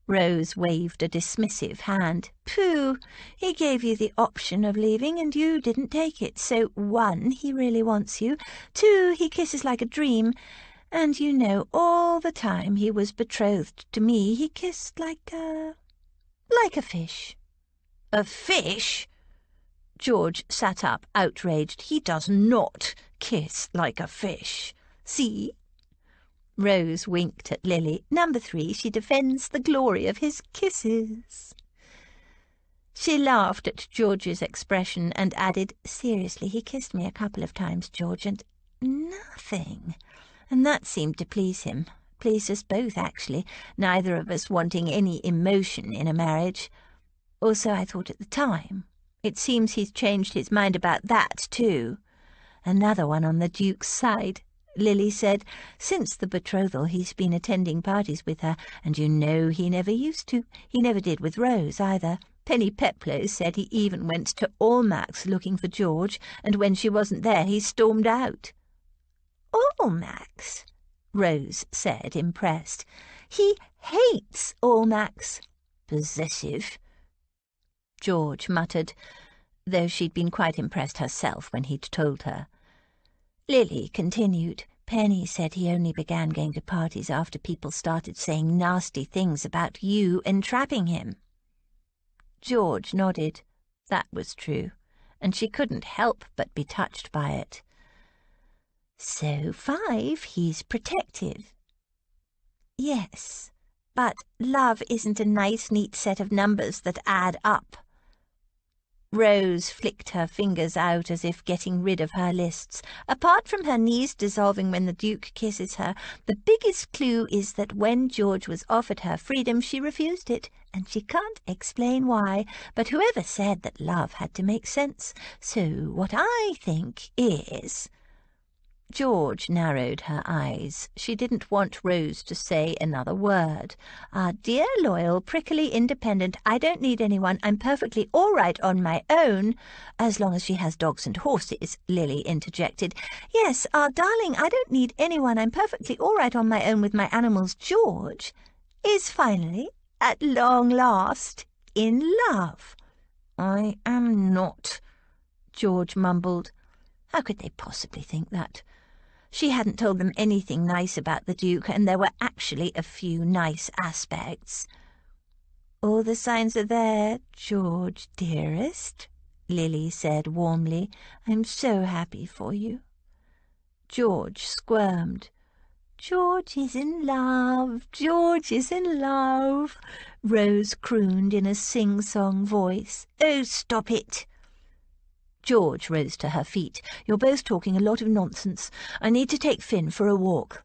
Rose waved a dismissive hand. Pooh, he gave you the option of leaving and you didn't take it. So 1, he really wants you. 2, he kisses like a dream. And you know, all the time he was betrothed to me, he kissed like a fish. A fish? George sat up, outraged. He does not kiss like a fish. See? Rose winked at Lily. Number 3, she defends the glory of his kisses. She laughed at George's expression and added, seriously, he kissed me a couple of times, George, and nothing. And that seemed to please him. Pleased us both, actually, neither of us wanting any emotion in a marriage. Also, I thought at the time. It seems he's changed his mind about that, too. Another one on the Duke's side. Lily said, since the betrothal he's been attending parties with her, and you know he never used to. He never did with Rose, either. Penny Peplow said he even went to Almack's looking for George, and when she wasn't there he stormed out. Almack's? Rose said, impressed. He hates Almack's. Possessive. George muttered, though she'd been quite impressed herself when he'd told her. Lily continued. Penny said he only began going to parties after people started saying nasty things about you entrapping him. George nodded. That was true, and she couldn't help but be touched by it. So 5, he's protective. Yes, but love isn't a nice, neat set of numbers that add up. Rose flicked her fingers out as if getting rid of her lists. Apart from her knees dissolving when the Duke kisses her, the biggest clue is that when George was offered her freedom, she refused it, and she can't explain why. But whoever said that love had to make sense? So what I think is... George narrowed her eyes. She didn't want Rose to say another word. Dear, loyal, prickly, independent, I don't need anyone. I'm perfectly all right on my own. As long as she has dogs and horses, Lily interjected. Yes, darling, I don't need anyone. I'm perfectly all right on my own with my animals. George is finally, at long last, in love. I am not, George mumbled. How could they possibly think that? She hadn't told them anything nice about the Duke, and there were actually a few nice aspects. All the signs are there, George, dearest, Lily said warmly. I'm so happy for you. George squirmed. George is in love, George is in love, Rose crooned in a sing-song voice. Oh, stop it. George rose to her feet. You're both talking a lot of nonsense. I need to take Finn for a walk.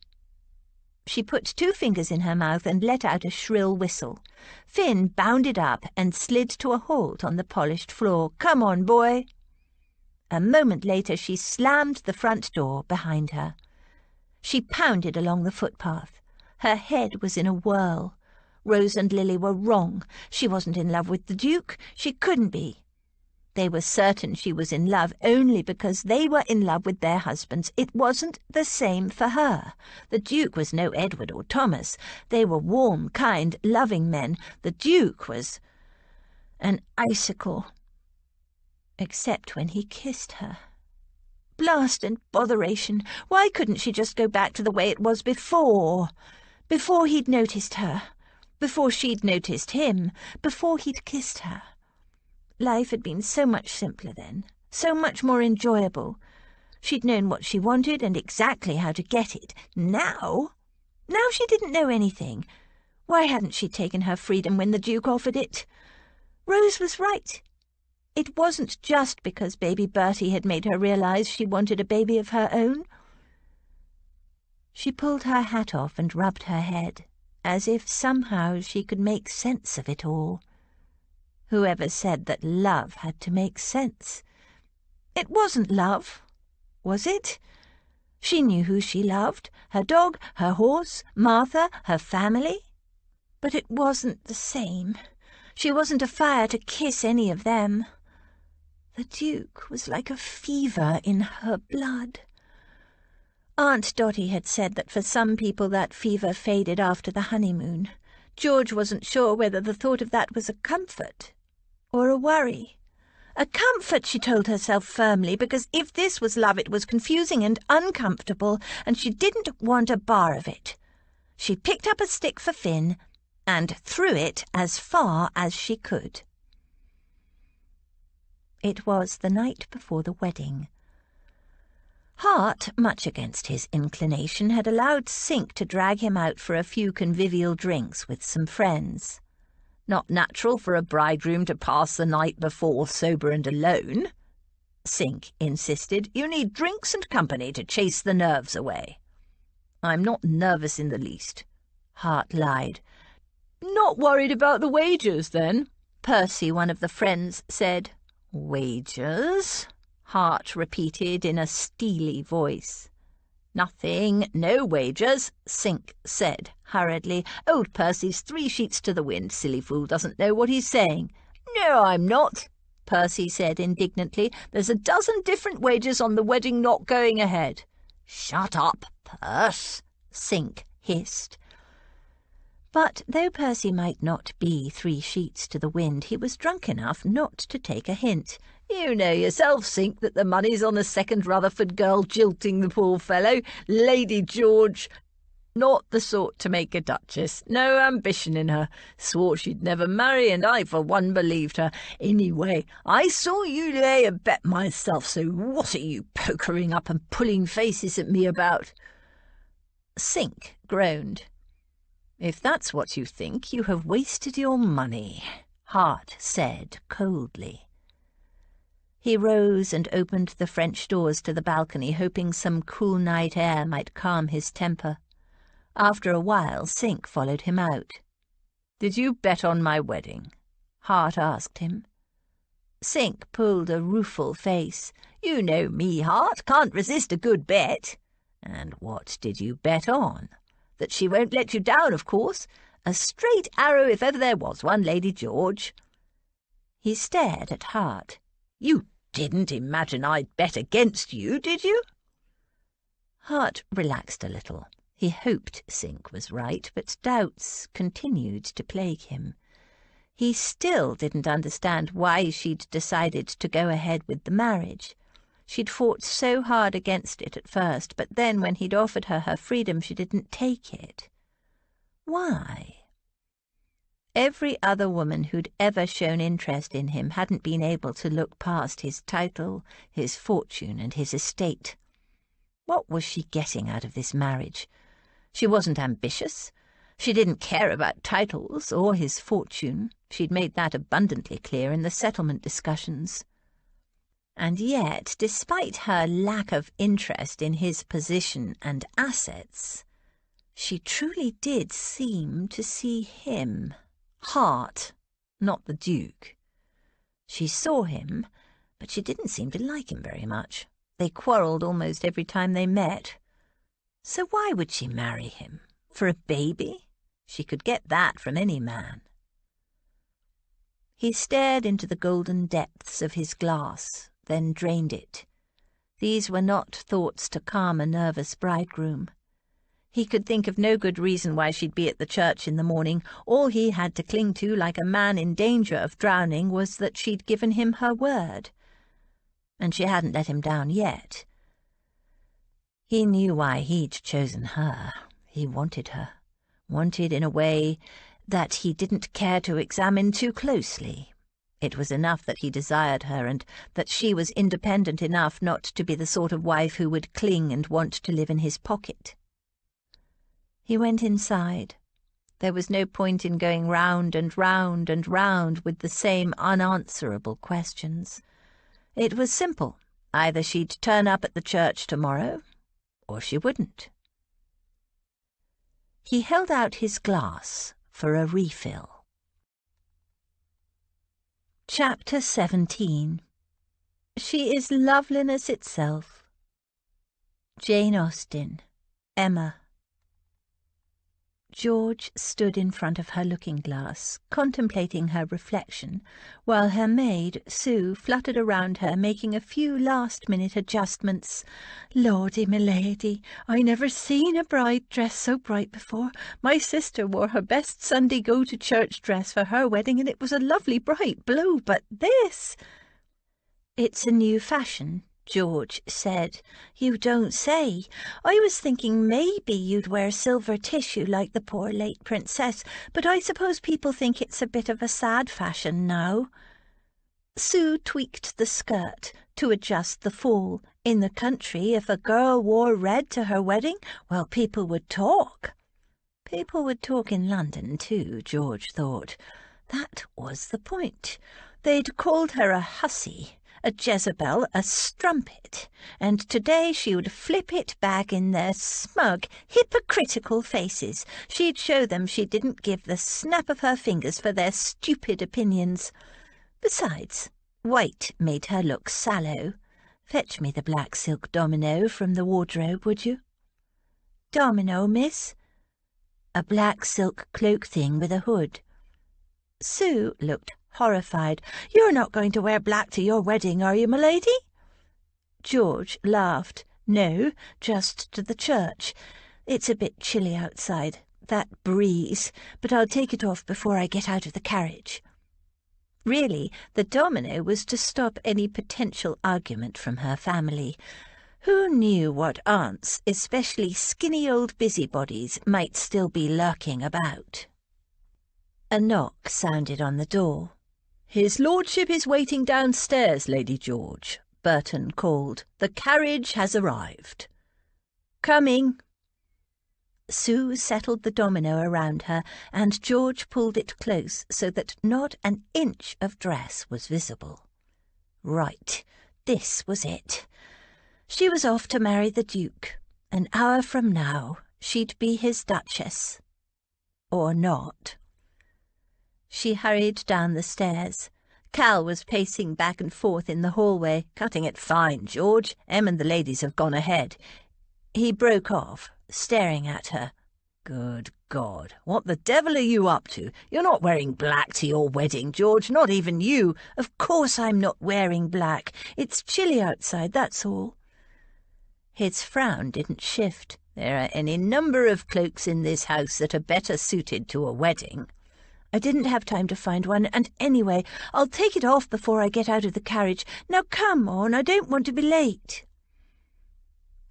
She put 2 fingers in her mouth and let out a shrill whistle. Finn bounded up and slid to a halt on the polished floor. Come on, boy. A moment later she slammed the front door behind her. She pounded along the footpath. Her head was in a whirl. Rose and Lily were wrong. She wasn't in love with the Duke. She couldn't be. They were certain she was in love only because they were in love with their husbands. It wasn't the same for her. The Duke was no Edward or Thomas. They were warm, kind, loving men. The Duke was an icicle, except when he kissed her. Blast and botheration! Why couldn't she just go back to the way it was before? Before he'd noticed her. Before she'd noticed him. Before he'd kissed her. Life had been so much simpler then, so much more enjoyable. She'd known what she wanted and exactly how to get it. Now she didn't know anything. Why hadn't she taken her freedom when the Duke offered it? Rose was right. It wasn't just because baby Bertie had made her realize she wanted a baby of her own. She pulled her hat off and rubbed her head, as if somehow she could make sense of it all. Whoever said that love had to make sense? It wasn't love, was it? She knew who she loved, her dog, her horse, Martha, her family. But it wasn't the same. She wasn't afire to kiss any of them. The Duke was like a fever in her blood. Aunt Dotty had said that for some people that fever faded after the honeymoon. George wasn't sure whether the thought of that was a comfort or a worry. A comfort, she told herself firmly, because if this was love it was confusing and uncomfortable, and she didn't want a bar of it. She picked up a stick for Finn and threw it as far as she could. It was the night before the wedding. Hart, much against his inclination, had allowed Sink to drag him out for a few convivial drinks with some friends. "Not natural for a bridegroom to pass the night before sober and alone," Sink insisted. "You need drinks and company to chase the nerves away." "I'm not nervous in the least," Hart lied. "Not worried about the wages, then?" Percy, one of the friends, said. "Wages?" Hart repeated in a steely voice. "Nothing, no wages," Sink said hurriedly. "Old Percy's 3 sheets to the wind. Silly fool doesn't know what he's saying." "No, I'm not," Percy said indignantly. "There's a dozen different wages on the wedding not going ahead." "Shut up, Perce," Sink hissed. But though Percy might not be 3 sheets to the wind, he was drunk enough not to take a hint. "You know yourself, Sink, that the money's on a second Rutherford girl jilting the poor fellow. Lady George, not the sort to make a duchess. No ambition in her. Swore she'd never marry, and I for one believed her. Anyway, I saw you lay a bet myself, so what are you pokering up and pulling faces at me about?" Sink groaned. "If that's what you think, you have wasted your money," Hart said coldly. He rose and opened the French doors to the balcony, hoping some cool night air might calm his temper. After a while, Sink followed him out. "Did you bet on my wedding?" Hart asked him. Sink pulled a rueful face. "You know me, Hart. Can't resist a good bet." "And what did you bet on?" "That she won't let you down, of course. A straight arrow if ever there was one, Lady George." He stared at Hart. "You didn't imagine I'd bet against you, did you?" Hart relaxed a little. He hoped Sink was right, but doubts continued to plague him. He still didn't understand why she'd decided to go ahead with the marriage. She'd fought so hard against it at first, but then when he'd offered her her freedom, she didn't take it. Why? Every other woman who'd ever shown interest in him hadn't been able to look past his title, his fortune, and his estate. What was she getting out of this marriage? She wasn't ambitious. She didn't care about titles or his fortune. She'd made that abundantly clear in the settlement discussions. And yet, despite her lack of interest in his position and assets, she truly did seem to see him. Hart, not the Duke. She saw him, but she didn't seem to like him very much. They quarrelled almost every time they met. So why would she marry him? For a baby? She could get that from any man. He stared into the golden depths of his glass, then drained it. These were not thoughts to calm a nervous bridegroom. He could think of no good reason why she'd be at the church in the morning. All he had to cling to, like a man in danger of drowning, was that she'd given him her word. And she hadn't let him down yet. He knew why he'd chosen her. He wanted her. Wanted in a way that he didn't care to examine too closely. It was enough that he desired her, and that she was independent enough not to be the sort of wife who would cling and want to live in his pocket. He went inside. There was no point in going round and round and round with the same unanswerable questions. It was simple. Either she'd turn up at the church tomorrow, or she wouldn't. He held out his glass for a refill. Chapter 17. She is loveliness itself. Jane Austen, Emma. George stood in front of her looking-glass, contemplating her reflection, while her maid, Sue, fluttered around her, making a few last-minute adjustments. "Lordy, my lady, I never seen a bride dressed so bright before. My sister wore her best Sunday go-to-church dress for her wedding, and it was a lovely bright blue, but this—" "It's a new fashion," George said. "You don't say. I was thinking maybe you'd wear silver tissue like the poor late princess, but I suppose people think it's a bit of a sad fashion now." Sue tweaked the skirt to adjust the fall. In the country, if a girl wore red to her wedding, well, people would talk. People would talk in London too, George thought. That was the point. They'd called her a hussy, a Jezebel, a strumpet, and today she would flip it back in their smug, hypocritical faces. She'd show them she didn't give the snap of her fingers for their stupid opinions. Besides, white made her look sallow. Fetch me the black silk domino from the wardrobe, would you? Domino, miss? A black silk cloak thing with a hood. Sue looked horrified. "You're not going to wear black to your wedding, are you, my lady?" George laughed. "No, just to the church. It's a bit chilly outside, that breeze, but I'll take it off before I get out of the carriage." Really, the domino was to stop any potential argument from her family. Who knew what aunts, especially skinny old busybodies, might still be lurking about? A knock sounded on the door. "His lordship is waiting downstairs, Lady George," Burton called. "The carriage has arrived." "Coming." Sue settled the domino around her, and George pulled it close so that not an inch of dress was visible. Right, this was it. She was off to marry the Duke. An hour from now, she'd be his Duchess. Or not. She hurried down the stairs. Cal was pacing back and forth in the hallway. "Cutting it fine, George. Em and the ladies have gone ahead." He broke off, staring at her. "Good God, what the devil are you up to? You're not wearing black to your wedding, George, not even you." "Of course I'm not wearing black. It's chilly outside, that's all." His frown didn't shift. "There are any number of cloaks in this house that are better suited to a wedding." "I didn't have time to find one, and anyway, I'll take it off before I get out of the carriage. Now come on, I don't want to be late."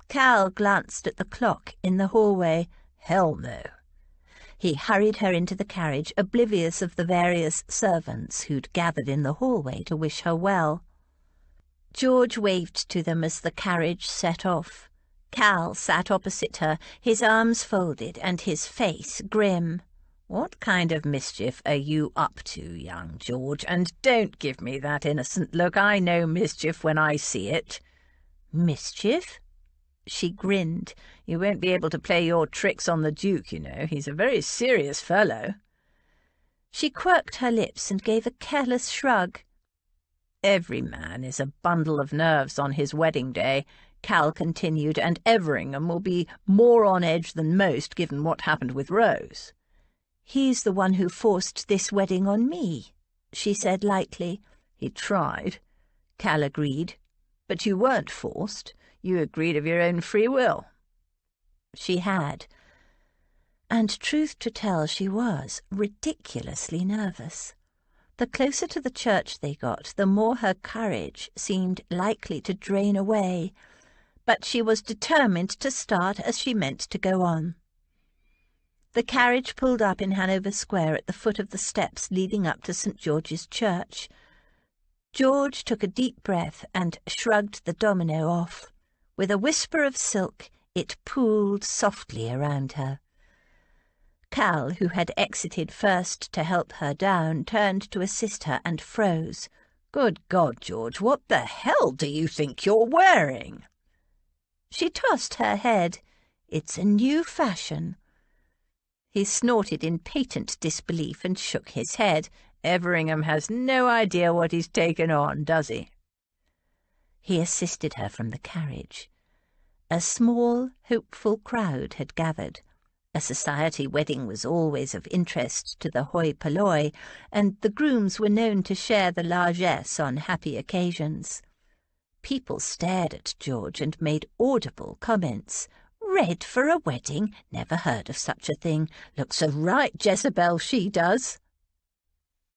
Cal glanced at the clock in the hallway. Hell no. He hurried her into the carriage, oblivious of the various servants who'd gathered in the hallway to wish her well. George waved to them as the carriage set off. Cal sat opposite her, his arms folded and his face grim. "What kind of mischief are you up to, young George? And don't give me that innocent look. I know mischief when I see it." "Mischief?" She grinned. "You won't be able to play your tricks on the Duke, you know. He's a very serious fellow." She quirked her lips and gave a careless shrug. "Every man is a bundle of nerves on his wedding day," Cal continued, "and Everingham will be more on edge than most, given what happened with Rose." "He's the one who forced this wedding on me," she said lightly. "He tried," Cal agreed. "But you weren't forced. You agreed of your own free will." She had. And truth to tell, she was ridiculously nervous. The closer to the church they got, the more her courage seemed likely to drain away. But she was determined to start as she meant to go on. The carriage pulled up in Hanover Square at the foot of the steps leading up to St. George's Church. George took a deep breath and shrugged the domino off. With a whisper of silk, it pooled softly around her. Cal, who had exited first to help her down, turned to assist her and froze. "Good God, George, what the hell do you think you're wearing?" She tossed her head. "It's a new fashion." He snorted in patent disbelief and shook his head. Everingham has no idea what he's taken on, does he? He assisted her from the carriage. A small, hopeful crowd had gathered. A society wedding was always of interest to the hoi polloi, and the grooms were known to share the largesse on happy occasions. People stared at George and made audible comments. Red for a wedding? Never heard of such a thing. Looks a right Jezebel, she does.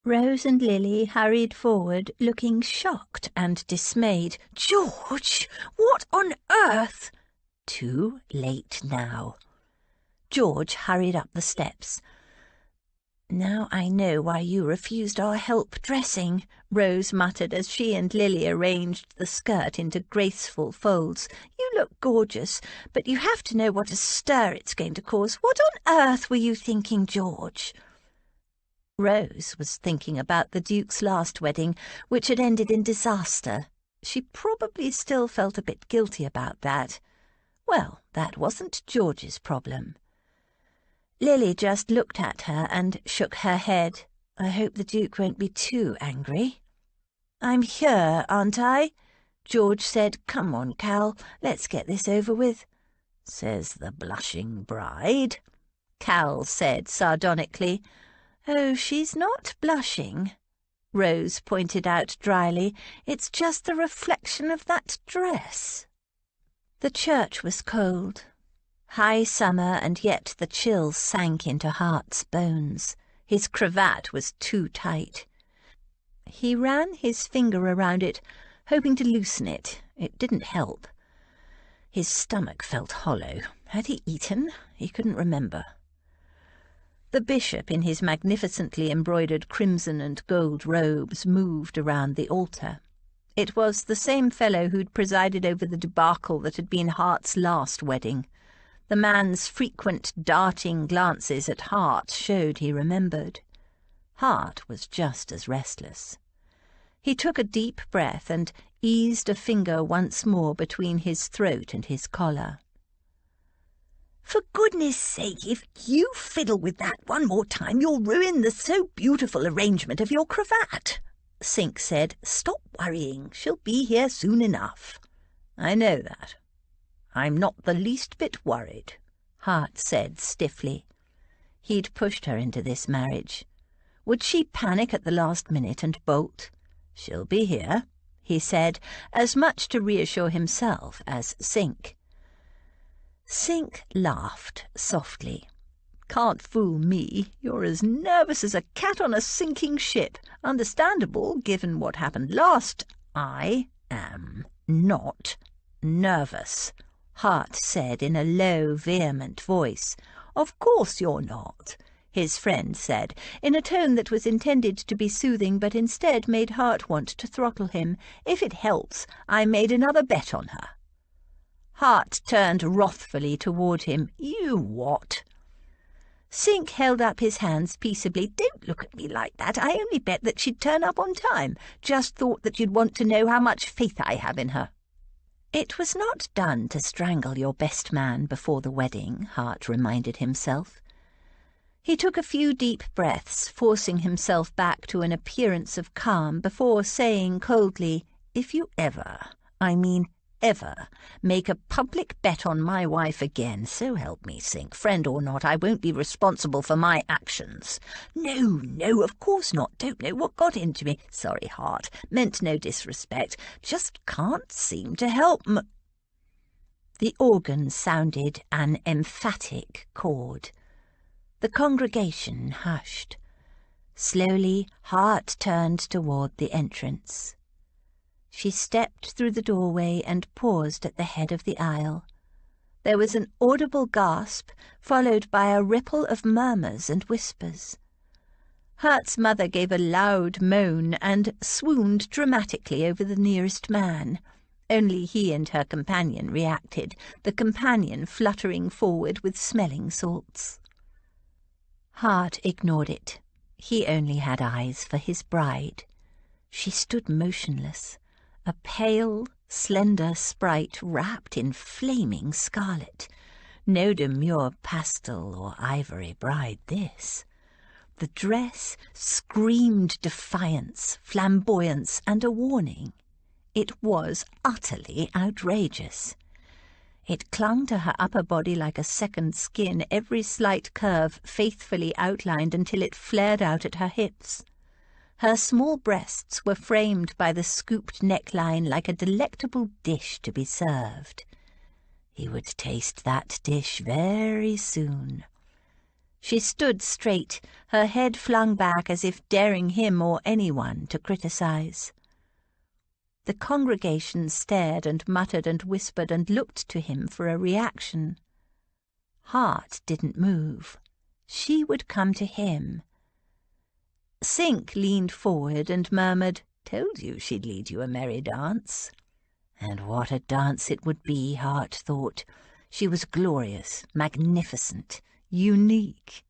Rose and Lily hurried forward, looking shocked and dismayed. George, what on earth? Too late now. George hurried up the steps. "Now I know why you refused our help dressing," Rose muttered as she and Lily arranged the skirt into graceful folds. "You look gorgeous, but you have to know what a stir it's going to cause. What on earth were you thinking, George?" Rose was thinking about the Duke's last wedding, which had ended in disaster. She probably still felt a bit guilty about that. Well, that wasn't George's problem. Lily just looked at her and shook her head. "I hope the Duke won't be too angry." "I'm here, aren't I?" George said. "Come on, Cal, let's get this over with." "Says the blushing bride," Cal said sardonically. "Oh, she's not blushing," Rose pointed out dryly. "It's just the reflection of that dress." The church was cold. High summer, and yet the chills sank into Hart's bones. His cravat was too tight. He ran his finger around it, hoping to loosen it. It didn't help. His stomach felt hollow. Had he eaten? He couldn't remember. The bishop, in his magnificently embroidered crimson and gold robes, moved around the altar. It was the same fellow who'd presided over the debacle that had been Hart's last wedding. The man's frequent darting glances at Hart showed he remembered. Hart was just as restless. He took a deep breath and eased a finger once more between his throat and his collar. "For goodness sake, if you fiddle with that one more time, you'll ruin the so beautiful arrangement of your cravat," Sink said. "Stop worrying. She'll be here soon enough." "I know that. I'm not the least bit worried," Hart said stiffly. He'd pushed her into this marriage. Would she panic at the last minute and bolt? "She'll be here," he said, as much to reassure himself as Sink. Sink laughed softly. "Can't fool me. You're as nervous as a cat on a sinking ship. Understandable, given what happened last. I am not nervous," Hart said in a low, vehement voice. "Of course you're not," his friend said, in a tone that was intended to be soothing but instead made Hart want to throttle him. "If it helps, I made another bet on her." Hart turned wrathfully toward him. "You what?" Sink held up his hands peaceably. "Don't look at me like that. I only bet that she'd turn up on time. Just thought that you'd want to know how much faith I have in her." "It was not done to strangle your best man before the wedding," Hart reminded himself. He took a few deep breaths, forcing himself back to an appearance of calm before saying coldly, "If you ever, I mean ever, make a public bet on my wife again, so help me, Sink, friend or not, I won't be responsible for my actions." No, of course not. Don't know what got into me. Sorry, Hart. Meant no disrespect. Just can't seem to help The organ sounded an emphatic chord. The congregation hushed. Slowly, Hart turned toward the entrance. She stepped through the doorway and paused at the head of the aisle. There was an audible gasp, followed by a ripple of murmurs and whispers. Hart's mother gave a loud moan and swooned dramatically over the nearest man. Only he and her companion reacted, the companion fluttering forward with smelling salts. Hart ignored it. He only had eyes for his bride. She stood motionless, a pale, slender sprite wrapped in flaming scarlet. No demure pastel or ivory bride this. The dress screamed defiance, flamboyance, and a warning. It was utterly outrageous. It clung to her upper body like a second skin, every slight curve faithfully outlined until it flared out at her hips. Her small breasts were framed by the scooped neckline like a delectable dish to be served. He would taste that dish very soon. She stood straight, her head flung back as if daring him or anyone to criticize. The congregation stared and muttered and whispered and looked to him for a reaction. Heart didn't move. She would come to him. Sink leaned forward and murmured, "Told you she'd lead you a merry dance." And what a dance it would be, Hart thought. She was glorious, magnificent, unique,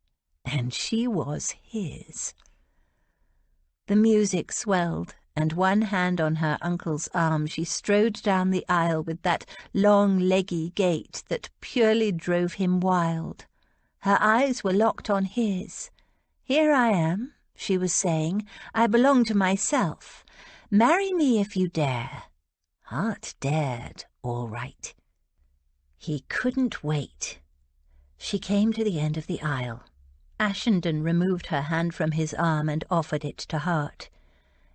and she was his. The music swelled, and one hand on her uncle's arm, she strode down the aisle with that long, leggy gait that purely drove him wild. Her eyes were locked on his. "Here I am," she was saying. "I belong to myself. Marry me if you dare." Hart dared, all right. He couldn't wait. She came to the end of the aisle. Ashenden removed her hand from his arm and offered it to Hart.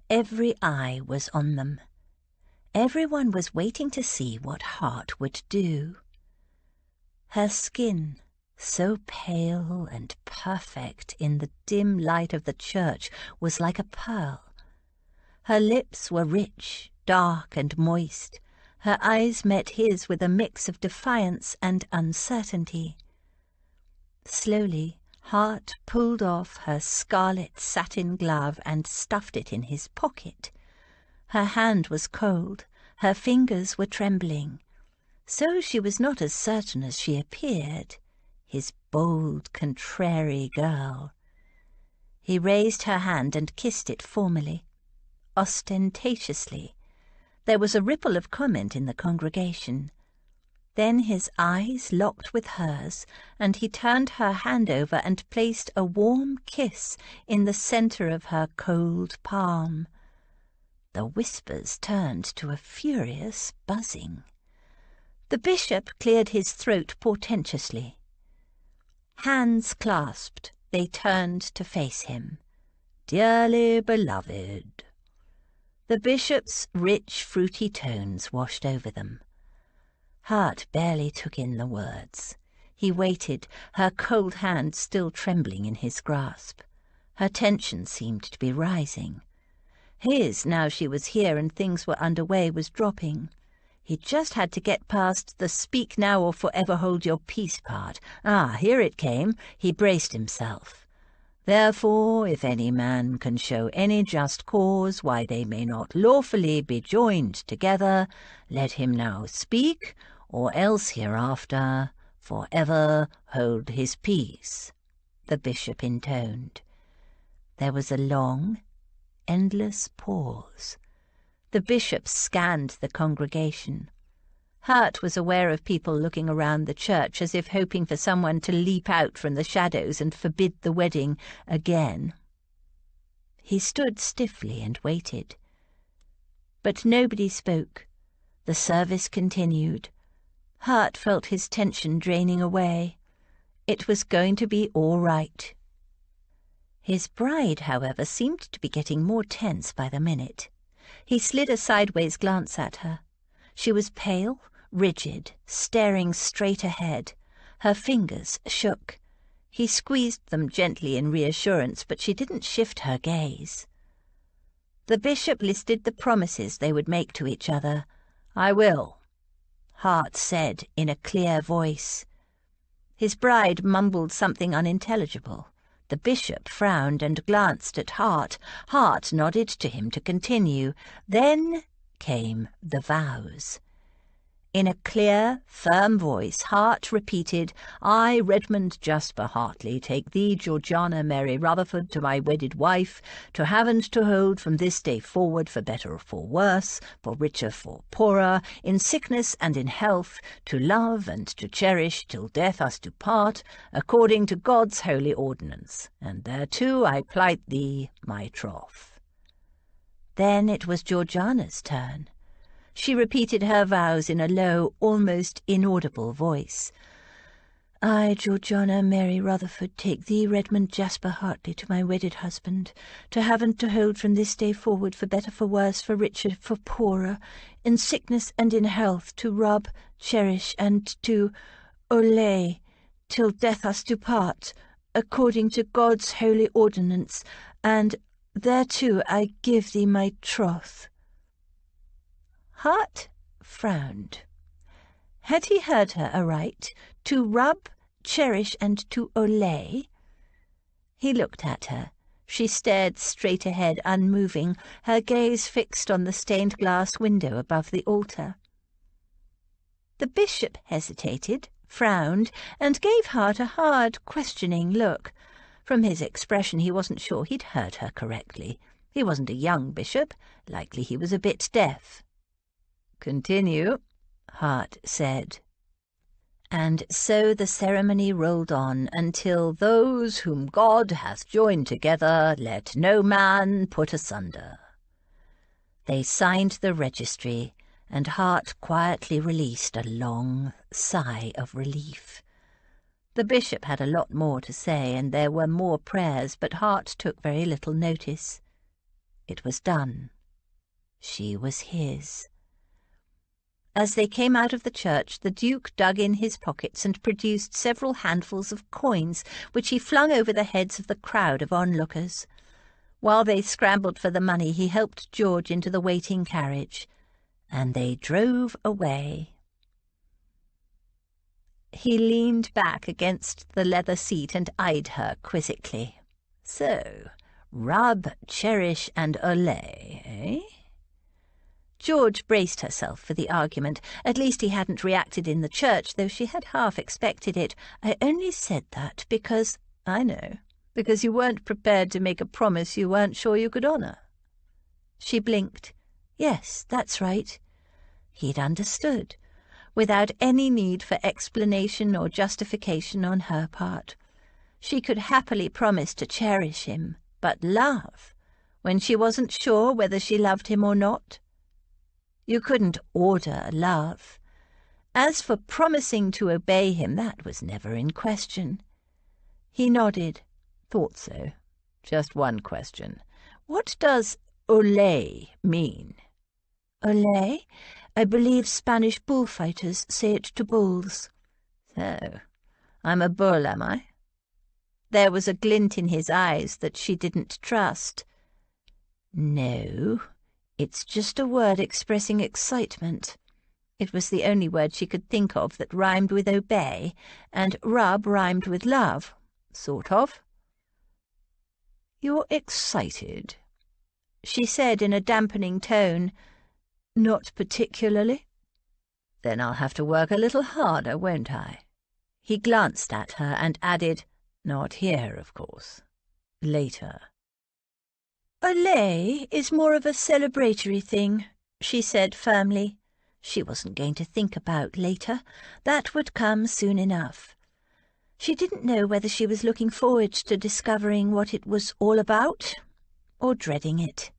Every eye was on them. Everyone was waiting to see what Hart would do. Her skin, so pale and perfect in the dim light of the church, was like a pearl. Her lips were rich, dark and moist. Her eyes met his with a mix of defiance and uncertainty. Slowly, Hart pulled off her scarlet satin glove and stuffed it in his pocket. Her hand was cold, her fingers were trembling. So she was not as certain as she appeared, his bold, contrary girl. He raised her hand and kissed it formally, ostentatiously. There was a ripple of comment in the congregation. Then his eyes locked with hers, and he turned her hand over and placed a warm kiss in the centre of her cold palm. The whispers turned to a furious buzzing. The bishop cleared his throat portentously. Hands clasped, they turned to face him. "Dearly beloved." The bishop's rich, fruity tones washed over them. Hart barely took in the words. He waited, her cold hand still trembling in his grasp. Her tension seemed to be rising. His, now she was here and things were underway, was dropping. He just had to get past the speak now or forever hold your peace part. Here it came. He braced himself. "Therefore, if any man can show any just cause why they may not lawfully be joined together, let him now speak, or else hereafter for ever hold his peace," the bishop intoned. There was a long, endless pause. The bishop scanned the congregation. Hart was aware of people looking around the church as if hoping for someone to leap out from the shadows and forbid the wedding again. He stood stiffly and waited. But nobody spoke. The service continued. Hart felt his tension draining away. It was going to be all right. His bride, however, seemed to be getting more tense by the minute. He slid a sideways glance at her. She was pale, rigid, staring straight ahead. Her fingers shook. He squeezed them gently in reassurance, but she didn't shift her gaze. The bishop listed the promises they would make to each other. "I will," Hart said in a clear voice. His bride mumbled something unintelligible. The bishop frowned and glanced at Hart. Hart nodded to him to continue. Then came the vows. In a clear, firm voice, Hart repeated, "I, Redmond Jasper Hartley, take thee, Georgiana Mary Rutherford, to my wedded wife, to have and to hold from this day forward, for better or for worse, for richer, for poorer, in sickness and in health, to love and to cherish till death us do part, according to God's holy ordinance, and thereto I plight thee my troth." Then it was Georgiana's turn. She repeated her vows in a low, almost inaudible voice. "I, Georgiana Mary Rutherford, take thee, Redmond Jasper Hartley, to my wedded husband, to have and to hold from this day forward, for better, for worse, for richer, for poorer, in sickness and in health, to rub, cherish, and to olay, till death us do part, according to God's holy ordinance, and thereto I give thee my troth." Hart frowned. Had he heard her aright? To rub, cherish, and to olay? He looked at her. She stared straight ahead, unmoving, her gaze fixed on the stained-glass window above the altar. The bishop hesitated, frowned, and gave Hart a hard, questioning look. From his expression he wasn't sure he'd heard her correctly. He wasn't a young bishop. Likely he was a bit deaf. "Continue," Hart said. "And so the ceremony rolled on until those whom God hath joined together let no man put asunder." They signed the registry, and Hart quietly released a long sigh of relief. The bishop had a lot more to say, and there were more prayers, but Hart took very little notice. It was done. She was his. As they came out of the church, the Duke dug in his pockets and produced several handfuls of coins, which he flung over the heads of the crowd of onlookers. While they scrambled for the money, he helped George into the waiting carriage, and they drove away. He leaned back against the leather seat and eyed her quizzically. "So, rub, cherish, and olay, eh?" George braced herself for the argument. At least he hadn't reacted in the church, though she had half expected it. "I only said that because—" "I know, because you weren't prepared to make a promise you weren't sure you could honour." She blinked. Yes, that's right. He'd understood, without any need for explanation or justification on her part. She could happily promise to cherish him, but love, when she wasn't sure whether she loved him or not? You couldn't order love. As for promising to obey him, that was never in question. He nodded. Thought so. Just one question. What does olay mean? Olay? I believe Spanish bullfighters say it to bulls. So, I'm a bull, am I? There was a glint in his eyes that she didn't trust. No, it's just a word expressing excitement. It was the only word she could think of that rhymed with obey, and rub rhymed with love, sort of. You're excited, she said in a dampening tone. Not particularly. Then I'll have to work a little harder, won't I? He glanced at her and added, Not here, of course. Later. Olay is more of a celebratory thing, she said firmly. She wasn't going to think about later. That would come soon enough. She didn't know whether she was looking forward to discovering what it was all about, or dreading it.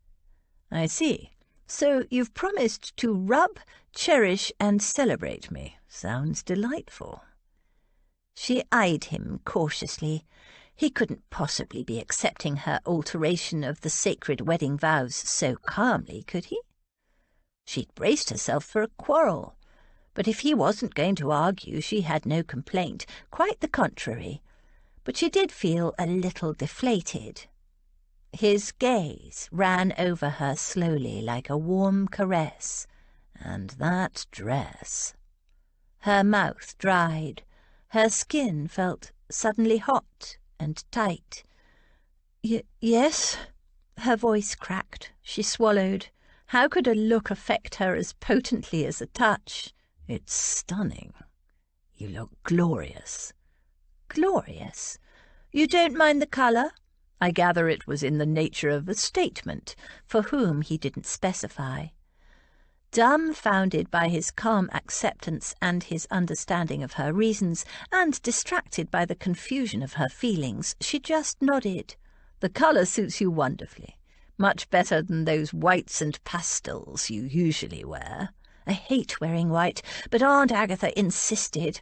I see. So you've promised to rub, cherish, and celebrate me. Sounds delightful. She eyed him cautiously. He couldn't possibly be accepting her alteration of the sacred wedding vows so calmly, could he? She'd braced herself for a quarrel, but if he wasn't going to argue, she had no complaint, quite the contrary. But she did feel a little deflated. His gaze ran over her slowly like a warm caress. And that dress. Her mouth dried. Her skin felt suddenly hot and tight. Yes? Her voice cracked. She swallowed. How could a look affect her as potently as a touch? It's stunning. You look glorious." "Glorious? You don't mind the colour?" I gather it was in the nature of a statement, for whom he didn't specify. Dumbfounded by his calm acceptance and his understanding of her reasons, and distracted by the confusion of her feelings, she just nodded. "The colour suits you wonderfully. Much better than those whites and pastels you usually wear." "I hate wearing white, but Aunt Agatha insisted."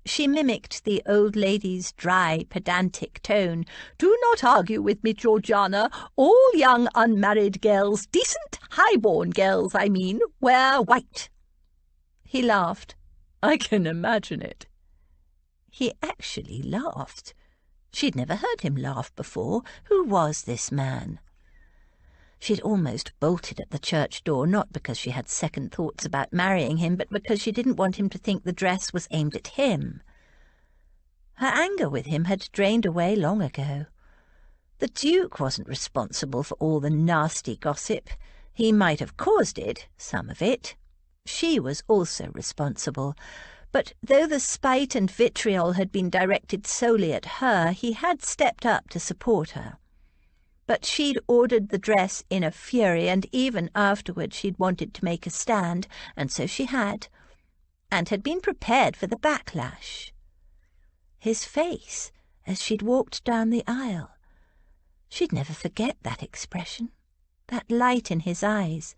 She mimicked the old lady's dry, pedantic tone. "Do not argue with me, Georgiana. All young unmarried girls, decent, high-born girls, I mean, wear white." He laughed. I can imagine it. He actually laughed. She'd never heard him laugh before. Who was this man? She'd almost bolted at the church door, not because she had second thoughts about marrying him, but because she didn't want him to think the dress was aimed at him. Her anger with him had drained away long ago. The Duke wasn't responsible for all the nasty gossip. He might have caused it, some of it. She was also responsible. But though the spite and vitriol had been directed solely at her, he had stepped up to support her. But she'd ordered the dress in a fury, and even afterward she'd wanted to make a stand, and so she had, and had been prepared for the backlash. His face, as she'd walked down the aisle. She'd never forget that expression, that light in his eyes,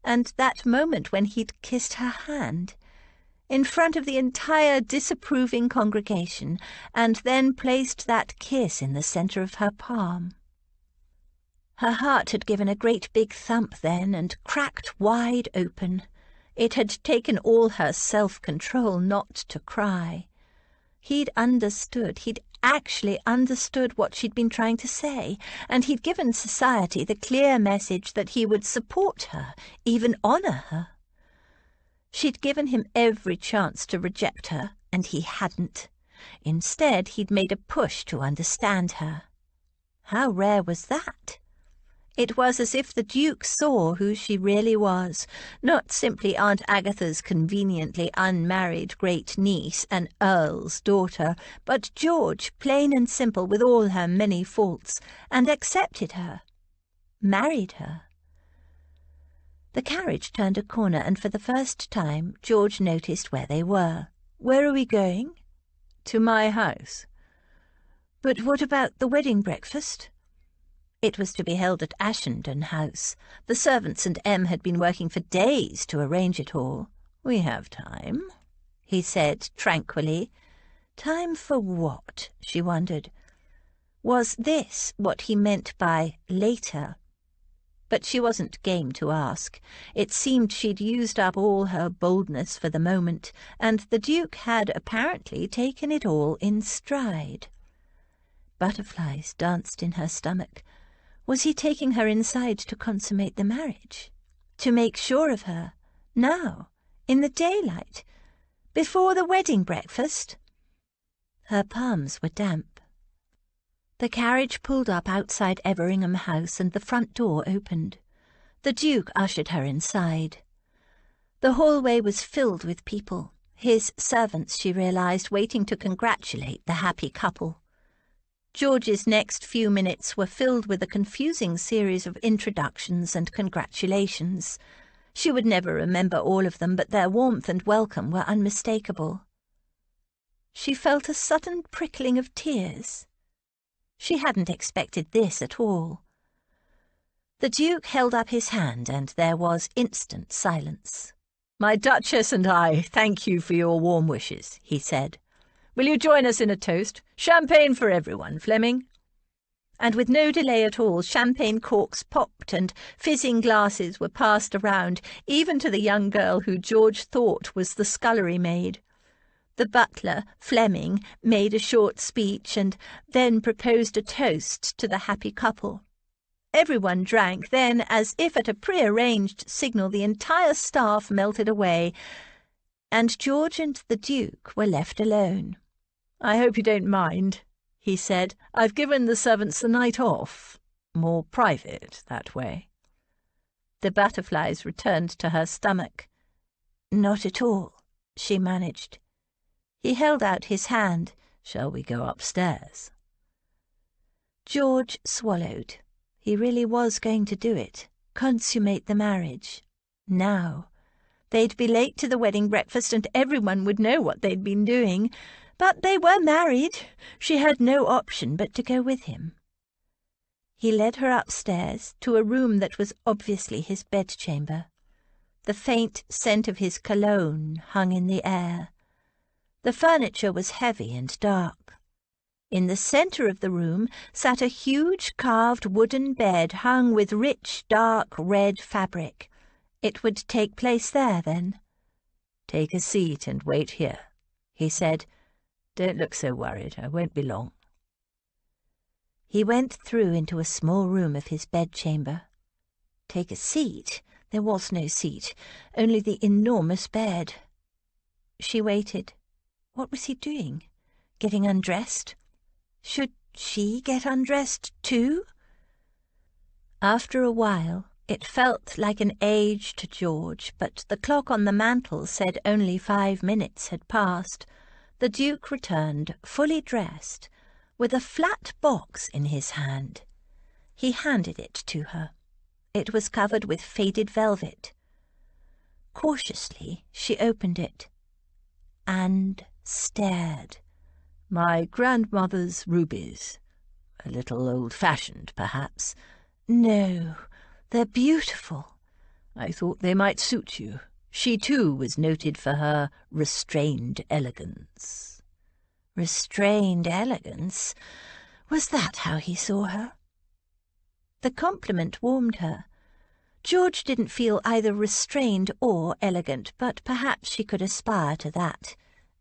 and that moment when he'd kissed her hand, in front of the entire disapproving congregation, and then placed that kiss in the centre of her palm. Her heart had given a great big thump then, and cracked wide open. It had taken all her self-control not to cry. He'd understood, he'd actually understood what she'd been trying to say, and he'd given society the clear message that he would support her, even honour her. She'd given him every chance to reject her, and he hadn't. Instead, he'd made a push to understand her. How rare was that? It was as if the Duke saw who she really was, not simply Aunt Agatha's conveniently unmarried great-niece, an earl's daughter, but George, plain and simple with all her many faults, and accepted her, married her. The carriage turned a corner, and for the first time George noticed where they were. "Where are we going?" "To my house." "But what about the wedding breakfast?" It was to be held at Ashenden House. The servants and Em had been working for days to arrange it all. "We have time," he said tranquilly. Time for what, she wondered. Was this what he meant by later? But she wasn't game to ask. It seemed she'd used up all her boldness for the moment, and the Duke had apparently taken it all in stride. Butterflies danced in her stomach. Was he taking her inside to consummate the marriage? To make sure of her? Now? In the daylight? Before the wedding breakfast? Her palms were damp. The carriage pulled up outside Everingham House, and the front door opened. The Duke ushered her inside. The hallway was filled with people, his servants, she realised, waiting to congratulate the happy couple. George's next few minutes were filled with a confusing series of introductions and congratulations. She would never remember all of them, but their warmth and welcome were unmistakable. She felt a sudden prickling of tears. She hadn't expected this at all. The Duke held up his hand, and there was instant silence. "My Duchess and I thank you for your warm wishes," he said. "Will you join us in a toast? Champagne for everyone, Fleming." And with no delay at all, champagne corks popped and fizzing glasses were passed around, even to the young girl who George thought was the scullery maid. The butler, Fleming, made a short speech and then proposed a toast to the happy couple. Everyone drank, then, as if at a prearranged signal, the entire staff melted away, and George and the Duke were left alone. "I hope you don't mind," he said. "I've given the servants the night off. More private, that way." The butterflies returned to her stomach. "Not at all," she managed. He held out his hand. "Shall we go upstairs?" George swallowed. He really was going to do it, consummate the marriage. Now. They'd be late to the wedding breakfast and everyone would know what they'd been doing. But they were married. She had no option but to go with him. He led her upstairs to a room that was obviously his bedchamber. The faint scent of his cologne hung in the air. The furniture was heavy and dark. In the centre of the room sat a huge carved wooden bed hung with rich, dark red fabric. It would take place there, then. "Take a seat and wait here," he said. "Don't look so worried. I won't be long." He went through into a small room of his bedchamber. Take a seat? There was no seat, only the enormous bed. She waited. What was he doing? Getting undressed? Should she get undressed too? After a while, it felt like an age to George, but the clock on the mantel said only 5 minutes had passed. The Duke returned, fully dressed, with a flat box in his hand. He handed it to her. It was covered with faded velvet. Cautiously, she opened it and stared. "My grandmother's rubies. A little old-fashioned, perhaps." "No, they're beautiful." "I thought they might suit you." She, too, was noted for her restrained elegance. Restrained elegance? Was that how he saw her? The compliment warmed her. George didn't feel either restrained or elegant, but perhaps she could aspire to that,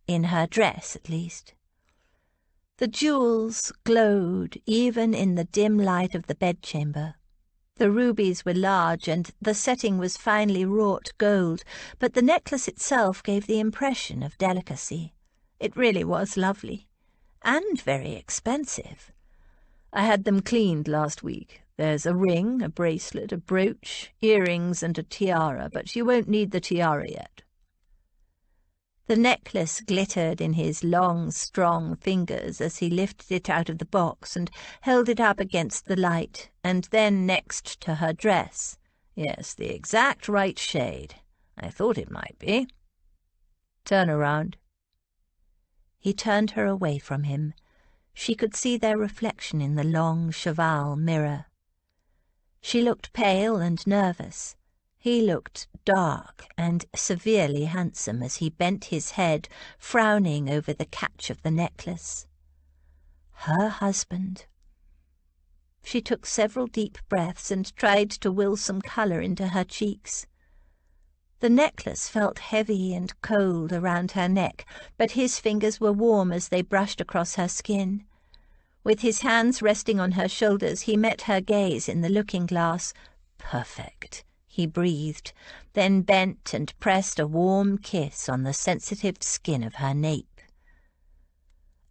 in her dress at least. The jewels glowed even in the dim light of the bedchamber. The rubies were large and the setting was finely wrought gold, but the necklace itself gave the impression of delicacy. It really was lovely, and very expensive. "I had them cleaned last week. There's a ring, a bracelet, a brooch, earrings and a tiara, but you won't need the tiara yet." The necklace glittered in his long, strong fingers as he lifted it out of the box and held it up against the light, and then next to her dress. "Yes, the exact right shade. I thought it might be. Turn around." He turned her away from him. She could see their reflection in the long cheval mirror. She looked pale and nervous. He looked dark and severely handsome as he bent his head, frowning over the catch of the necklace. Her husband. She took several deep breaths and tried to will some colour into her cheeks. The necklace felt heavy and cold around her neck, but his fingers were warm as they brushed across her skin. With his hands resting on her shoulders, he met her gaze in the looking-glass. "Perfect," he breathed, then bent and pressed a warm kiss on the sensitive skin of her nape.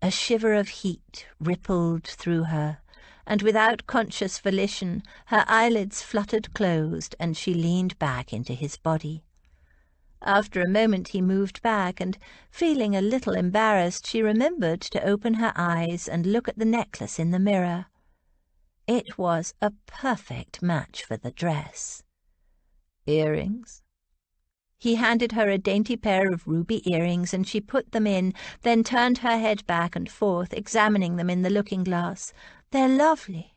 A shiver of heat rippled through her, and without conscious volition, her eyelids fluttered closed and she leaned back into his body. After a moment he moved back, and, feeling a little embarrassed, she remembered to open her eyes and look at the necklace in the mirror. It was a perfect match for the dress. "Earrings?" He handed her a dainty pair of ruby earrings, and she put them in, then turned her head back and forth, examining them in the looking-glass. "They're lovely."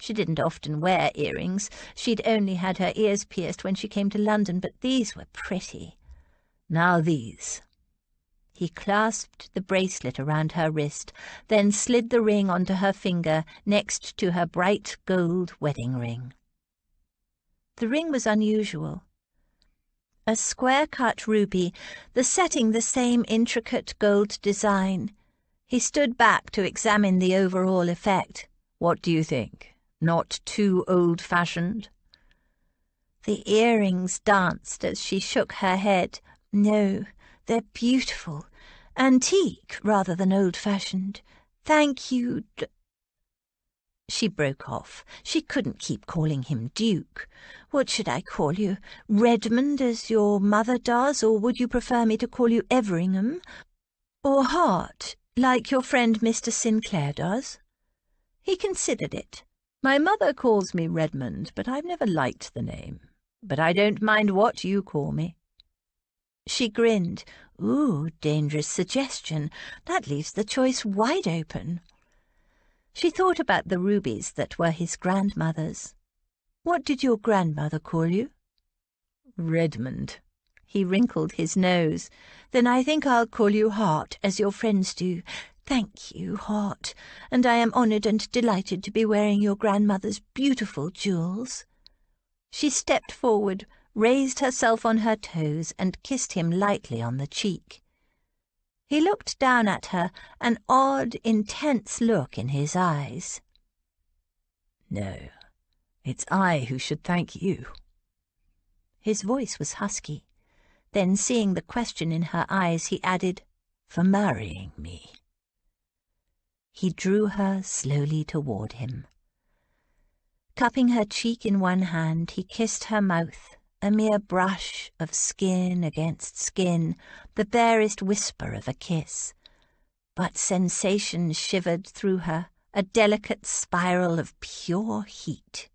She didn't often wear earrings. She'd only had her ears pierced when she came to London, but these were pretty. "Now these." He clasped the bracelet around her wrist, then slid the ring onto her finger next to her bright gold wedding ring. The ring was unusual. A square-cut ruby, the setting the same intricate gold design. He stood back to examine the overall effect. "What do you think? Not too old-fashioned?" The earrings danced as she shook her head. "No, they're beautiful. Antique rather than old-fashioned. Thank you, She broke off. She couldn't keep calling him Duke. What should I call you? Redmond, as your mother does, or would you prefer me to call you Everingham? Or Hart, like your friend Mr. Sinclair does? He considered it. My mother calls me Redmond, but I've never liked the name. But I don't mind what you call me. She grinned. Ooh, dangerous suggestion. That leaves the choice wide open. She thought about the rubies that were his grandmother's. What did your grandmother call you? Redmond. He wrinkled his nose. Then I think I'll call you Hart, as your friends do. Thank you, Hart, and I am honoured and delighted to be wearing your grandmother's beautiful jewels. She stepped forward, raised herself on her toes, and kissed him lightly on the cheek. He looked down at her, an odd, intense look in his eyes. No, it's I who should thank you. His voice was husky. Then, seeing the question in her eyes, he added, for marrying me. He drew her slowly toward him. Cupping her cheek in one hand, he kissed her mouth, a mere brush of skin against skin, the barest whisper of a kiss. But sensation shivered through her, a delicate spiral of pure heat.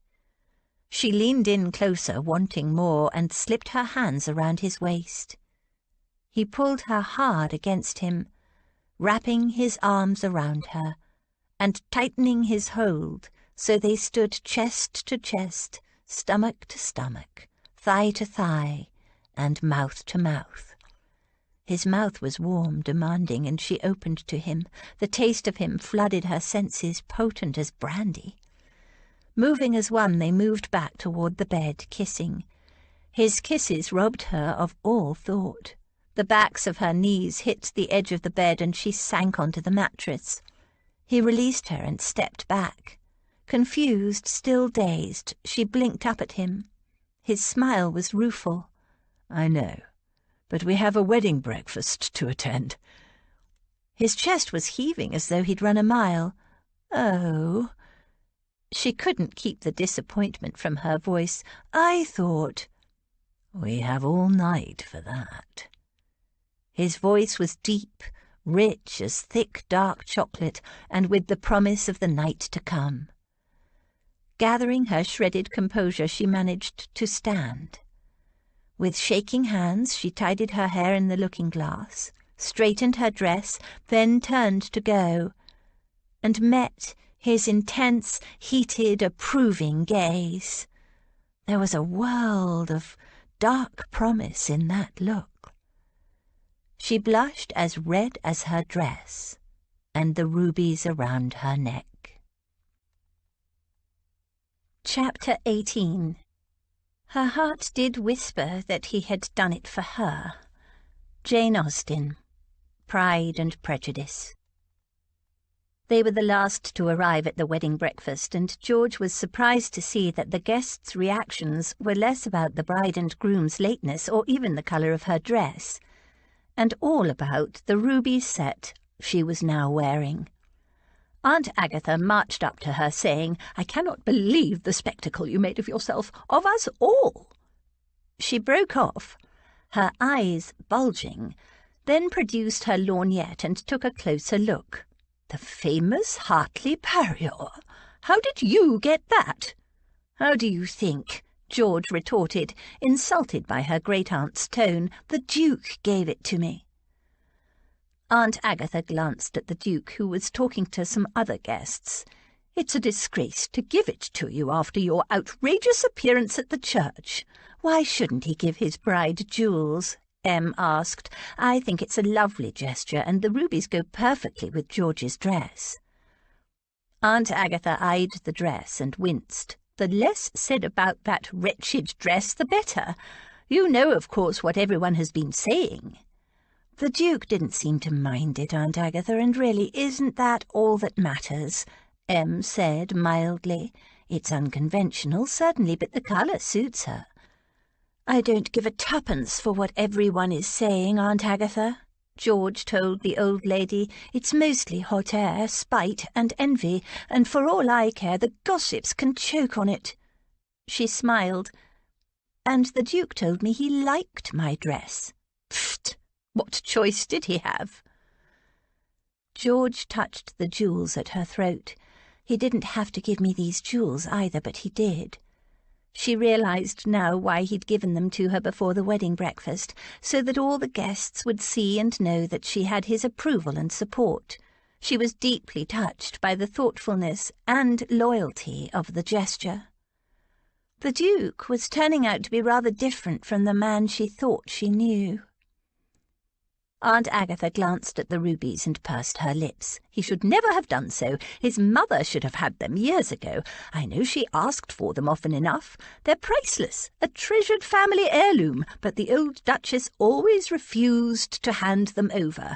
She leaned in closer, wanting more, and slipped her hands around his waist. He pulled her hard against him, wrapping his arms around her, and tightening his hold so they stood chest to chest, stomach to stomach, thigh to thigh, and mouth to mouth. His mouth was warm, demanding, and she opened to him. The taste of him flooded her senses, potent as brandy. Moving as one, they moved back toward the bed, kissing. His kisses robbed her of all thought. The backs of her knees hit the edge of the bed, and she sank onto the mattress. He released her and stepped back. Confused, still dazed, she blinked up at him. His smile was rueful. I know, but we have a wedding breakfast to attend. His chest was heaving as though he'd run a mile. Oh. She couldn't keep the disappointment from her voice. I thought. We have all night for that. His voice was deep, rich as thick dark chocolate, and with the promise of the night to come. Gathering her shredded composure, she managed to stand. With shaking hands, she tidied her hair in the looking-glass, straightened her dress, then turned to go, and met his intense, heated, approving gaze. There was a world of dark promise in that look. She blushed as red as her dress, and the rubies around her neck. Chapter 18. Her heart did whisper that he had done it for her. Jane Austen. Pride and Prejudice. They were the last to arrive at the wedding breakfast, and George was surprised to see that the guests' reactions were less about the bride and groom's lateness or even the colour of her dress, and all about the ruby set she was now wearing. Aunt Agatha marched up to her, saying, I cannot believe the spectacle you made of yourself, of us all. She broke off, her eyes bulging, then produced her lorgnette and took a closer look. The famous Hartley Parior. How did you get that? How do you think? George retorted, insulted by her great-aunt's tone. The Duke gave it to me. Aunt Agatha glanced at the Duke, who was talking to some other guests. It's a disgrace to give it to you after your outrageous appearance at the church. Why shouldn't he give his bride jewels? Em asked. I think it's a lovely gesture, and the rubies go perfectly with George's dress. Aunt Agatha eyed the dress and winced. The less said about that wretched dress, the better. You know, of course, what everyone has been saying. The Duke didn't seem to mind it, Aunt Agatha, and really isn't that all that matters? Em said mildly. It's unconventional, certainly, but the colour suits her. I don't give a tuppence for what everyone is saying, Aunt Agatha, George told the old lady. "It's mostly hot air, spite and envy, and for all I care, the gossips can choke on it." She smiled. "And the Duke told me he liked my dress." "Pfft! What choice did he have?" George touched the jewels at her throat. He didn't have to give me these jewels either, but he did. She realized now why he'd given them to her before the wedding breakfast, so that all the guests would see and know that she had his approval and support. She was deeply touched by the thoughtfulness and loyalty of the gesture. The Duke was turning out to be rather different from the man she thought she knew. Aunt Agatha glanced at the rubies and pursed her lips. "He should never have done so. His mother should have had them years ago. I know she asked for them often enough. They're priceless, a treasured family heirloom, but the old Duchess always refused to hand them over.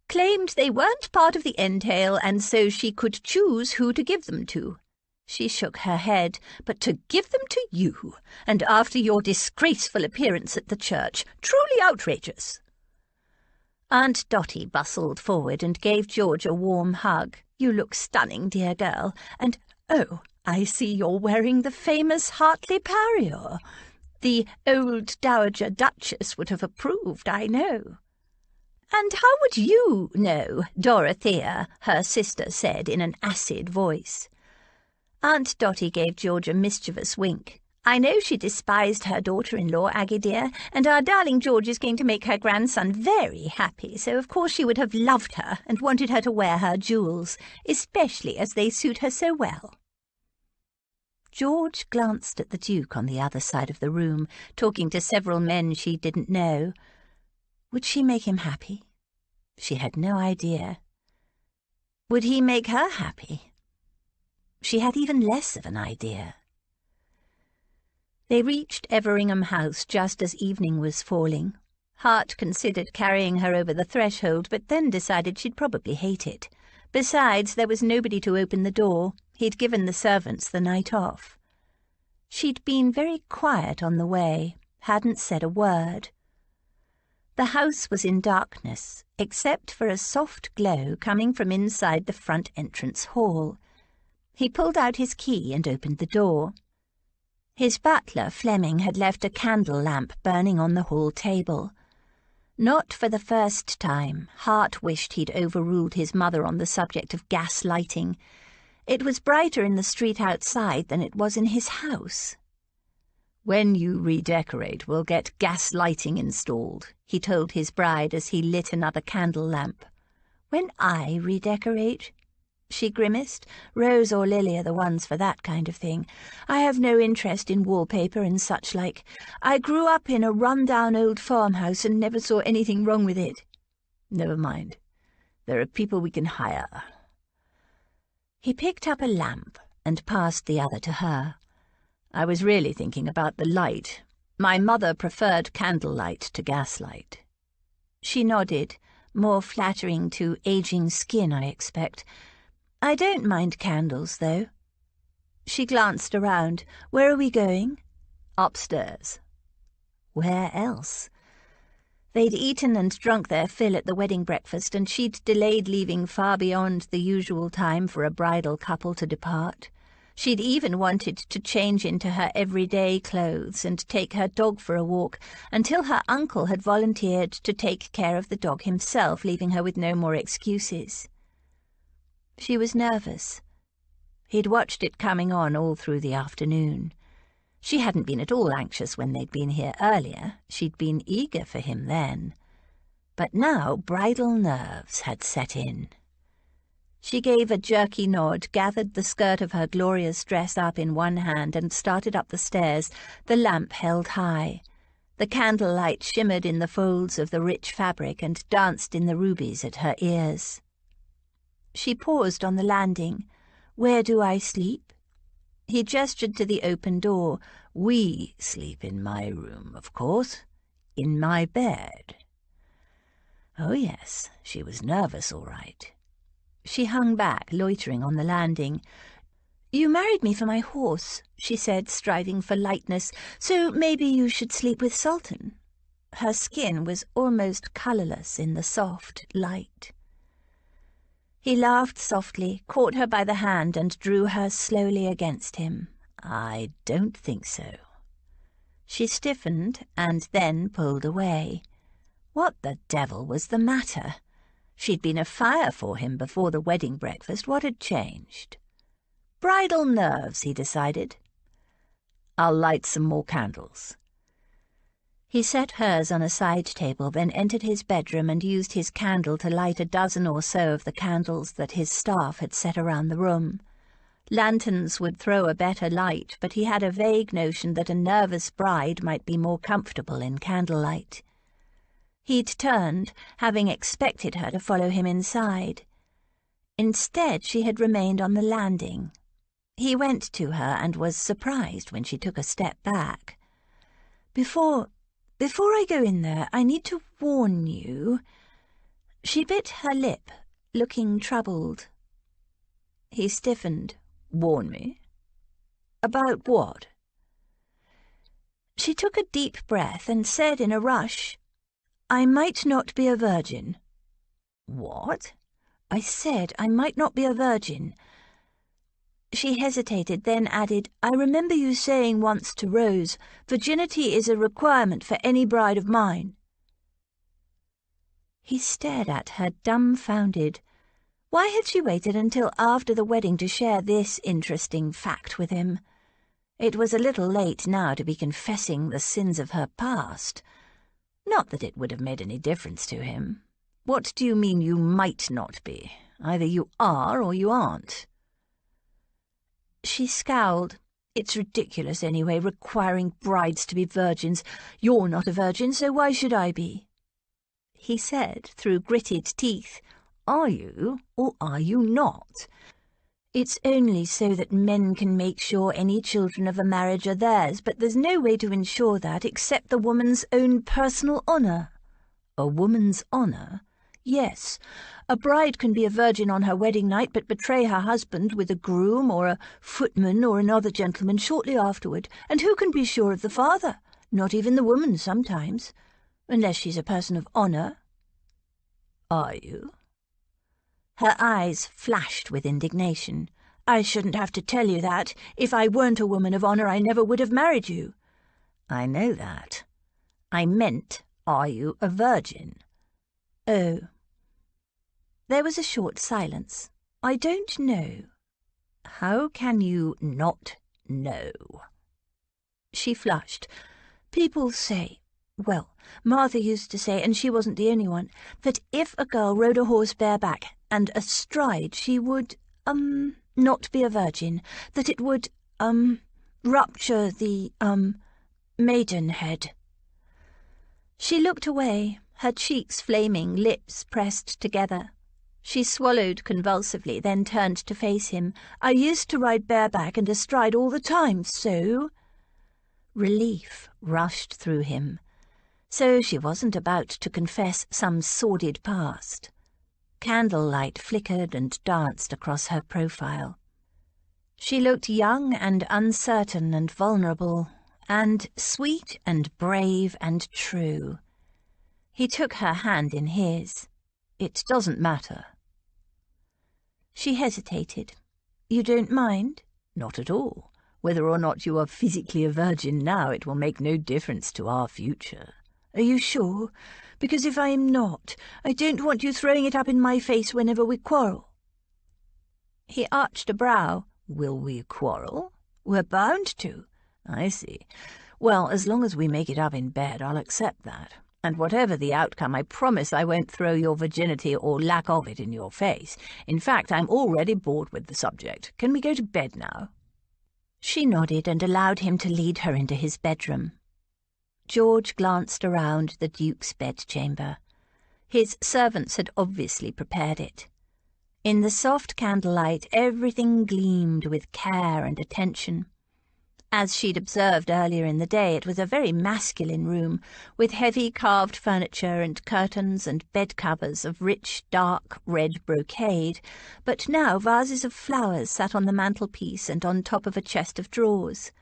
Claimed they weren't part of the entail, and so she could choose who to give them to." She shook her head. "But to give them to you, and after your disgraceful appearance at the church, truly outrageous." Aunt Dotty bustled forward and gave George a warm hug. "You look stunning, dear girl. And, oh, I see you're wearing the famous Hartley parure. The old Dowager Duchess would have approved, I know." "And how would you know, Dorothea?" her sister said in an acid voice. Aunt Dotty gave George a mischievous wink. "I know she despised her daughter-in-law, Aggie dear, and our darling George is going to make her grandson very happy, so of course she would have loved her and wanted her to wear her jewels, especially as they suit her so well." George glanced at the Duke on the other side of the room, talking to several men she didn't know. Would she make him happy? She had no idea. Would he make her happy? She had even less of an idea. They reached Everingham House just as evening was falling. Hart considered carrying her over the threshold, but then decided she'd probably hate it. Besides, there was nobody to open the door. He'd given the servants the night off. She'd been very quiet on the way, hadn't said a word. The house was in darkness, except for a soft glow coming from inside the front entrance hall. He pulled out his key and opened the door. His butler, Fleming, had left a candle lamp burning on the hall table. Not for the first time, Hart wished he'd overruled his mother on the subject of gas lighting. It was brighter in the street outside than it was in his house. "When you redecorate, we'll get gas lighting installed," he told his bride as he lit another candle lamp. "When I redecorate?" She grimaced. "Rose or Lily are the ones for that kind of thing. I have no interest in wallpaper and such like. I grew up in a run-down old farmhouse and never saw anything wrong with it." "Never mind. There are people we can hire." He picked up a lamp and passed the other to her. "I was really thinking about the light. My mother preferred candlelight to gaslight." She nodded. "More flattering to aging skin, I expect. I don't mind candles, though." She glanced around. "Where are we going?" "Upstairs." Where else? They'd eaten and drunk their fill at the wedding breakfast, and she'd delayed leaving far beyond the usual time for a bridal couple to depart. She'd even wanted to change into her everyday clothes and take her dog for a walk, until her uncle had volunteered to take care of the dog himself, leaving her with no more excuses. She was nervous. He'd watched it coming on all through the afternoon. She hadn't been at all anxious when they'd been here earlier. She'd been eager for him then. But now bridal nerves had set in. She gave a jerky nod, gathered the skirt of her glorious dress up in one hand and started up the stairs, the lamp held high. The candlelight shimmered in the folds of the rich fabric and danced in the rubies at her ears. She paused on the landing. "Where do I sleep?" He gestured to the open door. "We sleep in my room, of course. In my bed." Oh yes, she was nervous, all right. She hung back, loitering on the landing. "You married me for my horse," she said, striving for lightness, "so maybe you should sleep with Sultan." Her skin was almost colourless in the soft light. He laughed softly, caught her by the hand, and drew her slowly against him. "I don't think so." She stiffened and then pulled away. What the devil was the matter? She'd been afire for him before the wedding breakfast. What had changed? Bridal nerves, he decided. "I'll light some more candles." He set hers on a side table, then entered his bedroom and used his candle to light a dozen or so of the candles that his staff had set around the room. Lanterns would throw a better light, but he had a vague notion that a nervous bride might be more comfortable in candlelight. He'd turned, having expected her to follow him inside. Instead, she had remained on the landing. He went to her and was surprised when she took a step back. Before I go in there, I need to warn you." She bit her lip, looking troubled. He stiffened. "Warn me? About what?" She took a deep breath and said in a rush, "I might not be a virgin." "What?" "I said I might not be a virgin." She hesitated, then added, "I remember you saying once to Rose, virginity is a requirement for any bride of mine." He stared at her, dumbfounded. Why had she waited until after the wedding to share this interesting fact with him? It was a little late now to be confessing the sins of her past. Not that it would have made any difference to him. "What do you mean you might not be? Either you are or you aren't." She scowled. "It's ridiculous anyway, requiring brides to be virgins. You're not a virgin, so why should I be?" He said through gritted teeth, "Are you, or are you not? It's only so that men can make sure any children of a marriage are theirs, but there's no way to ensure that except the woman's own personal honour." "A woman's honour?" "Yes. A bride can be a virgin on her wedding night, but betray her husband with a groom or a footman or another gentleman shortly afterward. And who can be sure of the father? Not even the woman sometimes, unless she's a person of honour." "Are you?" Her eyes flashed with indignation. "I shouldn't have to tell you that. If I weren't a woman of honour, I never would have married you." "I know that. I meant, are you a virgin?" "Oh." There was a short silence. "I don't know." "How can you not know?" She flushed. "People say, well, Martha used to say, and she wasn't the only one, that if a girl rode a horse bareback and astride, she would, not be a virgin, that it would, rupture the, maidenhead." She looked away, her cheeks flaming, lips pressed together. She swallowed convulsively, then turned to face him. "I used to ride bareback and astride all the time, so—" Relief rushed through him. So she wasn't about to confess some sordid past. Candlelight flickered and danced across her profile. She looked young and uncertain and vulnerable, and sweet and brave and true. He took her hand in his. "It doesn't matter." She hesitated. "You don't mind?" "Not at all. Whether or not you are physically a virgin now, it will make no difference to our future." "Are you sure? Because if I am not, I don't want you throwing it up in my face whenever we quarrel." He arched a brow. "Will we quarrel?" "We're bound to." "I see. Well, as long as we make it up in bed, I'll accept that. And whatever the outcome, I promise I won't throw your virginity or lack of it in your face. In fact, I'm already bored with the subject. Can we go to bed now?" She nodded and allowed him to lead her into his bedroom. George glanced around the Duke's bedchamber. His servants had obviously prepared it. In the soft candlelight, everything gleamed with care and attention. As she'd observed earlier in the day, it was a very masculine room, with heavy carved furniture and curtains and bed covers of rich, dark red brocade, but now vases of flowers sat on the mantelpiece and on top of a chest of drawers.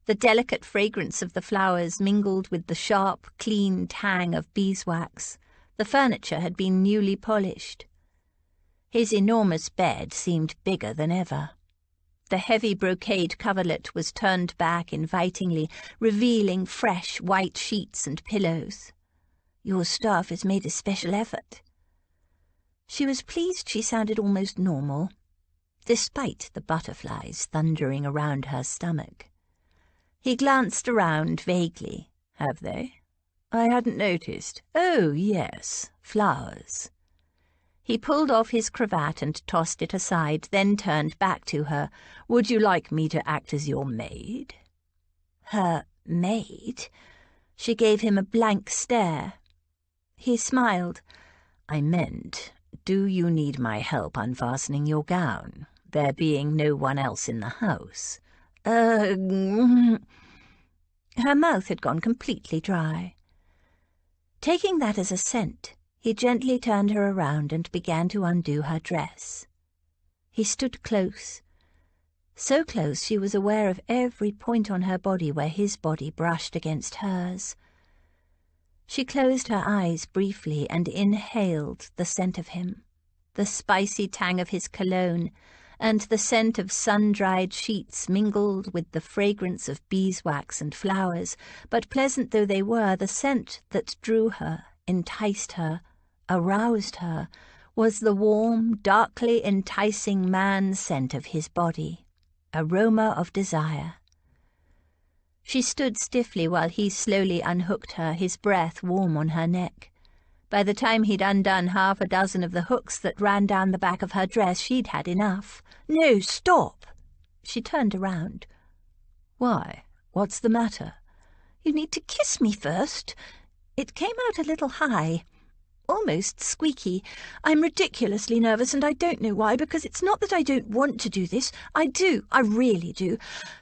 The delicate fragrance of the flowers mingled with the sharp, clean tang of beeswax. The furniture had been newly polished. His enormous bed seemed bigger than ever. The heavy brocade coverlet was turned back invitingly, revealing fresh white sheets and pillows. "Your staff has made a special effort." She was pleased she sounded almost normal, despite the butterflies thundering around her stomach. He glanced around vaguely. "Have they? I hadn't noticed. Oh, yes, flowers." He pulled off his cravat and tossed it aside, then turned back to her. "Would you like me to act as your maid?" Her maid? She gave him a blank stare. He smiled. "I meant, do you need my help unfastening your gown, there being no one else in the house?" Her mouth had gone completely dry. Taking that as assent, he gently turned her around and began to undo her dress. He stood close, so close she was aware of every point on her body where his body brushed against hers. She closed her eyes briefly and inhaled the scent of him, the spicy tang of his cologne, and the scent of sun-dried sheets mingled with the fragrance of beeswax and flowers, but pleasant though they were, the scent that drew her, enticed her, aroused her, was the warm, darkly enticing man scent of his body, aroma of desire. She stood stiffly while he slowly unhooked her, his breath warm on her neck. By the time he'd undone half a dozen of the hooks that ran down the back of her dress, she'd had enough. "No, stop!" She turned around. "Why? What's the matter?" "You need to kiss me first." It came out a little high, almost squeaky. "I'm ridiculously nervous, and I don't know why, because it's not that I don't want to do this. I do, I really do.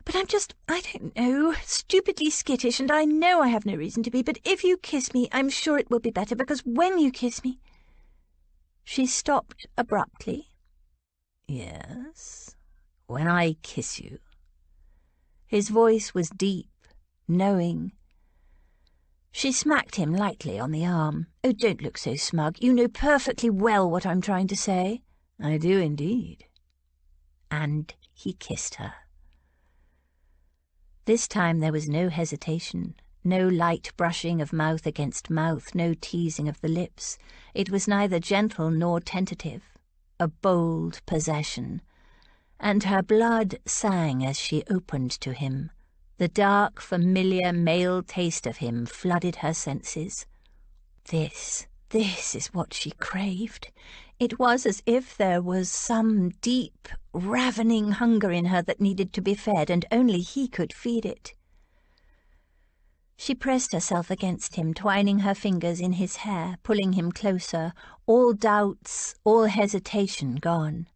But I'm just, I don't know, stupidly skittish, and I know I have no reason to be, but if you kiss me, I'm sure it will be better, because when you kiss me—" She stopped abruptly. "Yes, when I kiss you." His voice was deep, knowing. She smacked him lightly on the arm. "Oh, don't look so smug. You know perfectly well what I'm trying to say." "I do indeed." And he kissed her. This time there was no hesitation, no light brushing of mouth against mouth, no teasing of the lips. It was neither gentle nor tentative, a bold possession. And her blood sang as she opened to him. The dark, familiar male taste of him flooded her senses. This is what she craved. It was as if there was some deep, ravening hunger in her that needed to be fed, and only he could feed it. She pressed herself against him, twining her fingers in his hair, pulling him closer, all doubts, all hesitation gone.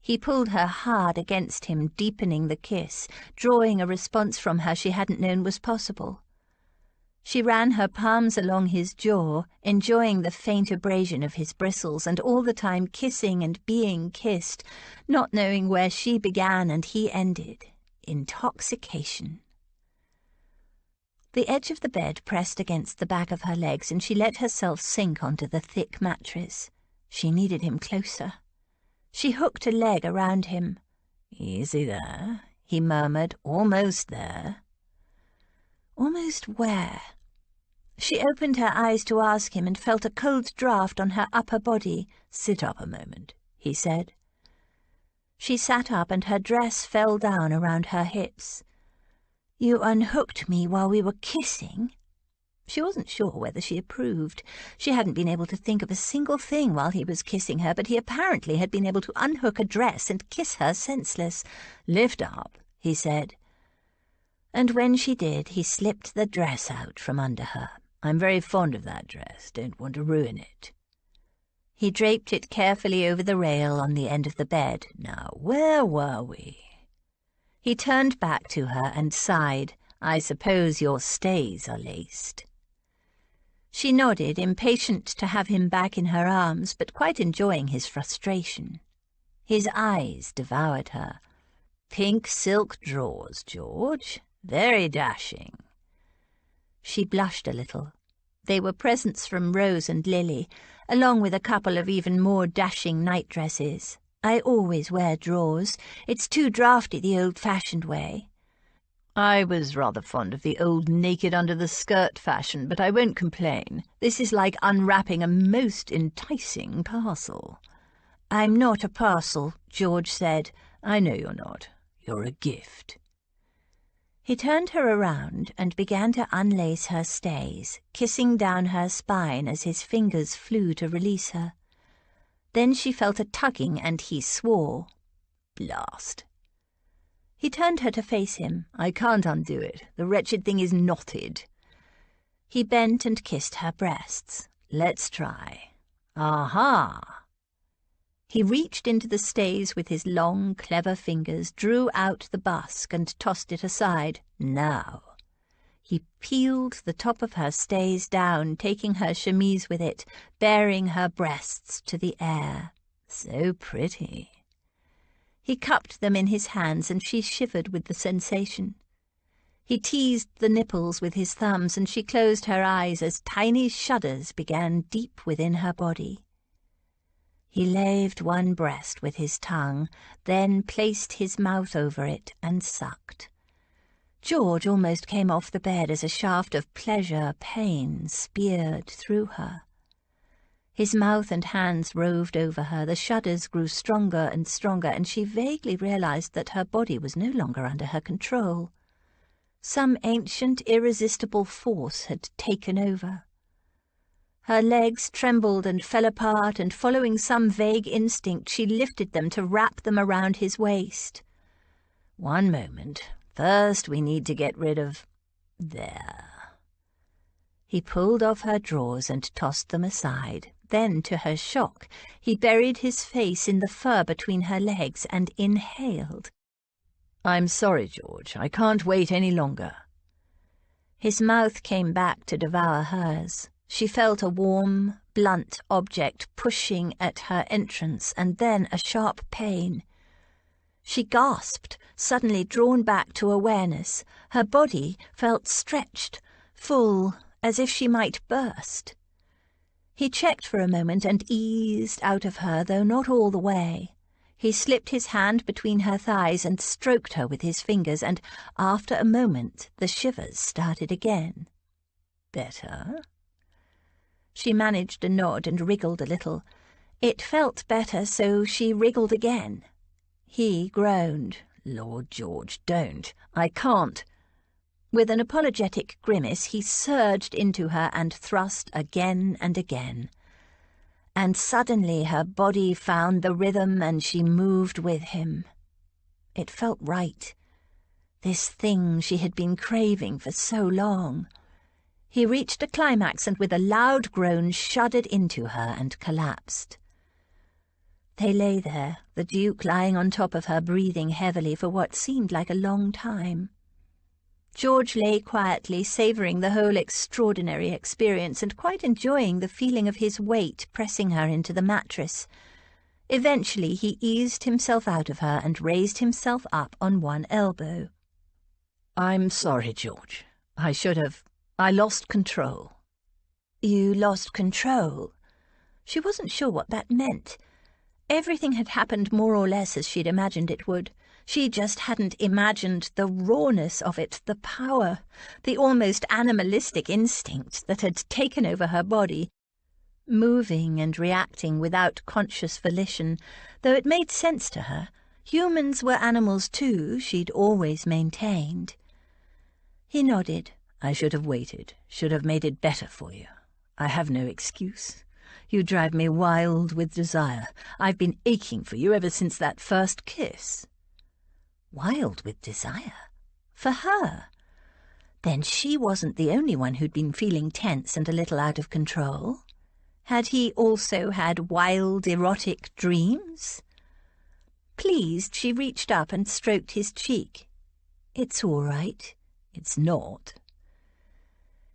He pulled her hard against him, deepening the kiss, drawing a response from her she hadn't known was possible. She ran her palms along his jaw, enjoying the faint abrasion of his bristles, and all the time kissing and being kissed, not knowing where she began and he ended. Intoxication. The edge of the bed pressed against the back of her legs, and she let herself sink onto the thick mattress. She needed him closer. She hooked a leg around him. "Easy there," he murmured. "Almost there." Almost where? She opened her eyes to ask him and felt a cold draught on her upper body. "Sit up a moment," he said. She sat up and her dress fell down around her hips. "You unhooked me while we were kissing?" She wasn't sure whether she approved. She hadn't been able to think of a single thing while he was kissing her, but he apparently had been able to unhook a dress and kiss her senseless. "Lift up," he said. And when she did, he slipped the dress out from under her. "I'm very fond of that dress. Don't want to ruin it." He draped it carefully over the rail on the end of the bed. "Now, where were we?" He turned back to her and sighed. "I suppose your stays are laced." She nodded, impatient to have him back in her arms, but quite enjoying his frustration. His eyes devoured her. "Pink silk drawers, George. Very dashing." She blushed a little. They were presents from Rose and Lily, along with a couple of even more dashing nightdresses. I always wear drawers. It's too draughty the old-fashioned way. I was rather fond of the old naked-under-the-skirt fashion, but I won't complain. This is like unwrapping a most enticing parcel. "I'm not a parcel," George said. "I know you're not. You're a gift." He turned her around and began to unlace her stays, kissing down her spine as his fingers flew to release her. Then she felt a tugging and he swore. Blast. He turned her to face him. "I can't undo it. The wretched thing is knotted." He bent and kissed her breasts. "Let's try." Aha! He reached into the stays with his long, clever fingers, drew out the busk and tossed it aside. Now. He peeled the top of her stays down, taking her chemise with it, bearing her breasts to the air. So pretty. He cupped them in his hands, and she shivered with the sensation. He teased the nipples with his thumbs, and she closed her eyes as tiny shudders began deep within her body. He laved one breast with his tongue, then placed his mouth over it and sucked. George almost came off the bed as a shaft of pain speared through her. His mouth and hands roved over her, the shudders grew stronger, and she vaguely realized that her body was no longer under her control. Some ancient, irresistible force had taken over. Her legs trembled and fell apart, and following some vague instinct, she lifted them to wrap them around his waist. "One moment. First we need to get rid of... there." He pulled off her drawers and tossed them aside. Then, to her shock, he buried his face in the fur between her legs and inhaled. "I'm sorry, George. I can't wait any longer." His mouth came back to devour hers. She felt a warm, blunt object pushing at her entrance, and then a sharp pain. She gasped, suddenly drawn back to awareness. Her body felt stretched, full, as if she might burst. He checked for a moment and eased out of her, though not all the way. He slipped his hand between her thighs and stroked her with his fingers, and after a moment the shivers started again. "Better?" She managed a nod and wriggled a little. It felt better, so she wriggled again. He groaned. "Lord George, don't. I can't." With an apologetic grimace, he surged into her and thrust again and again. And suddenly her body found the rhythm and she moved with him. It felt right. This thing she had been craving for so long. He reached a climax and with a loud groan shuddered into her and collapsed. They lay there, the Duke lying on top of her, breathing heavily for what seemed like a long time. George lay quietly, savouring the whole extraordinary experience and quite enjoying the feeling of his weight pressing her into the mattress. Eventually he eased himself out of her and raised himself up on one elbow. "I'm sorry, George. I lost control." "You lost control?" She wasn't sure what that meant. Everything had happened more or less as she'd imagined it would. She just hadn't imagined the rawness of it, the power, the almost animalistic instinct that had taken over her body, moving and reacting without conscious volition, though it made sense to her. Humans were animals too, she'd always maintained. He nodded. "I should have waited, should have made it better for you. I have no excuse. You drive me wild with desire. I've been aching for you ever since that first kiss." Wild with desire? For her? Then she wasn't the only one who'd been feeling tense and a little out of control. Had he also had wild, erotic dreams? Pleased, she reached up and stroked his cheek. "It's all right." "It's not."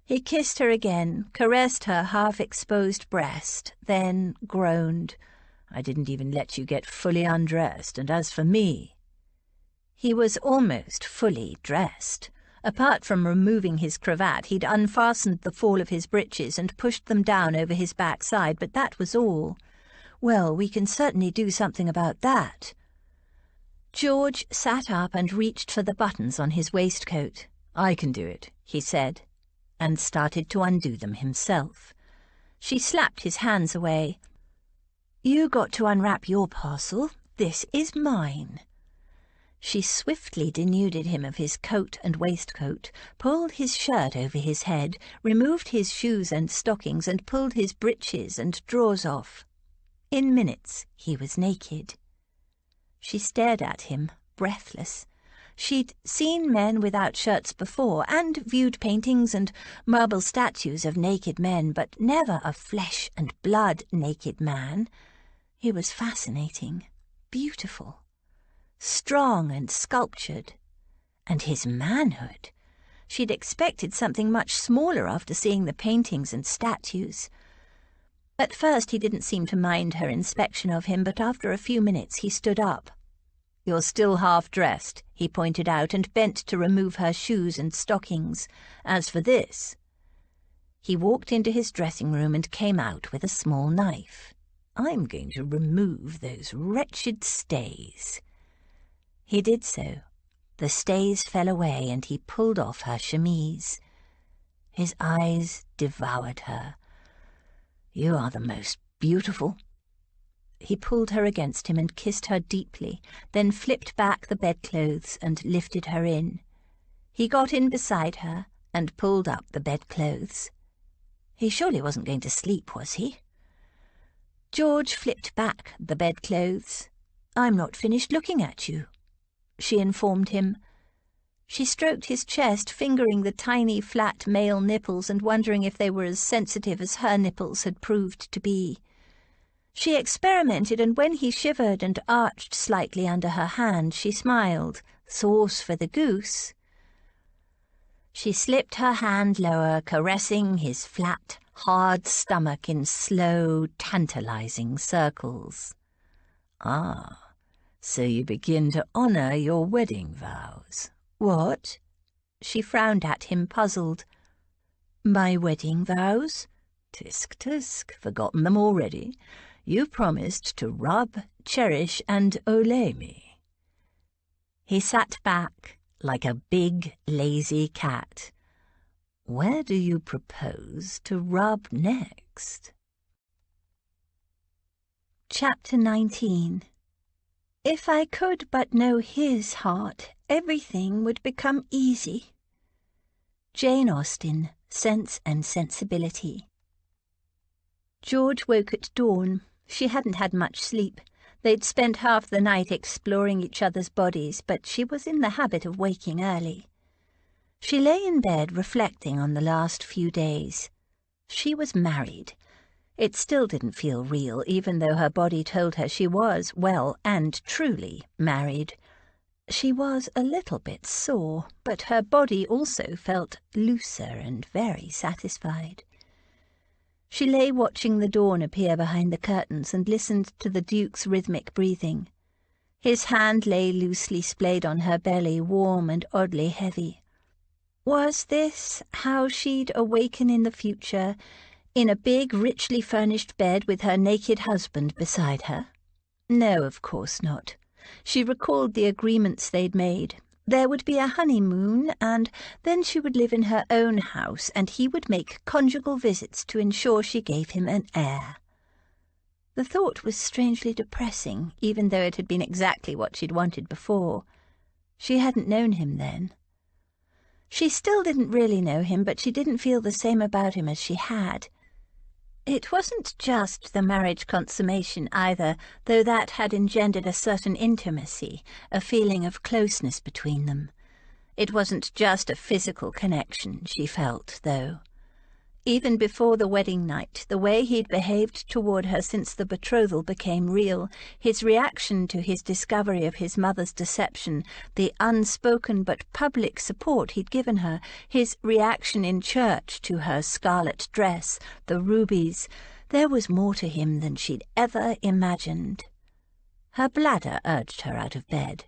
He kissed her again, caressed her half-exposed breast, then groaned. "I didn't even let you get fully undressed, and as for me..." He was almost fully dressed. Apart from removing his cravat, he'd unfastened the fall of his breeches and pushed them down over his backside, but that was all. Well, we can certainly do something about that. George sat up and reached for the buttons on his waistcoat. I can do it, he said, and started to undo them himself. She slapped his hands away. You got to unwrap your parcel. This is mine. She swiftly denuded him of his coat and waistcoat, pulled his shirt over his head, removed his shoes and stockings, and pulled his breeches and drawers off. In minutes he was naked. She stared at him, breathless. She'd seen men without shirts before, and viewed paintings and marble statues of naked men, but never a flesh-and-blood naked man. He was fascinating, beautiful, strong and sculptured. And his manhood! She'd expected something much smaller after seeing the paintings and statues. At first he didn't seem to mind her inspection of him, but after a few minutes he stood up. You're still half-dressed, he pointed out, and bent to remove her shoes and stockings. As for this... He walked into his dressing-room and came out with a small knife. I'm going to remove those wretched stays. He did so. The stays fell away, and he pulled off her chemise. His eyes devoured her. You are the most beautiful. He pulled her against him and kissed her deeply, then flipped back the bedclothes and lifted her in. He got in beside her and pulled up the bedclothes. He surely wasn't going to sleep, was he? George flipped back the bedclothes. I'm not finished looking at you, she informed him. She stroked his chest, fingering the tiny, flat male nipples and wondering if they were as sensitive as her nipples had proved to be. She experimented, and when he shivered and arched slightly under her hand, she smiled. Sauce for the goose. She slipped her hand lower, caressing his flat, hard stomach in slow, tantalizing circles. Ah, so you begin to honour your wedding vows. What? She frowned at him, puzzled. My wedding vows? Tisk, tisk, forgotten them already. You promised to rub, cherish, and olay me. He sat back like a big, lazy cat. Where do you propose to rub next? Chapter 19. If I could but know his heart, everything would become easy. Jane Austen, Sense and Sensibility. George woke at dawn. She hadn't had much sleep. They'd spent half the night exploring each other's bodies, but she was in the habit of waking early. She lay in bed reflecting on the last few days. She was married. It still didn't feel real, even though her body told her she was, well and truly, married. She was a little bit sore, but her body also felt looser and very satisfied. She lay watching the dawn appear behind the curtains and listened to the Duke's rhythmic breathing. His hand lay loosely splayed on her belly, warm and oddly heavy. Was this how she'd awaken in the future, in a big, richly furnished bed with her naked husband beside her? No, of course not. She recalled the agreements they'd made. There would be a honeymoon, and then she would live in her own house, and he would make conjugal visits to ensure she gave him an heir. The thought was strangely depressing, even though it had been exactly what she'd wanted before. She hadn't known him then. She still didn't really know him, but she didn't feel the same about him as she had. It wasn't just the marriage consummation either, though that had engendered a certain intimacy, a feeling of closeness between them. It wasn't just a physical connection, she felt, though. Even before the wedding night, the way he'd behaved toward her since the betrothal became real, his reaction to his discovery of his mother's deception, the unspoken but public support he'd given her, his reaction in church to her scarlet dress, the rubies, there was more to him than she'd ever imagined. Her bladder urged her out of bed.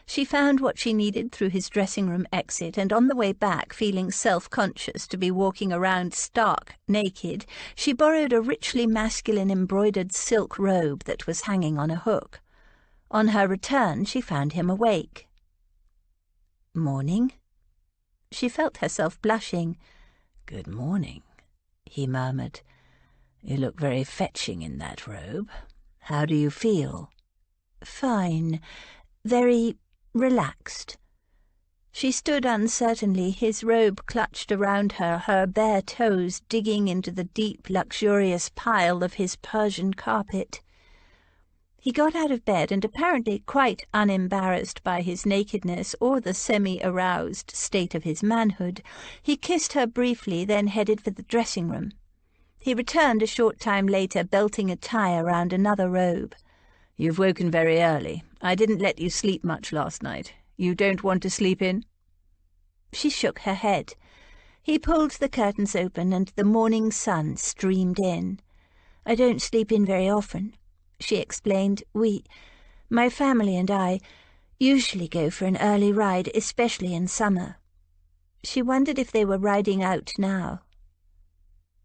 She found what she needed through his dressing-room exit, and on the way back, feeling self-conscious to be walking around stark naked, she borrowed a richly masculine embroidered silk robe that was hanging on a hook. On her return, she found him awake. "Morning?" She felt herself blushing. "Good morning," he murmured. "You look very fetching in that robe. How do you feel?" "Fine. Very relaxed." She stood uncertainly, his robe clutched around her, her bare toes digging into the deep, luxurious pile of his Persian carpet. He got out of bed and, apparently quite unembarrassed by his nakedness or the semi-aroused state of his manhood, he kissed her briefly, then headed for the dressing-room. He returned a short time later, belting a tie around another robe. "You've woken very early. I didn't let you sleep much last night. You don't want to sleep in?" She shook her head. He pulled the curtains open and the morning sun streamed in. "I don't sleep in very often," she explained. My family and I, usually go for an early ride, especially in summer." She wondered if they were riding out now.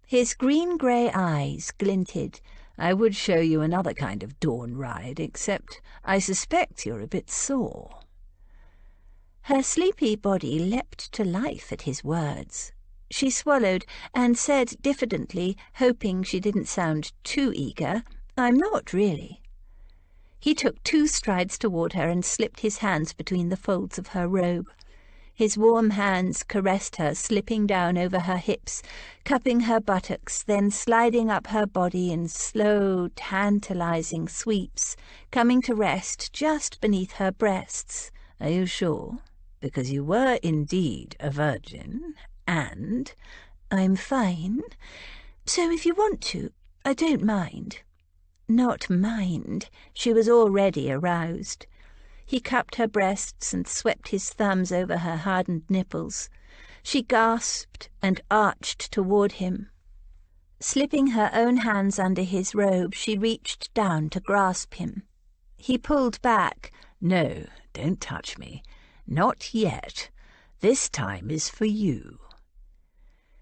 His green-grey eyes glinted. "I would show you another kind of dawn ride, except I suspect you're a bit sore." Her sleepy body leapt to life at his words. She swallowed and said diffidently, hoping she didn't sound too eager, "I'm not really." He took 2 strides toward her and slipped his hands between the folds of her robe. His warm hands caressed her, slipping down over her hips, cupping her buttocks, then sliding up her body in slow, tantalizing sweeps, coming to rest just beneath her breasts. "Are you sure? Because you were indeed a virgin, and—" "I'm fine. So if you want to, I don't mind." Not mind. She was already aroused. He cupped her breasts and swept his thumbs over her hardened nipples. She gasped and arched toward him. Slipping her own hands under his robe, she reached down to grasp him. He pulled back. "No, don't touch me. Not yet. This time is for you."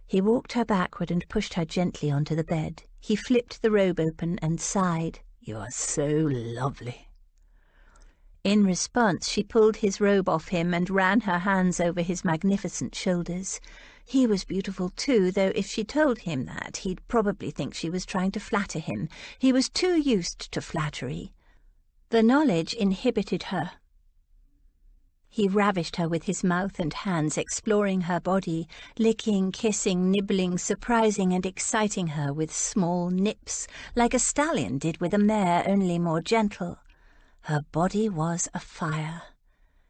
He walked her backward and pushed her gently onto the bed. He flipped the robe open and sighed. "You are so lovely." In response, she pulled his robe off him and ran her hands over his magnificent shoulders. He was beautiful too, though if she told him that, he'd probably think she was trying to flatter him. He was too used to flattery. The knowledge inhibited her. He ravished her with his mouth and hands, exploring her body, licking, kissing, nibbling, surprising and exciting her with small nips, like a stallion did with a mare, only more gentle. Her body was afire.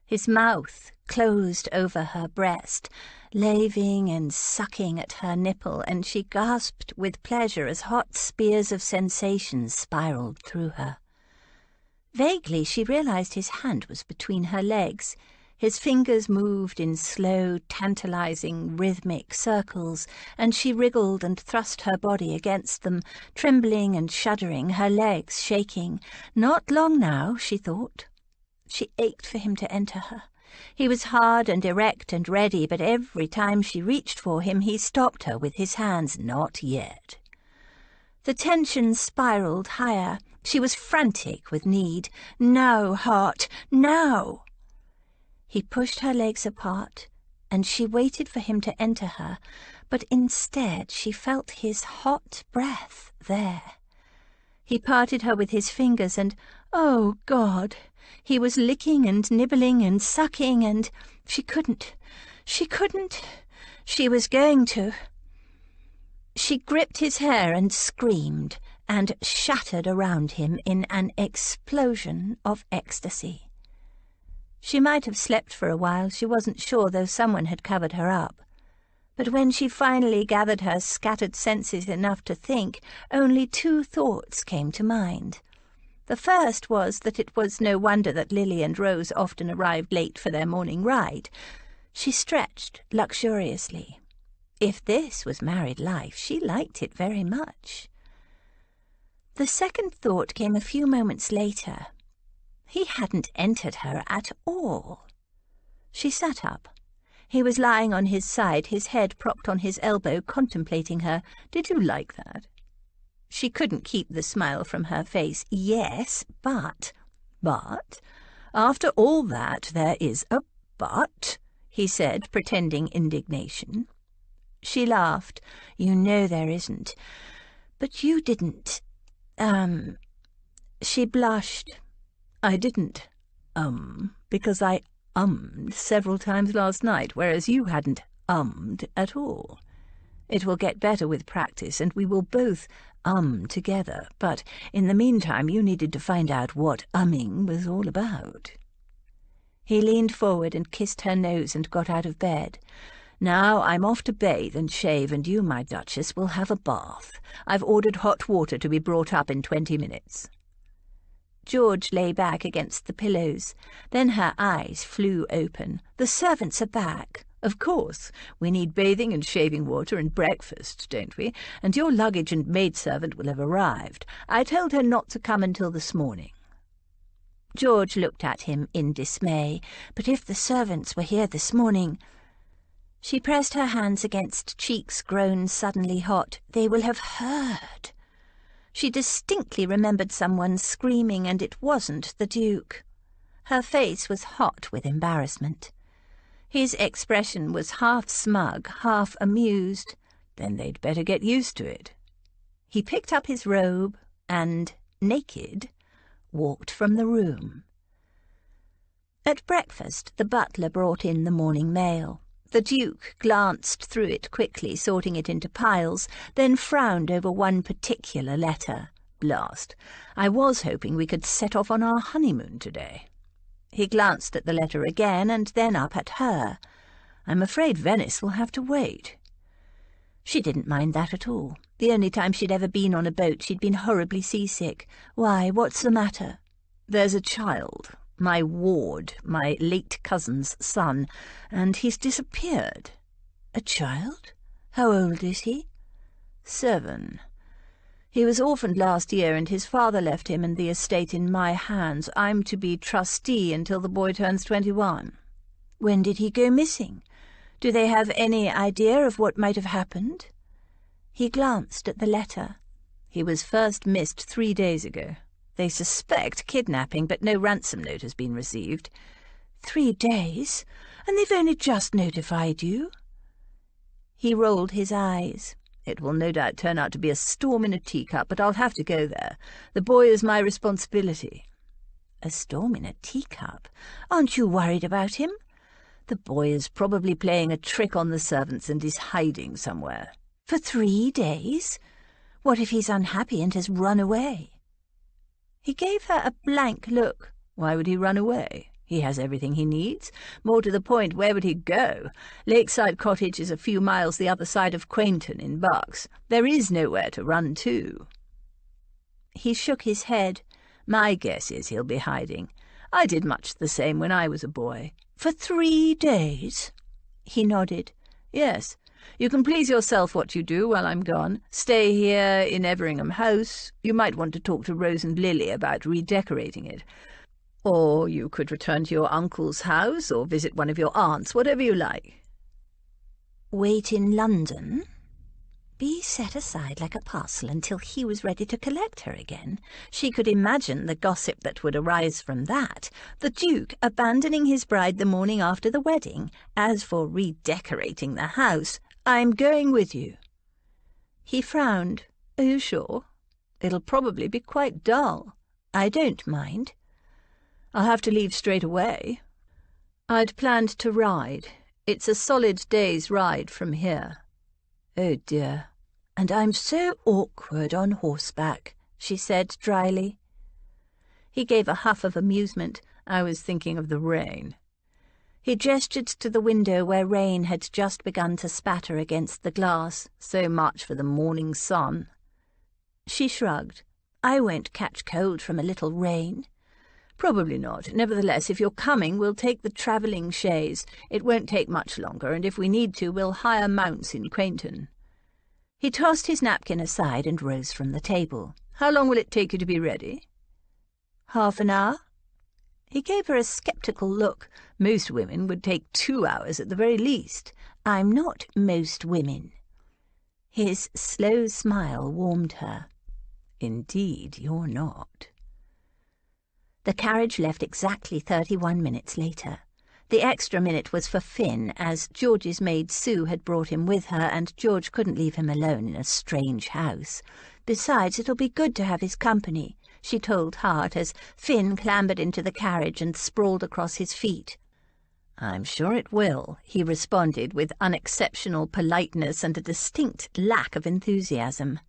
His mouth closed over her breast, laving and sucking at her nipple, and she gasped with pleasure as hot spears of sensation spiraled through her. Vaguely she realized his hand was between her legs. His fingers moved in slow, tantalizing, rhythmic circles, and she wriggled and thrust her body against them, trembling and shuddering, her legs shaking. Not long now, she thought. She ached for him to enter her. He was hard and erect and ready, but every time she reached for him, he stopped her with his hands. "Not yet." The tension spiraled higher. She was frantic with need. "Now, heart, now!" He pushed her legs apart, and she waited for him to enter her, but instead she felt his hot breath there. He parted her with his fingers, and, oh God, he was licking and nibbling and sucking, and she couldn't. She was going to. She gripped his hair and screamed, and shattered around him in an explosion of ecstasy. She might have slept for a while, she wasn't sure, though someone had covered her up. But when she finally gathered her scattered senses enough to think, only 2 thoughts came to mind. The first was that it was no wonder that Lily and Rose often arrived late for their morning ride. She stretched luxuriously. If this was married life, she liked it very much. The second thought came a few moments later. He hadn't entered her at all. She sat up. He was lying on his side, his head propped on his elbow, contemplating her. "Did you like that?" She couldn't keep the smile from her face. "Yes, but—" "But? After all that, there is a but," he said, pretending indignation. She laughed. "You know there isn't. But you didn't, She blushed. "I didn't, because I ummed several times last night, whereas you hadn't ummed at all. It will get better with practice, and we will both together, but in the meantime you needed to find out what umming was all about." He leaned forward and kissed her nose and got out of bed. "Now I'm off to bathe and shave, and you, my Duchess, will have a bath. I've ordered hot water to be brought up in 20 minutes. George lay back against the pillows. Then her eyes flew open. "The servants are back." "Of course. We need bathing and shaving water and breakfast, don't we? And your luggage and maidservant will have arrived. I told her not to come until this morning." George looked at him in dismay. "But if the servants were here this morning—" She pressed her hands against cheeks grown suddenly hot. "They will have heard." She distinctly remembered someone screaming, and it wasn't the Duke. Her face was hot with embarrassment. His expression was half smug, half amused. Then they'd better get used to it. He picked up his robe and, naked, walked from the room. At breakfast, the butler brought in the morning mail. The Duke glanced through it quickly, sorting it into piles, then frowned over one particular letter. "Blast! I was hoping we could set off on our honeymoon today." He glanced at the letter again, and then up at her. "I'm afraid Venice will have to wait." She didn't mind that at all. The only time she'd ever been on a boat, she'd been horribly seasick. "Why, what's the matter?" "There's a child. My ward, my late cousin's son, and he's disappeared." "A child? How old is he?" 7. He was orphaned last year, and his father left him and the estate in my hands. I'm to be trustee until the boy turns 21. "When did he go missing? Do they have any idea of what might have happened?" He glanced at the letter. "He was first missed 3 days ago. They suspect kidnapping, but no ransom note has been received." 3 days? And they've only just notified you?" He rolled his eyes. "It will no doubt turn out to be a storm in a teacup, but I'll have to go there. The boy is my responsibility." "A storm in a teacup? Aren't you worried about him?" "The boy is probably playing a trick on the servants and is hiding somewhere." "For 3 days? What if he's unhappy and has run away?" He gave her a blank look. "Why would he run away? He has everything he needs. More to the point, where would he go? Lakeside Cottage is a few miles the other side of Quainton in Bucks. There is nowhere to run to." He shook his head. "My guess is he'll be hiding. I did much the same when I was a boy." "For 3 days?" He nodded. "Yes. You can please yourself what you do while I'm gone. Stay here in Everingham House. You might want to talk to Rose and Lily about redecorating it. Or you could return to your uncle's house or visit one of your aunts, whatever you like." "Wait in London?" Be set aside like a parcel until he was ready to collect her again. She could imagine the gossip that would arise from that. The Duke abandoning his bride the morning after the wedding. As for redecorating the house, "I'm going with you." He frowned. "Are you sure? It'll probably be quite dull." "I don't mind." "I'll have to leave straight away." "I'd planned to ride. It's a solid day's ride from here." "Oh dear, and I'm so awkward on horseback," she said dryly. He gave a huff of amusement. "I was thinking of the rain." He gestured to the window where rain had just begun to spatter against the glass. "So much for the morning sun." She shrugged. "I won't catch cold from a little rain." "Probably not. Nevertheless, if you're coming, we'll take the travelling chaise. It won't take much longer, and if we need to, we'll hire mounts in Quainton." He tossed his napkin aside and rose from the table. "How long will it take you to be ready?" "Half an hour." He gave her a sceptical look. Most women would take 2 hours at the very least. I'm not most women. His slow smile warmed her. Indeed, you're not. The carriage left exactly 31 minutes later. The extra minute was for Finn, as George's maid Sue had brought him with her, and George couldn't leave him alone in a strange house. Besides, it'll be good to have his company, she told Hart as Finn clambered into the carriage and sprawled across his feet. I'm sure it will, he responded with unexceptional politeness and a distinct lack of enthusiasm.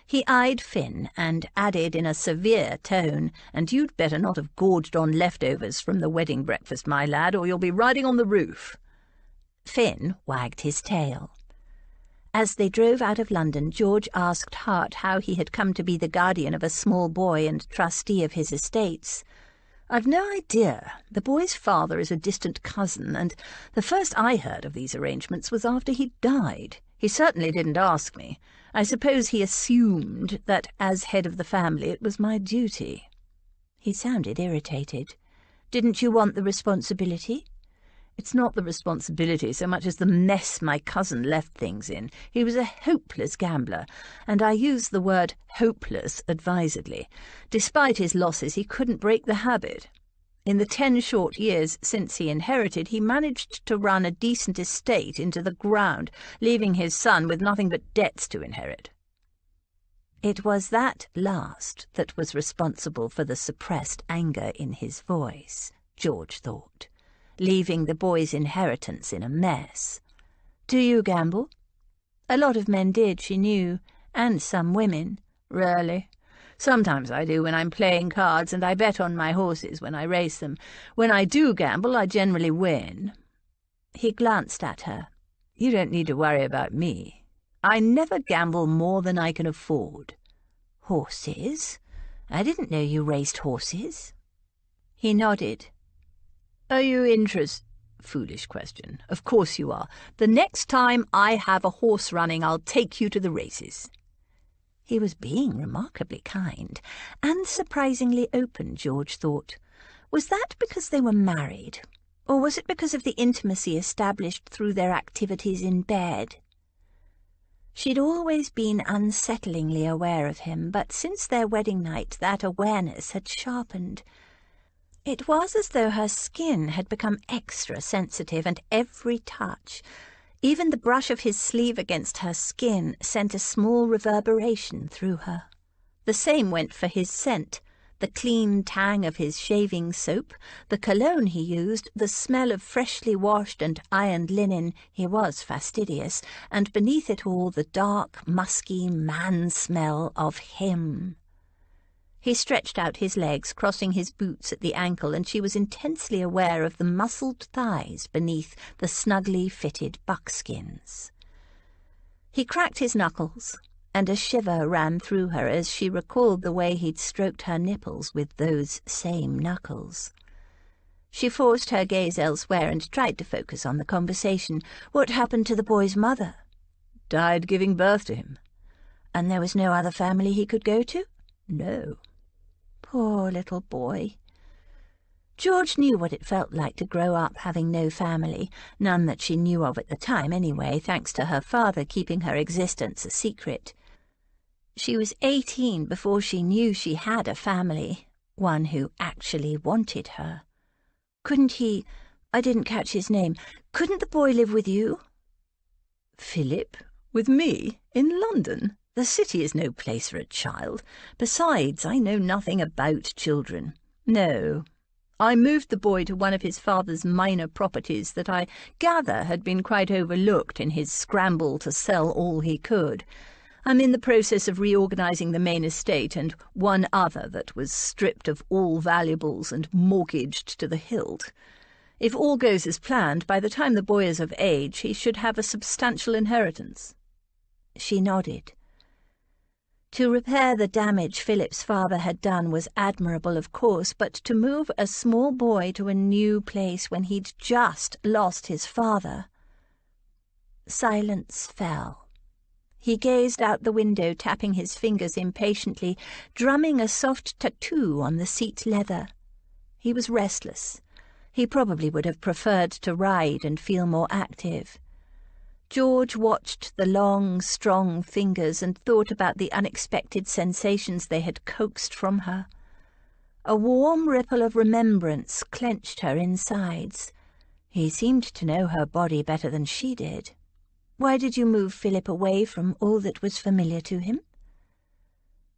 He eyed Finn and added in a severe tone, "And you'd better not have gorged on leftovers from the wedding breakfast, my lad, or you'll be riding on the roof." Finn wagged his tail. As they drove out of London, George asked Hart how he had come to be the guardian of a small boy and trustee of his estates. "I've no idea. The boy's father is a distant cousin, and the first I heard of these arrangements was after he died. He certainly didn't ask me. I suppose he assumed that as head of the family it was my duty." He sounded irritated. "Didn't you want the responsibility?" "It's not the responsibility so much as the mess my cousin left things in. He was a hopeless gambler, and I use the word hopeless advisedly. Despite his losses, he couldn't break the habit. In the 10 short years since he inherited, he managed to run a decent estate into the ground, leaving his son with nothing but debts to inherit." It was that last that was responsible for the suppressed anger in his voice, George thought, leaving the boy's inheritance in a mess. "Do you gamble?" A lot of men did, she knew, and some women. "Rarely. Sometimes I do when I'm playing cards, and I bet on my horses when I race them. When I do gamble, I generally win." He glanced at her. "You don't need to worry about me. I never gamble more than I can afford." "Horses? I didn't know you raced horses." He nodded. "Are you interested?" "Foolish question. Of course you are. The next time I have a horse running, I'll take you to the races." He was being remarkably kind, and surprisingly open, George thought. Was that because they were married, or was it because of the intimacy established through their activities in bed? She'd always been unsettlingly aware of him, but since their wedding night that awareness had sharpened. It was as though her skin had become extra sensitive, and every touch, even the brush of his sleeve against her skin, sent a small reverberation through her. The same went for his scent, the clean tang of his shaving soap, the cologne he used, the smell of freshly washed and ironed linen. He was fastidious, and beneath it all the dark, musky man smell of him. He stretched out his legs, crossing his boots at the ankle, and she was intensely aware of the muscled thighs beneath the snugly fitted buckskins. He cracked his knuckles, and a shiver ran through her as she recalled the way he'd stroked her nipples with those same knuckles. She forced her gaze elsewhere and tried to focus on the conversation. What happened to the boy's mother? "Died giving birth to him." "And there was no other family he could go to?" "No." Poor little boy. George knew what it felt like to grow up having no family, none that she knew of at the time anyway, thanks to her father keeping her existence a secret. She was 18 before she knew she had a family, one who actually wanted her. Couldn't he— I didn't catch his name— couldn't the boy live with you? "Philip? With me? In London? The city is no place for a child. Besides, I know nothing about children. No. I moved the boy to one of his father's minor properties that I gather had been quite overlooked in his scramble to sell all he could. I'm in the process of reorganizing the main estate and one other that was stripped of all valuables and mortgaged to the hilt. If all goes as planned, by the time the boy is of age, he should have a substantial inheritance." She nodded. To repair the damage Philip's father had done was admirable, of course, but to move a small boy to a new place when he'd just lost his father— Silence fell. He gazed out the window, tapping his fingers impatiently, drumming a soft tattoo on the seat leather. He was restless. He probably would have preferred to ride and feel more active. George watched the long, strong fingers and thought about the unexpected sensations they had coaxed from her. A warm ripple of remembrance clenched her insides. He seemed to know her body better than she did. Why did you move Philip away from all that was familiar to him?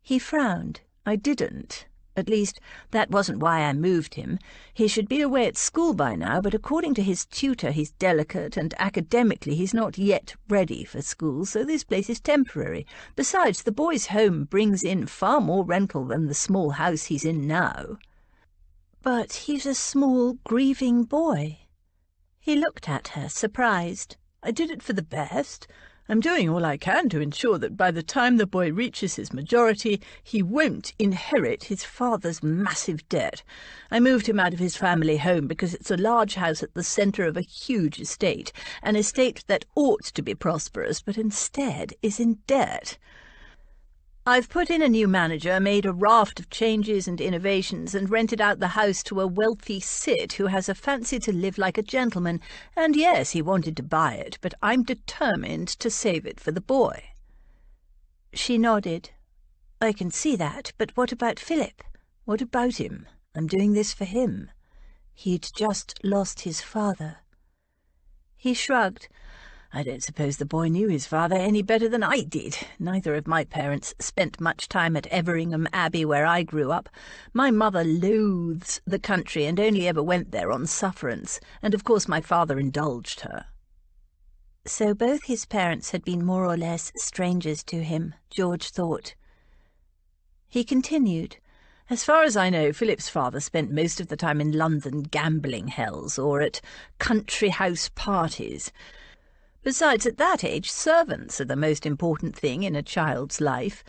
He frowned. I didn't. At least, that wasn't why I moved him. He should be away at school by now, but according to his tutor he's delicate, and academically he's not yet ready for school, so this place is temporary. Besides, the boy's home brings in far more rental than the small house he's in now. But he's a small, grieving boy. He looked at her, surprised. I did it for the best. I'm doing all I can to ensure that by the time the boy reaches his majority, he won't inherit his father's massive debt. I moved him out of his family home because it's a large house at the centre of a huge estate, an estate that ought to be prosperous, but instead is in debt. I've put in a new manager, made a raft of changes and innovations, and rented out the house to a wealthy cit who has a fancy to live like a gentleman. And yes, he wanted to buy it, but I'm determined to save it for the boy. She nodded. I can see that, but what about Philip? What about him? I'm doing this for him. He'd just lost his father. He shrugged. I don't suppose the boy knew his father any better than I did. Neither of my parents spent much time at Everingham Abbey, where I grew up. My mother loathes the country and only ever went there on sufferance, and of course my father indulged her. So both his parents had been more or less strangers to him, George thought. He continued. As far as I know, Philip's father spent most of the time in London gambling hells or at country house parties. Besides, at that age, servants are the most important thing in a child's life.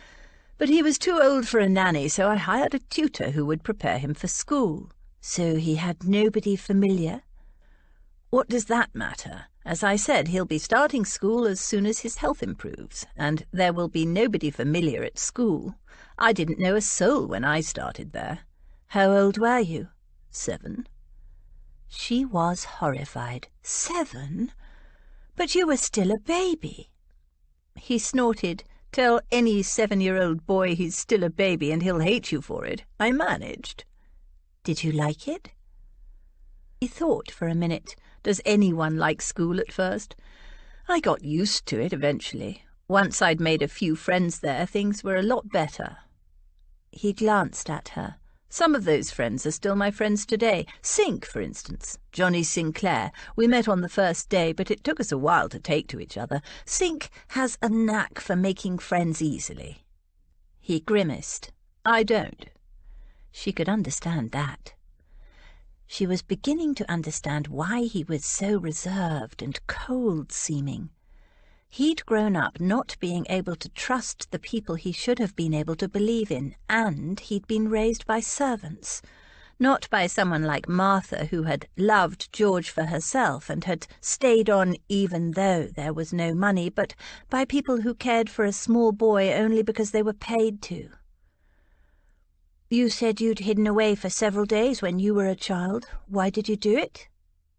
But he was too old for a nanny, so I hired a tutor who would prepare him for school. So he had nobody familiar? What does that matter? As I said, he'll be starting school as soon as his health improves, and there will be nobody familiar at school. I didn't know a soul when I started there. How old were you? 7. She was horrified. 7? But you were still a baby. He snorted. Tell any 7-year-old boy he's still a baby and he'll hate you for it. I managed. Did you like it? He thought for a minute. Does anyone like school at first? I got used to it eventually. Once I'd made a few friends there, things were a lot better. He glanced at her. Some of those friends are still my friends today. Sink, for instance. Johnny Sinclair. We met on the first day, but it took us a while to take to each other. Sink has a knack for making friends easily. He grimaced. I don't. She could understand that. She was beginning to understand why he was so reserved and cold-seeming. He'd grown up not being able to trust the people he should have been able to believe in, and he'd been raised by servants, not by someone like Martha, who had loved George for herself and had stayed on even though there was no money, but by people who cared for a small boy only because they were paid to. You said you'd hidden away for several days when you were a child. Why did you do it?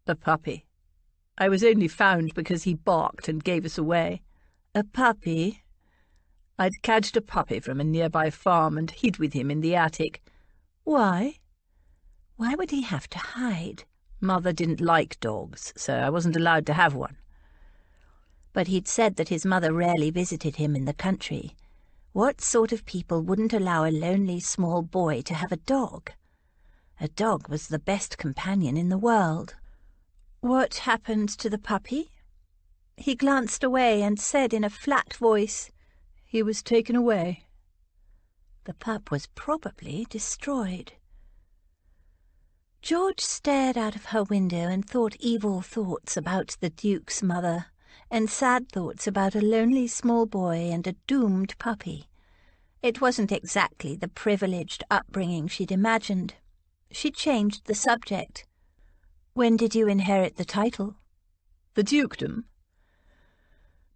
A puppy. I was only found because he barked and gave us away. A puppy? I'd catched a puppy from a nearby farm and hid with him in the attic. Why? Why would he have to hide? Mother didn't like dogs, so I wasn't allowed to have one. But he'd said that his mother rarely visited him in the country. What sort of people wouldn't allow a lonely small boy to have a dog? A dog was the best companion in the world. What happened to the puppy? He glanced away and said in a flat voice, He was taken away. The pup was probably destroyed. George stared out of her window and thought evil thoughts about the Duke's mother, and sad thoughts about a lonely small boy and a doomed puppy. It wasn't exactly the privileged upbringing she'd imagined. She changed the subject. When did you inherit the title? The dukedom?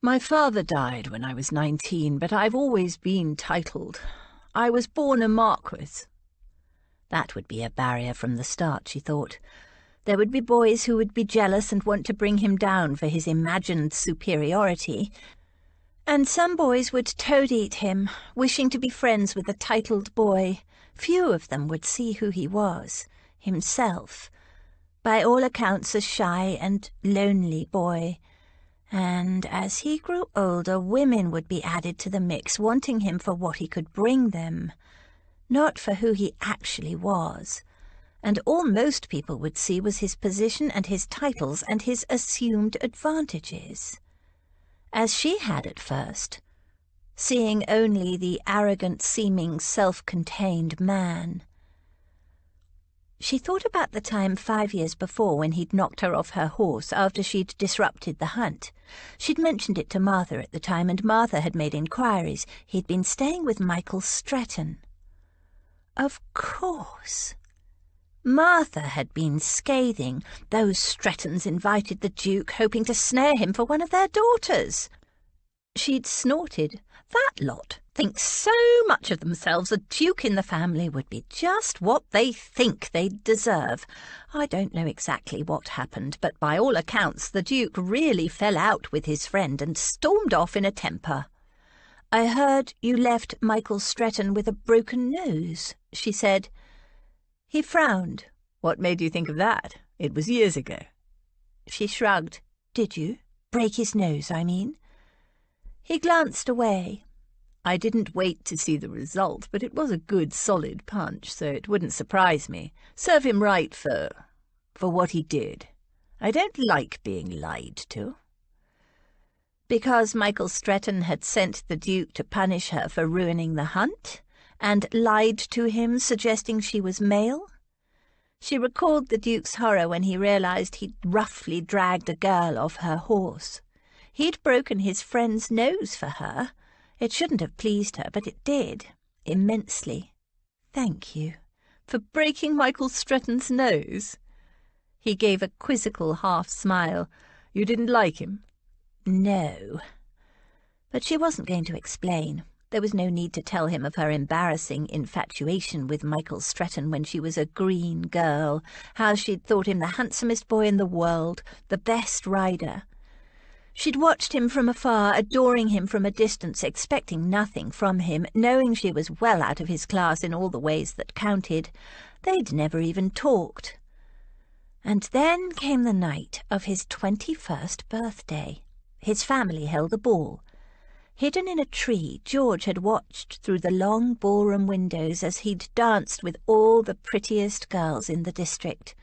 My father died when I was 19, but I've always been titled. I was born a marquis. That would be a barrier from the start, she thought. There would be boys who would be jealous and want to bring him down for his imagined superiority, and some boys would toad-eat him, wishing to be friends with a titled boy. Few of them would see who he was, himself, by all accounts a shy and lonely boy. And as he grew older, women would be added to the mix, wanting him for what he could bring them, not for who he actually was. And all most people would see was his position and his titles and his assumed advantages, as she had at first, seeing only the arrogant-seeming, self-contained man. She thought about the time 5 years before when he'd knocked her off her horse after she'd disrupted the hunt. She'd mentioned it to Martha at the time, and Martha had made inquiries. He'd been staying with Michael Stretton. Of course. Martha had been scathing. Those Strettons invited the Duke, hoping to snare him for one of their daughters. She'd snorted. That lot think so much of themselves a Duke in the family would be just what they think they'd deserve. I don't know exactly what happened, but by all accounts the Duke really fell out with his friend and stormed off in a temper. "I heard you left Michael Stretton with a broken nose," she said. He frowned. "What made you think of that? It was years ago." She shrugged. "Did you? Break his nose, I mean?" He glanced away. "I didn't wait to see the result, but it was a good solid punch, so it wouldn't surprise me. Serve him right for what he did. I don't like being lied to." Because Michael Stretton had sent the Duke to punish her for ruining the hunt, and lied to him, suggesting she was male? She recalled the Duke's horror when he realized he'd roughly dragged a girl off her horse. He'd broken his friend's nose for her. It shouldn't have pleased her, but it did, immensely. "Thank you for breaking Michael Stretton's nose." He gave a quizzical half-smile. "You didn't like him?" "No." But she wasn't going to explain. There was no need to tell him of her embarrassing infatuation with Michael Stretton when she was a green girl, how she'd thought him the handsomest boy in the world, the best rider. She'd watched him from afar, adoring him from a distance, expecting nothing from him, knowing she was well out of his class in all the ways that counted. They'd never even talked. And then came the night of his 21st birthday. His family held a ball. Hidden in a tree, George had watched through the long ballroom windows as he'd danced with all the prettiest girls in the district.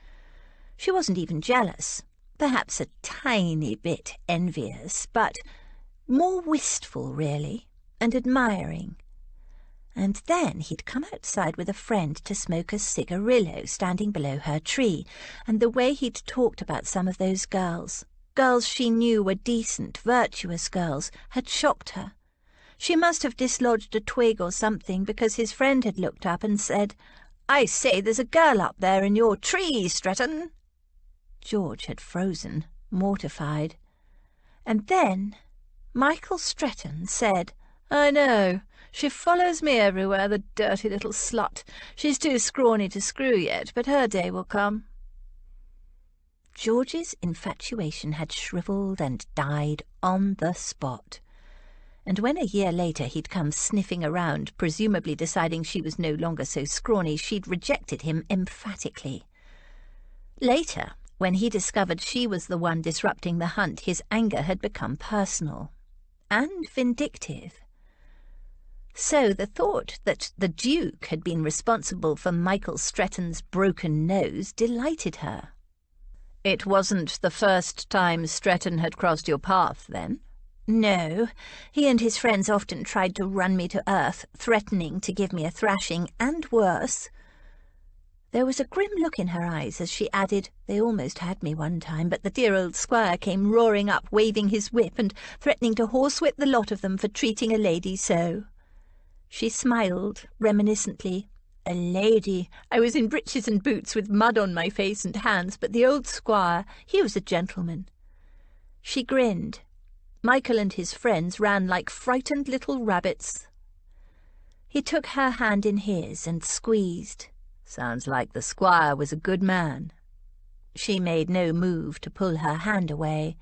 She wasn't even jealous, perhaps a tiny bit envious, but more wistful, really, and admiring. And then he'd come outside with a friend to smoke a cigarillo standing below her tree, and the way he'd talked about some of those girls she knew were decent, virtuous girls, had shocked her. She must have dislodged a twig or something, because his friend had looked up and said, "I say, there's a girl up there in your tree, Stretton." George had frozen, mortified. And then Michael Stretton said, "I know. She follows me everywhere, the dirty little slut. She's too scrawny to screw yet, but her day will come." George's infatuation had shriveled and died on the spot. And when a year later he'd come sniffing around, presumably deciding she was no longer so scrawny, she'd rejected him emphatically. Later, when he discovered she was the one disrupting the hunt, his anger had become personal and vindictive. So the thought that the Duke had been responsible for Michael Stretton's broken nose delighted her. "It wasn't the first time Stretton had crossed your path, then?" "No. He and his friends often tried to run me to earth, threatening to give me a thrashing, and worse." There was a grim look in her eyes as she added, "They almost had me one time, but the dear old squire came roaring up, waving his whip and threatening to horsewhip the lot of them for treating a lady so." She smiled reminiscently. "A lady. I was in breeches and boots with mud on my face and hands, but the old squire, he was a gentleman." She grinned. Michael and his friends ran like frightened little rabbits. He took her hand in his and squeezed. Sounds like the squire was a good man. She made no move to pull her hand away.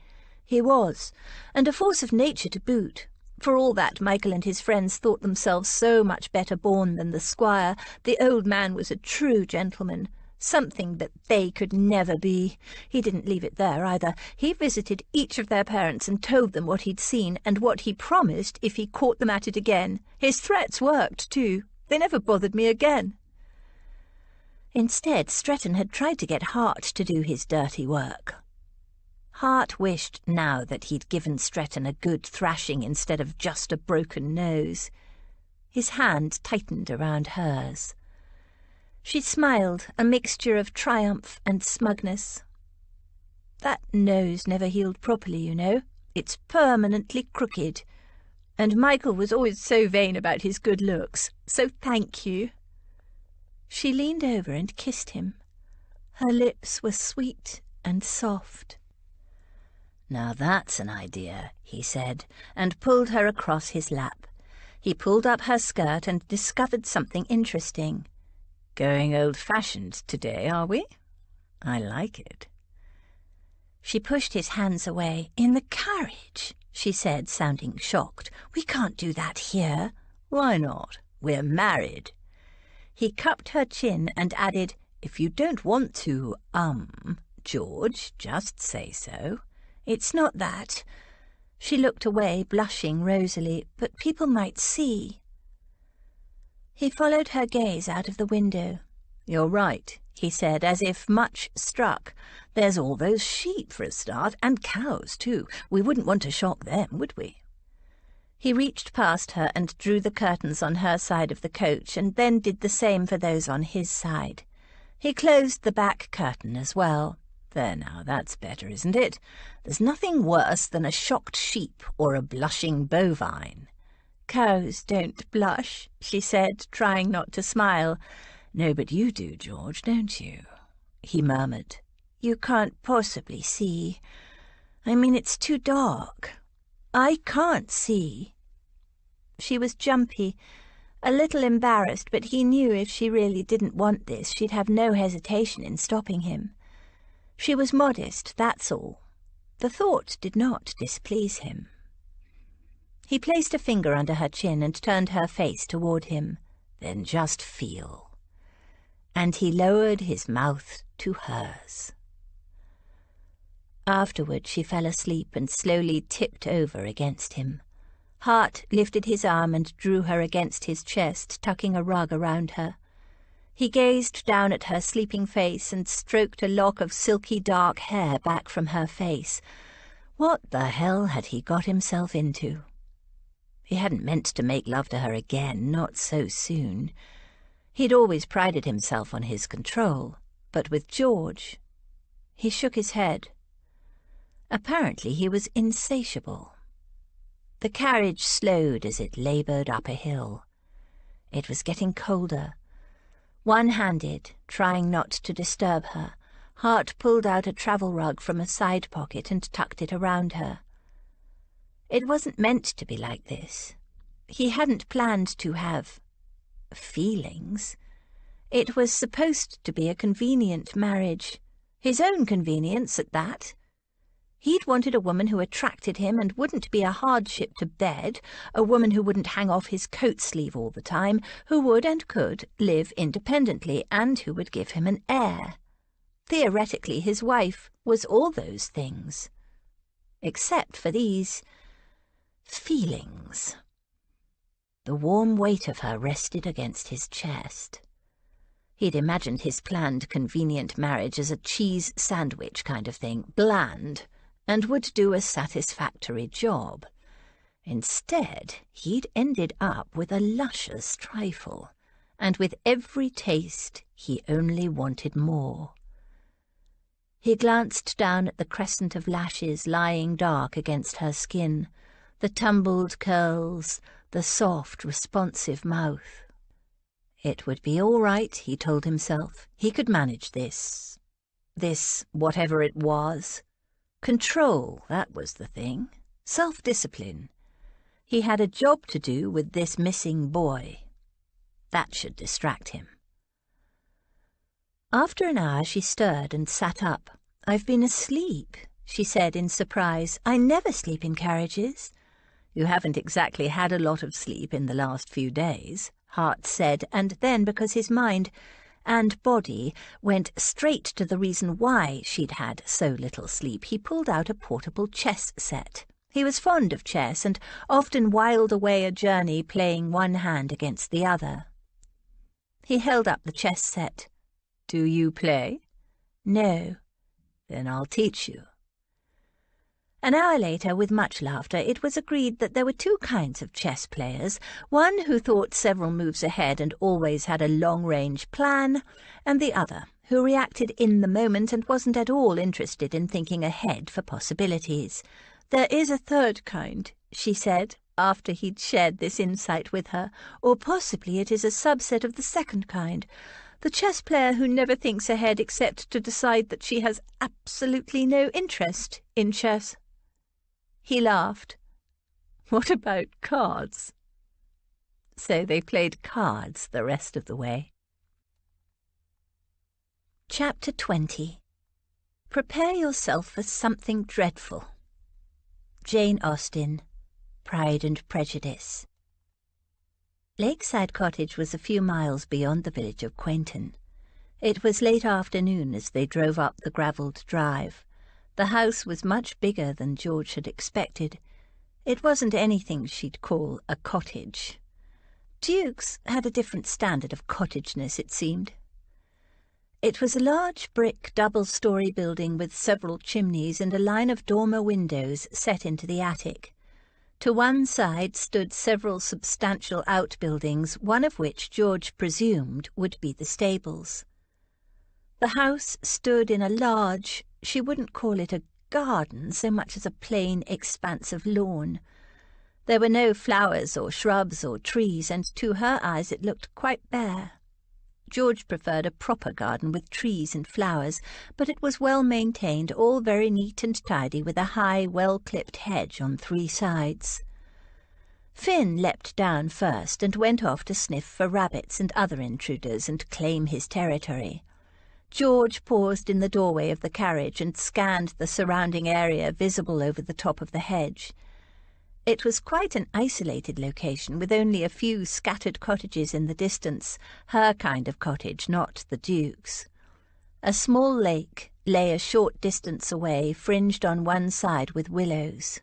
He was, and a force of nature to boot. For all that Michael and his friends thought themselves so much better born than the squire, the old man was a true gentleman, something that they could never be. He didn't leave it there either. He visited each of their parents and told them what he'd seen and what he promised if he caught them at it again. His threats worked, too. They never bothered me again. Instead, Stretton had tried to get Hart to do his dirty work. Hart wished now that he'd given Stretton a good thrashing instead of just a broken nose. His hand tightened around hers. She smiled, a mixture of triumph and smugness. That nose never healed properly, you know. It's permanently crooked. And Michael was always so vain about his good looks, so thank you. She leaned over and kissed him. Her lips were sweet and soft. Now that's an idea, he said, and pulled her across his lap. He pulled up her skirt and discovered something interesting. Going old-fashioned today, are we? I like it. She pushed his hands away. In the carriage, she said, sounding shocked. We can't do that here. Why not? We're married. He cupped her chin and added, if you don't want to, George, just say so. It's not that. She looked away, blushing rosily, but people might see. He followed her gaze out of the window. You're right, he said, as if much struck. There's all those sheep for a start, and cows too. We wouldn't want to shock them, would we? He reached past her and drew the curtains on her side of the coach, and then did the same for those on his side. He closed the back curtain as well. There now, that's better, isn't it? There's nothing worse than a shocked sheep or a blushing bovine. Cows don't blush, she said, trying not to smile. No, but you do, George, don't you? He murmured. You can't possibly see. I mean, it's too dark. I can't see. She was jumpy, a little embarrassed, but he knew if she really didn't want this, she'd have no hesitation in stopping him. She was modest, that's all. The thought did not displease him. He placed a finger under her chin and turned her face toward him. Then just feel. And he lowered his mouth to hers. Afterward she fell asleep and slowly tipped over against him. Hart lifted his arm and drew her against his chest, tucking a rug around her. He gazed down at her sleeping face and stroked a lock of silky dark hair back from her face. What the hell had he got himself into? He hadn't meant to make love to her again, not so soon. He'd always prided himself on his control, but with George... He shook his head. Apparently he was insatiable. The carriage slowed as it laboured up a hill. It was getting colder. One-handed, trying not to disturb her, Hart pulled out a travel rug from a side pocket and tucked it around her. It wasn't meant to be like this. He hadn't planned to have feelings. It was supposed to be a convenient marriage, his own convenience at that. He'd wanted a woman who attracted him and wouldn't be a hardship to bed, a woman who wouldn't hang off his coat sleeve all the time, who would and could live independently, and who would give him an heir. Theoretically, his wife was all those things, except for these feelings. The warm weight of her rested against his chest. He'd imagined his planned convenient marriage as a cheese sandwich kind of thing, bland, and would do a satisfactory job. Instead, he'd ended up with a luscious trifle, and with every taste he only wanted more. He glanced down at the crescent of lashes lying dark against her skin, the tumbled curls, the soft, responsive mouth. It would be all right, he told himself. He could manage this. This, whatever it was. Control, that was the thing. Self-discipline. He had a job to do with this missing boy. That should distract him. After an hour she stirred and sat up. "I've been asleep," she said in surprise. "I never sleep in carriages." "You haven't exactly had a lot of sleep in the last few days," Hart said, and then, because his mind and body went straight to the reason why she'd had so little sleep, he pulled out a portable chess set. He was fond of chess and often whiled away a journey playing one hand against the other. He held up the chess set. "Do you play?" "No." "Then I'll teach you." An hour later, with much laughter, it was agreed that there were two kinds of chess players, one who thought several moves ahead and always had a long-range plan, and the other who reacted in the moment and wasn't at all interested in thinking ahead for possibilities. "There is a third kind," she said, after he'd shared this insight with her, "or possibly it is a subset of the second kind. The chess player who never thinks ahead except to decide that she has absolutely no interest in chess." He laughed. "What about cards?" So they played cards the rest of the way. Chapter 20. Prepare yourself for something dreadful. Jane Austen, Pride and Prejudice. Lakeside Cottage was a few miles beyond the village of Quainton. It was late afternoon as they drove up the gravelled drive. The house was much bigger than George had expected. It wasn't anything she'd call a cottage. Dukes had a different standard of cottageness, it seemed. It was a large brick double-storey building with several chimneys and a line of dormer windows set into the attic. To one side stood several substantial outbuildings, one of which George presumed would be the stables. The house stood in a large, she wouldn't call it a garden so much as a plain expanse of lawn. There were no flowers or shrubs or trees, and to her eyes it looked quite bare. George preferred a proper garden with trees and flowers, but it was well maintained, all very neat and tidy, with a high, well-clipped hedge on three sides. Finn leapt down first and went off to sniff for rabbits and other intruders and claim his territory. George paused in the doorway of the carriage and scanned the surrounding area visible over the top of the hedge. It was quite an isolated location, with only a few scattered cottages in the distance, her kind of cottage, not the Duke's. A small lake lay a short distance away, fringed on one side with willows.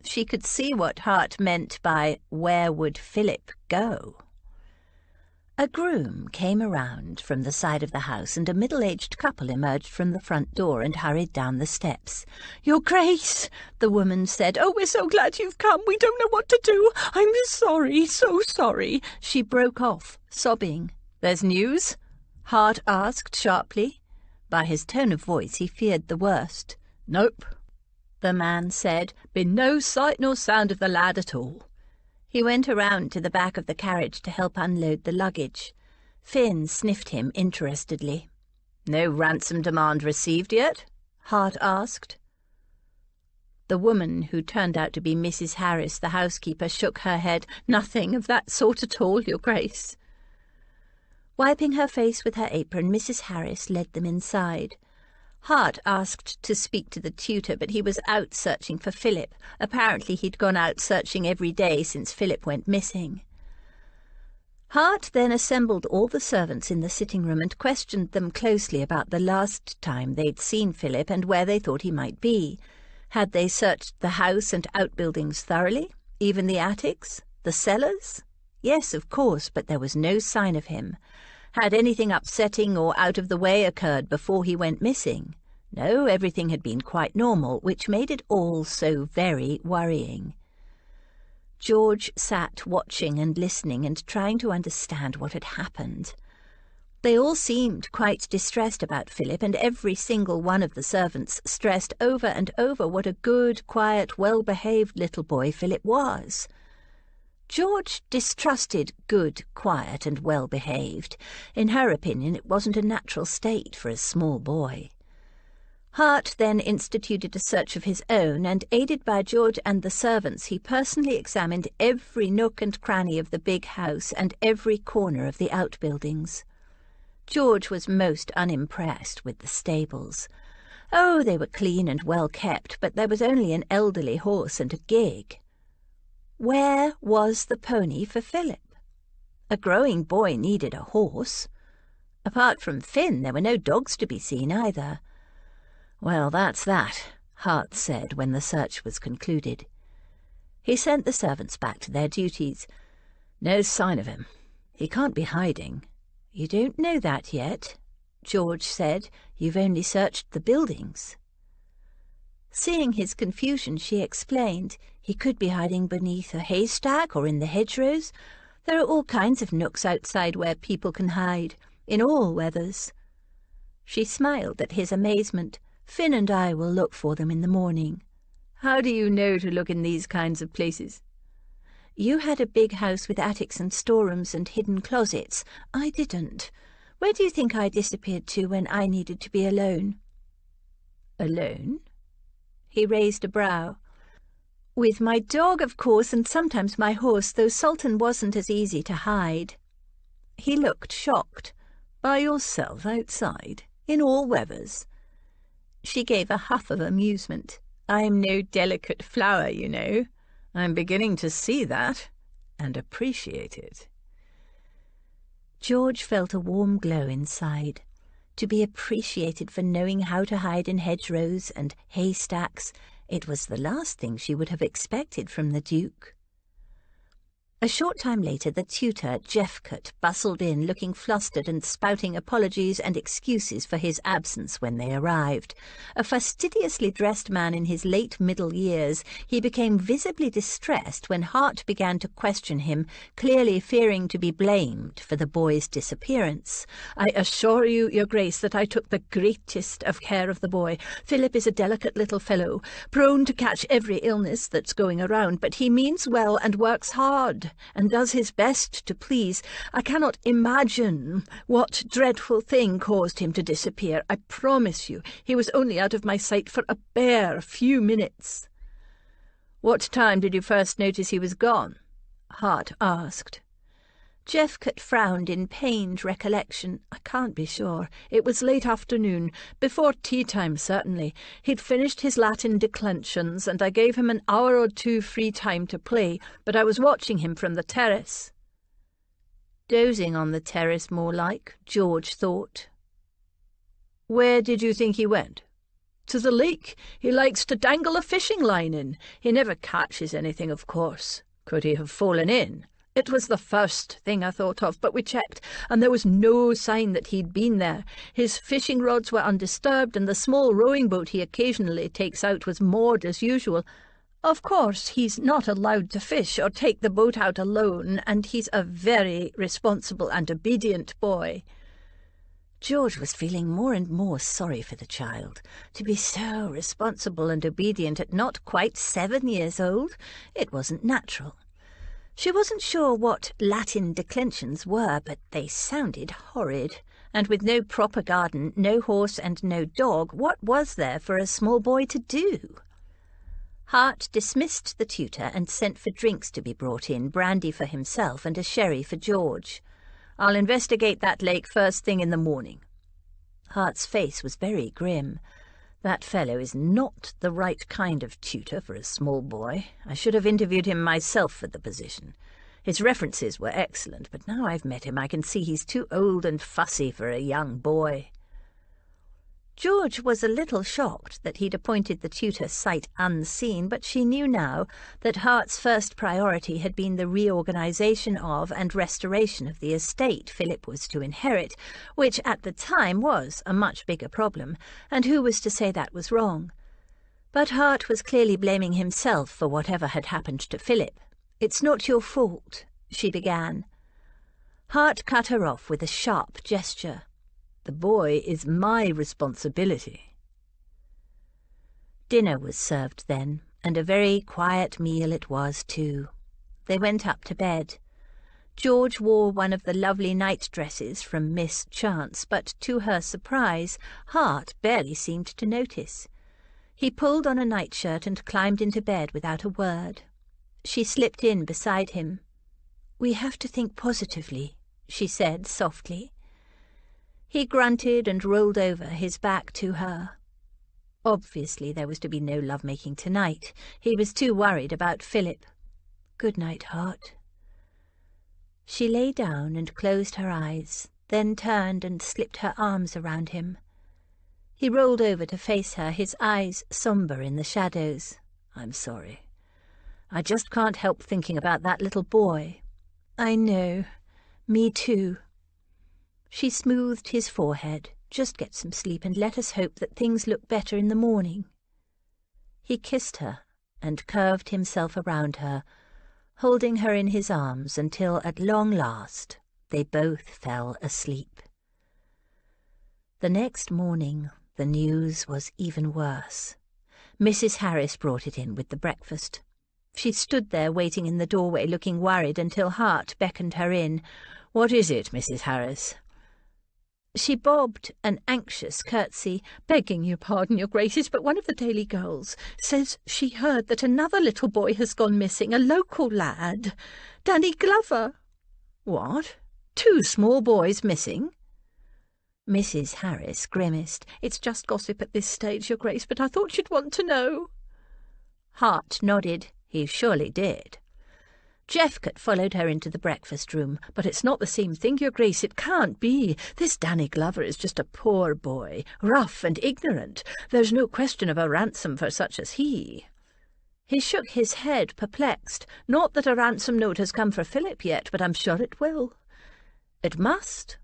She could see what Hart meant by "where would Philip go?" A groom came around from the side of the house, and a middle-aged couple emerged from the front door and hurried down the steps. "Your Grace," the woman said. "Oh, we're so glad you've come. We don't know what to do. I'm sorry, so sorry." She broke off, sobbing. "There's news?" Hart asked sharply. By his tone of voice he feared the worst. "Nope," the man said. "Been no sight nor sound of the lad at all." He went around to the back of the carriage to help unload the luggage. Finn sniffed him interestedly. "No ransom demand received yet?" Hart asked. The woman, who turned out to be Mrs. Harris, the housekeeper, shook her head. "Nothing of that sort at all, Your Grace." Wiping her face with her apron, Mrs. Harris led them inside. Hart asked to speak to the tutor, but he was out searching for Philip. Apparently he'd gone out searching every day since Philip went missing. Hart then assembled all the servants in the sitting room and questioned them closely about the last time they'd seen Philip and where they thought he might be. Had they searched the house and outbuildings thoroughly? Even the attics? The cellars? Yes, of course, but there was no sign of him. Had anything upsetting or out of the way occurred before he went missing? No, everything had been quite normal, which made it all so very worrying. George sat watching and listening and trying to understand what had happened. They all seemed quite distressed about Philip, and every single one of the servants stressed over and over what a good, quiet, well-behaved little boy Philip was. George distrusted good, quiet, and well-behaved. In her opinion, it wasn't a natural state for a small boy. Hart then instituted a search of his own, and aided by George and the servants, he personally examined every nook and cranny of the big house and every corner of the outbuildings. George was most unimpressed with the stables. Oh, they were clean and well kept, but there was only an elderly horse and a gig. Where was the pony for Philip? A growing boy needed a horse. Apart from Finn, there were no dogs to be seen either. "Well, that's that," Hart said when the search was concluded. He sent the servants back to their duties. "No sign of him. He can't be hiding." "You don't know that yet," George said. "You've only searched the buildings." Seeing his confusion, she explained. "He could be hiding beneath a haystack or in the hedgerows. There are all kinds of nooks outside where people can hide, in all weathers." She smiled at his amazement. "Finn and I will look for them in the morning." "How do you know to look in these kinds of places?" "You had a big house with attics and storerooms and hidden closets. I didn't. Where do you think I disappeared to when I needed to be alone?" "Alone?" He raised a brow. "With my dog, of course, and sometimes my horse, though Sultan wasn't as easy to hide." He looked shocked. "By yourself outside, in all weathers?" She gave a huff of amusement. "I'm no delicate flower, you know. I'm beginning to see that, and appreciate it." George felt a warm glow inside. To be appreciated for knowing how to hide in hedgerows and haystacks, it was the last thing she would have expected from the Duke. A short time later, the tutor, Jeffcott, bustled in, looking flustered and spouting apologies and excuses for his absence when they arrived. A fastidiously dressed man in his late middle years, he became visibly distressed when Hart began to question him, clearly fearing to be blamed for the boy's disappearance. "I assure you, Your Grace, that I took the greatest of care of the boy. Philip is a delicate little fellow, prone to catch every illness that's going around, but he means well and works hard and does his best to please. I cannot imagine what dreadful thing caused him to disappear. I promise you, he was only out of my sight for a bare few minutes." "What time did you first notice he was gone?" Hart asked. Jeffcott frowned in pained recollection. "I can't be sure. It was late afternoon, before tea-time certainly. He'd finished his Latin declensions, and I gave him an hour or two free time to play, but I was watching him from the terrace." Dozing on the terrace, more like, George thought. "Where did you think he went?" "To the lake. He likes to dangle a fishing line in. He never catches anything, of course." "Could he have fallen in?" "It was the first thing I thought of, but we checked, and there was no sign that he'd been there. His fishing rods were undisturbed, and the small rowing boat he occasionally takes out was moored as usual. Of course, he's not allowed to fish or take the boat out alone, and he's a very responsible and obedient boy." George was feeling more and more sorry for the child. To be so responsible and obedient at not quite 7 years old, it wasn't natural. She wasn't sure what Latin declensions were, but they sounded horrid. And with no proper garden, no horse and no dog, what was there for a small boy to do? Hart dismissed the tutor and sent for drinks to be brought in, brandy for himself and a sherry for George. "I'll investigate that lake first thing in the morning." Hart's face was very grim. "That fellow is not the right kind of tutor for a small boy. I should have interviewed him myself for the position. His references were excellent, but now I've met him I can see he's too old and fussy for a young boy." George was a little shocked that he'd appointed the tutor sight unseen, but she knew now that Hart's first priority had been the reorganization of and restoration of the estate Philip was to inherit, which at the time was a much bigger problem, and who was to say that was wrong? But Hart was clearly blaming himself for whatever had happened to Philip. "It's not your fault," she began. Hart cut her off with a sharp gesture. "The boy is my responsibility." Dinner was served then, and a very quiet meal it was too. They went up to bed. George wore one of the lovely night dresses from Miss Chance, but to her surprise, Hart barely seemed to notice. He pulled on a nightshirt and climbed into bed without a word. She slipped in beside him. "We have to think positively," she said softly. He grunted and rolled over, his back to her. Obviously there was to be no love-making tonight. He was too worried about Philip. Good night, heart. She lay down and closed her eyes, then turned and slipped her arms around him. He rolled over to face her, his eyes sombre in the shadows. I'm sorry. I just can't help thinking about that little boy. I know. Me too. She smoothed his forehead. Just get some sleep and let us hope that things look better in the morning. He kissed her and curved himself around her, holding her in his arms until at long last they both fell asleep. The next morning the news was even worse. Mrs. Harris brought it in with the breakfast. She stood there waiting in the doorway looking worried until Hart beckoned her in. "What is it, Mrs. Harris?" She bobbed an anxious curtsy. "Begging your pardon, your graces, but one of the Daily Girls says she heard that another little boy has gone missing, a local lad, Danny Glover." "What? 2 small boys missing?" Mrs. Harris grimaced. "It's just gossip at this stage, your grace, but I thought you'd want to know." Hart nodded. He surely did. Jeffcott followed her into the breakfast room. "But it's not the same thing, your grace. It can't be. This Danny Glover is just a poor boy, rough and ignorant. There's no question of a ransom for such as he." He shook his head, perplexed. "Not that a ransom note has come for Philip yet, but I'm sure it will. It must."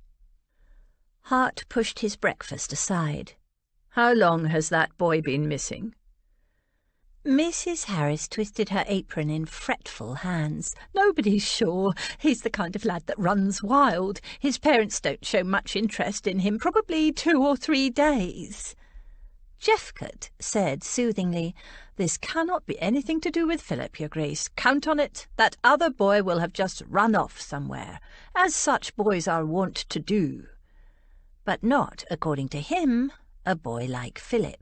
Hart pushed his breakfast aside. "How long has that boy been missing?" Mrs. Harris twisted her apron in fretful hands. "Nobody's sure. He's the kind of lad that runs wild. His parents don't show much interest in him. Probably 2 or 3 days. Jeffcott said soothingly, "This cannot be anything to do with Philip, your grace. Count on it. That other boy will have just run off somewhere, as such boys are wont to do." But not, according to him, a boy like Philip.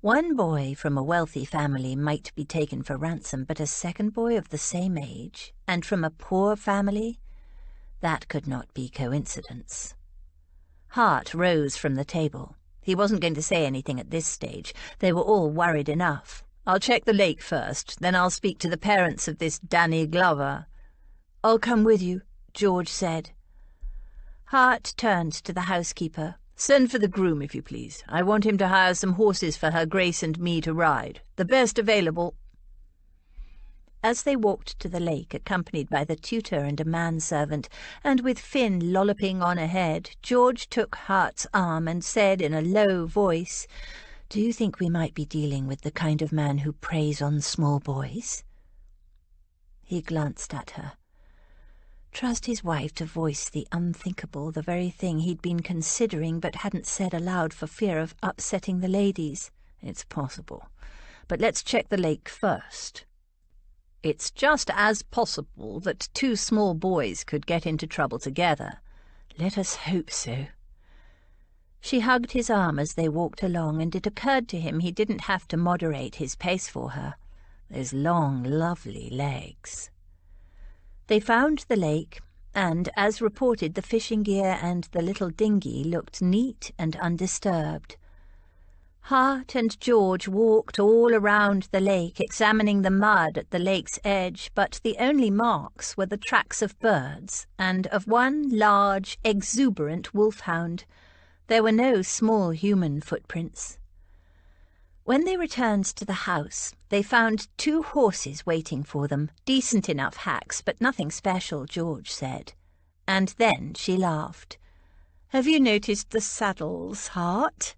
One boy from a wealthy family might be taken for ransom, but a second boy of the same age, and from a poor family, that could not be coincidence. Hart rose from the table. He wasn't going to say anything at this stage. They were all worried enough. "I'll check the lake first, then I'll speak to the parents of this Danny Glover." "I'll come with you," George said. Hart turned to the housekeeper. "Send for the groom, if you please. I want him to hire some horses for her grace and me to ride. The best available." As they walked to the lake, accompanied by the tutor and a manservant, and with Finn lolloping on ahead, George took Hart's arm and said in a low voice, "Do you think we might be dealing with the kind of man who preys on small boys?" He glanced at her. Trust his wife to voice the unthinkable, the very thing he'd been considering but hadn't said aloud for fear of upsetting the ladies. It's possible. But let's check the lake first. It's just as possible that 2 small boys could get into trouble together. Let us hope so. She hugged his arm as they walked along, and it occurred to him he didn't have to moderate his pace for her. Those long, lovely legs. They found the lake, and, as reported, the fishing gear and the little dinghy looked neat and undisturbed. Hart and George walked all around the lake, examining the mud at the lake's edge, but the only marks were the tracks of birds and of one large, exuberant wolfhound. There were no small human footprints. When they returned to the house, they found 2 horses waiting for them, decent enough hacks, but nothing special, George said. And then she laughed. "Have you noticed the saddles, Hart?"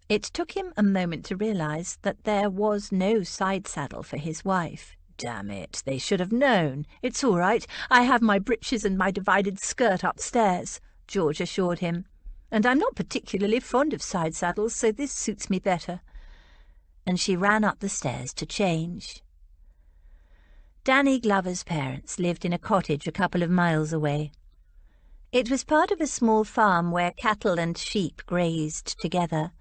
It took him a moment to realise that there was no side saddle for his wife. Damn it, they should have known. "It's all right. I have my breeches and my divided skirt upstairs," George assured him. "And I'm not particularly fond of side saddles, so this suits me better." And she ran up the stairs to change. Danny Glover's parents lived in a cottage a couple of miles away. It was part of a small farm where cattle and sheep grazed together.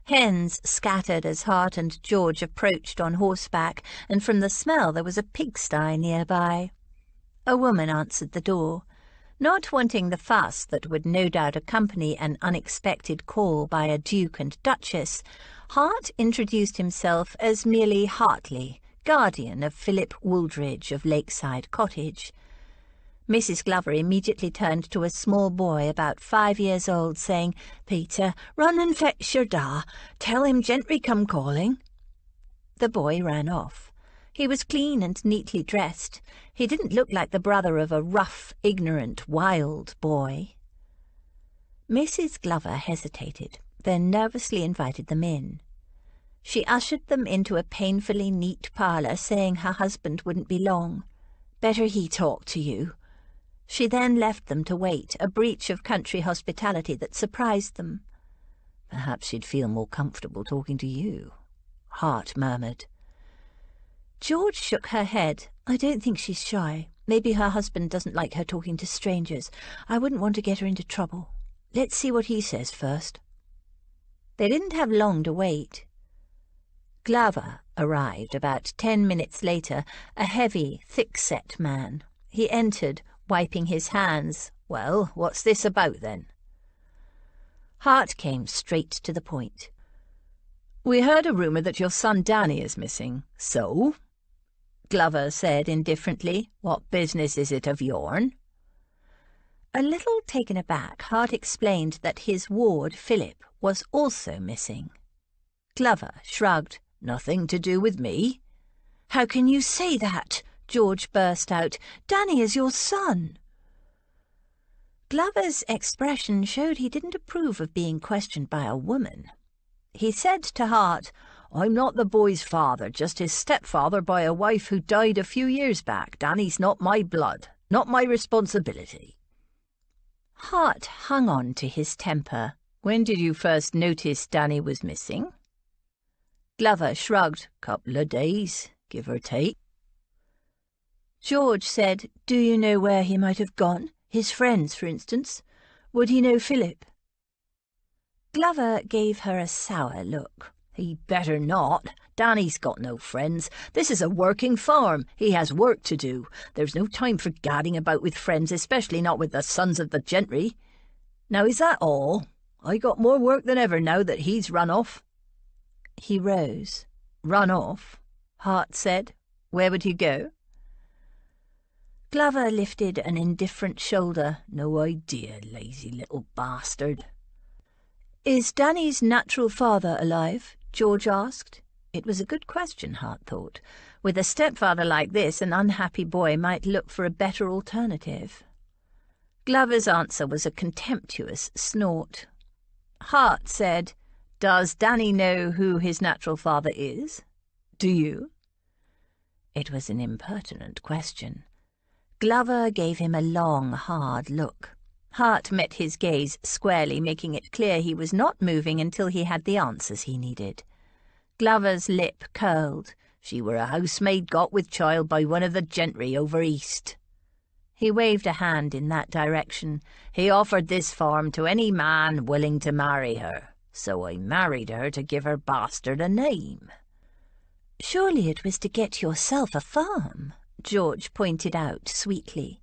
Hens scattered as Hart and George approached on horseback, and from the smell there was a pigsty nearby. A woman answered the door. Not wanting the fuss that would no doubt accompany an unexpected call by a Duke and Duchess, Hart introduced himself as merely Hartley, guardian of Philip Wooldridge of Lakeside Cottage. Mrs. Glover immediately turned to a small boy about 5 years old, saying, "Peter, run and fetch your da. Tell him gentry come calling." The boy ran off. He was clean and neatly dressed. He didn't look like the brother of a rough, ignorant, wild boy. Mrs. Glover hesitated, then nervously invited them in. She ushered them into a painfully neat parlour, saying her husband wouldn't be long. "Better he talk to you." She then left them to wait, a breach of country hospitality that surprised them. "Perhaps she'd feel more comfortable talking to you," Hart murmured. George shook her head. "I don't think she's shy. Maybe her husband doesn't like her talking to strangers. I wouldn't want to get her into trouble. Let's see what he says first." They didn't have long to wait. Glover arrived about 10 minutes later, a heavy, thick-set man. He entered, wiping his hands. "Well, what's this about, then?" Hart came straight to the point. "We heard a rumour that your son Danny is missing. So?" Glover said indifferently. "What business is it of yourn?" A little taken aback, Hart explained that his ward, Philip, was also missing. Glover shrugged. "Nothing to do with me." "How can you say that?" George burst out. "Danny is your son." Glover's expression showed he didn't approve of being questioned by a woman. He said to Hart, "I'm not the boy's father, just his stepfather by a wife who died a few years back. Danny's not my blood, not my responsibility." Hart hung on to his temper. "When did you first notice Danny was missing?" Glover shrugged. "Couple of days, give or take." George said, "Do you know where he might have gone? His friends, for instance. Would he know Philip?" Glover gave her a sour look. "He'd better not. Danny's got no friends. This is a working farm. He has work to do. There's no time for gadding about with friends, especially not with the sons of the gentry. Now, is that all? I got more work than ever now that he's run off." He rose. "Run off?" Hart said. "Where would he go?" Glover lifted an indifferent shoulder. "No idea, lazy little bastard." "Is Danny's natural father alive?" George asked. It was a good question, Hart thought. With a stepfather like this, an unhappy boy might look for a better alternative. Glover's answer was a contemptuous snort. Hart said, "Does Danny know who his natural father is? Do you?" It was an impertinent question. Glover gave him a long, hard look. Hart met his gaze squarely, making it clear he was not moving until he had the answers he needed. Glover's lip curled. "She were a housemaid got with child by one of the gentry over east." He waved a hand in that direction. "He offered this farm to any man willing to marry her. So I married her to give her bastard a name." "Surely it was to get yourself a farm," George pointed out sweetly.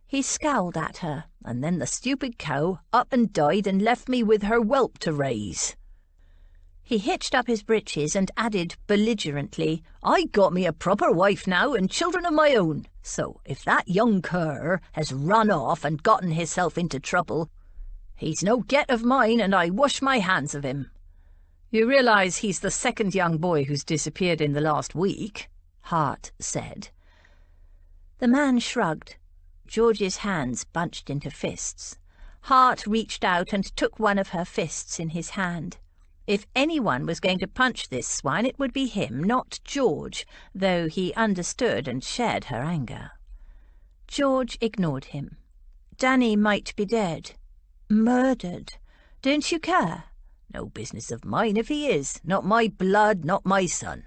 He scowled at her. "And then the stupid cow up and died and left me with her whelp to raise." He hitched up his breeches and added belligerently, "I got me a proper wife now and children of my own. So if that young cur has run off and gotten hisself into trouble, he's no get of mine and I wash my hands of him." "You realise he's the second young boy who's disappeared in the last week?" Hart said. The man shrugged. George's hands bunched into fists. Hart reached out and took one of her fists in his hand. If anyone was going to punch this swine, it would be him, not George, though he understood and shared her anger. George ignored him. "Danny might be dead. Murdered. Don't you care?" "No business of mine if he is. Not my blood, not my son."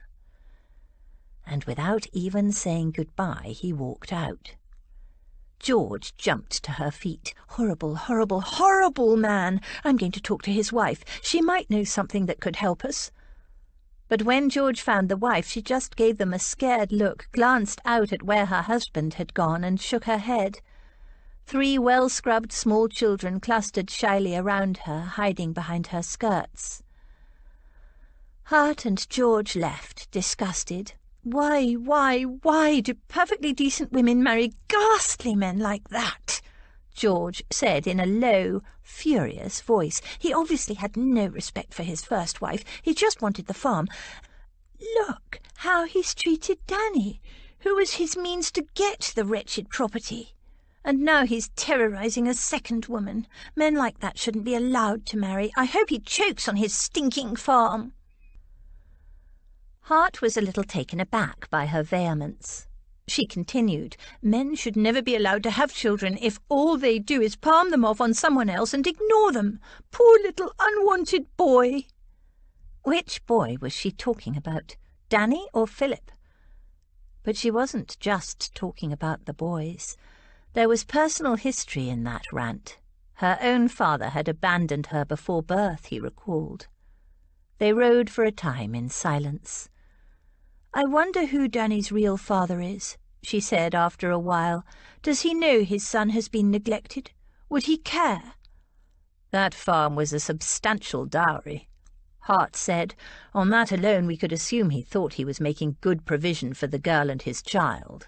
And without even saying goodbye, he walked out. George jumped to her feet. "Horrible, horrible, horrible man! I'm going to talk to his wife. She might know something that could help us." But when George found the wife, she just gave them a scared look, glanced out at where her husband had gone, and shook her head. 3 well-scrubbed small children clustered shyly around her, hiding behind her skirts. Hart and George left, disgusted. Why do perfectly decent women marry ghastly men like that? George said in a low, furious voice. He obviously had no respect for his first wife. He just wanted the farm. Look how he's treated Danny, who was his means to get the wretched property. And now he's terrorising a second woman. Men like that shouldn't be allowed to marry. I hope he chokes on his stinking farm. Hart was a little taken aback by her vehemence. She continued, men should never be allowed to have children if all they do is palm them off on someone else and ignore them. Poor little unwanted boy. Which boy was she talking about, Danny or Philip? But she wasn't just talking about the boys. There was personal history in that rant. Her own father had abandoned her before birth, he recalled. They rode for a time in silence. I wonder who Danny's real father is, she said after a while. Does he know his son has been neglected? Would he care? That farm was a substantial dowry, Hart said. On that alone we could assume he thought he was making good provision for the girl and his child.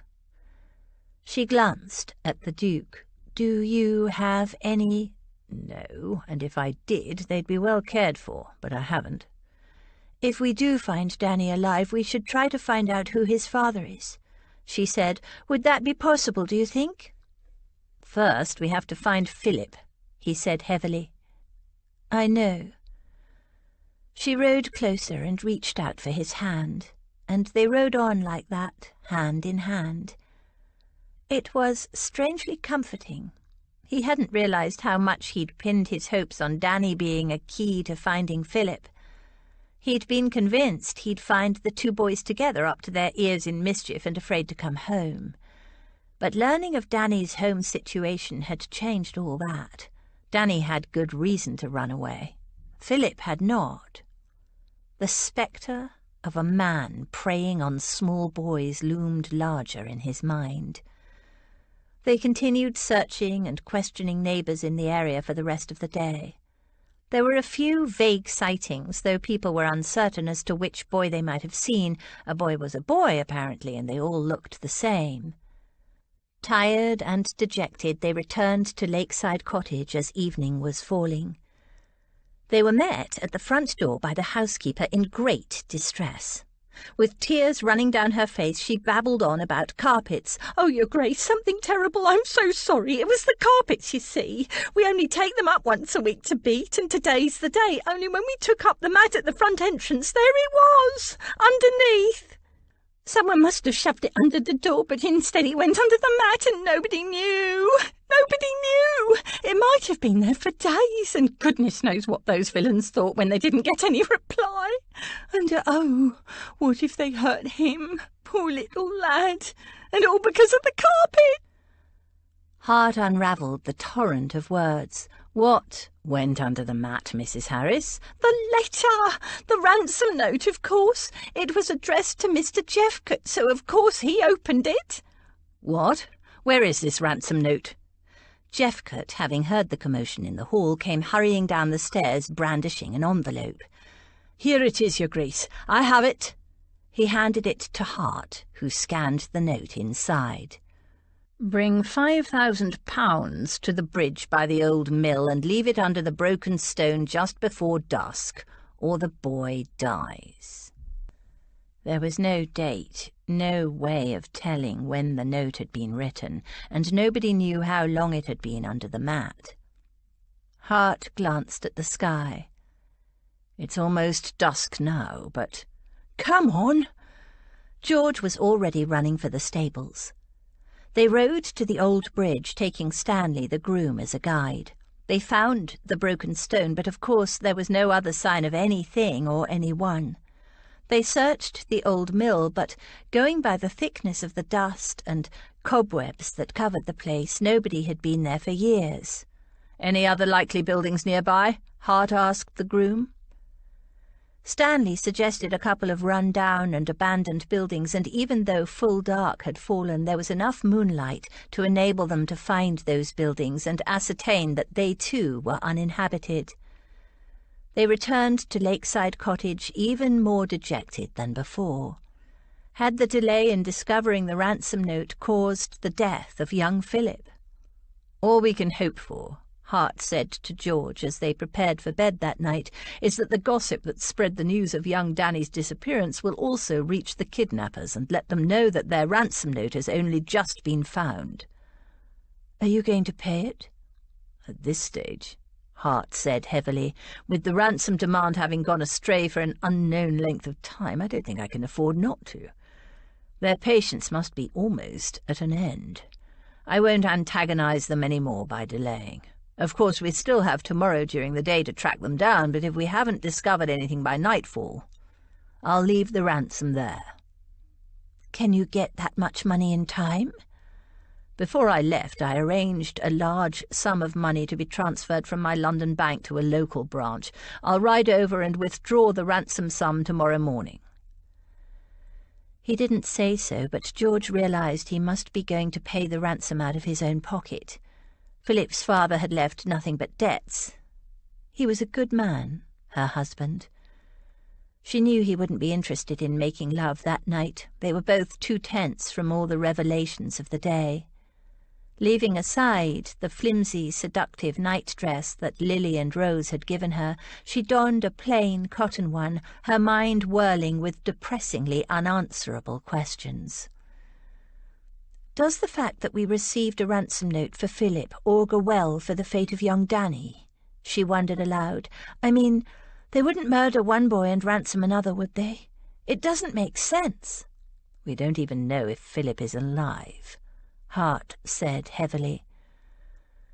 She glanced at the Duke. Do you have any? No, and if I did, they'd be well cared for, but I haven't. If we do find Danny alive, we should try to find out who his father is, she said. Would that be possible, do you think? First, we have to find Philip, he said heavily. I know. She rode closer and reached out for his hand, and they rode on like that, hand in hand. It was strangely comforting. He hadn't realised how much he'd pinned his hopes on Danny being a key to finding Philip. He'd been convinced he'd find the 2 boys together up to their ears in mischief and afraid to come home. But learning of Danny's home situation had changed all that. Danny had good reason to run away. Philip had not. The spectre of a man preying on small boys loomed larger in his mind. They continued searching and questioning neighbours in the area for the rest of the day. There were a few vague sightings, though people were uncertain as to which boy they might have seen. A boy was a boy, apparently, and they all looked the same. Tired and dejected, they returned to Lakeside Cottage as evening was falling. They were met at the front door by the housekeeper in great distress. With tears running down her face, she babbled on about carpets. Oh, Your Grace, something terrible. I'm so sorry. It was the carpets, you see. We only take them up once a week to beat, and today's the day. Only when we took up the mat at the front entrance, there it was, underneath. Someone must have shoved it under the door, but instead it went under the mat and nobody knew. Nobody knew. It might have been there for days, and goodness knows what those villains thought when they didn't get any reply. And oh, what if they hurt him, poor little lad, and all because of the carpet? Hart unravelled the torrent of words. What went under the mat, Mrs. Harris? The letter! The ransom note, of course. It was addressed to Mr. Jeffcott, so of course he opened it. What? Where is this ransom note? Jeffcott, having heard the commotion in the hall, came hurrying down the stairs, brandishing an envelope. Here it is, Your Grace. I have it. He handed it to Hart, who scanned the note inside. Bring £5,000 to the bridge by the old mill and leave it under the broken stone just before dusk, or the boy dies. There was no date, no way of telling when the note had been written, and nobody knew how long it had been under the mat. Hart glanced at the sky. It's almost dusk now, but... Come on! George was already running for the stables. They rode to the old bridge, taking Stanley, the groom, as a guide. They found the broken stone, but of course there was no other sign of anything or anyone. They searched the old mill, but going by the thickness of the dust and cobwebs that covered the place, nobody had been there for years. Any other likely buildings nearby? Hart asked the groom. Stanley suggested a couple of run-down and abandoned buildings, and even though full dark had fallen, there was enough moonlight to enable them to find those buildings and ascertain that they too were uninhabited. They returned to Lakeside Cottage even more dejected than before. Had the delay in discovering the ransom note caused the death of young Philip? "All we can hope for," Hart said to George as they prepared for bed that night, "is that the gossip that spread the news of young Danny's disappearance will also reach the kidnappers and let them know that their ransom note has only just been found." "Are you going to pay it?" "At this stage," Hart said heavily, "with the ransom demand having gone astray for an unknown length of time, I don't think I can afford not to. Their patience must be almost at an end. I won't antagonize them any more by delaying. Of course, we still have tomorrow during the day to track them down, but if we haven't discovered anything by nightfall, I'll leave the ransom there." "Can you get that much money in time?" "Before I left, I arranged a large sum of money to be transferred from my London bank to a local branch. I'll ride over and withdraw the ransom sum tomorrow morning." He didn't say so, but George realized he must be going to pay the ransom out of his own pocket. Philip's father had left nothing but debts. He was a good man, her husband. She knew he wouldn't be interested in making love that night. They were both too tense from all the revelations of the day. Leaving aside the flimsy, seductive night-dress that Lily and Rose had given her, she donned a plain cotton one, her mind whirling with depressingly unanswerable questions. "Does the fact that we received a ransom note for Philip augur well for the fate of young Danny?" she wondered aloud. "I mean, they wouldn't murder one boy and ransom another, would they? It doesn't make sense." "We don't even know if Philip is alive," Hart said heavily.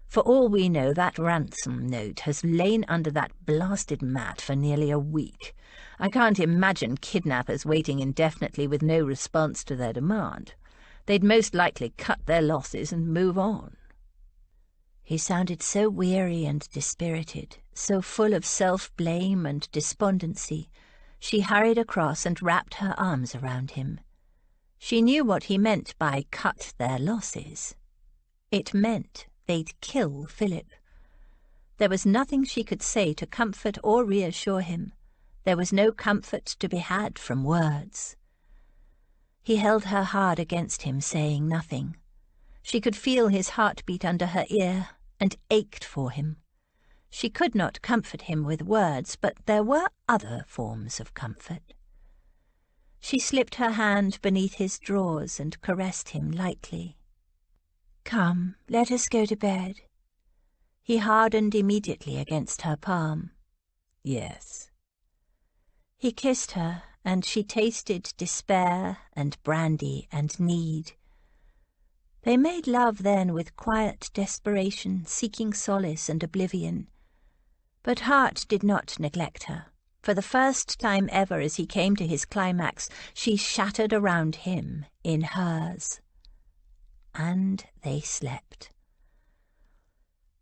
"For all we know, that ransom note has lain under that blasted mat for nearly a week. I can't imagine kidnappers waiting indefinitely with no response to their demand. They'd most likely cut their losses and move on." He sounded so weary and dispirited, so full of self-blame and despondency. She hurried across and wrapped her arms around him. She knew what he meant by cut their losses. It meant they'd kill Philip. There was nothing she could say to comfort or reassure him. There was no comfort to be had from words. He held her hard against him, saying nothing. She could feel his heartbeat under her ear and ached for him. She could not comfort him with words, but there were other forms of comfort. She slipped her hand beneath his drawers and caressed him lightly. "Come, let us go to bed." He hardened immediately against her palm. "Yes." He kissed her, and she tasted despair and brandy and need. They made love then with quiet desperation, seeking solace and oblivion. But Hart did not neglect her. For the first time ever, as he came to his climax, she shattered around him in hers. And they slept.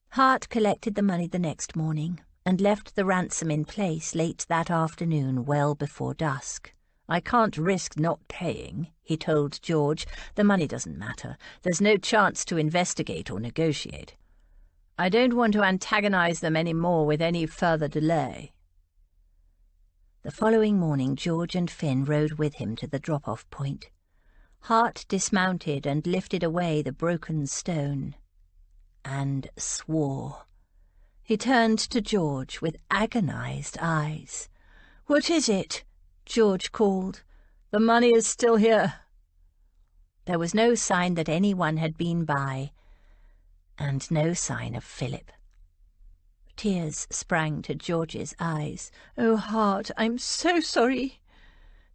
Hart collected the money the next morning and left the ransom in place late that afternoon, well before dusk. "I can't risk not paying," he told George. "The money doesn't matter. There's no chance to investigate or negotiate. I don't want to antagonize them any more with any further delay." The following morning George and Finn rode with him to the drop-off point. Hart dismounted and lifted away the broken stone, and swore. He turned to George with agonized eyes. "What is it?" George called. "The money is still here." There was no sign that anyone had been by, and no sign of Philip. Tears sprang to George's eyes. "Oh, Hart, I'm so sorry."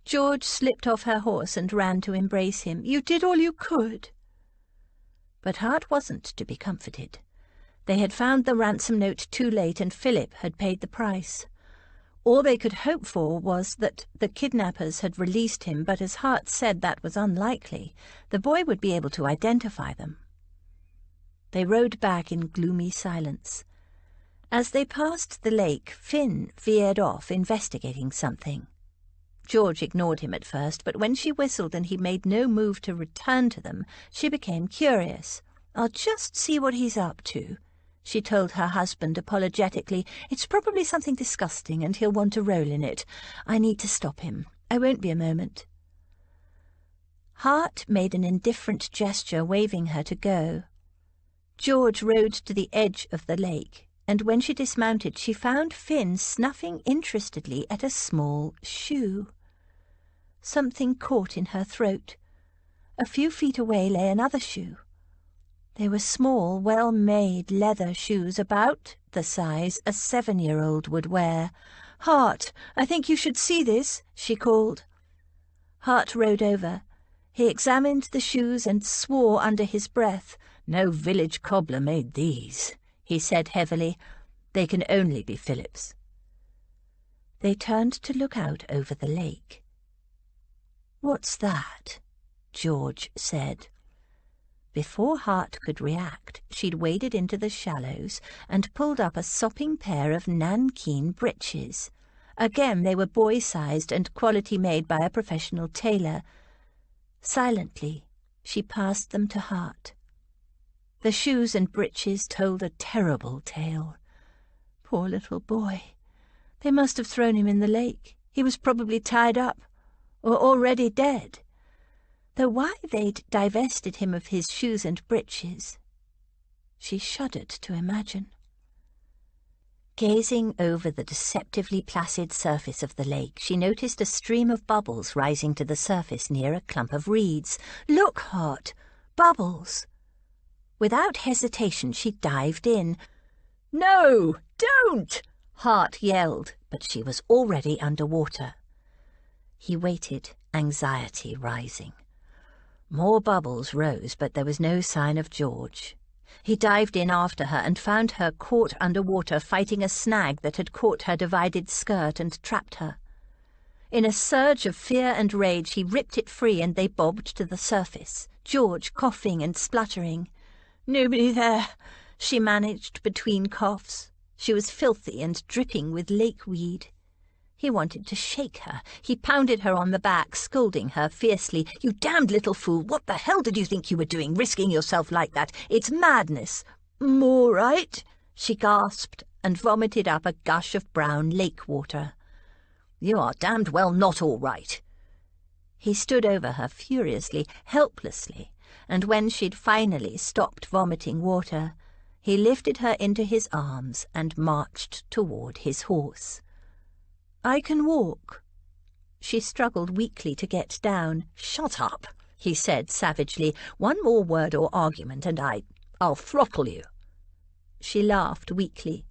George slipped off her horse and ran to embrace him. "You did all you could." But Hart wasn't to be comforted. They had found the ransom note too late, and Philip had paid the price. All they could hope for was that the kidnappers had released him, but as Hart said that was unlikely. The boy would be able to identify them. They rode back in gloomy silence. As they passed the lake, Finn veered off, investigating something. George ignored him at first, but when she whistled and he made no move to return to them, she became curious. "I'll just see what he's up to," she told her husband apologetically. "It's probably something disgusting, and he'll want to roll in it. I need to stop him. I won't be a moment." Hart made an indifferent gesture, waving her to go. George rode to the edge of the lake, and when she dismounted, she found Finn snuffing interestedly at a small shoe. Something caught in her throat. A few feet away lay another shoe. They were small, well-made leather shoes, about the size a 7-year-old would wear. "Hart, I think you should see this," she called. Hart rode over. He examined the shoes and swore under his breath. "No village cobbler made these," he said heavily. "They can only be Philip's." They turned to look out over the lake. "What's that?" George said. Before Hart could react, she'd waded into the shallows and pulled up a sopping pair of nankeen breeches. Again, they were boy-sized and quality-made by a professional tailor. Silently, she passed them to Hart. The shoes and breeches told a terrible tale. Poor little boy. They must have thrown him in the lake. He was probably tied up, or already dead. Though why they'd divested him of his shoes and breeches, she shuddered to imagine. Gazing over the deceptively placid surface of the lake, she noticed a stream of bubbles rising to the surface near a clump of reeds. "Look, Hart! Bubbles!" Without hesitation, she dived in. "No, don't!" Hart yelled, but she was already underwater. He waited, anxiety rising. More bubbles rose, but there was no sign of George. He dived in after her and found her caught underwater, fighting a snag that had caught her divided skirt and trapped her. In a surge of fear and rage, he ripped it free and they bobbed to the surface, George coughing and spluttering. "Nobody there," she managed between coughs. She was filthy and dripping with lakeweed. He wanted to shake her. He pounded her on the back, scolding her fiercely. "You damned little fool! What the hell did you think you were doing, risking yourself like that? It's madness!" "All right," she gasped and vomited up a gush of brown lake water. "You are damned well not all right." He stood over her furiously, helplessly, and when she'd finally stopped vomiting water, he lifted her into his arms and marched toward his horse. "I can walk." She struggled weakly to get down. "Shut up," he said savagely. "One more word or argument and I'll throttle you." She laughed weakly.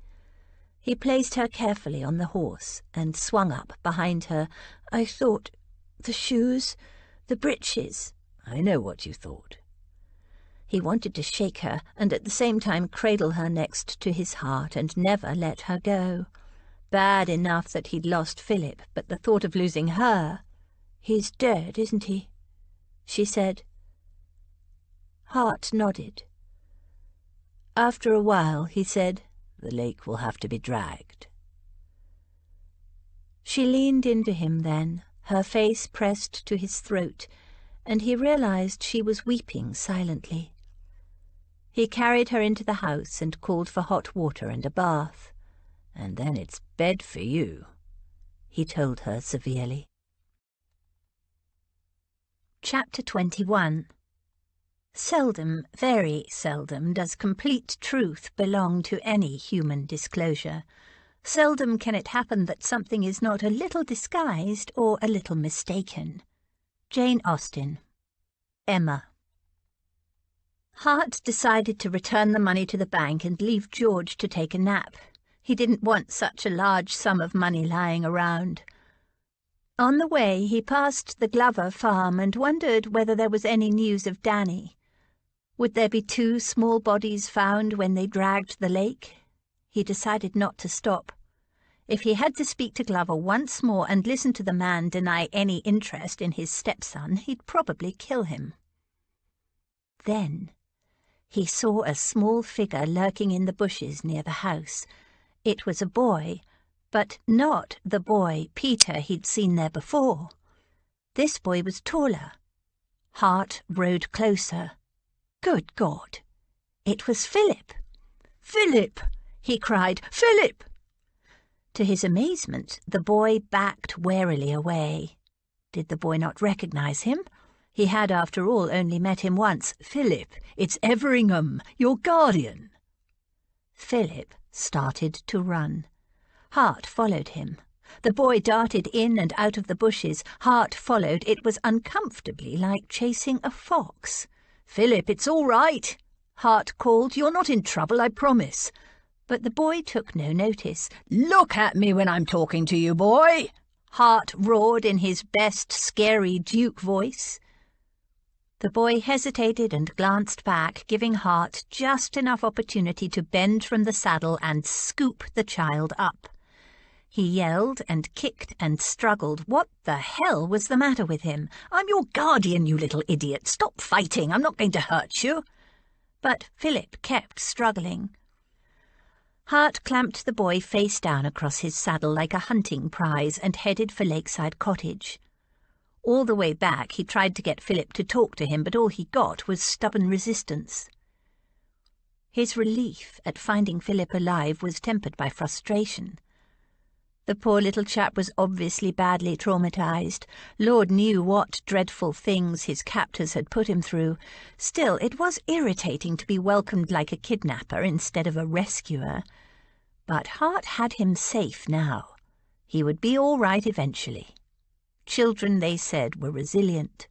He placed her carefully on the horse and swung up behind her. "I thought, the shoes, the breeches." "I know what you thought." He wanted to shake her and at the same time cradle her next to his heart and never let her go. Bad enough that he'd lost Philip, but the thought of losing her— "He's dead, isn't he?" she said. Hart nodded. After a while, he said, "The lake will have to be dragged." She leaned into him then, her face pressed to his throat, and he realized she was weeping silently. He carried her into the house and called for hot water and a bath. "And then it's bed for you," he told her severely. Chapter 21. Seldom, very seldom, does complete truth belong to any human disclosure. Seldom can it happen that something is not a little disguised or a little mistaken. Jane Austen. Emma. Hart decided to return the money to the bank and leave George to take a nap. He didn't want such a large sum of money lying around. On the way, he passed the Glover farm and wondered whether there was any news of Danny. Would there be 2 small bodies found when they dragged the lake? He decided not to stop. If he had to speak to Glover once more and listen to the man deny any interest in his stepson, he'd probably kill him. Then he saw a small figure lurking in the bushes near the house, It was a boy, but not the boy Peter he'd seen there before. This boy was taller. Hart rode closer. Good God! It was Philip. "Philip!" he cried. "Philip!" To his amazement, the boy backed warily away. Did the boy not recognise him? He had, after all, only met him once. "Philip, it's Everingham, your guardian." Philip started to run. Hart followed him. The boy darted in and out of the bushes. Hart followed. It was uncomfortably like chasing a fox. "Philip, it's all right," Hart called. "You're not in trouble, I promise." But the boy took no notice. "Look at me when I'm talking to you, boy," Hart roared in his best scary Duke voice. The boy hesitated and glanced back, giving Hart just enough opportunity to bend from the saddle and scoop the child up. He yelled and kicked and struggled. What the hell was the matter with him? "I'm your guardian, you little idiot. Stop fighting. I'm not going to hurt you." But Philip kept struggling. Hart clamped the boy face down across his saddle like a hunting prize and headed for Lakeside Cottage. All the way back he tried to get Philip to talk to him, but all he got was stubborn resistance. His relief at finding Philip alive was tempered by frustration. The poor little chap was obviously badly traumatized. Lord knew what dreadful things his captors had put him through. Still, it was irritating to be welcomed like a kidnapper instead of a rescuer. But Hart had him safe now. He would be all right eventually. Children, they said, were resilient.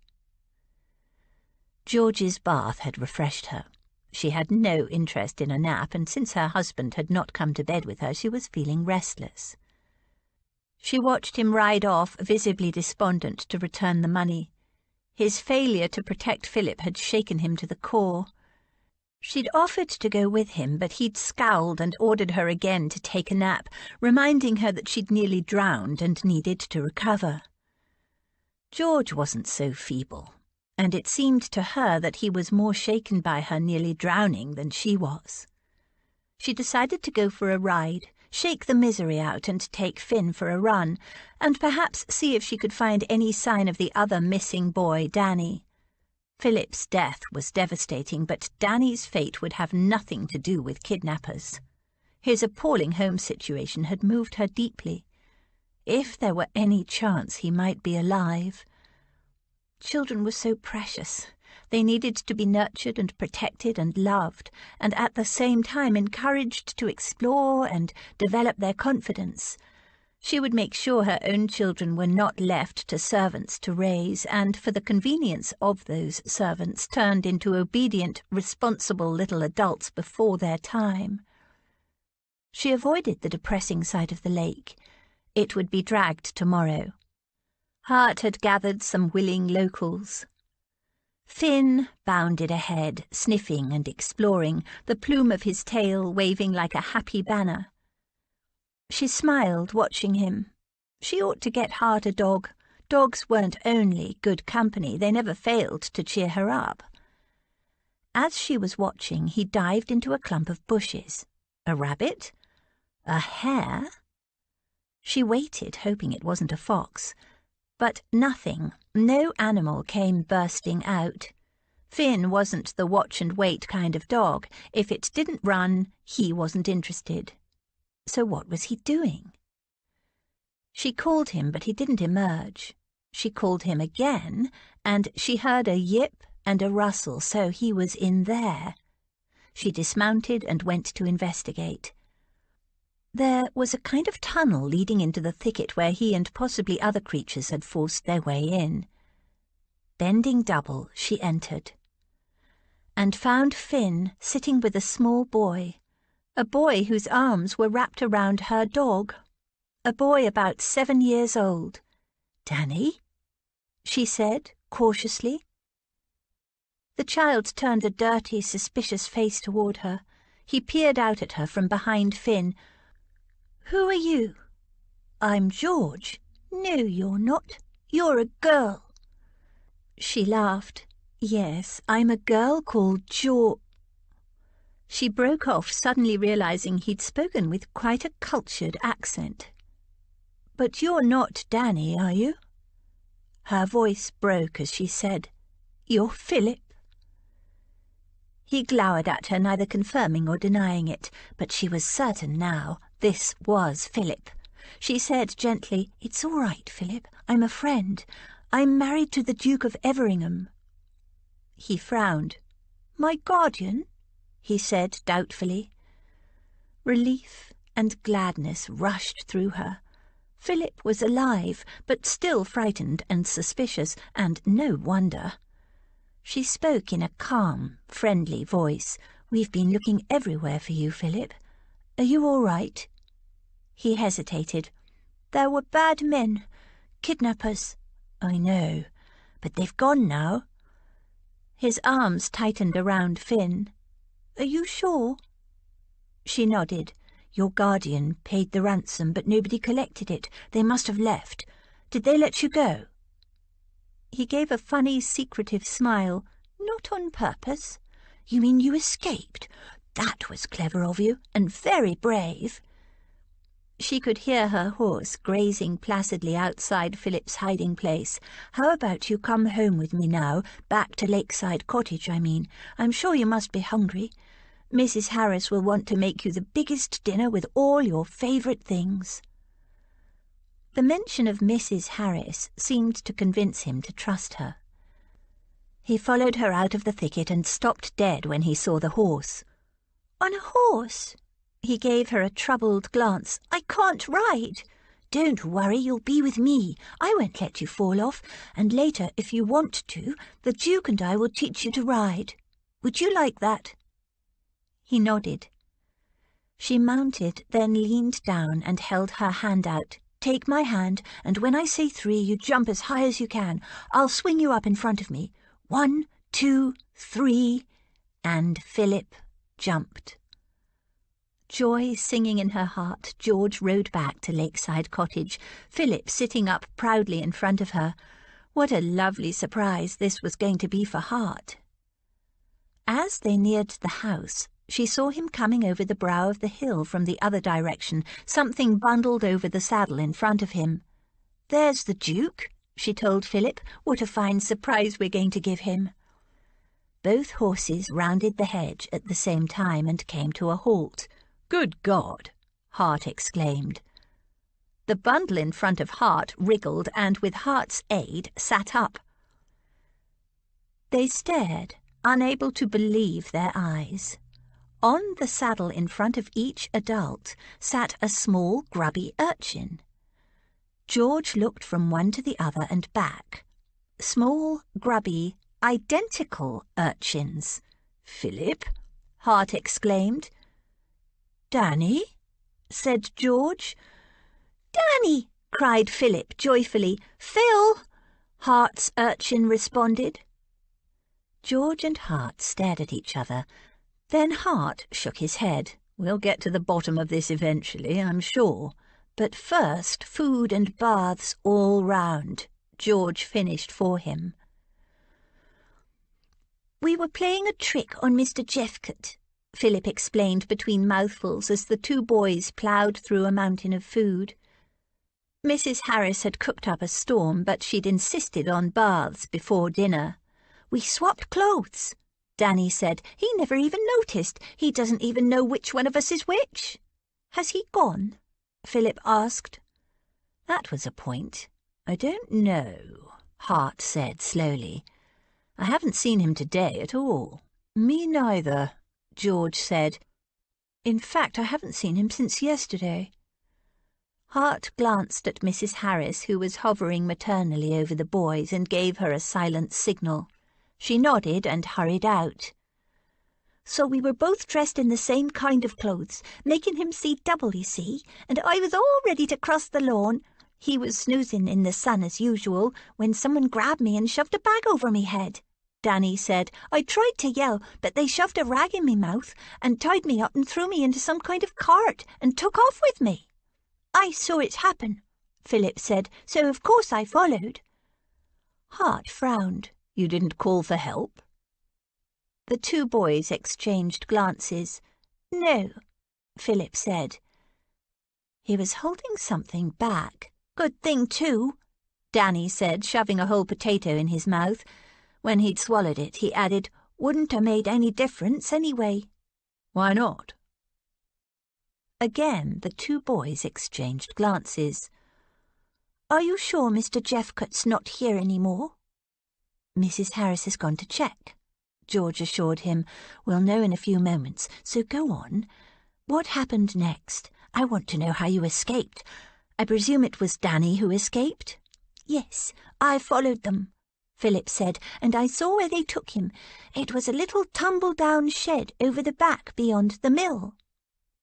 George's bath had refreshed her. She had no interest in a nap, and since her husband had not come to bed with her, she was feeling restless. She watched him ride off, visibly despondent, to return the money. His failure to protect Philip had shaken him to the core. She'd offered to go with him, but he'd scowled and ordered her again to take a nap, reminding her that she'd nearly drowned and needed to recover. George wasn't so feeble, and it seemed to her that he was more shaken by her nearly drowning than she was. She decided to go for a ride, shake the misery out and take Finn for a run, and perhaps see if she could find any sign of the other missing boy, Danny. Philip's death was devastating, but Danny's fate would have nothing to do with kidnappers. His appalling home situation had moved her deeply. If there were any chance he might be alive. Children were so precious. They needed to be nurtured and protected and loved, and at the same time encouraged to explore and develop their confidence. She would make sure her own children were not left to servants to raise, and for the convenience of those servants turned into obedient, responsible little adults before their time. She avoided the depressing side of the lake. It would be dragged tomorrow. Hart had gathered some willing locals. Finn bounded ahead, sniffing and exploring, the plume of his tail waving like a happy banner. She smiled, watching him. She ought to get Hart a dog. Dogs weren't only good company, they never failed to cheer her up. As she was watching, he dived into a clump of bushes. A rabbit? A hare? She waited, hoping it wasn't a fox. But nothing, no animal came bursting out. Finn wasn't the watch-and-wait kind of dog. If it didn't run, he wasn't interested. So what was he doing? She called him, but he didn't emerge. She called him again, and she heard a yip and a rustle, so he was in there. She dismounted and went to investigate. There was a kind of tunnel leading into the thicket where he and possibly other creatures had forced their way in. Bending double, she entered, and found Finn sitting with a small boy, a boy whose arms were wrapped around her dog, a boy about 7 years old. "Danny?" she said, cautiously. The child turned a dirty, suspicious face toward her. He peered out at her from behind Finn. "Who are you?" "I'm George." "No, you're not. You're a girl." She laughed. "Yes, I'm a girl called She broke off, suddenly realising he'd spoken with quite a cultured accent. "But you're not Danny, are you?" Her voice broke as she said, "You're Philip." He glowered at her, neither confirming or denying it, but she was certain now this was Philip. She said gently, "It's all right, Philip. I'm a friend. I'm married to the Duke of Everingham." He frowned. "My guardian?" he said doubtfully. Relief and gladness rushed through her. Philip was alive, but still frightened and suspicious, and no wonder. She spoke in a calm, friendly voice. "We've been looking everywhere for you, Philip. Are you all right?" He hesitated. "There were bad men, kidnappers." "I know, but they've gone now." His arms tightened around Finn. "Are you sure?" She nodded. "Your guardian paid the ransom, but nobody collected it. They must have left. Did they let you go?" He gave a funny, secretive smile. "Not on purpose." "You mean you escaped? That was clever of you, and very brave." She could hear her horse grazing placidly outside Philip's hiding place. "How about you come home with me now, back to Lakeside Cottage, I mean. I'm sure you must be hungry. Mrs. Harris will want to make you the biggest dinner with all your favourite things." The mention of Mrs. Harris seemed to convince him to trust her. He followed her out of the thicket and stopped dead when he saw the horse. "On a horse?" He gave her a troubled glance. "I can't ride." "Don't worry, you'll be with me. I won't let you fall off, and later, if you want to, the Duke and I will teach you to ride. Would you like that?" He nodded. She mounted, then leaned down and held her hand out. "Take my hand, and when I say 3, you jump as high as you can. I'll swing you up in front of me. 1, 2, 3, and Philip jumped. Joy singing in her heart, George rode back to Lakeside Cottage, Philip sitting up proudly in front of her. What a lovely surprise this was going to be for Hart. As they neared the house, she saw him coming over the brow of the hill from the other direction, something bundled over the saddle in front of him. "There's the Duke," she told Philip. "What a fine surprise we're going to give him." Both horses rounded the hedge at the same time and came to a halt. "Good God!" Hart exclaimed. The bundle in front of Hart wriggled and, with Hart's aid, sat up. They stared, unable to believe their eyes. On the saddle in front of each adult sat a small, grubby urchin. George looked from one to the other and back. Small, grubby, identical urchins. "Philip!" Hart exclaimed. "Danny?" said George. "Danny!" cried Philip joyfully. "Phil!" Hart's urchin responded. George and Hart stared at each other. Then Hart shook his head. "We'll get to the bottom of this eventually, I'm sure. But first, food and baths all round," George finished for him. "We were playing a trick on Mr. Jeffcott," Philip explained between mouthfuls as the two boys ploughed through a mountain of food. Mrs. Harris had cooked up a storm, but she'd insisted on baths before dinner. "We swapped clothes," Danny said. "He never even noticed. He doesn't even know which one of us is which." "Has he gone?" Philip asked. That was a point. "I don't know," Hart said slowly. "I haven't seen him today at all." "Me neither," George said. "In fact, I haven't seen him since yesterday." Hart glanced at Mrs. Harris, who was hovering maternally over the boys, and gave her a silent signal. She nodded and hurried out. "So we were both dressed in the same kind of clothes, making him see double, you see, and I was all ready to cross the lawn. He was snoozing in the sun as usual, when someone grabbed me and shoved a bag over me head," Danny said. "I tried to yell, but they shoved a rag in me mouth and tied me up and threw me into some kind of cart and took off with me." "I saw it happen," Philip said, "so of course I followed." Hart frowned. "You didn't call for help?" The two boys exchanged glances. "No," Philip said. He was holding something back. "Good thing, too," Danny said, shoving a whole potato in his mouth. When he'd swallowed it, he added, "Wouldn't have made any difference anyway." "Why not?" Again, the two boys exchanged glances. "Are you sure Mr. Jeffcott's not here any more?" "Mrs. Harris has gone to check," George assured him. "We'll know in a few moments, so go on. What happened next? I want to know how you escaped. I presume it was Danny who escaped?" "Yes, I followed them," Philip said, "and I saw where they took him. It was a little tumble-down shed over the back beyond the mill."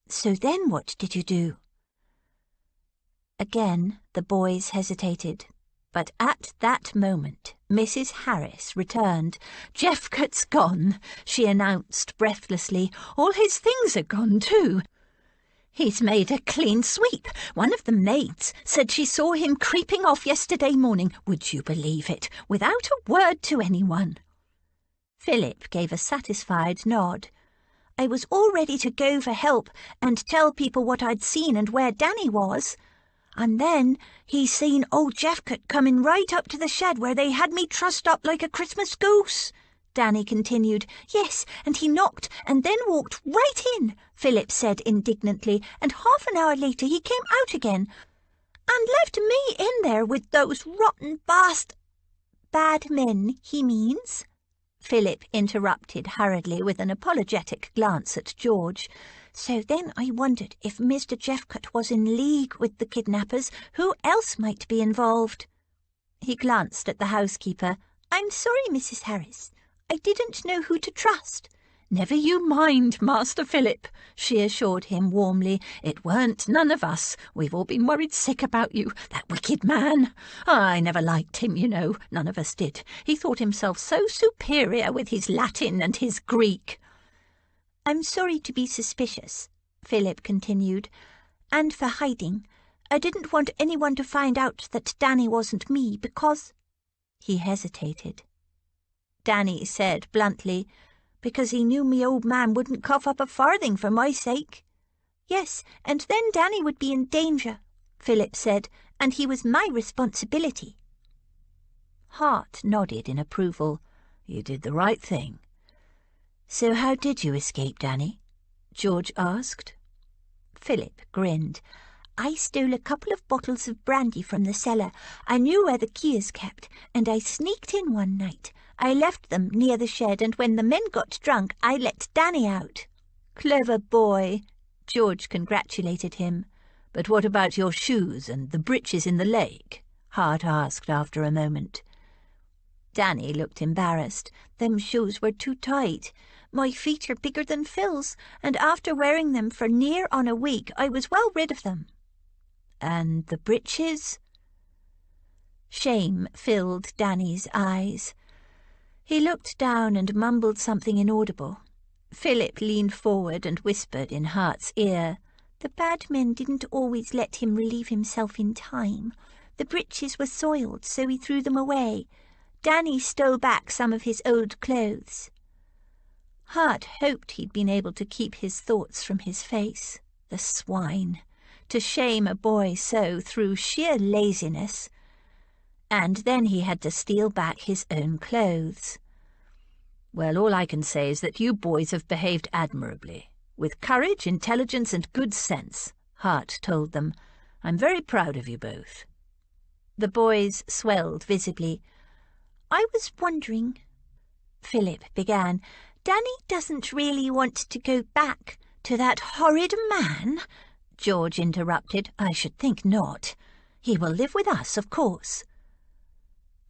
"So then what did you do?" Again the boys hesitated, but at that moment Mrs. Harris returned. "Jeffcott's gone," she announced breathlessly. "All his things are gone too. He's made a clean sweep. One of the maids said she saw him creeping off yesterday morning, would you believe it, without a word to anyone." Philip gave a satisfied nod. "I was all ready to go for help and tell people what I'd seen and where Danny was. And then he seen old Jeffcott coming right up to the shed where they had me trussed up like a Christmas goose," Danny continued. "Yes, and he knocked and then walked right in," Philip said indignantly, "and half an hour later he came out again and left me in there with those rotten bad men, he means," Philip interrupted hurriedly with an apologetic glance at George. "So then I wondered if Mr. Jeffcott was in league with the kidnappers. Who else might be involved?" He glanced at the housekeeper. "I'm sorry, Mrs. Harris. I didn't know who to trust." "Never you mind, Master Philip," she assured him warmly. "It weren't none of us. We've all been worried sick about you. That wicked man. I never liked him, you know. None of us did. He thought himself so superior with his Latin and his Greek." "I'm sorry to be suspicious," Philip continued, "and for hiding. I didn't want anyone to find out that Danny wasn't me because—" He hesitated. Danny said bluntly, "Because he knew me old man wouldn't cough up a farthing for my sake." "Yes, and then Danny would be in danger," Philip said, "and he was my responsibility." Hart nodded in approval. "You did the right thing." "So how did you escape, Danny?" George asked. Philip grinned. "I stole a couple of bottles of brandy from the cellar. I knew where the key is kept, and I sneaked in one night. I left them near the shed, and when the men got drunk, I let Danny out." "Clever boy," George congratulated him. "But what about your shoes and the breeches in the lake?" Hart asked after a moment. Danny looked embarrassed. "Them shoes were too tight. My feet are bigger than Phil's, and after wearing them for near on a week, I was well rid of them." "And the breeches?" Shame filled Danny's eyes. He looked down and mumbled something inaudible. Philip leaned forward and whispered in Hart's ear. "The bad men didn't always let him relieve himself in time. The breeches were soiled, so he threw them away. Danny stole back some of his old clothes." Hart hoped he'd been able to keep his thoughts from his face. The swine! To shame a boy so through sheer laziness. And then he had to steal back his own clothes. "Well, all I can say is that you boys have behaved admirably, with courage, intelligence, and good sense," Hart told them. "I'm very proud of you both." The boys swelled visibly. "I was wondering," Philip began. "Danny doesn't really want to go back to that horrid man?" George interrupted. "I should think not. He will live with us, of course."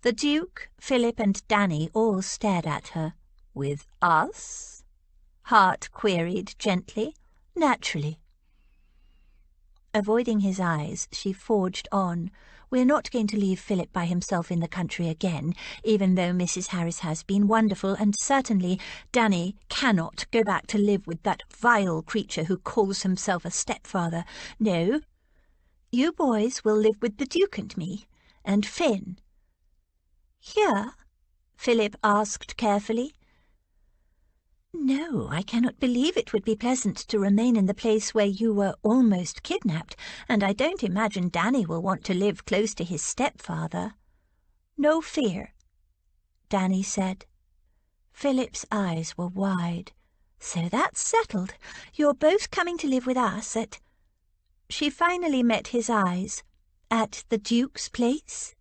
The Duke, Philip, and Danny all stared at her. "With us?" Hart queried gently. "Naturally." Avoiding his eyes, she forged on. "We're not going to leave Philip by himself in the country again, even though Mrs. Harris has been wonderful, and certainly Danny cannot go back to live with that vile creature who calls himself a stepfather. No, you boys will live with the Duke and me, and Finn." "Here?" Philip asked carefully. No, I cannot believe it would be pleasant to remain in the place where you were almost kidnapped, and I don't imagine Danny will want to live close to his stepfather. No fear, Danny said. Philip's eyes were wide. So that's settled. You're both coming to live with us at... She finally met his eyes. At the Duke's place?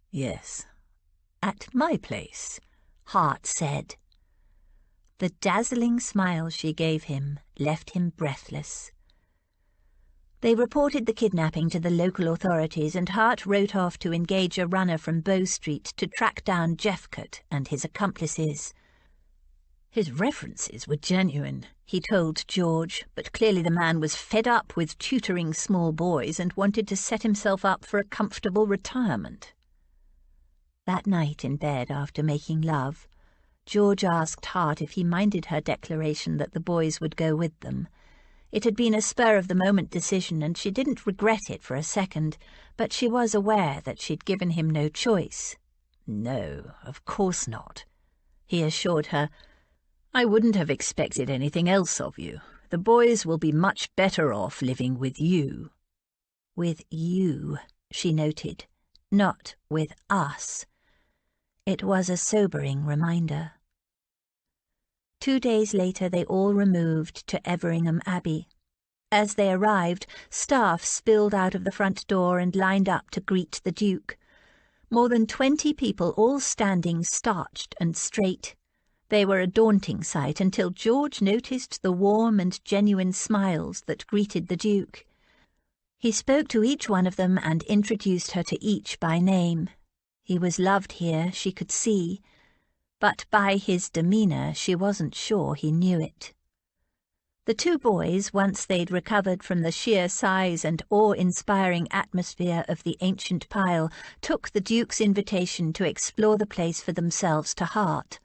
Yes, at my place, Hart said. The dazzling smile she gave him left him breathless. They reported the kidnapping to the local authorities, and Hart wrote off to engage a runner from Bow Street to track down Jeffcott and his accomplices. His references were genuine, he told George, but clearly the man was fed up with tutoring small boys and wanted to set himself up for a comfortable retirement. That night in bed after making love, George asked Hart if he minded her declaration that the boys would go with them. It had been a spur-of-the-moment decision, and she didn't regret it for a second, but she was aware that she'd given him no choice. No, of course not, he assured her. I wouldn't have expected anything else of you. The boys will be much better off living with you. With you, she noted, not with us. It was a sobering reminder. 2 days later they all removed to Everingham Abbey. As they arrived, staff spilled out of the front door and lined up to greet the Duke. More than 20 people, all standing starched and straight. They were a daunting sight until George noticed the warm and genuine smiles that greeted the Duke. He spoke to each one of them and introduced her to each by name. He was loved here, she could see, but by his demeanour she wasn't sure he knew it. The 2 boys, once they'd recovered from the sheer size and awe-inspiring atmosphere of the ancient pile, took the Duke's invitation to explore the place for themselves to heart.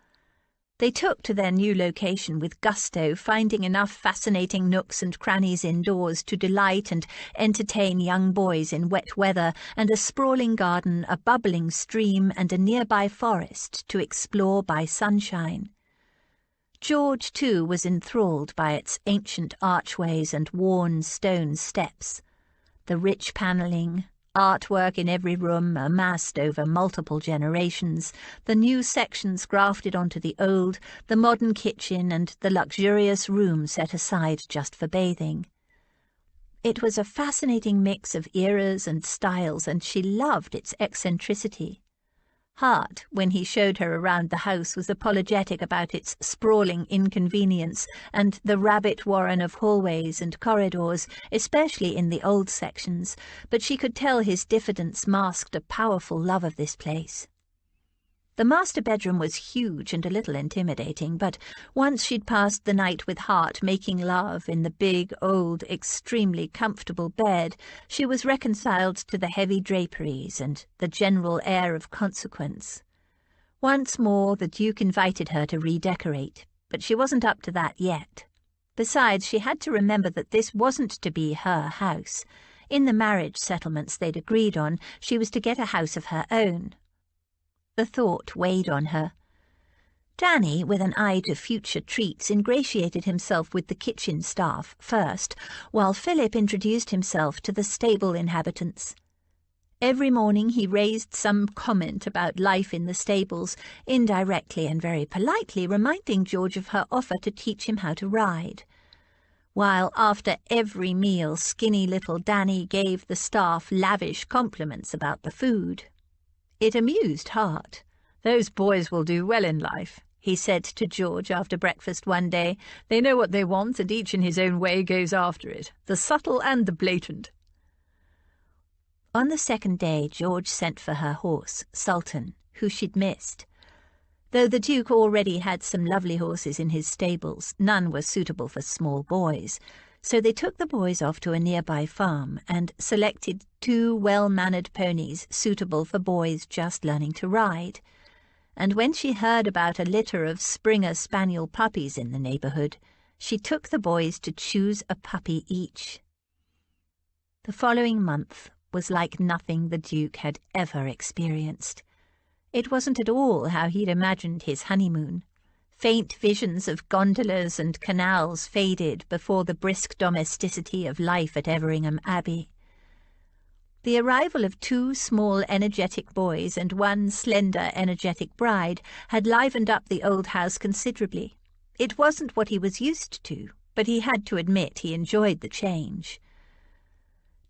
They took to their new location with gusto, finding enough fascinating nooks and crannies indoors to delight and entertain young boys in wet weather, and a sprawling garden, a bubbling stream, and a nearby forest to explore by sunshine. George, too, was enthralled by its ancient archways and worn stone steps. The rich panelling, artwork in every room amassed over multiple generations, the new sections grafted onto the old, the modern kitchen and the luxurious room set aside just for bathing. It was a fascinating mix of eras and styles, and she loved its eccentricity. Hart, when he showed her around the house, was apologetic about its sprawling inconvenience and the rabbit warren of hallways and corridors, especially in the old sections, but she could tell his diffidence masked a powerful love of this place. The master bedroom was huge and a little intimidating, but once she'd passed the night with Hart making love in the big, old, extremely comfortable bed, she was reconciled to the heavy draperies and the general air of consequence. Once more the Duke invited her to redecorate, but she wasn't up to that yet. Besides, she had to remember that this wasn't to be her house. In the marriage settlements they'd agreed on, she was to get a house of her own. The thought weighed on her. Danny, with an eye to future treats, ingratiated himself with the kitchen staff first, while Philip introduced himself to the stable inhabitants. Every morning he raised some comment about life in the stables, indirectly and very politely reminding George of her offer to teach him how to ride. While after every meal skinny little Danny gave the staff lavish compliments about the food. It amused Hart. "Those boys will do well in life," he said to George after breakfast one day. "They know what they want, and each in his own way goes after it, the subtle and the blatant." On the second day, George sent for her horse, Sultan, who she'd missed. Though the Duke already had some lovely horses in his stables, none were suitable for small boys, so they took the boys off to a nearby farm and selected 2 well-mannered ponies suitable for boys just learning to ride. And when she heard about a litter of Springer Spaniel puppies in the neighbourhood, she took the boys to choose a puppy each. The following month was like nothing the Duke had ever experienced. It wasn't at all how he'd imagined his honeymoon. Faint visions of gondolas and canals faded before the brisk domesticity of life at Everingham Abbey. The arrival of 2 small, energetic boys and 1 slender, energetic bride had livened up the old house considerably. It wasn't what he was used to, but he had to admit he enjoyed the change.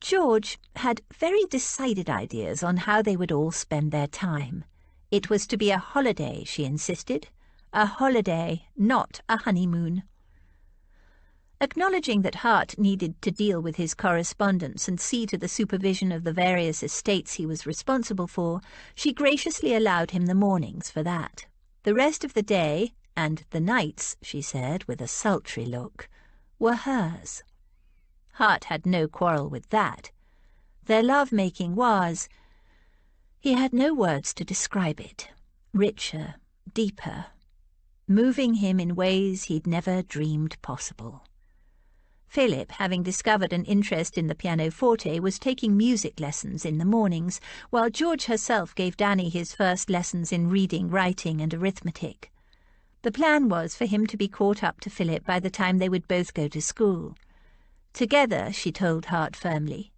George had very decided ideas on how they would all spend their time. It was to be a holiday, she insisted. A holiday, not a honeymoon. Acknowledging that Hart needed to deal with his correspondence and see to the supervision of the various estates he was responsible for, she graciously allowed him the mornings for that. The rest of the day, and the nights, she said, with a sultry look, were hers. Hart had no quarrel with that. Their love-making was, he had no words to describe it, richer, deeper, moving him in ways he'd never dreamed possible. Philip, having discovered an interest in the pianoforte, was taking music lessons in the mornings, while George herself gave Danny his first lessons in reading, writing, and arithmetic. The plan was for him to be caught up to Philip by the time they would both go to school. Together, she told Hart firmly,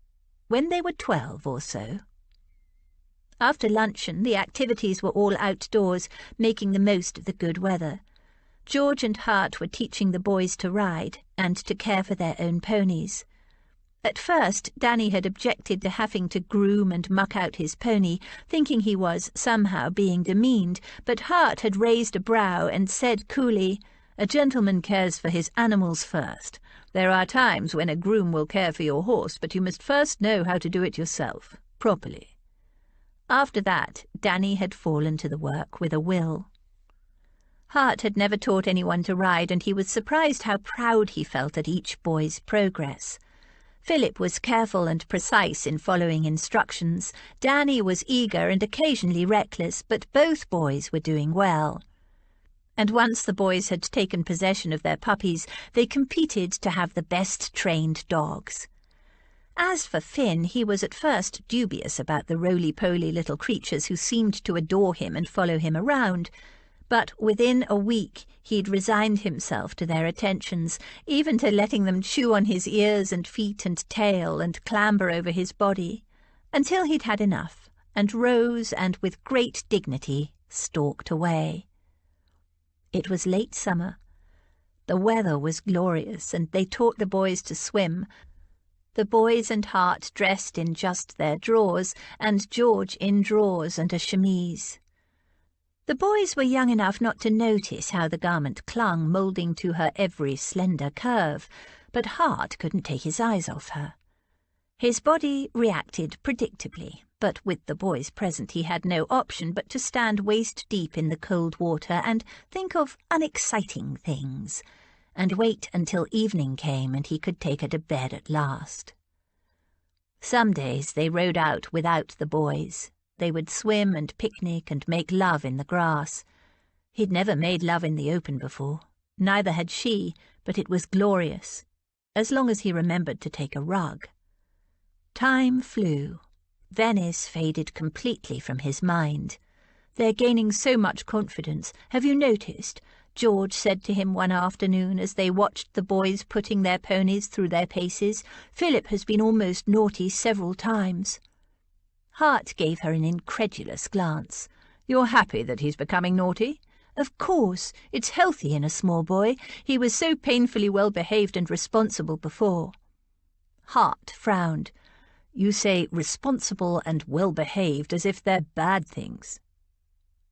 when they were 12 or so. After luncheon, the activities were all outdoors, making the most of the good weather. George and Hart were teaching the boys to ride and to care for their own ponies. At first, Danny had objected to having to groom and muck out his pony, thinking he was somehow being demeaned, but Hart had raised a brow and said coolly, "A gentleman cares for his animals first. There are times when a groom will care for your horse, but you must first know how to do it yourself, properly." After that, Danny had fallen to the work with a will. Hart had never taught anyone to ride, and he was surprised how proud he felt at each boy's progress. Philip was careful and precise in following instructions. Danny was eager and occasionally reckless, but both boys were doing well. And once the boys had taken possession of their puppies, they competed to have the best-trained dogs. As for Finn, he was at first dubious about the roly-poly little creatures who seemed to adore him and follow him around, but within a week he'd resigned himself to their attentions, even to letting them chew on his ears and feet and tail and clamber over his body, until he'd had enough, and rose and with great dignity stalked away. It was late summer. The weather was glorious, and they taught the boys to swim, the boys and Hart dressed in just their drawers, and George in drawers and a chemise. The boys were young enough not to notice how the garment clung, moulding to her every slender curve, but Hart couldn't take his eyes off her. His body reacted predictably, but with the boys present he had no option but to stand waist-deep in the cold water and think of unexciting things, and wait until evening came and he could take her to bed at last. Some days they rode out without the boys. They would swim and picnic and make love in the grass. He'd never made love in the open before. Neither had she, but it was glorious, as long as he remembered to take a rug. Time flew. Venice faded completely from his mind. "They're gaining so much confidence. Have you noticed?" George said to him one afternoon as they watched the boys putting their ponies through their paces. "Philip has been almost naughty several times." Hart gave her an incredulous glance. "You're happy that he's becoming naughty?" "Of course. It's healthy in a small boy. He was so painfully well-behaved and responsible before." Hart frowned. "You say responsible and well-behaved as if they're bad things."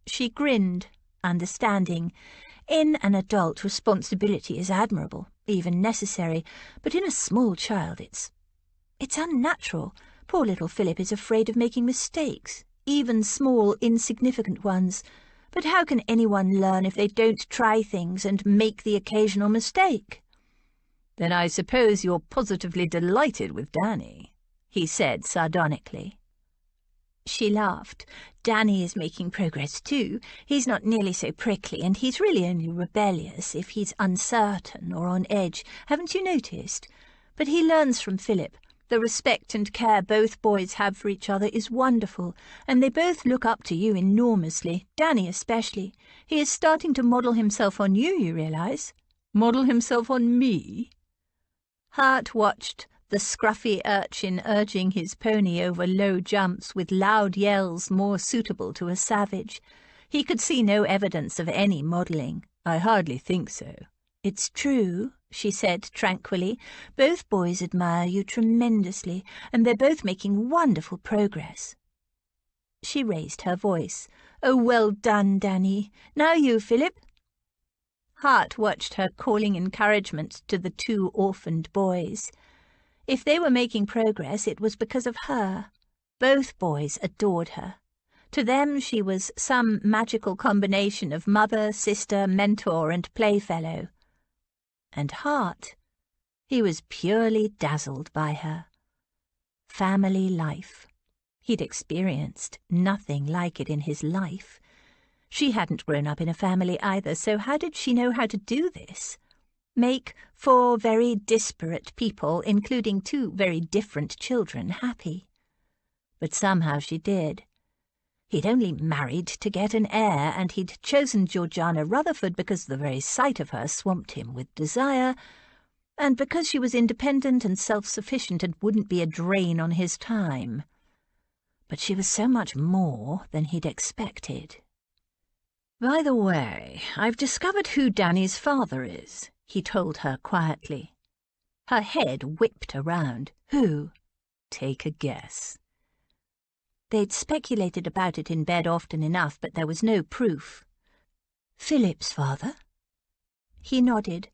She grinned, understanding. In an adult, responsibility is admirable, even necessary, but in a small child it's unnatural. Poor little Philip is afraid of making mistakes, even small, insignificant ones. But how can anyone learn if they don't try things and make the occasional mistake? "Then I suppose you're positively delighted with Danny," he said sardonically. She laughed. "Danny is making progress too. He's not nearly so prickly, and he's really only rebellious if he's uncertain or on edge. Haven't you noticed? But he learns from Philip. The respect and care both boys have for each other is wonderful, and they both look up to you enormously, Danny especially. He is starting to model himself on you, you realise." "Model himself on me?" Hart watched the scruffy urchin urging his pony over low jumps with loud yells more suitable to a savage. He could see no evidence of any modelling. "I hardly think so." "It's true," she said tranquilly. "Both boys admire you tremendously, and they're both making wonderful progress." She raised her voice. "Oh, well done, Danny. Now you, Philip." Hart watched her calling encouragement to the two orphaned boys. If they were making progress, it was because of her. Both boys adored her. To them she was some magical combination of mother, sister, mentor, and playfellow. And Hart, he was purely dazzled by her. Family life. He'd experienced nothing like it in his life. She hadn't grown up in a family either, so how did she know how to do this? Make 4 very disparate people, including 2 very different children, happy. But somehow she did. He'd only married to get an heir, and he'd chosen Georgiana Rutherford because the very sight of her swamped him with desire, and because she was independent and self-sufficient and wouldn't be a drain on his time. But she was so much more than he'd expected. "By the way, I've discovered who Danny's father is," he told her quietly. Her head whipped around. "Who?" "Take a guess." They'd speculated about it in bed often enough, but there was no proof. "Philip's father?" He nodded.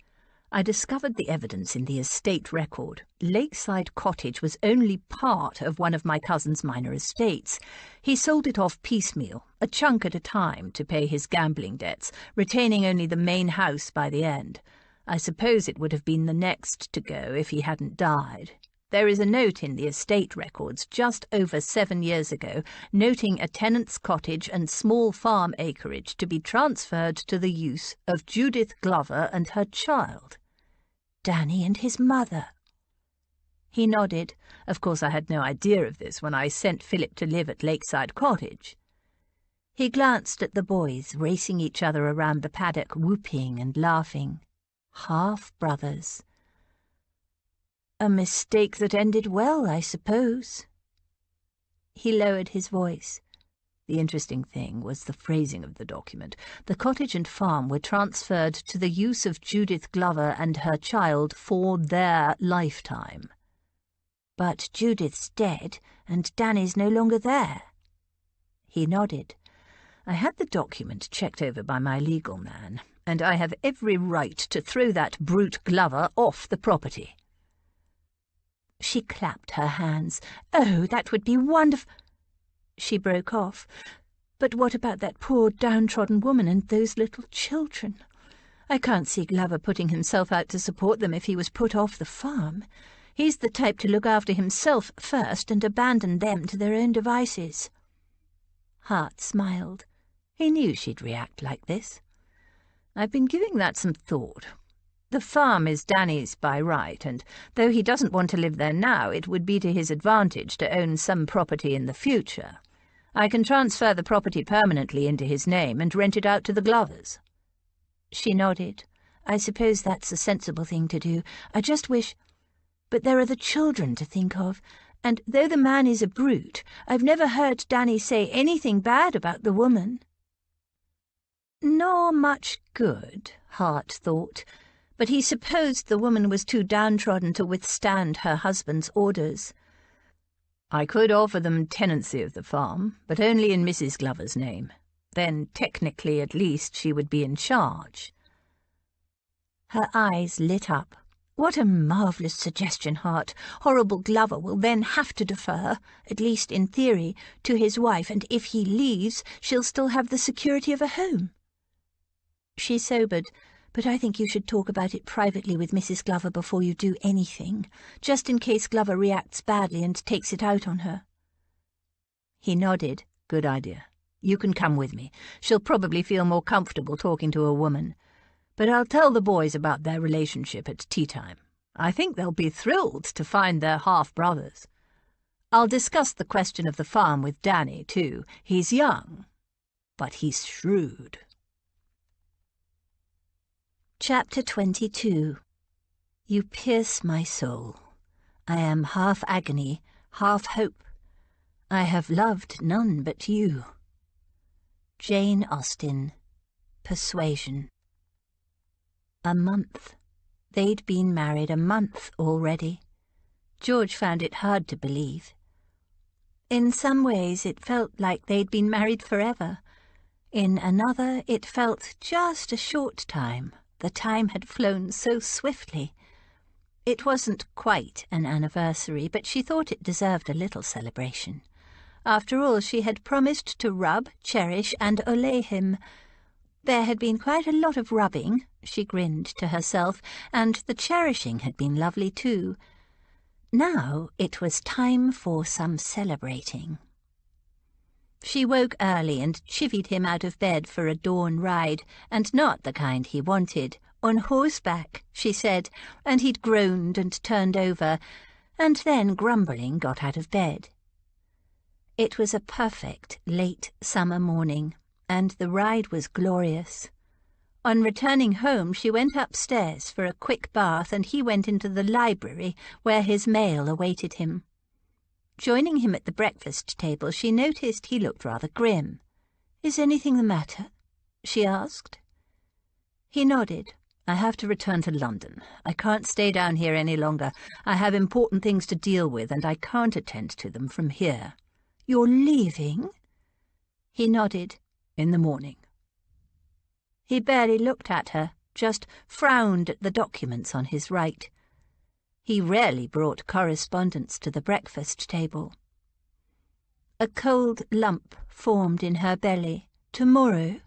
"I discovered the evidence in the estate record. Lakeside Cottage was only part of one of my cousin's minor estates. He sold it off piecemeal, a chunk at a time, to pay his gambling debts, retaining only the main house by the end. I suppose it would have been the next to go if he hadn't died. There is a note in the estate records just over 7 years ago, noting a tenant's cottage and small farm acreage to be transferred to the use of Judith Glover and her child. Danny and his mother. He nodded. Of course I had no idea of this when I sent Philip to live at Lakeside Cottage. He glanced at the boys, racing each other around the paddock, whooping and laughing. Half-brothers. A mistake that ended well, I suppose. He lowered his voice. The interesting thing was the phrasing of the document. The cottage and farm were transferred to the use of Judith Glover and her child for their lifetime. But Judith's dead, and Danny's no longer there. He nodded. I had the document checked over by my legal man, and I have every right to throw that brute Glover off the property. She clapped her hands. "Oh, that would be wonderful—" She broke off. "But what about that poor downtrodden woman and those little children? I can't see Glover putting himself out to support them if he was put off the farm. He's the type to look after himself first and abandon them to their own devices." Hart smiled. He knew she'd react like this. "I've been giving that some thought. The farm is Danny's by right, and though he doesn't want to live there now, it would be to his advantage to own some property in the future. I can transfer the property permanently into his name and rent it out to the Glovers." She nodded. "I suppose that's a sensible thing to do. I just wish— But there are the children to think of, and though the man is a brute, I've never heard Danny say anything bad about the woman." Nor much good, Hart thought, but he supposed the woman was too downtrodden to withstand her husband's orders. "I could offer them tenancy of the farm, but only in Mrs. Glover's name. Then, technically at least, she would be in charge." Her eyes lit up. "What a marvellous suggestion, Hart. Horrible Glover will then have to defer, at least in theory, to his wife, and if he leaves, she'll still have the security of a home." She sobered. "But I think you should talk about it privately with Mrs. Glover before you do anything, just in case Glover reacts badly and takes it out on her." He nodded. "Good idea. You can come with me. She'll probably feel more comfortable talking to a woman. But I'll tell the boys about their relationship at tea time. I think they'll be thrilled to find their half-brothers. I'll discuss the question of the farm with Danny, too. He's young, but he's shrewd. Chapter 22. You pierce my soul. I am half agony, half hope. I have loved none but you. Jane Austen. Persuasion. A month. They'd been married a month already. George found it hard to believe. In some ways it felt like they'd been married forever. In another it felt just a short time. The time had flown so swiftly. It wasn't quite an anniversary, but she thought it deserved a little celebration. After all, she had promised to rub, cherish, and olay him. There had been quite a lot of rubbing, she grinned to herself, and the cherishing had been lovely too. Now it was time for some celebrating. She woke early and chivied him out of bed for a dawn ride, and not the kind he wanted. On horseback, she said, and he'd groaned and turned over, and then, grumbling, got out of bed. It was a perfect late summer morning, and the ride was glorious. On returning home, she went upstairs for a quick bath, and he went into the library, where his mail awaited him. Joining him at the breakfast table, she noticed he looked rather grim. "Is anything the matter?" she asked. He nodded. "I have to return to London. I can't stay down here any longer. I have important things to deal with, and I can't attend to them from here." "You're leaving?" He nodded. "In the morning." He barely looked at her, just frowned at the documents on his right. He rarely brought correspondence to the breakfast table. A cold lump formed in her belly. "Tomorrow?"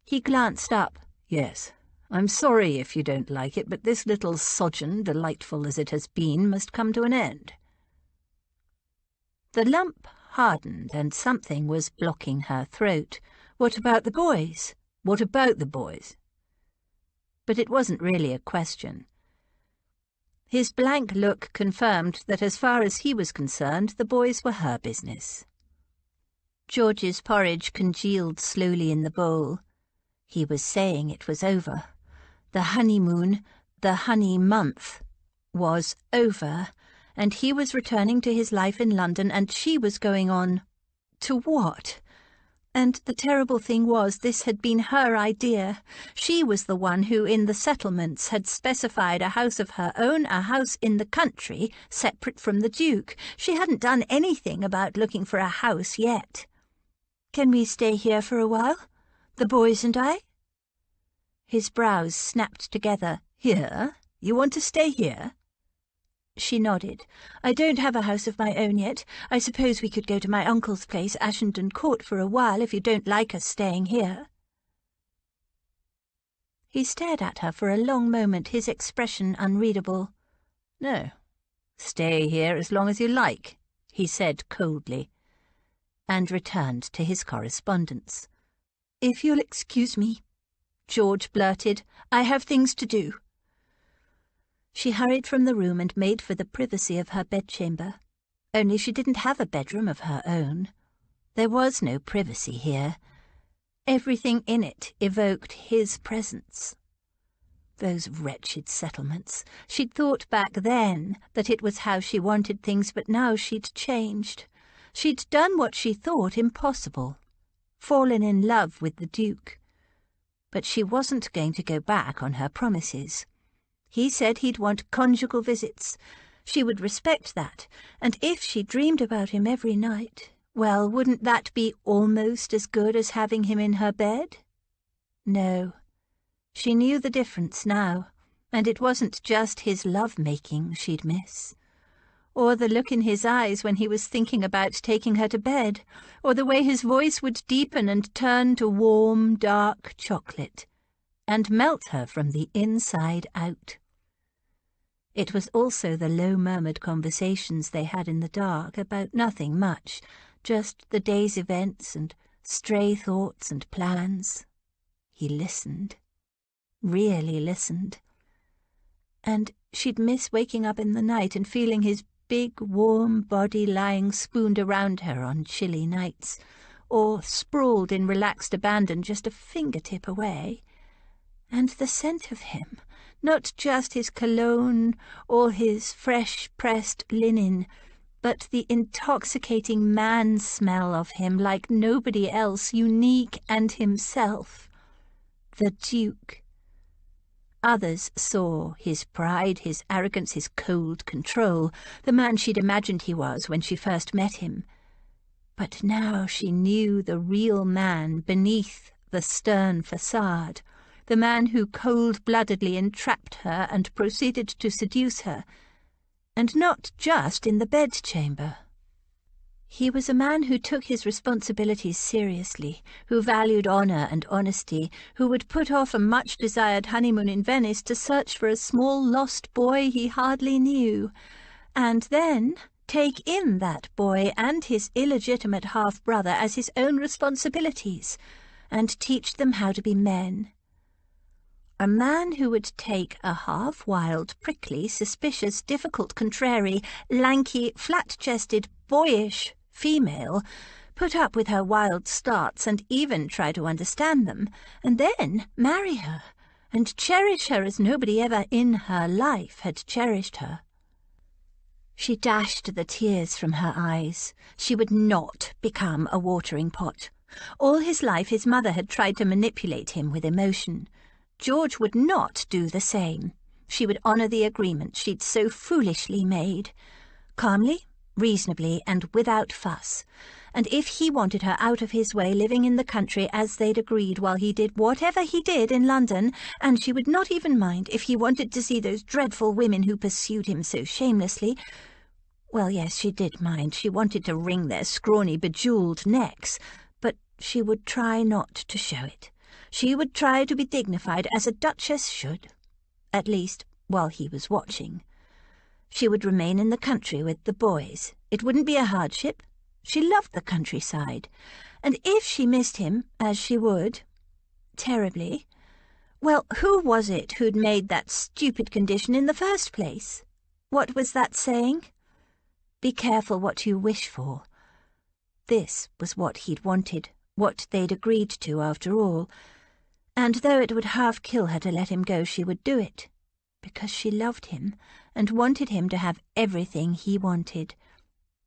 He glanced up. "Yes. I'm sorry if you don't like it, but this little sojourn, delightful as it has been, must come to an end." The lump hardened, and something was blocking her throat. "What about the boys?" "What about the boys?" But it wasn't really a question. His blank look confirmed that as far as he was concerned, the boys were her business. George's porridge congealed slowly in the bowl. He was saying it was over. The honeymoon, the honey month, was over, and he was returning to his life in London, and she was going on. To what? And the terrible thing was, this had been her idea. She was the one who, in the settlements, had specified a house of her own, a house in the country, separate from the Duke. She hadn't done anything about looking for a house yet. "Can we stay here for a while? The boys and I?" His brows snapped together. "Here? You want to stay here?" She nodded. "I don't have a house of my own yet. I suppose we could go to my uncle's place, Ashenden Court, for a while, if you don't like us staying here." He stared at her for a long moment, his expression unreadable. "No, stay here as long as you like," he said coldly, and returned to his correspondence. "If you'll excuse me," George blurted, "I have things to do." She hurried from the room and made for the privacy of her bedchamber. Only she didn't have a bedroom of her own. There was no privacy here. Everything in it evoked his presence. Those wretched settlements. She'd thought back then that it was how she wanted things, but now she'd changed. She'd done what she thought impossible. Fallen in love with the Duke. But she wasn't going to go back on her promises. He said he'd want conjugal visits. She would respect that, and if she dreamed about him every night, well, wouldn't that be almost as good as having him in her bed? No. She knew the difference now, and it wasn't just his love-making she'd miss, or the look in his eyes when he was thinking about taking her to bed, or the way his voice would deepen and turn to warm, dark chocolate, and melt her from the inside out. It was also the low-murmured conversations they had in the dark about nothing much, just the day's events and stray thoughts and plans. He listened, really listened, and She'd miss waking up in the night and feeling his big, warm body lying spooned around her on chilly nights, or sprawled in relaxed abandon just a fingertip away. And the scent of him, not just his cologne or his fresh-pressed linen, but the intoxicating man-smell of him like nobody else, unique and himself. The Duke. Others saw his pride, his arrogance, his cold control, the man she'd imagined he was when she first met him. But now she knew the real man beneath the stern facade, the man who cold-bloodedly entrapped her and proceeded to seduce her, and not just in the bedchamber. He was a man who took his responsibilities seriously, who valued honour and honesty, who would put off a much-desired honeymoon in Venice to search for a small lost boy he hardly knew, and then take in that boy and his illegitimate half-brother as his own responsibilities, and teach them how to be men. A man who would take a half-wild, prickly, suspicious, difficult, contrary, lanky, flat-chested, boyish female, put up with her wild starts and even try to understand them, and then marry her, and cherish her as nobody ever in her life had cherished her. She dashed the tears from her eyes. She would not become a watering pot. All his life his mother had tried to manipulate him with emotion. George would not do the same. She would honour the agreement she'd so foolishly made, calmly, reasonably, and without fuss. And if he wanted her out of his way, living in the country as they'd agreed while he did whatever he did in London, and she would not even mind if he wanted to see those dreadful women who pursued him so shamelessly. Well, yes, she did mind. She wanted to wring their scrawny, bejewelled necks, but she would try not to show it. She would try to be dignified as a duchess should, at least while he was watching. She would remain in the country with the boys. It wouldn't be a hardship. She loved the countryside, and if she missed him, as she would, terribly, well, who was it who'd made that stupid condition in the first place? What was that saying? Be careful what you wish for. This was what he'd wanted, what they'd agreed to after all, and though it would half kill her to let him go, she would do it, because she loved him and wanted him to have everything he wanted,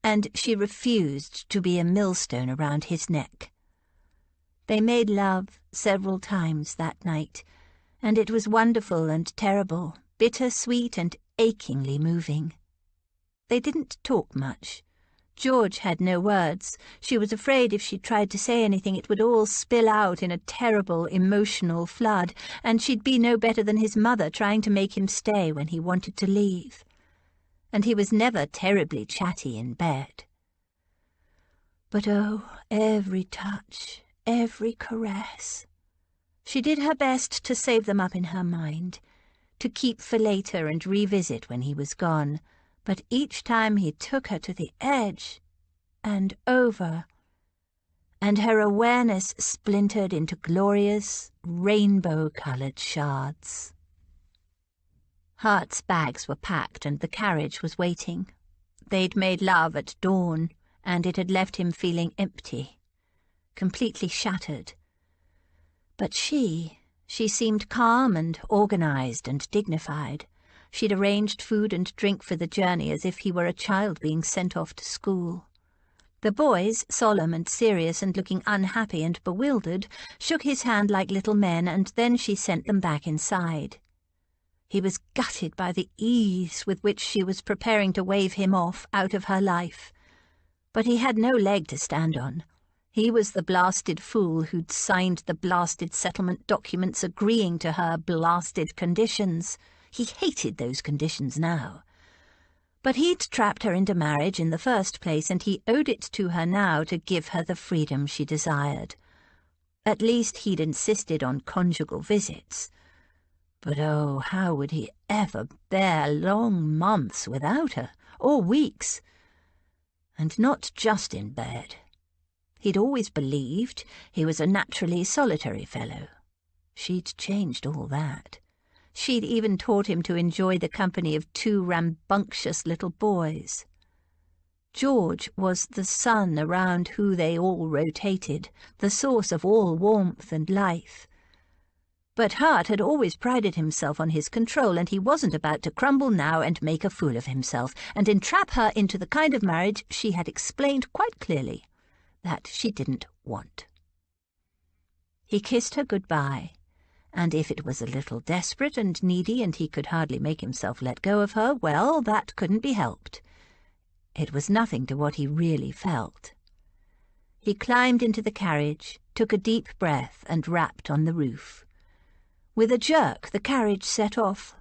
and she refused to be a millstone around his neck. They made love several times that night, and it was wonderful and terrible, bitter-sweet and achingly moving. They didn't talk much. George had no words. She was afraid if she tried to say anything it would all spill out in a terrible emotional flood, and she'd be no better than his mother trying to make him stay when he wanted to leave. And he was never terribly chatty in bed. But oh, every touch, every caress. She did her best to save them up in her mind, to keep for later and revisit when he was gone, but each time he took her to the edge and over, and her awareness splintered into glorious, rainbow-coloured shards. Hart's bags were packed and the carriage was waiting. They'd made love at dawn, and it had left him feeling empty, completely shattered. But she seemed calm and organised and dignified. She'd arranged food and drink for the journey as if he were a child being sent off to school. The boys, solemn and serious and looking unhappy and bewildered, shook his hand like little men, and then she sent them back inside. He was gutted by the ease with which she was preparing to wave him off out of her life. But he had no leg to stand on. He was the blasted fool who'd signed the blasted settlement documents agreeing to her blasted conditions. He hated those conditions now. But he'd trapped her into marriage in the first place, and he owed it to her now to give her the freedom she desired. At least he'd insisted on conjugal visits. But oh, how would he ever bear long months without her, or weeks? And not just in bed. He'd always believed he was a naturally solitary fellow. She'd changed all that. She'd even taught him to enjoy the company of 2 rambunctious little boys. George was the sun around who they all rotated, the source of all warmth and life. But Hart had always prided himself on his control, and he wasn't about to crumble now and make a fool of himself, and entrap her into the kind of marriage she had explained quite clearly that she didn't want. He kissed her goodbye, and if it was a little desperate and needy and he could hardly make himself let go of her, well, that couldn't be helped. It was nothing to what he really felt. He climbed into the carriage, took a deep breath, and rapped on the roof. With a jerk, the carriage set off.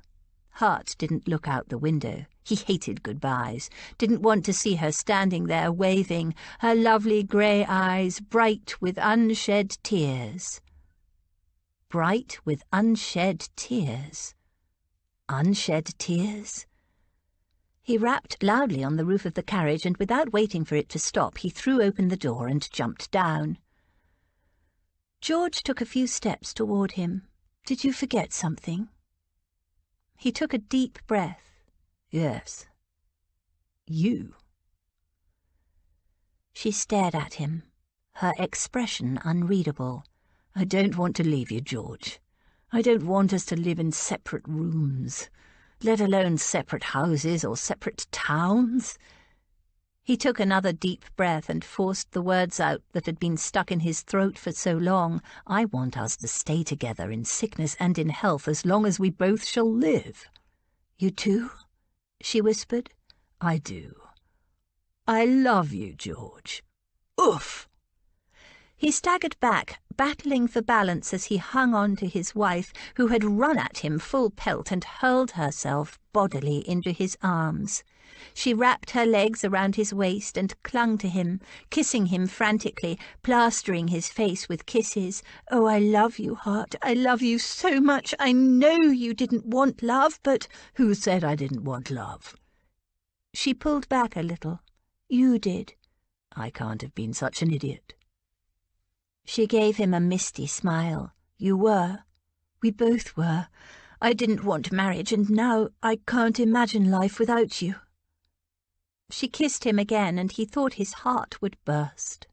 Hart didn't look out the window. He hated goodbyes, didn't want to see her standing there waving, her lovely grey eyes bright with unshed tears. Bright with unshed tears. Unshed tears? He rapped loudly on the roof of the carriage, and without waiting for it to stop, he threw open the door and jumped down. George took a few steps toward him. "Did you forget something?" He took a deep breath. "Yes. You." She stared at him, her expression unreadable. "I don't want to leave you, George. I don't want us to live in separate rooms, let alone separate houses or separate towns." He took another deep breath and forced the words out that had been stuck in his throat for so long. "I want us to stay together in sickness and in health as long as we both shall live." "You do?" she whispered. "I do. I love you, George. Oof!" He staggered back, battling for balance as he hung on to his wife, who had run at him full pelt and hurled herself bodily into his arms. She wrapped her legs around his waist and clung to him, kissing him frantically, plastering his face with kisses. "Oh, I love you, Hart. I love you so much. I know you didn't want love, but—" "Who said I didn't want love?" She pulled back a little. "You did." "I can't have been such an idiot." She gave him a misty smile. "You were. We both were. I didn't want marriage, and now I can't imagine life without you." She kissed him again, and he thought his heart would burst.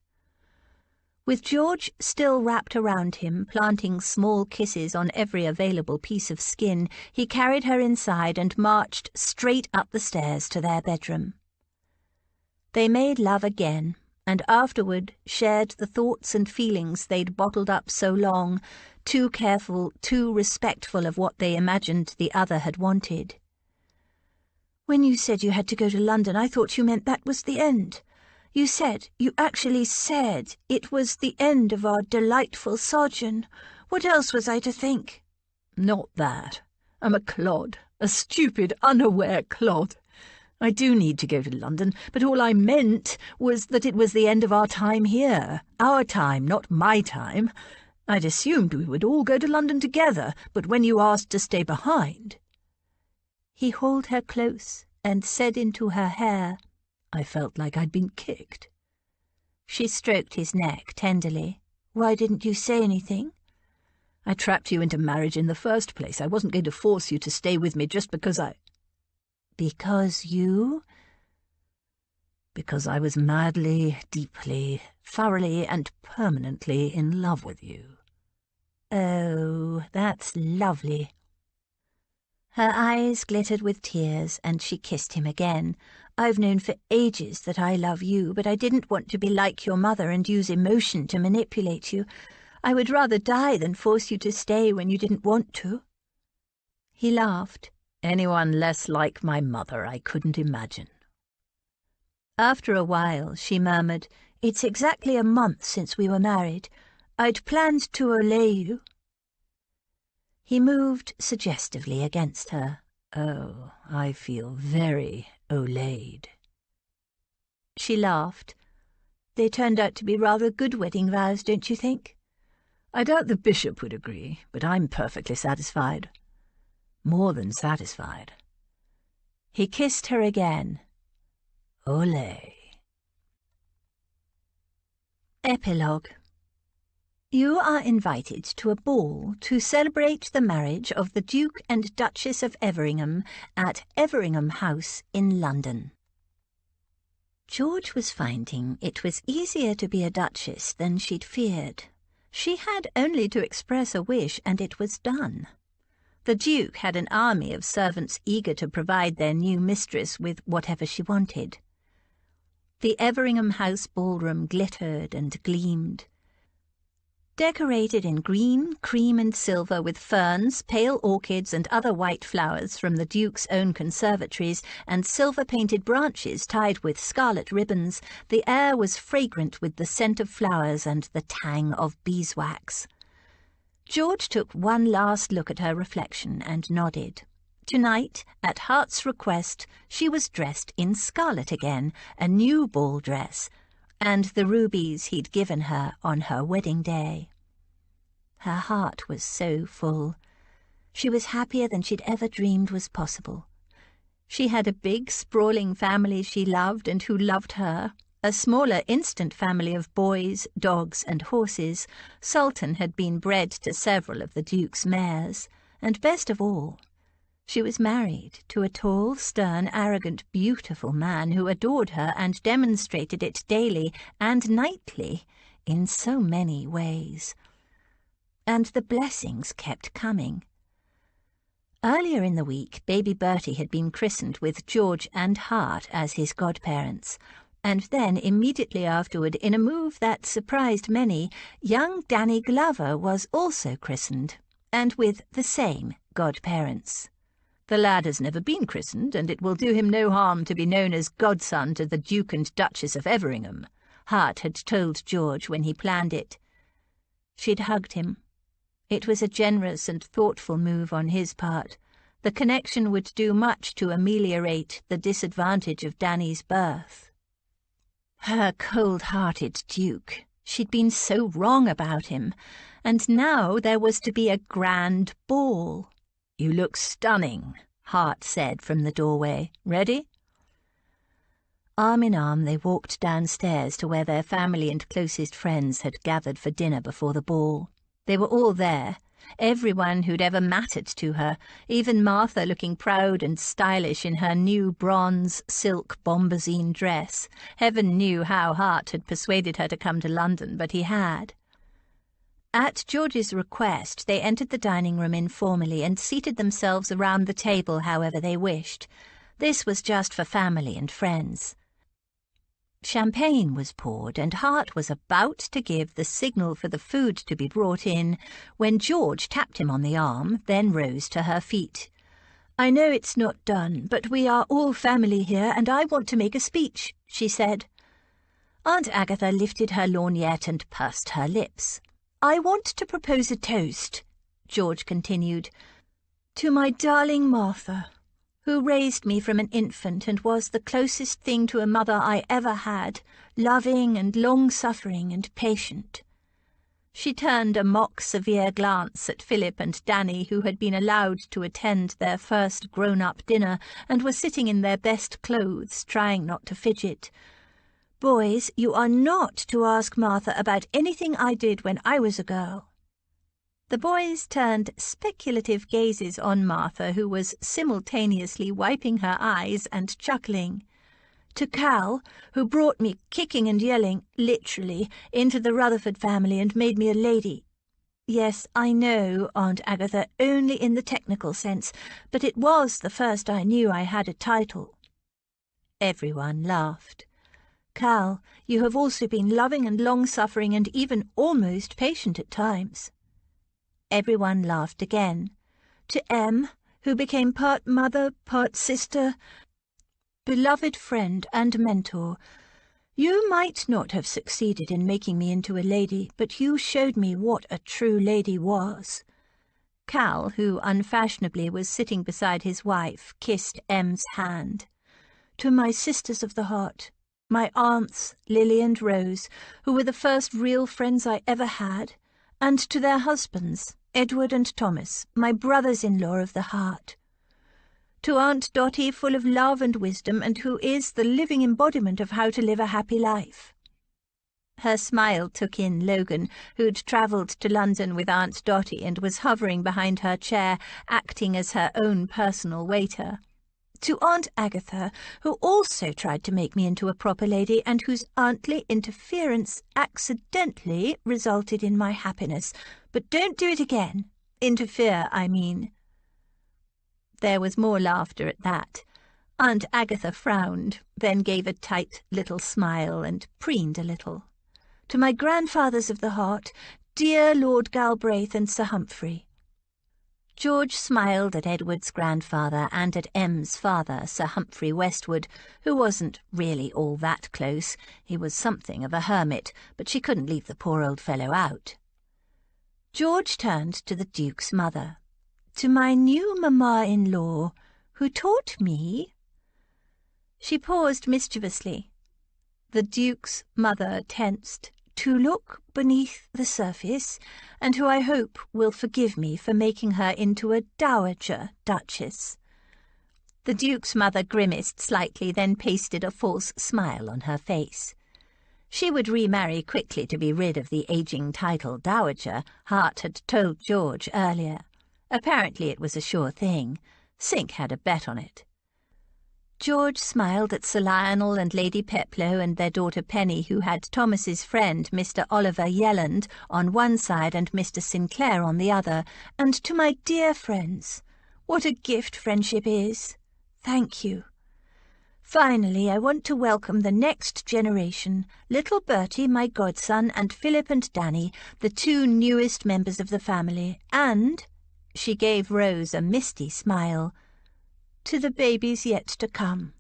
With George still wrapped around him, planting small kisses on every available piece of skin, he carried her inside and marched straight up the stairs to their bedroom. They made love again, and afterward shared the thoughts and feelings they'd bottled up so long, too careful, too respectful of what they imagined the other had wanted. "When you said you had to go to London, I thought you meant that was the end. You actually said it was the end of our delightful sojourn. What else was I to think?" "Not that. I'm a clod, a stupid, unaware clod. I do need to go to London, but all I meant was that it was the end of our time here. Our time, not my time. I'd assumed we would all go to London together, but when you asked to stay behind—" He hauled her close and said into her hair, "I felt like I'd been kicked." She stroked his neck tenderly. "Why didn't you say anything?" "I trapped you into marriage in the first place. I wasn't going to force you to stay with me just because I—" "Because you—" "Because I was madly, deeply, thoroughly and permanently in love with you." "Oh, that's lovely." Her eyes glittered with tears, and she kissed him again. "I've known for ages that I love you, but I didn't want to be like your mother and use emotion to manipulate you. I would rather die than force you to stay when you didn't want to." He laughed. "Anyone less like my mother I couldn't imagine." After a while, she murmured, "It's exactly a month since we were married. I'd planned to allay you." He moved suggestively against her. "Oh, I feel very olayed." She laughed. "They turned out to be rather good wedding vows, don't you think?" "I doubt the bishop would agree, but I'm perfectly satisfied. More than satisfied." He kissed her again. Olé. Epilogue. You are invited to a ball to celebrate the marriage of the Duke and Duchess of Everingham at Everingham House in London. George was finding it was easier to be a duchess than she'd feared. She had only to express a wish and it was done. The Duke had an army of servants eager to provide their new mistress with whatever she wanted. The Everingham House ballroom glittered and gleamed. Decorated in green, cream and silver with ferns, pale orchids and other white flowers from the Duke's own conservatories and silver-painted branches tied with scarlet ribbons, the air was fragrant with the scent of flowers and the tang of beeswax. George took one last look at her reflection and nodded. Tonight, at Heart's request, she was dressed in scarlet again, a new ball dress, and the rubies he'd given her on her wedding day. Her heart was so full. She was happier than she'd ever dreamed was possible. She had a big, sprawling family she loved and who loved her, a smaller, instant family of boys, dogs and horses. Sultan had been bred to several of the Duke's mares, and best of all, she was married to a tall, stern, arrogant, beautiful man who adored her and demonstrated it daily and nightly in so many ways. And the blessings kept coming. Earlier in the week, baby Bertie had been christened with George and Hart as his godparents, and then immediately afterward, in a move that surprised many, young Danny Glover was also christened, and with the same godparents. The lad has never been christened, and it will do him no harm to be known as godson to the Duke and Duchess of Everingham, Hart had told George when he planned it. She'd hugged him. It was a generous and thoughtful move on his part. The connection would do much to ameliorate the disadvantage of Danny's birth. Her cold-hearted Duke. She'd been so wrong about him, and now there was to be a grand ball. "You look stunning," Hart said from the doorway. "Ready?" Arm in arm they walked downstairs to where their family and closest friends had gathered for dinner before the ball. They were all there, everyone who'd ever mattered to her, even Martha looking proud and stylish in her new bronze silk bombazine dress. Heaven knew how Hart had persuaded her to come to London, but he had. At George's request, they entered the dining room informally and seated themselves around the table however they wished. This was just for family and friends. Champagne was poured, and Hart was about to give the signal for the food to be brought in when George tapped him on the arm, then rose to her feet. "I know it's not done, but we are all family here, and I want to make a speech," she said. Aunt Agatha lifted her lorgnette and pursed her lips. "I want to propose a toast," George continued, "to my darling Martha, who raised me from an infant and was the closest thing to a mother I ever had, loving and long-suffering and patient." She turned a mock-severe glance at Philip and Danny, who had been allowed to attend their first grown-up dinner and were sitting in their best clothes, trying not to fidget. "Boys, you are not to ask Martha about anything I did when I was a girl." The boys turned speculative gazes on Martha, who was simultaneously wiping her eyes and chuckling. "To Cal, who brought me kicking and yelling, literally, into the Rutherford family and made me a lady. Yes, I know, Aunt Agatha, only in the technical sense, but it was the first I knew I had a title." Everyone laughed. "Cal, you have also been loving and long-suffering and even almost patient at times." Everyone laughed again. "To Em, who became part mother, part sister, beloved friend and mentor. You might not have succeeded in making me into a lady, but you showed me what a true lady was." Cal, who unfashionably was sitting beside his wife, kissed Em's hand. "To my sisters of the heart, my aunts, Lily and Rose, who were the first real friends I ever had, and to their husbands, Edward and Thomas, my brothers-in-law of the heart. To Aunt Dotty, full of love and wisdom, and who is the living embodiment of how to live a happy life." Her smile took in Logan, who'd travelled to London with Aunt Dotty and was hovering behind her chair, acting as her own personal waiter. To Aunt Agatha, who also tried to make me into a proper lady and whose auntly interference accidentally resulted in my happiness. But don't do it again. Interfere, I mean. There was more laughter at that. Aunt Agatha frowned, then gave a tight little smile and preened a little. To my grandfathers of the heart, dear Lord Galbraith and Sir Humphrey. George smiled at Edward's grandfather and at Em's father, Sir Humphrey Westwood, who wasn't really all that close. He was something of a hermit, but she couldn't leave the poor old fellow out. George turned to the Duke's mother. To my new mamma-in-law, who taught me... She paused mischievously. The Duke's mother tensed. To look beneath the surface, and who I hope will forgive me for making her into a dowager duchess. The Duke's mother grimaced slightly, then pasted a false smile on her face. She would remarry quickly to be rid of the ageing title dowager, Hart had told George earlier. Apparently it was a sure thing. Sink had a bet on it. George smiled at Sir Lionel and Lady Peploe and their daughter Penny, who had Thomas's friend, Mr. Oliver Yelland, on one side and Mr. Sinclair on the other, and to my dear friends. What a gift friendship is! Thank you. Finally, I want to welcome the next generation, little Bertie, my godson, and Philip and Danny, the two newest members of the family, and, she gave Rose a misty smile, to the babies yet to come.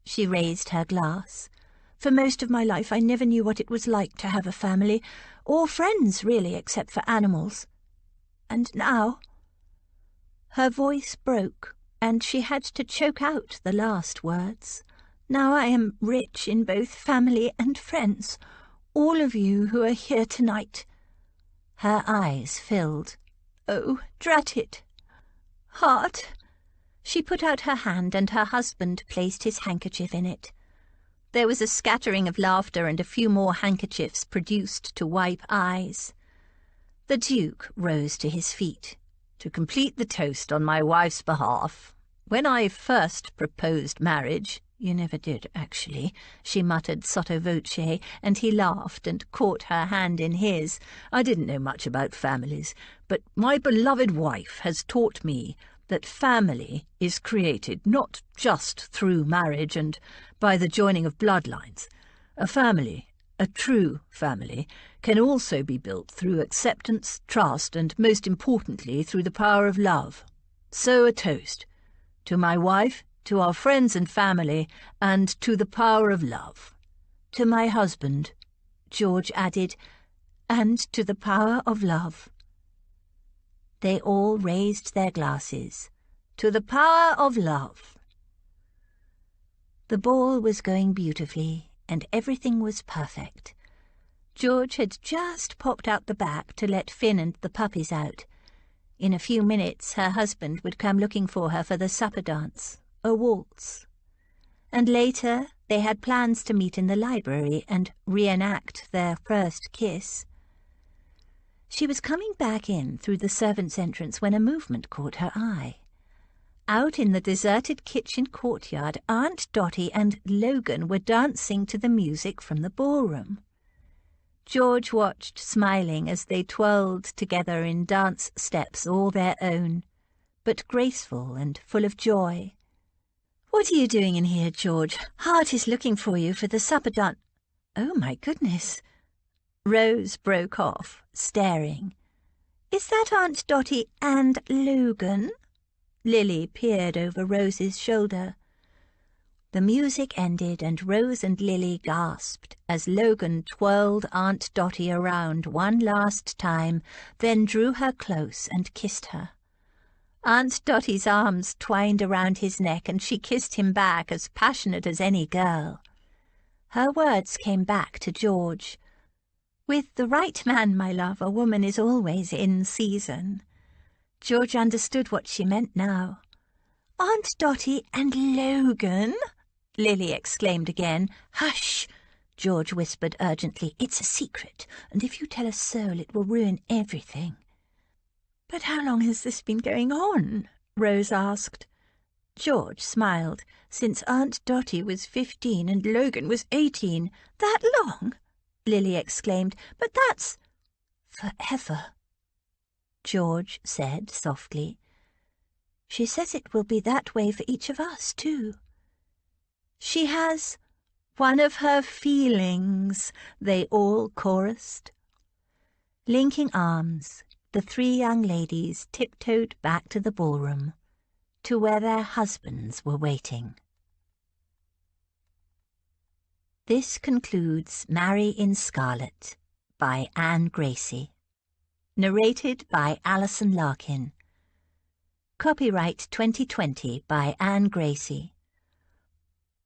She raised her glass. For most of my life I never knew what it was like to have a family, or friends really, except for animals. And now... Her voice broke, and she had to choke out the last words. Now I am rich in both family and friends, all of you who are here tonight. Her eyes filled. Oh, drat it! Heart... She put out her hand, and her husband placed his handkerchief in it. There was a scattering of laughter, and a few more handkerchiefs produced to wipe eyes. The Duke rose to his feet. To complete the toast on my wife's behalf, when I first proposed marriage— You never did, actually, she muttered sotto voce, and he laughed and caught her hand in his. I didn't know much about families, but my beloved wife has taught me that family is created not just through marriage and by the joining of bloodlines. A family, a true family, can also be built through acceptance, trust, and most importantly through the power of love. So a toast to my wife, to our friends and family, and to the power of love. To my husband, George added, and to the power of love. They all raised their glasses. To the power of love. The ball was going beautifully, and everything was perfect. George had just popped out the back to let Finn and the puppies out. In a few minutes her husband would come looking for her for the supper dance, a waltz. And later they had plans to meet in the library and reenact their first kiss. She was coming back in through the servants' entrance when a movement caught her eye. Out in the deserted kitchen courtyard, Aunt Dotty and Logan were dancing to the music from the ballroom. George watched, smiling, as they twirled together in dance steps all their own, but graceful and full of joy. "What are you doing in here, George? Hart is looking for you for the supper dance." "Oh, my goodness." Rose broke off, staring. "Is that Aunt Dotty and Logan?" Lily peered over Rose's shoulder. The music ended, and Rose and Lily gasped as Logan twirled Aunt Dotty around one last time, then drew her close and kissed her. Aunt Dotty's arms twined around his neck, and she kissed him back, as passionate as any girl. Her words came back to George. "With the right man, my love, a woman is always in season." George understood what she meant now. "Aunt Dotty and Logan?" Lily exclaimed again. "Hush!" George whispered urgently. "It's a secret, and if you tell a soul it will ruin everything." "But how long has this been going on?" Rose asked. George smiled. "Since Aunt Dotty was 15 and Logan was 18. "That long?" Lily exclaimed. "But that's—" "Forever," George said softly. "She says it will be that way for each of us, too." "She has one of her feelings," they all chorused. Linking arms, the three young ladies tiptoed back to the ballroom, to where their husbands were waiting. This concludes Marry in Scarlet by Anne Gracie. Narrated by Alison Larkin. Copyright 2020 by Anne Gracie.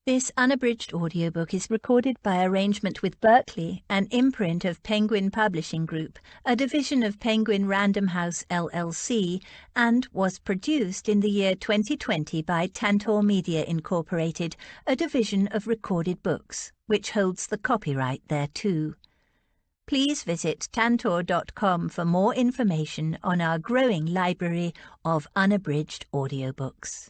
This unabridged audiobook is recorded by arrangement with Berkeley, an imprint of Penguin Publishing Group, a division of Penguin Random House LLC, and was produced in the year 2020 by Tantor Media Incorporated, a division of Recorded Books, which holds the copyright thereto. Please visit tantor.com for more information on our growing library of unabridged audiobooks.